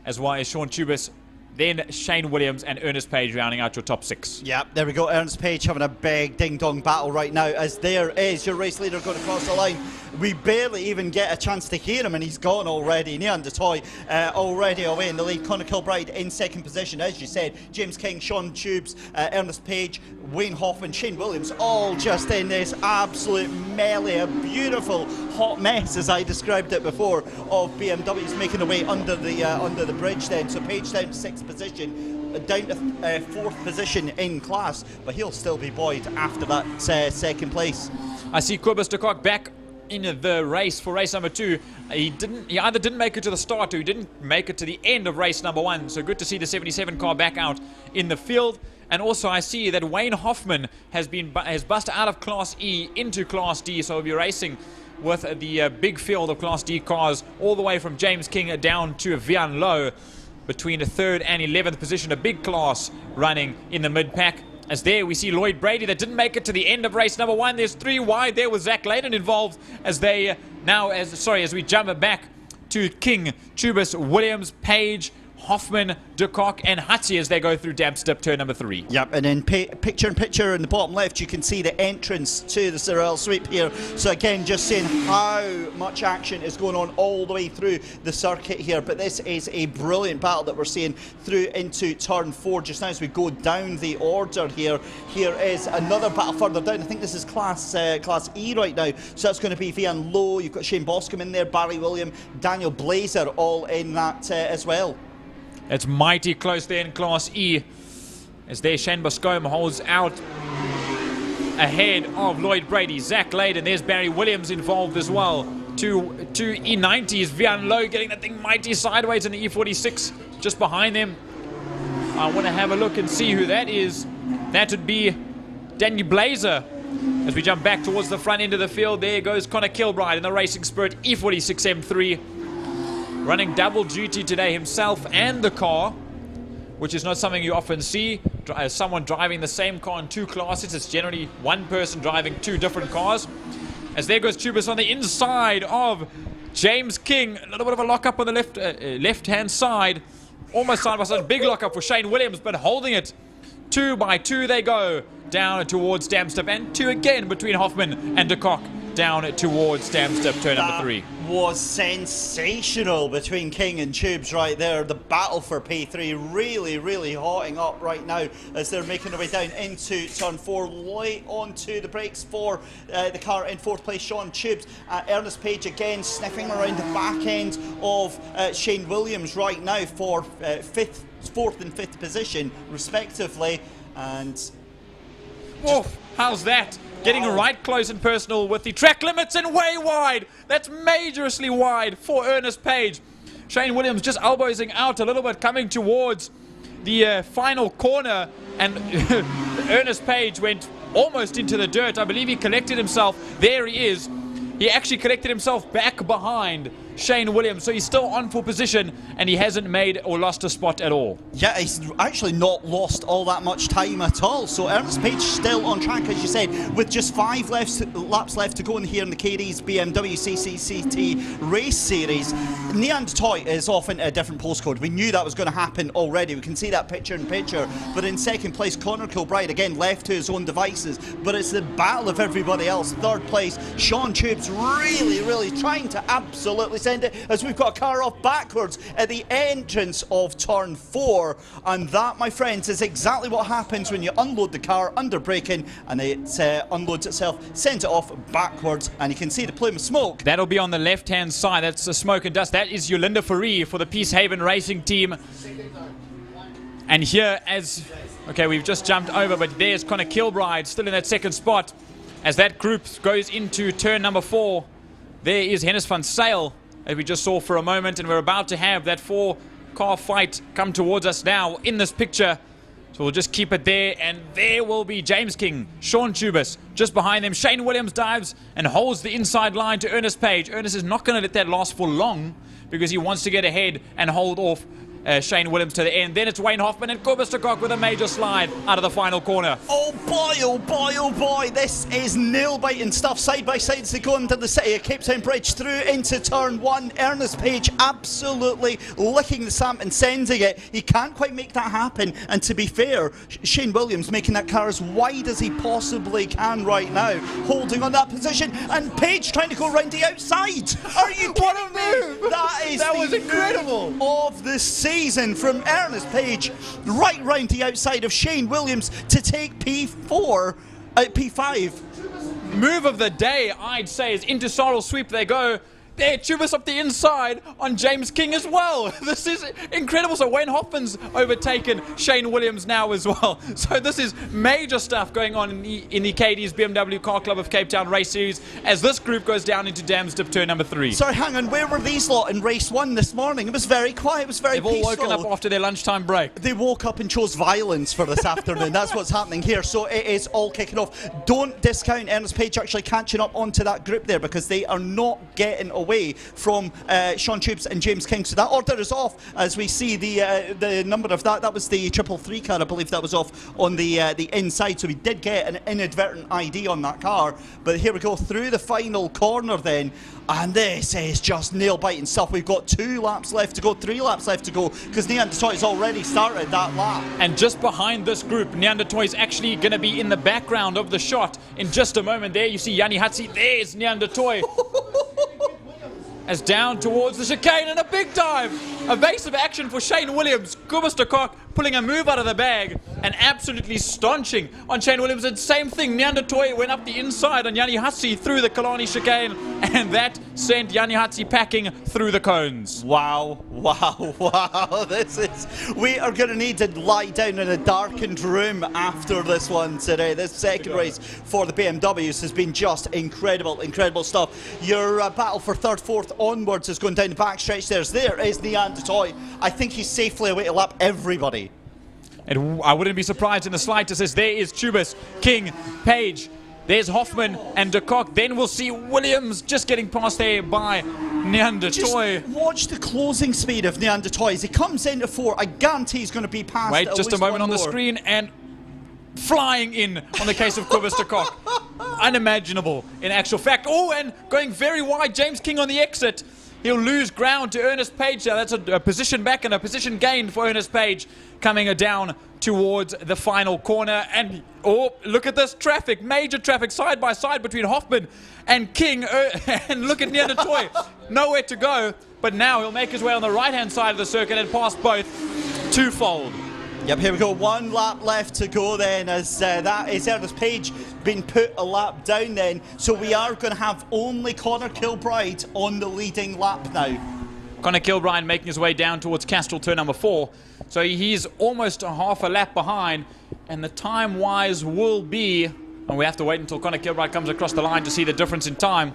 as well as Sean Tubis. Then Shane Williams and Ernest Page rounding out your top 6. Yeah, there we go. Ernest Page having a big ding-dong battle right now, as there is your race leader going across the line. We barely even get a chance to hear him, and he's gone already. Nian de Toy already away in the lead. Conor Kilbride in second position, as you said. James King, Sean Tubes, Ernest Page, Wayne Hoffman, Shane Williams, all just in this absolute melee, a beautiful hot mess, as I described it before, of BMWs making their way under the bridge then. So Page down to 6th position, down to 4th position in class, but he'll still be buoyed after that second place. I see Kobus de Kock back in the race for race number 2. He either didn't make it to the start or he didn't make it to the end of race number 1. So good to see the 77 car back out in the field. And also I see that Wayne Hoffman has bust out of Class E into Class D. So he'll be racing with the big field of Class D cars all the way from James King down to Vian Low, between the 3rd and 11th position. A big class running in the mid-pack. As there we see Lloyd Brady that didn't make it to the end of race number 1. There's 3 wide there with Zach Layden involved, as they as we jump back to King, Tubis, Williams, Page, Hoffman, de Kock and Hattie as they go through damp step turn number 3. Yep, and then picture in the bottom left you can see the entrance to the Sorel sweep here. So again, just seeing how much action is going on all the way through the circuit here. But this is a brilliant battle that we're seeing through into turn 4 just now as we go down the order here. Here is another battle further down. I think this is class E right now. So that's going to be Vian Low. You've got Shane Boscombe in there, Barry William, Daniel Blazer all in that as well. It's mighty close there in Class E, as there Shane Boscombe holds out ahead of Lloyd Brady. Zach Layden, there's Barry Williams involved as well. Two E90s, Vian Low getting that thing mighty sideways in the E46 just behind them. I want to have a look and see who that is. That would be Daniel Blazer. As we jump back towards the front end of the field, there goes Conor Kilbride in the Racing Spirit E46 M3. Running double duty today himself and the car, which is not something you often see. Someone driving the same car in 2 classes. It's generally one person driving 2 different cars. As there goes Tubis on the inside of James King. A little bit of a lockup on the left-hand side. Almost side by side. Big lockup for Shane Williams, but holding it. 2 by 2 they go down towards Damstep, and 2 again between Hoffman and de Kock down towards Damstep turn number 3. Was sensational between King and Tubes right there. The battle for P3 really hotting up right now as they're making their way down into turn 4. Light onto the brakes for the car in 4th place, Sean Tubes. Ernest Page again sniffing around the back end of Shane Williams right now for 4th and 5th position respectively. And whoa, how's that? Getting right close and personal with the track limits and way wide. That's majorly wide for Ernest Page. Shane Williams just elbowing out a little bit, coming towards the final corner, and Ernest Page went almost into the dirt. I believe he collected himself. There he is. He actually collected himself back behind Shane Williams, so he's still on for position and he hasn't made or lost a spot at all. Yeah, he's actually not lost all that much time at all. So Ernest Page still on track, as you said, with just 5 laps left to go in here in the KD's BMW CCCT race series. Nian de Toy is off into a different postcode. We knew that was going to happen already. We can see that picture in picture. But in 2nd place, Conor Kilbride again left to his own devices. But it's the battle of everybody else. 3rd place, Sean Tubes really trying to absolutely send it, as we've got a car off backwards at the entrance of turn 4. And that, my friends, is exactly what happens when you unload the car under braking, and it unloads itself, sends it off backwards, and you can see the plume of smoke. That'll be on the left-hand side. That's the smoke and dust. That is Yolanda Fourie for the Peacehaven Racing team. And here, okay, we've just jumped over, but there's Connor Kilbride still in that second spot. As that group goes into turn number 4, there is Hennis van Sail, as we just saw for a moment, and we're about to have that 4-car fight come towards us now in this picture. So we'll just keep it there, and there will be James King, Sean Tubis, just behind them. Shane Williams dives and holds the inside line to Ernest Page. Ernest is not going to let that last for long because he wants to get ahead and hold off Shane Williams to the end. Then it's Wayne Hoffman and Kobus de Kock with a major slide out of the final corner. Oh boy, oh boy, oh boy. This is nail-biting stuff. Side by side as they go into the city of Cape Town Bridge through into turn 1. Ernest Page absolutely licking the stamp and sending it. He can't quite make that happen. And to be fair, Shane Williams making that car as wide as he possibly can right now, holding on that position. And Page trying to go round the outside. Are you kidding me? That was incredible. Of the season from Ernest Page right round the outside of Shane Williams to take P5. Move of the day, I'd say, is into Sorrel Sweep. They go. There, Tubis up the inside on James King as well. This is incredible. So Wayne Hoffman's overtaken Shane Williams now as well. So this is major stuff going on in the KD's BMW Car Club of Cape Town Race Series as this group goes down into Dams Dip turn number 3. Sorry, hang on. Where were these lot in race 1 this morning? It was very quiet. It was very peaceful. They've all woken up after their lunchtime break. They woke up and chose violence for this afternoon. That's what's happening here. So it is all kicking off. Don't discount Ernest Page actually catching up onto that group there because they are not getting away from Sean Tubes and James King. So that order is off as we see the number of that. That was the 333 car, I believe that was off on the inside. So we did get an inadvertent ID on that car. But here we go through the final corner then. And this is just nail-biting stuff. We've got 2 laps left to go, 3 laps left to go, because Neanderthal has already started that lap. And just behind this group, Neanderthal is actually going to be in the background of the shot. In just a moment there, you see Yanni Hatzi. There's Neanderthal. As down towards the chicane and a big dive. Evasive action for Shane Williams. Kobus de Kock pulling a move out of the bag and absolutely staunching on Shane Williams. And same thing, Neanderthal went up the inside on Yanni Hatzi through the Killarney chicane, and that sent Yanni Hatzi packing through the cones. Wow, wow, wow. We are going to need to lie down in a darkened room after this one today. This second race for the BMWs has been just incredible, incredible stuff. Your battle for third, fourth onwards is going down the backstretch there. There is Neanderthal. I think he's safely away to lap everybody. And I wouldn't be surprised in the slightest as there is Tubis, King, Page, there's Hoffman and de Kock. Then we'll see Williams just getting past there by Neanderthal. Just watch the closing speed of Neanderthal. As he comes into 4, I guarantee he's going to be past. Wait, just a moment on the screen and flying in on the case of Kobus de Kock. Unimaginable in actual fact. Oh, and going very wide, James King on the exit. He'll lose ground to Ernest Page. Now that's a position back and a position gained for Ernest Page coming down towards the final corner. And oh, look at this traffic, major traffic side by side between Hoffman and King. And look at Neanderthal, nowhere to go. But now he'll make his way on the right-hand side of the circuit and pass both twofold. Yep, here we go. 1 lap left to go then, as that is Ernest Page being put a lap down then. So we are going to have only Connor Kilbride on the leading lap now. Connor Kilbride making his way down towards Castrol turn number 4. So he's almost a half a lap behind. And the time-wise will be... And we have to wait until Connor Kilbride comes across the line to see the difference in time.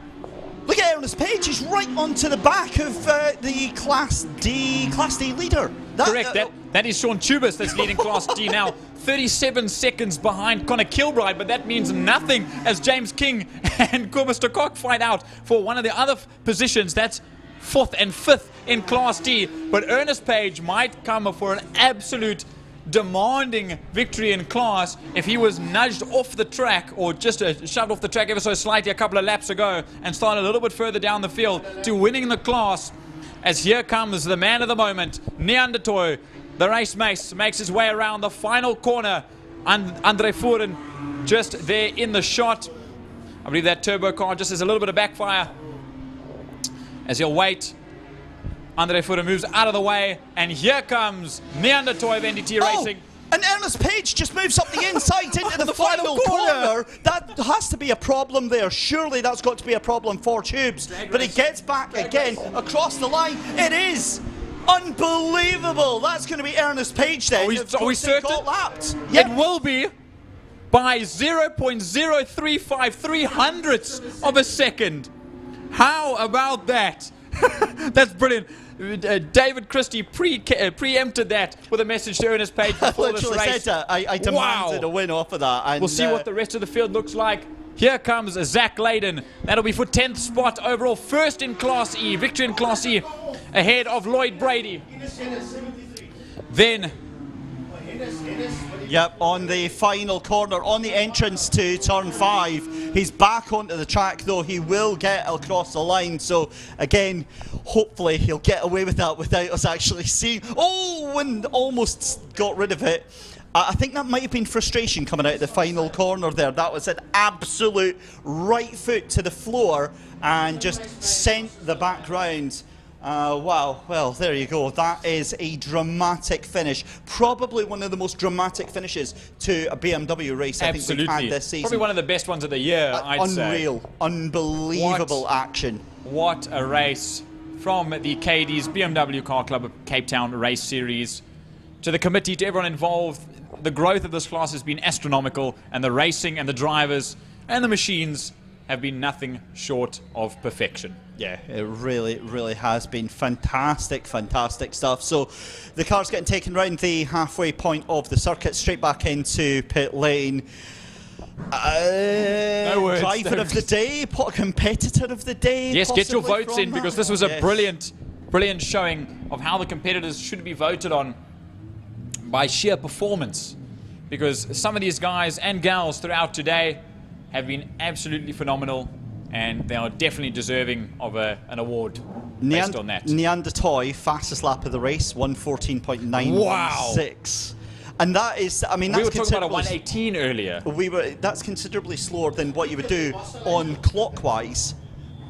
Look at Ernest Page. He's right onto the back of the Class D leader. Correct. That is Sean Tubis that's leading Class D now. 37 seconds behind Connor Kilbride, but that means nothing as James King and Kobus de Kock fight out for one of the other positions. That's 4th and 5th in Class D. But Ernest Page might come for an absolute demanding victory in class if he was nudged off the track or just shoved off the track ever so slightly a couple of laps ago and started a little bit further down the field to winning the class. As here comes the man of the moment, Neanderthal. The race mace makes his way around the final corner. Andre Fuhren just there in the shot. I believe that turbo car just has a little bit of backfire as he'll wait Andre Furrer moves out of the way, and here comes Neanderthal of NDT Racing. And Ernest Page just moves up the inside into the final corner. That has to be a problem there. Surely that's got to be a problem for Tubes. But he gets back again across the line. It is unbelievable. That's going to be Ernest Page then. Are we certain? Got lapped. It will be by 0.0353 hundredths of a second. How about that? That's brilliant. David Christie preempted that with a message to Ernest Page before this race. Said I demanded a win off of that. And we'll see what the rest of the field looks like. Here comes Zach Layden. That'll be for 10th spot overall. First in Class E. Victory in Class E ahead of Lloyd Brady. Then... Yep, on the final corner, on the entrance to turn 5. He's back onto the track, though. He will get across the line. So, again, hopefully he'll get away with that without us actually seeing. Oh, and almost got rid of it. I think that might have been frustration coming out of the final corner there. That was an absolute right foot to the floor and just sent the back round. Wow, well, there you go. That is a dramatic finish. Probably one of the most dramatic finishes to a BMW race I think we've had this season. Probably one of the best ones of the year, I'd say. Unreal, unbelievable action. What a race from the KD's BMW Car Club of Cape Town Race Series. To the committee, to everyone involved, the growth of this class has been astronomical, and the racing and the drivers and the machines have been nothing short of perfection. Yeah, it really has been fantastic stuff. So the car's getting taken round the halfway point of the circuit, straight back into pit lane. No words, driver of the day, competitor of the day. Yes, get your possibly votes in, that? because this was a Yes. brilliant showing of how the competitors should be voted on by sheer performance. Because some of these guys and gals throughout today have been absolutely phenomenal, and they are definitely deserving of an award based on that. Neanderthal, fastest lap of the race, 1:14.916. Wow. And that is, I mean, We that's were talking about a considerably 1:18 earlier. That's considerably slower than what you would do on clockwise.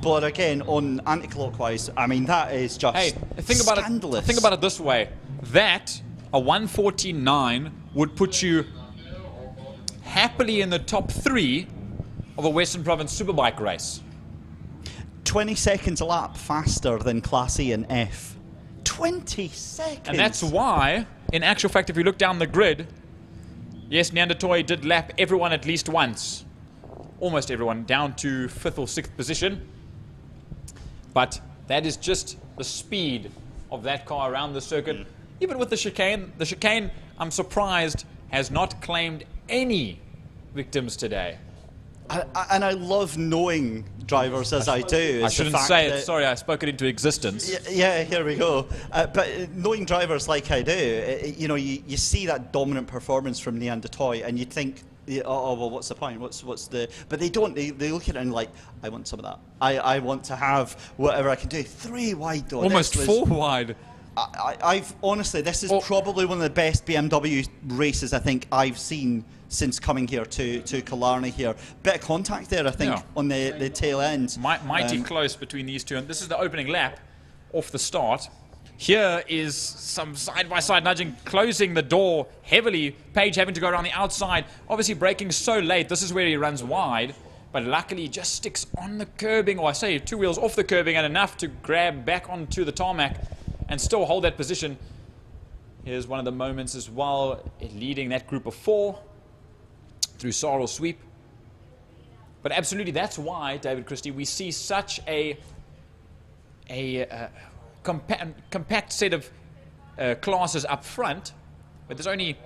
But again, on anti-clockwise, I mean, that is just scandalous. Think about it this way. That, a 1:14.9, would put you happily in the top 3 of a Western Province Superbike race. 20 seconds a lap faster than Class E and F. 20 seconds! And that's why, in actual fact, if you look down the grid, yes, Neanderthal did lap everyone at least once. Almost everyone, down to 5th or 6th position. But that is just the speed of that car around the circuit. Even with the chicane, I'm surprised, has not claimed any victims today. And I love knowing drivers as I do. I shouldn't say it. Sorry, I spoke it into existence. Yeah, here we go. But knowing drivers like I do, you know, you see that dominant performance from Neanderthal, and you think, oh well, what's the point? What's the? But they don't. They look at it and like, I want some of that. I want to have whatever I can do. 3 wide though. Almost 4 wide. I've honestly, this is probably one of the best BMW races I think I've seen since coming here to Killarney here. Bit of contact there, I think, on the tail end. Mighty close between these two, and this is the opening lap off the start. Here is some side-by-side nudging, closing the door heavily. Page having to go around the outside, obviously braking so late. This is where he runs wide, but luckily he just sticks on the curbing, or I say 2 wheels off the curbing, and enough to grab back onto the tarmac and still hold that position. Here's one of the moments as well, leading that group of 4 through Sorrel Sweep. But absolutely, that's why, David Christie, we see such a compact set of classes up front, but there's only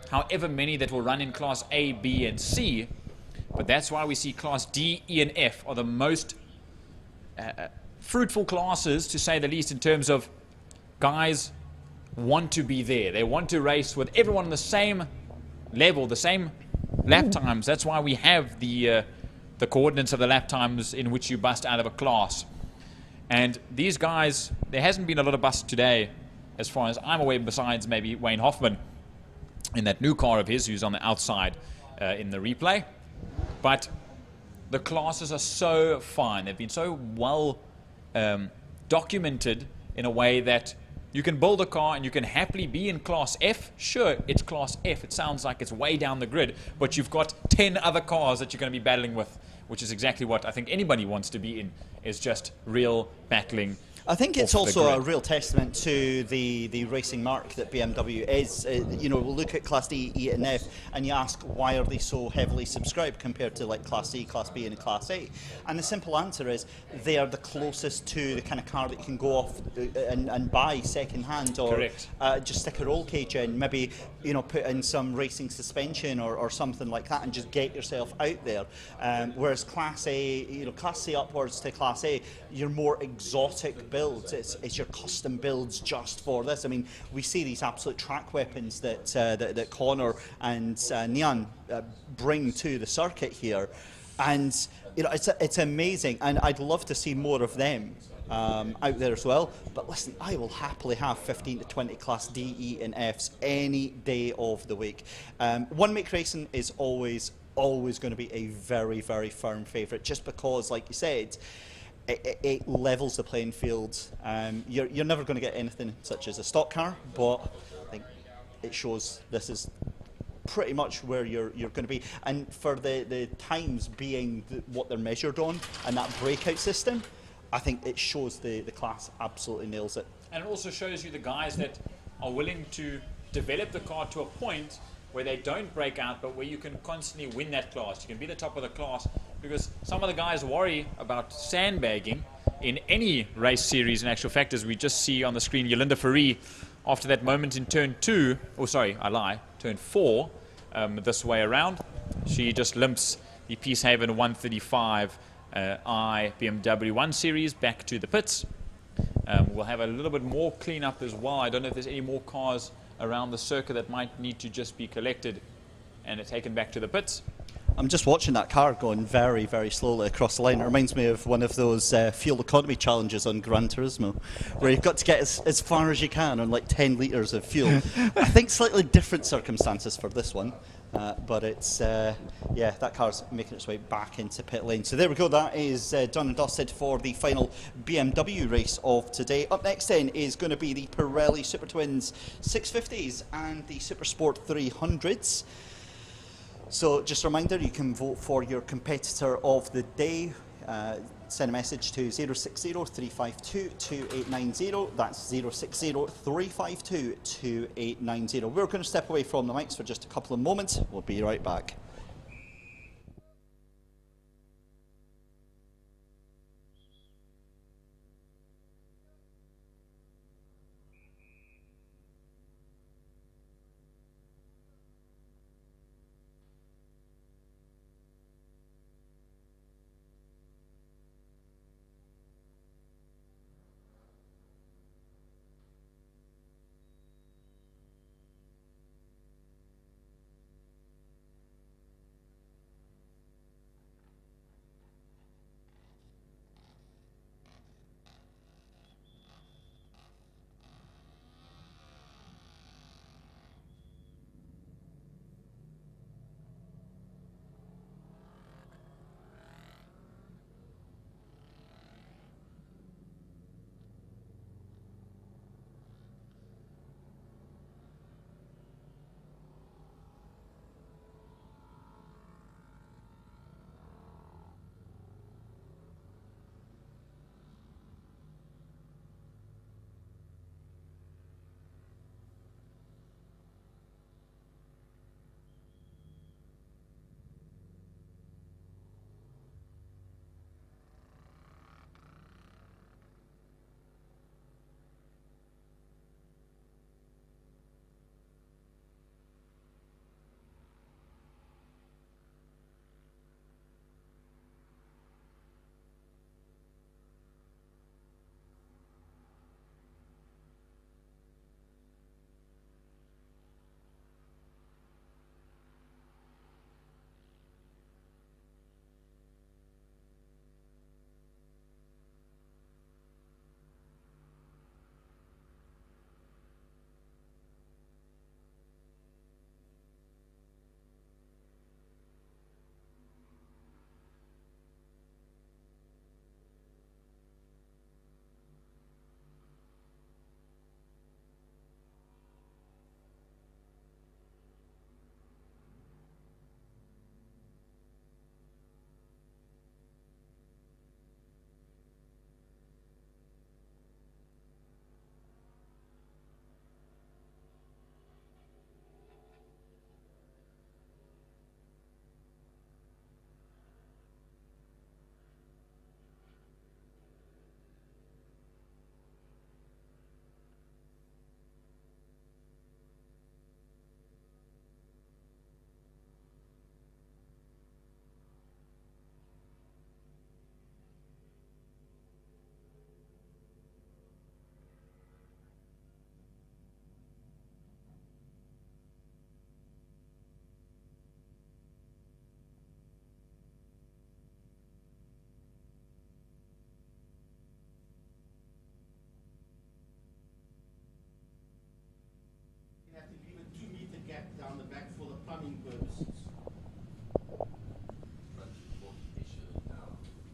however many that will run in Class A, B, and C. But that's why we see Class D, E, and F are the most fruitful classes, to say the least, in terms of guys want to be there. They want to race with everyone on the same level, the same lap times. That's why we have the coordinates of the lap times in which you bust out of a class. And these guys, there hasn't been a lot of busts today, as far as I'm aware, besides maybe Wayne Hoffman in that new car of his, who's on the outside in the replay. But the classes are so fine. They've been so well documented in a way that you can build a car and you can happily be in Class F. Sure, it's Class F. It sounds like it's way down the grid, but you've got 10 other cars that you're going to be battling with, which is exactly what I think anybody wants to be in, is just real battling. I think it's also a real testament to the racing mark that BMW is. You know, we'll look at Class D, E and F and you ask, why are they so heavily subscribed compared to like Class C, Class B and Class A? And the simple answer is they are the closest to the kind of car that you can go off and buy second hand, or just stick a roll cage in, maybe, you know, put in some racing suspension or something like that and just get yourself out there. Whereas Class A, you know, Class C upwards to Class A, you're more exotic builds. It's your custom builds just for this. I mean, we see these absolute track weapons that Connor and Neon bring to the circuit here, and you know, it's amazing, and I'd love to see more of them out there as well. But listen, I will happily have 15 to 20 Class D, E and Fs any day of the week. One make racing is always going to be a very, very firm favourite, just because, like you said, it levels the playing field. You're never going to get anything such as a stock car, but I think it shows this is pretty much where you're going to be. And for the times being what they're measured on, and that breakout system, I think it shows the class absolutely nails it. And it also shows you the guys that are willing to develop the car to a point where they don't break out, but where you can constantly win that class. You can be the top of the class, because some of the guys worry about sandbagging in any race series. In actual fact, as we just see on the screen, Yolinda Faree, after that moment in turn 2, oh sorry, I lie, turn 4, this way around, she just limps the Peacehaven 135 I BMW 1 Series back to the pits. We'll have a little bit more cleanup as well. I don't know if there's any more cars around the circuit that might need to just be collected and taken back to the pits. I'm just watching that car going very, very slowly across the line. It reminds me of one of those fuel economy challenges on Gran Turismo, where you've got to get as far as you can on like 10 litres of fuel. I think slightly different circumstances for this one, but it's, yeah, that car's making its way back into pit lane. So there we go, that is done and dusted for the final BMW race of today. Up next then is going to be the Pirelli Super Twins 650s and the Super Sport 300s. So just a reminder, you can vote for your competitor of the day. Send a message to 060-352-2890. That's 060-352-2890. We're going to step away from the mics for just a couple of moments. We'll be right back.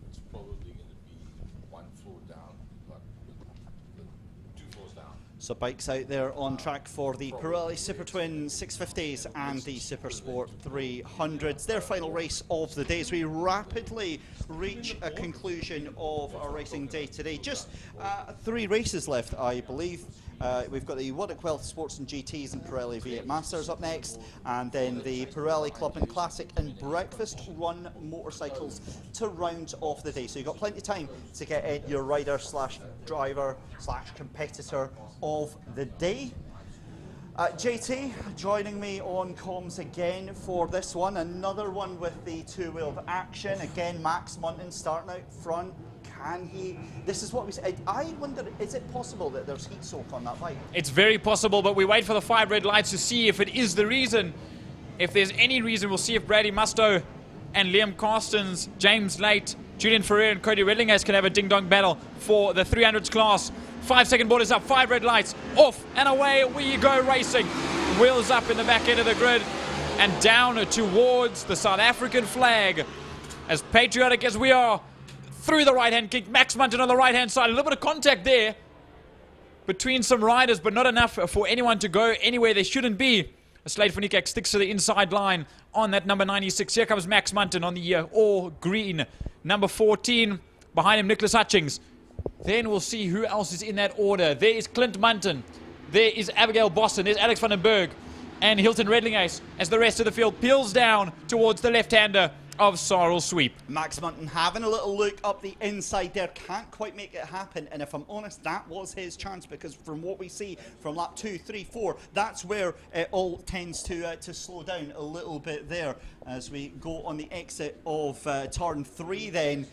It's probably going to be 1 floor down, like 2 floors down. So bikes out there on track for the Pirelli Super Twin 650s and the Super Sport 300s. Their final race of the day as we rapidly reach a conclusion of our racing day today. Just 3 races left, I believe. We've got the Waddock Wealth Sports and GTs and Pirelli V8 Masters up next, and then the Pirelli Club and Classic and Breakfast Run motorcycles to round off the day. So you've got plenty of time to get in your rider slash driver slash competitor of the day. JT joining me on comms again for this one. Another one with the two-wheeled action. Again, Max Munton starting out front. Can he? This is what we said. I wonder, is it possible that there's heat soak on that bike? It's very possible, but we wait for the 5 red lights to see if it is the reason. If there's any reason, we'll see if Bradley Mustoe and Liam Carstens, James Late, Julian Ferrer and Cody Redlinghaus can have a ding-dong battle for the 300s class. 5-second board is up, 5 red lights, off and away we go racing. Wheels up in the back end of the grid and down towards the South African flag. As patriotic as we are, through the right-hand kick, Max Munton on the right-hand side. A little bit of contact there between some riders, but not enough for anyone to go anywhere they shouldn't be. Slade van Niekerk sticks to the inside line on that number 96. Here comes Max Munton on the all green. Number 14, behind him, Nicholas Hutchings. Then we'll see who else is in that order. There is Clint Munton. There is Abigail Boston. There's Alex van den Berg and Hilton Redlinghaus as the rest of the field peels down towards the left-hander of Sarl Sweep. Max Munton having a little look up the inside there, can't quite make it happen, and if I'm honest, that was his chance, because from what we see from lap 2, 3, 4, that's where it all tends to slow down a little bit there. As we go on the exit of turn 3 then,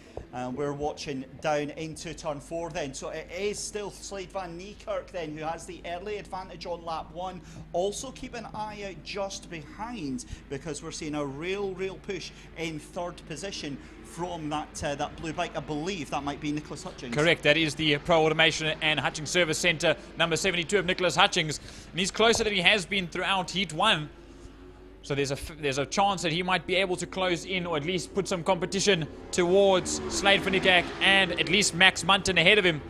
we're watching down into turn 4 then. So it is still Slade van Niekerk then who has the early advantage on lap 1. Also keep an eye out just behind, because we're seeing a real push in 3rd position from that blue bike. I believe that might be Nicholas Hutchings. Correct, that is the Pro Automation and Hutchings Service Centre, number 72 of Nicholas Hutchings. And he's closer than he has been throughout Heat 1. So there's a chance that he might be able to close in, or at least put some competition towards Slade van Niekerk and at least Max Munton ahead of him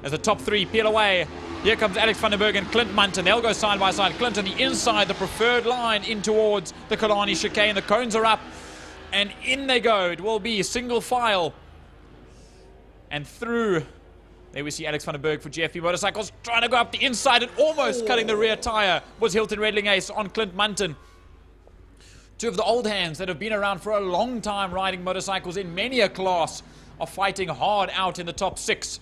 as the top 3 peel away. Here comes Alex van den Berg and Clint Munton. They'll go side by side. Clint on the inside, the preferred line in towards the Killarney chicane. The cones are up and in they go. It will be single file and through. There we see Alex van den Berg for GFB Motorcycles trying to go up the inside and almost cutting the rear tyre was Hilton Redlinghaus on Clint Munton. Two of the old hands that have been around for a long time riding motorcycles in many a class are fighting hard out in the top 6.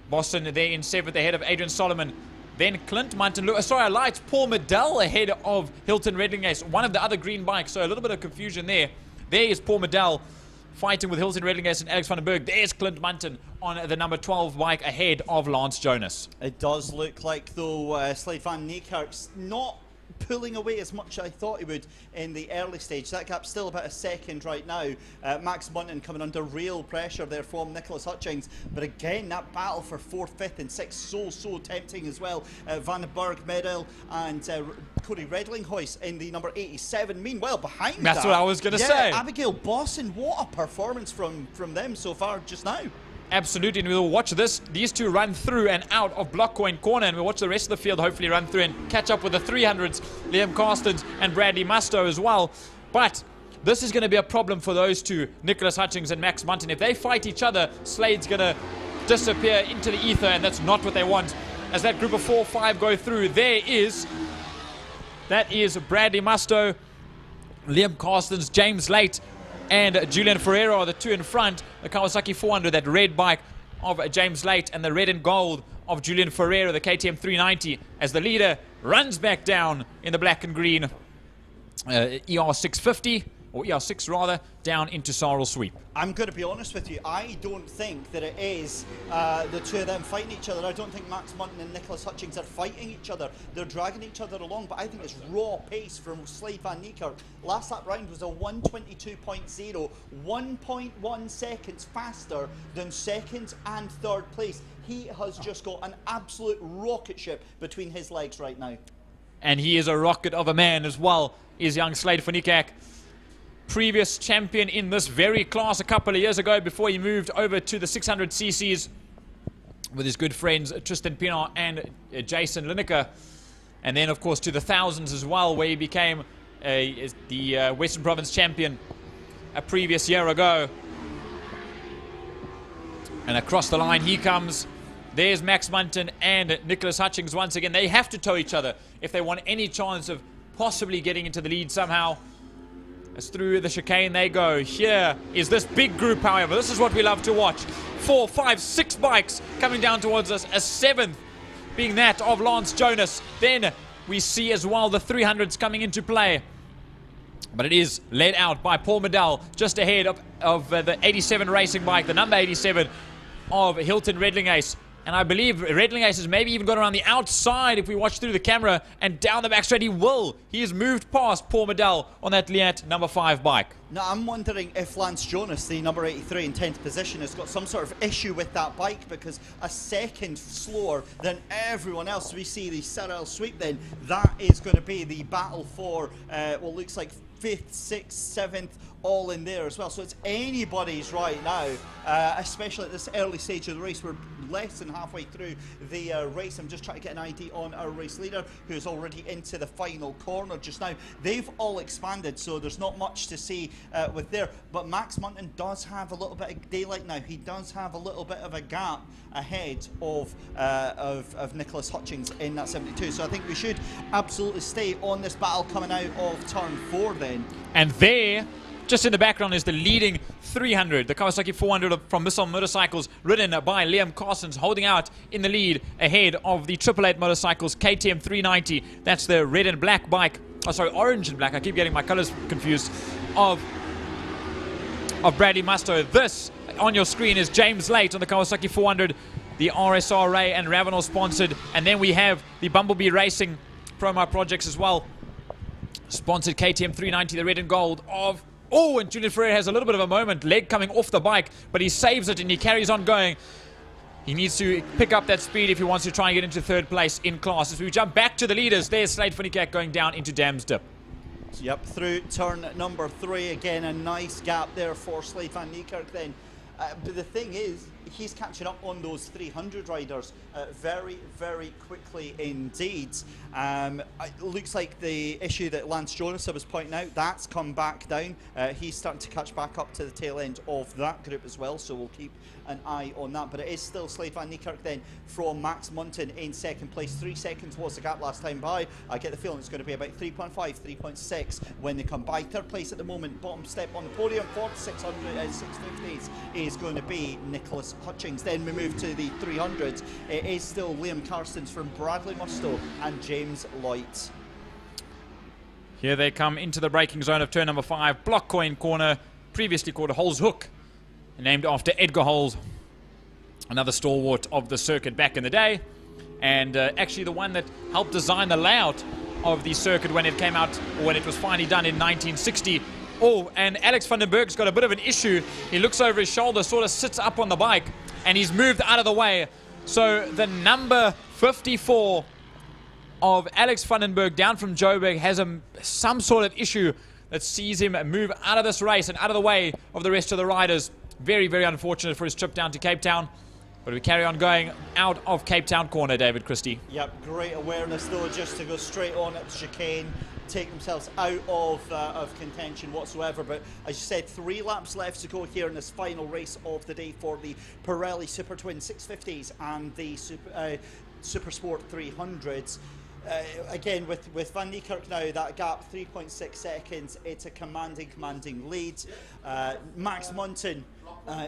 Boston there in 7th ahead of Adrian Solomon. Then Clint Munton, lights Paul Medell ahead of Hilton Redlinghaus, one of the other green bikes, so a little bit of confusion there. There is Paul Medell fighting with Hilton Redlinghaus and Alex van den Berg. There's Clint Munton on the number 12 bike ahead of Lance Jonas. It does look like, though, Slade van Niekerk's not pulling away as much as I thought he would in the early stage. That gap's still about a second right now. Max Munton coming under real pressure there from Nicholas Hutchings. But again, that battle for 4th, 5th and 6th, so tempting as well. Van den Berg, Medel and Cody Redlinghaus in the number 87. Meanwhile, behind That's what I was going to say. Abigail Boston, what a performance from them so far just now. Absolutely, and we'll watch these two run through and out of Blockcoin Corner, and we'll watch the rest of the field hopefully run through and catch up with the 300s, Liam Carstens and Bradley Mustoe as well. But this is going to be a problem for those two, Nicholas Hutchings and Max Munton. If they fight each other, Slade's going to disappear into the ether, and that's not what they want. As that group of 4-5 go through, that is Bradley Mustoe, Liam Carstens, James Late, and Julian Ferreira are the two in front. The Kawasaki 400, that red bike of James Late, and the red and gold of Julian Ferreira, the KTM 390, as the leader runs back down in the black and green ER650, or ER6 rather, down into Sarl Sweep. I'm going to be honest with you, I don't think that it is the two of them fighting each other. I don't think Max Munton and Nicholas Hutchings are fighting each other. They're dragging each other along, but I think it's raw pace from Slade van Niekerk. Last lap round was a 1:22.0, 1.1 seconds faster than 2nd and 3rd place. He has just got an absolute rocket ship between his legs right now. And he is a rocket of a man as well, is young Slade van Niekerk. Previous champion in this very class a couple of years ago before he moved over to the 600cc's with his good friends Tristan Pienaar and Jason Lineker. And then, of course, to the thousands as well, where he became the Western Province champion a previous year ago. And across the line he comes. There's Max Munton and Nicholas Hutchings once again. They have to tow each other if they want any chance of possibly getting into the lead somehow. As through the chicane they go. Here is this big group, however. This is what we love to watch. 4, 5, 6 bikes coming down towards us. A 7th being that of Lance Jonas. Then we see as well the 300s coming into play. But it is led out by Paul Medell, just ahead of the 87 racing bike, the number 87 of Hilton Redlingace. And I believe Redlingace has maybe even gone around the outside if we watch through the camera, and down the back straight he will. He has moved past Paul Medell on that Liat number 5 bike. Now, I'm wondering if Lance Jonas, the number 83 in 10th position, has got some sort of issue with that bike, because a second slower than everyone else. We see the Cyril sweep then. That is going to be the battle for what looks like 5th, 6th, 7th, all in there as well. So it's anybody's right now, especially at this early stage of the race. We're less than halfway through the race. I'm just trying to get an ID on our race leader, who's already into the final corner just now. They've all expanded, so there's not much to see with there. But Max Munton does have a little bit of daylight now. He does have a little bit of a gap ahead of Nicholas Hutchings in that 72. So I think we should absolutely stay on this battle coming out of turn 4 then. And there, just in the background, is the leading 300, the Kawasaki 400 from Missile Motorcycles, ridden by Liam Carsons, holding out in the lead ahead of the 888 Motorcycles KTM 390. That's the red and black bike. Oh, sorry, orange and black. I keep getting my colors confused. Of Bradley Musto. This on your screen is James Late on the Kawasaki 400, the RSRA and Ravenel sponsored. And then we have the Bumblebee Racing promo projects as well. Sponsored KTM 390, the red and gold of... Oh, and Julian Ferreira has a little bit of a moment. Leg coming off the bike, but he saves it and he carries on going. He needs to pick up that speed if he wants to try and get into 3rd place in class. As we jump back to the leaders, there's Slade van Niekerk going down into Dam's Dip. Yep, through turn number 3. Again, a nice gap there for Slade van Niekerk then. But the thing is, he's catching up on those 300 riders very, very quickly indeed. It looks like the issue that Lance Jonas was pointing out, that's come back down. He's starting to catch back up to the tail end of that group as well, so we'll keep an eye on that. But it is still Slade van Niekerk then from Max Munton in 2nd place. 3 seconds was the gap last time by. I get the feeling it's going to be about 3.5, 3.6 when they come by. 3rd place at the moment, bottom step on the podium for the 650s is going to be Nicholas Hutchings. Then we move to the 300s. It is still Liam Carstens from Bradley Musto and James Lloyd. Here they come into the braking zone of turn number 5, Block Coin Corner, previously called Holes Hook, named after Edgar Holes, another stalwart of the circuit back in the day, and actually the one that helped design the layout of the circuit when it came out, or when it was finally done in 1960. Oh, and Alex van den Berg's got a bit of an issue. He looks over his shoulder, sort of sits up on the bike, and he's moved out of the way. So the number 54 of Alex van den Berg down from Joburg has some sort of issue that sees him move out of this race and out of the way of the rest of the riders. Very, very unfortunate for his trip down to Cape Town. But we carry on going out of Cape Town corner, David Christie. Yep, great awareness though, just to go straight on at the chicane, take themselves out of contention whatsoever. But as you said, 3 laps left to go here in this final race of the day for the Pirelli Super Twin 650s and the Super Sport 300s. Again, with Van Niekerk now, that gap 3.6 seconds. It's a commanding lead. Max Munton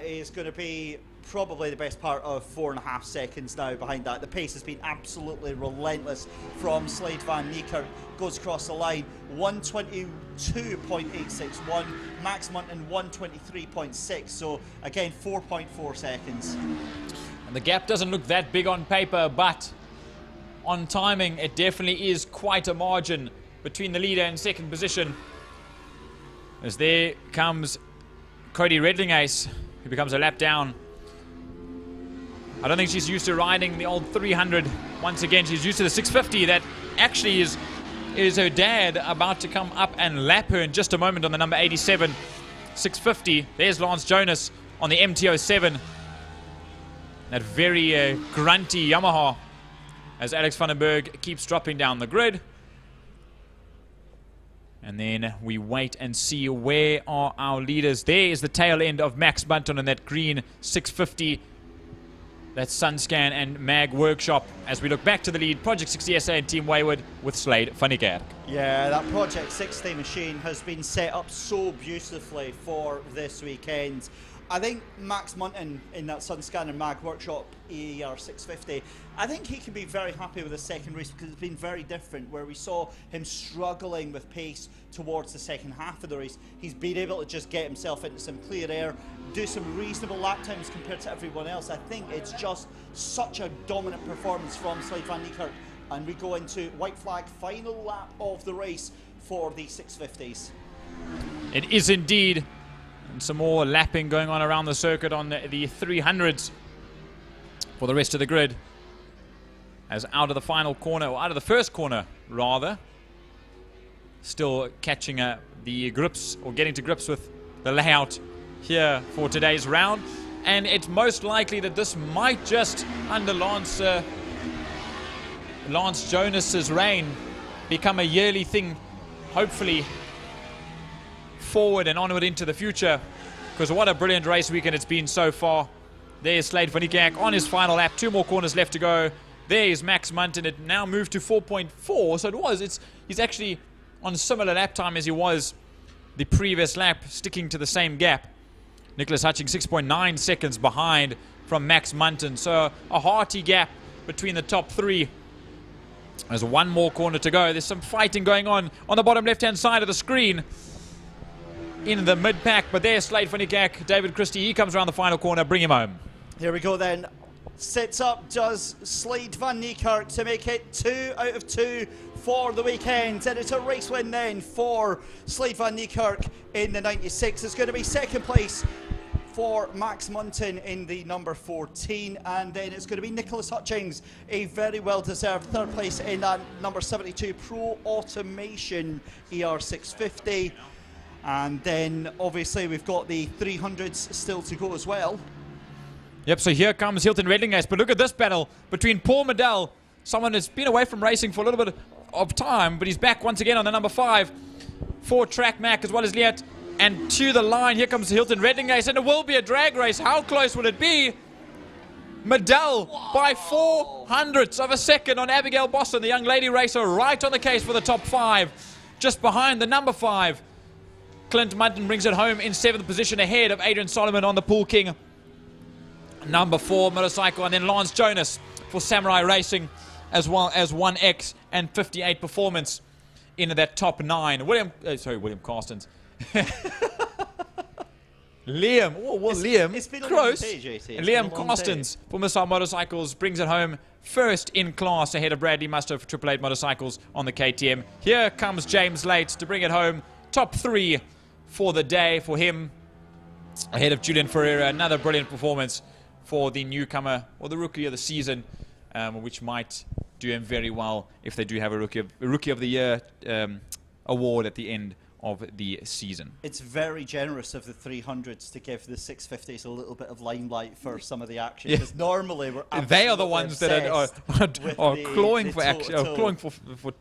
is going to be probably the best part of 4.5 seconds now behind that. The pace has been absolutely relentless from Slade van Niekerk. Goes across the line, 122.861. Max Munton 123.6. So again, 4.4 seconds. And the gap doesn't look that big on paper, but on timing, it definitely is quite a margin between the leader and 2nd position. As there comes Cody Redlingace, who becomes a lap down. I don't think she's used to riding the old 300. Once again, she's used to the 650 that actually is is her dad about to come up and lap her in just a moment on the number 87, 650. There's Lance Jonas on the MT-07. That very grunty Yamaha as Alex van den Berg keeps dropping down the grid. And then we wait and see where are our leaders. There is the tail end of Max Bunton in that green 650. That's Sunscan and Mag Workshop as we look back to the lead. Project 60 SA and Team Wayward with Slade van Niekerk. Yeah, that Project 60 machine has been set up so beautifully for this weekend. I think Max Munton in that Sunscan and Mag Workshop ER 650, I think he can be very happy with the second race because it's been very different, where we saw him struggling with pace towards the second half of the race. He's been able to just get himself into some clear air, do some reasonable lap times compared to everyone else. I think it's just such a dominant performance from Slade van Niekerk. And we go into white flag final lap of the race for the 650s. It is indeed. And some more lapping going on around the circuit on the 300s for the rest of the grid. As out of the final corner, or out of the first corner rather, still catching the grips, or getting to grips with the layout here for today's round. And it's most likely that this might just, under Lance Jonas's reign, become a yearly thing, hopefully forward and onward into the future, because what a brilliant race weekend it's been so far. There's Slade van Niekerk on his final lap, 2 more corners left to go. There is Max Munton. It now moved to 4.4, so he's actually on similar lap time as he was the previous lap, sticking to the same gap. Nicholas Hutching 6.9 seconds behind from Max Munton, so a hearty gap between the top 3. There's 1 more corner to go. There's some fighting going on the bottom left-hand side of the screen in the mid-pack, but there's Slade van Niekerk, David Christie, he comes around the final corner, bring him home. Here we go then. Sets up does Slade van Niekerk to make it 2 out of 2 for the weekend, and it's a race win then for Slade van Niekerk in the 96. It's going to be second place for Max Munton in the number 14, and then it's going to be Nicholas Hutchings, a very well-deserved third place in that number 72 Pro Automation ER 650. And then obviously we've got the 300s still to go as well. Yep, so here comes Hilton Redlinghurst, but look at this battle between Paul Medell, someone that's been away from racing for a little bit of time, but he's back once again on the number 5 for Track Mac, as well as Liat. And to the line, here comes Hilton Redlinghurst, and it will be a drag race. How close will it be? Medell by 0.04 of a second on Abigail Boston, the young lady racer, right on the case for the top 5. Just behind the number 5. Clint Munton brings it home in 7th position ahead of Adrian Solomon on the Pool King number 4 motorcycle, and then Lance Jonas for Samurai Racing, as well as 1X and 58 Performance into that top 9. William Carstens. Liam, it's been close. and Liam Carstens for Missile Motorcycles brings it home first in class ahead of Bradley Muster for 888 Motorcycles on the KTM. Here comes James Late to bring it home, top 3 for the day for him, ahead of Julian Ferreira. Another brilliant performance for the newcomer, or the rookie of the season, which might do him very well if they do have a rookie of the year award at the end of the season. It's very generous of the 300s to give the 650s a little bit of limelight for some of the action, because normally we're they are the ones that are clawing for action, clawing for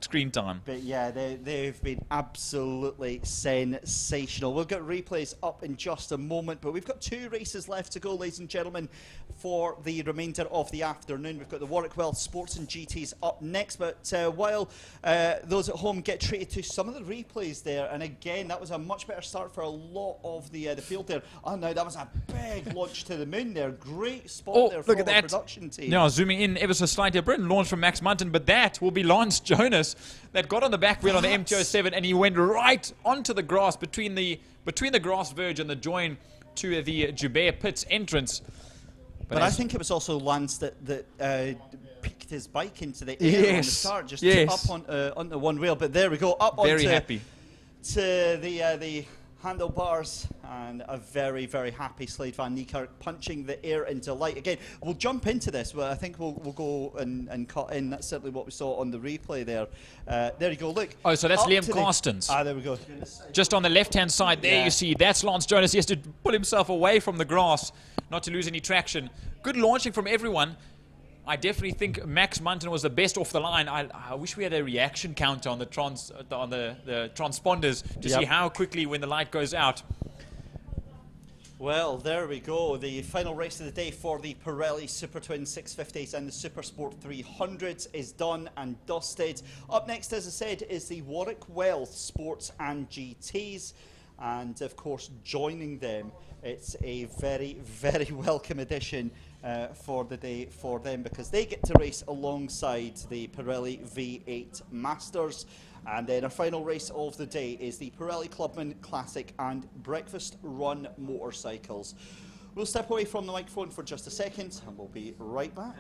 screen time. But yeah, they've been absolutely sensational. We'll get replays up in just a moment, but we've got 2 races left to go, ladies and gentlemen, for the remainder of the afternoon. We've got the Warwick Wealth Sports and GTs up next, but while those at home get treated to some of the replays there, and again, that was a much better start for a lot of the field there. Oh no, that was a big launch to the moon there. Great spot there for the production team. Now zooming in ever so slightly, a brilliant launch from Max Munton, but that will be Lance Jonas that got on the back wheel on the MT-07, and he went right onto the grass between the grass verge and the join to the Joubert Pits entrance. But I think it was also Lance that peaked his bike into the air on the start, just up onto one wheel. But there we go, up very onto happy to the handlebars, and a very, very happy Slade van Niekerk punching the air into light again. We'll jump into this, but I think we'll go and cut in. That's certainly what we saw on the replay there. There you go, look. Oh, so that's Up Liam to Carstens. there we go. Just on the left-hand side there, you see, that's Lance Jonas. He has to pull himself away from the grass, not to lose any traction. Good launching from everyone. I definitely think Max Munton was the best off the line. I wish we had a reaction counter on the transponders to see how quickly when the light goes out. Well, there we go. The final race of the day for the Pirelli Super Twin 650s and the Super Sport 300s is done and dusted. Up next, as I said, is the Warwick Wealth Sports and GTs. And, of course, joining them, it's a very, very welcome addition for the day for them, because they get to race alongside the Pirelli V8 Masters. And then our final race of the day is the Pirelli Clubman Classic and Breakfast Run motorcycles. We'll step away from the microphone for just a second and we'll be right back.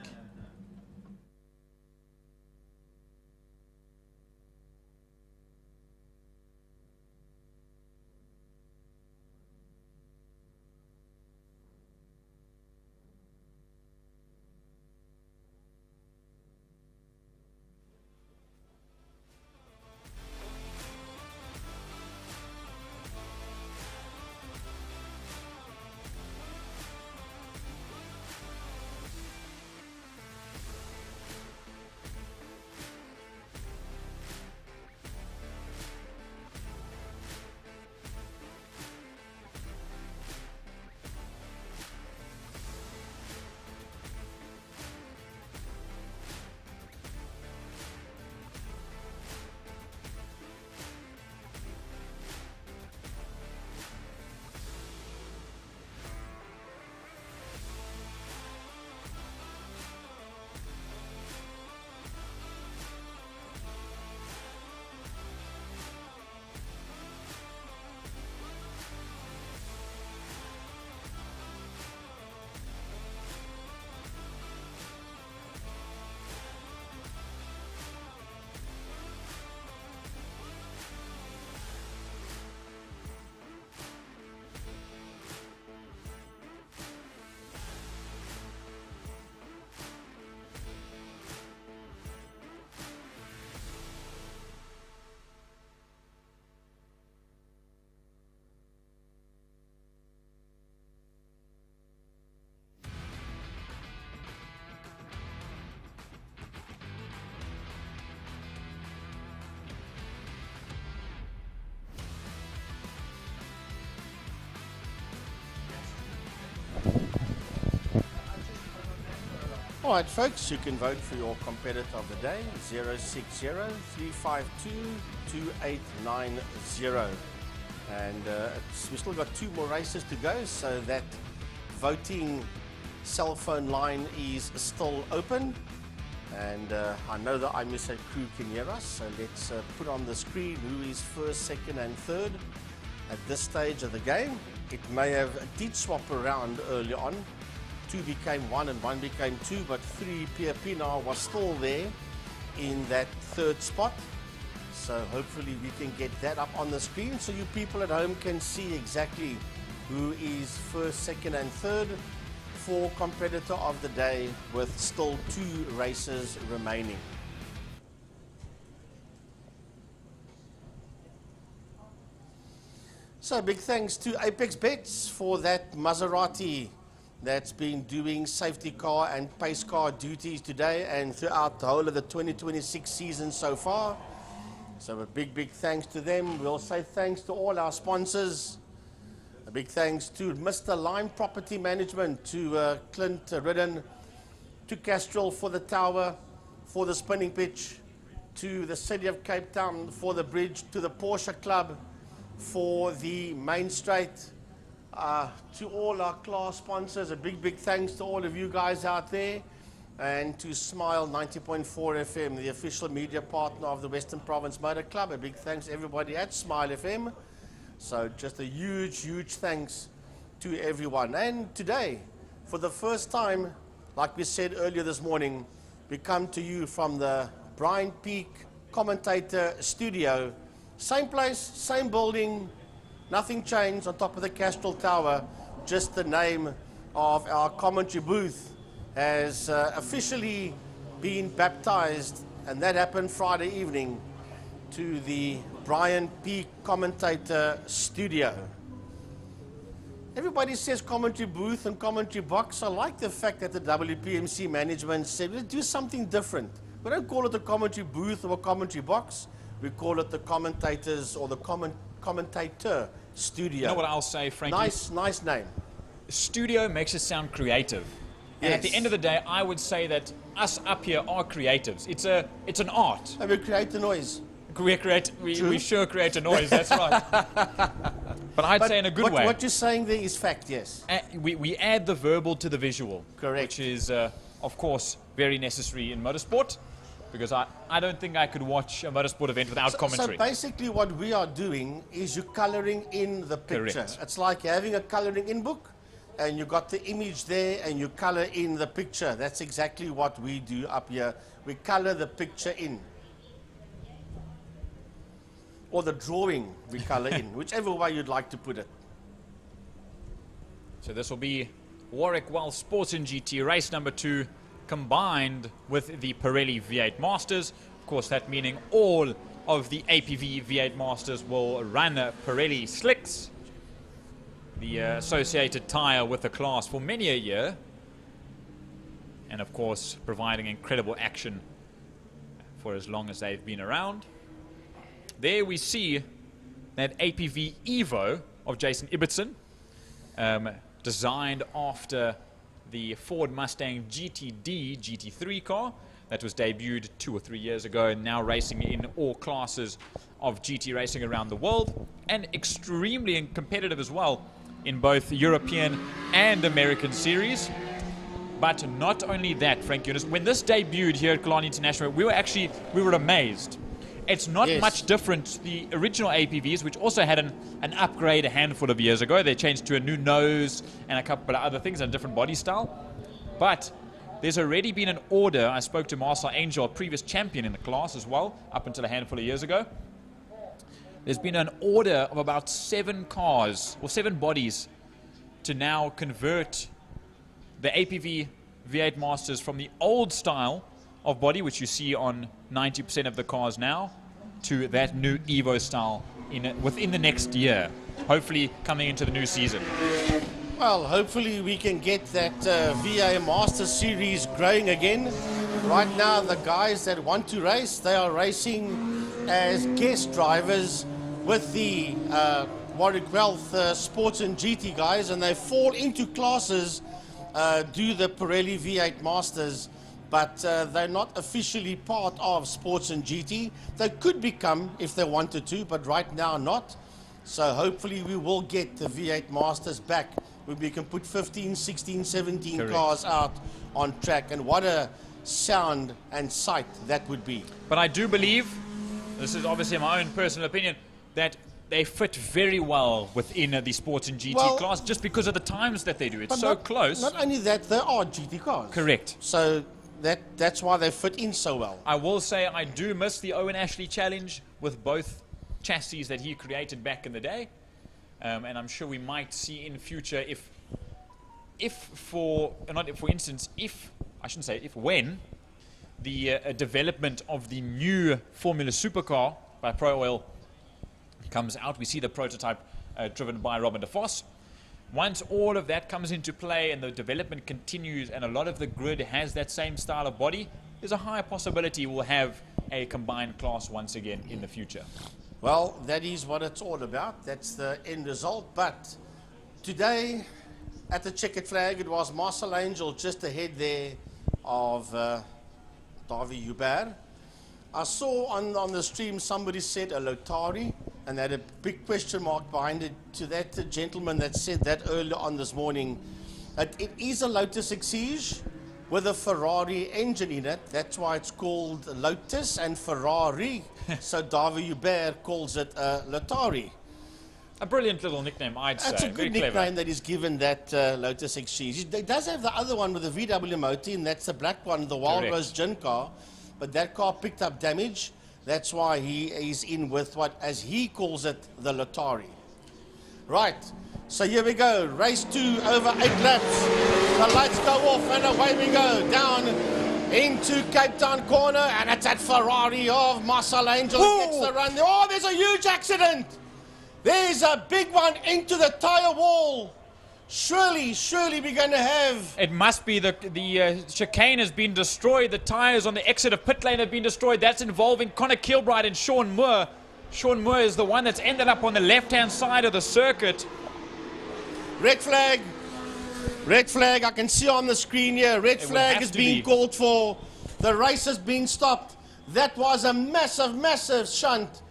All right, folks, you can vote for your competitor of the day, 060-352-2890. And we've still got 2 more races to go, so that voting cell phone line is still open. And I know the IMUSAT crew can hear us, so let's put on the screen who is first, second and third at this stage of the game. It may have did swap around early on. 2 became 1 and 1 became 2, but 3 Pierre Pienaar was still there in that third spot. So hopefully we can get that up on the screen so you people at home can see exactly who is first, second and third for competitor of the day, with still 2 races remaining. So big thanks to Apex Bets for that Maserati that's been doing safety car and pace car duties today and throughout the whole of the 2026 season so far. So a big thanks to them. We'll say thanks to all our sponsors. A big thanks to Mr. Lime Property Management, to Clint Ridden, to Castrol for the tower, for the spinning pitch, to the City of Cape Town for the bridge, to the Porsche Club for the main straight, to all our class sponsors. A big thanks to all of you guys out there, and to Smile 90.4 FM, the official media partner of the Western Province Motor Club. A big thanks to everybody at Smile FM. So just a huge thanks to everyone. And today, for the first time, like we said earlier this morning, we come to you from the Brian Peak Commentator Studio. Same place, same building, Nothing changed on top of the Castrol Tower, just the name of our commentary booth has officially been baptized, and that happened Friday evening, to the Brian P. Commentator Studio. Everybody says commentary booth and commentary box. I like the fact that the WPMC management said, let's do something different. We don't call it a commentary booth or a commentary box. We call it the commentators or the commentator studio. You know what I'll say, Frankie? Nice name. Studio makes it sound creative. And at the end of the day, I would say that us up here are creatives. It's an art. And we create the noise. We sure create a noise, that's right. But I'd say in a good way. What you're saying there is fact, yes. We add the verbal to the visual. Correct. Which is, of course, very necessary in motorsport, because I don't think I could watch a motorsport event without commentary. So basically what we are doing is you're coloring in the picture. Correct. It's like having a coloring in book, and you got the image there and you color in the picture. That's exactly what we do up here. We color the picture in. Or the drawing we color in, whichever way you'd like to put it. So this will be Warwick Wells Sports and GT race number 2, combined with the Pirelli V8 Masters. Of course, that meaning all of the APV V8 Masters will run Pirelli slicks, the associated tyre with the class for many a year, and of course providing incredible action for as long as they've been around. There we see that APV Evo of Jason Ibbotson, designed after the Ford Mustang GTD GT3 car that was debuted 2 or 3 years ago, and now racing in all classes of GT racing around the world, and extremely competitive as well in both European and American series. But not only that, Frank Eunice, when this debuted here at Killarney International, we were amazed. It's not much different to the original APVs, which also had an upgrade a handful of years ago. They changed to a new nose and a couple of other things and a different body style. But there's already been an order. I spoke to Marcel Angel, a previous champion in the class as well, up until a handful of years ago. There's been an order of about 7 cars, or 7 bodies, to now convert the APV V8 Masters from the old style of body, which you see on 90% of the cars now, to that new Evo style within the next year, hopefully coming into the new season. Well, hopefully we can get that VA Master Series growing again. Right now, the guys that want to race, they are racing as guest drivers with the Warwick Wealth Sports and GT guys, and they fall into classes, do the Pirelli V8 Masters, but they're not officially part of Sports and GT. They could become if they wanted to, but right now not. So hopefully we will get the V8 Masters back, where we can put 15, 16, 17 Correct. cars out on track, and what a sound and sight that would be. But I do believe, this is obviously my own personal opinion, that they fit very well within the Sports and GT class, just because of the times that they do. It's so close. Not only that, they are GT cars. Correct. So that's why they fit in so well. I will say I do miss the Owen Ashley challenge with both chassis that he created back in the day. And I'm sure we might see in future when the development of the new Formula Supercar by Pro Oil comes out. We see the prototype driven by Robin de Vos. Once all of that comes into play and the development continues and a lot of the grid has that same style of body, there's a higher possibility we'll have a combined class once again in the future. Well, that is what it's all about. That's the end result. But today, at the checkered flag, it was Marcel Angel just ahead there of Davi Hubert. I saw on the stream somebody said a Lotari, and had a big question mark behind it to that gentleman that said that earlier on this morning. It is a Lotus Exige with a Ferrari engine in it. That's why it's called Lotus and Ferrari. So Davi Hubert calls it a Lotari. A brilliant little nickname, I'd say. That's a good nickname that is given that Lotus Exige. It does have the other one with the VW motor, and that's the black one, the Wild Rose Gin car. But that car picked up damage. That's why he is in with what, as he calls it, the Lotari. Right, so here we go. Race 2 over 8 laps. The lights go off and away we go. Down into Cape Town corner, and it's that Ferrari of Marcel Angel who gets the run. Oh, there's a huge accident. There's a big one into the tyre wall. Surely we're going to have... It must be the chicane has been destroyed. The tyres on the exit of pit lane have been destroyed. That's involving Connor Kilbride and Sean Moore. Sean Moore is the one that's ended up on the left-hand side of the circuit. Red flag. Red flag, I can see on the screen here. Red flag is being called for. The race has been stopped. That was a massive shunt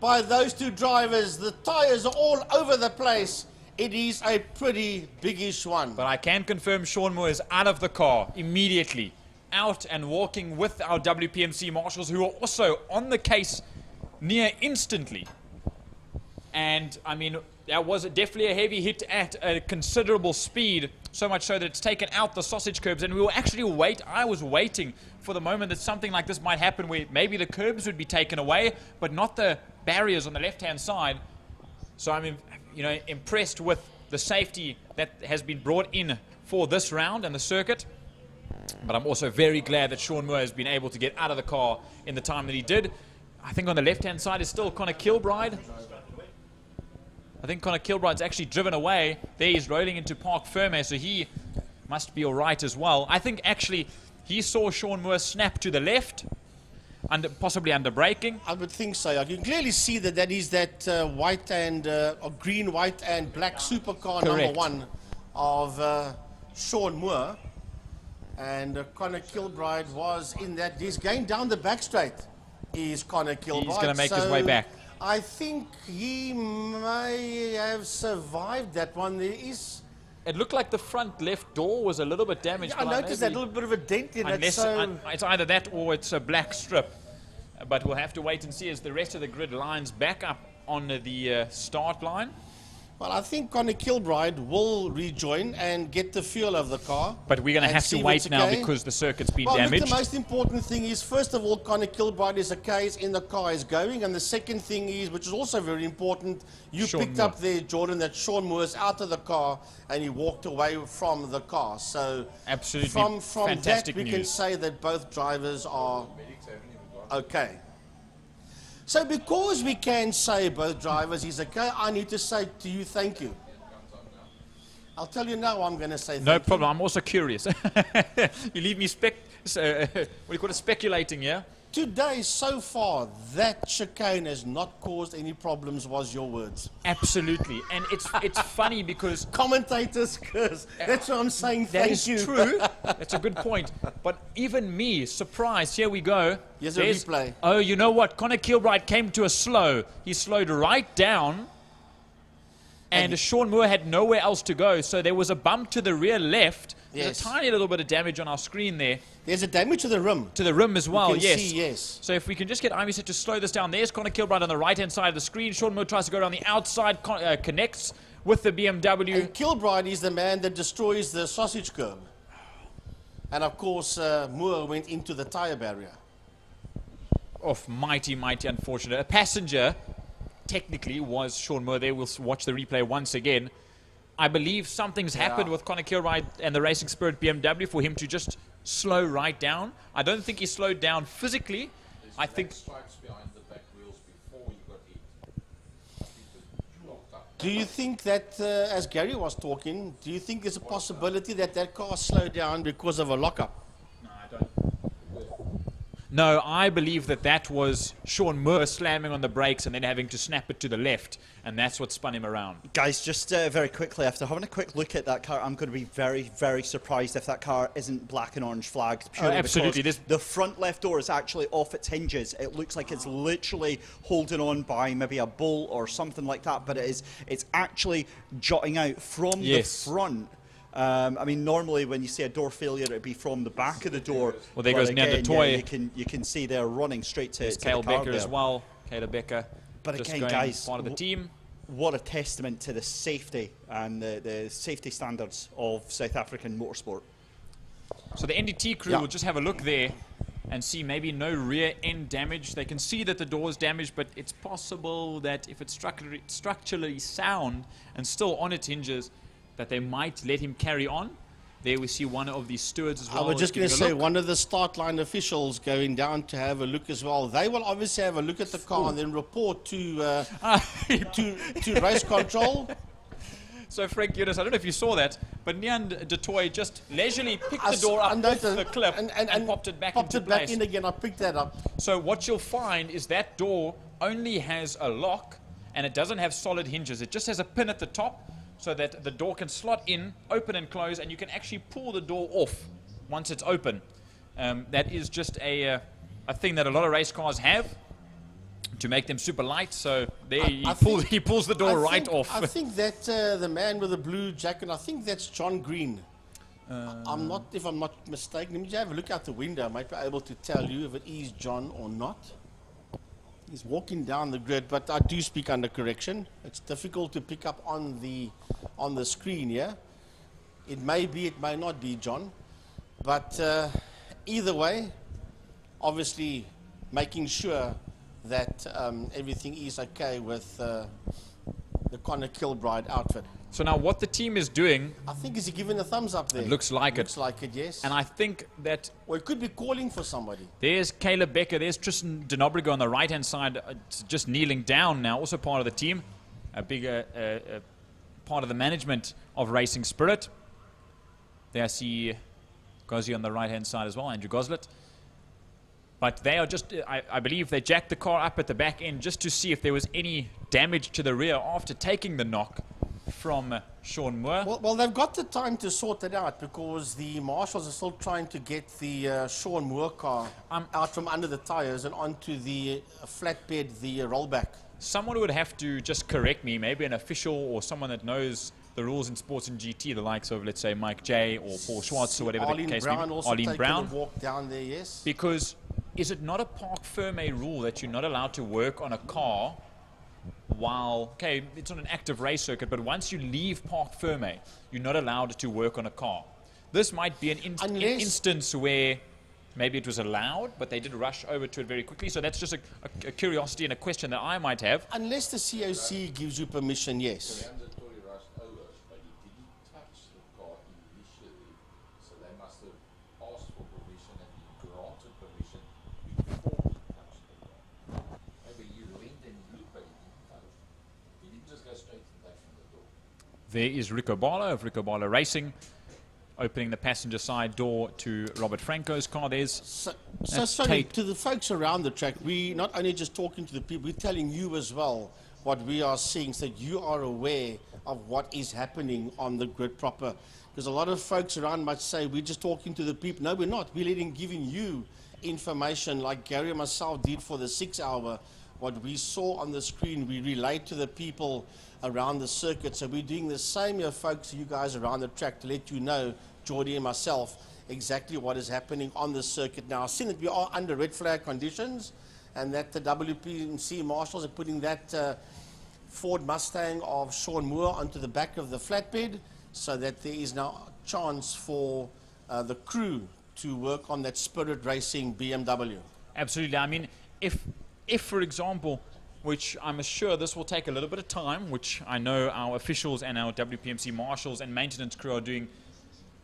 by those two drivers. The tyres are all over the place. It is a pretty biggish one. But I can confirm Sean Moore is out of the car immediately. Out and walking with our WPMC marshals, who are also on the case near instantly. And, I mean, that was definitely a heavy hit at a considerable speed, so much so that it's taken out the sausage curbs. And we were actually I was waiting for the moment that something like this might happen, where maybe the curbs would be taken away, but not the barriers on the left-hand side. So I'm impressed with the safety that has been brought in for this round and the circuit. But I'm also very glad that Sean Moore has been able to get out of the car in the time that he did. I think on the left-hand side is still Connor Kilbride. I think Connor Kilbride's actually driven away. There he's rolling into Park Ferme, so he must be all right as well. I think actually he saw Sean Moore snap to the left, possibly under braking. I would think so. You can clearly see that is that white and green, white and black supercar number 1 of Sean Moore. And Connor Kilbride was in that. He's going down the back straight. Is Connor Kilbride. He's going to make his way back. I think he may have survived that one. It looked like the front left door was a little bit damaged. Yeah, I noticed that little bit of a dent in it. So it's either that or it's a black strip. But we'll have to wait and see as the rest of the grid lines back up on the start line. Well, I think Connor Kilbride will rejoin and get the feel of the car. But we're going to have to wait now because the circuit's been damaged. Look, the most important thing is, first of all, Connor Kilbride is okay, is in the car, is going. And the second thing is, which is also very important, you picked up there, Jordan, that Sean Moore is out of the car and he walked away from the car. So absolutely from fantastic that, we news. can say that both drivers are okay. So because we can say both drivers is okay, I need to say to you thank you. I'll tell you now I'm going to say thank you. No problem. I'm also curious. You leave me speculating, yeah? Today, so far, that chicane has not caused any problems, was your words. Absolutely. And it's funny because... Commentators curse. That's what I'm saying, thank you. That is true. That's a good point. But even me, surprised, here we go. Here's a replay. Oh, you know what? Connor Kilbride came to a slow. He slowed right down. And Sean Moore had nowhere else to go. So there was a bump to the rear left. There's a tiny little bit of damage on our screen there. There's a damage to the rim. To the rim as well, yes. See, yes. So if we can just get IMUSAT to slow this down. There's Connor Kilbride on the right-hand side of the screen. Sean Moore tries to go around the outside, connects with the BMW. And Kilbride is the man that destroys the sausage curb. And of course, Moore went into the tyre barrier. Oh, mighty unfortunate. A passenger, technically, was Sean Moore. There, we'll watch the replay once again. I believe something's happened with Connor Kilbride and the Racing Spirit BMW for him to just slow right down. I don't think he slowed down physically. I think... stripes behind the back wheels before you got hit. Do you think that, as Gary was talking, do you think there's a possibility that that car slowed down because of a lockup? No, I don't. No, I believe that was Sean Moore slamming on the brakes and then having to snap it to the left, and that's what spun him around. Guys, just very quickly, after having a quick look at that car, I'm going to be very, very surprised if that car isn't black and orange flagged. Purely absolutely. Because the front left door is actually off its hinges. It looks like it's literally holding on by maybe a bolt or something like that, but it's actually jutting out from the front. I mean, normally when you see a door failure, it'd be from the back of the door. Well, there goes Nando Toy. You can see they're running straight to Kyle the car Becker there. as well. Kayla Becker. But just again, going guys, part of the team. What a testament to the safety and the safety standards of South African motorsport. So the NDT crew will just have a look there and see maybe no rear end damage. They can see that the door is damaged, but it's possible that if it's structurally sound and still on its hinges, that they might let him carry on. There we see one of the stewards as well. I was just going to say, one of the start line officials going down to have a look as well. They will obviously have a look at the car and then report to race control. So Frank Eunice, I don't know if you saw that, but Nian de Toy just leisurely picked the door up off the clip and popped it back into place. In again. I picked that up. So what you'll find is that door only has a lock, and it doesn't have solid hinges. It just has a pin at the top, so that the door can slot in, open and close, and you can actually pull the door off once it's open. That is just a thing that a lot of race cars have to make them super light. So there he pulls the door right off. I think that the man with the blue jacket, I think that's John Green. If I'm not mistaken, let me just have a look out the window. I might be able to tell you if it is John or not. He's walking down the grid, but I do speak under correction. It's difficult to pick up on the screen here. It may be, it may not be John. But either way, obviously making sure that everything is okay with the Connor Kilbride outfit. So now what the team is doing... I think, is he giving a thumbs up there? It looks like it. Looks like it, yes. And I think that... Well, it could be calling for somebody. There's Caleb Becker, there's Tristan Denobrigo on the right-hand side, just kneeling down now, also part of the team. A big part of the management of Racing Spirit. There I see Gozi on the right-hand side as well, Andrew Goslet. But they are just, I believe they jacked the car up at the back end just to see if there was any damage to the rear after taking the knock from Sean Moore. Well, they've got the time to sort it out because the marshals are still trying to get the Sean Moore car out from under the tires and onto the flatbed, the rollback. Someone would have to just correct me, maybe an official or someone that knows the rules in sports and GT, the likes of, let's say, Mike J or Paul Schwartz or whatever the case may be. Arlene Brown also walk down there, yes. Because is it not a parc fermé rule that you're not allowed to work on a car while, okay, it's on an active race circuit, but once you leave parc fermé, you're not allowed to work on a car. This might be an instance where maybe it was allowed, but they did rush over to it very quickly. So that's just a curiosity and a question that I might have. Unless the COC gives you permission, yes. There is Rico Barlow of Rico Barlow Racing, opening the passenger side door to Robert Franco's car. There's so sorry, to the folks around the track, we not only just talking to the people, we're telling you as well what we are seeing so that you are aware of what is happening on the grid proper. Because a lot of folks around might say, we're just talking to the people. No, we're not. We're giving you information like Gary and myself did for the 6 hour. What we saw on the screen, we relate to the people around the circuit. So we're doing the same here, folks, you guys around the track, to let you know, Geordie and myself, exactly what is happening on the circuit now. I've seen that we are under red flag conditions and that the WPMC marshals are putting that Ford Mustang of Sean Moore onto the back of the flatbed so that there is now a chance for the crew to work on that Spirit Racing BMW. Absolutely. I mean, if for example, which I'm sure this will take a little bit of time, which I know our officials and our WPMC marshals and maintenance crew are doing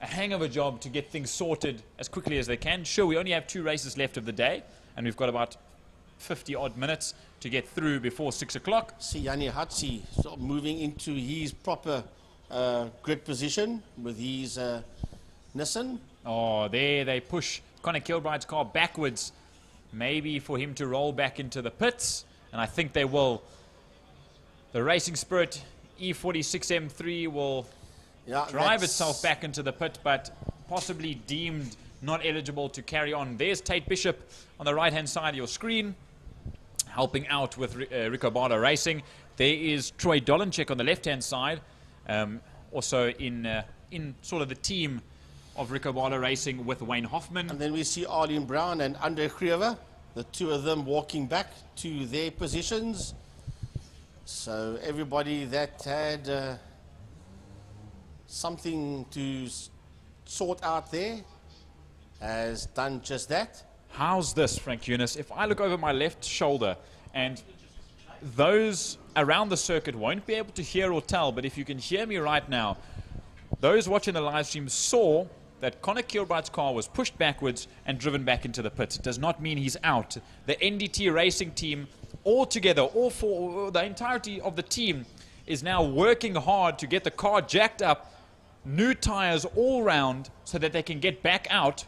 a hang of a job to get things sorted as quickly as they can. Sure, we only have 2 races left of the day, and we've got about 50-odd minutes to get through before 6 o'clock. See Yanni Hatsi sort of moving into his proper grid position with his Nissan. Oh, there they push Connor Kilbride's car backwards, maybe for him to roll back into the pits, and I think they will. The Racing Spirit E46 M3 will drive itself back into the pit, but possibly deemed not eligible to carry on. There's Tate Bishop on the right-hand side of your screen, helping out with Rico Barlow Racing. There is Troy Dolenchek on the left-hand side, also in sort of the team of Rico Barlow Racing with Wayne Hoffman. And then we see Arlene Brown and Andre Griewe, the two of them walking back to their positions. So everybody that had something to sort out there has done just that. How's this, Frank Eunice? If I look over my left shoulder, and those around the circuit won't be able to hear or tell, but if you can hear me right now, those watching the live stream saw that Connor Kilbride's car was pushed backwards and driven back into the pits. It does not mean he's out. The NDT racing team, all together, all four, the entirety of the team is now working hard to get the car jacked up, new tires all round, so that they can get back out.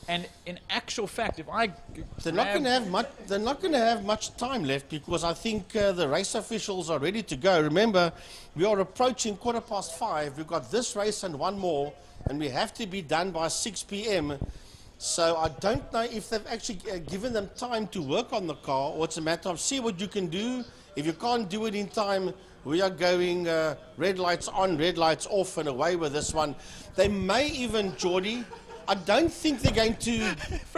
And in actual fact, if I they're not going to have much time left, because I think the race officials are ready to go. Remember, we are approaching 5:15. We've got this race and one more, and we have to be done by 6 p.m. So I don't know if they've actually given them time to work on the car, or it's a matter of see what you can do. If you can't do it in time, we are going red lights on, red lights off, and away with this one. They may even, Geordie, I don't think they're going to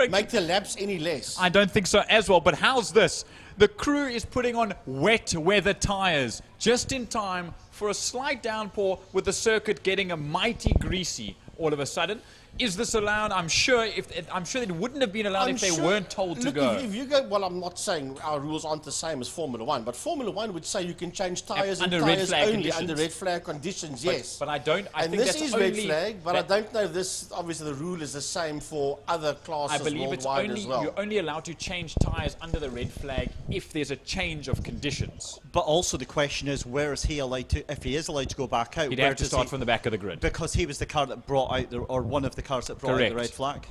make the laps any less. I don't think so as well, but how's this? The crew is putting on wet weather tires just in time for a slight downpour, with the circuit getting a mighty greasy all of a sudden. Is this allowed? I'm sure it wouldn't have been allowed if they weren't told to go. If you go, well, I'm not saying our rules aren't the same as Formula 1, but Formula 1 would say you can change tyres and tyres only under red flag conditions, yes. But I don't, I and think this that's is only red flag, but I don't know if this, obviously the rule is the same for other classes worldwide as well. I believe you're only allowed to change tyres under the red flag if there's a change of conditions. But also the question is, where is he allowed to, if he is allowed to go back out? He'd have to start from the back of the grid. Because he was the car that brought out, or one of the cars that brought out the red flag.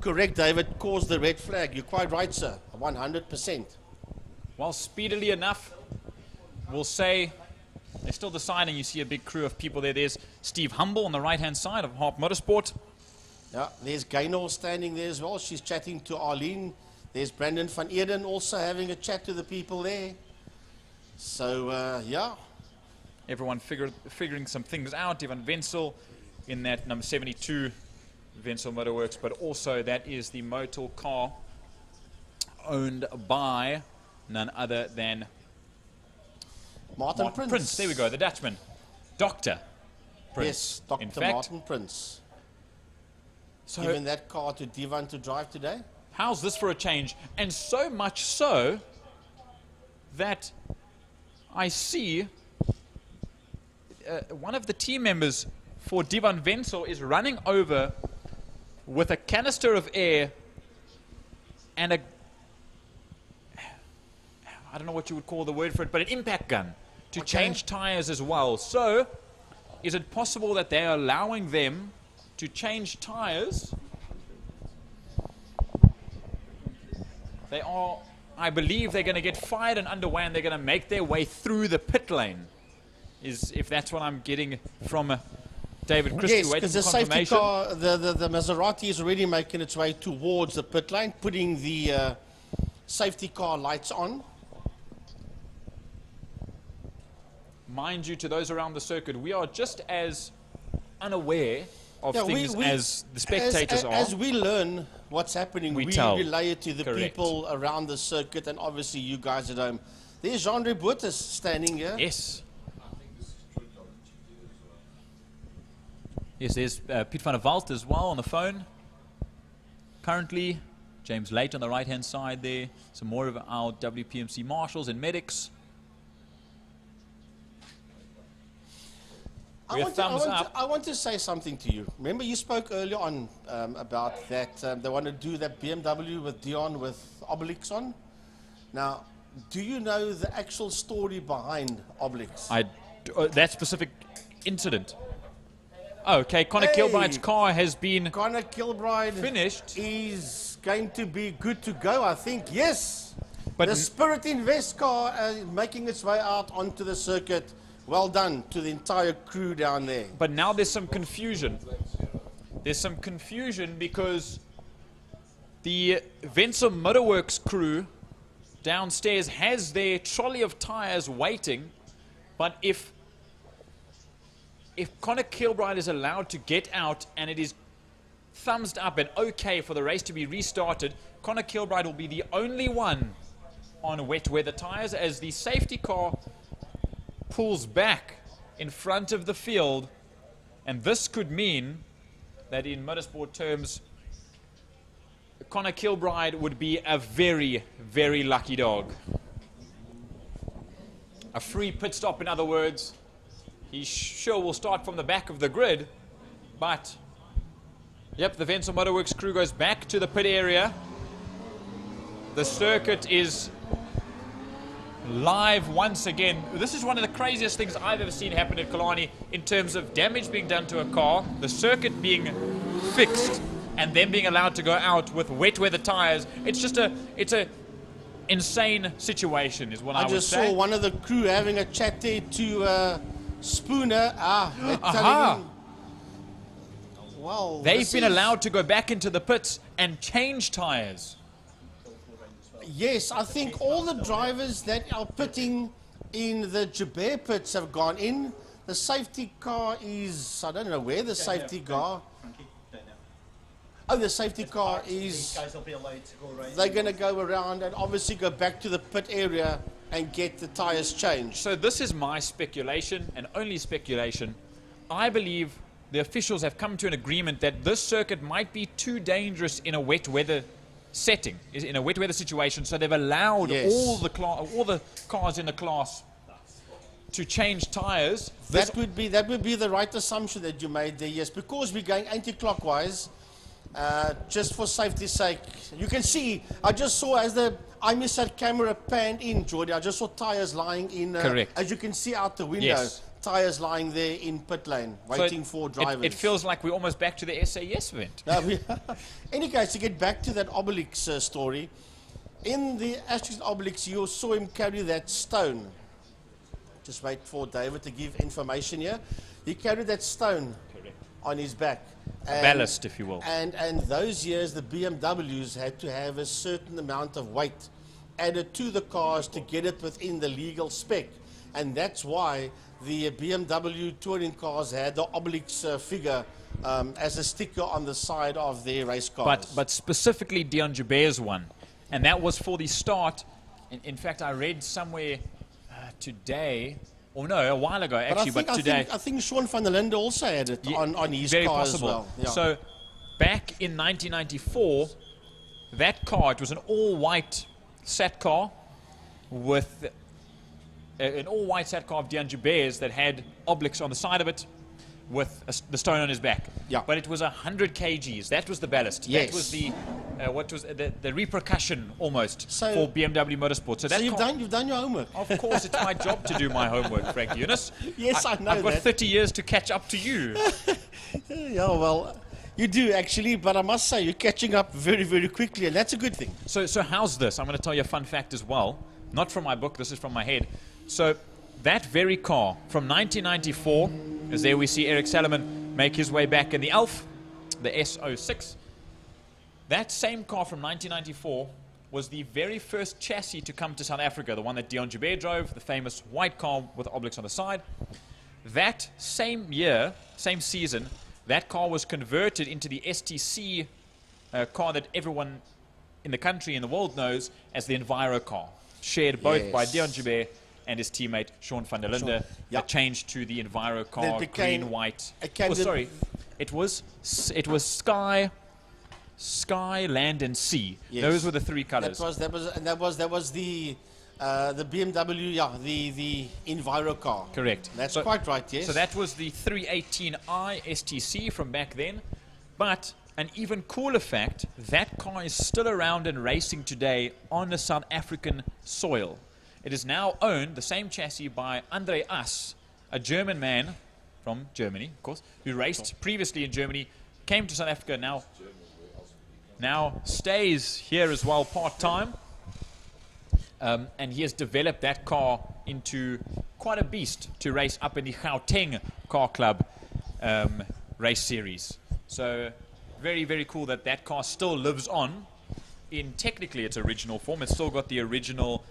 Correct, David, caused the red flag. You're quite right, sir. 100%. Well, speedily enough, we'll say they're still deciding. You see a big crew of people there. There's Steve Humble on the right-hand side of Harp Motorsport. Yeah, there's Gaynor standing there as well. She's chatting to Arlene. There's Brandon van Eden also having a chat to the people there. So, yeah. Everyone figuring some things out. Ivan Wenzel in that number 72 Wenzel Motorworks, but also that is the motor car owned by none other than Martin Prince. There we go, the Dutchman. Dr. Prince. Yes, Dr. In fact, Martin Prince. So given that car to Divan to drive today. How's this for a change? And so much so that I see one of the team members for Divan Wenzel is running over with a canister of air and I don't know what you would call the word for it, but an impact gun to change tires as well. So, is it possible that they're allowing them to change tires? They are, I believe they're going to get fired and underway, and they're going to make their way through the pit lane, if that's what I'm getting from David Christie. Yes, because the safety car, the Maserati is already making its way towards the pit lane, putting the safety car lights on. Mind you, to those around the circuit, we are just as unaware of things as the spectators are. As we learn what's happening, we relay it to the people around the circuit, and obviously you guys at home. There's Jean-Andre Bottas standing here. Yes. Yes, there's Piet van der Walt as well on the phone. Currently, James Late on the right-hand side there. Some more of our WPMC marshals and medics. I want to say something to you. Remember, you spoke earlier on about that they want to do that BMW with Dion with Obelix on. Now, do you know the actual story behind Obelix? That specific incident. Okay, Connor Kilbride's car has been finished. He's going to be good to go, I think. Yes. But the Spirit Invest car making its way out onto the circuit. Well done to the entire crew down there. But now there's some confusion. There's some confusion because the Wenzel Motorworks crew downstairs has their trolley of tires waiting, but if Connor Kilbride is allowed to get out and it is thumbs up and okay for the race to be restarted, Connor Kilbride will be the only one on wet weather tires as the safety car pulls back in front of the field, and this could mean that in motorsport terms Connor Kilbride would be a very, very lucky dog. A free pit stop, in other words. He sure will start from the back of the grid, but yep, the Wenzel Motorworks crew goes back to the pit area. The circuit is live once again. This is one of the craziest things I've ever seen happen at Killarney in terms of damage being done to a car, the circuit being fixed, and then being allowed to go out with wet weather tires. It's just it's a insane situation, is what I would say. I just saw one of the crew having a chat there to Spooner. They're telling him, well, they've been allowed to go back into the pits and change tires. Yes, I think all the drivers that are pitting in the Joubert pits have gone in. The safety car is, I don't know where the safety car. Oh, the safety car is, they're going to go around and obviously go back to the pit area and get the tires changed. So this is my speculation, and only speculation. I believe the officials have come to an agreement that this circuit might be too dangerous in a wet weather setting, in a wet weather situation, so they've allowed all the cars in the class to change tires. That would be the right assumption that you made there, yes, because we're going anti-clockwise. Just for safety's sake, you can see, I just saw as the IMUSAT camera panned in, Jordi, I just saw tires lying in, correct, as you can see out the window, yes, tires lying there in pit lane, waiting for drivers. It feels like we're almost back to the SAS event. Any case, to get back to that Obelix story, in the Asterix Obelix, you saw him carry that stone. Just wait for David to give information here. He carried that stone on his back. A ballast, if you will. And those years, the BMWs had to have a certain amount of weight added to the cars to get it within the legal spec. And that's why the BMW touring cars had the Obelix figure as a sticker on the side of their race cars. But specifically Dion Joubert's one. And that was for the start. In fact, I read somewhere today, or no, a while ago actually, but today. I think Sean van der Linde also had it on his very car possible. as well. Yeah. So back in 1994, that car, it was an all-white SAT car with an all-white SAT car of Dion Joubert's that had Obelix on the side of it with the stone on his back. Yeah. But it was 100 kgs. That was the ballast. Yes. That was the what was the repercussion almost So- for BMW Motorsport. So you've done your homework. Of course, it's my job to do my homework, Frank Eunice. Yes, I know I've got that. 30 years to catch up to you. Yeah, well, you do actually, but I must say you're catching up very, very quickly, and that's a good thing. So how's this? I'm going to tell you a fun fact as well. Not from my book, this is from my head. So that very car from 1994, as there we see Eric Salomon make his way back in the Alf, the S06. That same car from 1994 was the very first chassis to come to South Africa, the one that Dion Joubert drove, the famous white car with Obelix on the side. That same year, same season, that car was converted into the STC car that everyone in the country and the world knows as the Enviro car, shared both by Dion Joubert and his teammate Sean van der Linde. That changed to the Enviro car, green, white. Oh, sorry, it was Sky, Land, and Sea. Yes. Those were the three colors. That was the BMW, yeah, the Enviro car. Correct. That's quite right, yes. So that was the 318i STC from back then. But an even cooler fact, that car is still around and racing today on the South African soil. It is now owned, the same chassis, by Andre Ass, a German man from Germany, of course, who raced previously in Germany, came to South Africa, now stays here as well part-time. And he has developed that car into quite a beast to race up in the Gauteng Car Club race series. So very, very cool that that car still lives on in technically its original form. It's still got the original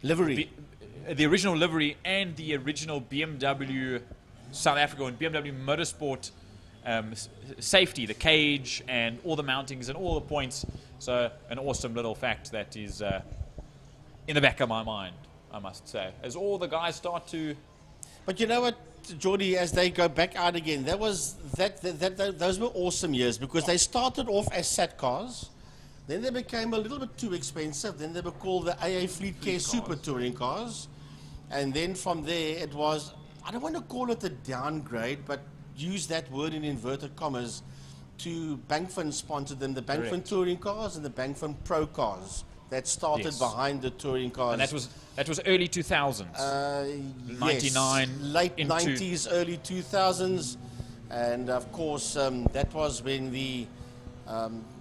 livery. The original livery and the original BMW South Africa and BMW Motorsport safety, the cage and all the mountings and all the points. So an awesome little fact that is in the back of my mind, I must say, as all the guys start to... But you know what, Geordie, as they go back out again, those were awesome years because they started off as SAT cars, then they became a little bit too expensive, then they were called the AA Fleet Care Super Touring cars, and then from there it was, I don't want to call it a downgrade, but use that word in inverted commas, to Bankfin sponsored them, the Bankfin Correct. touring cars and the Bankfin Pro cars that started Yes. behind the touring cars. And that was early 2000s. 99 yes, late into 90s, early 2000s, and of course that was when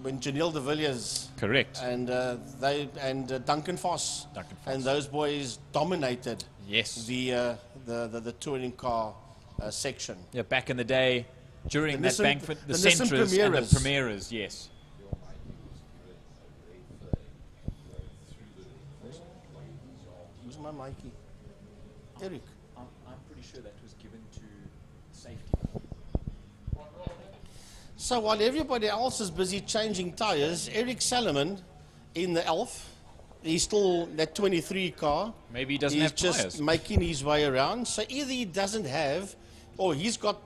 when Janelle de Villiers, correct, and Duncan Foss, and those boys dominated the touring car section. Yeah, back in the day, during The that Nissan- Bankfin, the the Nissan Sentras and the Primeras. Primeras, yes. Who's my Mikey? Eric. I'm pretty sure that was given to safety. So while everybody else is busy changing tires, Eric Salomon in the Elf, he's still that 23 car. Maybe he doesn't he's have just tires. making his way around. So either he doesn't have, or he's got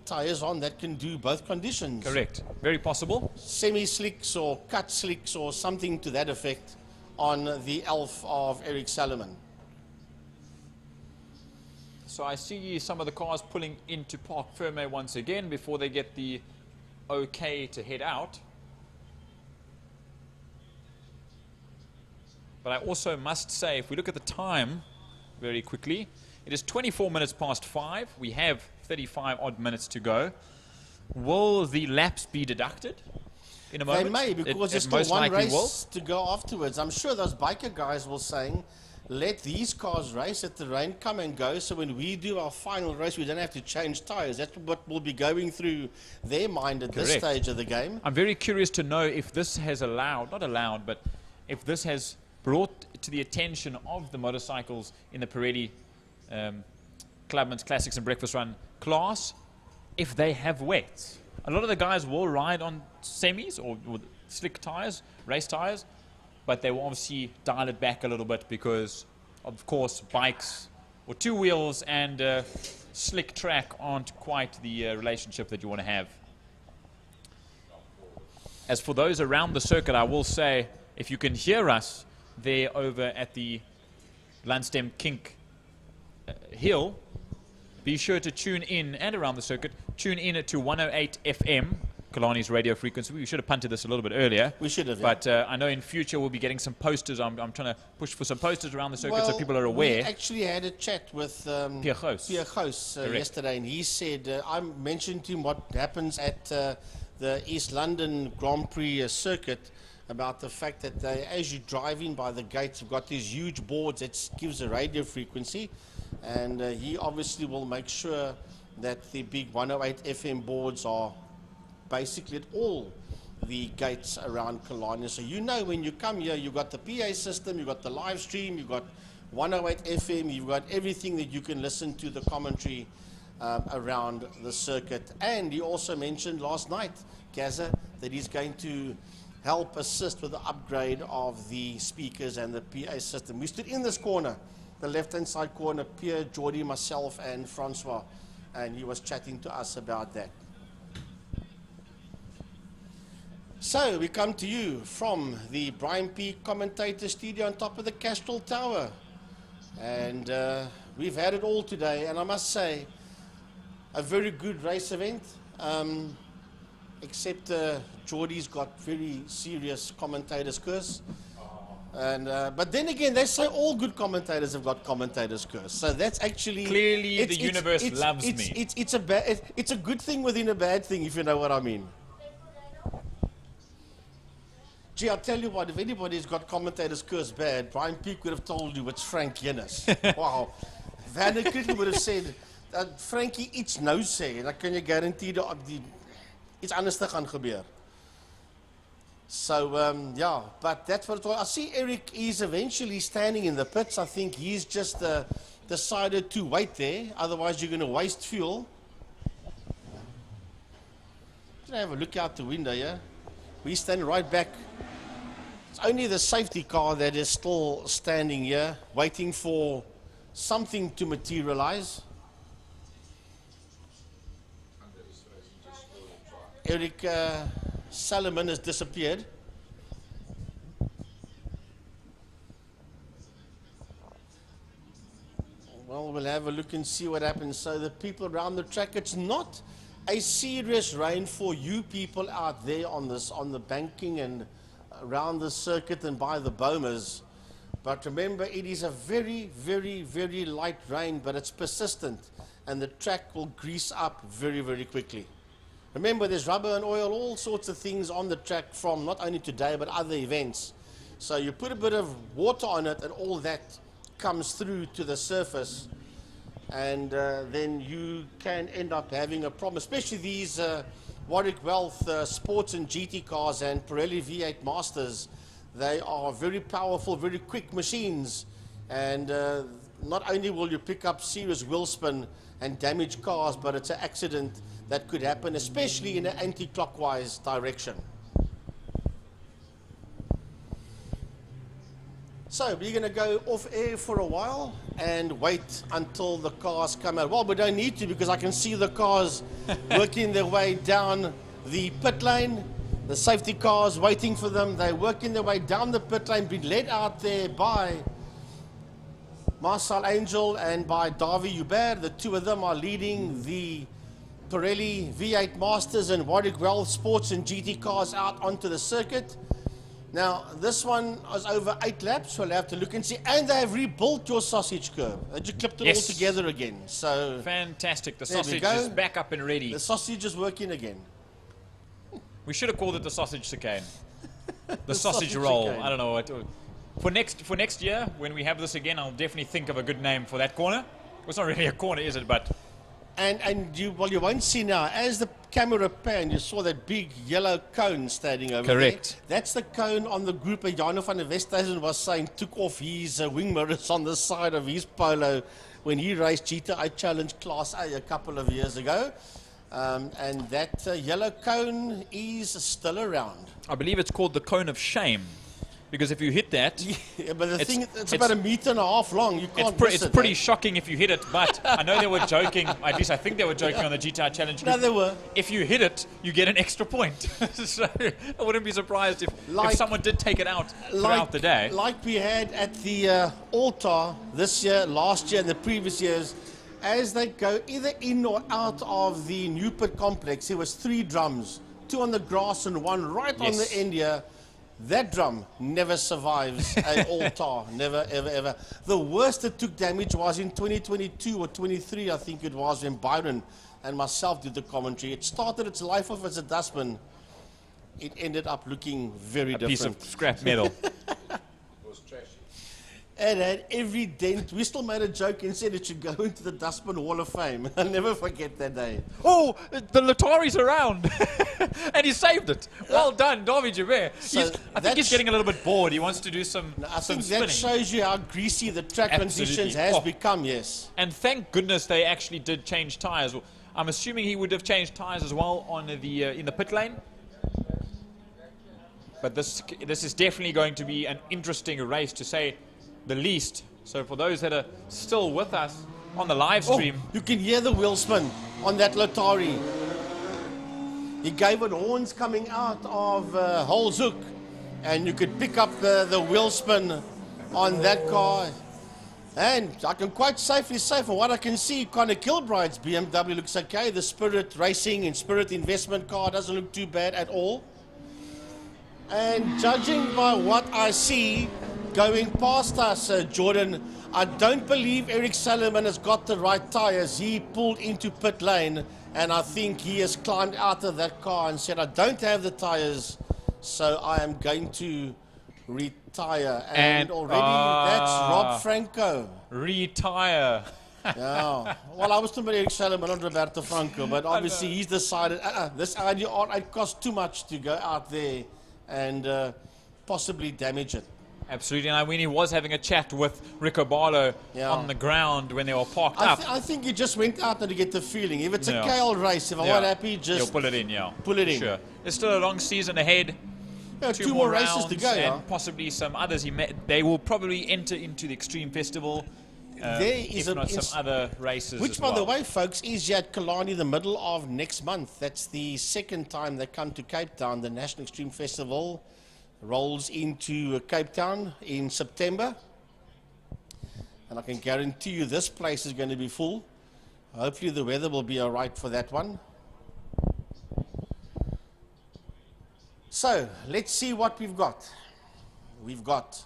tires on that can do both conditions. Correct. Very possible. Semi-slicks or cut slicks or something to that effect on the Elf of Eric Salomon. So I see some of the cars pulling into Park Ferme once again before they get the okay to head out. But I also must say, if we look at the time very quickly, it is 24 minutes past 5. We have 35 odd minutes to go. Will the laps be deducted in a moment? They may, because there's still most one likely race will. to go afterwards. I'm sure those biker guys will saying, let these cars race, let the rain come and go, so when we do our final race, we don't have to change tires. That's what will be going through their mind at this Correct. stage of the game. I'm very curious to know if this has not allowed, but if this has brought to the attention of the motorcycles in the Pirelli Clubman's Classics and Breakfast Run class, if they have wets. A lot of the guys will ride on semis or with slick tires, race tires, but they will obviously dial it back a little bit because, of course, bikes or two wheels and slick track aren't quite the relationship that you want to have. As for those around the circuit, I will say, if you can hear us there over at the Landstem Kink Hill, be sure to tune in, and around the circuit, tune in to 108 FM, Killarney's radio frequency. We should have punted this a little bit earlier. We should have, But I know in future we'll be getting some posters. I'm trying to push for some posters around the circuit so people are aware. We actually had a chat with Pierre Goos. Yesterday, and he said, I mentioned to him what happens at the East London Grand Prix circuit about the fact that they, as you drive in by the gates, have got these huge boards that gives a radio frequency, and he obviously will make sure that the big 108 FM boards are basically at all the gates around Killarney. So you know when you come here, you've got the PA system, you've got the live stream, you've got 108 FM, you've got everything that you can listen to the commentary around the circuit. And he also mentioned last night, Gaza, that he's going to help assist with the upgrade of the speakers and the PA system. We stood in this corner, the left-hand side corner, Pierre, Geordie, myself, and Francois, and he was chatting to us about that. So we come to you from the Brian P. Commentator Studio on top of the Castrol Tower, and we've had it all today, and I must say, a very good race event, except Geordie's got very serious commentators curse. And, but then again, they say all good commentators have got commentators curse. So that's actually Clearly the universe loves me. It's a good thing within a bad thing, if you know what I mean. Gee, I'll tell you what, if anybody's got commentators curse bad, Brian Peake would have told you it's Frank Guinness. Wow. Van der Kruger would have said, Frankie, iets nou sê, dan kan jy guarantee iets anders te gaan gebeur. So, yeah, but that's what it was. I see Eric is eventually standing in the pits. I think he's just decided to wait there. Otherwise, you're going to waste fuel. Just have a look out the window, yeah? We stand right back. It's only the safety car that is still standing here, waiting for something to materialize. Eric Salomon has disappeared. Well, we'll have a look and see what happens. So the people around the track, it's not a serious rain for you people out there on the banking and around the circuit and by the bomas. But remember, it is a very, very, very light rain, but it's persistent, and the track will grease up very, very quickly. Remember, there's rubber and oil, all sorts of things on the track from not only today, but other events. So you put a bit of water on it, and all that comes through to the surface, and then you can end up having a problem, especially these Warwick Wealth sports and GT cars and Pirelli V8 Masters. They are very powerful, very quick machines, and not only will you pick up serious wheel spin and damage cars, but it's an accident that could happen, especially in an anti-clockwise direction. So we're going to go off air for a while and wait until the cars come out. Well, we don't need to, because I can see the cars working their way down the pit lane. The safety cars waiting for them. They're working their way down the pit lane, being led out there by Marcel Angel and by Davy Hubert. The two of them are leading the Pirelli V8 Masters and Warwick Wealth Sports and GT cars out onto the circuit. Now, this one is over 8 laps. We'll have to look and see. And they have rebuilt your sausage curve. They just clipped it all together again. So fantastic. The sausage is back up and ready. The sausage is working again. We should have called it the sausage chicane. The sausage roll. Chicane. I don't know what. For next year, when we have this again, I'll definitely think of a good name for that corner. Well, it's not really a corner, is it? But you won't see now. As the camera panned, you saw that big yellow cone standing over Correct. there. That's the cone on the group that Jarno van der Westhuizen was saying took off his wing mirrors on the side of his Polo when he raced GTI Challenge Class A a couple of years ago. And that yellow cone is still around. I believe it's called the cone of shame. Because if you hit that... Yeah, but it's about 1.5 meters long. You can't miss it. It's pretty shocking if you hit it, but I know they were joking. At least I think they were joking on the GTI Challenge. No, they were. If you hit it, you get an extra point. So I wouldn't be surprised if someone did take it out throughout the day. Like we had at the altar this year, last year, and the previous years, as they go either in or out of the new pit complex, there was 3 drums, 2 on the grass and 1 right on the end here. That drum never survives an altar, never, ever, ever. The worst that took damage was in 2022 or 23, I think it was, when Byron and myself did the commentary. It started its life off as a dustbin. It ended up looking very different. A piece of scrap metal. It had every dent. We still made a joke and said it should go into the Dustbin Hall of Fame. I'll never forget that day. Oh, the Latari's around. And he saved it. Well done, Davy Hubert. I think he's getting a little bit bored. He wants to do some I think spinning. that shows you how greasy the track conditions has become, yes. And thank goodness they actually did change tyres. I'm assuming he would have changed tyres as well on the in the pit lane. But this is definitely going to be an interesting race, to say the least. So for those that are still with us on the live stream, you can hear the wheel spin on that Latari. He gave it horns coming out of Holzhoek, and you could pick up the wheel spin on that car. And I can quite safely say, from what I can see, Conor Kilbride's BMW looks okay. The Spirit Racing and Spirit Investment car doesn't look too bad at all. And judging by what I see going past us, Jordan, I don't believe Eric Salomon has got the right tyres. He pulled into pit lane, and I think he has climbed out of that car and said, I don't have the tyres, so I am going to retire. And already that's Rob Franco. Retire. Yeah. Well, I was talking about Eric Salomon, not Roberto Franco, but obviously he's decided, this IDR costs too much to go out there and possibly damage it. Absolutely, and when he was having a chat with Rico Barlow on the ground when they were parked up. I think he just went out there to get the feeling. If it's a KL race, if I'm not happy, just he'll pull it in, pull it in. Sure. There's still a long season ahead. Yeah, 2 more races to go, and possibly some others. They will probably enter into the Extreme Festival there is if not some other races which, as by well. the way, folks, is at Killarney the middle of next month. That's the second time they come to Cape Town. The National Extreme Festival rolls into Cape Town in September. And I can guarantee you this place is going to be full. Hopefully the weather will be all right for that one. So, let's see what we've got. We've got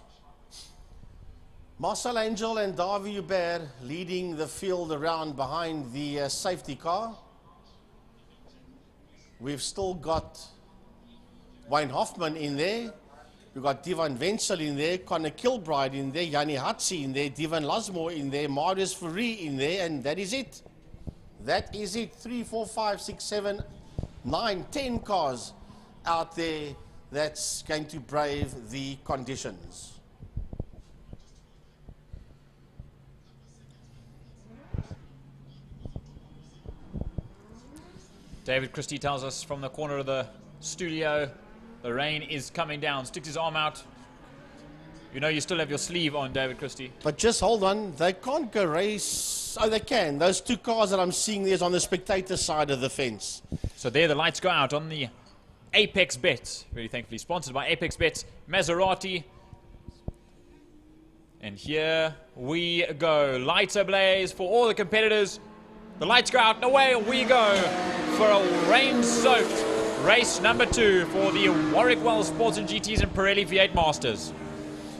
Marcel Angel and Davi Hubert leading the field around behind the safety car. We've still got Wayne Hoffman in there. We've got Divan Wenzel in there, Connor Kilbride in there, Yanni Hatzi in there, Divan Lasmore in there, Marius Fourie in there, and that is it. That is it. 3, 4, 5, 6, 7, 9, 10 cars out there that's going to brave the conditions. David Christie tells us from the corner of the studio, the rain is coming down. Sticks his arm out. You know you still have your sleeve on, David Christie. But just hold on, they can't go race. Oh, they can. Those two cars that I'm seeing there is on the spectator side of the fence. So there the lights go out on the Apex Bet. Very thankfully sponsored by Apex Bet, Maserati. And here we go. Lights ablaze for all the competitors. The lights go out and away we go for a rain-soaked race number 2 for the Warwick Wells Sports and GTs and Pirelli V8 Masters.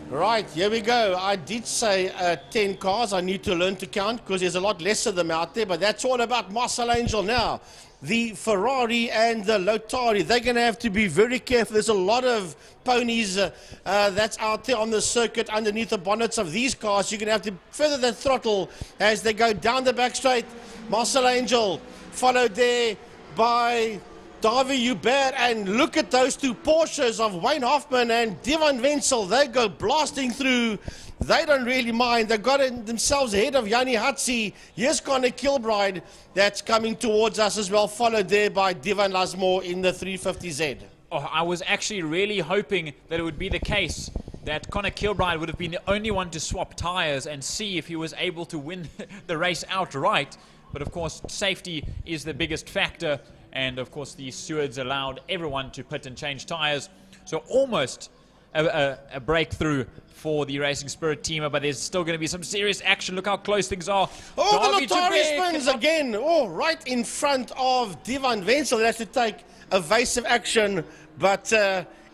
Right, here we go. I did say 10 cars. I need to learn to count because there's a lot less of them out there, but that's all about Marcel Angel now. The Ferrari and the Lotari, they're going to have to be very careful. There's a lot of ponies that's out there on the circuit underneath the bonnets of these cars. You're going to have to feather the throttle as they go down the back straight. Marcel Angel followed there by Davi Hubert, and look at those two Porsches of Wayne Hoffman and Divan Wenzel. They go blasting through. They don't really mind. They've got themselves ahead of Yanni Hatzi. Here's Connor Kilbride that's coming towards us as well, followed there by Divan Lasmore in the 350Z. Oh, I was actually really hoping that it would be the case that Connor Kilbride would have been the only one to swap tires and see if he was able to win the race outright. But of course, safety is the biggest factor. And of course, the stewards allowed everyone to pit and change tires. So almost a breakthrough for the Racing Spirit team, but there's still going to be some serious action. Look how close things are. Oh, the Lotari spins again. Oh, right in front of Divan Wenzel. They have to take evasive action, but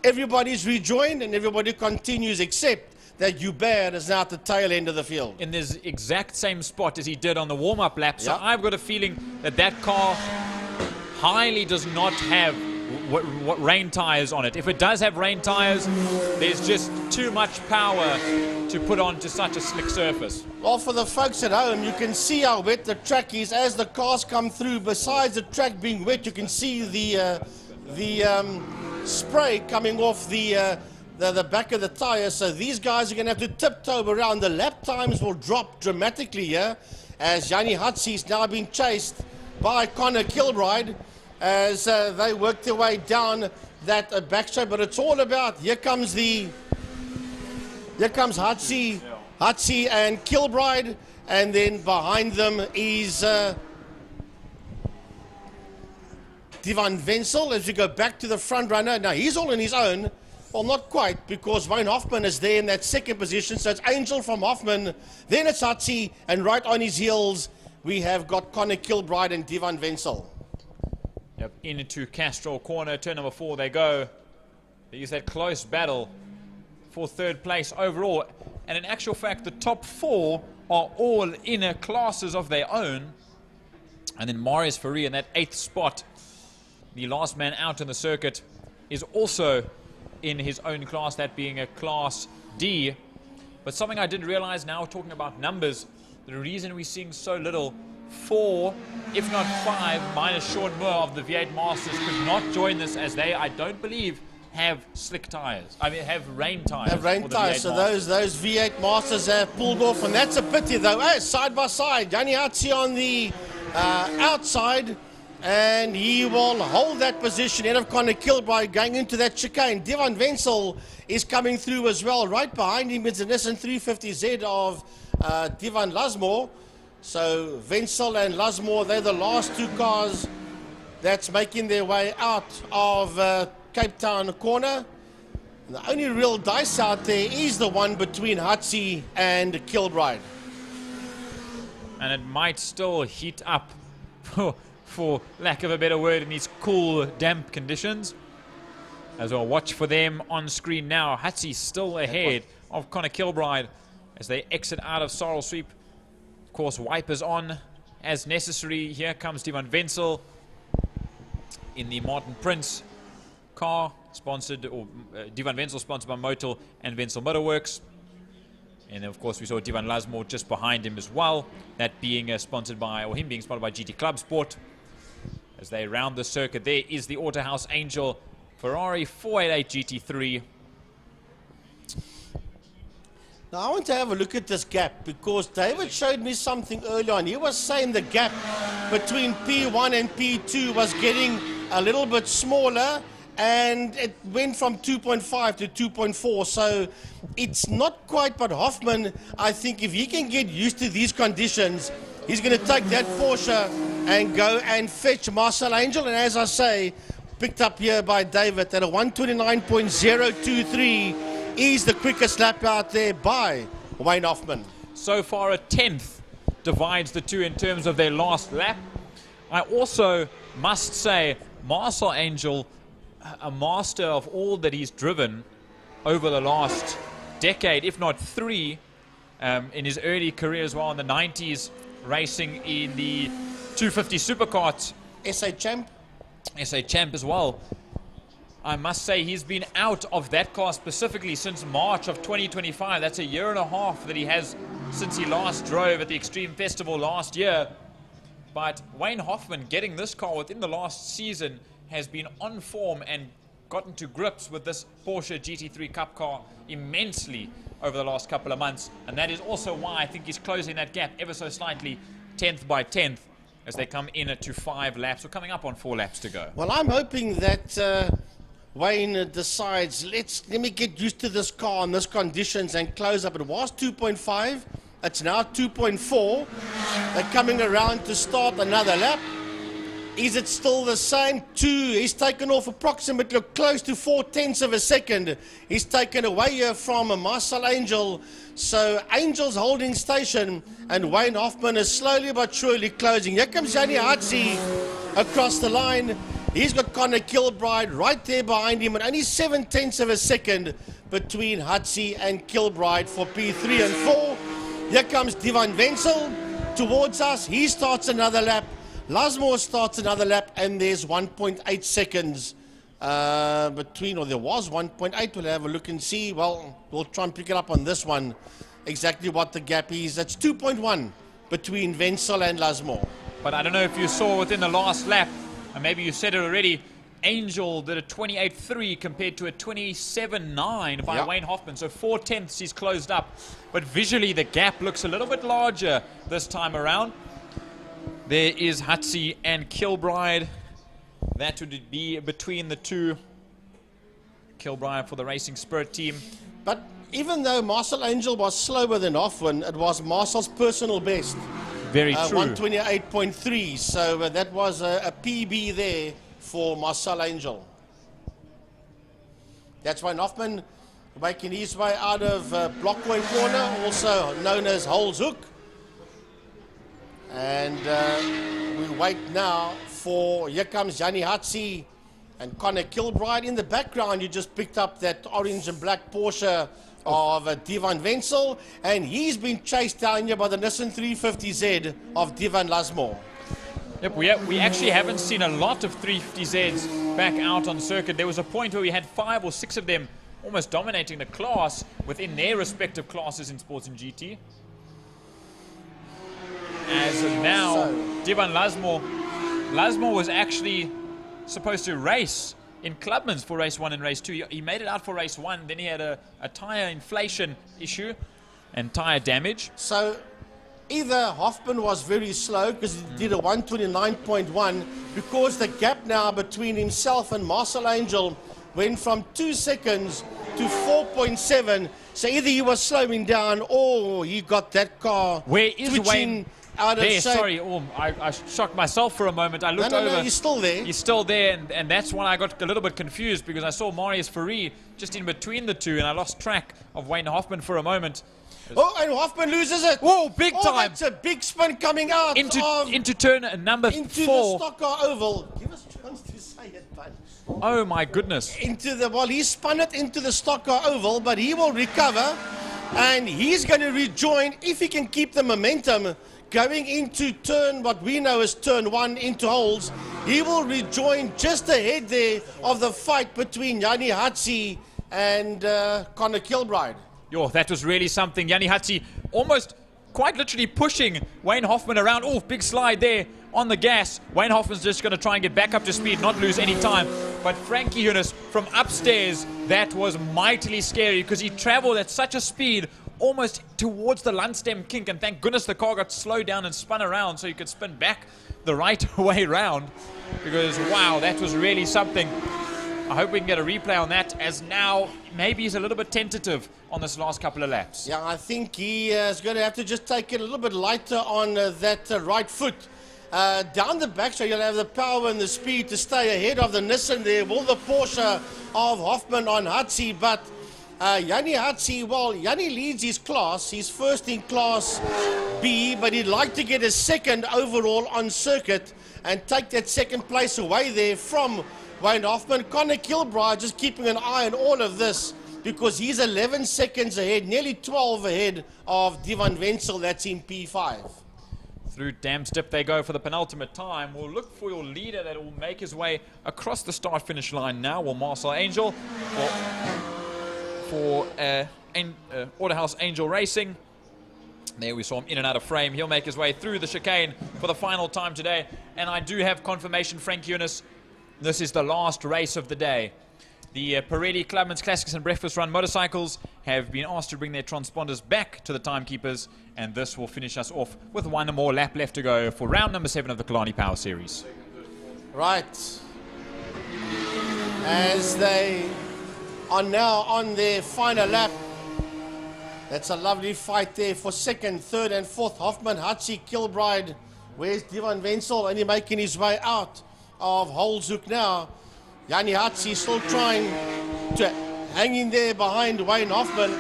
everybody's rejoined and everybody continues except that Hubert is now at the tail end of the field. In this exact same spot as he did on the warm-up lap. So I've got a feeling that that car highly does not have what rain tires on it. If it does have rain tires, there's just too much power to put onto such a slick surface. Well, for the folks at home, you can see how wet the track is as the cars come through. Besides the track being wet, you can see the spray coming off the back of the tire. So these guys are going to have to tiptoe around. The lap times will drop dramatically here as Yanni Hatzi is now being chased by Connor Kilbride as they work their way down that back straight. But it's all about, here comes Hatzi and Kilbride, and then behind them is Divan Wenzel as we go back to the front runner. Now he's all on his own. Well, not quite, because Wayne Hoffman is there in that second position. So it's Angel from Hoffman, then it's Hatzi, and right on his heels we have got Connor Kilbride and Divan Wenzel. Yep, into Castrol corner, turn number 4 they go. They use that close battle for third place overall. And in actual fact, the top 4 are all in classes of their own. And then Marius Fourie in that 8th spot, the last man out in the circuit, is also in his own class, that being a Class D. But something I didn't realize now, talking about numbers, the reason we're seeing so little 4, if not 5, minus Sean Moore of the V8 Masters could not join this as they, I don't believe, have slick tires. I mean, have rain tires. Have rain tires, so those V8 Masters have pulled off, and that's a pity though. Hey, side by side, Yanni Hatzi on the outside, and he will hold that position ahead of Connor Kilbride going into that chicane. Divan Wenzel is coming through as well. Right behind him is the Nissan 350Z of Divan Lasmore. So Wenzel and Lasmore, they're the last two cars that's making their way out of Cape Town corner. And the only real dice out there is the one between Hatzi and Kilbride. And it might still heat up, for lack of a better word, in these cool, damp conditions. As well, watch for them on screen now. Hatzi still ahead of Connor Kilbride as they exit out of Sorrel Sweep. Of course, wipers on as necessary. Here comes Divan Wenzel in the Martin Prince car, sponsored, or Divan Wenzel sponsored by Motul and Wenzel Motorworks. And of course, we saw Divan Lasmore just behind him as well. That being sponsored by, or him being sponsored by GT Club Sport. As they round the circuit, there is the Autohouse Angel Ferrari 488 GT3. Now I want to have a look at this gap because David showed me something earlier on. He was saying the gap between P1 and P2 was getting a little bit smaller, and it went from 2.5 to 2.4, so it's not quite, but Hoffman, I think if he can get used to these conditions, he's going to take that Porsche and go and fetch Marcel Angel, and as I say, picked up here by David at a 129.023 is the quickest lap out there by Wayne Hoffman. So far a 10th divides the two in terms of their last lap. I also must say Marcel Angel, a master of all that he's driven over the last decade, if not three, in his early career as well in the 90s, racing in the 250 Supercarts. SA Champ as well. I must say he's been out of that car specifically since March of 2025. That's a year and a half that he has since he last drove at the Extreme Festival last year. But Wayne Hoffman, getting this car within the last season, has been on form and gotten to grips with this Porsche GT3 Cup car immensely over the last couple of months. And that is also why I think he's closing that gap ever so slightly, 10th by 10th, as they come in to 5 laps, or coming up on 4 laps to go. Well, I'm hoping that Wayne decides, let me get used to this car and this conditions and close up. It was 2.5, it's now 2.4. They're coming around to start another lap. Is it still the same? 2. He's taken off approximately close to 4/10 of a second. He's taken away here from Marcel Angel. So Angel's holding station and Wayne Hoffman is slowly but surely closing. Here comes Gianni Hatzi across the line. He's got Connor Kilbride right there behind him, and only 7/10 of a second between Hatzi and Kilbride for P3 and 4. Here comes Divan Wenzel towards us. He starts another lap. Lasmore starts another lap, and there's 1.8 seconds between, or there was 1.8. We'll have a look and see. Well, we'll try and pick it up on this one, exactly what the gap is. That's 2.1 between Wenzel and Lasmore. But I don't know if you saw within the last lap, and maybe you said it already, Angel did a 28.3 compared to a 27.9 by Wayne Hoffman. So 4/10 he's closed up. But visually the gap looks a little bit larger this time around. There is Hatzi and Kilbride. That would be between the two. Kilbride for the Racing Spirit team. But even though Marcel Angel was slower than Hoffman, it was Marcel's personal best. Very true. 128.3. So that was a PB there for Marcel Angel. That's why Hoffman making his way out of Blockpoint Corner, also known as Hole's Hook. And we wait now for, here comes Gianni Hatzi and Connor Kilbride. In the background, you just picked up that orange and black Porsche of Divan Wenzel, and he's been chased down here by the Nissan 350Z of Divan Lasmore. Yep, we actually haven't seen a lot of 350Zs back out on circuit. There was a point where we had 5 or 6 of them almost dominating the class within their respective classes in sports and GT. As of now, Divan Lasmore was actually supposed to race in Clubman's for race 1 and race 2. He made it out for race 1, then he had a tyre inflation issue and tyre damage. So either Hoffman was very slow because he did a 129.1, because the gap now between himself and Marcel Angel went from 2 seconds to 4.7. So either he was slowing down or he got that car Where is twitching Wayne? out of There, shape. sorry, I shocked myself for a moment. I looked over. No, he's still there. He's still there, and that's when I got a little bit confused because I saw Marius Fourie just in between the two, and I lost track of Wayne Hoffman for a moment. Oh, and Hoffman loses it. Whoa, big Oh, time. that's a big spin coming out Into turn number into 4. the stock car oval. Give us a chance to say it, bud. Oh my goodness. He spun it into the stock car oval, but he will recover, and he's going to rejoin if he can keep the momentum going into turn, what we know as turn 1 into holes. He will rejoin just ahead there of the fight between Yanni Hatzi and Connor Kilbride. Yo, that was really something. Yanni Hatzi almost quite literally pushing Wayne Hoffman around. Oh, big slide there on the gas. Wayne Hoffman's just going to try and get back up to speed, not lose any time. But Frankie Younes from upstairs, that was mightily scary because he traveled at such a speed almost towards the Landstem kink, and thank goodness the car got slowed down and spun around so you could spin back the right way round, because wow, that was really something. I hope we can get a replay on that, as now maybe he's a little bit tentative on this last couple of laps. Yeah, I think he is going to have to just take it a little bit lighter on that right foot. Down the back, so you'll have the power and the speed to stay ahead of the Nissan there. Will the Porsche of Hoffman on Hatzi, but Yanni Hatzi, well, Yanni leads his class. He's first in class B, but he'd like to get a second overall on circuit and take that second place away there from Wayne Hoffman. Connor Kilbride just keeping an eye on all of this because he's 11 seconds ahead, nearly 12 ahead of Divan Wenzel, that's in P5. Through Dam Stip they go for the penultimate time. We'll look for your leader that will make his way across the start-finish line now. Will Marcel Angel for Autohouse Angel Racing. There we saw him in and out of frame. He'll make his way through the chicane for the final time today. And I do have confirmation, Frank Younes, this is the last race of the day. The Pirelli Clubman's Classics and Breakfast Run motorcycles have been asked to bring their transponders back to the timekeepers, and this will finish us off with one more lap left to go for round number 7 of the Killarney Power Series. Right. As they are now on their final lap. That's a lovely fight there for second, third and fourth. Hoffman, Hatzi, Kilbride. Where's Divan Wenzel? Only making his way out of Holzhoek now. Yanni Hatzi still trying to hang in there behind Wayne Hoffman.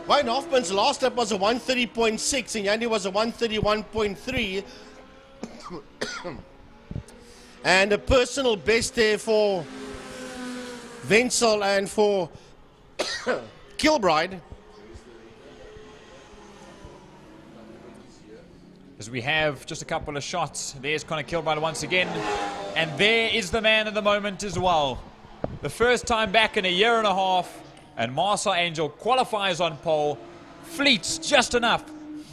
Wayne Hoffman's last lap was a 130.6 and Yanni was a 131.3. And a personal best there for Wenzel and for Kilbride. As we have just a couple of shots. There's Connor Kilbride once again. And there is the man of the moment as well. The first time back in a year and a half. And Marcel Angel qualifies on pole. Fleets just enough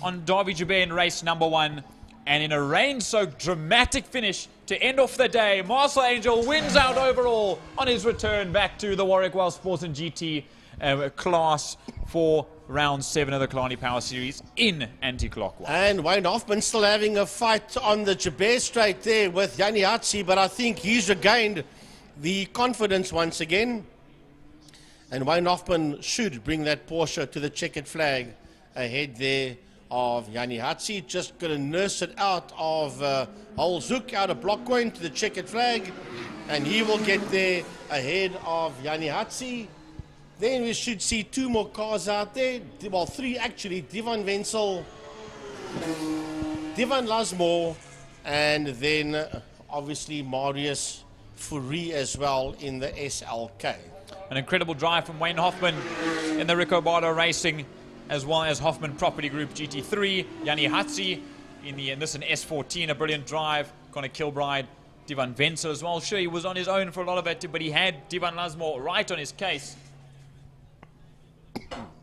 on Davy Joubert in race number 1. And in a rain-soaked dramatic finish to end off the day, Marcel Angel wins out overall on his return back to the Warwick Well Sports and GT class for round 7 of the Killarney Power Series in anti-clockwise. And Wayne Hoffman still having a fight on the Joubert straight there with Yanni Hatzi, but I think he's regained the confidence once again. And Wayne Hoffman should bring that Porsche to the checkered flag ahead there of Yanni Hatzi. Just going to nurse it out of Holzhoek, out of Blockcoin to the checkered flag. And he will get there ahead of Yanni Hatzi. Then we should see 2 more cars out there. Well, 3 actually. Divan Wenzel, Divan Lasmore, and then obviously Marius Fourie as well in the SLK. An incredible drive from Wayne Hoffman in the Rico Bardo Racing, as well as Hoffman Property Group GT3. Yanni Hatzi in this an S14, a brilliant drive. Connor Kilbride, Divan Wenzel as well. Sure, he was on his own for a lot of it, but he had Divan Lasmore right on his case.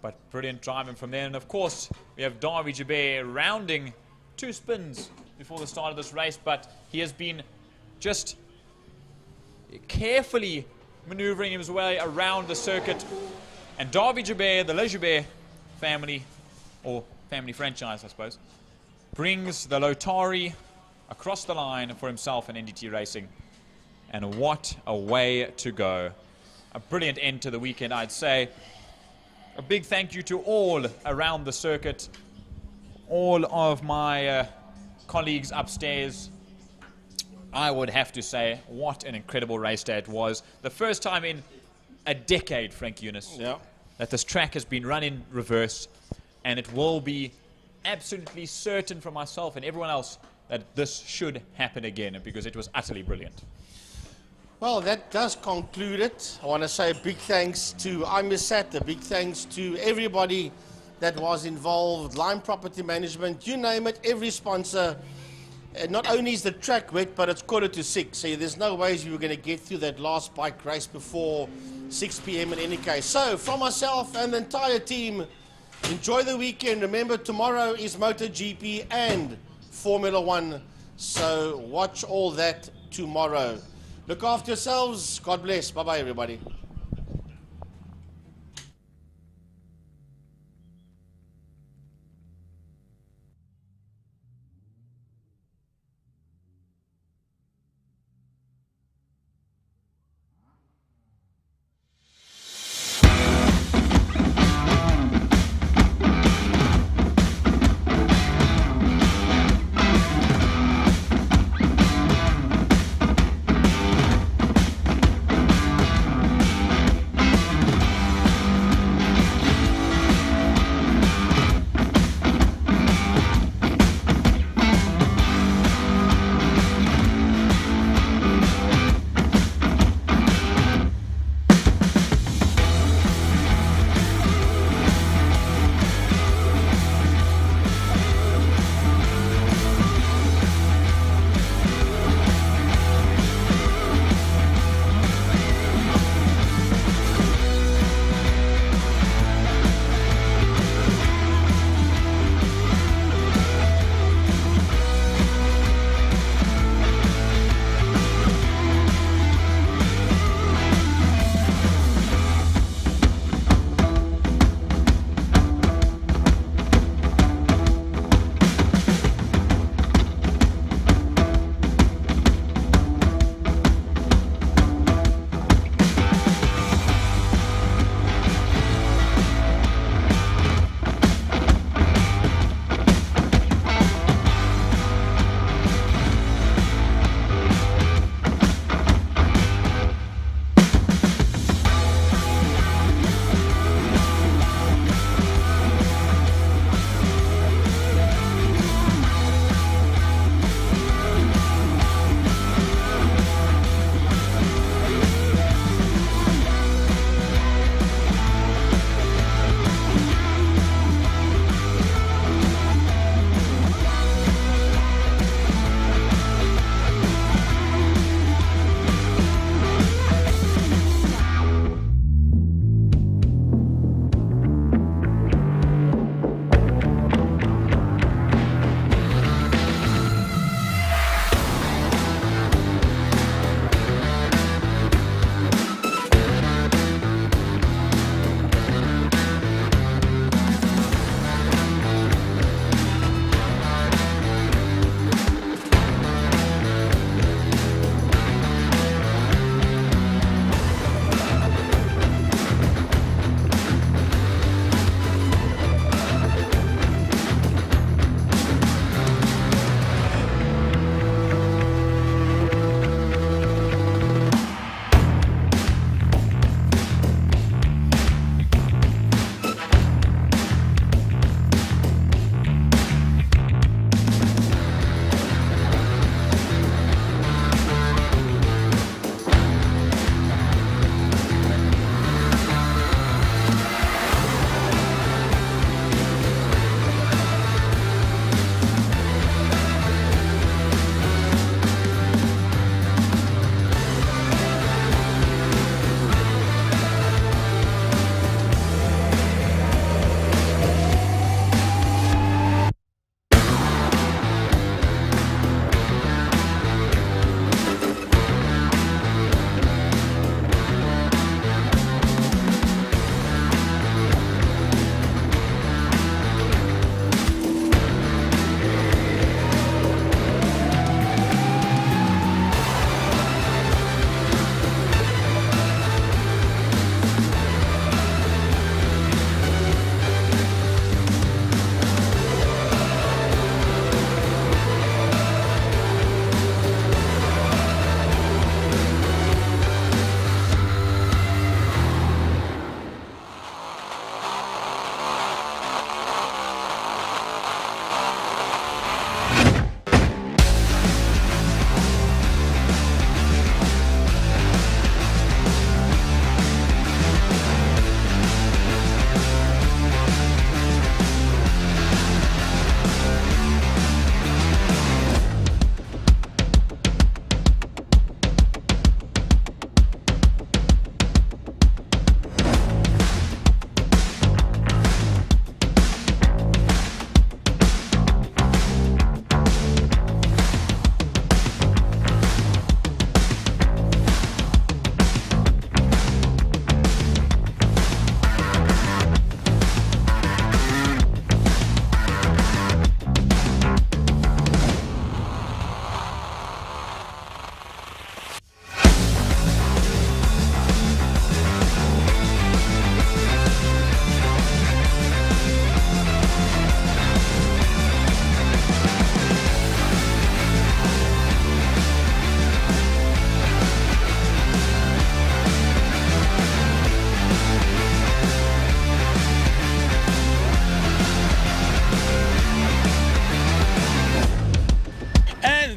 But brilliant driving from there. And of course, we have Davy Joubert rounding 2 spins before the start of this race, but he has been just carefully maneuvering his way around the circuit. And Davy Joubert, the Le Joubert family, or family franchise, I suppose, brings the Lotari across the line for himself in NDT Racing. And what a way to go. A brilliant end to the weekend, I'd say. a big thank you to all around the circuit, all of my colleagues upstairs. I would have to say, what an incredible race day it was. The first time in a decade, Frank Eunice, that this track has been run in reverse, and it will be absolutely certain for myself and everyone else that this should happen again, because it was utterly brilliant. Well, that does conclude it. I want to say a big thanks to IMUSAT, a big thanks to everybody that was involved, Lime Property Management, you name it, every sponsor. Not only is the track wet, but it's 5:45, so there's no ways you were going to get through that last bike race before 6 p.m. in any case. So, from myself and the entire team, enjoy the weekend. Remember, tomorrow is MotoGP and Formula One, so watch all that tomorrow. Look after yourselves. God bless. Bye-bye, everybody.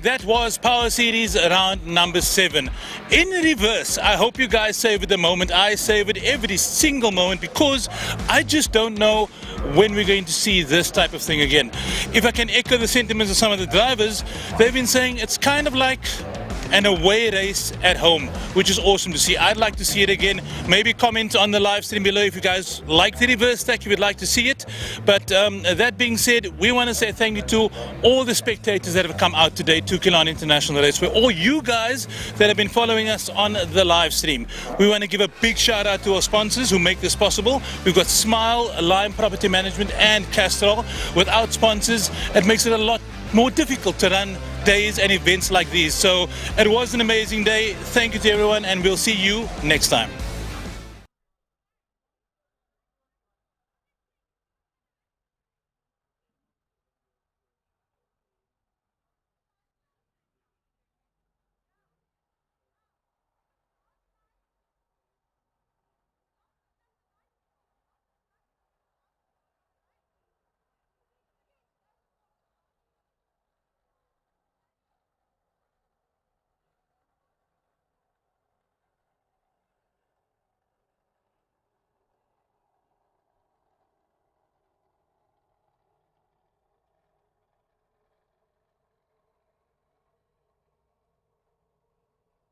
That was Power Series round number 7. In reverse, I hope you guys savored the moment. I savored every single moment because I just don't know when we're going to see this type of thing again. If I can echo the sentiments of some of the drivers, they've been saying it's kind of like an away race at home, which is awesome to see. I'd like to see it again. Maybe comment on the live stream below if you guys like the reverse stack, you would like to see it. But that being said, we want to say thank you to all the spectators that have come out today to Killarney International Raceway, all you guys that have been following us on the live stream. We want to give a big shout out to our sponsors who make this possible. We've got Smile, Lime Property Management and Castrol. Without sponsors, it makes it a lot more difficult to run days and events like these. So it was an amazing day. Thank you to everyone, and we'll see you next time.